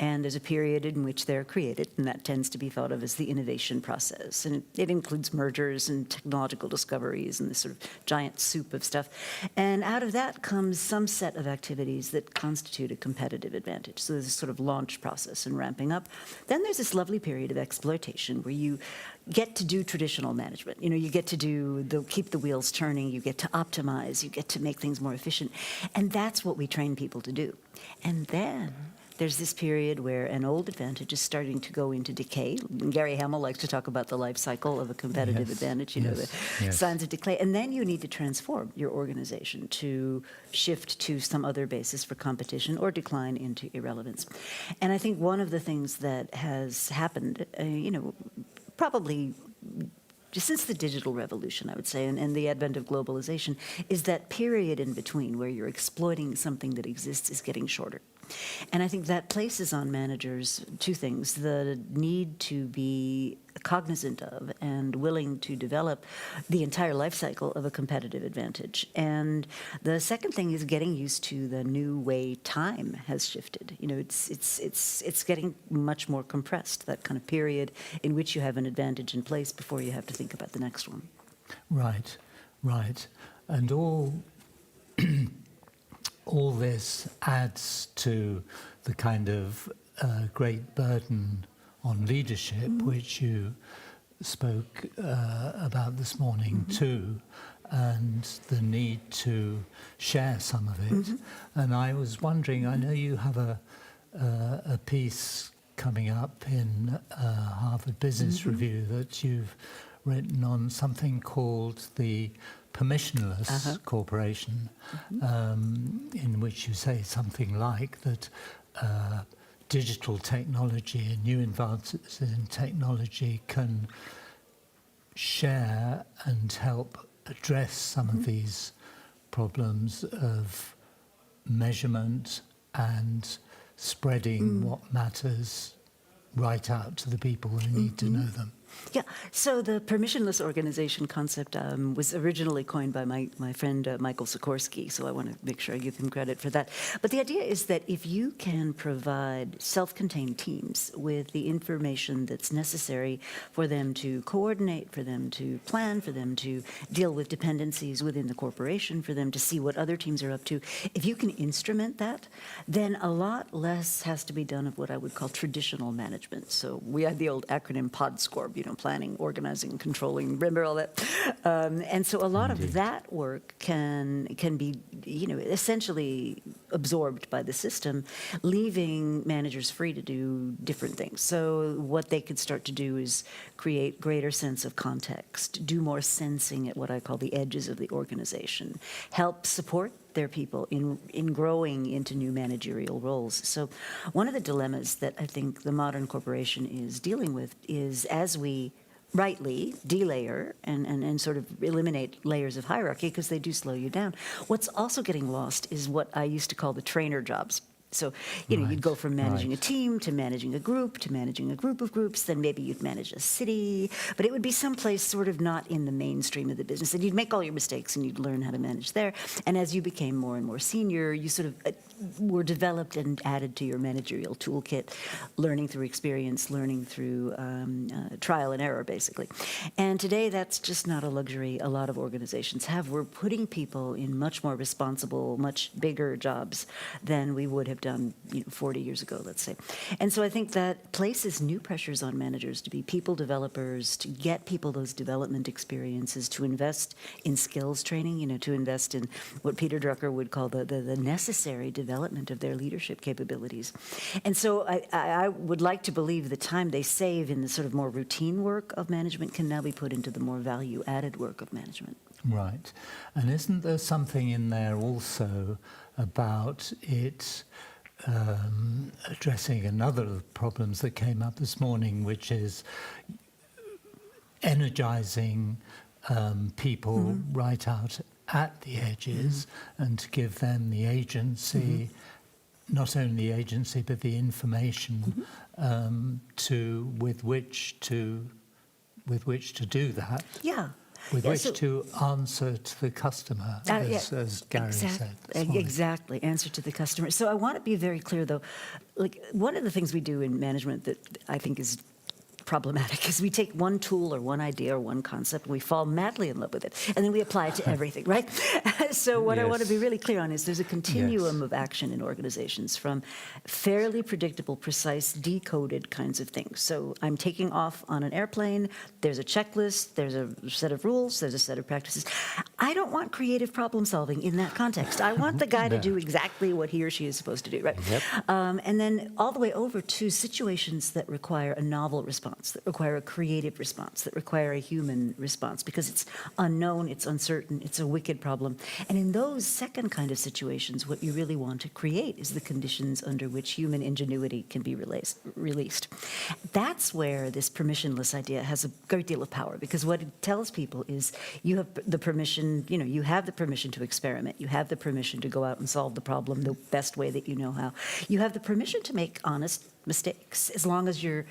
And there's a period in which they're created, and that tends to be thought of as the innovation process. And it includes mergers and technological discoveries and this sort of giant soup of stuff. And out of that comes some set of activities that constitute a competitive advantage. So there's a sort of launch process and ramping up. Then there's this lovely period of exploitation where you get to do traditional management. You know, you get to keep the wheels turning, you get to optimize, you get to make things more efficient. And that's what we train people to do. And then there's this period where an old advantage is starting to go into decay. Gary Hamel likes to talk about the life cycle of a competitive advantage, the signs of decay. And then you need to transform your organization to shift to some other basis for competition or decline into irrelevance. And I think one of the things that has happened, probably just since the digital revolution, I would say, and the advent of globalization, is that period in between where you're exploiting something that exists is getting shorter. And I think that places on managers two things: the need to be cognizant of and willing to develop the entire life cycle of a competitive advantage. And the second thing is getting used to the new way time has shifted. It's getting much more compressed, that kind of period in which you have an advantage in place before you have to think about the next one. Right. And all this adds to the kind of great burden on leadership, which you spoke about this morning too, and the need to share some of it. And I was wondering, I know you have a piece coming up in Harvard Business Review that you've written on something called the permissionless corporation, in which you say something like that digital technology and new advances in technology can share and help address some of these problems of measurement and spreading what matters right out to the people who need to know them. Yeah, so the permissionless organization concept was originally coined by my friend Michael Sikorsky, so I want to make sure I give him credit for that. But the idea is that if you can provide self-contained teams with the information that's necessary for them to coordinate, for them to plan, for them to deal with dependencies within the corporation, for them to see what other teams are up to, if you can instrument that, then a lot less has to be done of what I would call traditional management. So we had the old acronym PODSCORB, you know, planning, organizing, controlling, remember all that? And so a lot of that work can be, you know, essentially absorbed by the system, leaving managers free to do different things. So what they could start to do is create greater sense of context, do more sensing at what I call the edges of the organization, help support their people in growing into new managerial roles. So one of the dilemmas that I think the modern corporation is dealing with is, as we rightly delayer and sort of eliminate layers of hierarchy, because they do slow you down, what's also getting lost is what I used to call the trainer jobs. So, you know, you'd go from managing a team to managing a group to managing a group of groups, then maybe you'd manage a city, but it would be someplace sort of not in the mainstream of the business. And you'd make all your mistakes and you'd learn how to manage there. And as you became more and more senior, you sort of were developed and added to your managerial toolkit, learning through experience, learning through trial and error, basically. And today, that's just not a luxury a lot of organizations have. We're putting people in much more responsible, much bigger jobs than we would have done 40 years ago, let's say. And so I think that places new pressures on managers to be people developers, to get people those development experiences, to invest in skills training, you know, to invest in what Peter Drucker would call the necessary development of their leadership capabilities. And so I would like to believe the time they save in the sort of more routine work of management can now be put into the more value-added work of management. Right. And isn't there something in there also about it addressing another of the problems that came up this morning, which is energizing people right out at the edges and to give them the agency, not only the agency, but the information with which to do that. Yeah. With which to answer to the customer, as Gary said. Exactly, answer to the customer. So I want to be very clear, though. Like, one of the things we do in management that I think is problematic is we take one tool or one idea or one concept and we fall madly in love with it, and then we apply it to everything, right? So what I want to be really clear on is there's a continuum of action in organizations, from fairly predictable, precise, decoded kinds of things. So I'm taking off on an airplane, there's a checklist, there's a set of rules, there's a set of practices. I don't want creative problem solving in that context. I want the guy to do exactly what he or she is supposed to do, right? And then all the way over to situations that require a novel response, that require a creative response, that require a human response, because it's unknown, it's uncertain, it's a wicked problem. And in those second kind of situations, what you really want to create is the conditions under which human ingenuity can be released. That's where this permissionless idea has a great deal of power, because what it tells people is you have the permission, you have the permission to experiment, you have the permission to go out and solve the problem the best way that you know how. You have the permission to make honest mistakes, as long as you're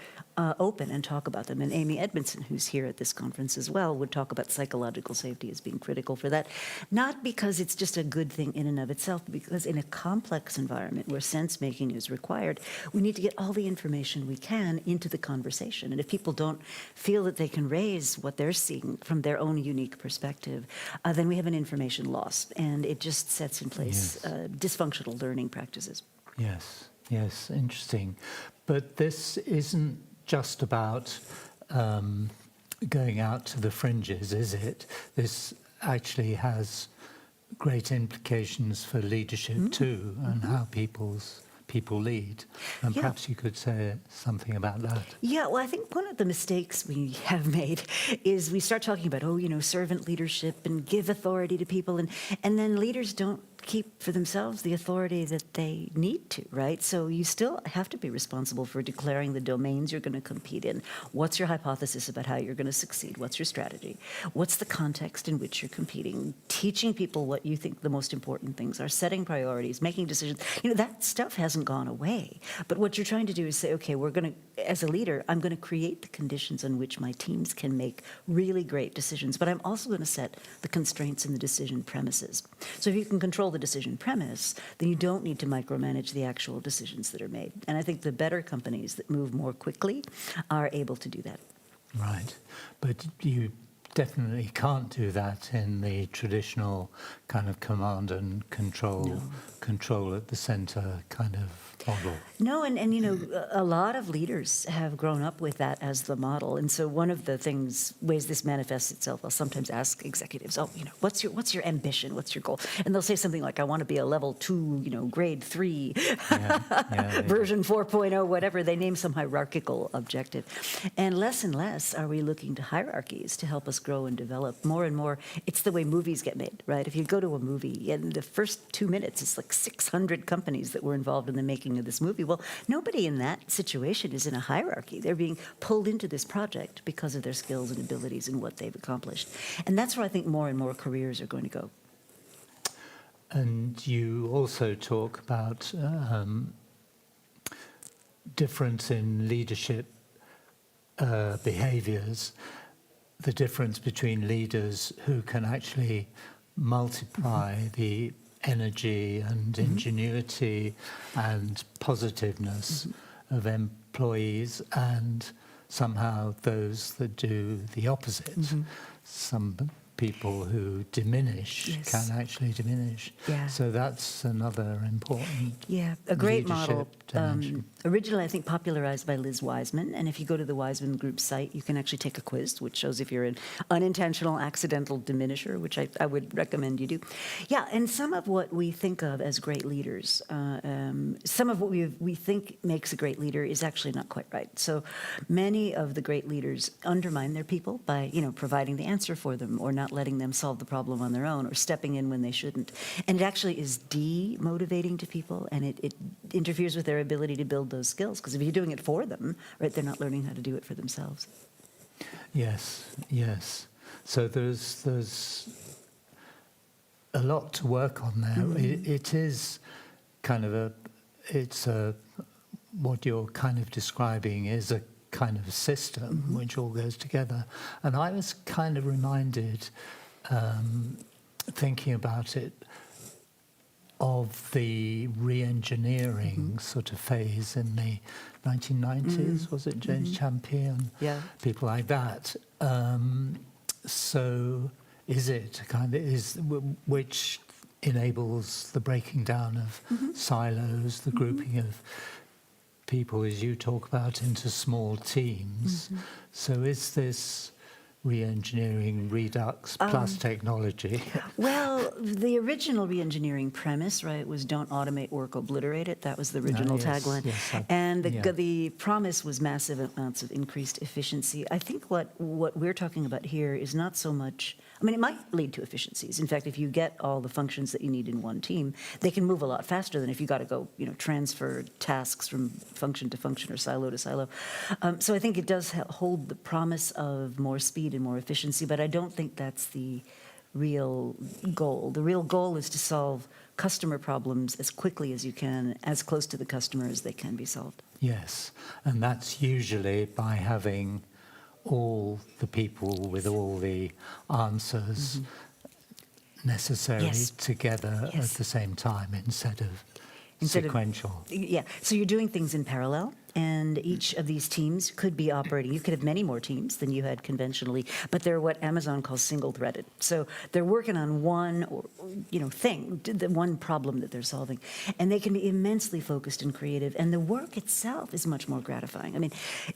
open and talk about them. And Amy Edmondson, who's here at this conference as well, would talk about psychological safety as being critical for that. Not because it's just a good thing in and of itself, but because in a complex environment where sense-making is required, we need to get all the information we can into the conversation. And if people don't feel that they can raise what they're seeing from their own unique perspective, then we have an information loss. And it just sets in place dysfunctional learning practices. Yes. Yes, interesting. But this isn't just about going out to the fringes, is it? This actually has great implications for leadership too, and how people lead. And perhaps you could say something about that. Yeah, well, I think one of the mistakes we have made is we start talking about, servant leadership and give authority to people, and then leaders don't keep for themselves the authority that they need to, right? So you still have to be responsible for declaring the domains you're going to compete in. What's your hypothesis about how you're going to succeed? What's your strategy? What's the context in which you're competing? Teaching people what you think the most important things are, setting priorities, making decisions. That stuff hasn't gone away. But what you're trying to do is say, okay, we're going to, as a leader, I'm going to create the conditions on which my teams can make really great decisions, but I'm also going to set the constraints and the decision premises. So if you can control the decision premise, then you don't need to micromanage the actual decisions that are made. And I think the better companies that move more quickly are able to do that. Right. But you definitely can't do that in the traditional kind of command and control at the center kind of model. No, and a lot of leaders have grown up with that as the model. And so one of the ways this manifests itself, I'll sometimes ask executives, what's your ambition? What's your goal? And they'll say something like, I want to be a level 2, grade 3, version 4.0, whatever. They name some hierarchical objective. And less are we looking to hierarchies to help us grow and develop. More and more, it's the way movies get made, right? If you go to a movie, in the first 2 minutes, it's like 600 companies that were involved in the making of this movie. Well, nobody in that situation is in a hierarchy. They're being pulled into this project because of their skills and abilities and what they've accomplished. And that's where I think more and more careers are going to go. And you also talk about difference in leadership behaviors, the difference between leaders who can actually multiply the energy and ingenuity and positiveness of employees, and somehow those that do the opposite. Some people who diminish can actually diminish. So that's another important a great model. dimension. Originally, I think, popularized by Liz Wiseman. And if you go to the Wiseman Group site, you can actually take a quiz, which shows if you're an unintentional, accidental diminisher, which I would recommend you do. Yeah, and some of what we think of as great leaders, some of what we think makes a great leader is actually not quite right. So many of the great leaders undermine their people by, providing the answer for them, or not letting them solve the problem on their own, or stepping in when they shouldn't. And it actually is demotivating to people, and it interferes with their ability to build those skills, because if you're doing it for them, right, they're not learning how to do it for themselves. Yes. So there's a lot to work on there. It is kind of what you're kind of describing is a kind of a system which all goes together. And I was kind of reminded, thinking about it, of the re-engineering sort of phase in the 1990s, was it James Champion? People like that. So is it which enables the breaking down of silos, the grouping of people, as you talk about, into small teams. So is this re-engineering redux plus technology? Well, the original re-engineering premise, right, was don't automate work, obliterate it. That was the original tagline. And the promise was massive amounts of increased efficiency. I think what we're talking about here is not so much, it might lead to efficiencies. In fact, if you get all the functions that you need in one team, they can move a lot faster than if you got to go, transfer tasks from function to function or silo to silo. So I think it does hold the promise of more speed and more efficiency, but I don't think that's the real goal. The real goal is to solve customer problems as quickly as you can, as close to the customer as they can be solved. Yes, and that's usually by having all the people with all the answers necessary together at the same time instead of sequential. So you're doing things in parallel, and each of these teams could be operating. You could have many more teams than you had conventionally, but they're what Amazon calls single-threaded. So they're working on one thing, the one problem that they're solving, and they can be immensely focused and creative, and the work itself is much more gratifying.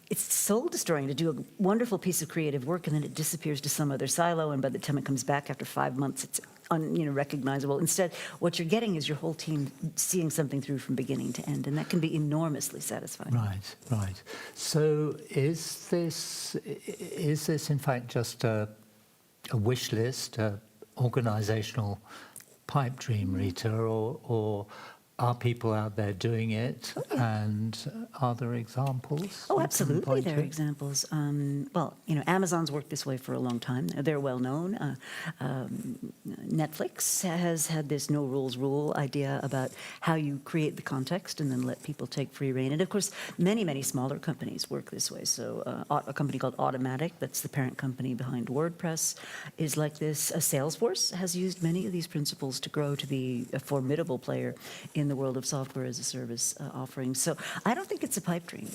It's soul-destroying to do a wonderful piece of creative work, and then it disappears to some other silo, and by the time it comes back after 5 months, it's recognizable. Instead, what you're getting is your whole team seeing something through from beginning to end, and that can be enormously satisfying. Right. So is this in fact just a wish list, a organizational pipe dream, Rita, or are people out there doing it? And are there examples? Oh, you can absolutely, point there are to? examples. Well, Amazon's worked this way for a long time. They're well known. Netflix has had this no rules rule idea about how you create the context and then let people take free rein. And of course, many smaller companies work this way. So a company called Automatic, that's the parent company behind WordPress, is like this. Salesforce has used many of these principles to grow to be a formidable player in the world of software as a service offerings. So I don't think it's a pipe dream.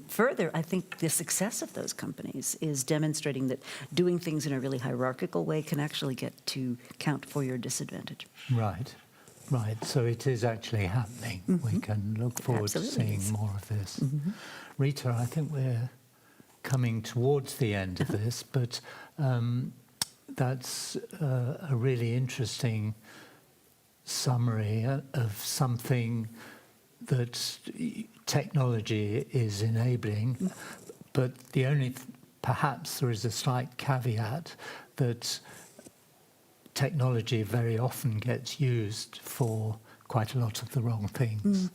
Further, I think the success of those companies is demonstrating that doing things in a really hierarchical way can actually get to count for your disadvantage. Right. So it is actually happening. We can look forward to seeing more of this. Rita, I think we're coming towards the end of this, but that's a really interesting summary of something that technology is enabling, but the only, perhaps there is a slight caveat that technology very often gets used for quite a lot of the wrong things.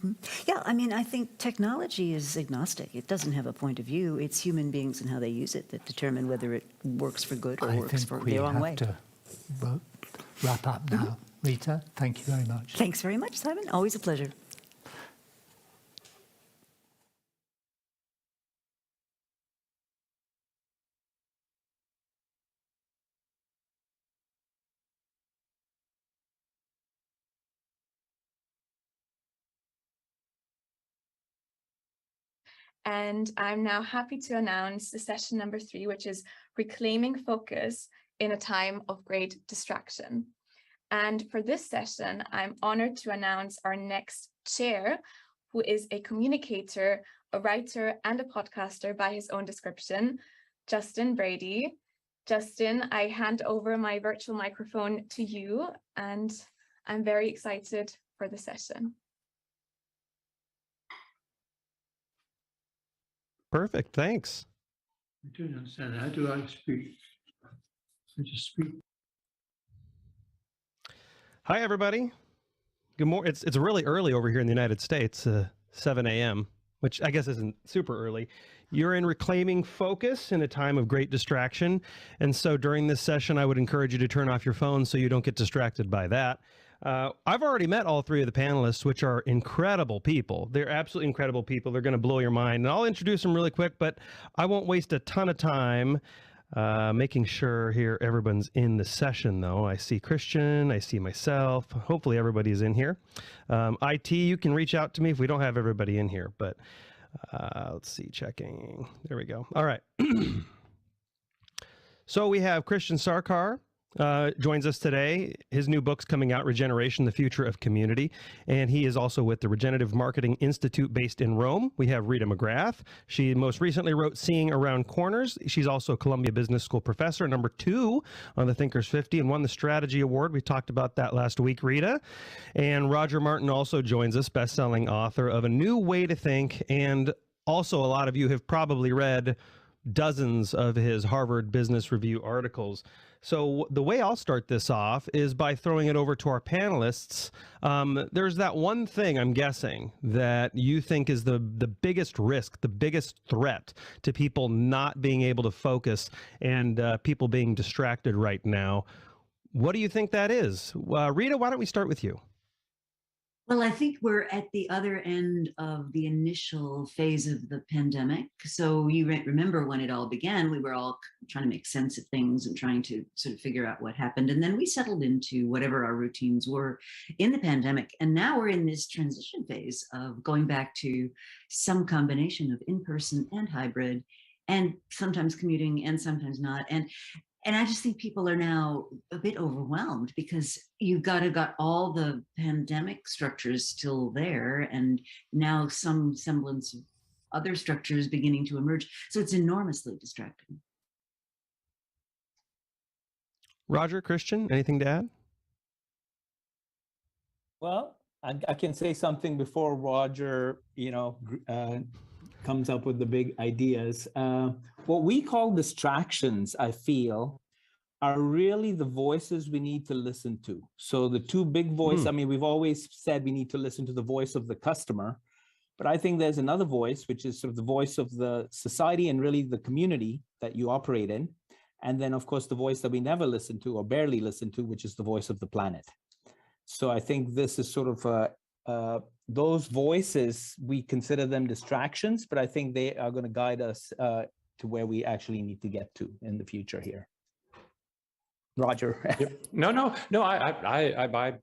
Yeah, I mean, I think technology is agnostic. It doesn't have a point of view. It's human beings and how they use it that determine whether it works for good or works for the wrong way. I think we have to wrap up now. Rita, thank you very much. Thanks very much, Simon. Always a pleasure. And I'm now happy to announce the session number 3, which is Reclaiming Focus in a Time of Great Distraction. And for this session, I'm honored to announce our next chair, who is a communicator, a writer, and a podcaster by his own description, Justin Brady. Justin, I hand over my virtual microphone to you, and I'm very excited for the session. Perfect, thanks. I don't understand. How do I speak? I just speak. Hi, everybody. Good morning. It's really early over here in the United States, 7 a.m., which I guess isn't super early. You're in Reclaiming Focus in a time of great distraction. And so during this session, I would encourage you to turn off your phone so you don't get distracted by that. I've already met all 3 of the panelists, which are incredible people. They're absolutely incredible people. They're going to blow your mind. And I'll introduce them really quick, but I won't waste a ton of time making sure here everyone's in the session, though. I see Christian, I see myself. Hopefully everybody's in here. IT, you can reach out to me if we don't have everybody in here, but let's see, checking. There we go. All right. So we have Christian Sarkar. Joins us today. His new book's coming out, Regeneration, the Future of Community, and he is also with the Regenerative Marketing Institute based in Rome. We have Rita McGrath. She most recently wrote Seeing Around Corners. She's also a Columbia Business School professor, number 2 on the Thinkers 50, and won the Strategy Award. We talked about that last week, Rita. And Roger Martin also joins us, best-selling author of A New Way to Think, and also a lot of you have probably read dozens of his Harvard Business Review articles. So the way I'll start this off is by throwing it over to our panelists. There's that one thing, I'm guessing, that you think is the biggest risk, the biggest threat to people not being able to focus and people being distracted right now. What do you think that is? Rita, why don't we start with you? Well, I think we're at the other end of the initial phase of the pandemic. So you remember when it all began, we were all trying to make sense of things and trying to sort of figure out what happened. And then we settled into whatever our routines were in the pandemic. And now we're in this transition phase of going back to some combination of in-person and hybrid, and sometimes commuting and sometimes not. And I just think people are now a bit overwhelmed because you've got all the pandemic structures still there, and now some semblance of other structures beginning to emerge. So it's enormously distracting. Roger, Christian, anything to add? Well, I can say something before Roger, comes up with the big ideas. What we call distractions, I feel, are really the voices we need to listen to. So the two big voices, I mean, we've always said we need to listen to the voice of the customer, but I think there's another voice, which is sort of the voice of the society and really the community that you operate in. And then, of course, the voice that we never listen to or barely listen to, which is the voice of the planet. So I think this is sort of those voices, we consider them distractions, but I think they are going to guide us to where we actually need to get to in the future here. Roger. No. I buy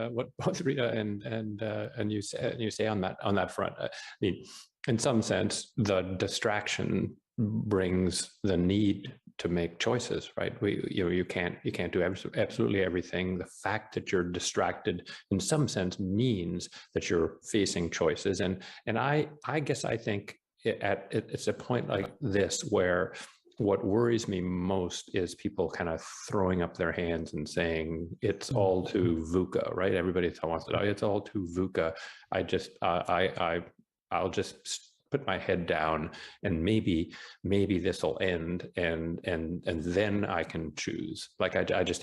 what both Rita and you say on that front. I mean, in some sense, the distraction brings the need to make choices, right? You can't do absolutely everything. The fact that you're distracted, in some sense, means that you're facing choices. And I guess I think it's a point like this where what worries me most is people kind of throwing up their hands and saying it's all too VUCA, right? Everybody wants to, it's all too VUCA. I'll just put my head down and maybe this will end and then I can choose. Like I just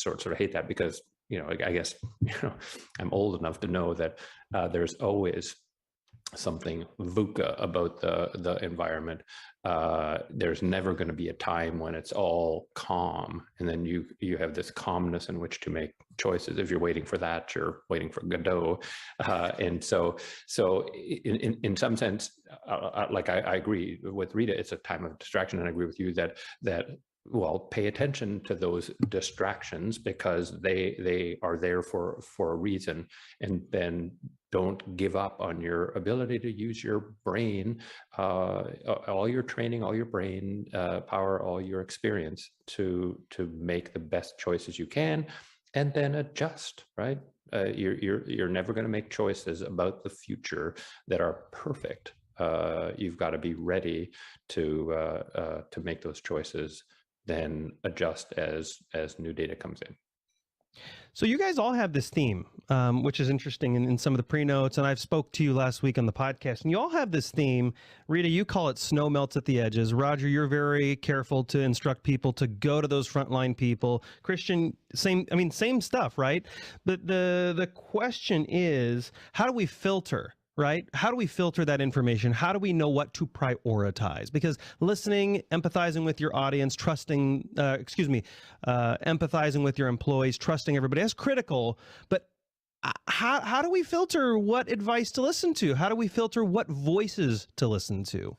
sort of hate that because, I guess, I'm old enough to know that there's always something VUCA about the environment. There's never going to be a time when it's all calm, and then you have this calmness in which to make choices. If you're waiting for that, you're waiting for Godot, and so in some sense, like I agree with Rita, it's a time of distraction, and I agree with you that well, pay attention to those distractions because they are there for a reason, and then don't give up on your ability to use your brain, all your training, all your brain power, all your experience to make the best choices you can, and then adjust, right? You're never going to make choices about the future that are perfect. You've got to be ready to make those choices, then adjust as new data comes in. So you guys all have this theme, which is interesting in some of the pre-notes, and I've spoke to you last week on the podcast, and you all have this theme. Rita, you call it snow melts at the edges. Roger, you're very careful to instruct people to go to those frontline people. Christian, same stuff, right? But the question is, how do we filter? Right? How do we filter that information? How do we know what to prioritize? Because listening, empathizing with your audience, empathizing with your employees, trusting everybody, that's critical. But how do we filter what advice to listen to? How do we filter what voices to listen to?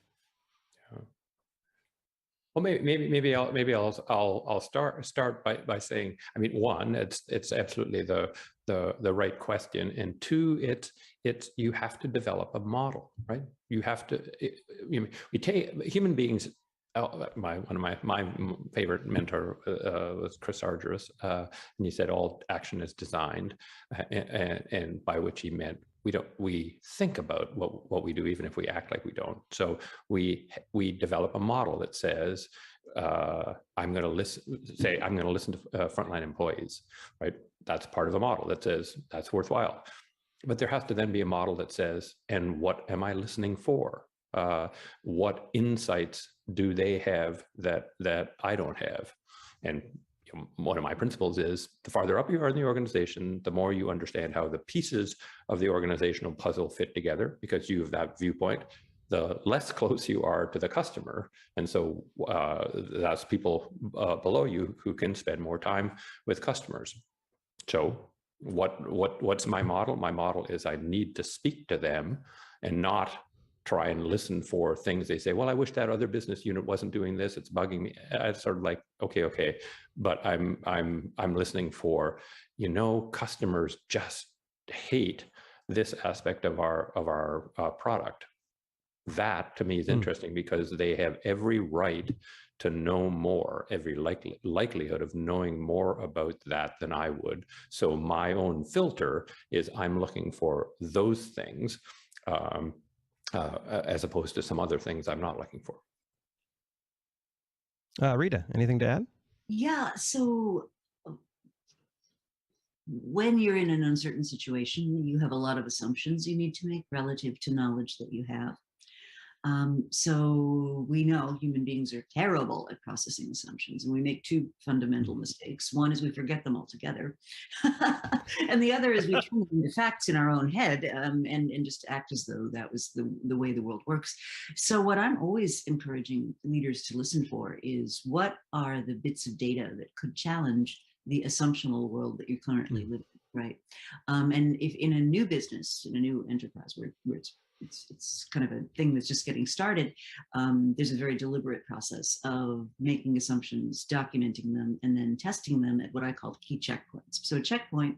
Well, maybe I'll start by saying, I mean, one, it's absolutely the right question, and two, it's you have to develop a model, right? You have to. We take human beings. One of my favorite mentor was Chris Argyros, and he said all action is designed, and by which he meant we think about what we do, even if we act like we don't. So we develop a model that says, I'm going to listen to frontline employees, right? That's part of the model that says that's worthwhile. But there has to then be a model that says, and what am I listening for? What insights do they have that I don't have? And one of my principles is the farther up you are in the organization, the more you understand how the pieces of the organizational puzzle fit together, because you have that viewpoint, the less close you are to the customer. And so that's people below you who can spend more time with customers. So what's my model? My model is I need to speak to them and not try and listen for things they say, well, I wish that other business unit wasn't doing this, it's bugging me. It's sort of like, okay, but I'm listening for, customers just hate this aspect of our product. That to me is interesting because they have every right to know more, every likelihood of knowing more about that than I would. So my own filter is I'm looking for those things as opposed to some other things I'm not looking for. Rita, anything to add? Yeah, so when you're in an uncertain situation, you have a lot of assumptions you need to make relative to knowledge that you have. So we know human beings are terrible at processing assumptions, and we make two fundamental mistakes. One is we forget them altogether, and the other is we turn them into facts in our own head, and just act as though that was the way the world works. So what I'm always encouraging leaders to listen for is, what are the bits of data that could challenge the assumptional world that you currently live in, right? And if in a new business, in a new enterprise where it's kind of a thing that's just getting started, there's a very deliberate process of making assumptions, documenting them, and then testing them at what I call key checkpoints. So a checkpoint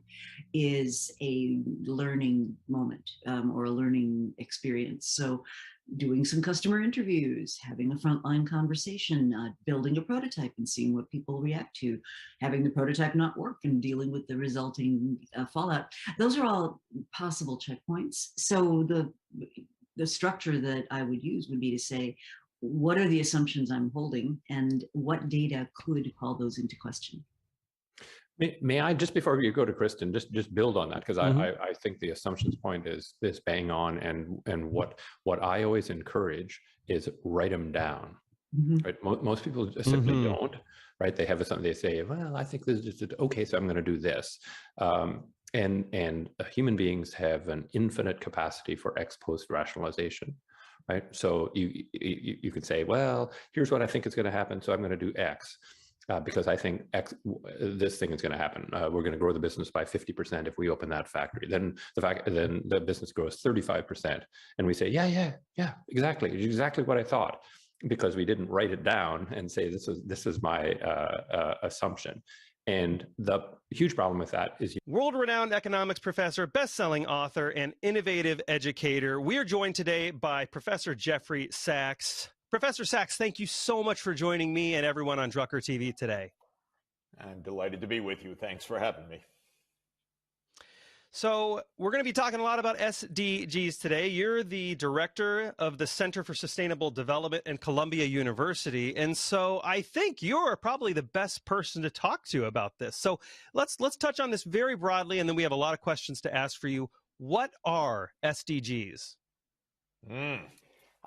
is a learning moment, or a learning experience. So doing some customer interviews, having a frontline conversation, building a prototype and seeing what people react to, having the prototype not work and dealing with the resulting fallout. Those are all possible checkpoints. So the structure that I would use would be to say, what are the assumptions I'm holding, and what data could call those into question? May I, just before you go to Kristen, just build on that, because I think the assumptions point is bang on, and what I always encourage is write them down. Right? Most people simply don't. Right? They have something, they say, well, I think this is okay, so I'm going to do this. And human beings have an infinite capacity for ex post rationalization. Right? So you could say, well, here's what I think is going to happen, so I'm going to do X. Because I think this thing is going to happen. We're going to grow the business by 50% if we open that factory. Then the business grows 35%, and we say, yeah, exactly what I thought, because we didn't write it down and say this is my assumption. And the huge problem with that is world-renowned economics professor, best-selling author, and innovative educator. We are joined today by Professor Jeffrey Sachs. Professor Sachs, thank you so much for joining me and everyone on Drucker TV today. I'm delighted to be with you. Thanks for having me. So we're going to be talking a lot about SDGs today. You're the director of the Center for Sustainable Development at Columbia University. And so I think you're probably the best person to talk to about this. So let's touch on this very broadly, and then we have a lot of questions to ask for you. What are SDGs?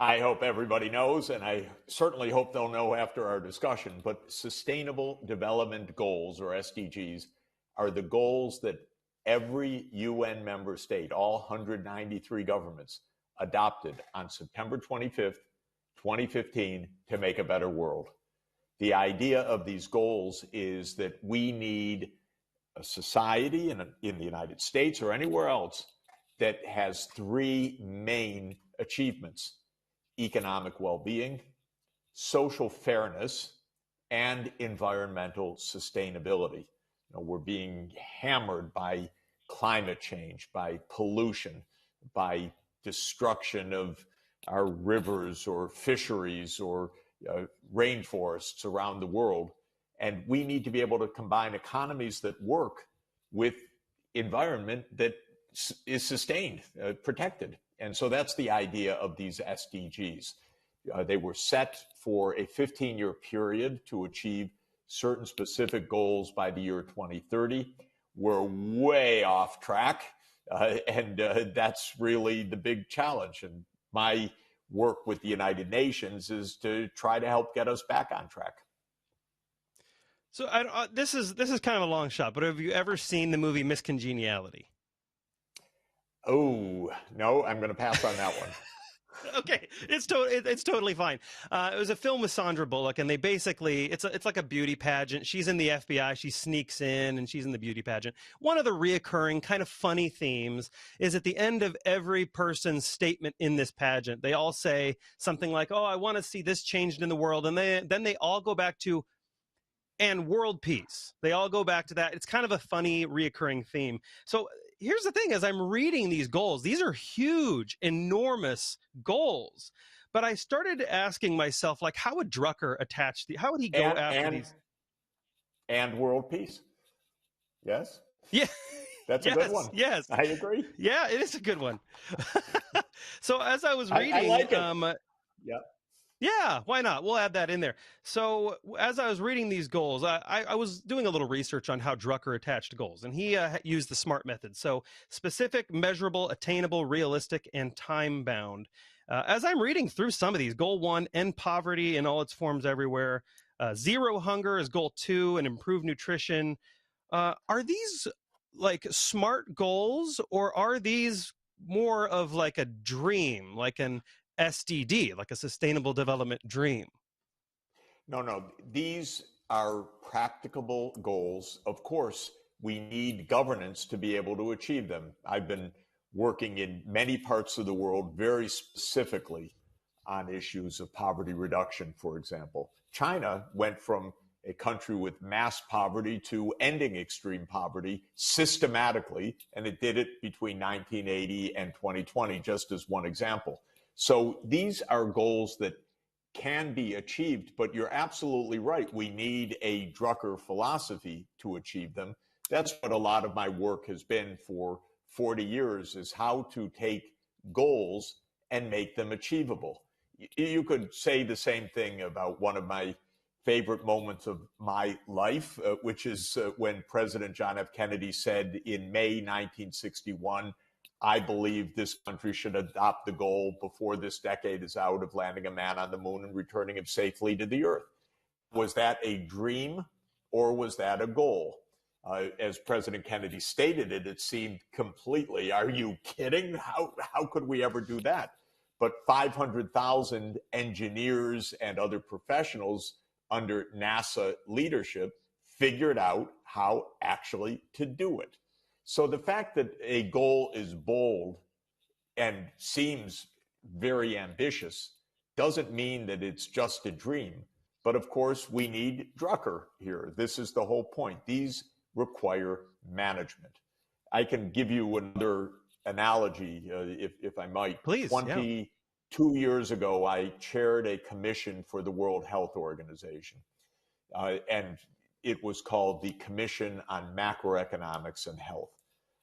I hope everybody knows, and I certainly hope they'll know after our discussion, but Sustainable Development Goals, or SDGs, are the goals that every UN member state, all 193 governments, adopted on September 25th, 2015 to make a better world. The idea of these goals is that we need a society in the United States or anywhere else that has three main achievements: economic well-being, social fairness, and environmental sustainability. You know, we're being hammered by climate change, by pollution, by destruction of our rivers or fisheries or rainforests around the world. And we need to be able to combine economies that work with environment that is sustained, protected. And so that's the idea of these SDGs. They were set for a 15-year period to achieve certain specific goals by the year 2030. We're way off track, and that's really the big challenge. And my work with the United Nations is to try to help get us back on track. So this is kind of a long shot, but have you ever seen the movie Miss Congeniality? Oh, no, I'm going to pass on that one. Okay, it's totally fine. It was a film with Sandra Bullock, and they basically, it's like a beauty pageant. She's in the FBI, she sneaks in, and she's in the beauty pageant. One of the reoccurring kind of funny themes is at the end of every person's statement in this pageant, they all say something like, oh, I want to see this changed in the world, and then they all go back to, and world peace. They all go back to that. It's kind of a funny reoccurring theme. So here's the thing, as I'm reading these goals, these are huge, enormous goals. But I started asking myself, like, how would Drucker attach how would he go after these? And world peace. Yes? Yeah. That's a good one. Yes. I agree. Yeah, it is a good one. So as I was reading, I like it. Yeah. Yeah, why not? We'll add that in there. So as I was reading these goals, I was doing a little research on how Drucker attached goals, and he used the SMART method. So specific, measurable, attainable, realistic, and time-bound. As I'm reading through some of these, goal 1, end poverty in all its forms everywhere. Zero hunger is goal 2, and improve nutrition. Are these like smart goals, or are these more of like a dream, like an SDD, like a sustainable development dream? No, these are practicable goals. Of course, we need governance to be able to achieve them. I've been working in many parts of the world very specifically on issues of poverty reduction, for example. China went from a country with mass poverty to ending extreme poverty systematically, and it did it between 1980 and 2020, just as one example. So these are goals that can be achieved, but you're absolutely right. We need a Drucker philosophy to achieve them. That's what a lot of my work has been for 40 years, is how to take goals and make them achievable. You could say the same thing about one of my favorite moments of my life, which is when President John F. Kennedy said in May 1961, I believe this country should adopt the goal before this decade is out of landing a man on the moon and returning him safely to the earth. Was that a dream or was that a goal? As President Kennedy stated it, it seemed completely, are you kidding? How could we ever do that? But 500,000 engineers and other professionals under NASA leadership figured out how actually to do it. So the fact that a goal is bold and seems very ambitious doesn't mean that it's just a dream. But of course, we need Drucker here. This is the whole point. These require management. I can give you another analogy, if I might. Please. 22 years ago, I chaired a commission for the World Health Organization. And it was called the Commission on Macroeconomics and Health.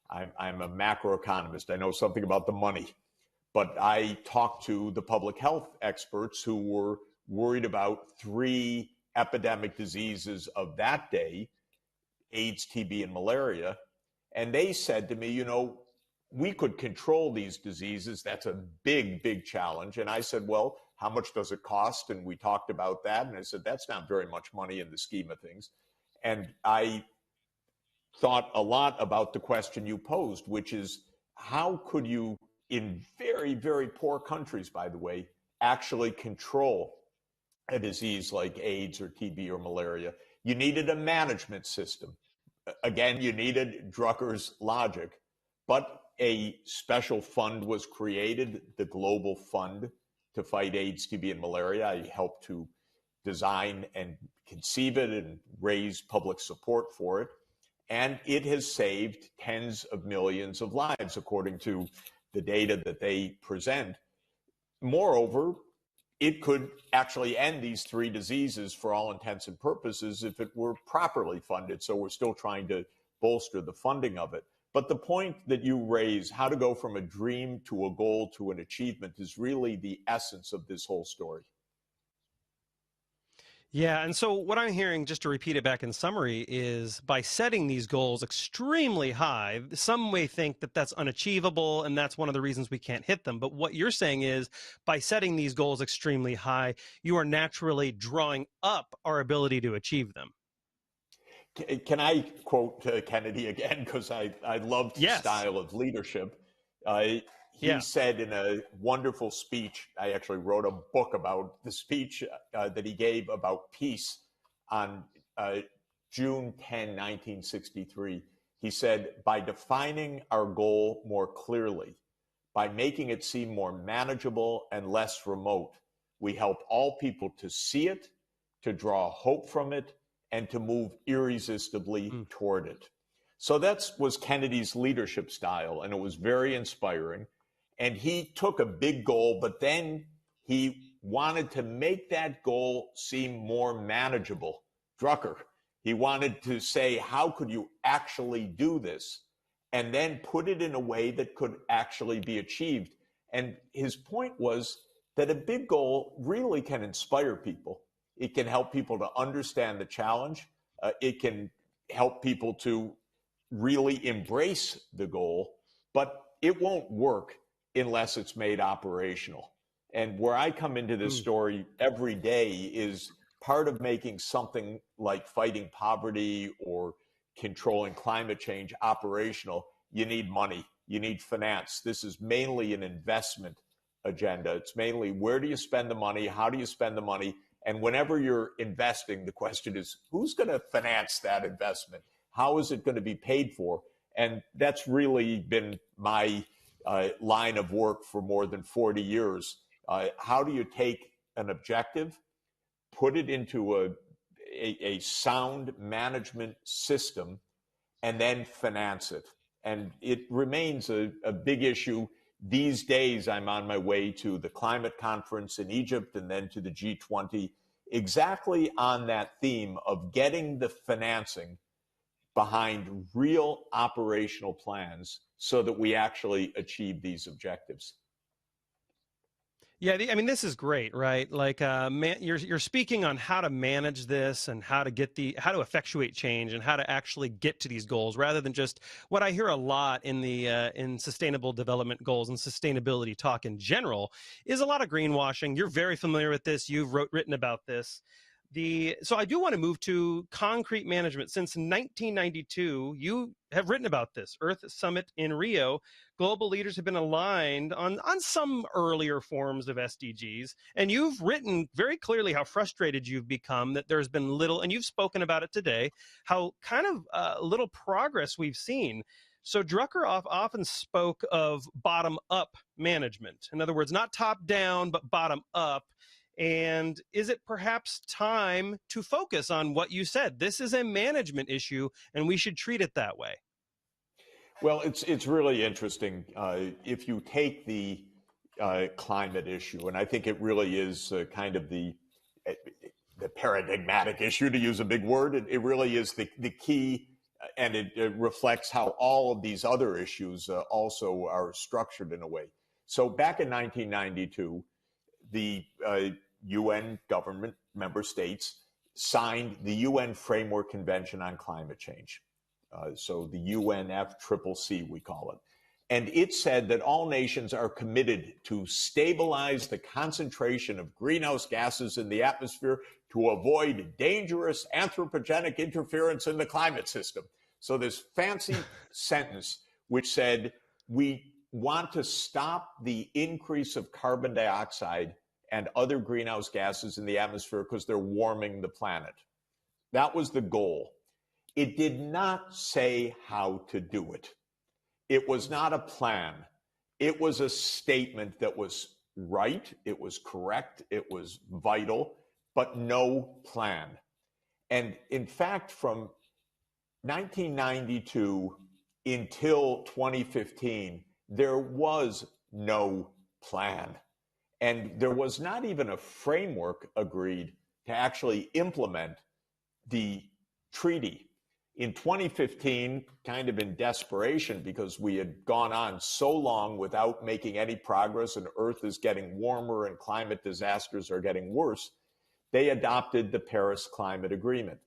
I'm a macroeconomist. I know something about the money. But I talked to the public health experts who were worried about 3 epidemic diseases of that day, AIDS, TB, and malaria. And they said to me, you know, we could control these diseases. That's a big, big challenge. And I said, well, how much does it cost? And we talked about that. And I said, that's not very much money in the scheme of things. And I thought a lot about the question you posed, which is how could you, in very, very poor countries, by the way, actually control a disease like AIDS or TB or malaria? You needed a management system. Again, you needed Drucker's logic, but a special fund was created, the Global Fund to fight AIDS, TB, and malaria. I helped to design and conceive it and raise public support for it. And it has saved tens of millions of lives, according to the data that they present. Moreover, it could actually end these 3 diseases for all intents and purposes if it were properly funded. So we're still trying to bolster the funding of it. But the point that you raise, how to go from a dream to a goal to an achievement, is really the essence of this whole story. Yeah, and so what I'm hearing, just to repeat it back in summary, is by setting these goals extremely high, some may think that that's unachievable and that's one of the reasons we can't hit them. But what you're saying is by setting these goals extremely high, you are naturally drawing up our ability to achieve them. Can I quote Kennedy again? Because I loved his style of leadership. He said in a wonderful speech, I actually wrote a book about the speech that he gave about peace on June 10, 1963. He said, by defining our goal more clearly, by making it seem more manageable and less remote, we help all people to see it, to draw hope from it, and to move irresistibly toward it. So that was Kennedy's leadership style, and it was very inspiring. And he took a big goal, but then he wanted to make that goal seem more manageable. Drucker, he wanted to say, how could you actually do this? And then put it in a way that could actually be achieved. And his point was that a big goal really can inspire people. It can help people to understand the challenge. It can help people to really embrace the goal, but it won't work unless it's made operational. And where I come into this story every day is part of making something like fighting poverty or controlling climate change operational. You need money, you need finance. This is mainly an investment agenda. It's mainly where do you spend the money, how do you spend the money, and whenever you're investing, the question is who's going to finance that investment? How is it going to be paid for? And that's really been my line of work for more than 40 years. How do you take an objective, put it into a sound management system, and then finance it? And it remains a big issue. These days, I'm on my way to the climate conference in Egypt and then to the G20, exactly on that theme of getting the financing behind real operational plans so that we actually achieve these objectives. Yeah, I mean, this is great, right? Like, you're speaking on how to manage this and how to effectuate change and how to actually get to these goals, rather than just what I hear a lot in the in sustainable development goals and sustainability talk in general is a lot of greenwashing. You're very familiar with this. You've written about this. So I do want to move to concrete management. Since 1992, you have written about this. Earth Summit in Rio, global leaders have been aligned on some earlier forms of SDGs. And you've written very clearly how frustrated you've become that there's been little, and you've spoken about it today, how kind of little progress we've seen. So Drucker often spoke of bottom-up management. In other words, not top-down, but bottom-up. And is it perhaps time to focus on what you said? This is a management issue, and we should treat it that way. Well, it's really interesting. If you take the climate issue, and I think it really is kind of the paradigmatic issue, to use a big word, it really is the key, and it reflects how all of these other issues also are structured in a way. So back in 1992, the UN government member states signed the UN Framework Convention on Climate Change. So the UNFCCC, we call it. And it said that all nations are committed to stabilize the concentration of greenhouse gases in the atmosphere to avoid dangerous anthropogenic interference in the climate system. So this fancy sentence which said, we want to stop the increase of carbon dioxide and other greenhouse gases in the atmosphere because they're warming the planet. That was the goal. It did not say how to do it. It was not a plan. It was a statement that was right, it was correct, it was vital, but no plan. And in fact, from 1992 until 2015, there was no plan. And there was not even a framework agreed to actually implement the treaty. In 2015, kind of in desperation, because we had gone on so long without making any progress and Earth is getting warmer and climate disasters are getting worse, they adopted the Paris Climate Agreement.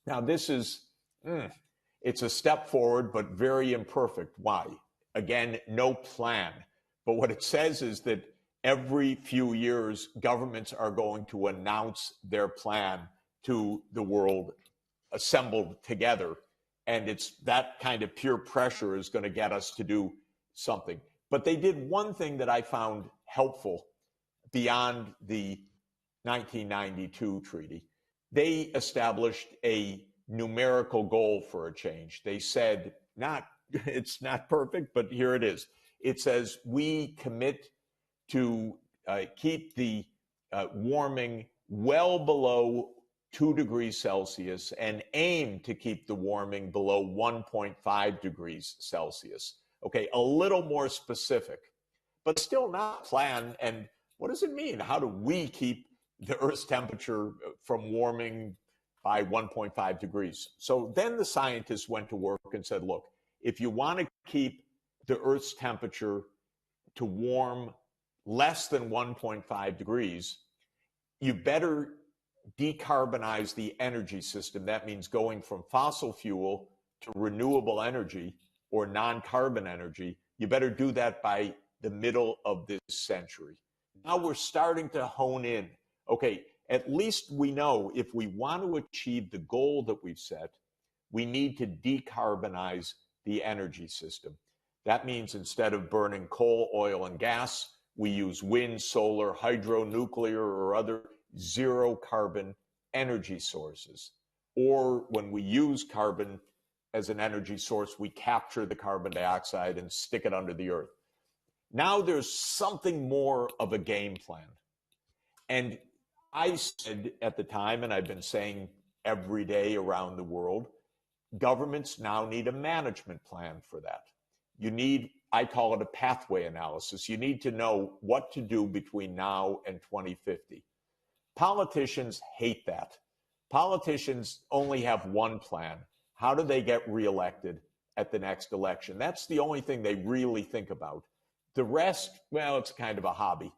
Now, this is, it's a step forward, but very imperfect. Why? Again, no plan. But what it says is that every few years, governments are going to announce their plan to the world assembled together. And it's that kind of peer pressure is going to get us to do something. But they did one thing that I found helpful beyond the 1992 treaty. They established a numerical goal for a change. They said, it's not perfect, but here it is. It says, we commit to keep the warming well below 2 degrees Celsius and aim to keep the warming below 1.5 degrees Celsius. Okay, a little more specific, but still not plan. And what does it mean? How do we keep the Earth's temperature from warming by 1.5 degrees? So then the scientists went to work and said, look, if you want to keep the Earth's temperature to warm less than 1.5 degrees, you better decarbonize the energy system. That means going from fossil fuel to renewable energy or non-carbon energy. You better do that by the middle of this century. now we're starting to hone in. Okay, at least we know if we want to achieve the goal that we've set, we need to decarbonize the energy system. That means instead of burning coal, oil, and gas, we use wind, solar, hydro, nuclear, or other zero carbon energy sources. Or when we use carbon as an energy source, we capture the carbon dioxide and stick it under the earth. Now there's something more of a game plan. And I said at the time, and I've been saying every day around the world, governments now need a management plan for that. You need, I call it a pathway analysis. You need to know what to do between now and 2050. Politicians hate that. Politicians only have one plan. How do they get reelected at the next election? That's the only thing they really think about. The rest, well, it's kind of a hobby.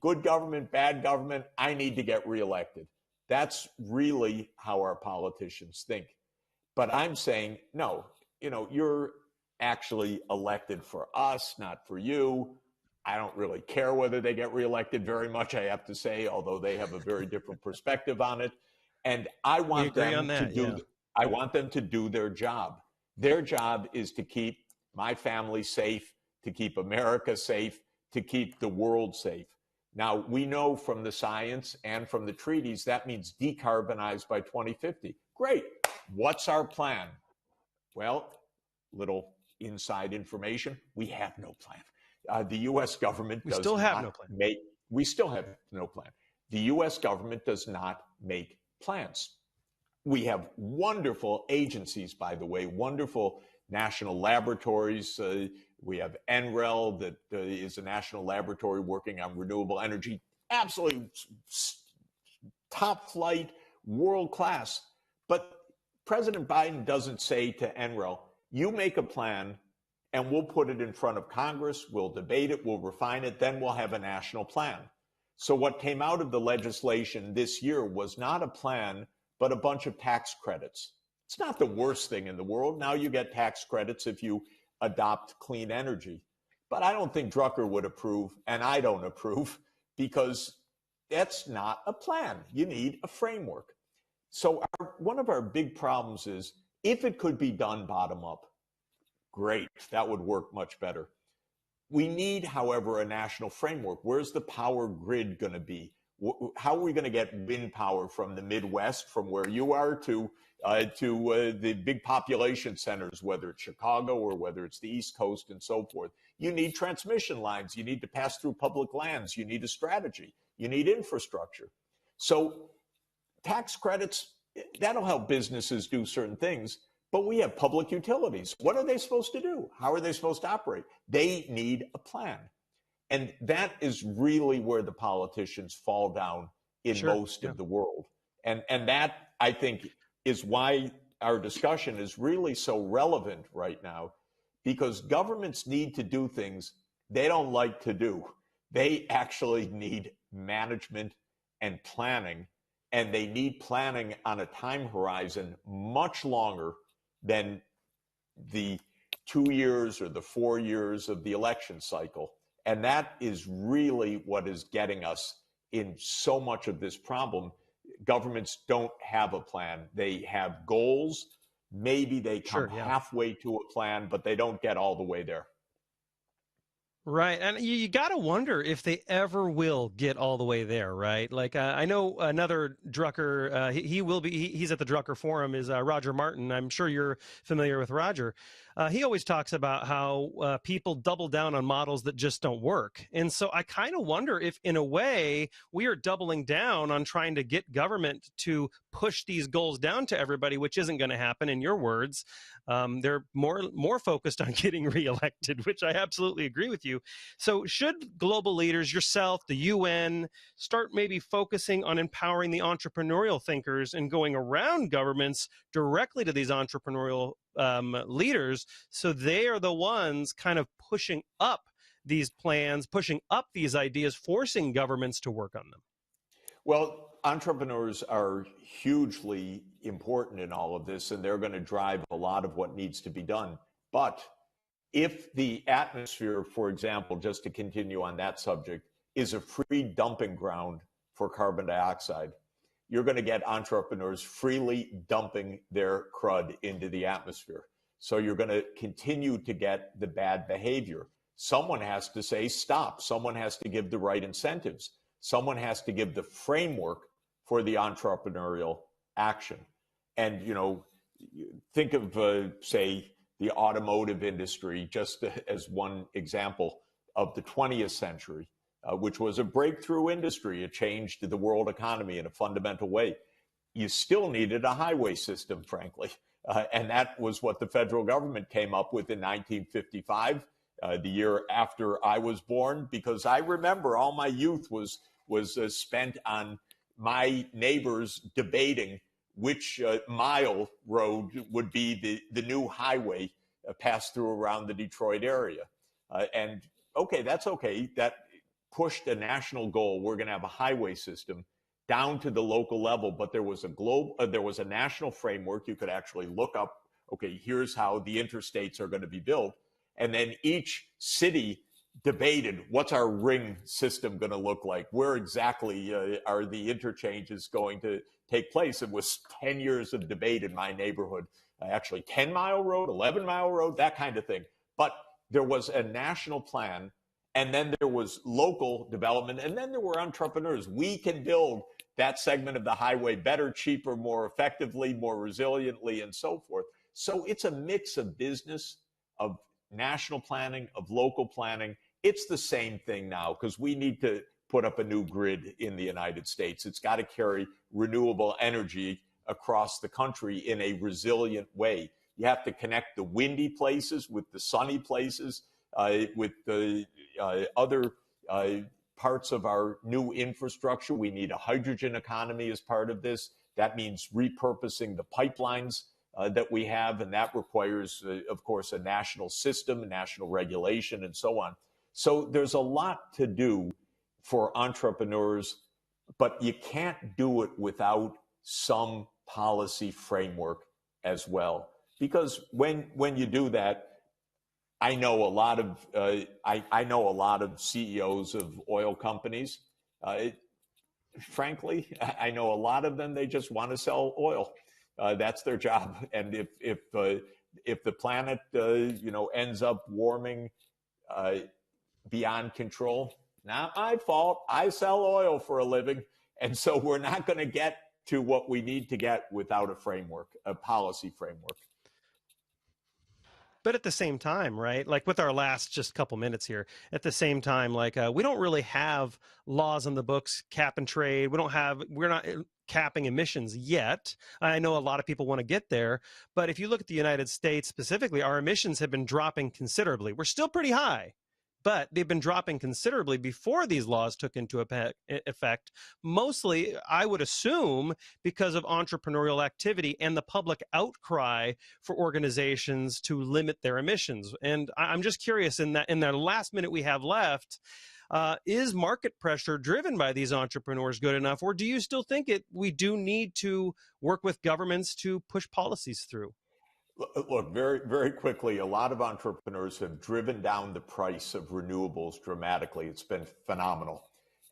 Good government, bad government, I need to get reelected. That's really how our politicians think. But I'm saying, no, you're actually elected for us, not for you. I don't really care whether they get reelected very much, I have to say, although they have a very different perspective on it. And I want them I want them to do their job. Their job is to keep my family safe, to keep America safe, to keep the world safe. Now, we know from the science and from the treaties that means decarbonize by 2050. Great. What's our plan? Well, little inside information, we have no plan. The U.S. government we still have no plan. The U.S. government does not make plans. We have wonderful agencies, by the way, wonderful national laboratories. We have NREL, that is a national laboratory working on renewable energy. Absolutely top flight, world class. But President Biden doesn't say to NREL, you make a plan and we'll put it in front of Congress, we'll debate it, we'll refine it, then we'll have a national plan. So what came out of the legislation this year was not a plan, but a bunch of tax credits. It's not the worst thing in the world. Now you get tax credits if you adopt clean energy. But I don't think Drucker would approve, and I don't approve, because that's not a plan. You need a framework. So one of our big problems is, if it could be done bottom up, great, that would work much better. We need, however, a national framework. Where's the power grid going to be? How are we going to get wind power from the Midwest, from where you are, to the big population centers, whether it's Chicago or whether it's the East Coast and so forth? You need transmission lines. You need to pass through public lands. You need a strategy. You need infrastructure. So tax credits, that'll help businesses do certain things. But we have public utilities. What are they supposed to do? How are they supposed to operate? They need a plan. And that is really where the politicians fall down in most of the world. And that, I think, is why our discussion is really so relevant right now, because governments need to do things they don't like to do. They actually need management and planning, and they need planning on a time horizon much longer than the 2 years or the 4 years of the election cycle. And that is really what is getting us in so much of this problem. Governments don't have a plan. They have goals. Maybe they come halfway to a plan, but they don't get all the way there. Right. And you got to wonder if they ever will get all the way there, right? Like, I know another Drucker, he's at the Drucker Forum, is Roger Martin. I'm sure you're familiar with Roger. He always talks about how people double down on models that just don't work. And so I kind of wonder if, in a way, we are doubling down on trying to get government to push these goals down to everybody, which isn't going to happen, in your words. They're more focused on getting reelected, which I absolutely agree with you. So should global leaders, yourself, the UN, start maybe focusing on empowering the entrepreneurial thinkers and going around governments directly to these entrepreneurial leaders, so they are the ones kind of pushing up these plans, pushing up these ideas, forcing governments to work on them? Well, entrepreneurs are hugely important in all of this, and they're going to drive a lot of what needs to be done. But if the atmosphere, for example, just to continue on that subject, is a free dumping ground for carbon dioxide. You're going to get entrepreneurs freely dumping their crud into the atmosphere. So you're going to continue to get the bad behavior. Someone has to say stop. Someone has to give the right incentives. Someone has to give the framework for the entrepreneurial action. And, you know, think of, say, the automotive industry just as one example of the 20th century, which was a breakthrough industry. It changed the world economy in a fundamental way. You still needed a highway system, frankly. And that was what the federal government came up with in 1955, the year after I was born, because I remember all my youth was spent on my neighbors debating which mile road would be the new highway passed through around the Detroit area. And okay, that's okay. That pushed a national goal. We're going to have a highway system down to the local level, but there was a national framework. You could actually look up, okay, here's how the interstates are going to be built. And then each city debated, what's our ring system going to look like? Where exactly are the interchanges going to take place? It was 10 years of debate in my neighborhood, actually 10-mile road, 11-mile road, that kind of thing. But there was a national plan, and then there was local development, and then there were entrepreneurs. We can build that segment of the highway better, cheaper, more effectively, more resiliently, and so forth. So it's a mix of business, of national planning, of local planning. It's the same thing now, because we need to put up a new grid in the United States. It's got to carry renewable energy across the country in a resilient way. You have to connect the windy places with the sunny places, with the other parts of our new infrastructure. We need a hydrogen economy as part of this. That means repurposing the pipelines that we have, and that requires, of course, a national system, national regulation, and so on. So there's a lot to do for entrepreneurs, but you can't do it without some policy framework as well. Because when you do that, I know a lot of I know a lot of CEOs of oil companies. Frankly, I know a lot of them. They just want to sell oil. That's their job. And if the planet ends up warming beyond control, not my fault. I sell oil for a living, and so we're not going to get to what we need to get without a framework, a policy framework. But at the same time, right, like with our last just couple minutes here, at the same time, like we don't really have laws on the books, cap and trade. We're not capping emissions yet. I know a lot of people want to get there, but if you look at the United States specifically, our emissions have been dropping considerably. We're still pretty high, but they've been dropping considerably before these laws took into effect, mostly, I would assume, because of entrepreneurial activity and the public outcry for organizations to limit their emissions. And I'm just curious, in the last minute we have left, is market pressure driven by these entrepreneurs good enough, or do you still think we do need to work with governments to push policies through? Look, very, very quickly, a lot of entrepreneurs have driven down the price of renewables dramatically. It's been phenomenal.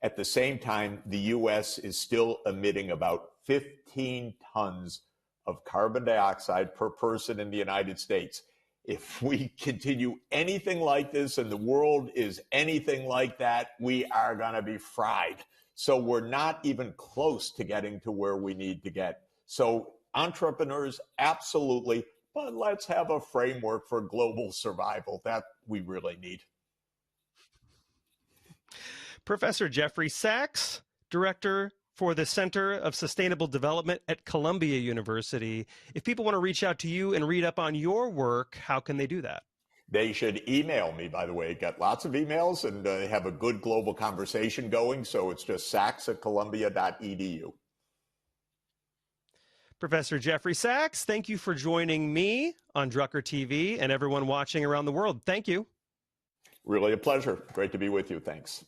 At the same time, the U.S. is still emitting about 15 tons of carbon dioxide per person in the United States. If we continue anything like this and the world is anything like that, we are going to be fried. So we're not even close to getting to where we need to get. So entrepreneurs, absolutely. But let's have a framework for global survival that we really need. Professor Jeffrey Sachs, Director for the Center of Sustainable Development at Columbia University. If people want to reach out to you and read up on your work, how can they do that? They should email me, by the way. Got lots of emails and have a good global conversation going. So it's just sachs@columbia.edu. Professor Jeffrey Sachs, thank you for joining me on Drucker TV and everyone watching around the world. Thank you. Really a pleasure. Great to be with you. Thanks.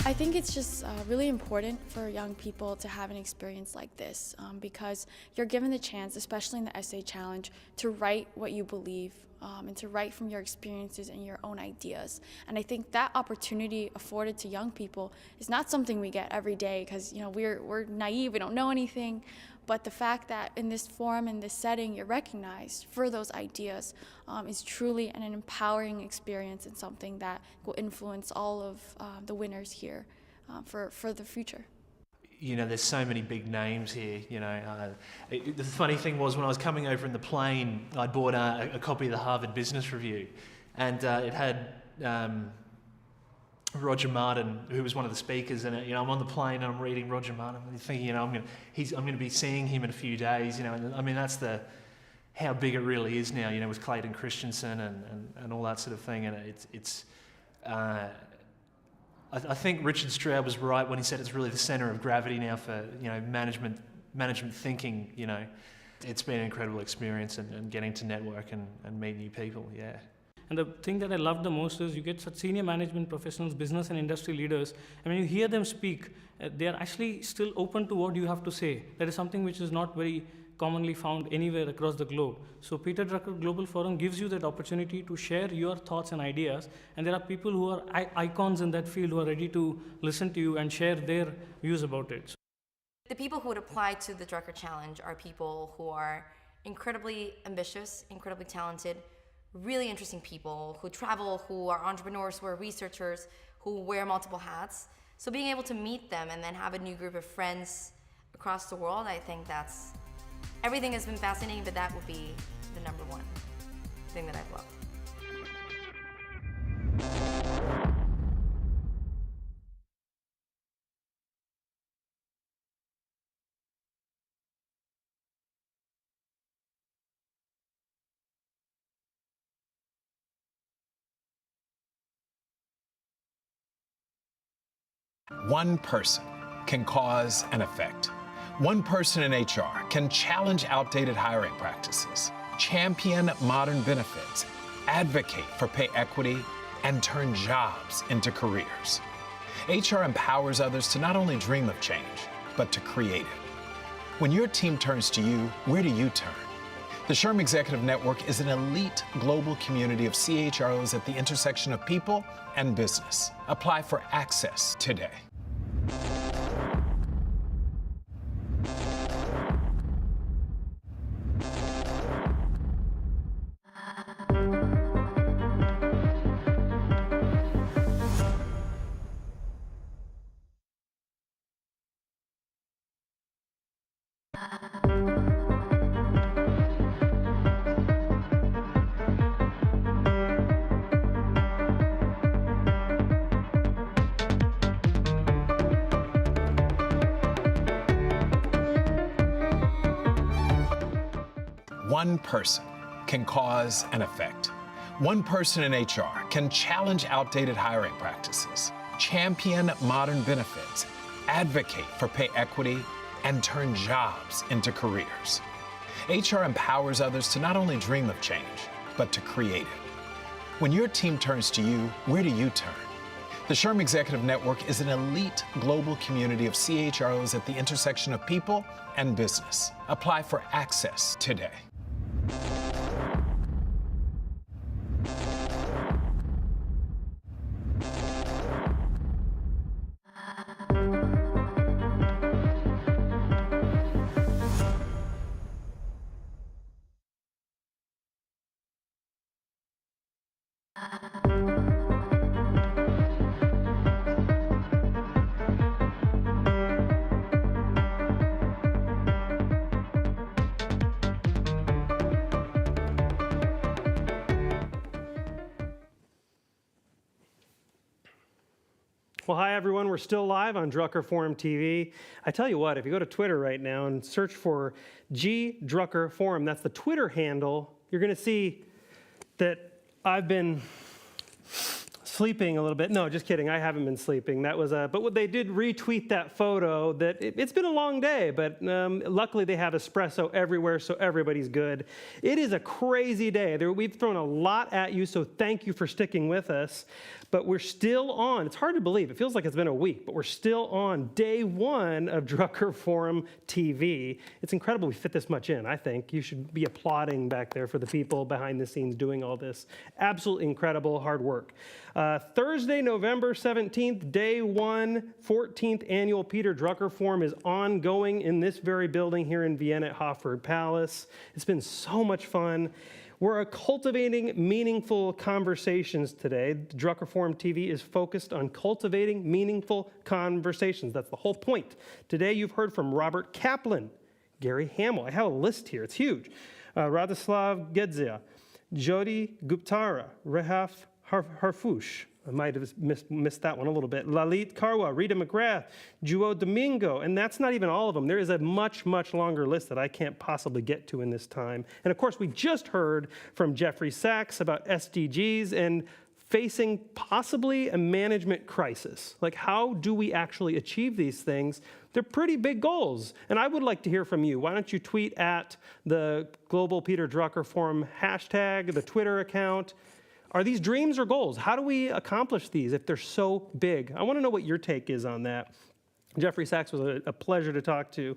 I think it's just really important for young people to have an experience like this because you're given the chance, especially in the essay challenge, to write what you believe and to write from your experiences and your own ideas. And I think that opportunity afforded to young people is not something we get every day because we're naive, we don't know anything. But the fact that in this forum, in this setting, you're recognized for those ideas is truly an empowering experience and something that will influence all of the winners here for the future. There's so many big names here, The funny thing was when I was coming over in the plane, I bought a copy of the Harvard Business Review, and it had Roger Martin, who was one of the speakers, and I'm on the plane and I'm reading Roger Martin, and thinking, I'm going to be seeing him in a few days, and I mean that's how big it really is now, with Clayton Christensen and all that sort of thing, and I think Richard Stroud was right when he said it's really the centre of gravity now for management thinking. It's been an incredible experience and getting to network and meet new people. Yeah. And the thing that I love the most is you get such senior management professionals, business and industry leaders, and when you hear them speak, they are actually still open to what you have to say. That is something which is not very commonly found anywhere across the globe. So Peter Drucker Global Forum gives you that opportunity to share your thoughts and ideas, and there are people who are icons in that field who are ready to listen to you and share their views about it. The people who would apply to the Drucker Challenge are people who are incredibly ambitious, incredibly talented, really interesting people who travel, who are entrepreneurs, who are researchers, who wear multiple hats. So being able to meet them and then have a new group of friends across the world, I think everything has been fascinating, but that would be the number one thing that I've loved. One person can cause an effect. One person in HR can challenge outdated hiring practices, champion modern benefits, advocate for pay equity, and turn jobs into careers. HR empowers others to not only dream of change, but to create it. When your team turns to you, where do you turn? The SHRM Executive Network is an elite global community of CHROs at the intersection of people and business. Apply for access today. One person can cause an effect. One person in HR can challenge outdated hiring practices, champion modern benefits, advocate for pay equity, and turn jobs into careers. HR empowers others to not only dream of change, but to create it. When your team turns to you, where do you turn? The SHRM Executive Network is an elite global community of CHROs at the intersection of people and business. Apply for access today. Well, hi, everyone. We're still live on Drucker Forum TV. I tell you what, if you go to Twitter right now and search for Drucker Forum, that's the Twitter handle, you're going to see that I've been Sleeping a little bit. No, just kidding. I haven't been sleeping. That was but what they did retweet that photo. That it's been a long day, but luckily they have espresso everywhere, so everybody's good. It is a crazy day. We've thrown a lot at you, so thank you for sticking with us. But we're still on. It's hard to believe. It feels like it's been a week, but we're still on day one of Drucker Forum TV. It's incredible we fit this much in, I think. You should be applauding back there for the people behind the scenes doing all this. Absolutely incredible hard work. Thursday, November 17th, day one, 14th annual Peter Drucker Forum is ongoing in this very building here in Vienna at Hofburg Palace. It's been so much fun. We're cultivating meaningful conversations today. The Drucker Forum TV is focused on cultivating meaningful conversations. That's the whole point. Today you've heard from Robert Kaplan, Gary Hamel. I have a list here. It's huge. Radoslaw, Kedzia, Jyoti, Guptara, Rahaf, Harfoush. I might have missed that one a little bit. Lalit, Karwa, Rita, McGrath, João, Domingos, and that's not even all of them. There is a much, much longer list that I can't possibly get to in this time. And of course, we just heard from Jeffrey Sachs about SDGs and facing possibly a management crisis. Like, how do we actually achieve these things? They're pretty big goals. And I would like to hear from you. Why don't you tweet at the Global Peter Drucker Forum hashtag, the Twitter account. Are these dreams or goals? How do we accomplish these if they're so big? I want to know what your take is on that. Jeffrey Sachs was a pleasure to talk to.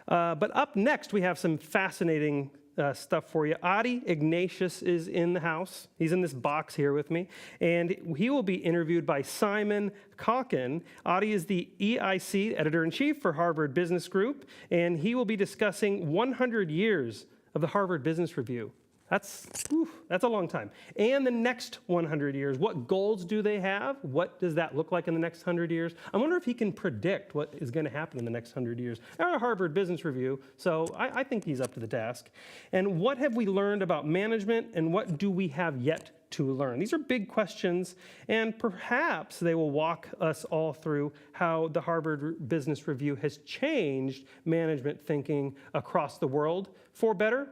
But up next, we have some fascinating stuff for you. Ignatius is in the house. He's in this box here with me. And he will be interviewed by Simon Kaki. Adi is the EIC editor-in-chief for Harvard Business Group. And he will be discussing 100 years of the Harvard Business Review. That's a long time. And the next 100 years, what goals do they have? What does that look like in the next 100 years? I wonder if he can predict what is going to happen in the next 100 years. They're a Harvard Business Review, so I think he's up to the task. And what have we learned about management, and what do we have yet to learn? These are big questions, and perhaps they will walk us all through how the Harvard Business Review has changed management thinking across the world for better.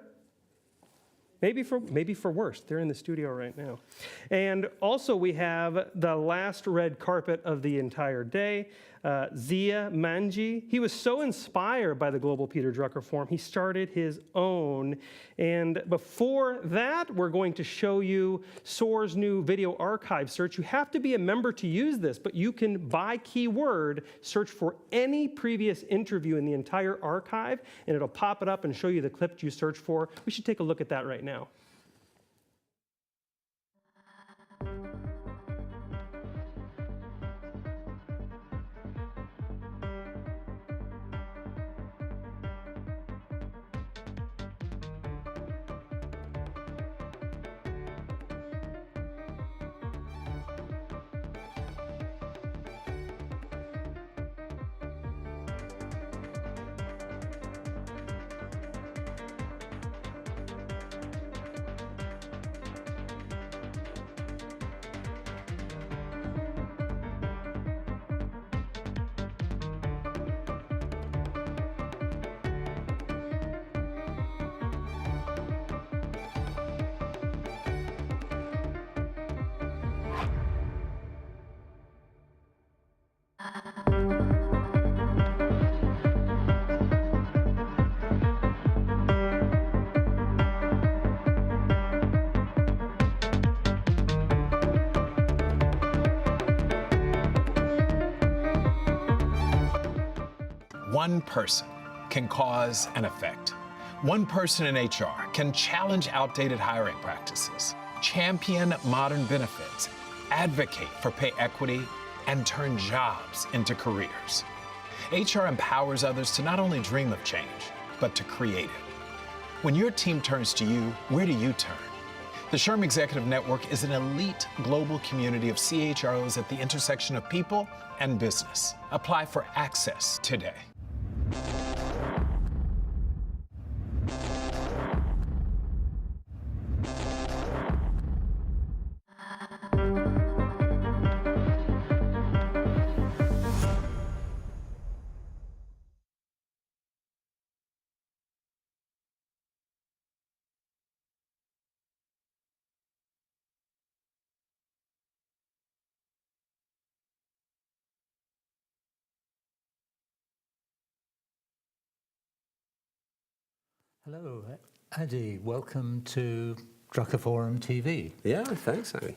Maybe for worse. They're in the studio right now. And also we have the last red carpet of the entire day, Zia Manji. He was so inspired by the Global Peter Drucker Forum, he started his own. And before that, we're going to show you SOAR's new video archive search. You have to be a member to use this, but you can, by keyword, search for any previous interview in the entire archive, and it'll pop it up and show you the clip you searched for. We should take a look at that right now. One person can cause an effect. One person in HR can challenge outdated hiring practices, champion modern benefits, advocate for pay equity, and turn jobs into careers. HR empowers others to not only dream of change, but to create it. When your team turns to you, where do you turn? The SHRM Executive Network is an elite global community of CHROs at the intersection of people and business. Apply for access today. Hello, Adi. Welcome to Drucker Forum TV. Yeah, thanks, Simon.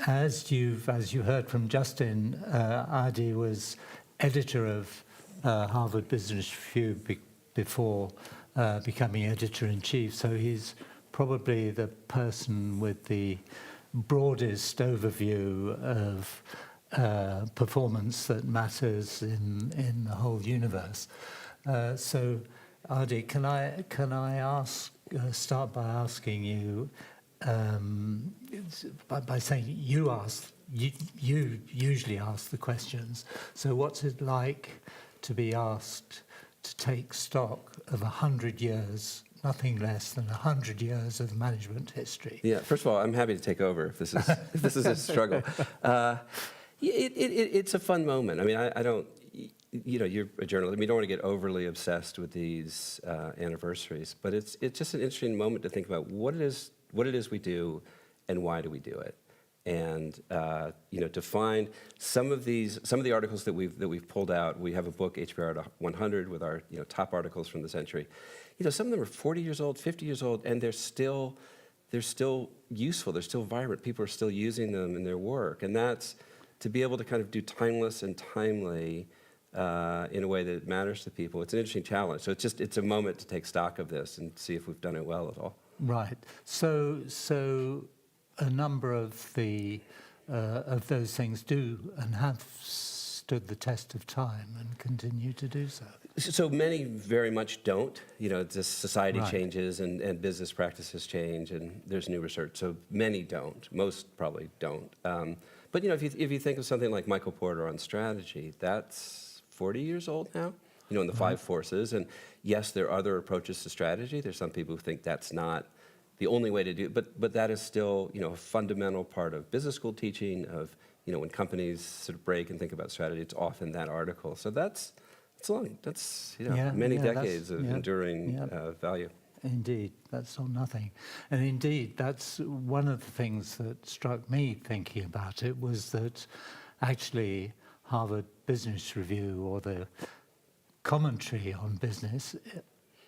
As you heard from Justin, Adi was editor of Harvard Business Review before becoming editor-in-chief, so he's probably the person with the broadest overview of performance that matters in the whole universe. So, Adi, can I start by asking you, by saying you usually ask the questions. So what's it like to be asked to take stock of 100 years, nothing less than 100 years of management history? Yeah, first of all, I'm happy to take over if this is a struggle. It's a fun moment. I mean, I don't, you're a journalist. I mean, you don't want to get overly obsessed with these anniversaries, but it's just an interesting moment to think about what it is we do and why do we do it. And to find some of the articles that we've pulled out. We have a book, HBR 100, with our top articles from the century. Some of them are 40 years old, 50 years old, and they're still useful. They're still vibrant. People are still using them in their work, and that's to be able to kind of do timeless and timely in a way that matters to people. It's an interesting challenge. So it's a moment to take stock of this and see if we've done it well at all. Right. So a number of those things do and have stood the test of time and continue to do so. So many very much don't. Just society Right. changes and business practices change and there's new research. So many don't. Most probably don't. But if you think of something like Michael Porter on strategy, that's 40 years old now. In the five forces. And yes, there are other approaches to strategy. There's some people who think that's not the only way to do it, but that is still, a fundamental part of business school teaching of, when companies sort of break and think about strategy, it's often that article. So that's long. That's, many decades of enduring value. Indeed, that's not nothing. And indeed, that's one of the things that struck me thinking about it was that actually Harvard Business Review, or the commentary on business,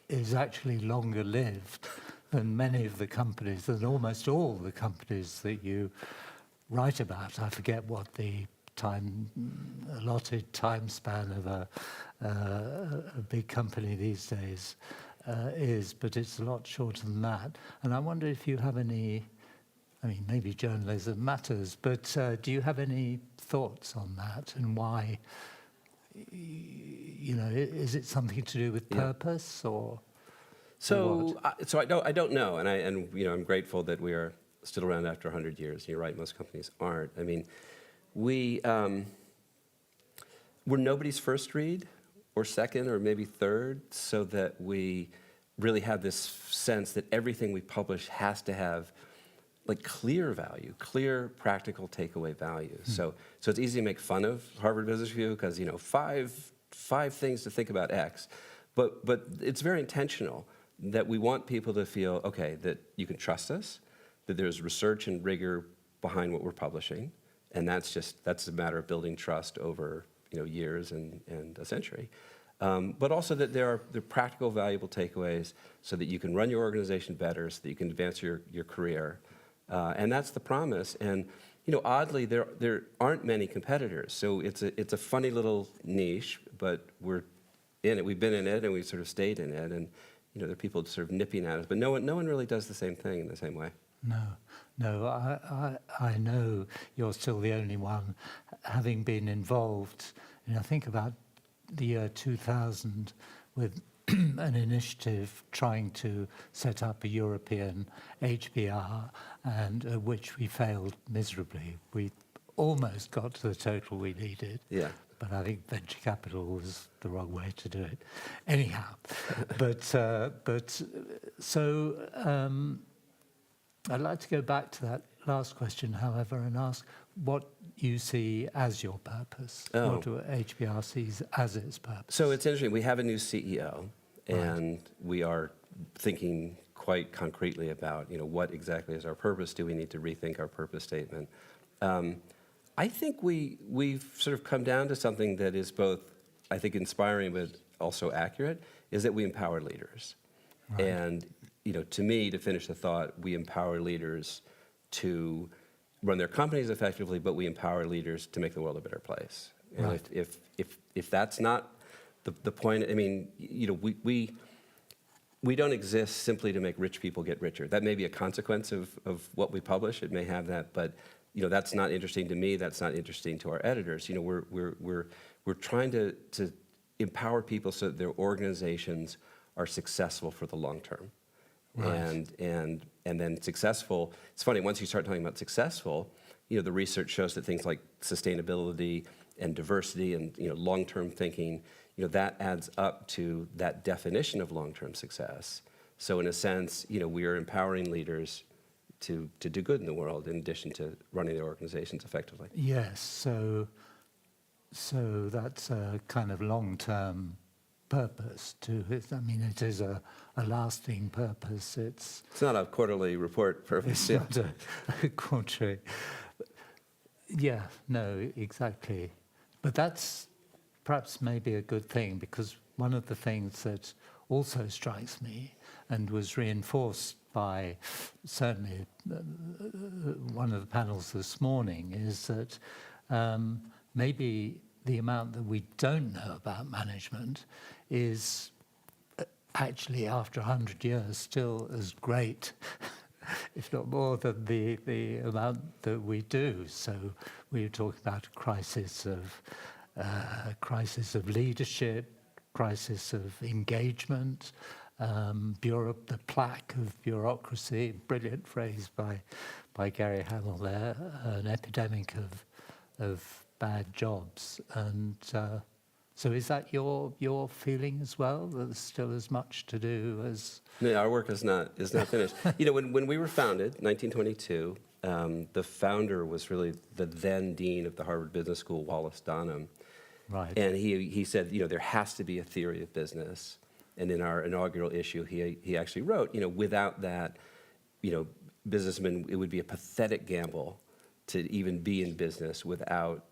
is actually longer lived than many of the companies, than almost all the companies that you write about. I forget what the allotted time span of a big company these days is, but it's a lot shorter than that. And I wonder if you have any, maybe journalism matters, but do you have any thoughts on that and why? Is it something to do with purpose or? So I don't know, and I'm grateful that we are still around after 100 years. You're right, most companies aren't. We're nobody's first read, or second, or maybe third, so that we really have this sense that everything we publish has to have clear value, clear practical takeaway values. So it's easy to make fun of Harvard Business Review because five things to think about X, but it's very intentional that we want people to feel that you can trust us, that there's research and rigor behind what we're publishing, and that's a matter of building trust over years and a century. But also that there are practical, valuable takeaways so that you can run your organization better, so that you can advance your career. And that's the promise. And oddly, there aren't many competitors. So it's a funny little niche, but we're in it. We've been in it, and we've sort of stayed in it. And there are people sort of nipping at us, but no one really does the same thing in the same way. No. I know you're still the only one, having been involved. Think about the year 2000 with an initiative trying to set up a European HBR, and which we failed miserably. We almost got to the total we needed. Yeah. But I think venture capital was the wrong way to do it. Anyhow, I'd like to go back to that last question, however, and ask what you see as your purpose. What do HBR sees as its purpose? So it's interesting. We have a new CEO, and we are thinking quite concretely about, what exactly is our purpose? Do we need to rethink our purpose statement? I think we've sort of come down to something that is both, I think, inspiring but also accurate, is that we empower leaders. Right. And, to me, to finish the thought, we empower leaders to run their companies effectively, but we empower leaders to make the world a better place. And Right. if that's not the point, I mean, we don't exist simply to make rich people get richer. That may be a consequence of what we publish. It may have that, but that's not interesting to me. That's not interesting to our editors. We're trying to empower people so that their organizations are successful for the long term. Right. And then successful. It's funny, once you start talking about successful, the research shows that things like sustainability and diversity and long-term thinking, that adds up to that definition of long-term success. So in a sense, we are empowering leaders to do good in the world in addition to running their organizations effectively. Yes, so that's a kind of long-term purpose to it. I mean, it is a lasting purpose. It's not a quarterly report purpose. It's not a quarterly. Yeah, no, exactly. But that's perhaps maybe a good thing, because one of the things that also strikes me and was reinforced by certainly one of the panels this morning is that maybe the amount that we don't know about management is actually, after 100 years, still as great, if not more, than the amount that we do. So we were talking about a crisis of leadership, crisis of engagement, the plaque of bureaucracy, brilliant phrase by Gary Hamel there, an epidemic of bad jobs. And so is that your feeling as well, that there's still as much to do as... No, our work is not finished. When we were founded, 1922, the founder was really the then dean of the Harvard Business School, Wallace Donham. Right. And he said, there has to be a theory of business. And in our inaugural issue, he actually wrote, without that, businessmen, it would be a pathetic gamble to even be in business without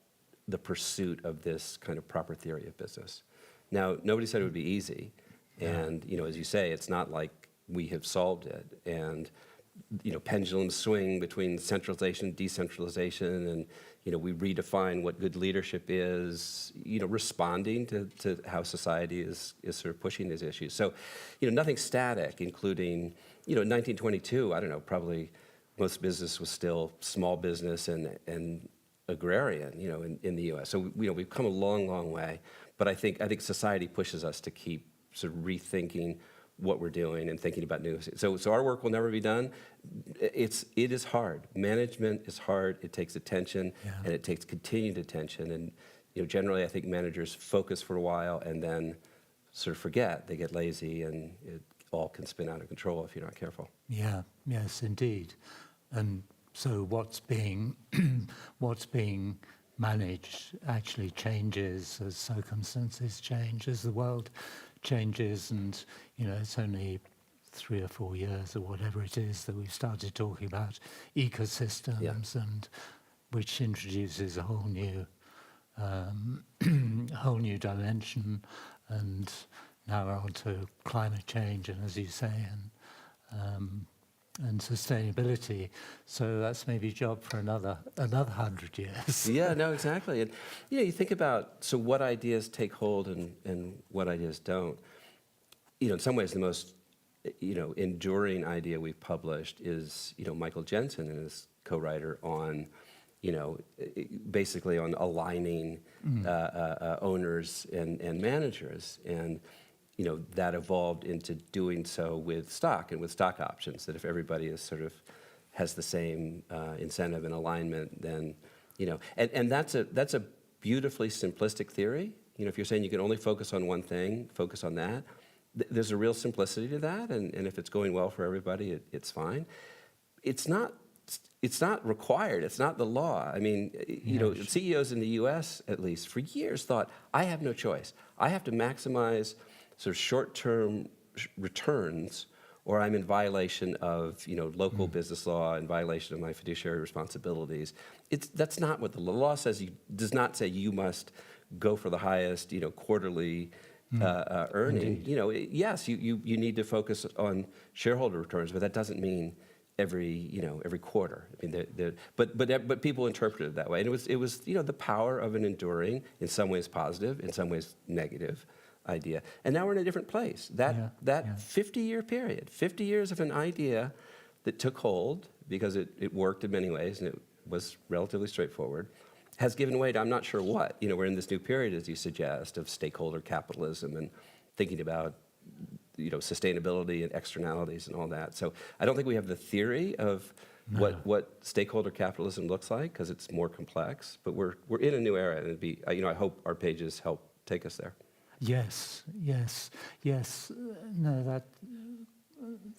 the pursuit of this kind of proper theory of business. Now, nobody said it would be easy. And, as you say, it's not like we have solved it. And, pendulums swing between centralization and decentralization, and, we redefine what good leadership is, responding to how society is sort of pushing these issues. So, nothing's static, including, in 1922, I don't know, probably most business was still small business and agrarian, in the U.S. So, we've come a long, long way. But I think society pushes us to keep sort of rethinking what we're doing and thinking about new. So our work will never be done. It is hard. Management is hard. It takes attention, and it takes continued attention. And generally, I think managers focus for a while and then sort of forget. They get lazy, and it all can spin out of control if you're not careful. Yeah. Yes, indeed. And so what's being managed actually changes as circumstances change, as the world changes, and it's only 3 or 4 years or whatever it is that we've started talking about ecosystems, and which introduces a whole new dimension, and now we're on to climate change, and as you say, and sustainability. So that's maybe a job for another 100 years. Yeah, no, exactly. And you think about what ideas take hold and what ideas don't. In some ways, the most enduring idea we've published is Michael Jensen and his co-writer on basically on aligning owners and managers, and that evolved into doing so with stock and with stock options, that if everybody is sort of has the same incentive and alignment, then, and that's a beautifully simplistic theory. If you're saying you can only focus on one thing, focus on that, there's a real simplicity to that, and if it's going well for everybody, it's fine. It's not required. It's not the law. I mean, CEOs in the U.S., at least, for years thought, I have no choice. I have to maximize sort of short-term returns, or I'm in violation of local business law, in violation of my fiduciary responsibilities. That's not what the law says. Does not say you must go for the highest quarterly earning. Indeed. You know, yes, you need to focus on shareholder returns, but that doesn't mean every quarter. I mean, but people interpreted it that way, and it was the power of an enduring, in some ways positive, in some ways negative idea. And now we're in a different place. That 50-year period, 50 years of an idea that took hold because it worked in many ways and it was relatively straightforward, has given way to I'm not sure what. We're in this new period, as you suggest, of stakeholder capitalism and thinking about sustainability and externalities and all that. So I don't think we have the theory of what stakeholder capitalism looks like because it's more complex. But we're in a new era, and it'd be I hope our pages help take us there. Yes. No,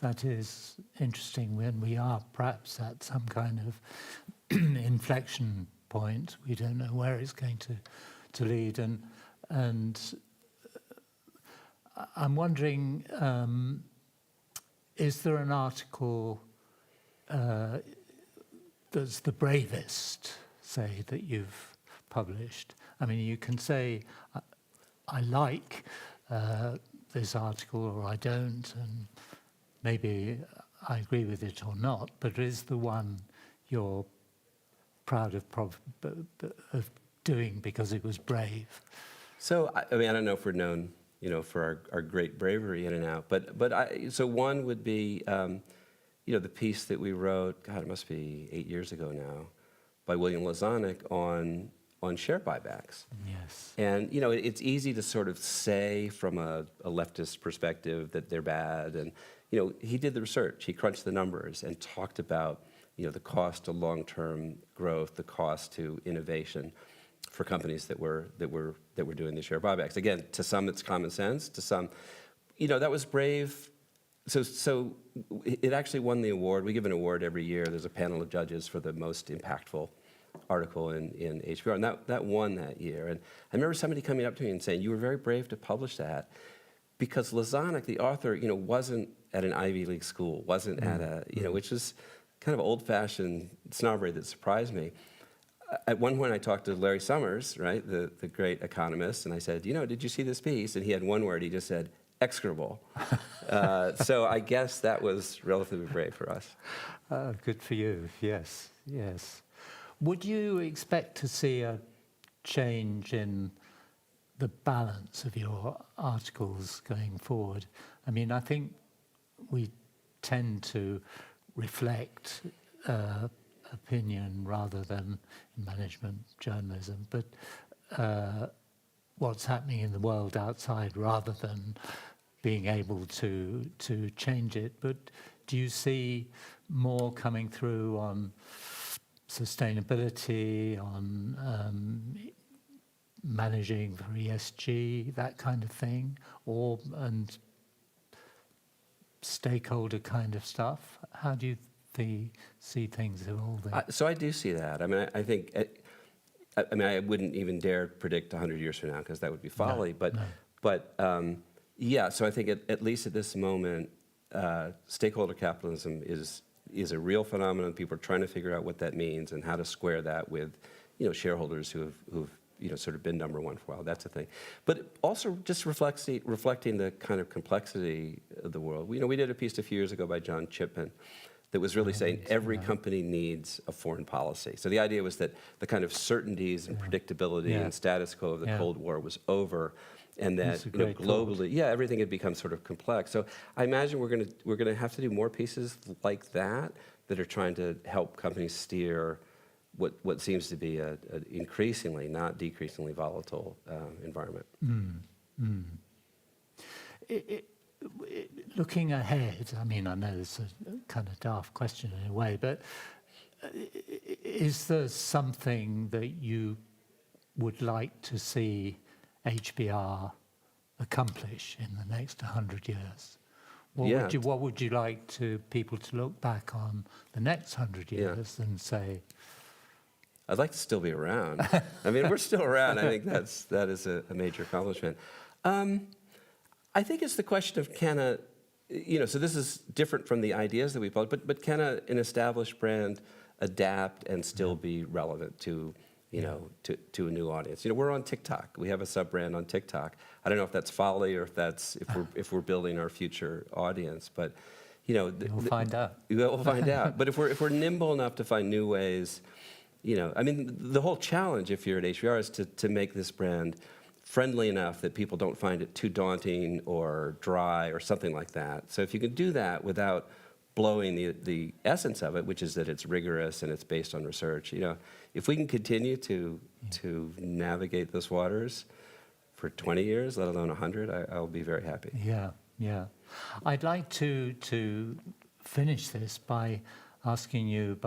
that is interesting. When we are perhaps at some kind of inflection point, we don't know where it's going to lead, and I'm wondering, is there an article that's the bravest, say, that you've published? I mean, you can say, I like this article, or I don't, and maybe I agree with it or not, but is the one you're proud of doing because it was brave? So, I mean, I don't know if we're known for our great bravery in and out. So one would be, the piece that we wrote, God, it must be 8 years ago now, by William Lazonick on share buybacks. Yes. And, it's easy to sort of say from a leftist perspective that they're bad. And, he did the research, he crunched the numbers and talked about, the cost to long-term growth, the cost to innovation for companies that were doing the share buybacks. Again, to some it's common sense, to some, that was brave. So it actually won the award. We give an award every year. There's a panel of judges for the most impactful article in HBR, and that won that year. And I remember somebody coming up to me and saying, "You were very brave to publish that," because Lazonick, the author, wasn't at an Ivy League school, wasn't at a, which is kind of old-fashioned snobbery that surprised me. At one point, I talked to Larry Summers, right, the great economist, and I said, did you see this piece? And he had one word. He just said, execrable. So I guess that was relatively brave for us. Good for you. Yes. Would you expect to see a change in the balance of your articles going forward? I mean, I think we tend to reflect opinion rather than management journalism, but what's happening in the world outside rather than being able to change it. But do you see more coming through on sustainability, on managing for ESG, that kind of thing, and stakeholder kind of stuff? How do you see things evolving? So I do see that. I mean, I think, I wouldn't even dare predict 100 years from now because that would be folly. But so I think at least at this moment, stakeholder capitalism is a real phenomenon. People are trying to figure out what that means and how to square that with, shareholders who've sort of been number one for a while. That's a thing. But also just reflecting the kind of complexity of the world. We did a piece a few years ago by John Chipman that was really saying every company needs a foreign policy. So the idea was that the kind of certainties and predictability and status quo of the Cold War was over, and that globally, everything had become sort of complex. So I imagine we're gonna have to do more pieces like that are trying to help companies steer what seems to be an increasingly, not decreasingly volatile environment. Looking ahead, I mean, I know it's a kind of daft question in a way, but is there something that you would like to see HBR accomplish in the next 100 years? What would you like people to look back on the next 100 years and say? I'd like to still be around. I mean, we're still around. I think that is a major accomplishment. I think it's the question of so this is different from the ideas that we publish, but can an established brand adapt and still be relevant to you know, to a new audience. You know, we're on TikTok. We have a sub-brand on TikTok. I don't know if that's folly or if we're building our future audience, but you know, we'll find out. We'll find out. But if we're nimble enough to find new ways, you know, I mean, the whole challenge if you're at HBR is to make this brand friendly enough that people don't find it too daunting or dry or something like that. So if you can do that without blowing the essence of it, which is that it's rigorous and it's based on research, you know, if we can continue to navigate those waters for 20 years, let alone 100, I'll be very happy. Yeah, yeah. I'd like to finish this by asking you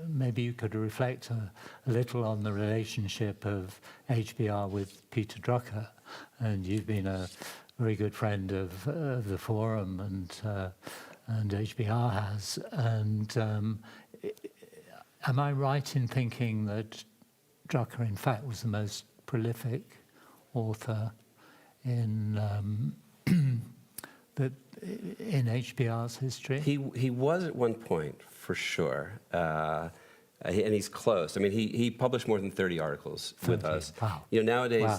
maybe you could reflect a little on the relationship of HBR with Peter Drucker, and you've been a very good friend of the forum, and HBR has. And am I right in thinking that Drucker, in fact, was the most prolific author in in HBR's history? He was at one point, for sure, and he's close. I mean, he published more than 30 articles with us. Wow. You know, nowadays,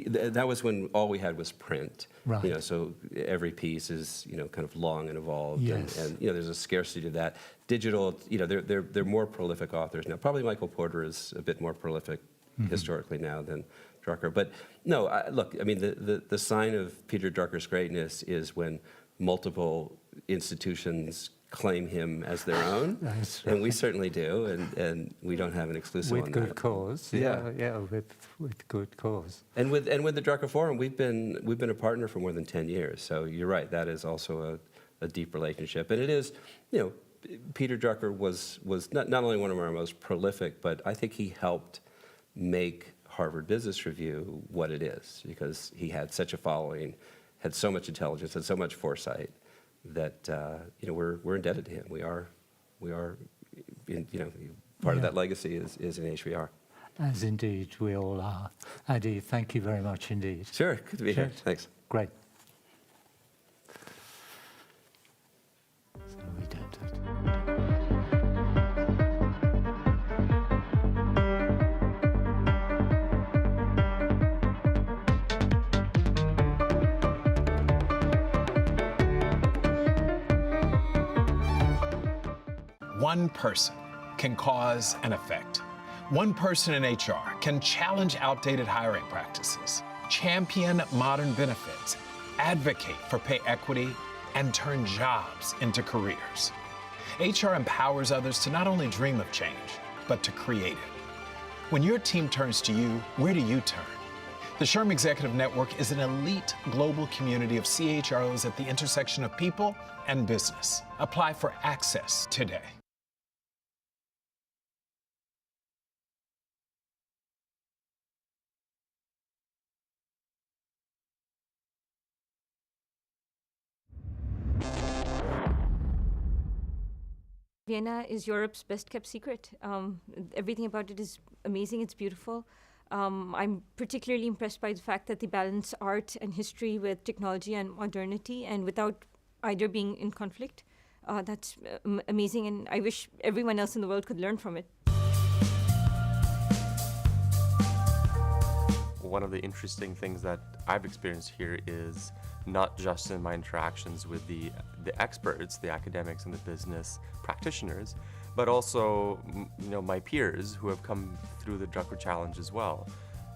that was when all we had was print. Right. You know, so every piece is, you know, kind of long and evolved, Yes. and you know, there's a scarcity to that. Digital, you know, they're more prolific authors now. Probably Michael Porter is a bit more prolific historically now than Drucker. But no, look, I mean, the sign of Peter Drucker's greatness is when multiple institutions claim him as their own, and we certainly do, and we don't have an exclusive on with that. good cause. Yeah, yeah, with good cause. And with the Drucker Forum, we've been a partner for more than 10 years. So you're right, that is also a deep relationship, and it is, you know, Peter Drucker was not only one of our most prolific, but I think he helped make Harvard Business Review what it is, because he had such a following, had so much intelligence, had so much foresight that you know, we're indebted to him. We are, you know, part of that legacy is in HBR. As indeed we all are. Adi, thank you very much indeed. Sure, good to be here. Thanks. Great. So we don't have to. One person can cause an effect. One person in HR can challenge outdated hiring practices, champion modern benefits, advocate for pay equity, and turn jobs into careers. HR empowers others to not only dream of change, but to create it. When your team turns to you, where do you turn? The SHRM Executive Network is an elite global community of CHROs at the intersection of people and business. Apply for access today. Vienna is Europe's best kept secret. Everything about it is amazing, it's beautiful. I'm particularly impressed by the fact that they balance art and history with technology and modernity, and without either being in conflict. That's amazing, and I wish everyone else in the world could learn from it. One of the interesting things that I've experienced here is not just in my interactions with the experts, the academics and the business practitioners, but also, you know, my peers who have come through the Drucker Challenge as well.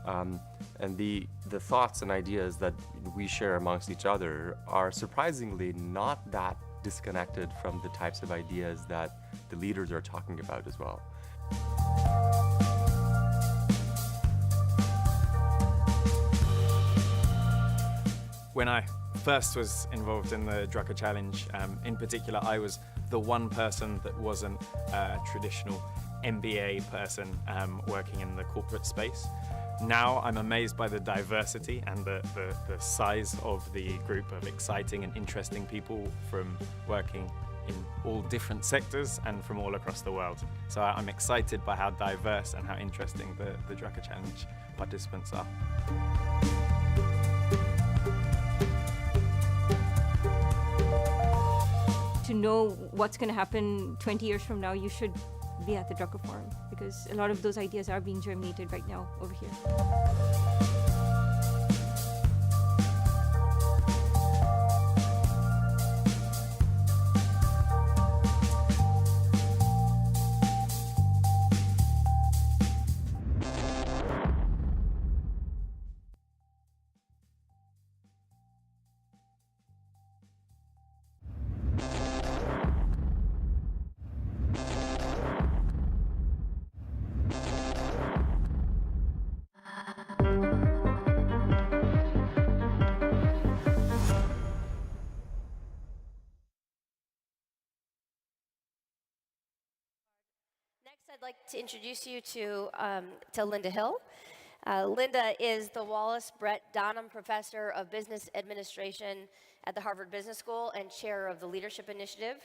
And the thoughts and ideas that we share amongst each other are surprisingly not that disconnected from the types of ideas that the leaders are talking about as well. When I first was involved in the Drucker Challenge, in particular, I was the one person that wasn't a traditional MBA person working in the corporate space. Now I'm amazed by the diversity and the size of the group of exciting and interesting people from working in all different sectors and from all across the world. So I'm excited by how diverse and how interesting the Drucker Challenge participants are. To know what's going to happen 20 years from now, you should actively at the Drucker Forum, because a lot of those ideas are being germinated right now over here. I'd like to introduce you to Linda Hill. Linda is the Wallace Brett Donham Professor of Business Administration at the Harvard Business School and chair of the Leadership Initiative.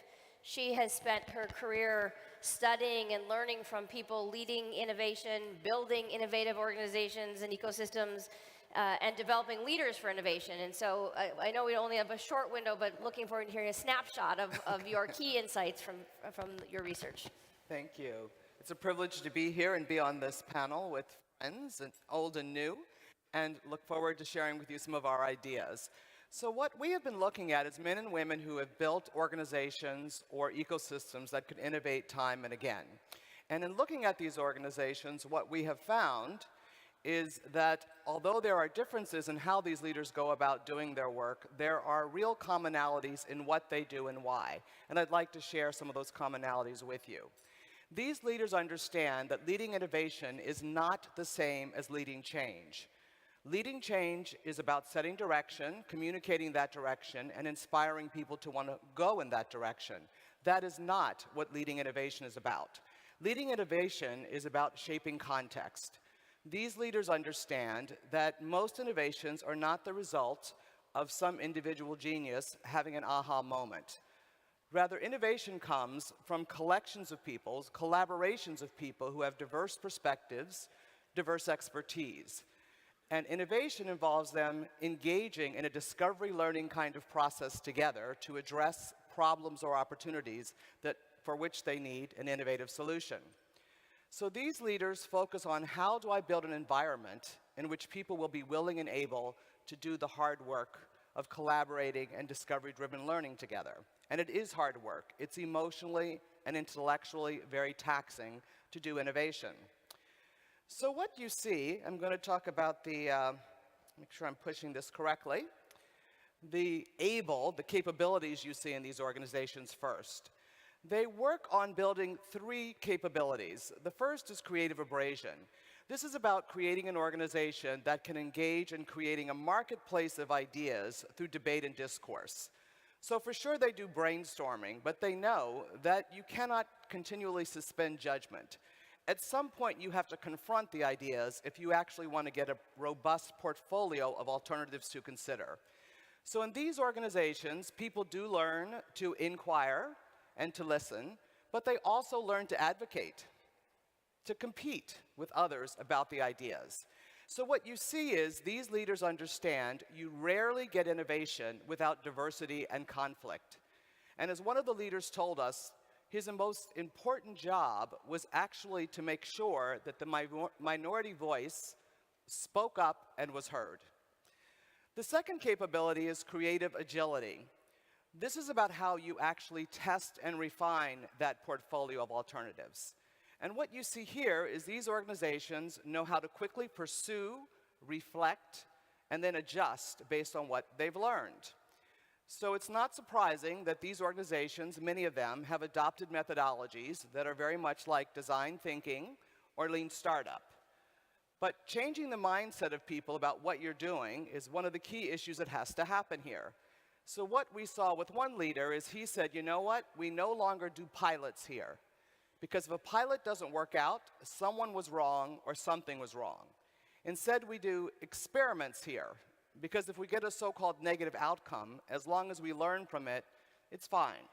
She has spent her career studying and learning from people leading innovation, building innovative organizations and ecosystems, and developing leaders for innovation. And so I know we only have a short window, but looking forward to hearing a snapshot of your key insights from your research. Thank you. It's a privilege to be here and be on this panel with friends, and old and new, and look forward to sharing with you some of our ideas. So what we have been looking at is men and women who have built organizations or ecosystems that could innovate time and again. And in looking at these organizations, what we have found is that although there are differences in how these leaders go about doing their work, there are real commonalities in what they do and why. And I'd like to share some of those commonalities with you. These leaders understand that leading innovation is not the same as leading change. Leading change is about setting direction, communicating that direction, and inspiring people to want to go in that direction. That is not what leading innovation is about. Leading innovation is about shaping context. These leaders understand that most innovations are not the result of some individual genius having an aha moment. Rather, innovation comes from collections of peoples, collaborations of people who have diverse perspectives, diverse expertise. And innovation involves them engaging in a discovery learning kind of process together to address problems or opportunities for which they need an innovative solution. So these leaders focus on how do I build an environment in which people will be willing and able to do the hard work of collaborating and discovery-driven learning together. And it is hard work. It's emotionally and intellectually very taxing to do innovation. So what you see, I'm going to talk about the, make sure I'm pushing this correctly, the capabilities you see in these organizations first. They work on building three capabilities. The first is creative abrasion. This is about creating an organization that can engage in creating a marketplace of ideas through debate and discourse. So for sure they do brainstorming, but they know that you cannot continually suspend judgment. At some point you have to confront the ideas if you actually want to get a robust portfolio of alternatives to consider. So in these organizations, people do learn to inquire and to listen, but they also learn to advocate, to compete with others about the ideas. So what you see is these leaders understand you rarely get innovation without diversity and conflict. And as one of the leaders told us, his most important job was actually to make sure that the minority voice spoke up and was heard. The second capability is creative agility. This is about how you actually test and refine that portfolio of alternatives. And what you see here is these organizations know how to quickly pursue, reflect, and then adjust based on what they've learned. So it's not surprising that these organizations, many of them, have adopted methodologies that are very much like design thinking or lean startup. But changing the mindset of people about what you're doing is one of the key issues that has to happen here. So what we saw with one leader is he said, you know what, we no longer do pilots here. Because if a pilot doesn't work out, someone was wrong or something was wrong. Instead, we do experiments here. Because if we get a so-called negative outcome, as long as we learn from it, it's fine.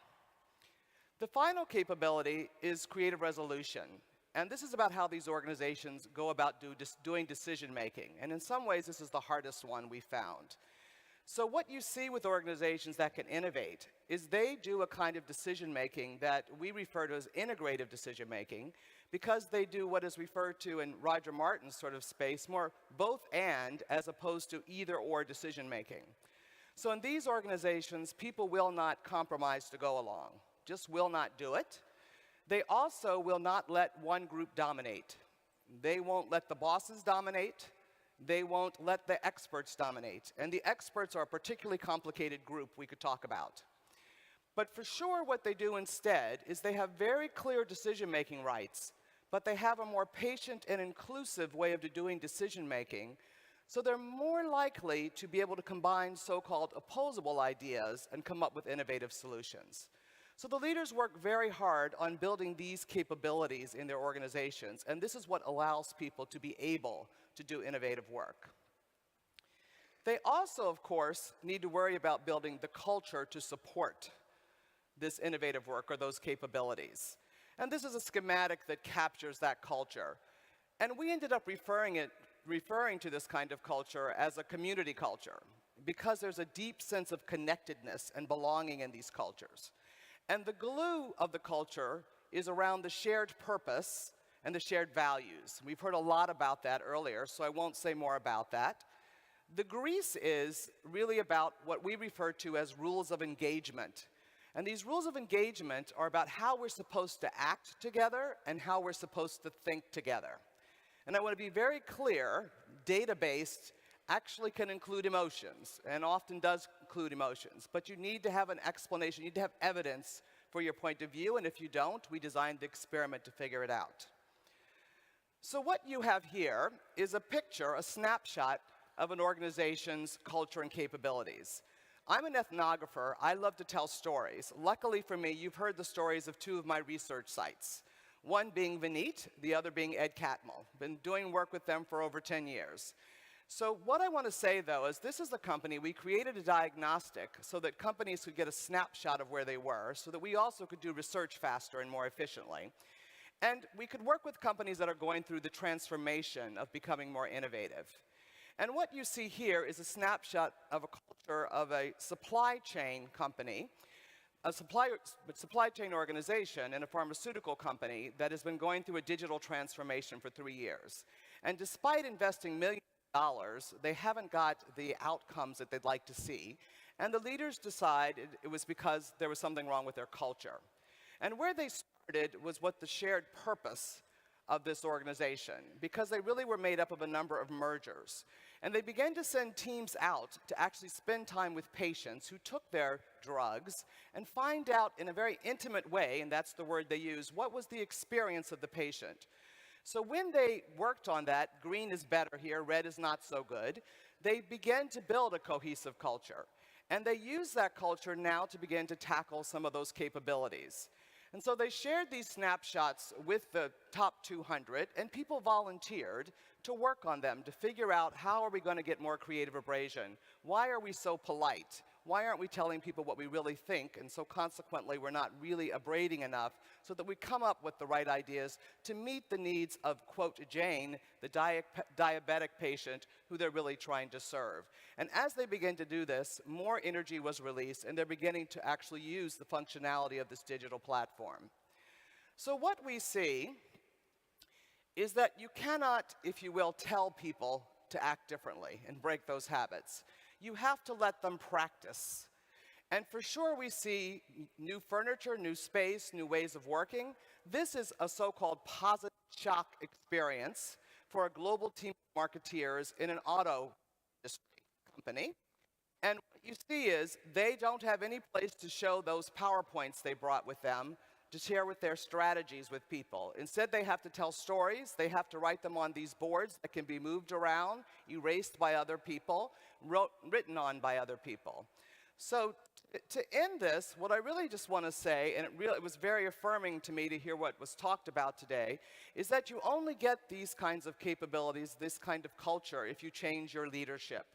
The final capability is creative resolution. And this is about how these organizations go about doing decision-making. And in some ways, this is the hardest one we found. So what you see with organizations that can innovate is they do a kind of decision-making that we refer to as integrative decision-making, because they do what is referred to in Roger Martin's sort of space, more both and as opposed to either or decision-making. So in these organizations, people will not compromise to go along, just will not do it. They also will not let one group dominate. They won't let the bosses dominate. They won't let the experts dominate. And the experts are a particularly complicated group we could talk about. But for sure, what they do instead is they have very clear decision-making rights, but they have a more patient and inclusive way of doing decision-making, so they're more likely to be able to combine so-called opposable ideas and come up with innovative solutions. So the leaders work very hard on building these capabilities in their organizations, and this is what allows people to be able to do innovative work. They also, of course, need to worry about building the culture to support this innovative work or those capabilities. And this is a schematic that captures that culture. And we ended up referring to this kind of culture as a community culture, because there's a deep sense of connectedness and belonging in these cultures. And the glue of the culture is around the shared purpose and the shared values. We've heard a lot about that earlier, so I won't say more about that. The grease is really about what we refer to as rules of engagement. And these rules of engagement are about how we're supposed to act together and how we're supposed to think together. And I want to be very clear, data-based actually can include emotions, and often does include emotions. But you need to have an explanation, you need to have evidence for your point of view, and if you don't, we designed the experiment to figure it out. So what you have here is a picture, a snapshot of an organization's culture and capabilities. I'm an ethnographer. I love to tell stories. Luckily for me, you've heard the stories of two of my research sites, one being Vinit, the other being Ed Catmull. Been doing work with them for over 10 years. So what I want to say, though, is this is a company, we created a diagnostic so that companies could get a snapshot of where they were, so that we also could do research faster and more efficiently. And we could work with companies that are going through the transformation of becoming more innovative. And what you see here is a snapshot of a culture of a supply chain company, a supply chain organization and a pharmaceutical company that has been going through a digital transformation for 3 years. And despite investing millions of dollars, they haven't got the outcomes that they'd like to see. And the leaders decided it was because there was something wrong with their culture. And where they started was what the shared purpose of this organization, because they really were made up of a number of mergers. And they began to send teams out to actually spend time with patients who took their drugs and find out in a very intimate way, and that's the word they use, what was the experience of the patient. So when they worked on that, green is better here, red is not so good, they began to build a cohesive culture. And they use that culture now to begin to tackle some of those capabilities. And so they shared these snapshots with the top 200, and people volunteered to work on them, to figure out how are we going to get more creative abrasion? Why are we so polite? Why aren't we telling people what we really think? And so consequently, we're not really abrading enough so that we come up with the right ideas to meet the needs of, quote, Jane, the diabetic patient who they're really trying to serve. And as they begin to do this, more energy was released, and they're beginning to actually use the functionality of this digital platform. So what we see is that you cannot, if you will, tell people to act differently and break those habits. You have to let them practice. And for sure, we see new furniture, new space, new ways of working. This is a so-called positive shock experience for a global team of marketeers in an auto industry company. And what you see is they don't have any place to show those PowerPoints they brought with them to share with their strategies with people. Instead, they have to tell stories. They have to write them on these boards that can be moved around, erased by other people, written on by other people. So to end this, what I really just want to say, and it was very affirming to me to hear what was talked about today, is that you only get these kinds of capabilities, this kind of culture, if you change your leadership.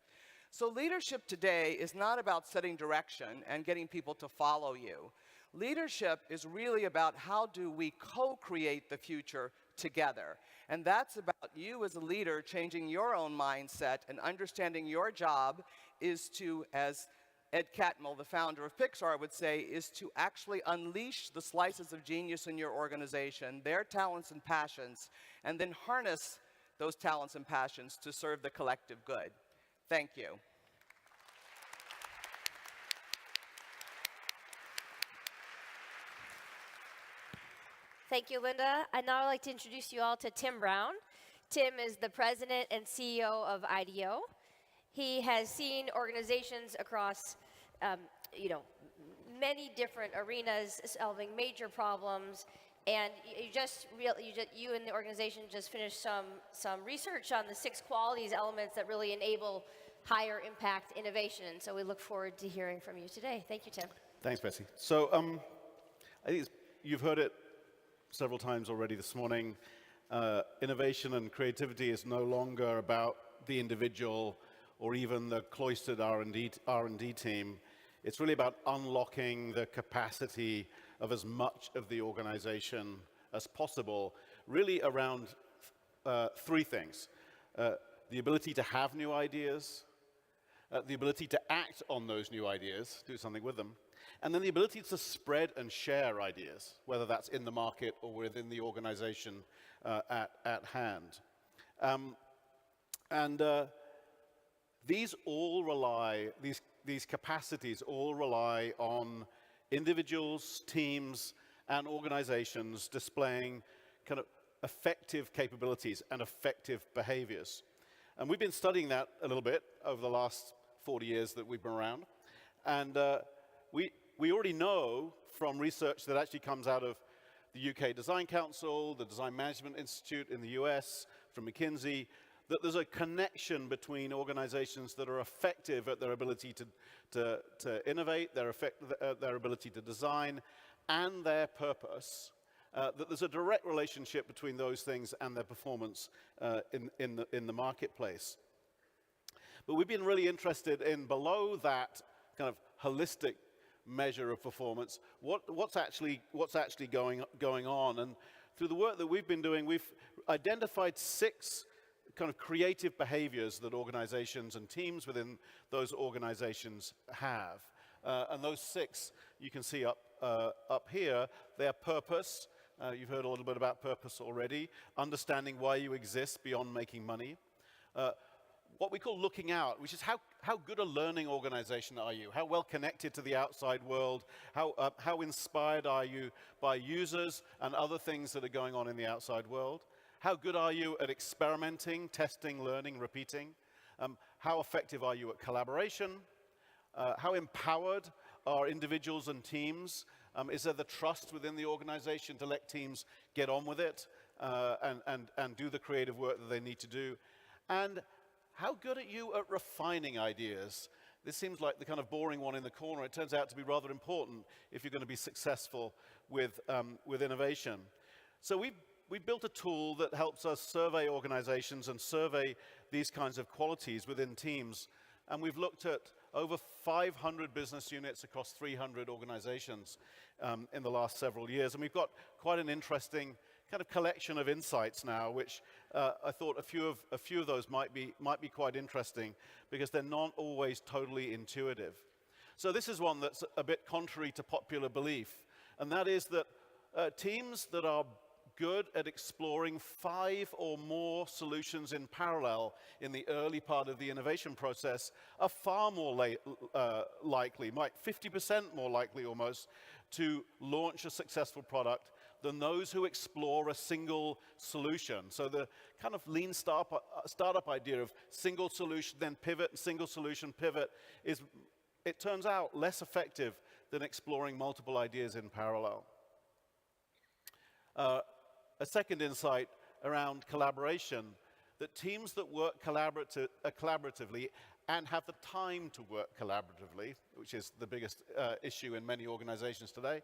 So leadership today is not about setting direction and getting people to follow you. Leadership is really about how do we co-create the future together. And that's about you as a leader changing your own mindset and understanding your job is to, as Ed Catmull, the founder of Pixar, would say, is to actually unleash the slices of genius in your organization, their talents and passions, and then harness those talents and passions to serve the collective good. Thank you. Thank you, Linda. I'd now like to introduce you all to Tim Brown. Tim is the president and CEO of IDEO. He has seen organizations across, many different arenas solving major problems. And you and the organization just finished some research on the 6 qualities elements that really enable higher impact innovation. So we look forward to hearing from you today. Thank you, Tim. Thanks, Betsy. So I think you've heard it several times already this morning. Innovation and creativity is no longer about the individual or even the cloistered R&D team. It's really about unlocking the capacity of as much of the organization as possible, really around 3 things. The ability to have new ideas, the ability to act on those new ideas, do something with them, and then the ability to spread and share ideas, whether that's in the market or within the organization at hand. These capacities all rely on individuals, teams, and organizations displaying kind of effective capabilities and effective behaviors. And we've been studying that a little bit over the last 40 years that we've been around. And we already know from research that actually comes out of the UK Design Council, the Design Management Institute in the US, from McKinsey, that there's a connection between organizations that are effective at their ability to innovate, their ability to design, and their purpose, that there's a direct relationship between those things and their performance in the marketplace. But we've been really interested in below that kind of holistic measure of performance, what's actually going on. And through the work that we've been doing, we've identified 6 kind of creative behaviors that organizations and teams within those organizations have. And those 6 you can see up here. They're purpose. You've heard a little bit about purpose already. Understanding why you exist beyond making money. What we call looking out, which is how good a learning organization are you? How well connected to the outside world? How inspired are you by users and other things that are going on in the outside world? How good are you at experimenting, testing, learning, repeating? How effective are you at collaboration? How empowered are individuals and teams? Is there the trust within the organization to let teams get on with it and do the creative work that they need to do? And how good are you at refining ideas? This seems like the kind of boring one in the corner. It turns out to be rather important if you're going to be successful with innovation. So we built a tool that helps us survey organizations and survey these kinds of qualities within teams. And we've looked at over 500 business units across 300 organizations in the last several years. And we've got quite an interesting kind of collection of insights now, which I thought a few of those might be quite interesting because they're not always totally intuitive. So this is one that's a bit contrary to popular belief, and that is that teams that are good at exploring 5 or more solutions in parallel in the early part of the innovation process are far more likely, 50% more likely almost, to launch a successful product than those who explore a single solution. So the kind of lean startup idea of single solution, then pivot, single solution, pivot, is, it turns out, less effective than exploring multiple ideas in parallel. A second insight around collaboration, that teams that work collaboratively and have the time to work collaboratively, which is the biggest issue in many organizations today,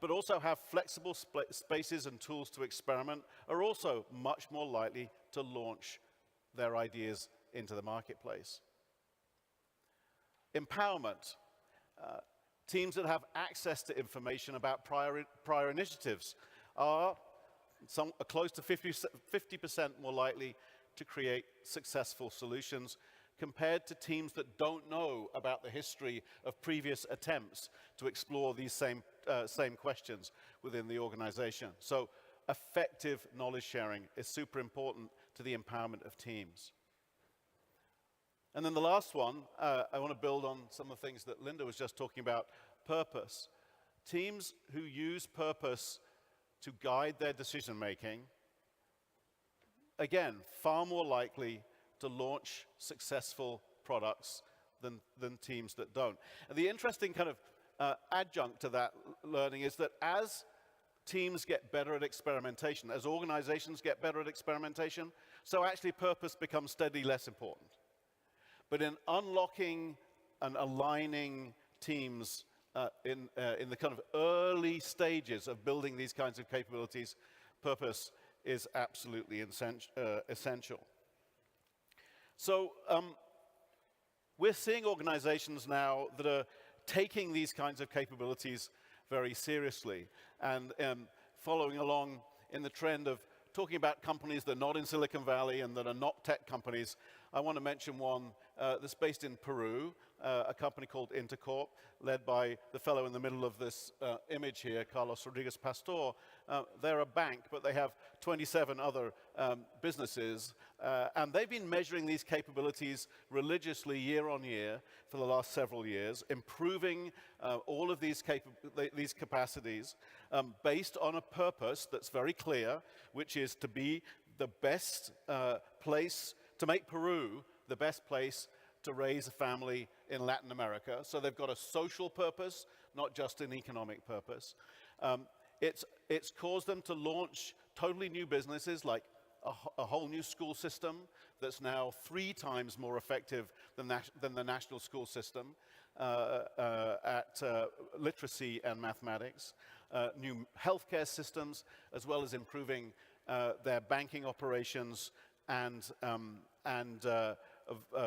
but also have flexible spaces and tools to experiment, are also much more likely to launch their ideas into the marketplace. Empowerment. Teams that have access to information about prior initiatives are close to 50% more likely to create successful solutions compared to teams that don't know about the history of previous attempts to explore these same questions within the organization. So effective knowledge sharing is super important to the empowerment of teams. And then the last one, I want to build on some of the things that Linda was just talking about, purpose. Teams who use purpose to guide their decision making, again, far more likely to launch successful products than teams that don't. And the interesting kind of adjunct to that learning is that as teams get better at experimentation, as organizations get better at experimentation, so actually purpose becomes steadily less important. But in unlocking and aligning teams in the kind of early stages of building these kinds of capabilities, purpose is absolutely essential. So we're seeing organizations now that are taking these kinds of capabilities very seriously and following along in the trend of talking about companies that are not in Silicon Valley and that are not tech companies. I want to mention one that's based in Peru, a company called Intercorp, led by the fellow in the middle of this image here, Carlos Rodriguez Pastor. They're a bank, but they have 27 other businesses, and they've been measuring these capabilities religiously year on year for the last several years, improving all of these capacities based on a purpose that's very clear, which is to be the best place, to make Peru the best place to raise a family in Latin America. So they've got a social purpose, not just an economic purpose. It's caused them to launch totally new businesses, like a whole new school system that's now 3 times more effective than the national school system at literacy and mathematics, new healthcare systems, as well as improving their banking operations and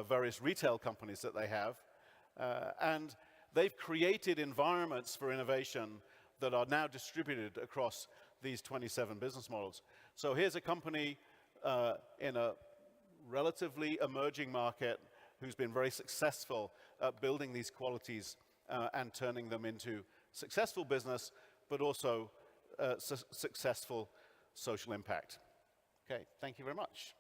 various retail companies that they have. And they've created environments for innovation that are now distributed across these 27 business models. So here's a company in a relatively emerging market who's been very successful at building these qualities and turning them into successful business, but also successful social impact. Okay, thank you very much.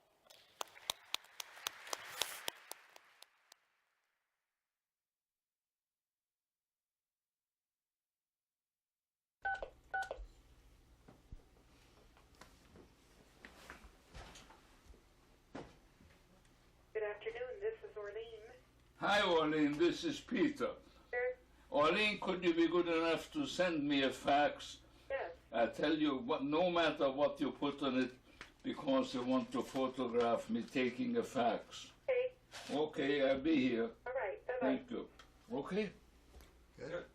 Good afternoon, this is Orlean. Hi, Orlean, this is Peter. Sure. Orlean, could you be good enough to send me a fax? Yes. I tell you, no matter what you put on it, because I want to photograph me taking a fax. Okay. Okay, I'll be here. All right, bye-bye. Thank you. Okay? Good.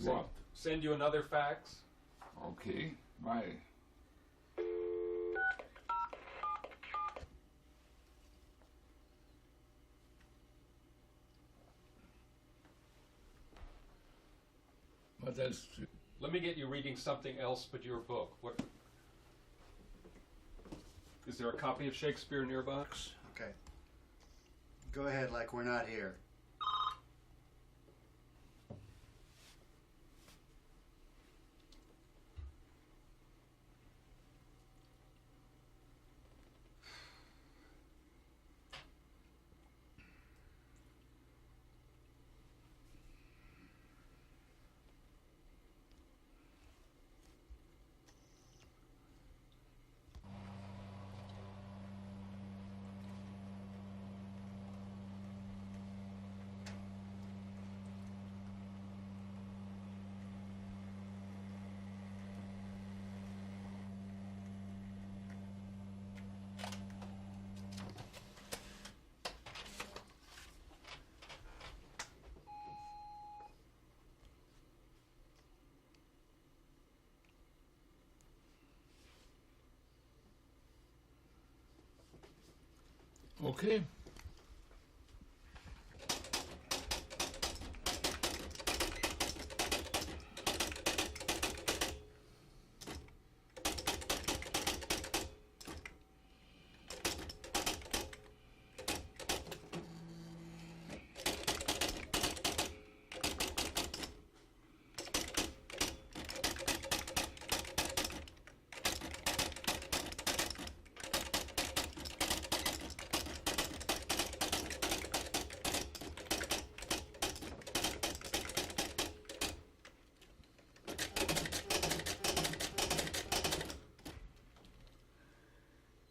What? Send you another fax? Okay, bye. What else? Let me get you reading something else but your book. What? Is there a copy of Shakespeare nearby? Okay. Go ahead like we're not here. Okay.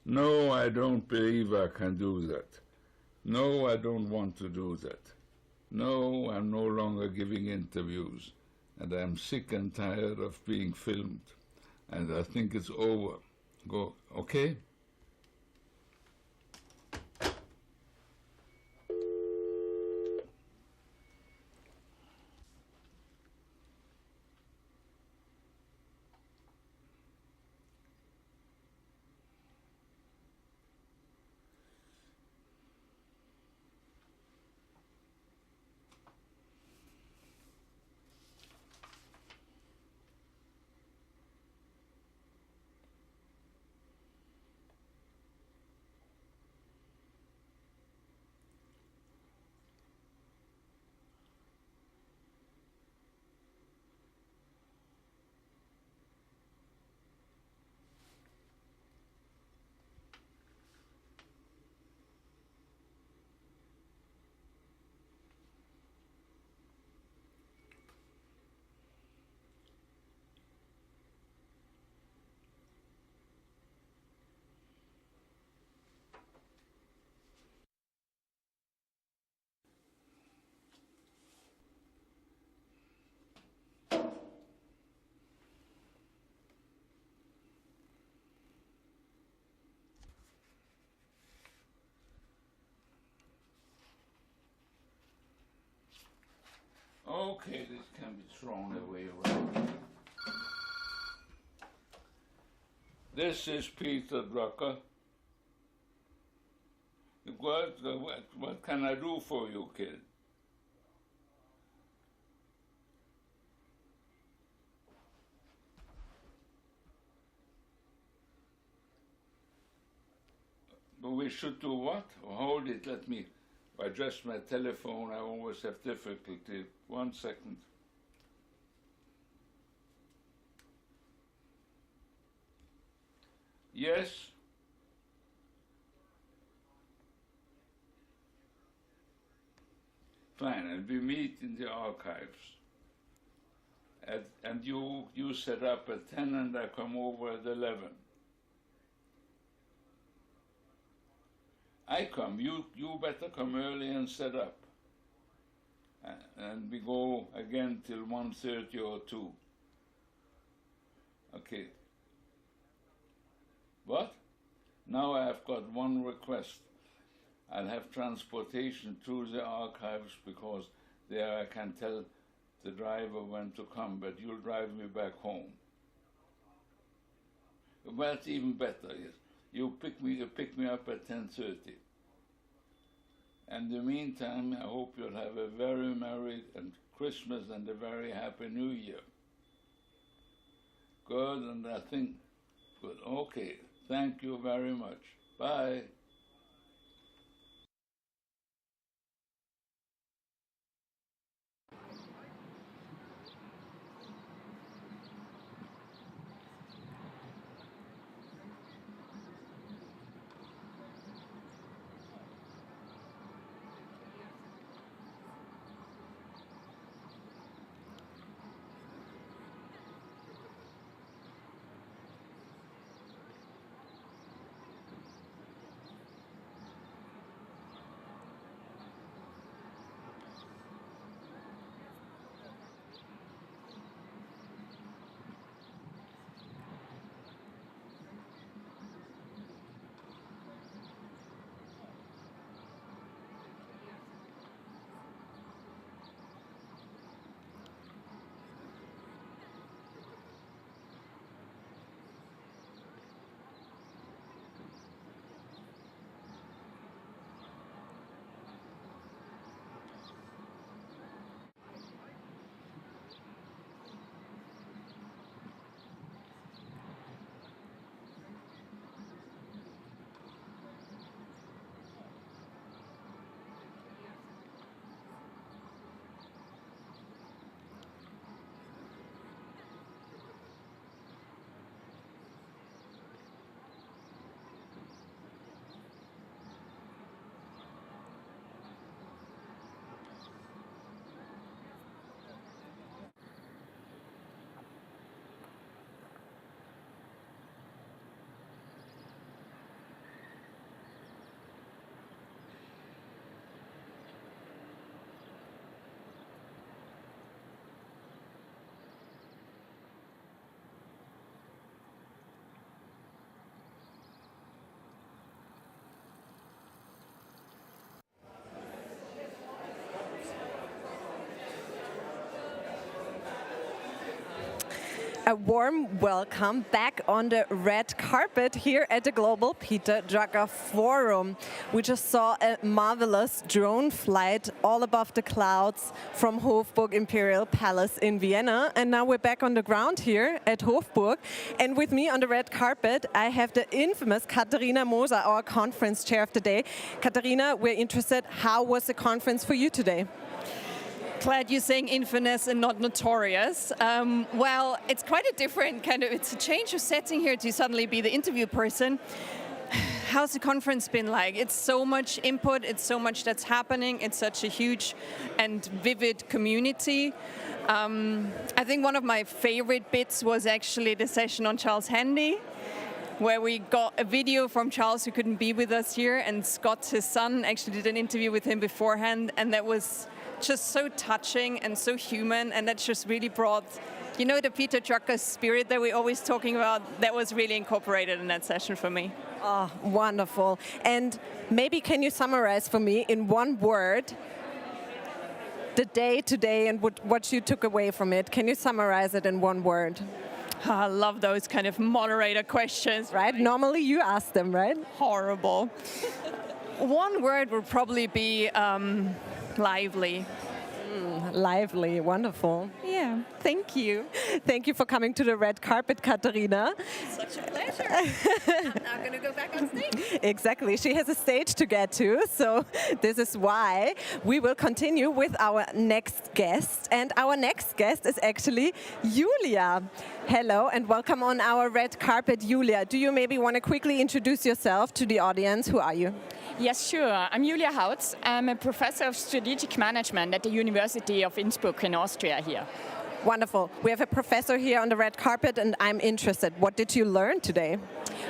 No, I don't believe I can do that. No, I don't want to do that. No, I'm no longer giving interviews, and I'm sick and tired of being filmed, and I think it's over. Go, okay? Okay, this can be thrown away right. This is Peter Drucker. What can I do for you, kid? But we should do what? Hold it, let me adjust my telephone. I always have difficulty. 1 second. Yes? Fine, and we meet in the archives. And you set up at 10 and I come over at 11. I come, you better come early and set up. And we go again till 1:30 or 2. Okay. What? Now I have got one request. I'll have transportation through the archives because there I can tell the driver when to come, but you'll drive me back home. Well, it's even better, yes. You pick me up at 10:30. In the meantime, I hope you'll have a very merry Christmas and a very happy New Year. Good, and I think, good. Okay, thank you very much. Bye. A warm welcome back on the red carpet here at the Global Peter Drucker Forum. We just saw a marvelous drone flight all above the clouds from Hofburg Imperial Palace in Vienna. And now we're back on the ground here at Hofburg. And with me on the red carpet, I have the infamous Katharina Moser, our conference chair of the day. Katharina, we're interested, how was the conference for you today? Glad you're saying infamous and not notorious. Well, it's quite a different kind of, it's a change of setting here to suddenly be the interview person. How's the conference been like? It's so much input, it's so much that's happening, it's such a huge and vivid community. I think one of my favorite bits was actually the session on Charles Handy, where we got a video from Charles, who couldn't be with us here, and Scott, his son, actually did an interview with him beforehand, and that was just so touching and so human, and that just really brought, you know, the Peter Drucker spirit that we're always talking about, that was really incorporated in that session for me. Oh, wonderful. And maybe can you summarize for me in one word the day today and what you took away from it? Can you summarize it in one word? I love those kind of moderator questions. Right? Normally you ask them, right? Horrible. One word would probably be lively. Lively, wonderful. Yeah, thank you. Thank you for coming to the red carpet, Katharina. Such a pleasure. I'm now going to go back on stage. Exactly. She has a stage to get to, so this is why we will continue with our next guest. And our next guest is actually Julia. Hello and welcome on our red carpet, Julia. Do you maybe want to quickly introduce yourself to the audience? Who are you? Yes, sure. I'm Julia Hautz. I'm a professor of strategic management at the University of Innsbruck in Austria here. Wonderful. We have a professor here on the red carpet and I'm interested. What did you learn today?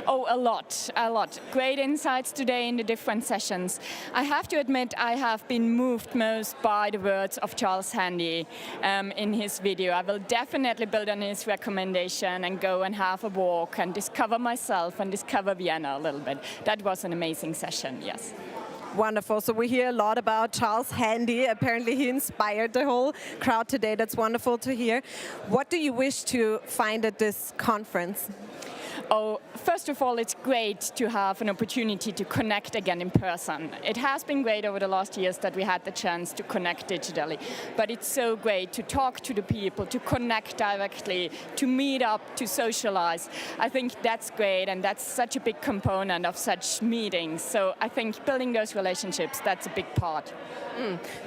Oh, a lot. Great insights today in the different sessions. I have to admit I have been moved most by the words of Charles Handy in his video. I will definitely build on his recommendation and go and have a walk and discover myself and discover Vienna a little bit. That was an amazing session, yes. Wonderful. So we hear a lot about Charles Handy. Apparently he inspired the whole crowd today. That's wonderful to hear. What do you wish to find at this conference? Oh, first of all, it's great to have an opportunity to connect again in person. It has been great over the last years that we had the chance to connect digitally, but it's so great to talk to the people, to connect directly, to meet up, to socialize. I think that's great, and that's such a big component of such meetings. So I think building those relationships, that's a big part.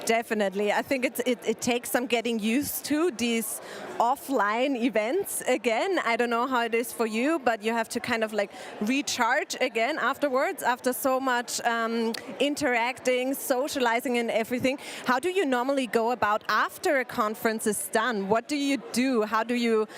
Definitely. I think it takes some getting used to these offline events again. I don't know how it is for you, but you have to kind of like recharge again afterwards, after so much interacting, socializing and everything. How do you normally go about after a conference is done? What do you do? How do you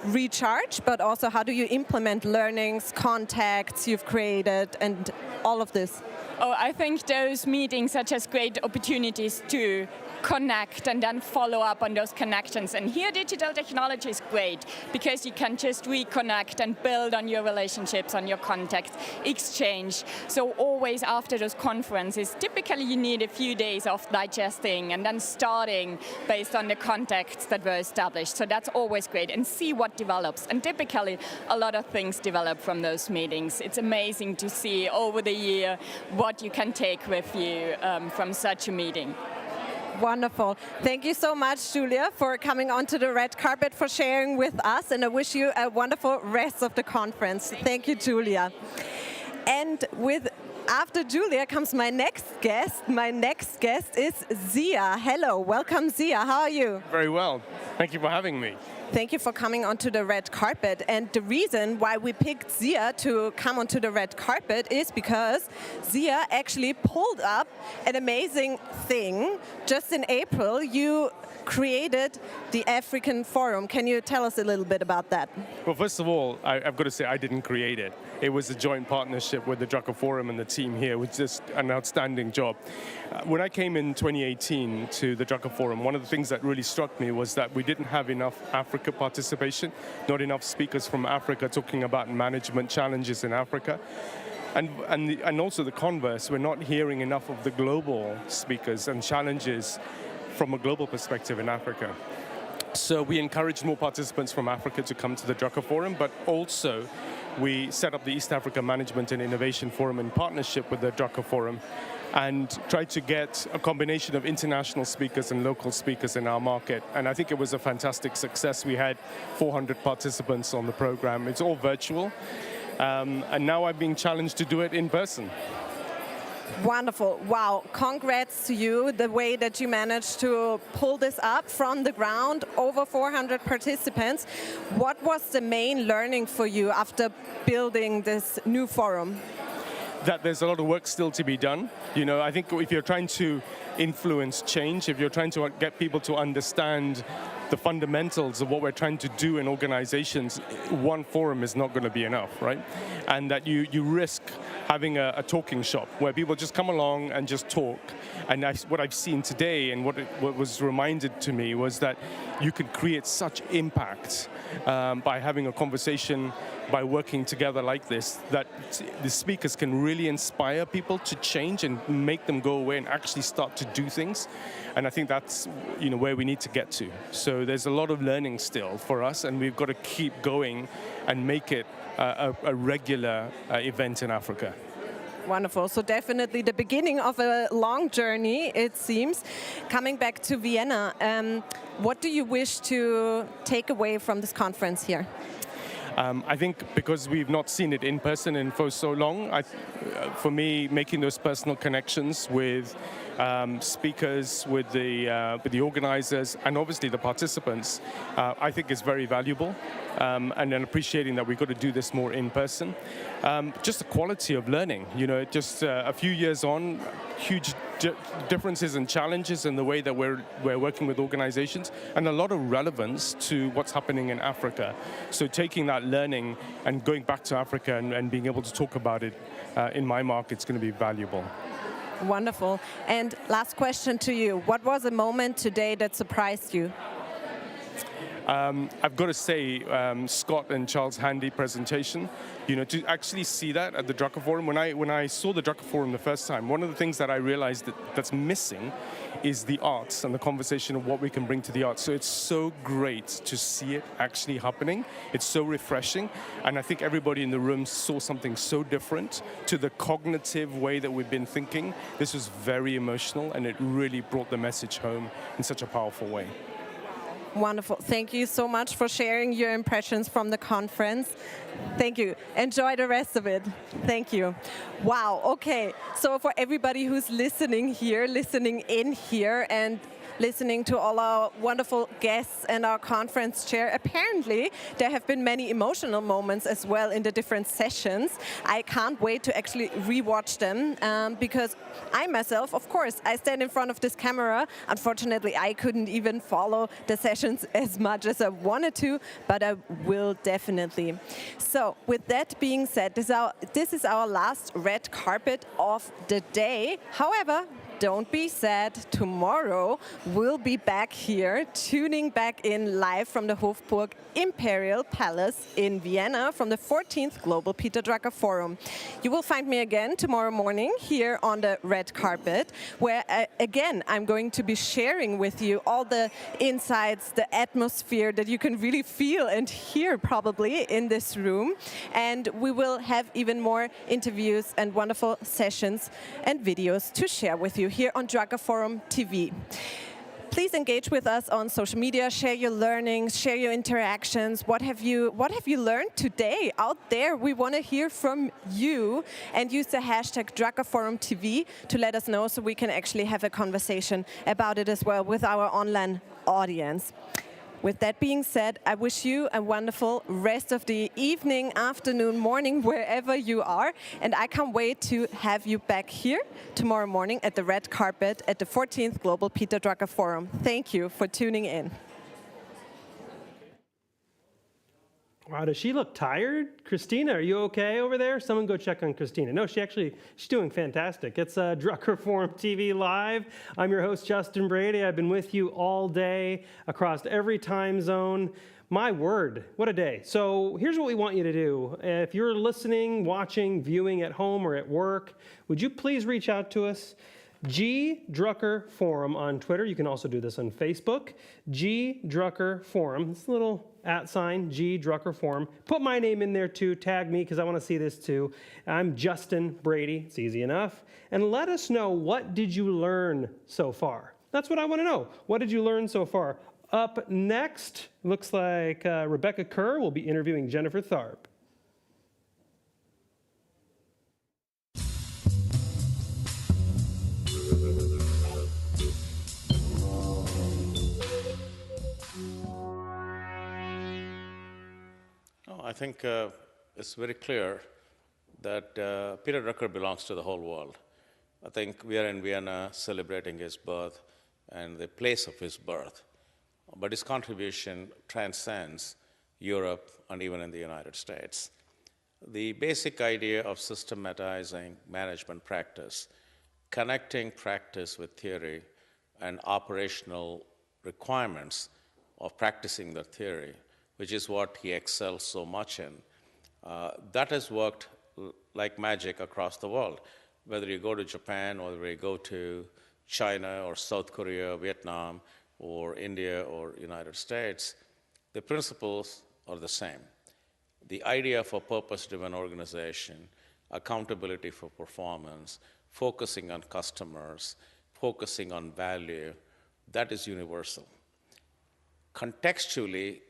recharge, but also how do you implement learnings, contacts you've created and all of this? Oh, I think those meetings are just great opportunities to connect and then follow up on those connections. And here digital technology is great because you can just reconnect and build on your relationships, on your contacts, exchange. So always after those conferences, typically you need a few days of digesting and then starting based on the contacts that were established. So that's always great, and see what develops. And typically a lot of things develop from those meetings. It's amazing to see over the year what you can take with you from such a meeting. Wonderful. Thank you so much, Julia, for coming onto the red carpet, for sharing with us, and I wish you a wonderful rest of the conference. Thank you, Julia. And after Julia comes my next guest. My next guest is Zia. Hello, welcome, Zia. How are you? Very well. Thank you for having me. Thank you for coming onto the red carpet. And the reason why we picked Zia to come onto the red carpet is because Zia actually pulled up an amazing thing. Just in April, you created the African Forum. Can you tell us a little bit about that? Well, first of all, I've got to say I didn't create it. It was a joint partnership with the Drucker Forum and the team here. It was just an outstanding job. When I came in 2018 to the Drucker Forum, one of the things that really struck me was that we didn't have enough Africa participation, not enough speakers from Africa talking about management challenges in Africa. And also the converse, we're not hearing enough of the global speakers and challenges from a global perspective in Africa. So we encouraged more participants from Africa to come to the Drucker Forum, but also we set up the East Africa Management and Innovation Forum in partnership with the Drucker Forum and tried to get a combination of international speakers and local speakers in our market. And I think it was a fantastic success. We had 400 participants on the program. It's all virtual. And now I'm being challenged to do it in person. Wonderful. Wow. Congrats to you, the way that you managed to pull this up from the ground, over 400 participants. What was the main learning for you after building this new forum? That there's a lot of work still to be done. You know, I think if you're trying to influence change, if you're trying to get people to understand the fundamentals of what we're trying to do in organizations, one forum is not going to be enough, right? And that you risk having a talking shop where people just come along and just talk. And what I've seen today and what was reminded to me was that you can create such impact by having a conversation, by working together like this, that the speakers can really inspire people to change and make them go away and actually start to do things. And I think that's where we need to get to. So there's a lot of learning still for us, and we've got to keep going and make it a regular event in Africa. Wonderful. So definitely the beginning of a long journey, it seems. Coming back to Vienna, what do you wish to take away from this conference here? I think because we've not seen it in person for so long, for me, making those personal connections with speakers, with the organizers, and obviously the participants, I think is very valuable. And then appreciating that we've got to do this more in person. Just the quality of learning, just a few years on, huge differences and challenges in the way that we're working with organizations, and a lot of relevance to what's happening in Africa. So taking that learning and going back to Africa and being able to talk about it in my market is going to be valuable. Wonderful. And last question to you. What was a moment today that surprised you? I've got to say, Scott and Charles' handy presentation, to actually see that at the Drucker Forum. When I saw the Drucker Forum the first time, one of the things that I realized that's missing is the arts and the conversation of what we can bring to the arts. So it's so great to see it actually happening. It's so refreshing. And I think everybody in the room saw something so different to the cognitive way that we've been thinking. This was very emotional, and it really brought the message home in such a powerful way. Wonderful. Thank you so much for sharing your impressions from the conference. Thank you. Enjoy the rest of it. Thank you. Wow. Okay. So for everybody who's listening in here, and listening to all our wonderful guests and our conference chair, apparently there have been many emotional moments as well in the different sessions. I can't wait to actually rewatch them because I myself, of course, I stand in front of this camera. Unfortunately, I couldn't even follow the sessions as much as I wanted to, but I will definitely. So with that being said, this is our last red carpet of the day. However, don't be sad. Tomorrow we'll be back here, tuning back in live from the Hofburg Imperial Palace in Vienna from the 14th Global Peter Drucker Forum. You will find me again tomorrow morning here on the red carpet, where again I'm going to be sharing with you all the insights, the atmosphere that you can really feel and hear probably in this room. And we will have even more interviews and wonderful sessions and videos to share with you here on Drucker Forum TV. Please engage with us on social media, share your learnings, share your interactions. What have you learned today out there? We want to hear from you, and use the hashtag Drucker Forum TV to let us know so we can actually have a conversation about it as well with our online audience. With that being said, I wish you a wonderful rest of the evening, afternoon, morning, wherever you are. And I can't wait to have you back here tomorrow morning at the red carpet at the 14th Global Peter Drucker Forum. Thank you for tuning in. Wow, does she look tired? Christina, are you okay over there? Someone go check on Christina. No, she's doing fantastic. It's Drucker Forum TV Live. I'm your host, Justin Brady. I've been with you all day across every time zone. My word, what a day. So here's what we want you to do. If you're listening, watching, viewing at home or at work, would you please reach out to us? Drucker Forum on Twitter. You can also do this on Facebook. Drucker Forum. This little @ Drucker Forum. Put my name in there too. Tag me because I want to see this too. I'm Justin Brady. It's easy enough. And let us know, what did you learn so far? That's what I want to know. What did you learn so far? Up next, looks like Rebecca Kerr will be interviewing Jennifer Tharp. I think it's very clear that Peter Drucker belongs to the whole world. I think we are in Vienna celebrating his birth and the place of his birth, but his contribution transcends Europe and even in the United States. The basic idea of systematizing management practice, connecting practice with theory and operational requirements of practicing the theory, which is what he excels so much in, that has worked like magic across the world. Whether you go to Japan, or whether you go to China or South Korea, Vietnam, or India or United States, the principles are the same. The idea of a purpose-driven organization, accountability for performance, focusing on customers, focusing on value, that is universal. Contextually,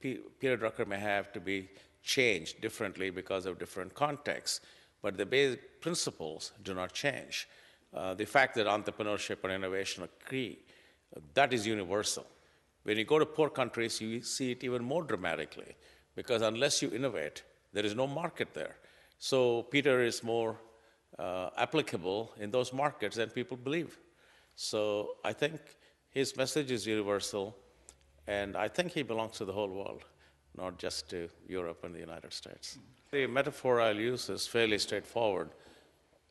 Peter Drucker may have to be changed differently because of different contexts, but the basic principles do not change. The fact that entrepreneurship and innovation are key, that is universal. When you go to poor countries, you see it even more dramatically, because unless you innovate, there is no market there. So Peter is more applicable in those markets than people believe. So I think his message is universal, and I think he belongs to the whole world, not just to Europe and the United States. The metaphor I'll use is fairly straightforward.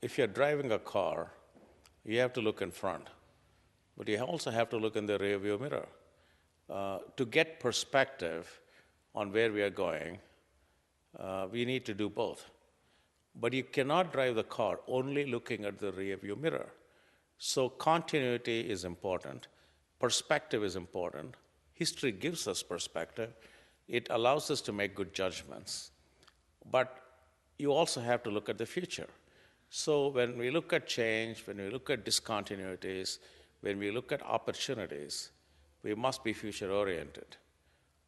If you're driving a car, you have to look in front, but you also have to look in the rearview mirror. To get perspective on where we are going, we need to do both. But you cannot drive the car only looking at the rearview mirror. So continuity is important, perspective is important. History gives us perspective. It allows us to make good judgments. But you also have to look at the future. So when we look at change, when we look at discontinuities, when we look at opportunities, we must be future-oriented.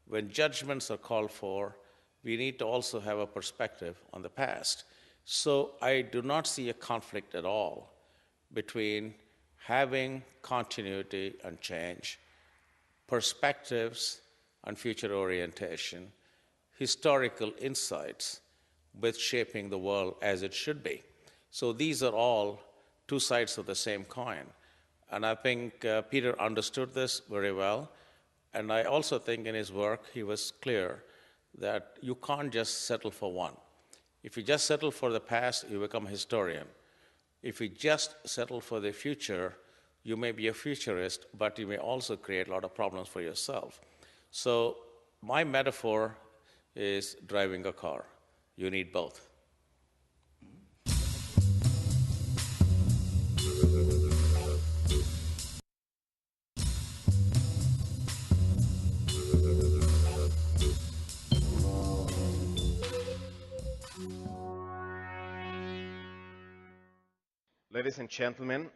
When judgments are called for, we need to also have a perspective on the past. So I do not see a conflict at all between having continuity and change, perspectives and future orientation, historical insights with shaping the world as it should be. So these are all two sides of the same coin. And I think Peter understood this very well. And I also think in his work, he was clear that you can't just settle for one. If you just settle for the past, you become a historian. If you just settle for the future, you may be a futurist, but you may also create a lot of problems for yourself. So my metaphor is driving a car. You need both. Ladies and gentlemen,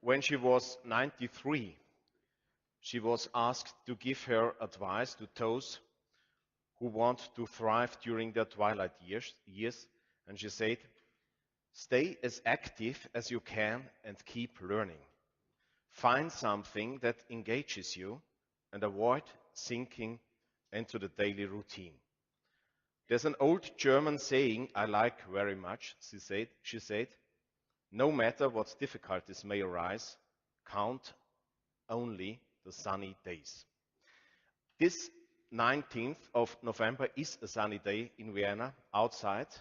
when she was 93, she was asked to give her advice to those who want to thrive during their twilight years, and she said, "Stay as active as you can and keep learning. Find something that engages you and avoid sinking into the daily routine." There's an old German saying I like very much. She said, "No matter what difficulties may arise, count only the sunny days." This 19th of November is a sunny day in Vienna, outside,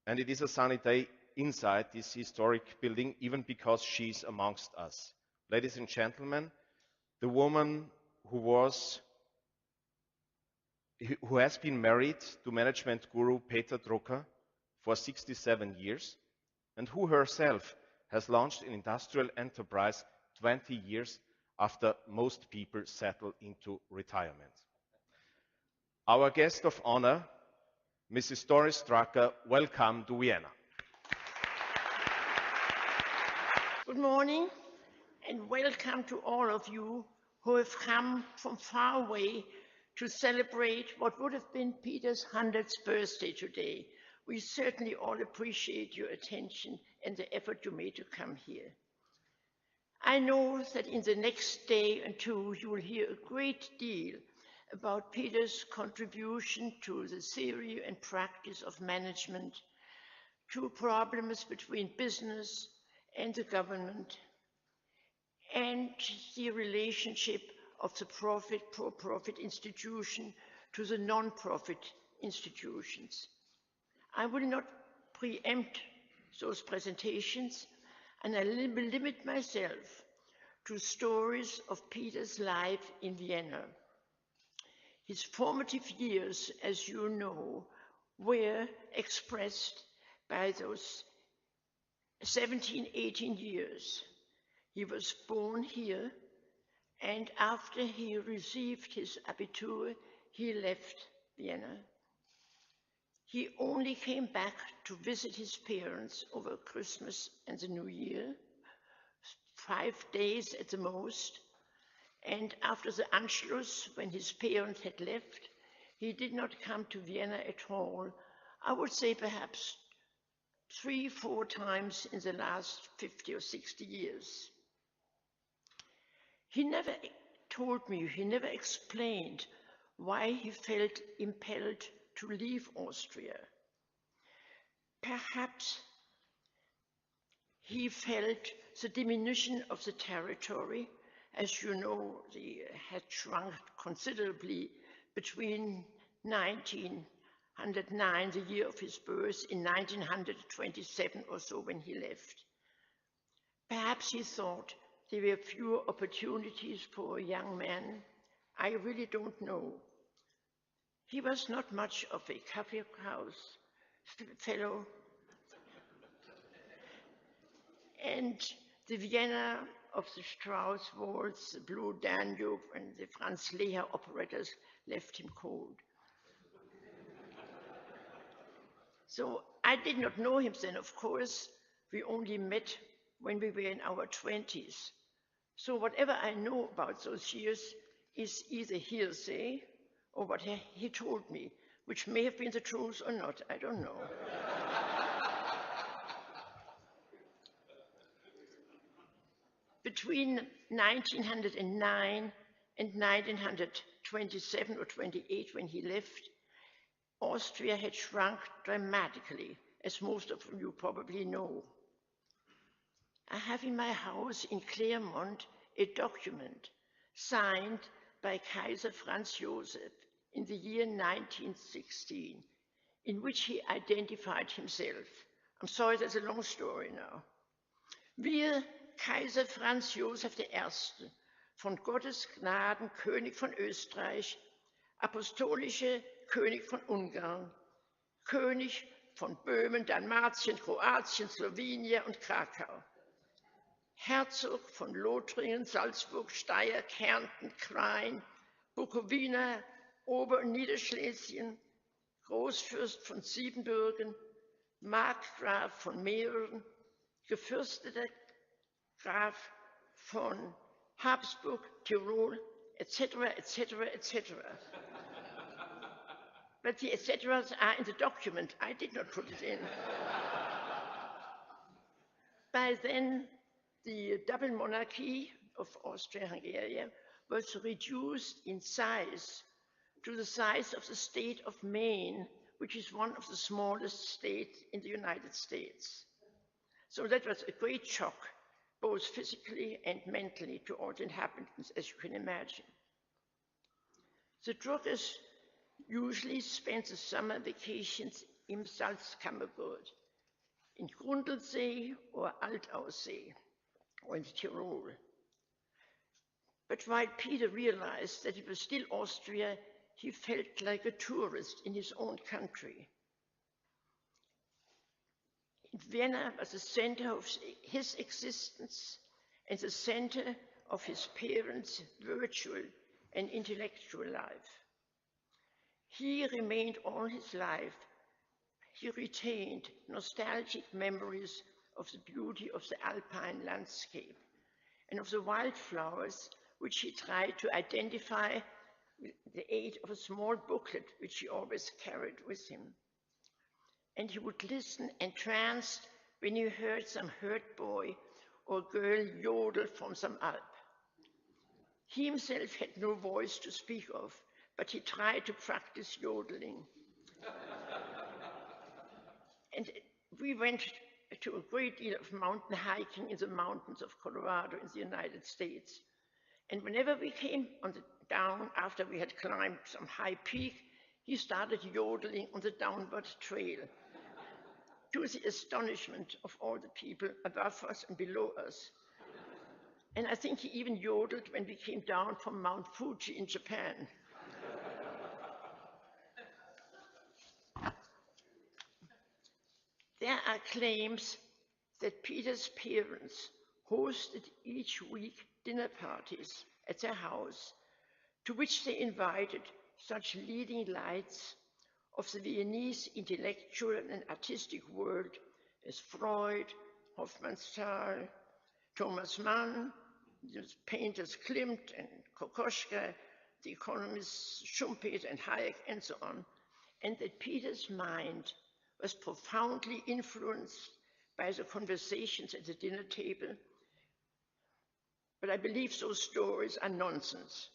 and it is a sunny day inside this historic building, even because she's amongst us. Ladies and gentlemen, the woman who has been married to management guru Peter Drucker for 67 years, and who herself has launched an industrial enterprise 20 years after most people settle into retirement. Our guest of honor, Mrs. Doris Drucker, welcome to Vienna. Good morning and welcome to all of you who have come from far away to celebrate what would have been Peter's 100th birthday today. We certainly all appreciate your attention and the effort you made to come here. I know that in the next day and two you will hear a great deal about Peter's contribution to the theory and practice of management, to problems between business and the government, and the relationship of the for-profit institution to the non-profit institutions. I will not preempt those presentations, and I will limit myself to stories of Peter's life in Vienna. His formative years, as you know, were expressed by those 17, 18 years. He was born here, and after he received his Abitur, he left Vienna. He only came back to visit his parents over Christmas and the New Year, 5 days at the most, and after the Anschluss, when his parents had left, he did not come to Vienna at all. I would say perhaps 3, 4 times in the last 50 or 60 years. He never told me, he never explained why he felt impelled to leave Austria. Perhaps he felt the diminution of the territory. As you know, they had shrunk considerably between 1909, the year of his birth, in 1927 or so when he left. Perhaps he thought there were fewer opportunities for a young man. I really don't know. He was not much of a coffee house fellow. And the Vienna of the Strauss waltz, the Blue Danube, and the Franz Lehrer operettas left him cold. So I did not know him then, of course. We only met when we were in our 20s. So whatever I know about those years is either hearsay or what he told me, which may have been the truth or not, I don't know. Between 1909 and 1927 or 28, when he left, Austria had shrunk dramatically, as most of you probably know. I have in my house in Claremont a document signed by Kaiser Franz Joseph in the year 1916, in which he identified himself. I'm sorry, that's a long story now. Wir, Kaiser Franz Joseph I, von Gottes Gnaden König von Österreich, apostolische König von Ungarn, König von Böhmen, Dalmatien, Kroatien, Slowenien und Krakau, Herzog von Lothringen, Salzburg, Steyr, Kärnten, Krain, Bukowina, Ober- und Niederschlesien, Großfürst von Siebenbürgen, Markgraf von Mähren, gefürsteter Graf von Habsburg, Tirol, etc., etc., etc. But the etceteras are in the document. I did not put it in. By then, the double monarchy of Austria-Hungary was reduced in size to the size of the state of Maine, which is one of the smallest states in the United States. So that was a great shock, both physically and mentally, to all the inhabitants, as you can imagine. The Druckers usually spent the summer vacations im Salzkammergut, in Grundlsee or Altaussee, or in Tyrol. But while Peter realized that it was still Austria, he felt like a tourist in his own country. Vienna was the center of his existence and the center of his parents' virtual and intellectual life. He remained all his life. He retained nostalgic memories of the beauty of the alpine landscape and of the wildflowers which he tried to identify with the aid of a small booklet which he always carried with him. And he would listen entranced when he heard some herd boy or girl yodel from some Alp. He himself had no voice to speak of, but he tried to practice yodeling. And we went to a great deal of mountain hiking in the mountains of Colorado in the United States. And whenever we came on the down after we had climbed some high peak, he started yodeling on the downward trail, to the astonishment of all the people above us and below us. And I think he even yodeled when we came down from Mount Fuji in Japan. There are claims that Peter's parents hosted each week dinner parties at their house, to which they invited such leading lights of the Viennese intellectual and artistic world as Freud, Hofmannsthal, Thomas Mann, the painters Klimt and Kokoschka, the economists Schumpeter and Hayek, and so on, and that Peter's mind was profoundly influenced by the conversations at the dinner table. But I believe those stories are nonsense.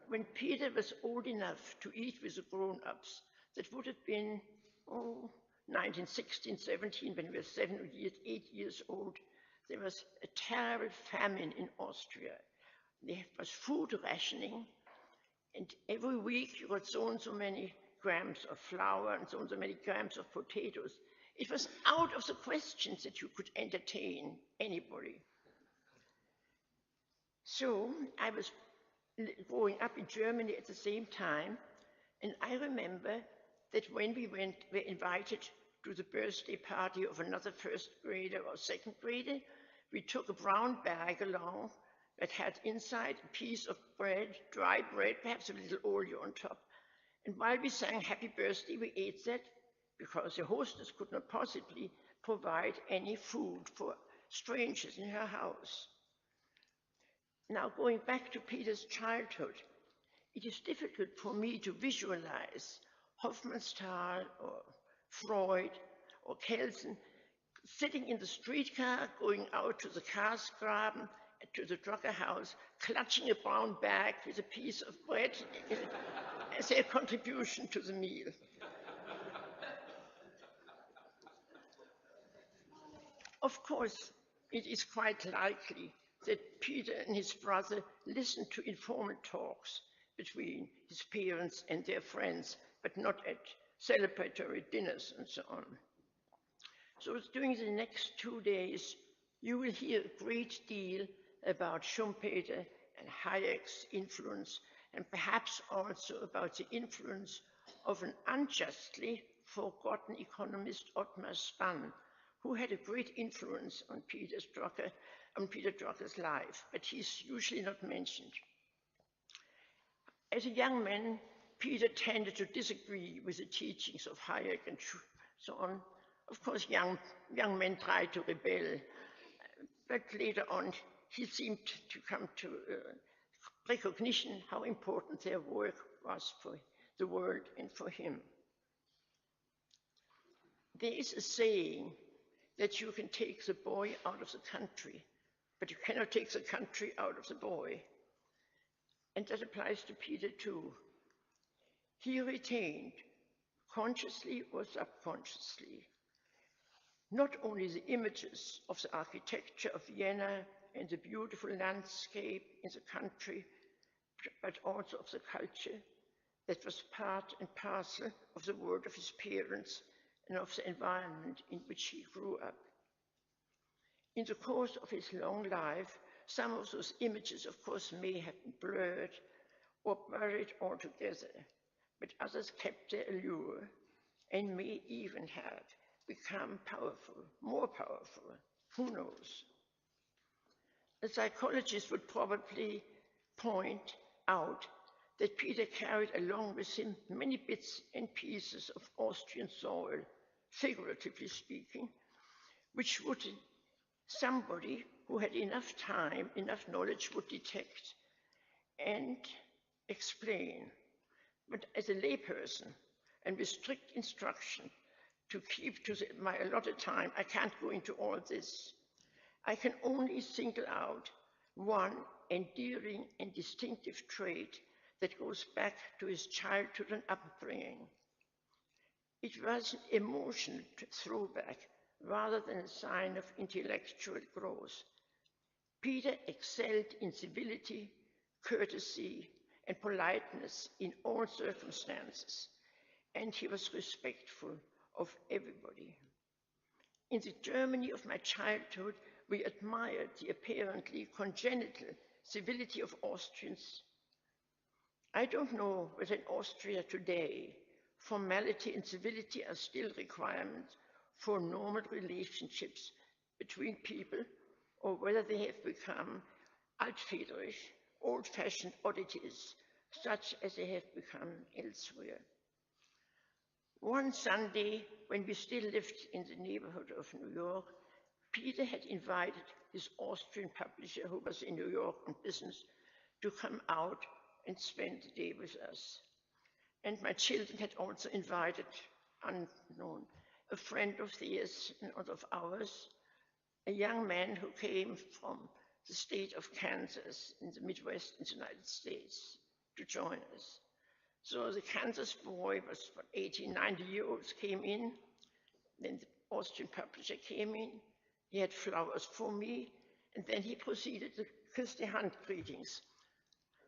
When Peter was old enough to eat with the grown-ups, that would have been 1916, 17, when we were 7 or 8 years old, there was a terrible famine in Austria. There was food rationing, and every week you got so and so many grams of flour and so and so many grams of potatoes. It was out of the question that you could entertain anybody. So I was growing up in Germany at the same time, and I remember that when we were invited to the birthday party of another first grader or second grader, we took a brown bag along that had inside a piece of bread, dry bread, perhaps a little oil on top. And while we sang happy birthday, we ate that because the hostess could not possibly provide any food for strangers in her house. Now, going back to Peter's childhood, it is difficult for me to visualize Hofmannsthal or Freud or Kelsen sitting in the streetcar, going out to the Karlsgraben, to the Drucker house, clutching a brown bag with a piece of bread as their contribution to the meal. Of course, it is quite likely that Peter and his brother listened to informal talks between his parents and their friends, but not at celebratory dinners and so on. So during the next 2 days, you will hear a great deal about Schumpeter and Hayek's influence, and perhaps also about the influence of an unjustly forgotten economist, Ottmar Spann, who had a great influence on Peter Drucker's life, but he's usually not mentioned. As a young man, Peter tended to disagree with the teachings of Hayek and so on. Of course, young men tried to rebel, but later on, he seemed to come to recognition how important their work was for the world and for him. There is a saying that you can take the boy out of the country, but you cannot take the country out of the boy. And that applies to Peter too. He retained, consciously or subconsciously, not only the images of the architecture of Vienna and the beautiful landscape in the country, but also of the culture that was part and parcel of the world of his parents and of the environment in which he grew up. In the course of his long life, some of those images, of course, may have been blurred or buried altogether, but others kept their allure and may even have become powerful, more powerful? Who knows? A psychologist would probably point out that Peter carried along with him many bits and pieces of Austrian soil, figuratively speaking, which would somebody who had enough time, enough knowledge would detect and explain. But as a layperson and with strict instruction to keep to my allotted time, I can't go into all this. I can only single out one endearing and distinctive trait that goes back to his childhood and upbringing. It was an emotional throwback rather than a sign of intellectual growth. Peter excelled in civility, courtesy, and politeness in all circumstances, and he was respectful of everybody. In the Germany of my childhood, we admired the apparently congenital civility of Austrians. I don't know whether in Austria today, formality and civility are still requirements for normal relationships between people, or whether they have become altväterisch, old-fashioned oddities, such as they have become elsewhere. One Sunday, when we still lived in the neighborhood of New York, Peter had invited his Austrian publisher, who was in New York on business, to come out and spend the day with us. And my children had also invited, unknown, a friend of theirs and of ours, a young man who came from the state of Kansas in the Midwest in the United States to join us. So the Kansas boy was 18, 90-year-olds came in, then the Austrian publisher came in, he had flowers for me, and then he proceeded to kiss the hand greetings.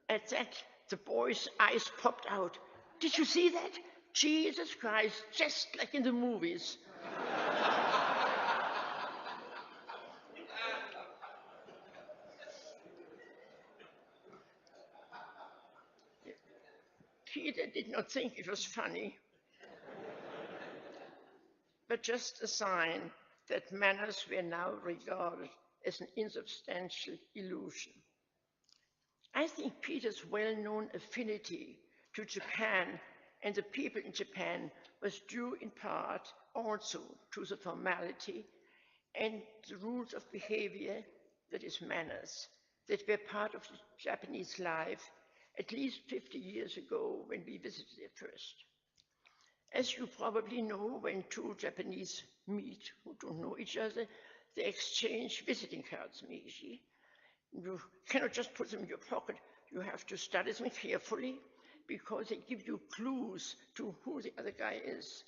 At that, the boy's eyes popped out. Did you see that? Jesus Christ, just like in the movies. Peter did not think it was funny, but just a sign that manners were now regarded as an insubstantial illusion. I think Peter's well-known affinity to Japan and the people in Japan was due in part also to the formality and the rules of behavior, that is manners, that were part of the Japanese life at least 50 years ago when we visited there first. As you probably know, when two Japanese meet who don't know each other, they exchange visiting cards, Meiji. You cannot just put them in your pocket. You have to study them carefully because they give you clues to who the other guy is.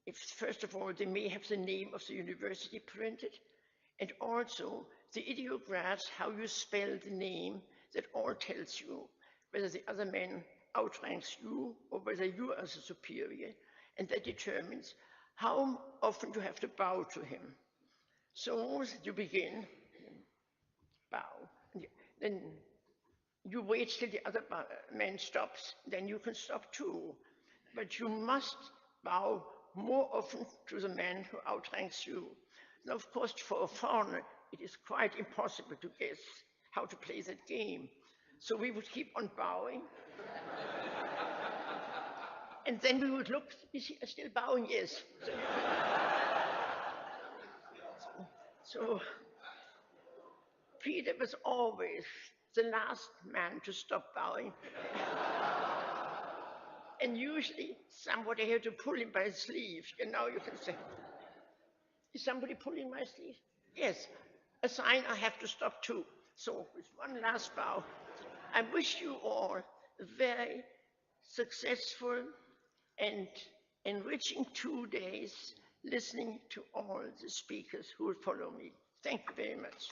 If, first of all, they may have the name of the university printed, and also the ideographs, how you spell the name, that all tells you whether the other man outranks you or whether you are the superior, and that determines how often you have to bow to him. So you begin, bow, then you wait till the other man stops, then you can stop too. But you must bow more often to the man who outranks you. Now, of course, for a foreigner, it is quite impossible to guess how to play that game. So we would keep on bowing. And then we would look, is he still bowing? Yes. So Peter was always the last man to stop bowing. And usually somebody had to pull him by his sleeve. And now you can say, is somebody pulling my sleeve? Yes, a sign I have to stop too. So with one last bow, I wish you all a very successful and enriching 2 days listening to all the speakers who will follow me. Thank you very much.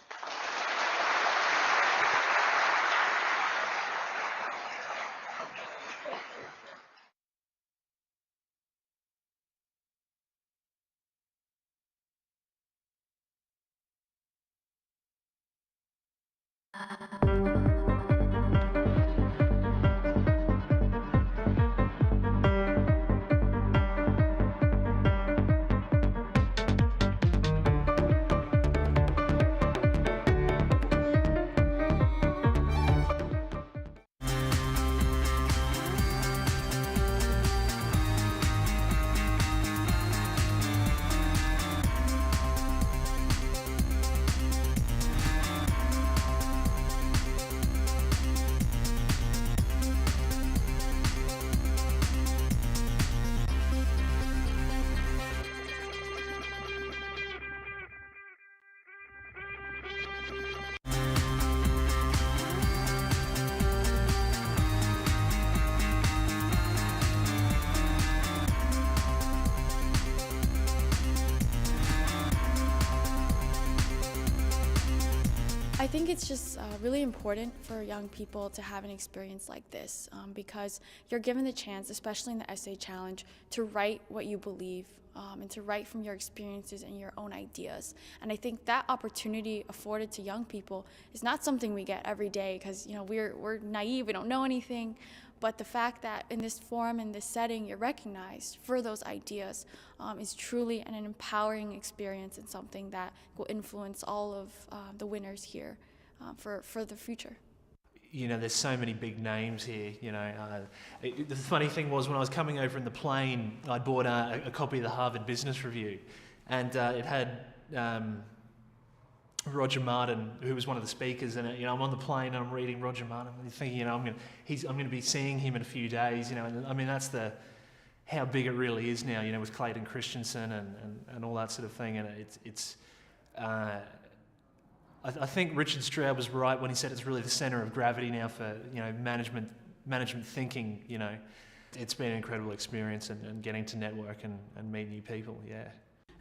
I think it's just really important for young people to have an experience like this because you're given the chance, especially in the essay challenge, to write what you believe and to write from your experiences and your own ideas. And I think that opportunity afforded to young people is not something we get every day because we're naive, we don't know anything. But the fact that in this forum, in this setting, you're recognized for those ideas is truly an empowering experience and something that will influence all of the winners here for the future. There's so many big names here, the funny thing was when I was coming over in the plane, I bought a copy of the Harvard Business Review, and it had Roger Martin, who was one of the speakers, and I'm on the plane and I'm reading Roger Martin and thinking, I'm going to be seeing him in a few days, and I mean that's how big it really is now, with Clayton Christensen and all that sort of thing, and I think Richard Stroud was right when he said it's really the centre of gravity now for management thinking. It's been an incredible experience and getting to network and meet new people. Yeah.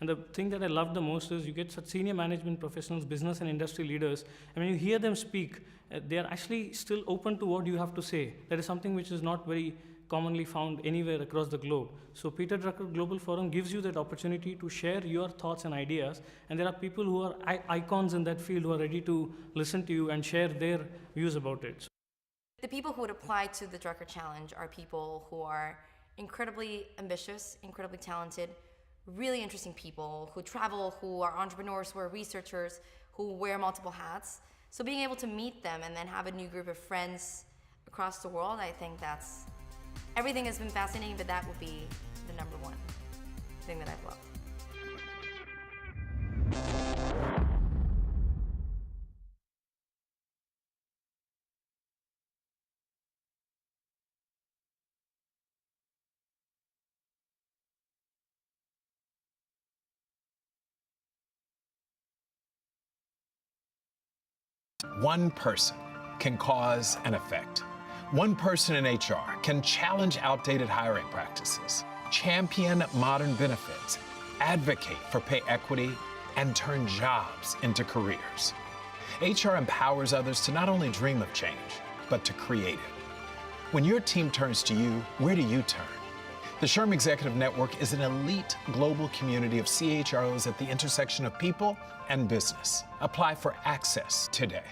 And the thing that I love the most is you get such senior management professionals, business and industry leaders, and when you hear them speak, they are actually still open to what you have to say. That is something which is not very commonly found anywhere across the globe. So Peter Drucker Global Forum gives you that opportunity to share your thoughts and ideas, and there are people who are icons in that field who are ready to listen to you and share their views about it. The people who would apply to the Drucker Challenge are people who are incredibly ambitious, incredibly talented, really interesting people who travel, who are entrepreneurs, who are researchers, who wear multiple hats. So being able to meet them and then have a new group of friends across the world, I think everything has been fascinating, but that would be the number one thing that I've loved. One person can cause an effect. One person in HR can challenge outdated hiring practices, champion modern benefits, advocate for pay equity, and turn jobs into careers. HR empowers others to not only dream of change, but to create it. When your team turns to you, where do you turn? The SHRM Executive Network is an elite global community of CHROs at the intersection of people and business. Apply for access today.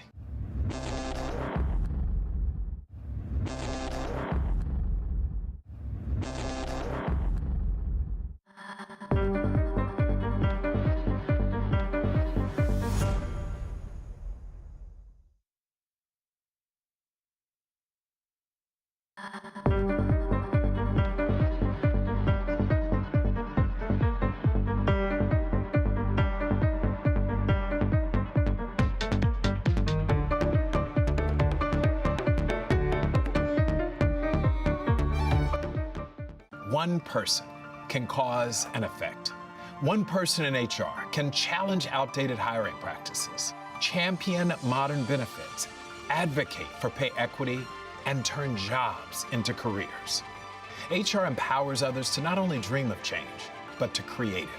One person can cause an effect. One person in HR can challenge outdated hiring practices, champion modern benefits, advocate for pay equity, and turn jobs into careers. HR empowers others to not only dream of change, but to create it.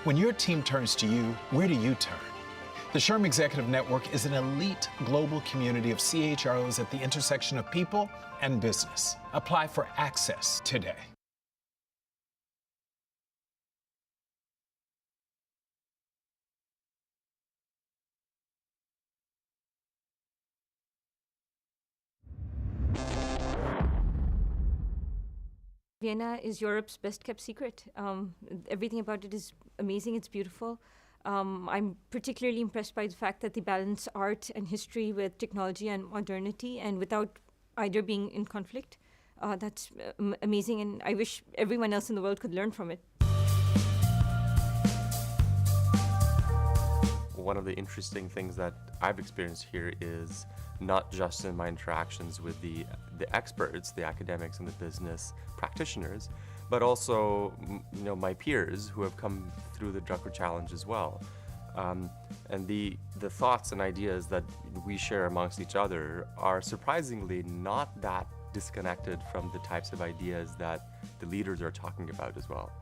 When your team turns to you, where do you turn? The SHRM Executive Network is an elite global community of CHROs at the intersection of people and business. Apply for access today. Vienna is Europe's best kept secret. Everything about it is amazing, it's beautiful. I'm particularly impressed by the fact that they balance art and history with technology and modernity, and without either being in conflict. That's amazing, and I wish everyone else in the world could learn from it. One of the interesting things that I've experienced here is not just in my interactions with the experts, the academics and the business practitioners, but also my peers who have come through the Drucker Challenge as well. And the thoughts and ideas that we share amongst each other are surprisingly not that disconnected from the types of ideas that the leaders are talking about as well.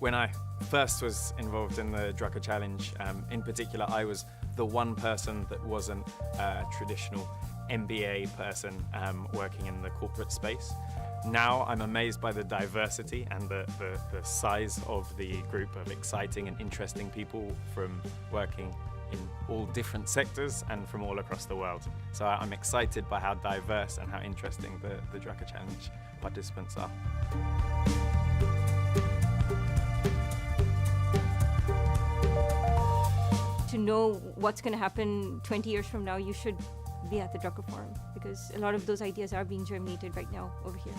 When I first was involved in the Drucker Challenge, in particular, I was the one person that wasn't a traditional MBA person working in the corporate space. Now I'm amazed by the diversity and the size of the group of exciting and interesting people from working in all different sectors and from all across the world. So I'm excited by how diverse and how interesting the Drucker Challenge participants are. To know what's going to happen 20 years from now, you should be at the Drucker Forum, because a lot of those ideas are being germinated right now over here.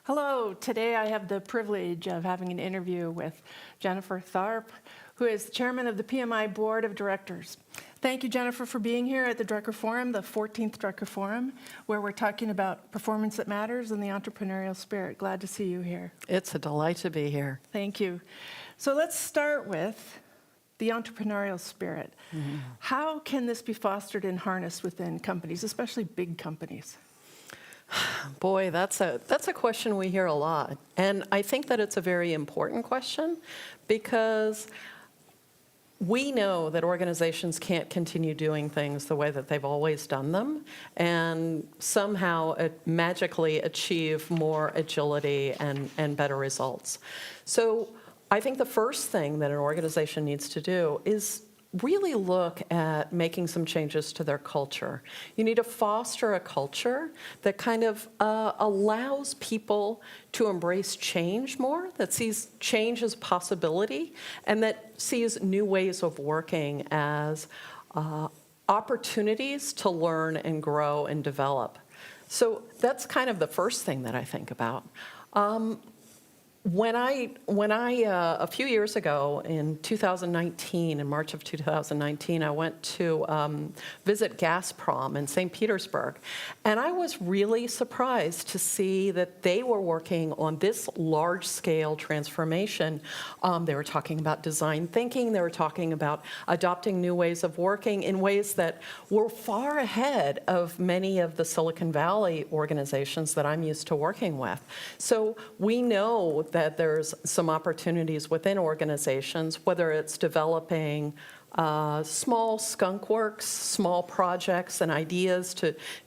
Hello, today I have the privilege of having an interview with Jennifer Tharp, who is the chairman of the PMI Board of Directors. Thank you, Jennifer, for being here at the Drucker Forum, the 14th Drucker Forum, where we're talking about performance that matters and the entrepreneurial spirit. Glad to see you here. It's a delight to be here. Thank you. So let's start with the entrepreneurial spirit. Mm-hmm. How can this be fostered and harnessed within companies, especially big companies? Boy, that's a question we hear a lot. And I think that it's a very important question, because we know that organizations can't continue doing things the way that they've always done them and somehow magically achieve more agility and better results. So I think the first thing that an organization needs to do is really look at making some changes to their culture. You need to foster a culture that kind of allows people to embrace change more, that sees change as a possibility, and that sees new ways of working as opportunities to learn and grow and develop. So that's kind of the first thing that I think about. When I a few years ago in 2019, in March of 2019, I went to visit Gazprom in St. Petersburg, and I was really surprised to see that they were working on this large-scale transformation. They were talking about design thinking, they were talking about adopting new ways of working in ways that were far ahead of many of the Silicon Valley organizations that I'm used to working with. So we know that there's some opportunities within organizations, whether it's developing small skunk works, small projects and ideas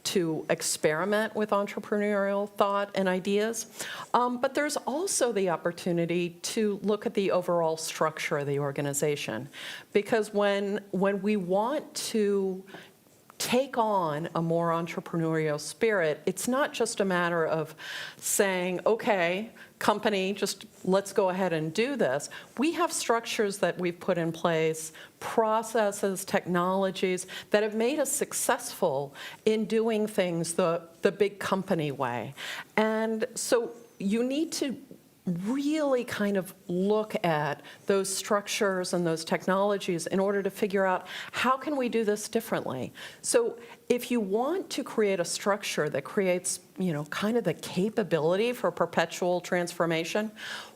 to experiment with entrepreneurial thought and ideas. But there's also the opportunity to look at the overall structure of the organization. Because when we want to take on a more entrepreneurial spirit, it's not just a matter of saying, okay, company, just let's go ahead and do this. We have structures that we've put in place, processes, technologies that have made us successful in doing things the big company way. And so you need to really kind of look at those structures and those technologies in order to figure out how can we do this differently. So if you want to create a structure that creates, kind of the capability for perpetual transformation,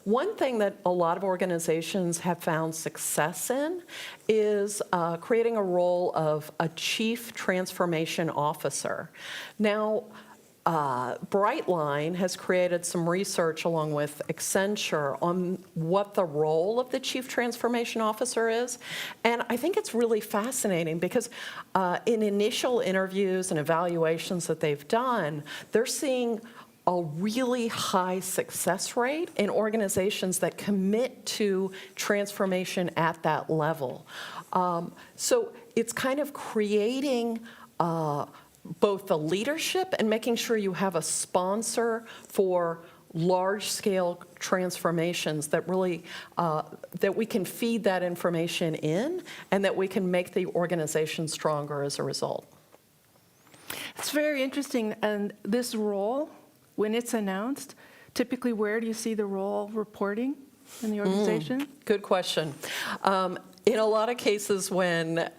one thing that a lot of organizations have found success in is creating a role of a chief transformation officer. Now, Brightline has created some research along with Accenture on what the role of the Chief Transformation Officer is. And I think it's really fascinating because in initial interviews and evaluations that they've done, they're seeing a really high success rate in organizations that commit to transformation at that level. So it's kind of creating both the leadership and making sure you have a sponsor for large-scale transformations that really, that we can feed that information in and that we can make the organization stronger as a result. It's very interesting. And this role, when it's announced, typically where do you see the role reporting in the organization? Good question. In a lot of cases, when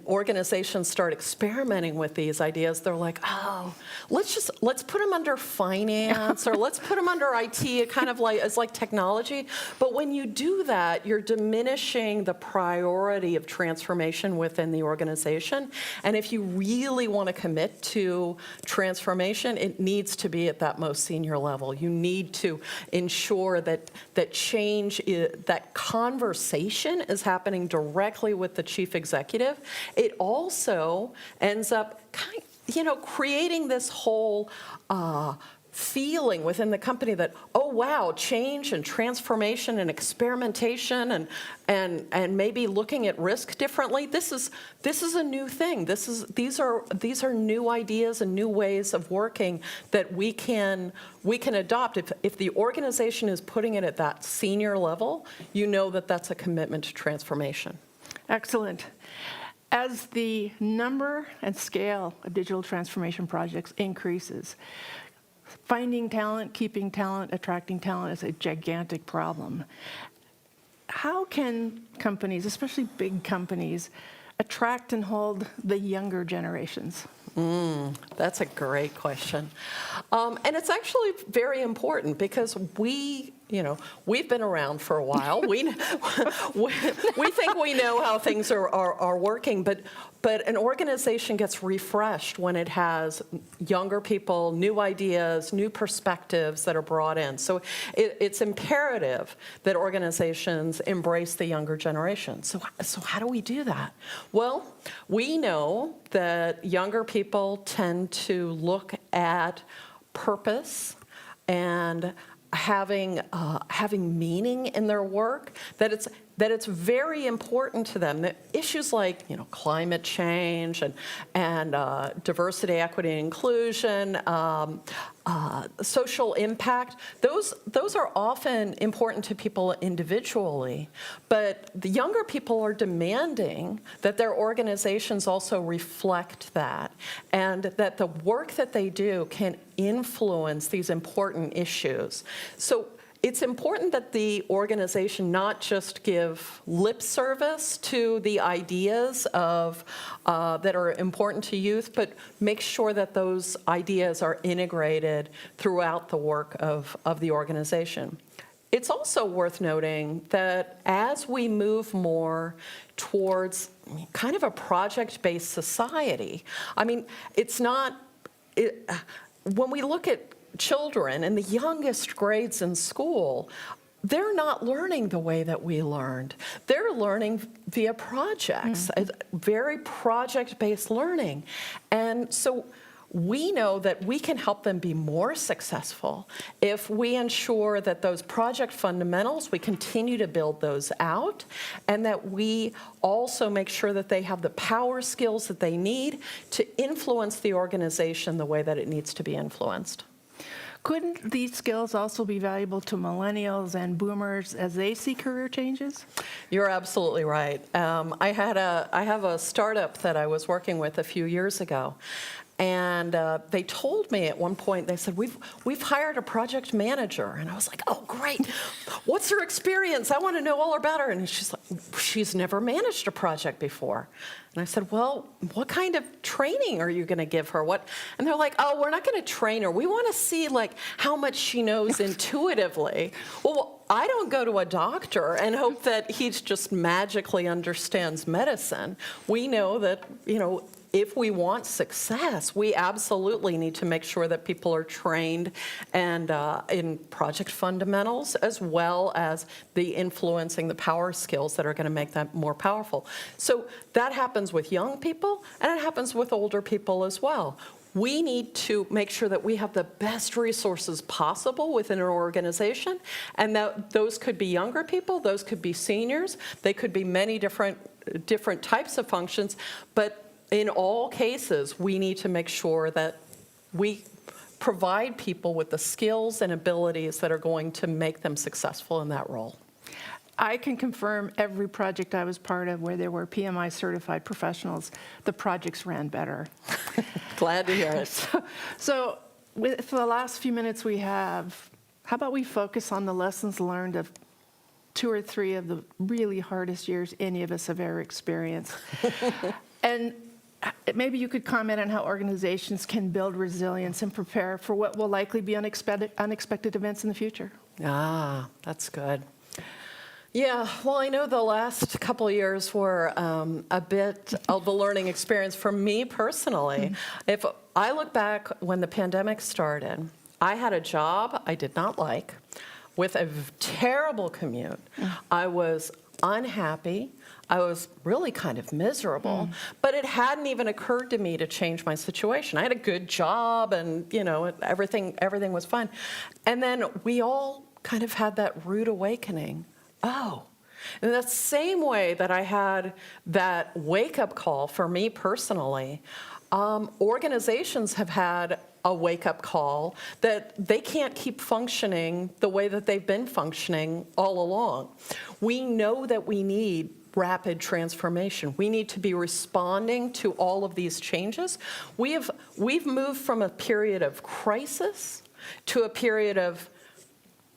organizations start experimenting with these ideas, they're like, oh, let's put them under finance or let's put them under IT, kind of like as like technology. But when you do that, you're diminishing the priority of transformation within the organization. And if you really want to commit to transformation, it needs to be at that most senior level. You need to ensure that change, that conversation is happening directly with the chief executive. It also ends up creating this whole feeling within the company that, oh wow, change and transformation and experimentation and maybe looking at risk differently. This is a new thing. These are new ideas and new ways of working that we can adopt. If the organization is putting it at that senior level, you know that that's a commitment to transformation. Excellent. As the number and scale of digital transformation projects increases, finding talent, keeping talent, attracting talent is a gigantic problem. How can companies, especially big companies, attract and hold the younger generations? That's a great question. And it's actually very important because we've been around for a while. We think we know how things are working, but an organization gets refreshed when it has younger people, new ideas, new perspectives that are brought in. So it's imperative that organizations embrace the younger generation. So how do we do that? Well, we know that younger people tend to look at purpose and having meaning in their work, that it's very important to them. That issues like climate change and diversity, equity, and inclusion, social impact, those are often important to people individually, but the younger people are demanding that their organizations also reflect that, and that the work that they do can influence these important issues. So it's important that the organization not just give lip service to the ideas of that are important to youth, but make sure that those ideas are integrated throughout the work of the organization. It's also worth noting that as we move more towards kind of a project-based society, I mean, when we look at children in the youngest grades in school, they're not learning the way that we learned. They're learning via projects, very project-based learning. And so we know that we can help them be more successful if we ensure that those project fundamentals, we continue to build those out, and that we also make sure that they have the power skills that they need to influence the organization the way that it needs to be influenced. Couldn't these skills also be valuable to millennials and boomers as they see career changes? You're absolutely right. I have a startup that I was working with a few years ago, And they told me at one point, they said, we've hired a project manager. And I was like, oh, great. What's her experience? I want to know all about her. And she's like, she's never managed a project before. And I said, well, what kind of training are you going to give her? And they're like, oh, we're not going to train her. We want to see like how much she knows intuitively. Well, I don't go to a doctor and hope that he just magically understands medicine. We know that, if we want success, we absolutely need to make sure that people are trained and in project fundamentals, as well as the influencing, the power skills that are going to make that more powerful. So that happens with young people, and it happens with older people as well. We need to make sure that we have the best resources possible within an organization, and that those could be younger people, those could be seniors, they could be many different types of functions, but in all cases, we need to make sure that we provide people with the skills and abilities that are going to make them successful in that role. I can confirm every project I was part of where there were PMI certified professionals, the projects ran better. Glad to hear it. So for the last few minutes we have, how about we focus on the lessons learned of 2 or 3 of the really hardest years any of us have ever experienced. And maybe you could comment on how organizations can build resilience and prepare for what will likely be unexpected events in the future. Ah, that's good. Yeah, well, I know the last couple of years were a bit of a learning experience for me personally. If I look back when the pandemic started, I had a job I did not like with a terrible commute. I was unhappy. I was really kind of miserable, but it hadn't even occurred to me to change my situation. I had a good job and, everything was fine. And then we all kind of had that rude awakening. Oh, in the same way that I had that wake-up call for me personally, organizations have had a wake-up call that they can't keep functioning the way that they've been functioning all along. We know that we need rapid transformation. We need to be responding to all of these changes. We've moved from a period of crisis to a period of,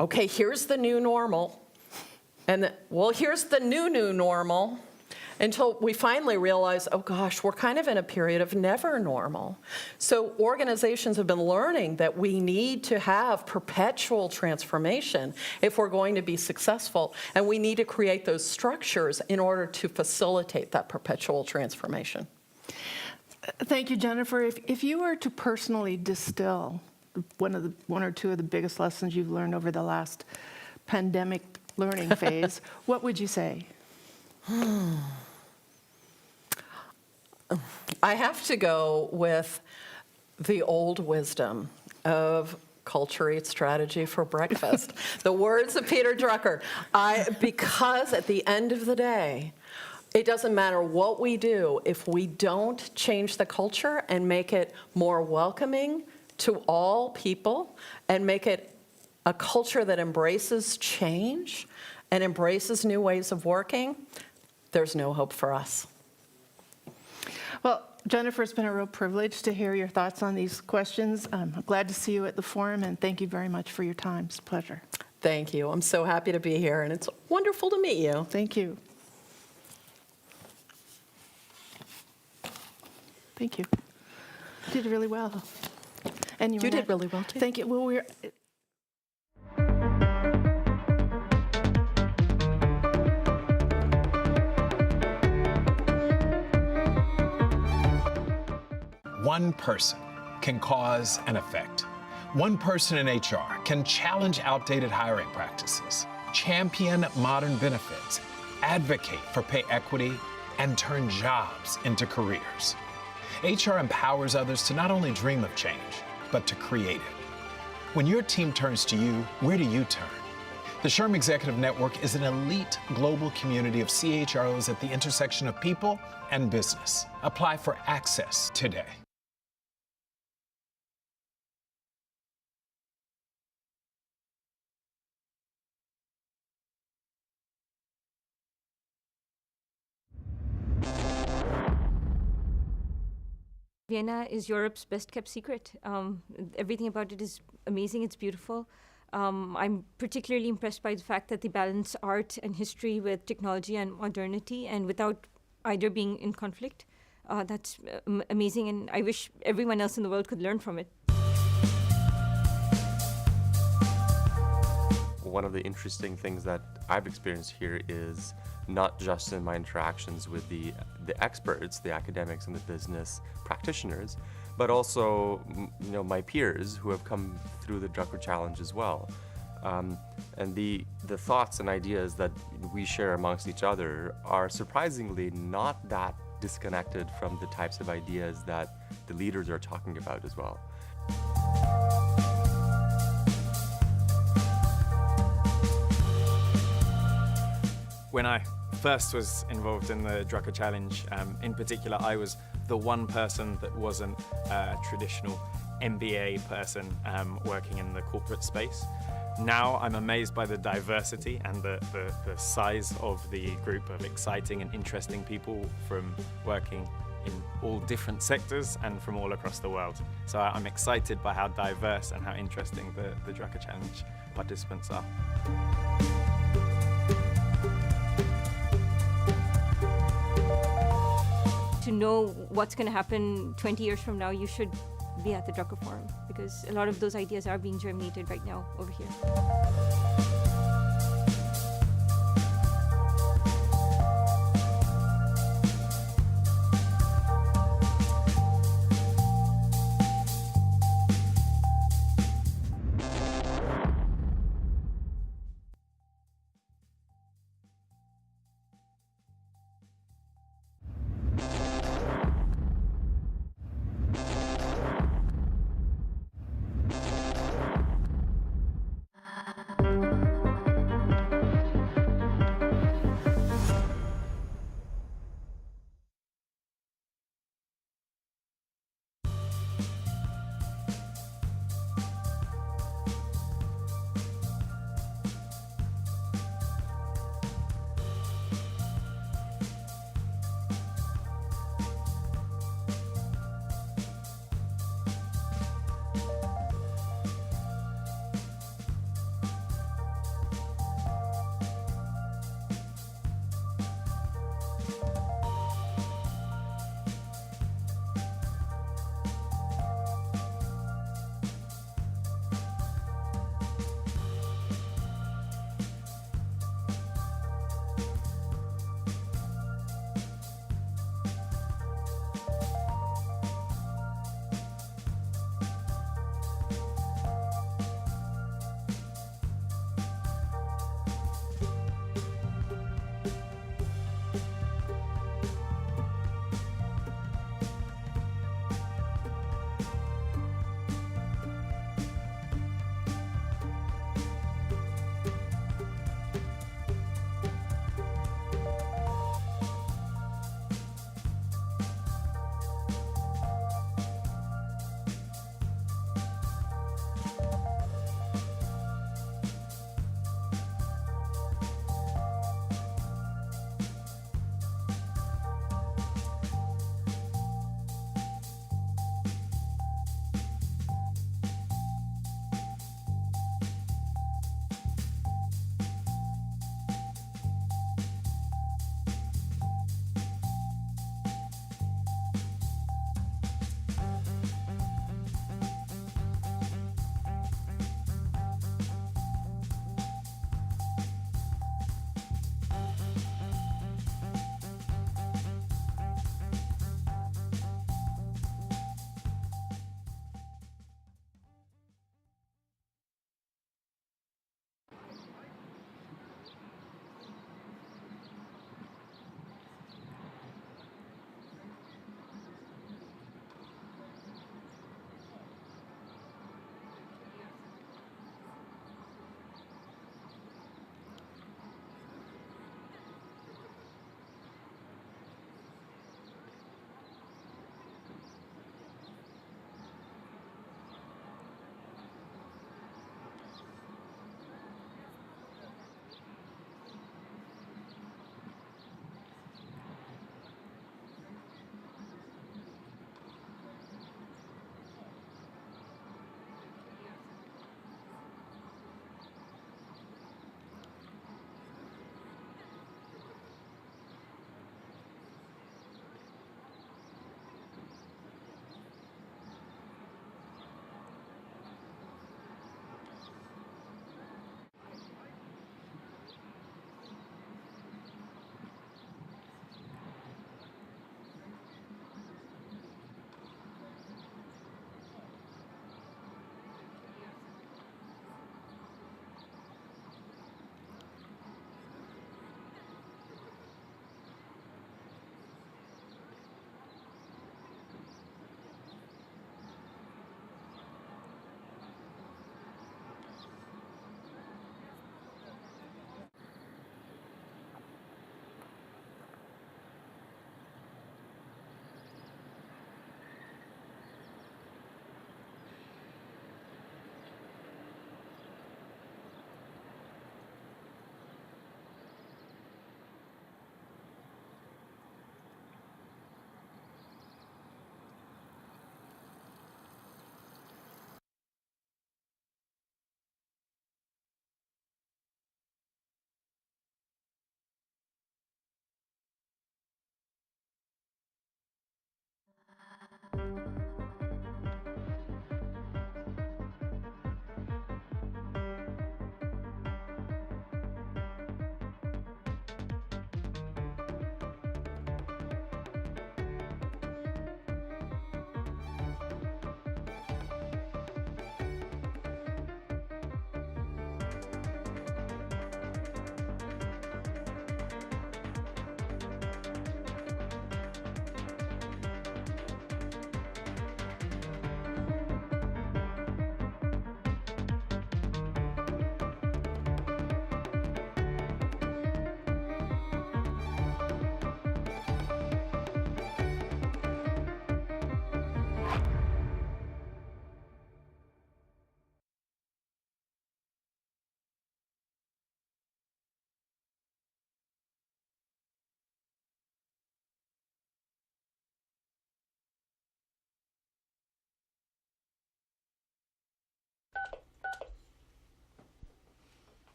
okay, here's the new normal, and here's the new normal, until we finally realize, oh gosh, we're kind of in a period of never normal. So organizations have been learning that we need to have perpetual transformation if we're going to be successful, and we need to create those structures in order to facilitate that perpetual transformation. Thank you, Jennifer. If you were to personally distill one or two of the biggest lessons you've learned over the last pandemic learning phase, what would you say? I have to go with the old wisdom of culture eats strategy for breakfast. The words of Peter Drucker. Because at the end of the day, it doesn't matter what we do if we don't change the culture and make it more welcoming to all people and make it a culture that embraces change and embraces new ways of working, there's no hope for us. Well, Jennifer, it's been a real privilege to hear your thoughts on these questions. I'm glad to see you at the forum, and thank you very much for your time. It's a pleasure. Thank you. I'm so happy to be here, and it's wonderful to meet you. Thank you. Thank you. You did really well. And you did really well, too. Thank you. Well, we're... One person can cause an effect. One person in HR can challenge outdated hiring practices, champion modern benefits, advocate for pay equity, and turn jobs into careers. HR empowers others to not only dream of change, but to create it. When your team turns to you, where do you turn? The SHRM Executive Network is an elite global community of CHROs at the intersection of people and business. Apply for access today. Vienna is Europe's best kept secret. Everything about it is amazing, it's beautiful. I'm particularly impressed by the fact that they balance art and history with technology and modernity, and without either being in conflict. That's amazing, and I wish everyone else in the world could learn from it. One of the interesting things that I've experienced here is not just in my interactions with the experts, the academics and the business practitioners, but also my peers who have come through the Drucker Challenge as well. And the thoughts and ideas that we share amongst each other are surprisingly not that disconnected from the types of ideas that the leaders are talking about as well. When I first was involved in the Drucker Challenge, in particular, I was the one person that wasn't a traditional MBA person working in the corporate space. Now I'm amazed by the diversity and the size of the group of exciting and interesting people from working in all different sectors and from all across the world. So I'm excited by how diverse and how interesting the Drucker Challenge participants are. To know what's going to happen 20 years from now, you should be at the Drucker Forum, because a lot of those ideas are being germinated right now over here.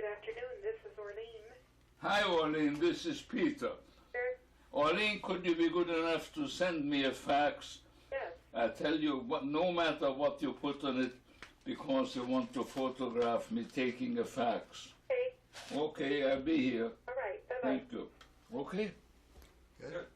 Good afternoon, this is Orlean. Hi, Orlean, this is Peter. Orlean, could you be good enough to send me a fax? Yes. I tell you, what, no matter what you put on it, because you want to photograph me taking a fax. Okay. Okay, I'll be here. All right, bye-bye. Thank you. Okay. Good.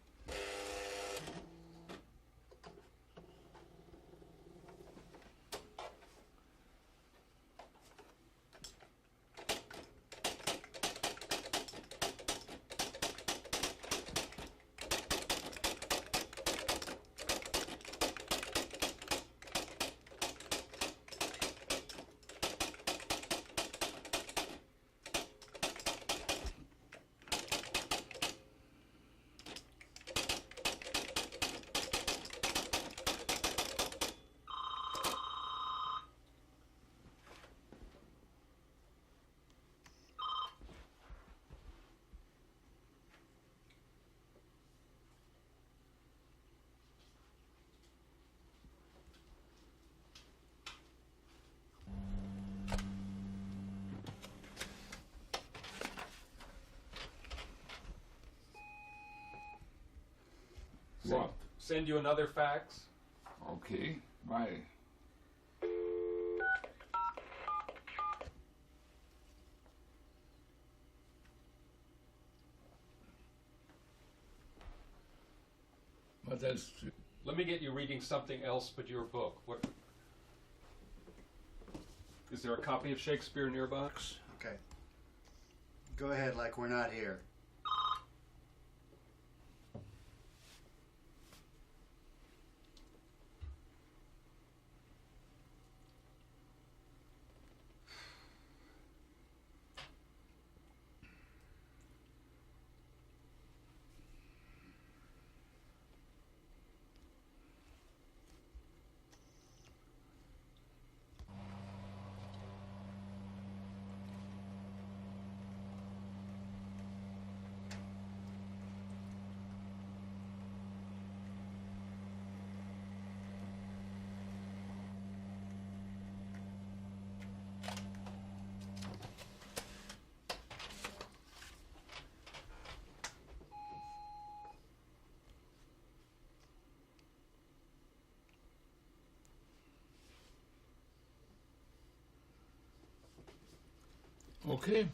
What? Send you another fax? Okay, bye. What else? Let me get you reading something else but your book. What? Is there a copy of Shakespeare nearby? Okay. Go ahead like we're not here. Okay.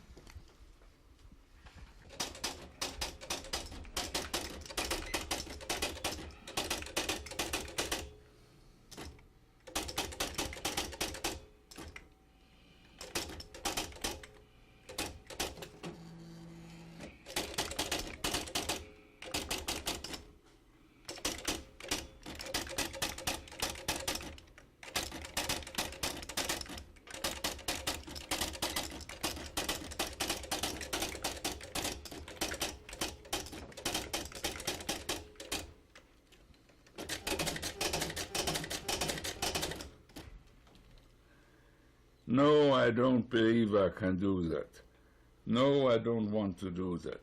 No, I don't believe I can do that. No, I don't want to do that.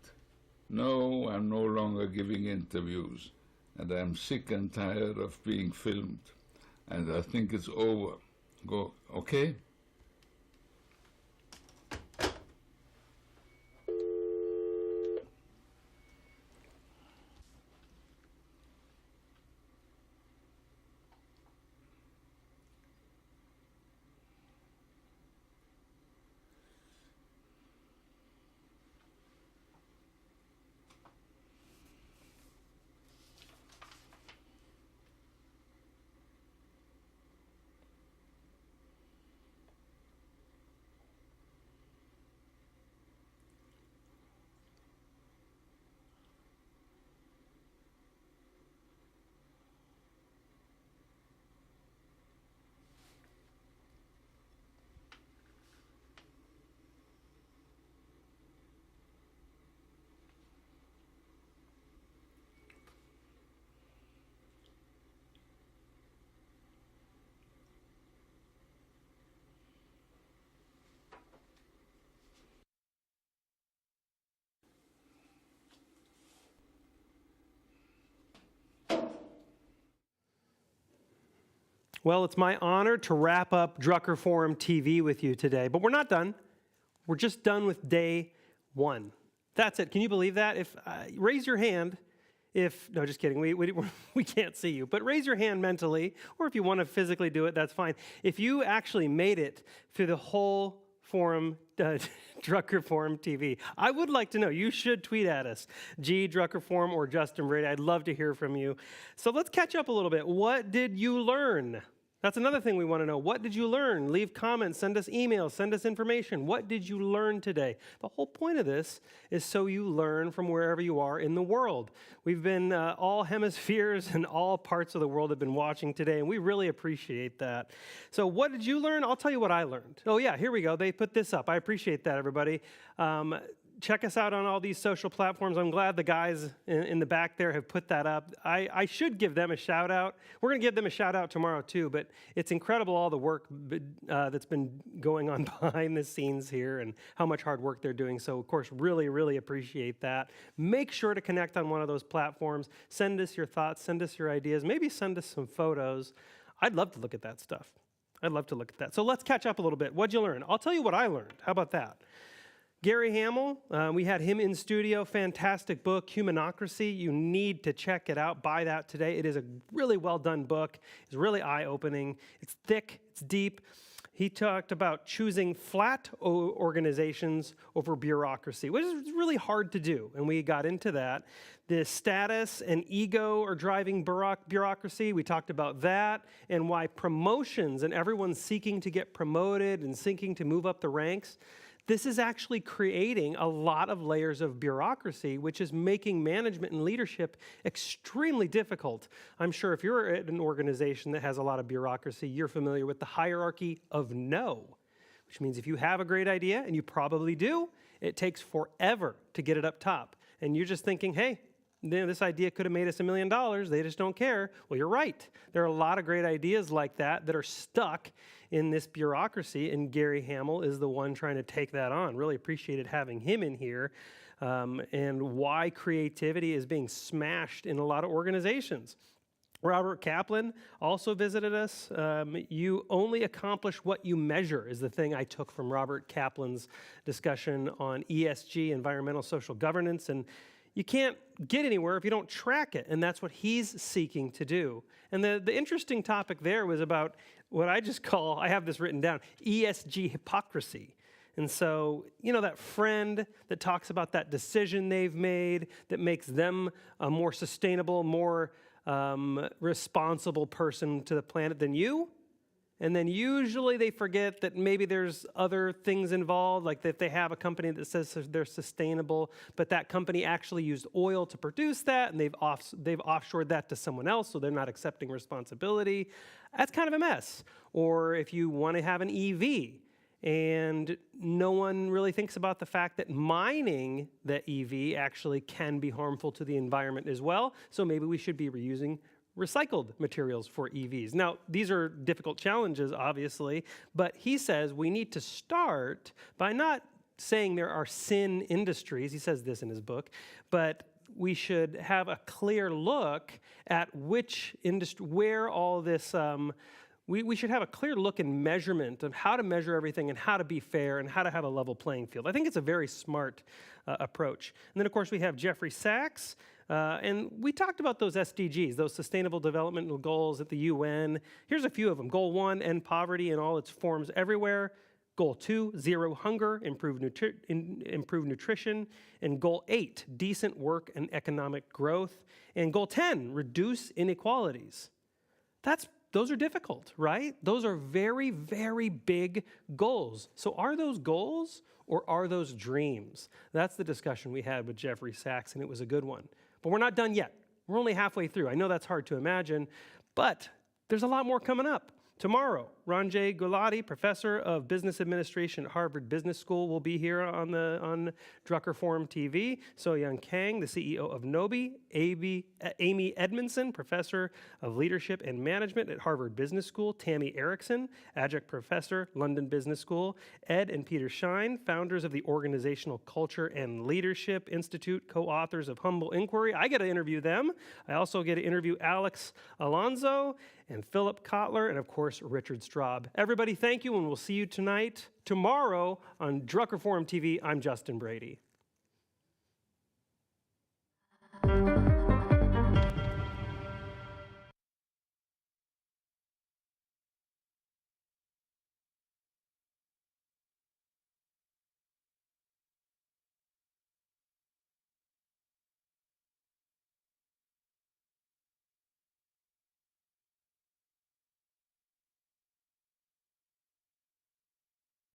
No, I'm no longer giving interviews, and I'm sick and tired of being filmed, and I think it's over. Go, okay? Well, it's my honor to wrap up Drucker Forum TV with you today, but we're not done. We're just done with day one. That's it. Can you believe that? If raise your hand if, no, just kidding, we can't see you, but raise your hand mentally, or if you want to physically do it, that's fine. If you actually made it through the whole forum, Drucker Forum TV, I would like to know. You should tweet at us, Drucker Forum or Justin Brady. I'd love to hear from you. So let's catch up a little bit. What did you learn? That's another thing we want to know. What did you learn? Leave comments, send us emails, send us information. What did you learn today? The whole point of this is so you learn from wherever you are in the world. We've been, all hemispheres and all parts of the world have been watching today, and we really appreciate that. So what did you learn? I'll tell you what I learned. Oh yeah, here we go. They put this up. I appreciate that, everybody. Check us out on all these social platforms. I'm glad the guys in the back there have put that up. I should give them a shout out. We're going to give them a shout out tomorrow too, but it's incredible all the work that's been going on behind the scenes here and how much hard work they're doing. So of course, really, really appreciate that. Make sure to connect on one of those platforms. Send us your thoughts, send us your ideas, maybe send us some photos. I'd love to look at that stuff. I'd love to look at that. So let's catch up a little bit. What'd you learn? I'll tell you what I learned. How about that? Gary Hamel, we had him in studio, fantastic book, Humanocracy. You need to check it out, buy that today. It is a really well done book. It's really eye-opening. It's thick, it's deep. He talked about choosing flat organizations over bureaucracy, which is really hard to do, and we got into that. The status and ego are driving bureaucracy. We talked about that and why promotions and everyone's seeking to get promoted and seeking to move up the ranks. This is actually creating a lot of layers of bureaucracy, which is making management and leadership extremely difficult. I'm sure if you're at an organization that has a lot of bureaucracy, you're familiar with the hierarchy of no, which means if you have a great idea, and you probably do, it takes forever to get it up top. And you're just thinking, hey, this idea could have made us $1 million. They just don't care. Well, you're right. There are a lot of great ideas like that that are stuck in this bureaucracy, and Gary Hamel is the one trying to take that on. Really appreciated having him in here, and why creativity is being smashed in a lot of organizations. Robert Kaplan also visited us. You only accomplish what you measure is the thing I took from Robert Kaplan's discussion on ESG, environmental social governance, and you can't get anywhere if you don't track it, and that's what he's seeking to do. And the interesting topic there was about what I just call, I have this written down, ESG hypocrisy. And so, you know, that friend that talks about that decision they've made that makes them a more sustainable, more responsible person to the planet than you. And then usually they forget that maybe there's other things involved, like that they have a company that says they're sustainable, but that company actually used oil to produce that, and they've offshored that to someone else, so they're not accepting responsibility. That's kind of a mess. Or if you want to have an EV, and no one really thinks about the fact that mining the EV actually can be harmful to the environment as well, so maybe we should be reusing recycled materials for EVs. Now, these are difficult challenges, obviously, but he says we need to start by not saying there are sin industries, he says this in his book, but we should have a clear look at which industry, where all this, we should have a clear look and measurement of how to measure everything and how to be fair and how to have a level playing field. I think it's a very smart approach. And then, of course, we have Jeffrey Sachs, and we talked about those SDGs, those Sustainable Development Goals at the UN. Here's a few of them. Goal 1, end poverty in all its forms everywhere. Goal 2, zero hunger, improve nutrition. And Goal 8, decent work and economic growth. And Goal 10, reduce inequalities. Those are difficult, right? Those are very, very big goals. So are those goals or are those dreams? That's the discussion we had with Jeffrey Sachs, and it was a good one. But we're not done yet. We're only halfway through. I know that's hard to imagine, but there's a lot more coming up. Tomorrow, Ranjay Gulati, Professor of Business Administration at Harvard Business School, will be here on Drucker Forum TV. So-Young Kang, the CEO of Nobi. Amy Edmondson, Professor of Leadership and Management at Harvard Business School. Tammy Erickson, Adjunct Professor, London Business School. Ed and Peter Schein, founders of the Organizational Culture and Leadership Institute, co-authors of Humble Inquiry. I get to interview them. I also get to interview Alex Alonso and Philip Kotler, and of course, Richard Straub. Everybody, thank you, and we'll see you tomorrow on Drucker Forum TV. I'm Justin Brady.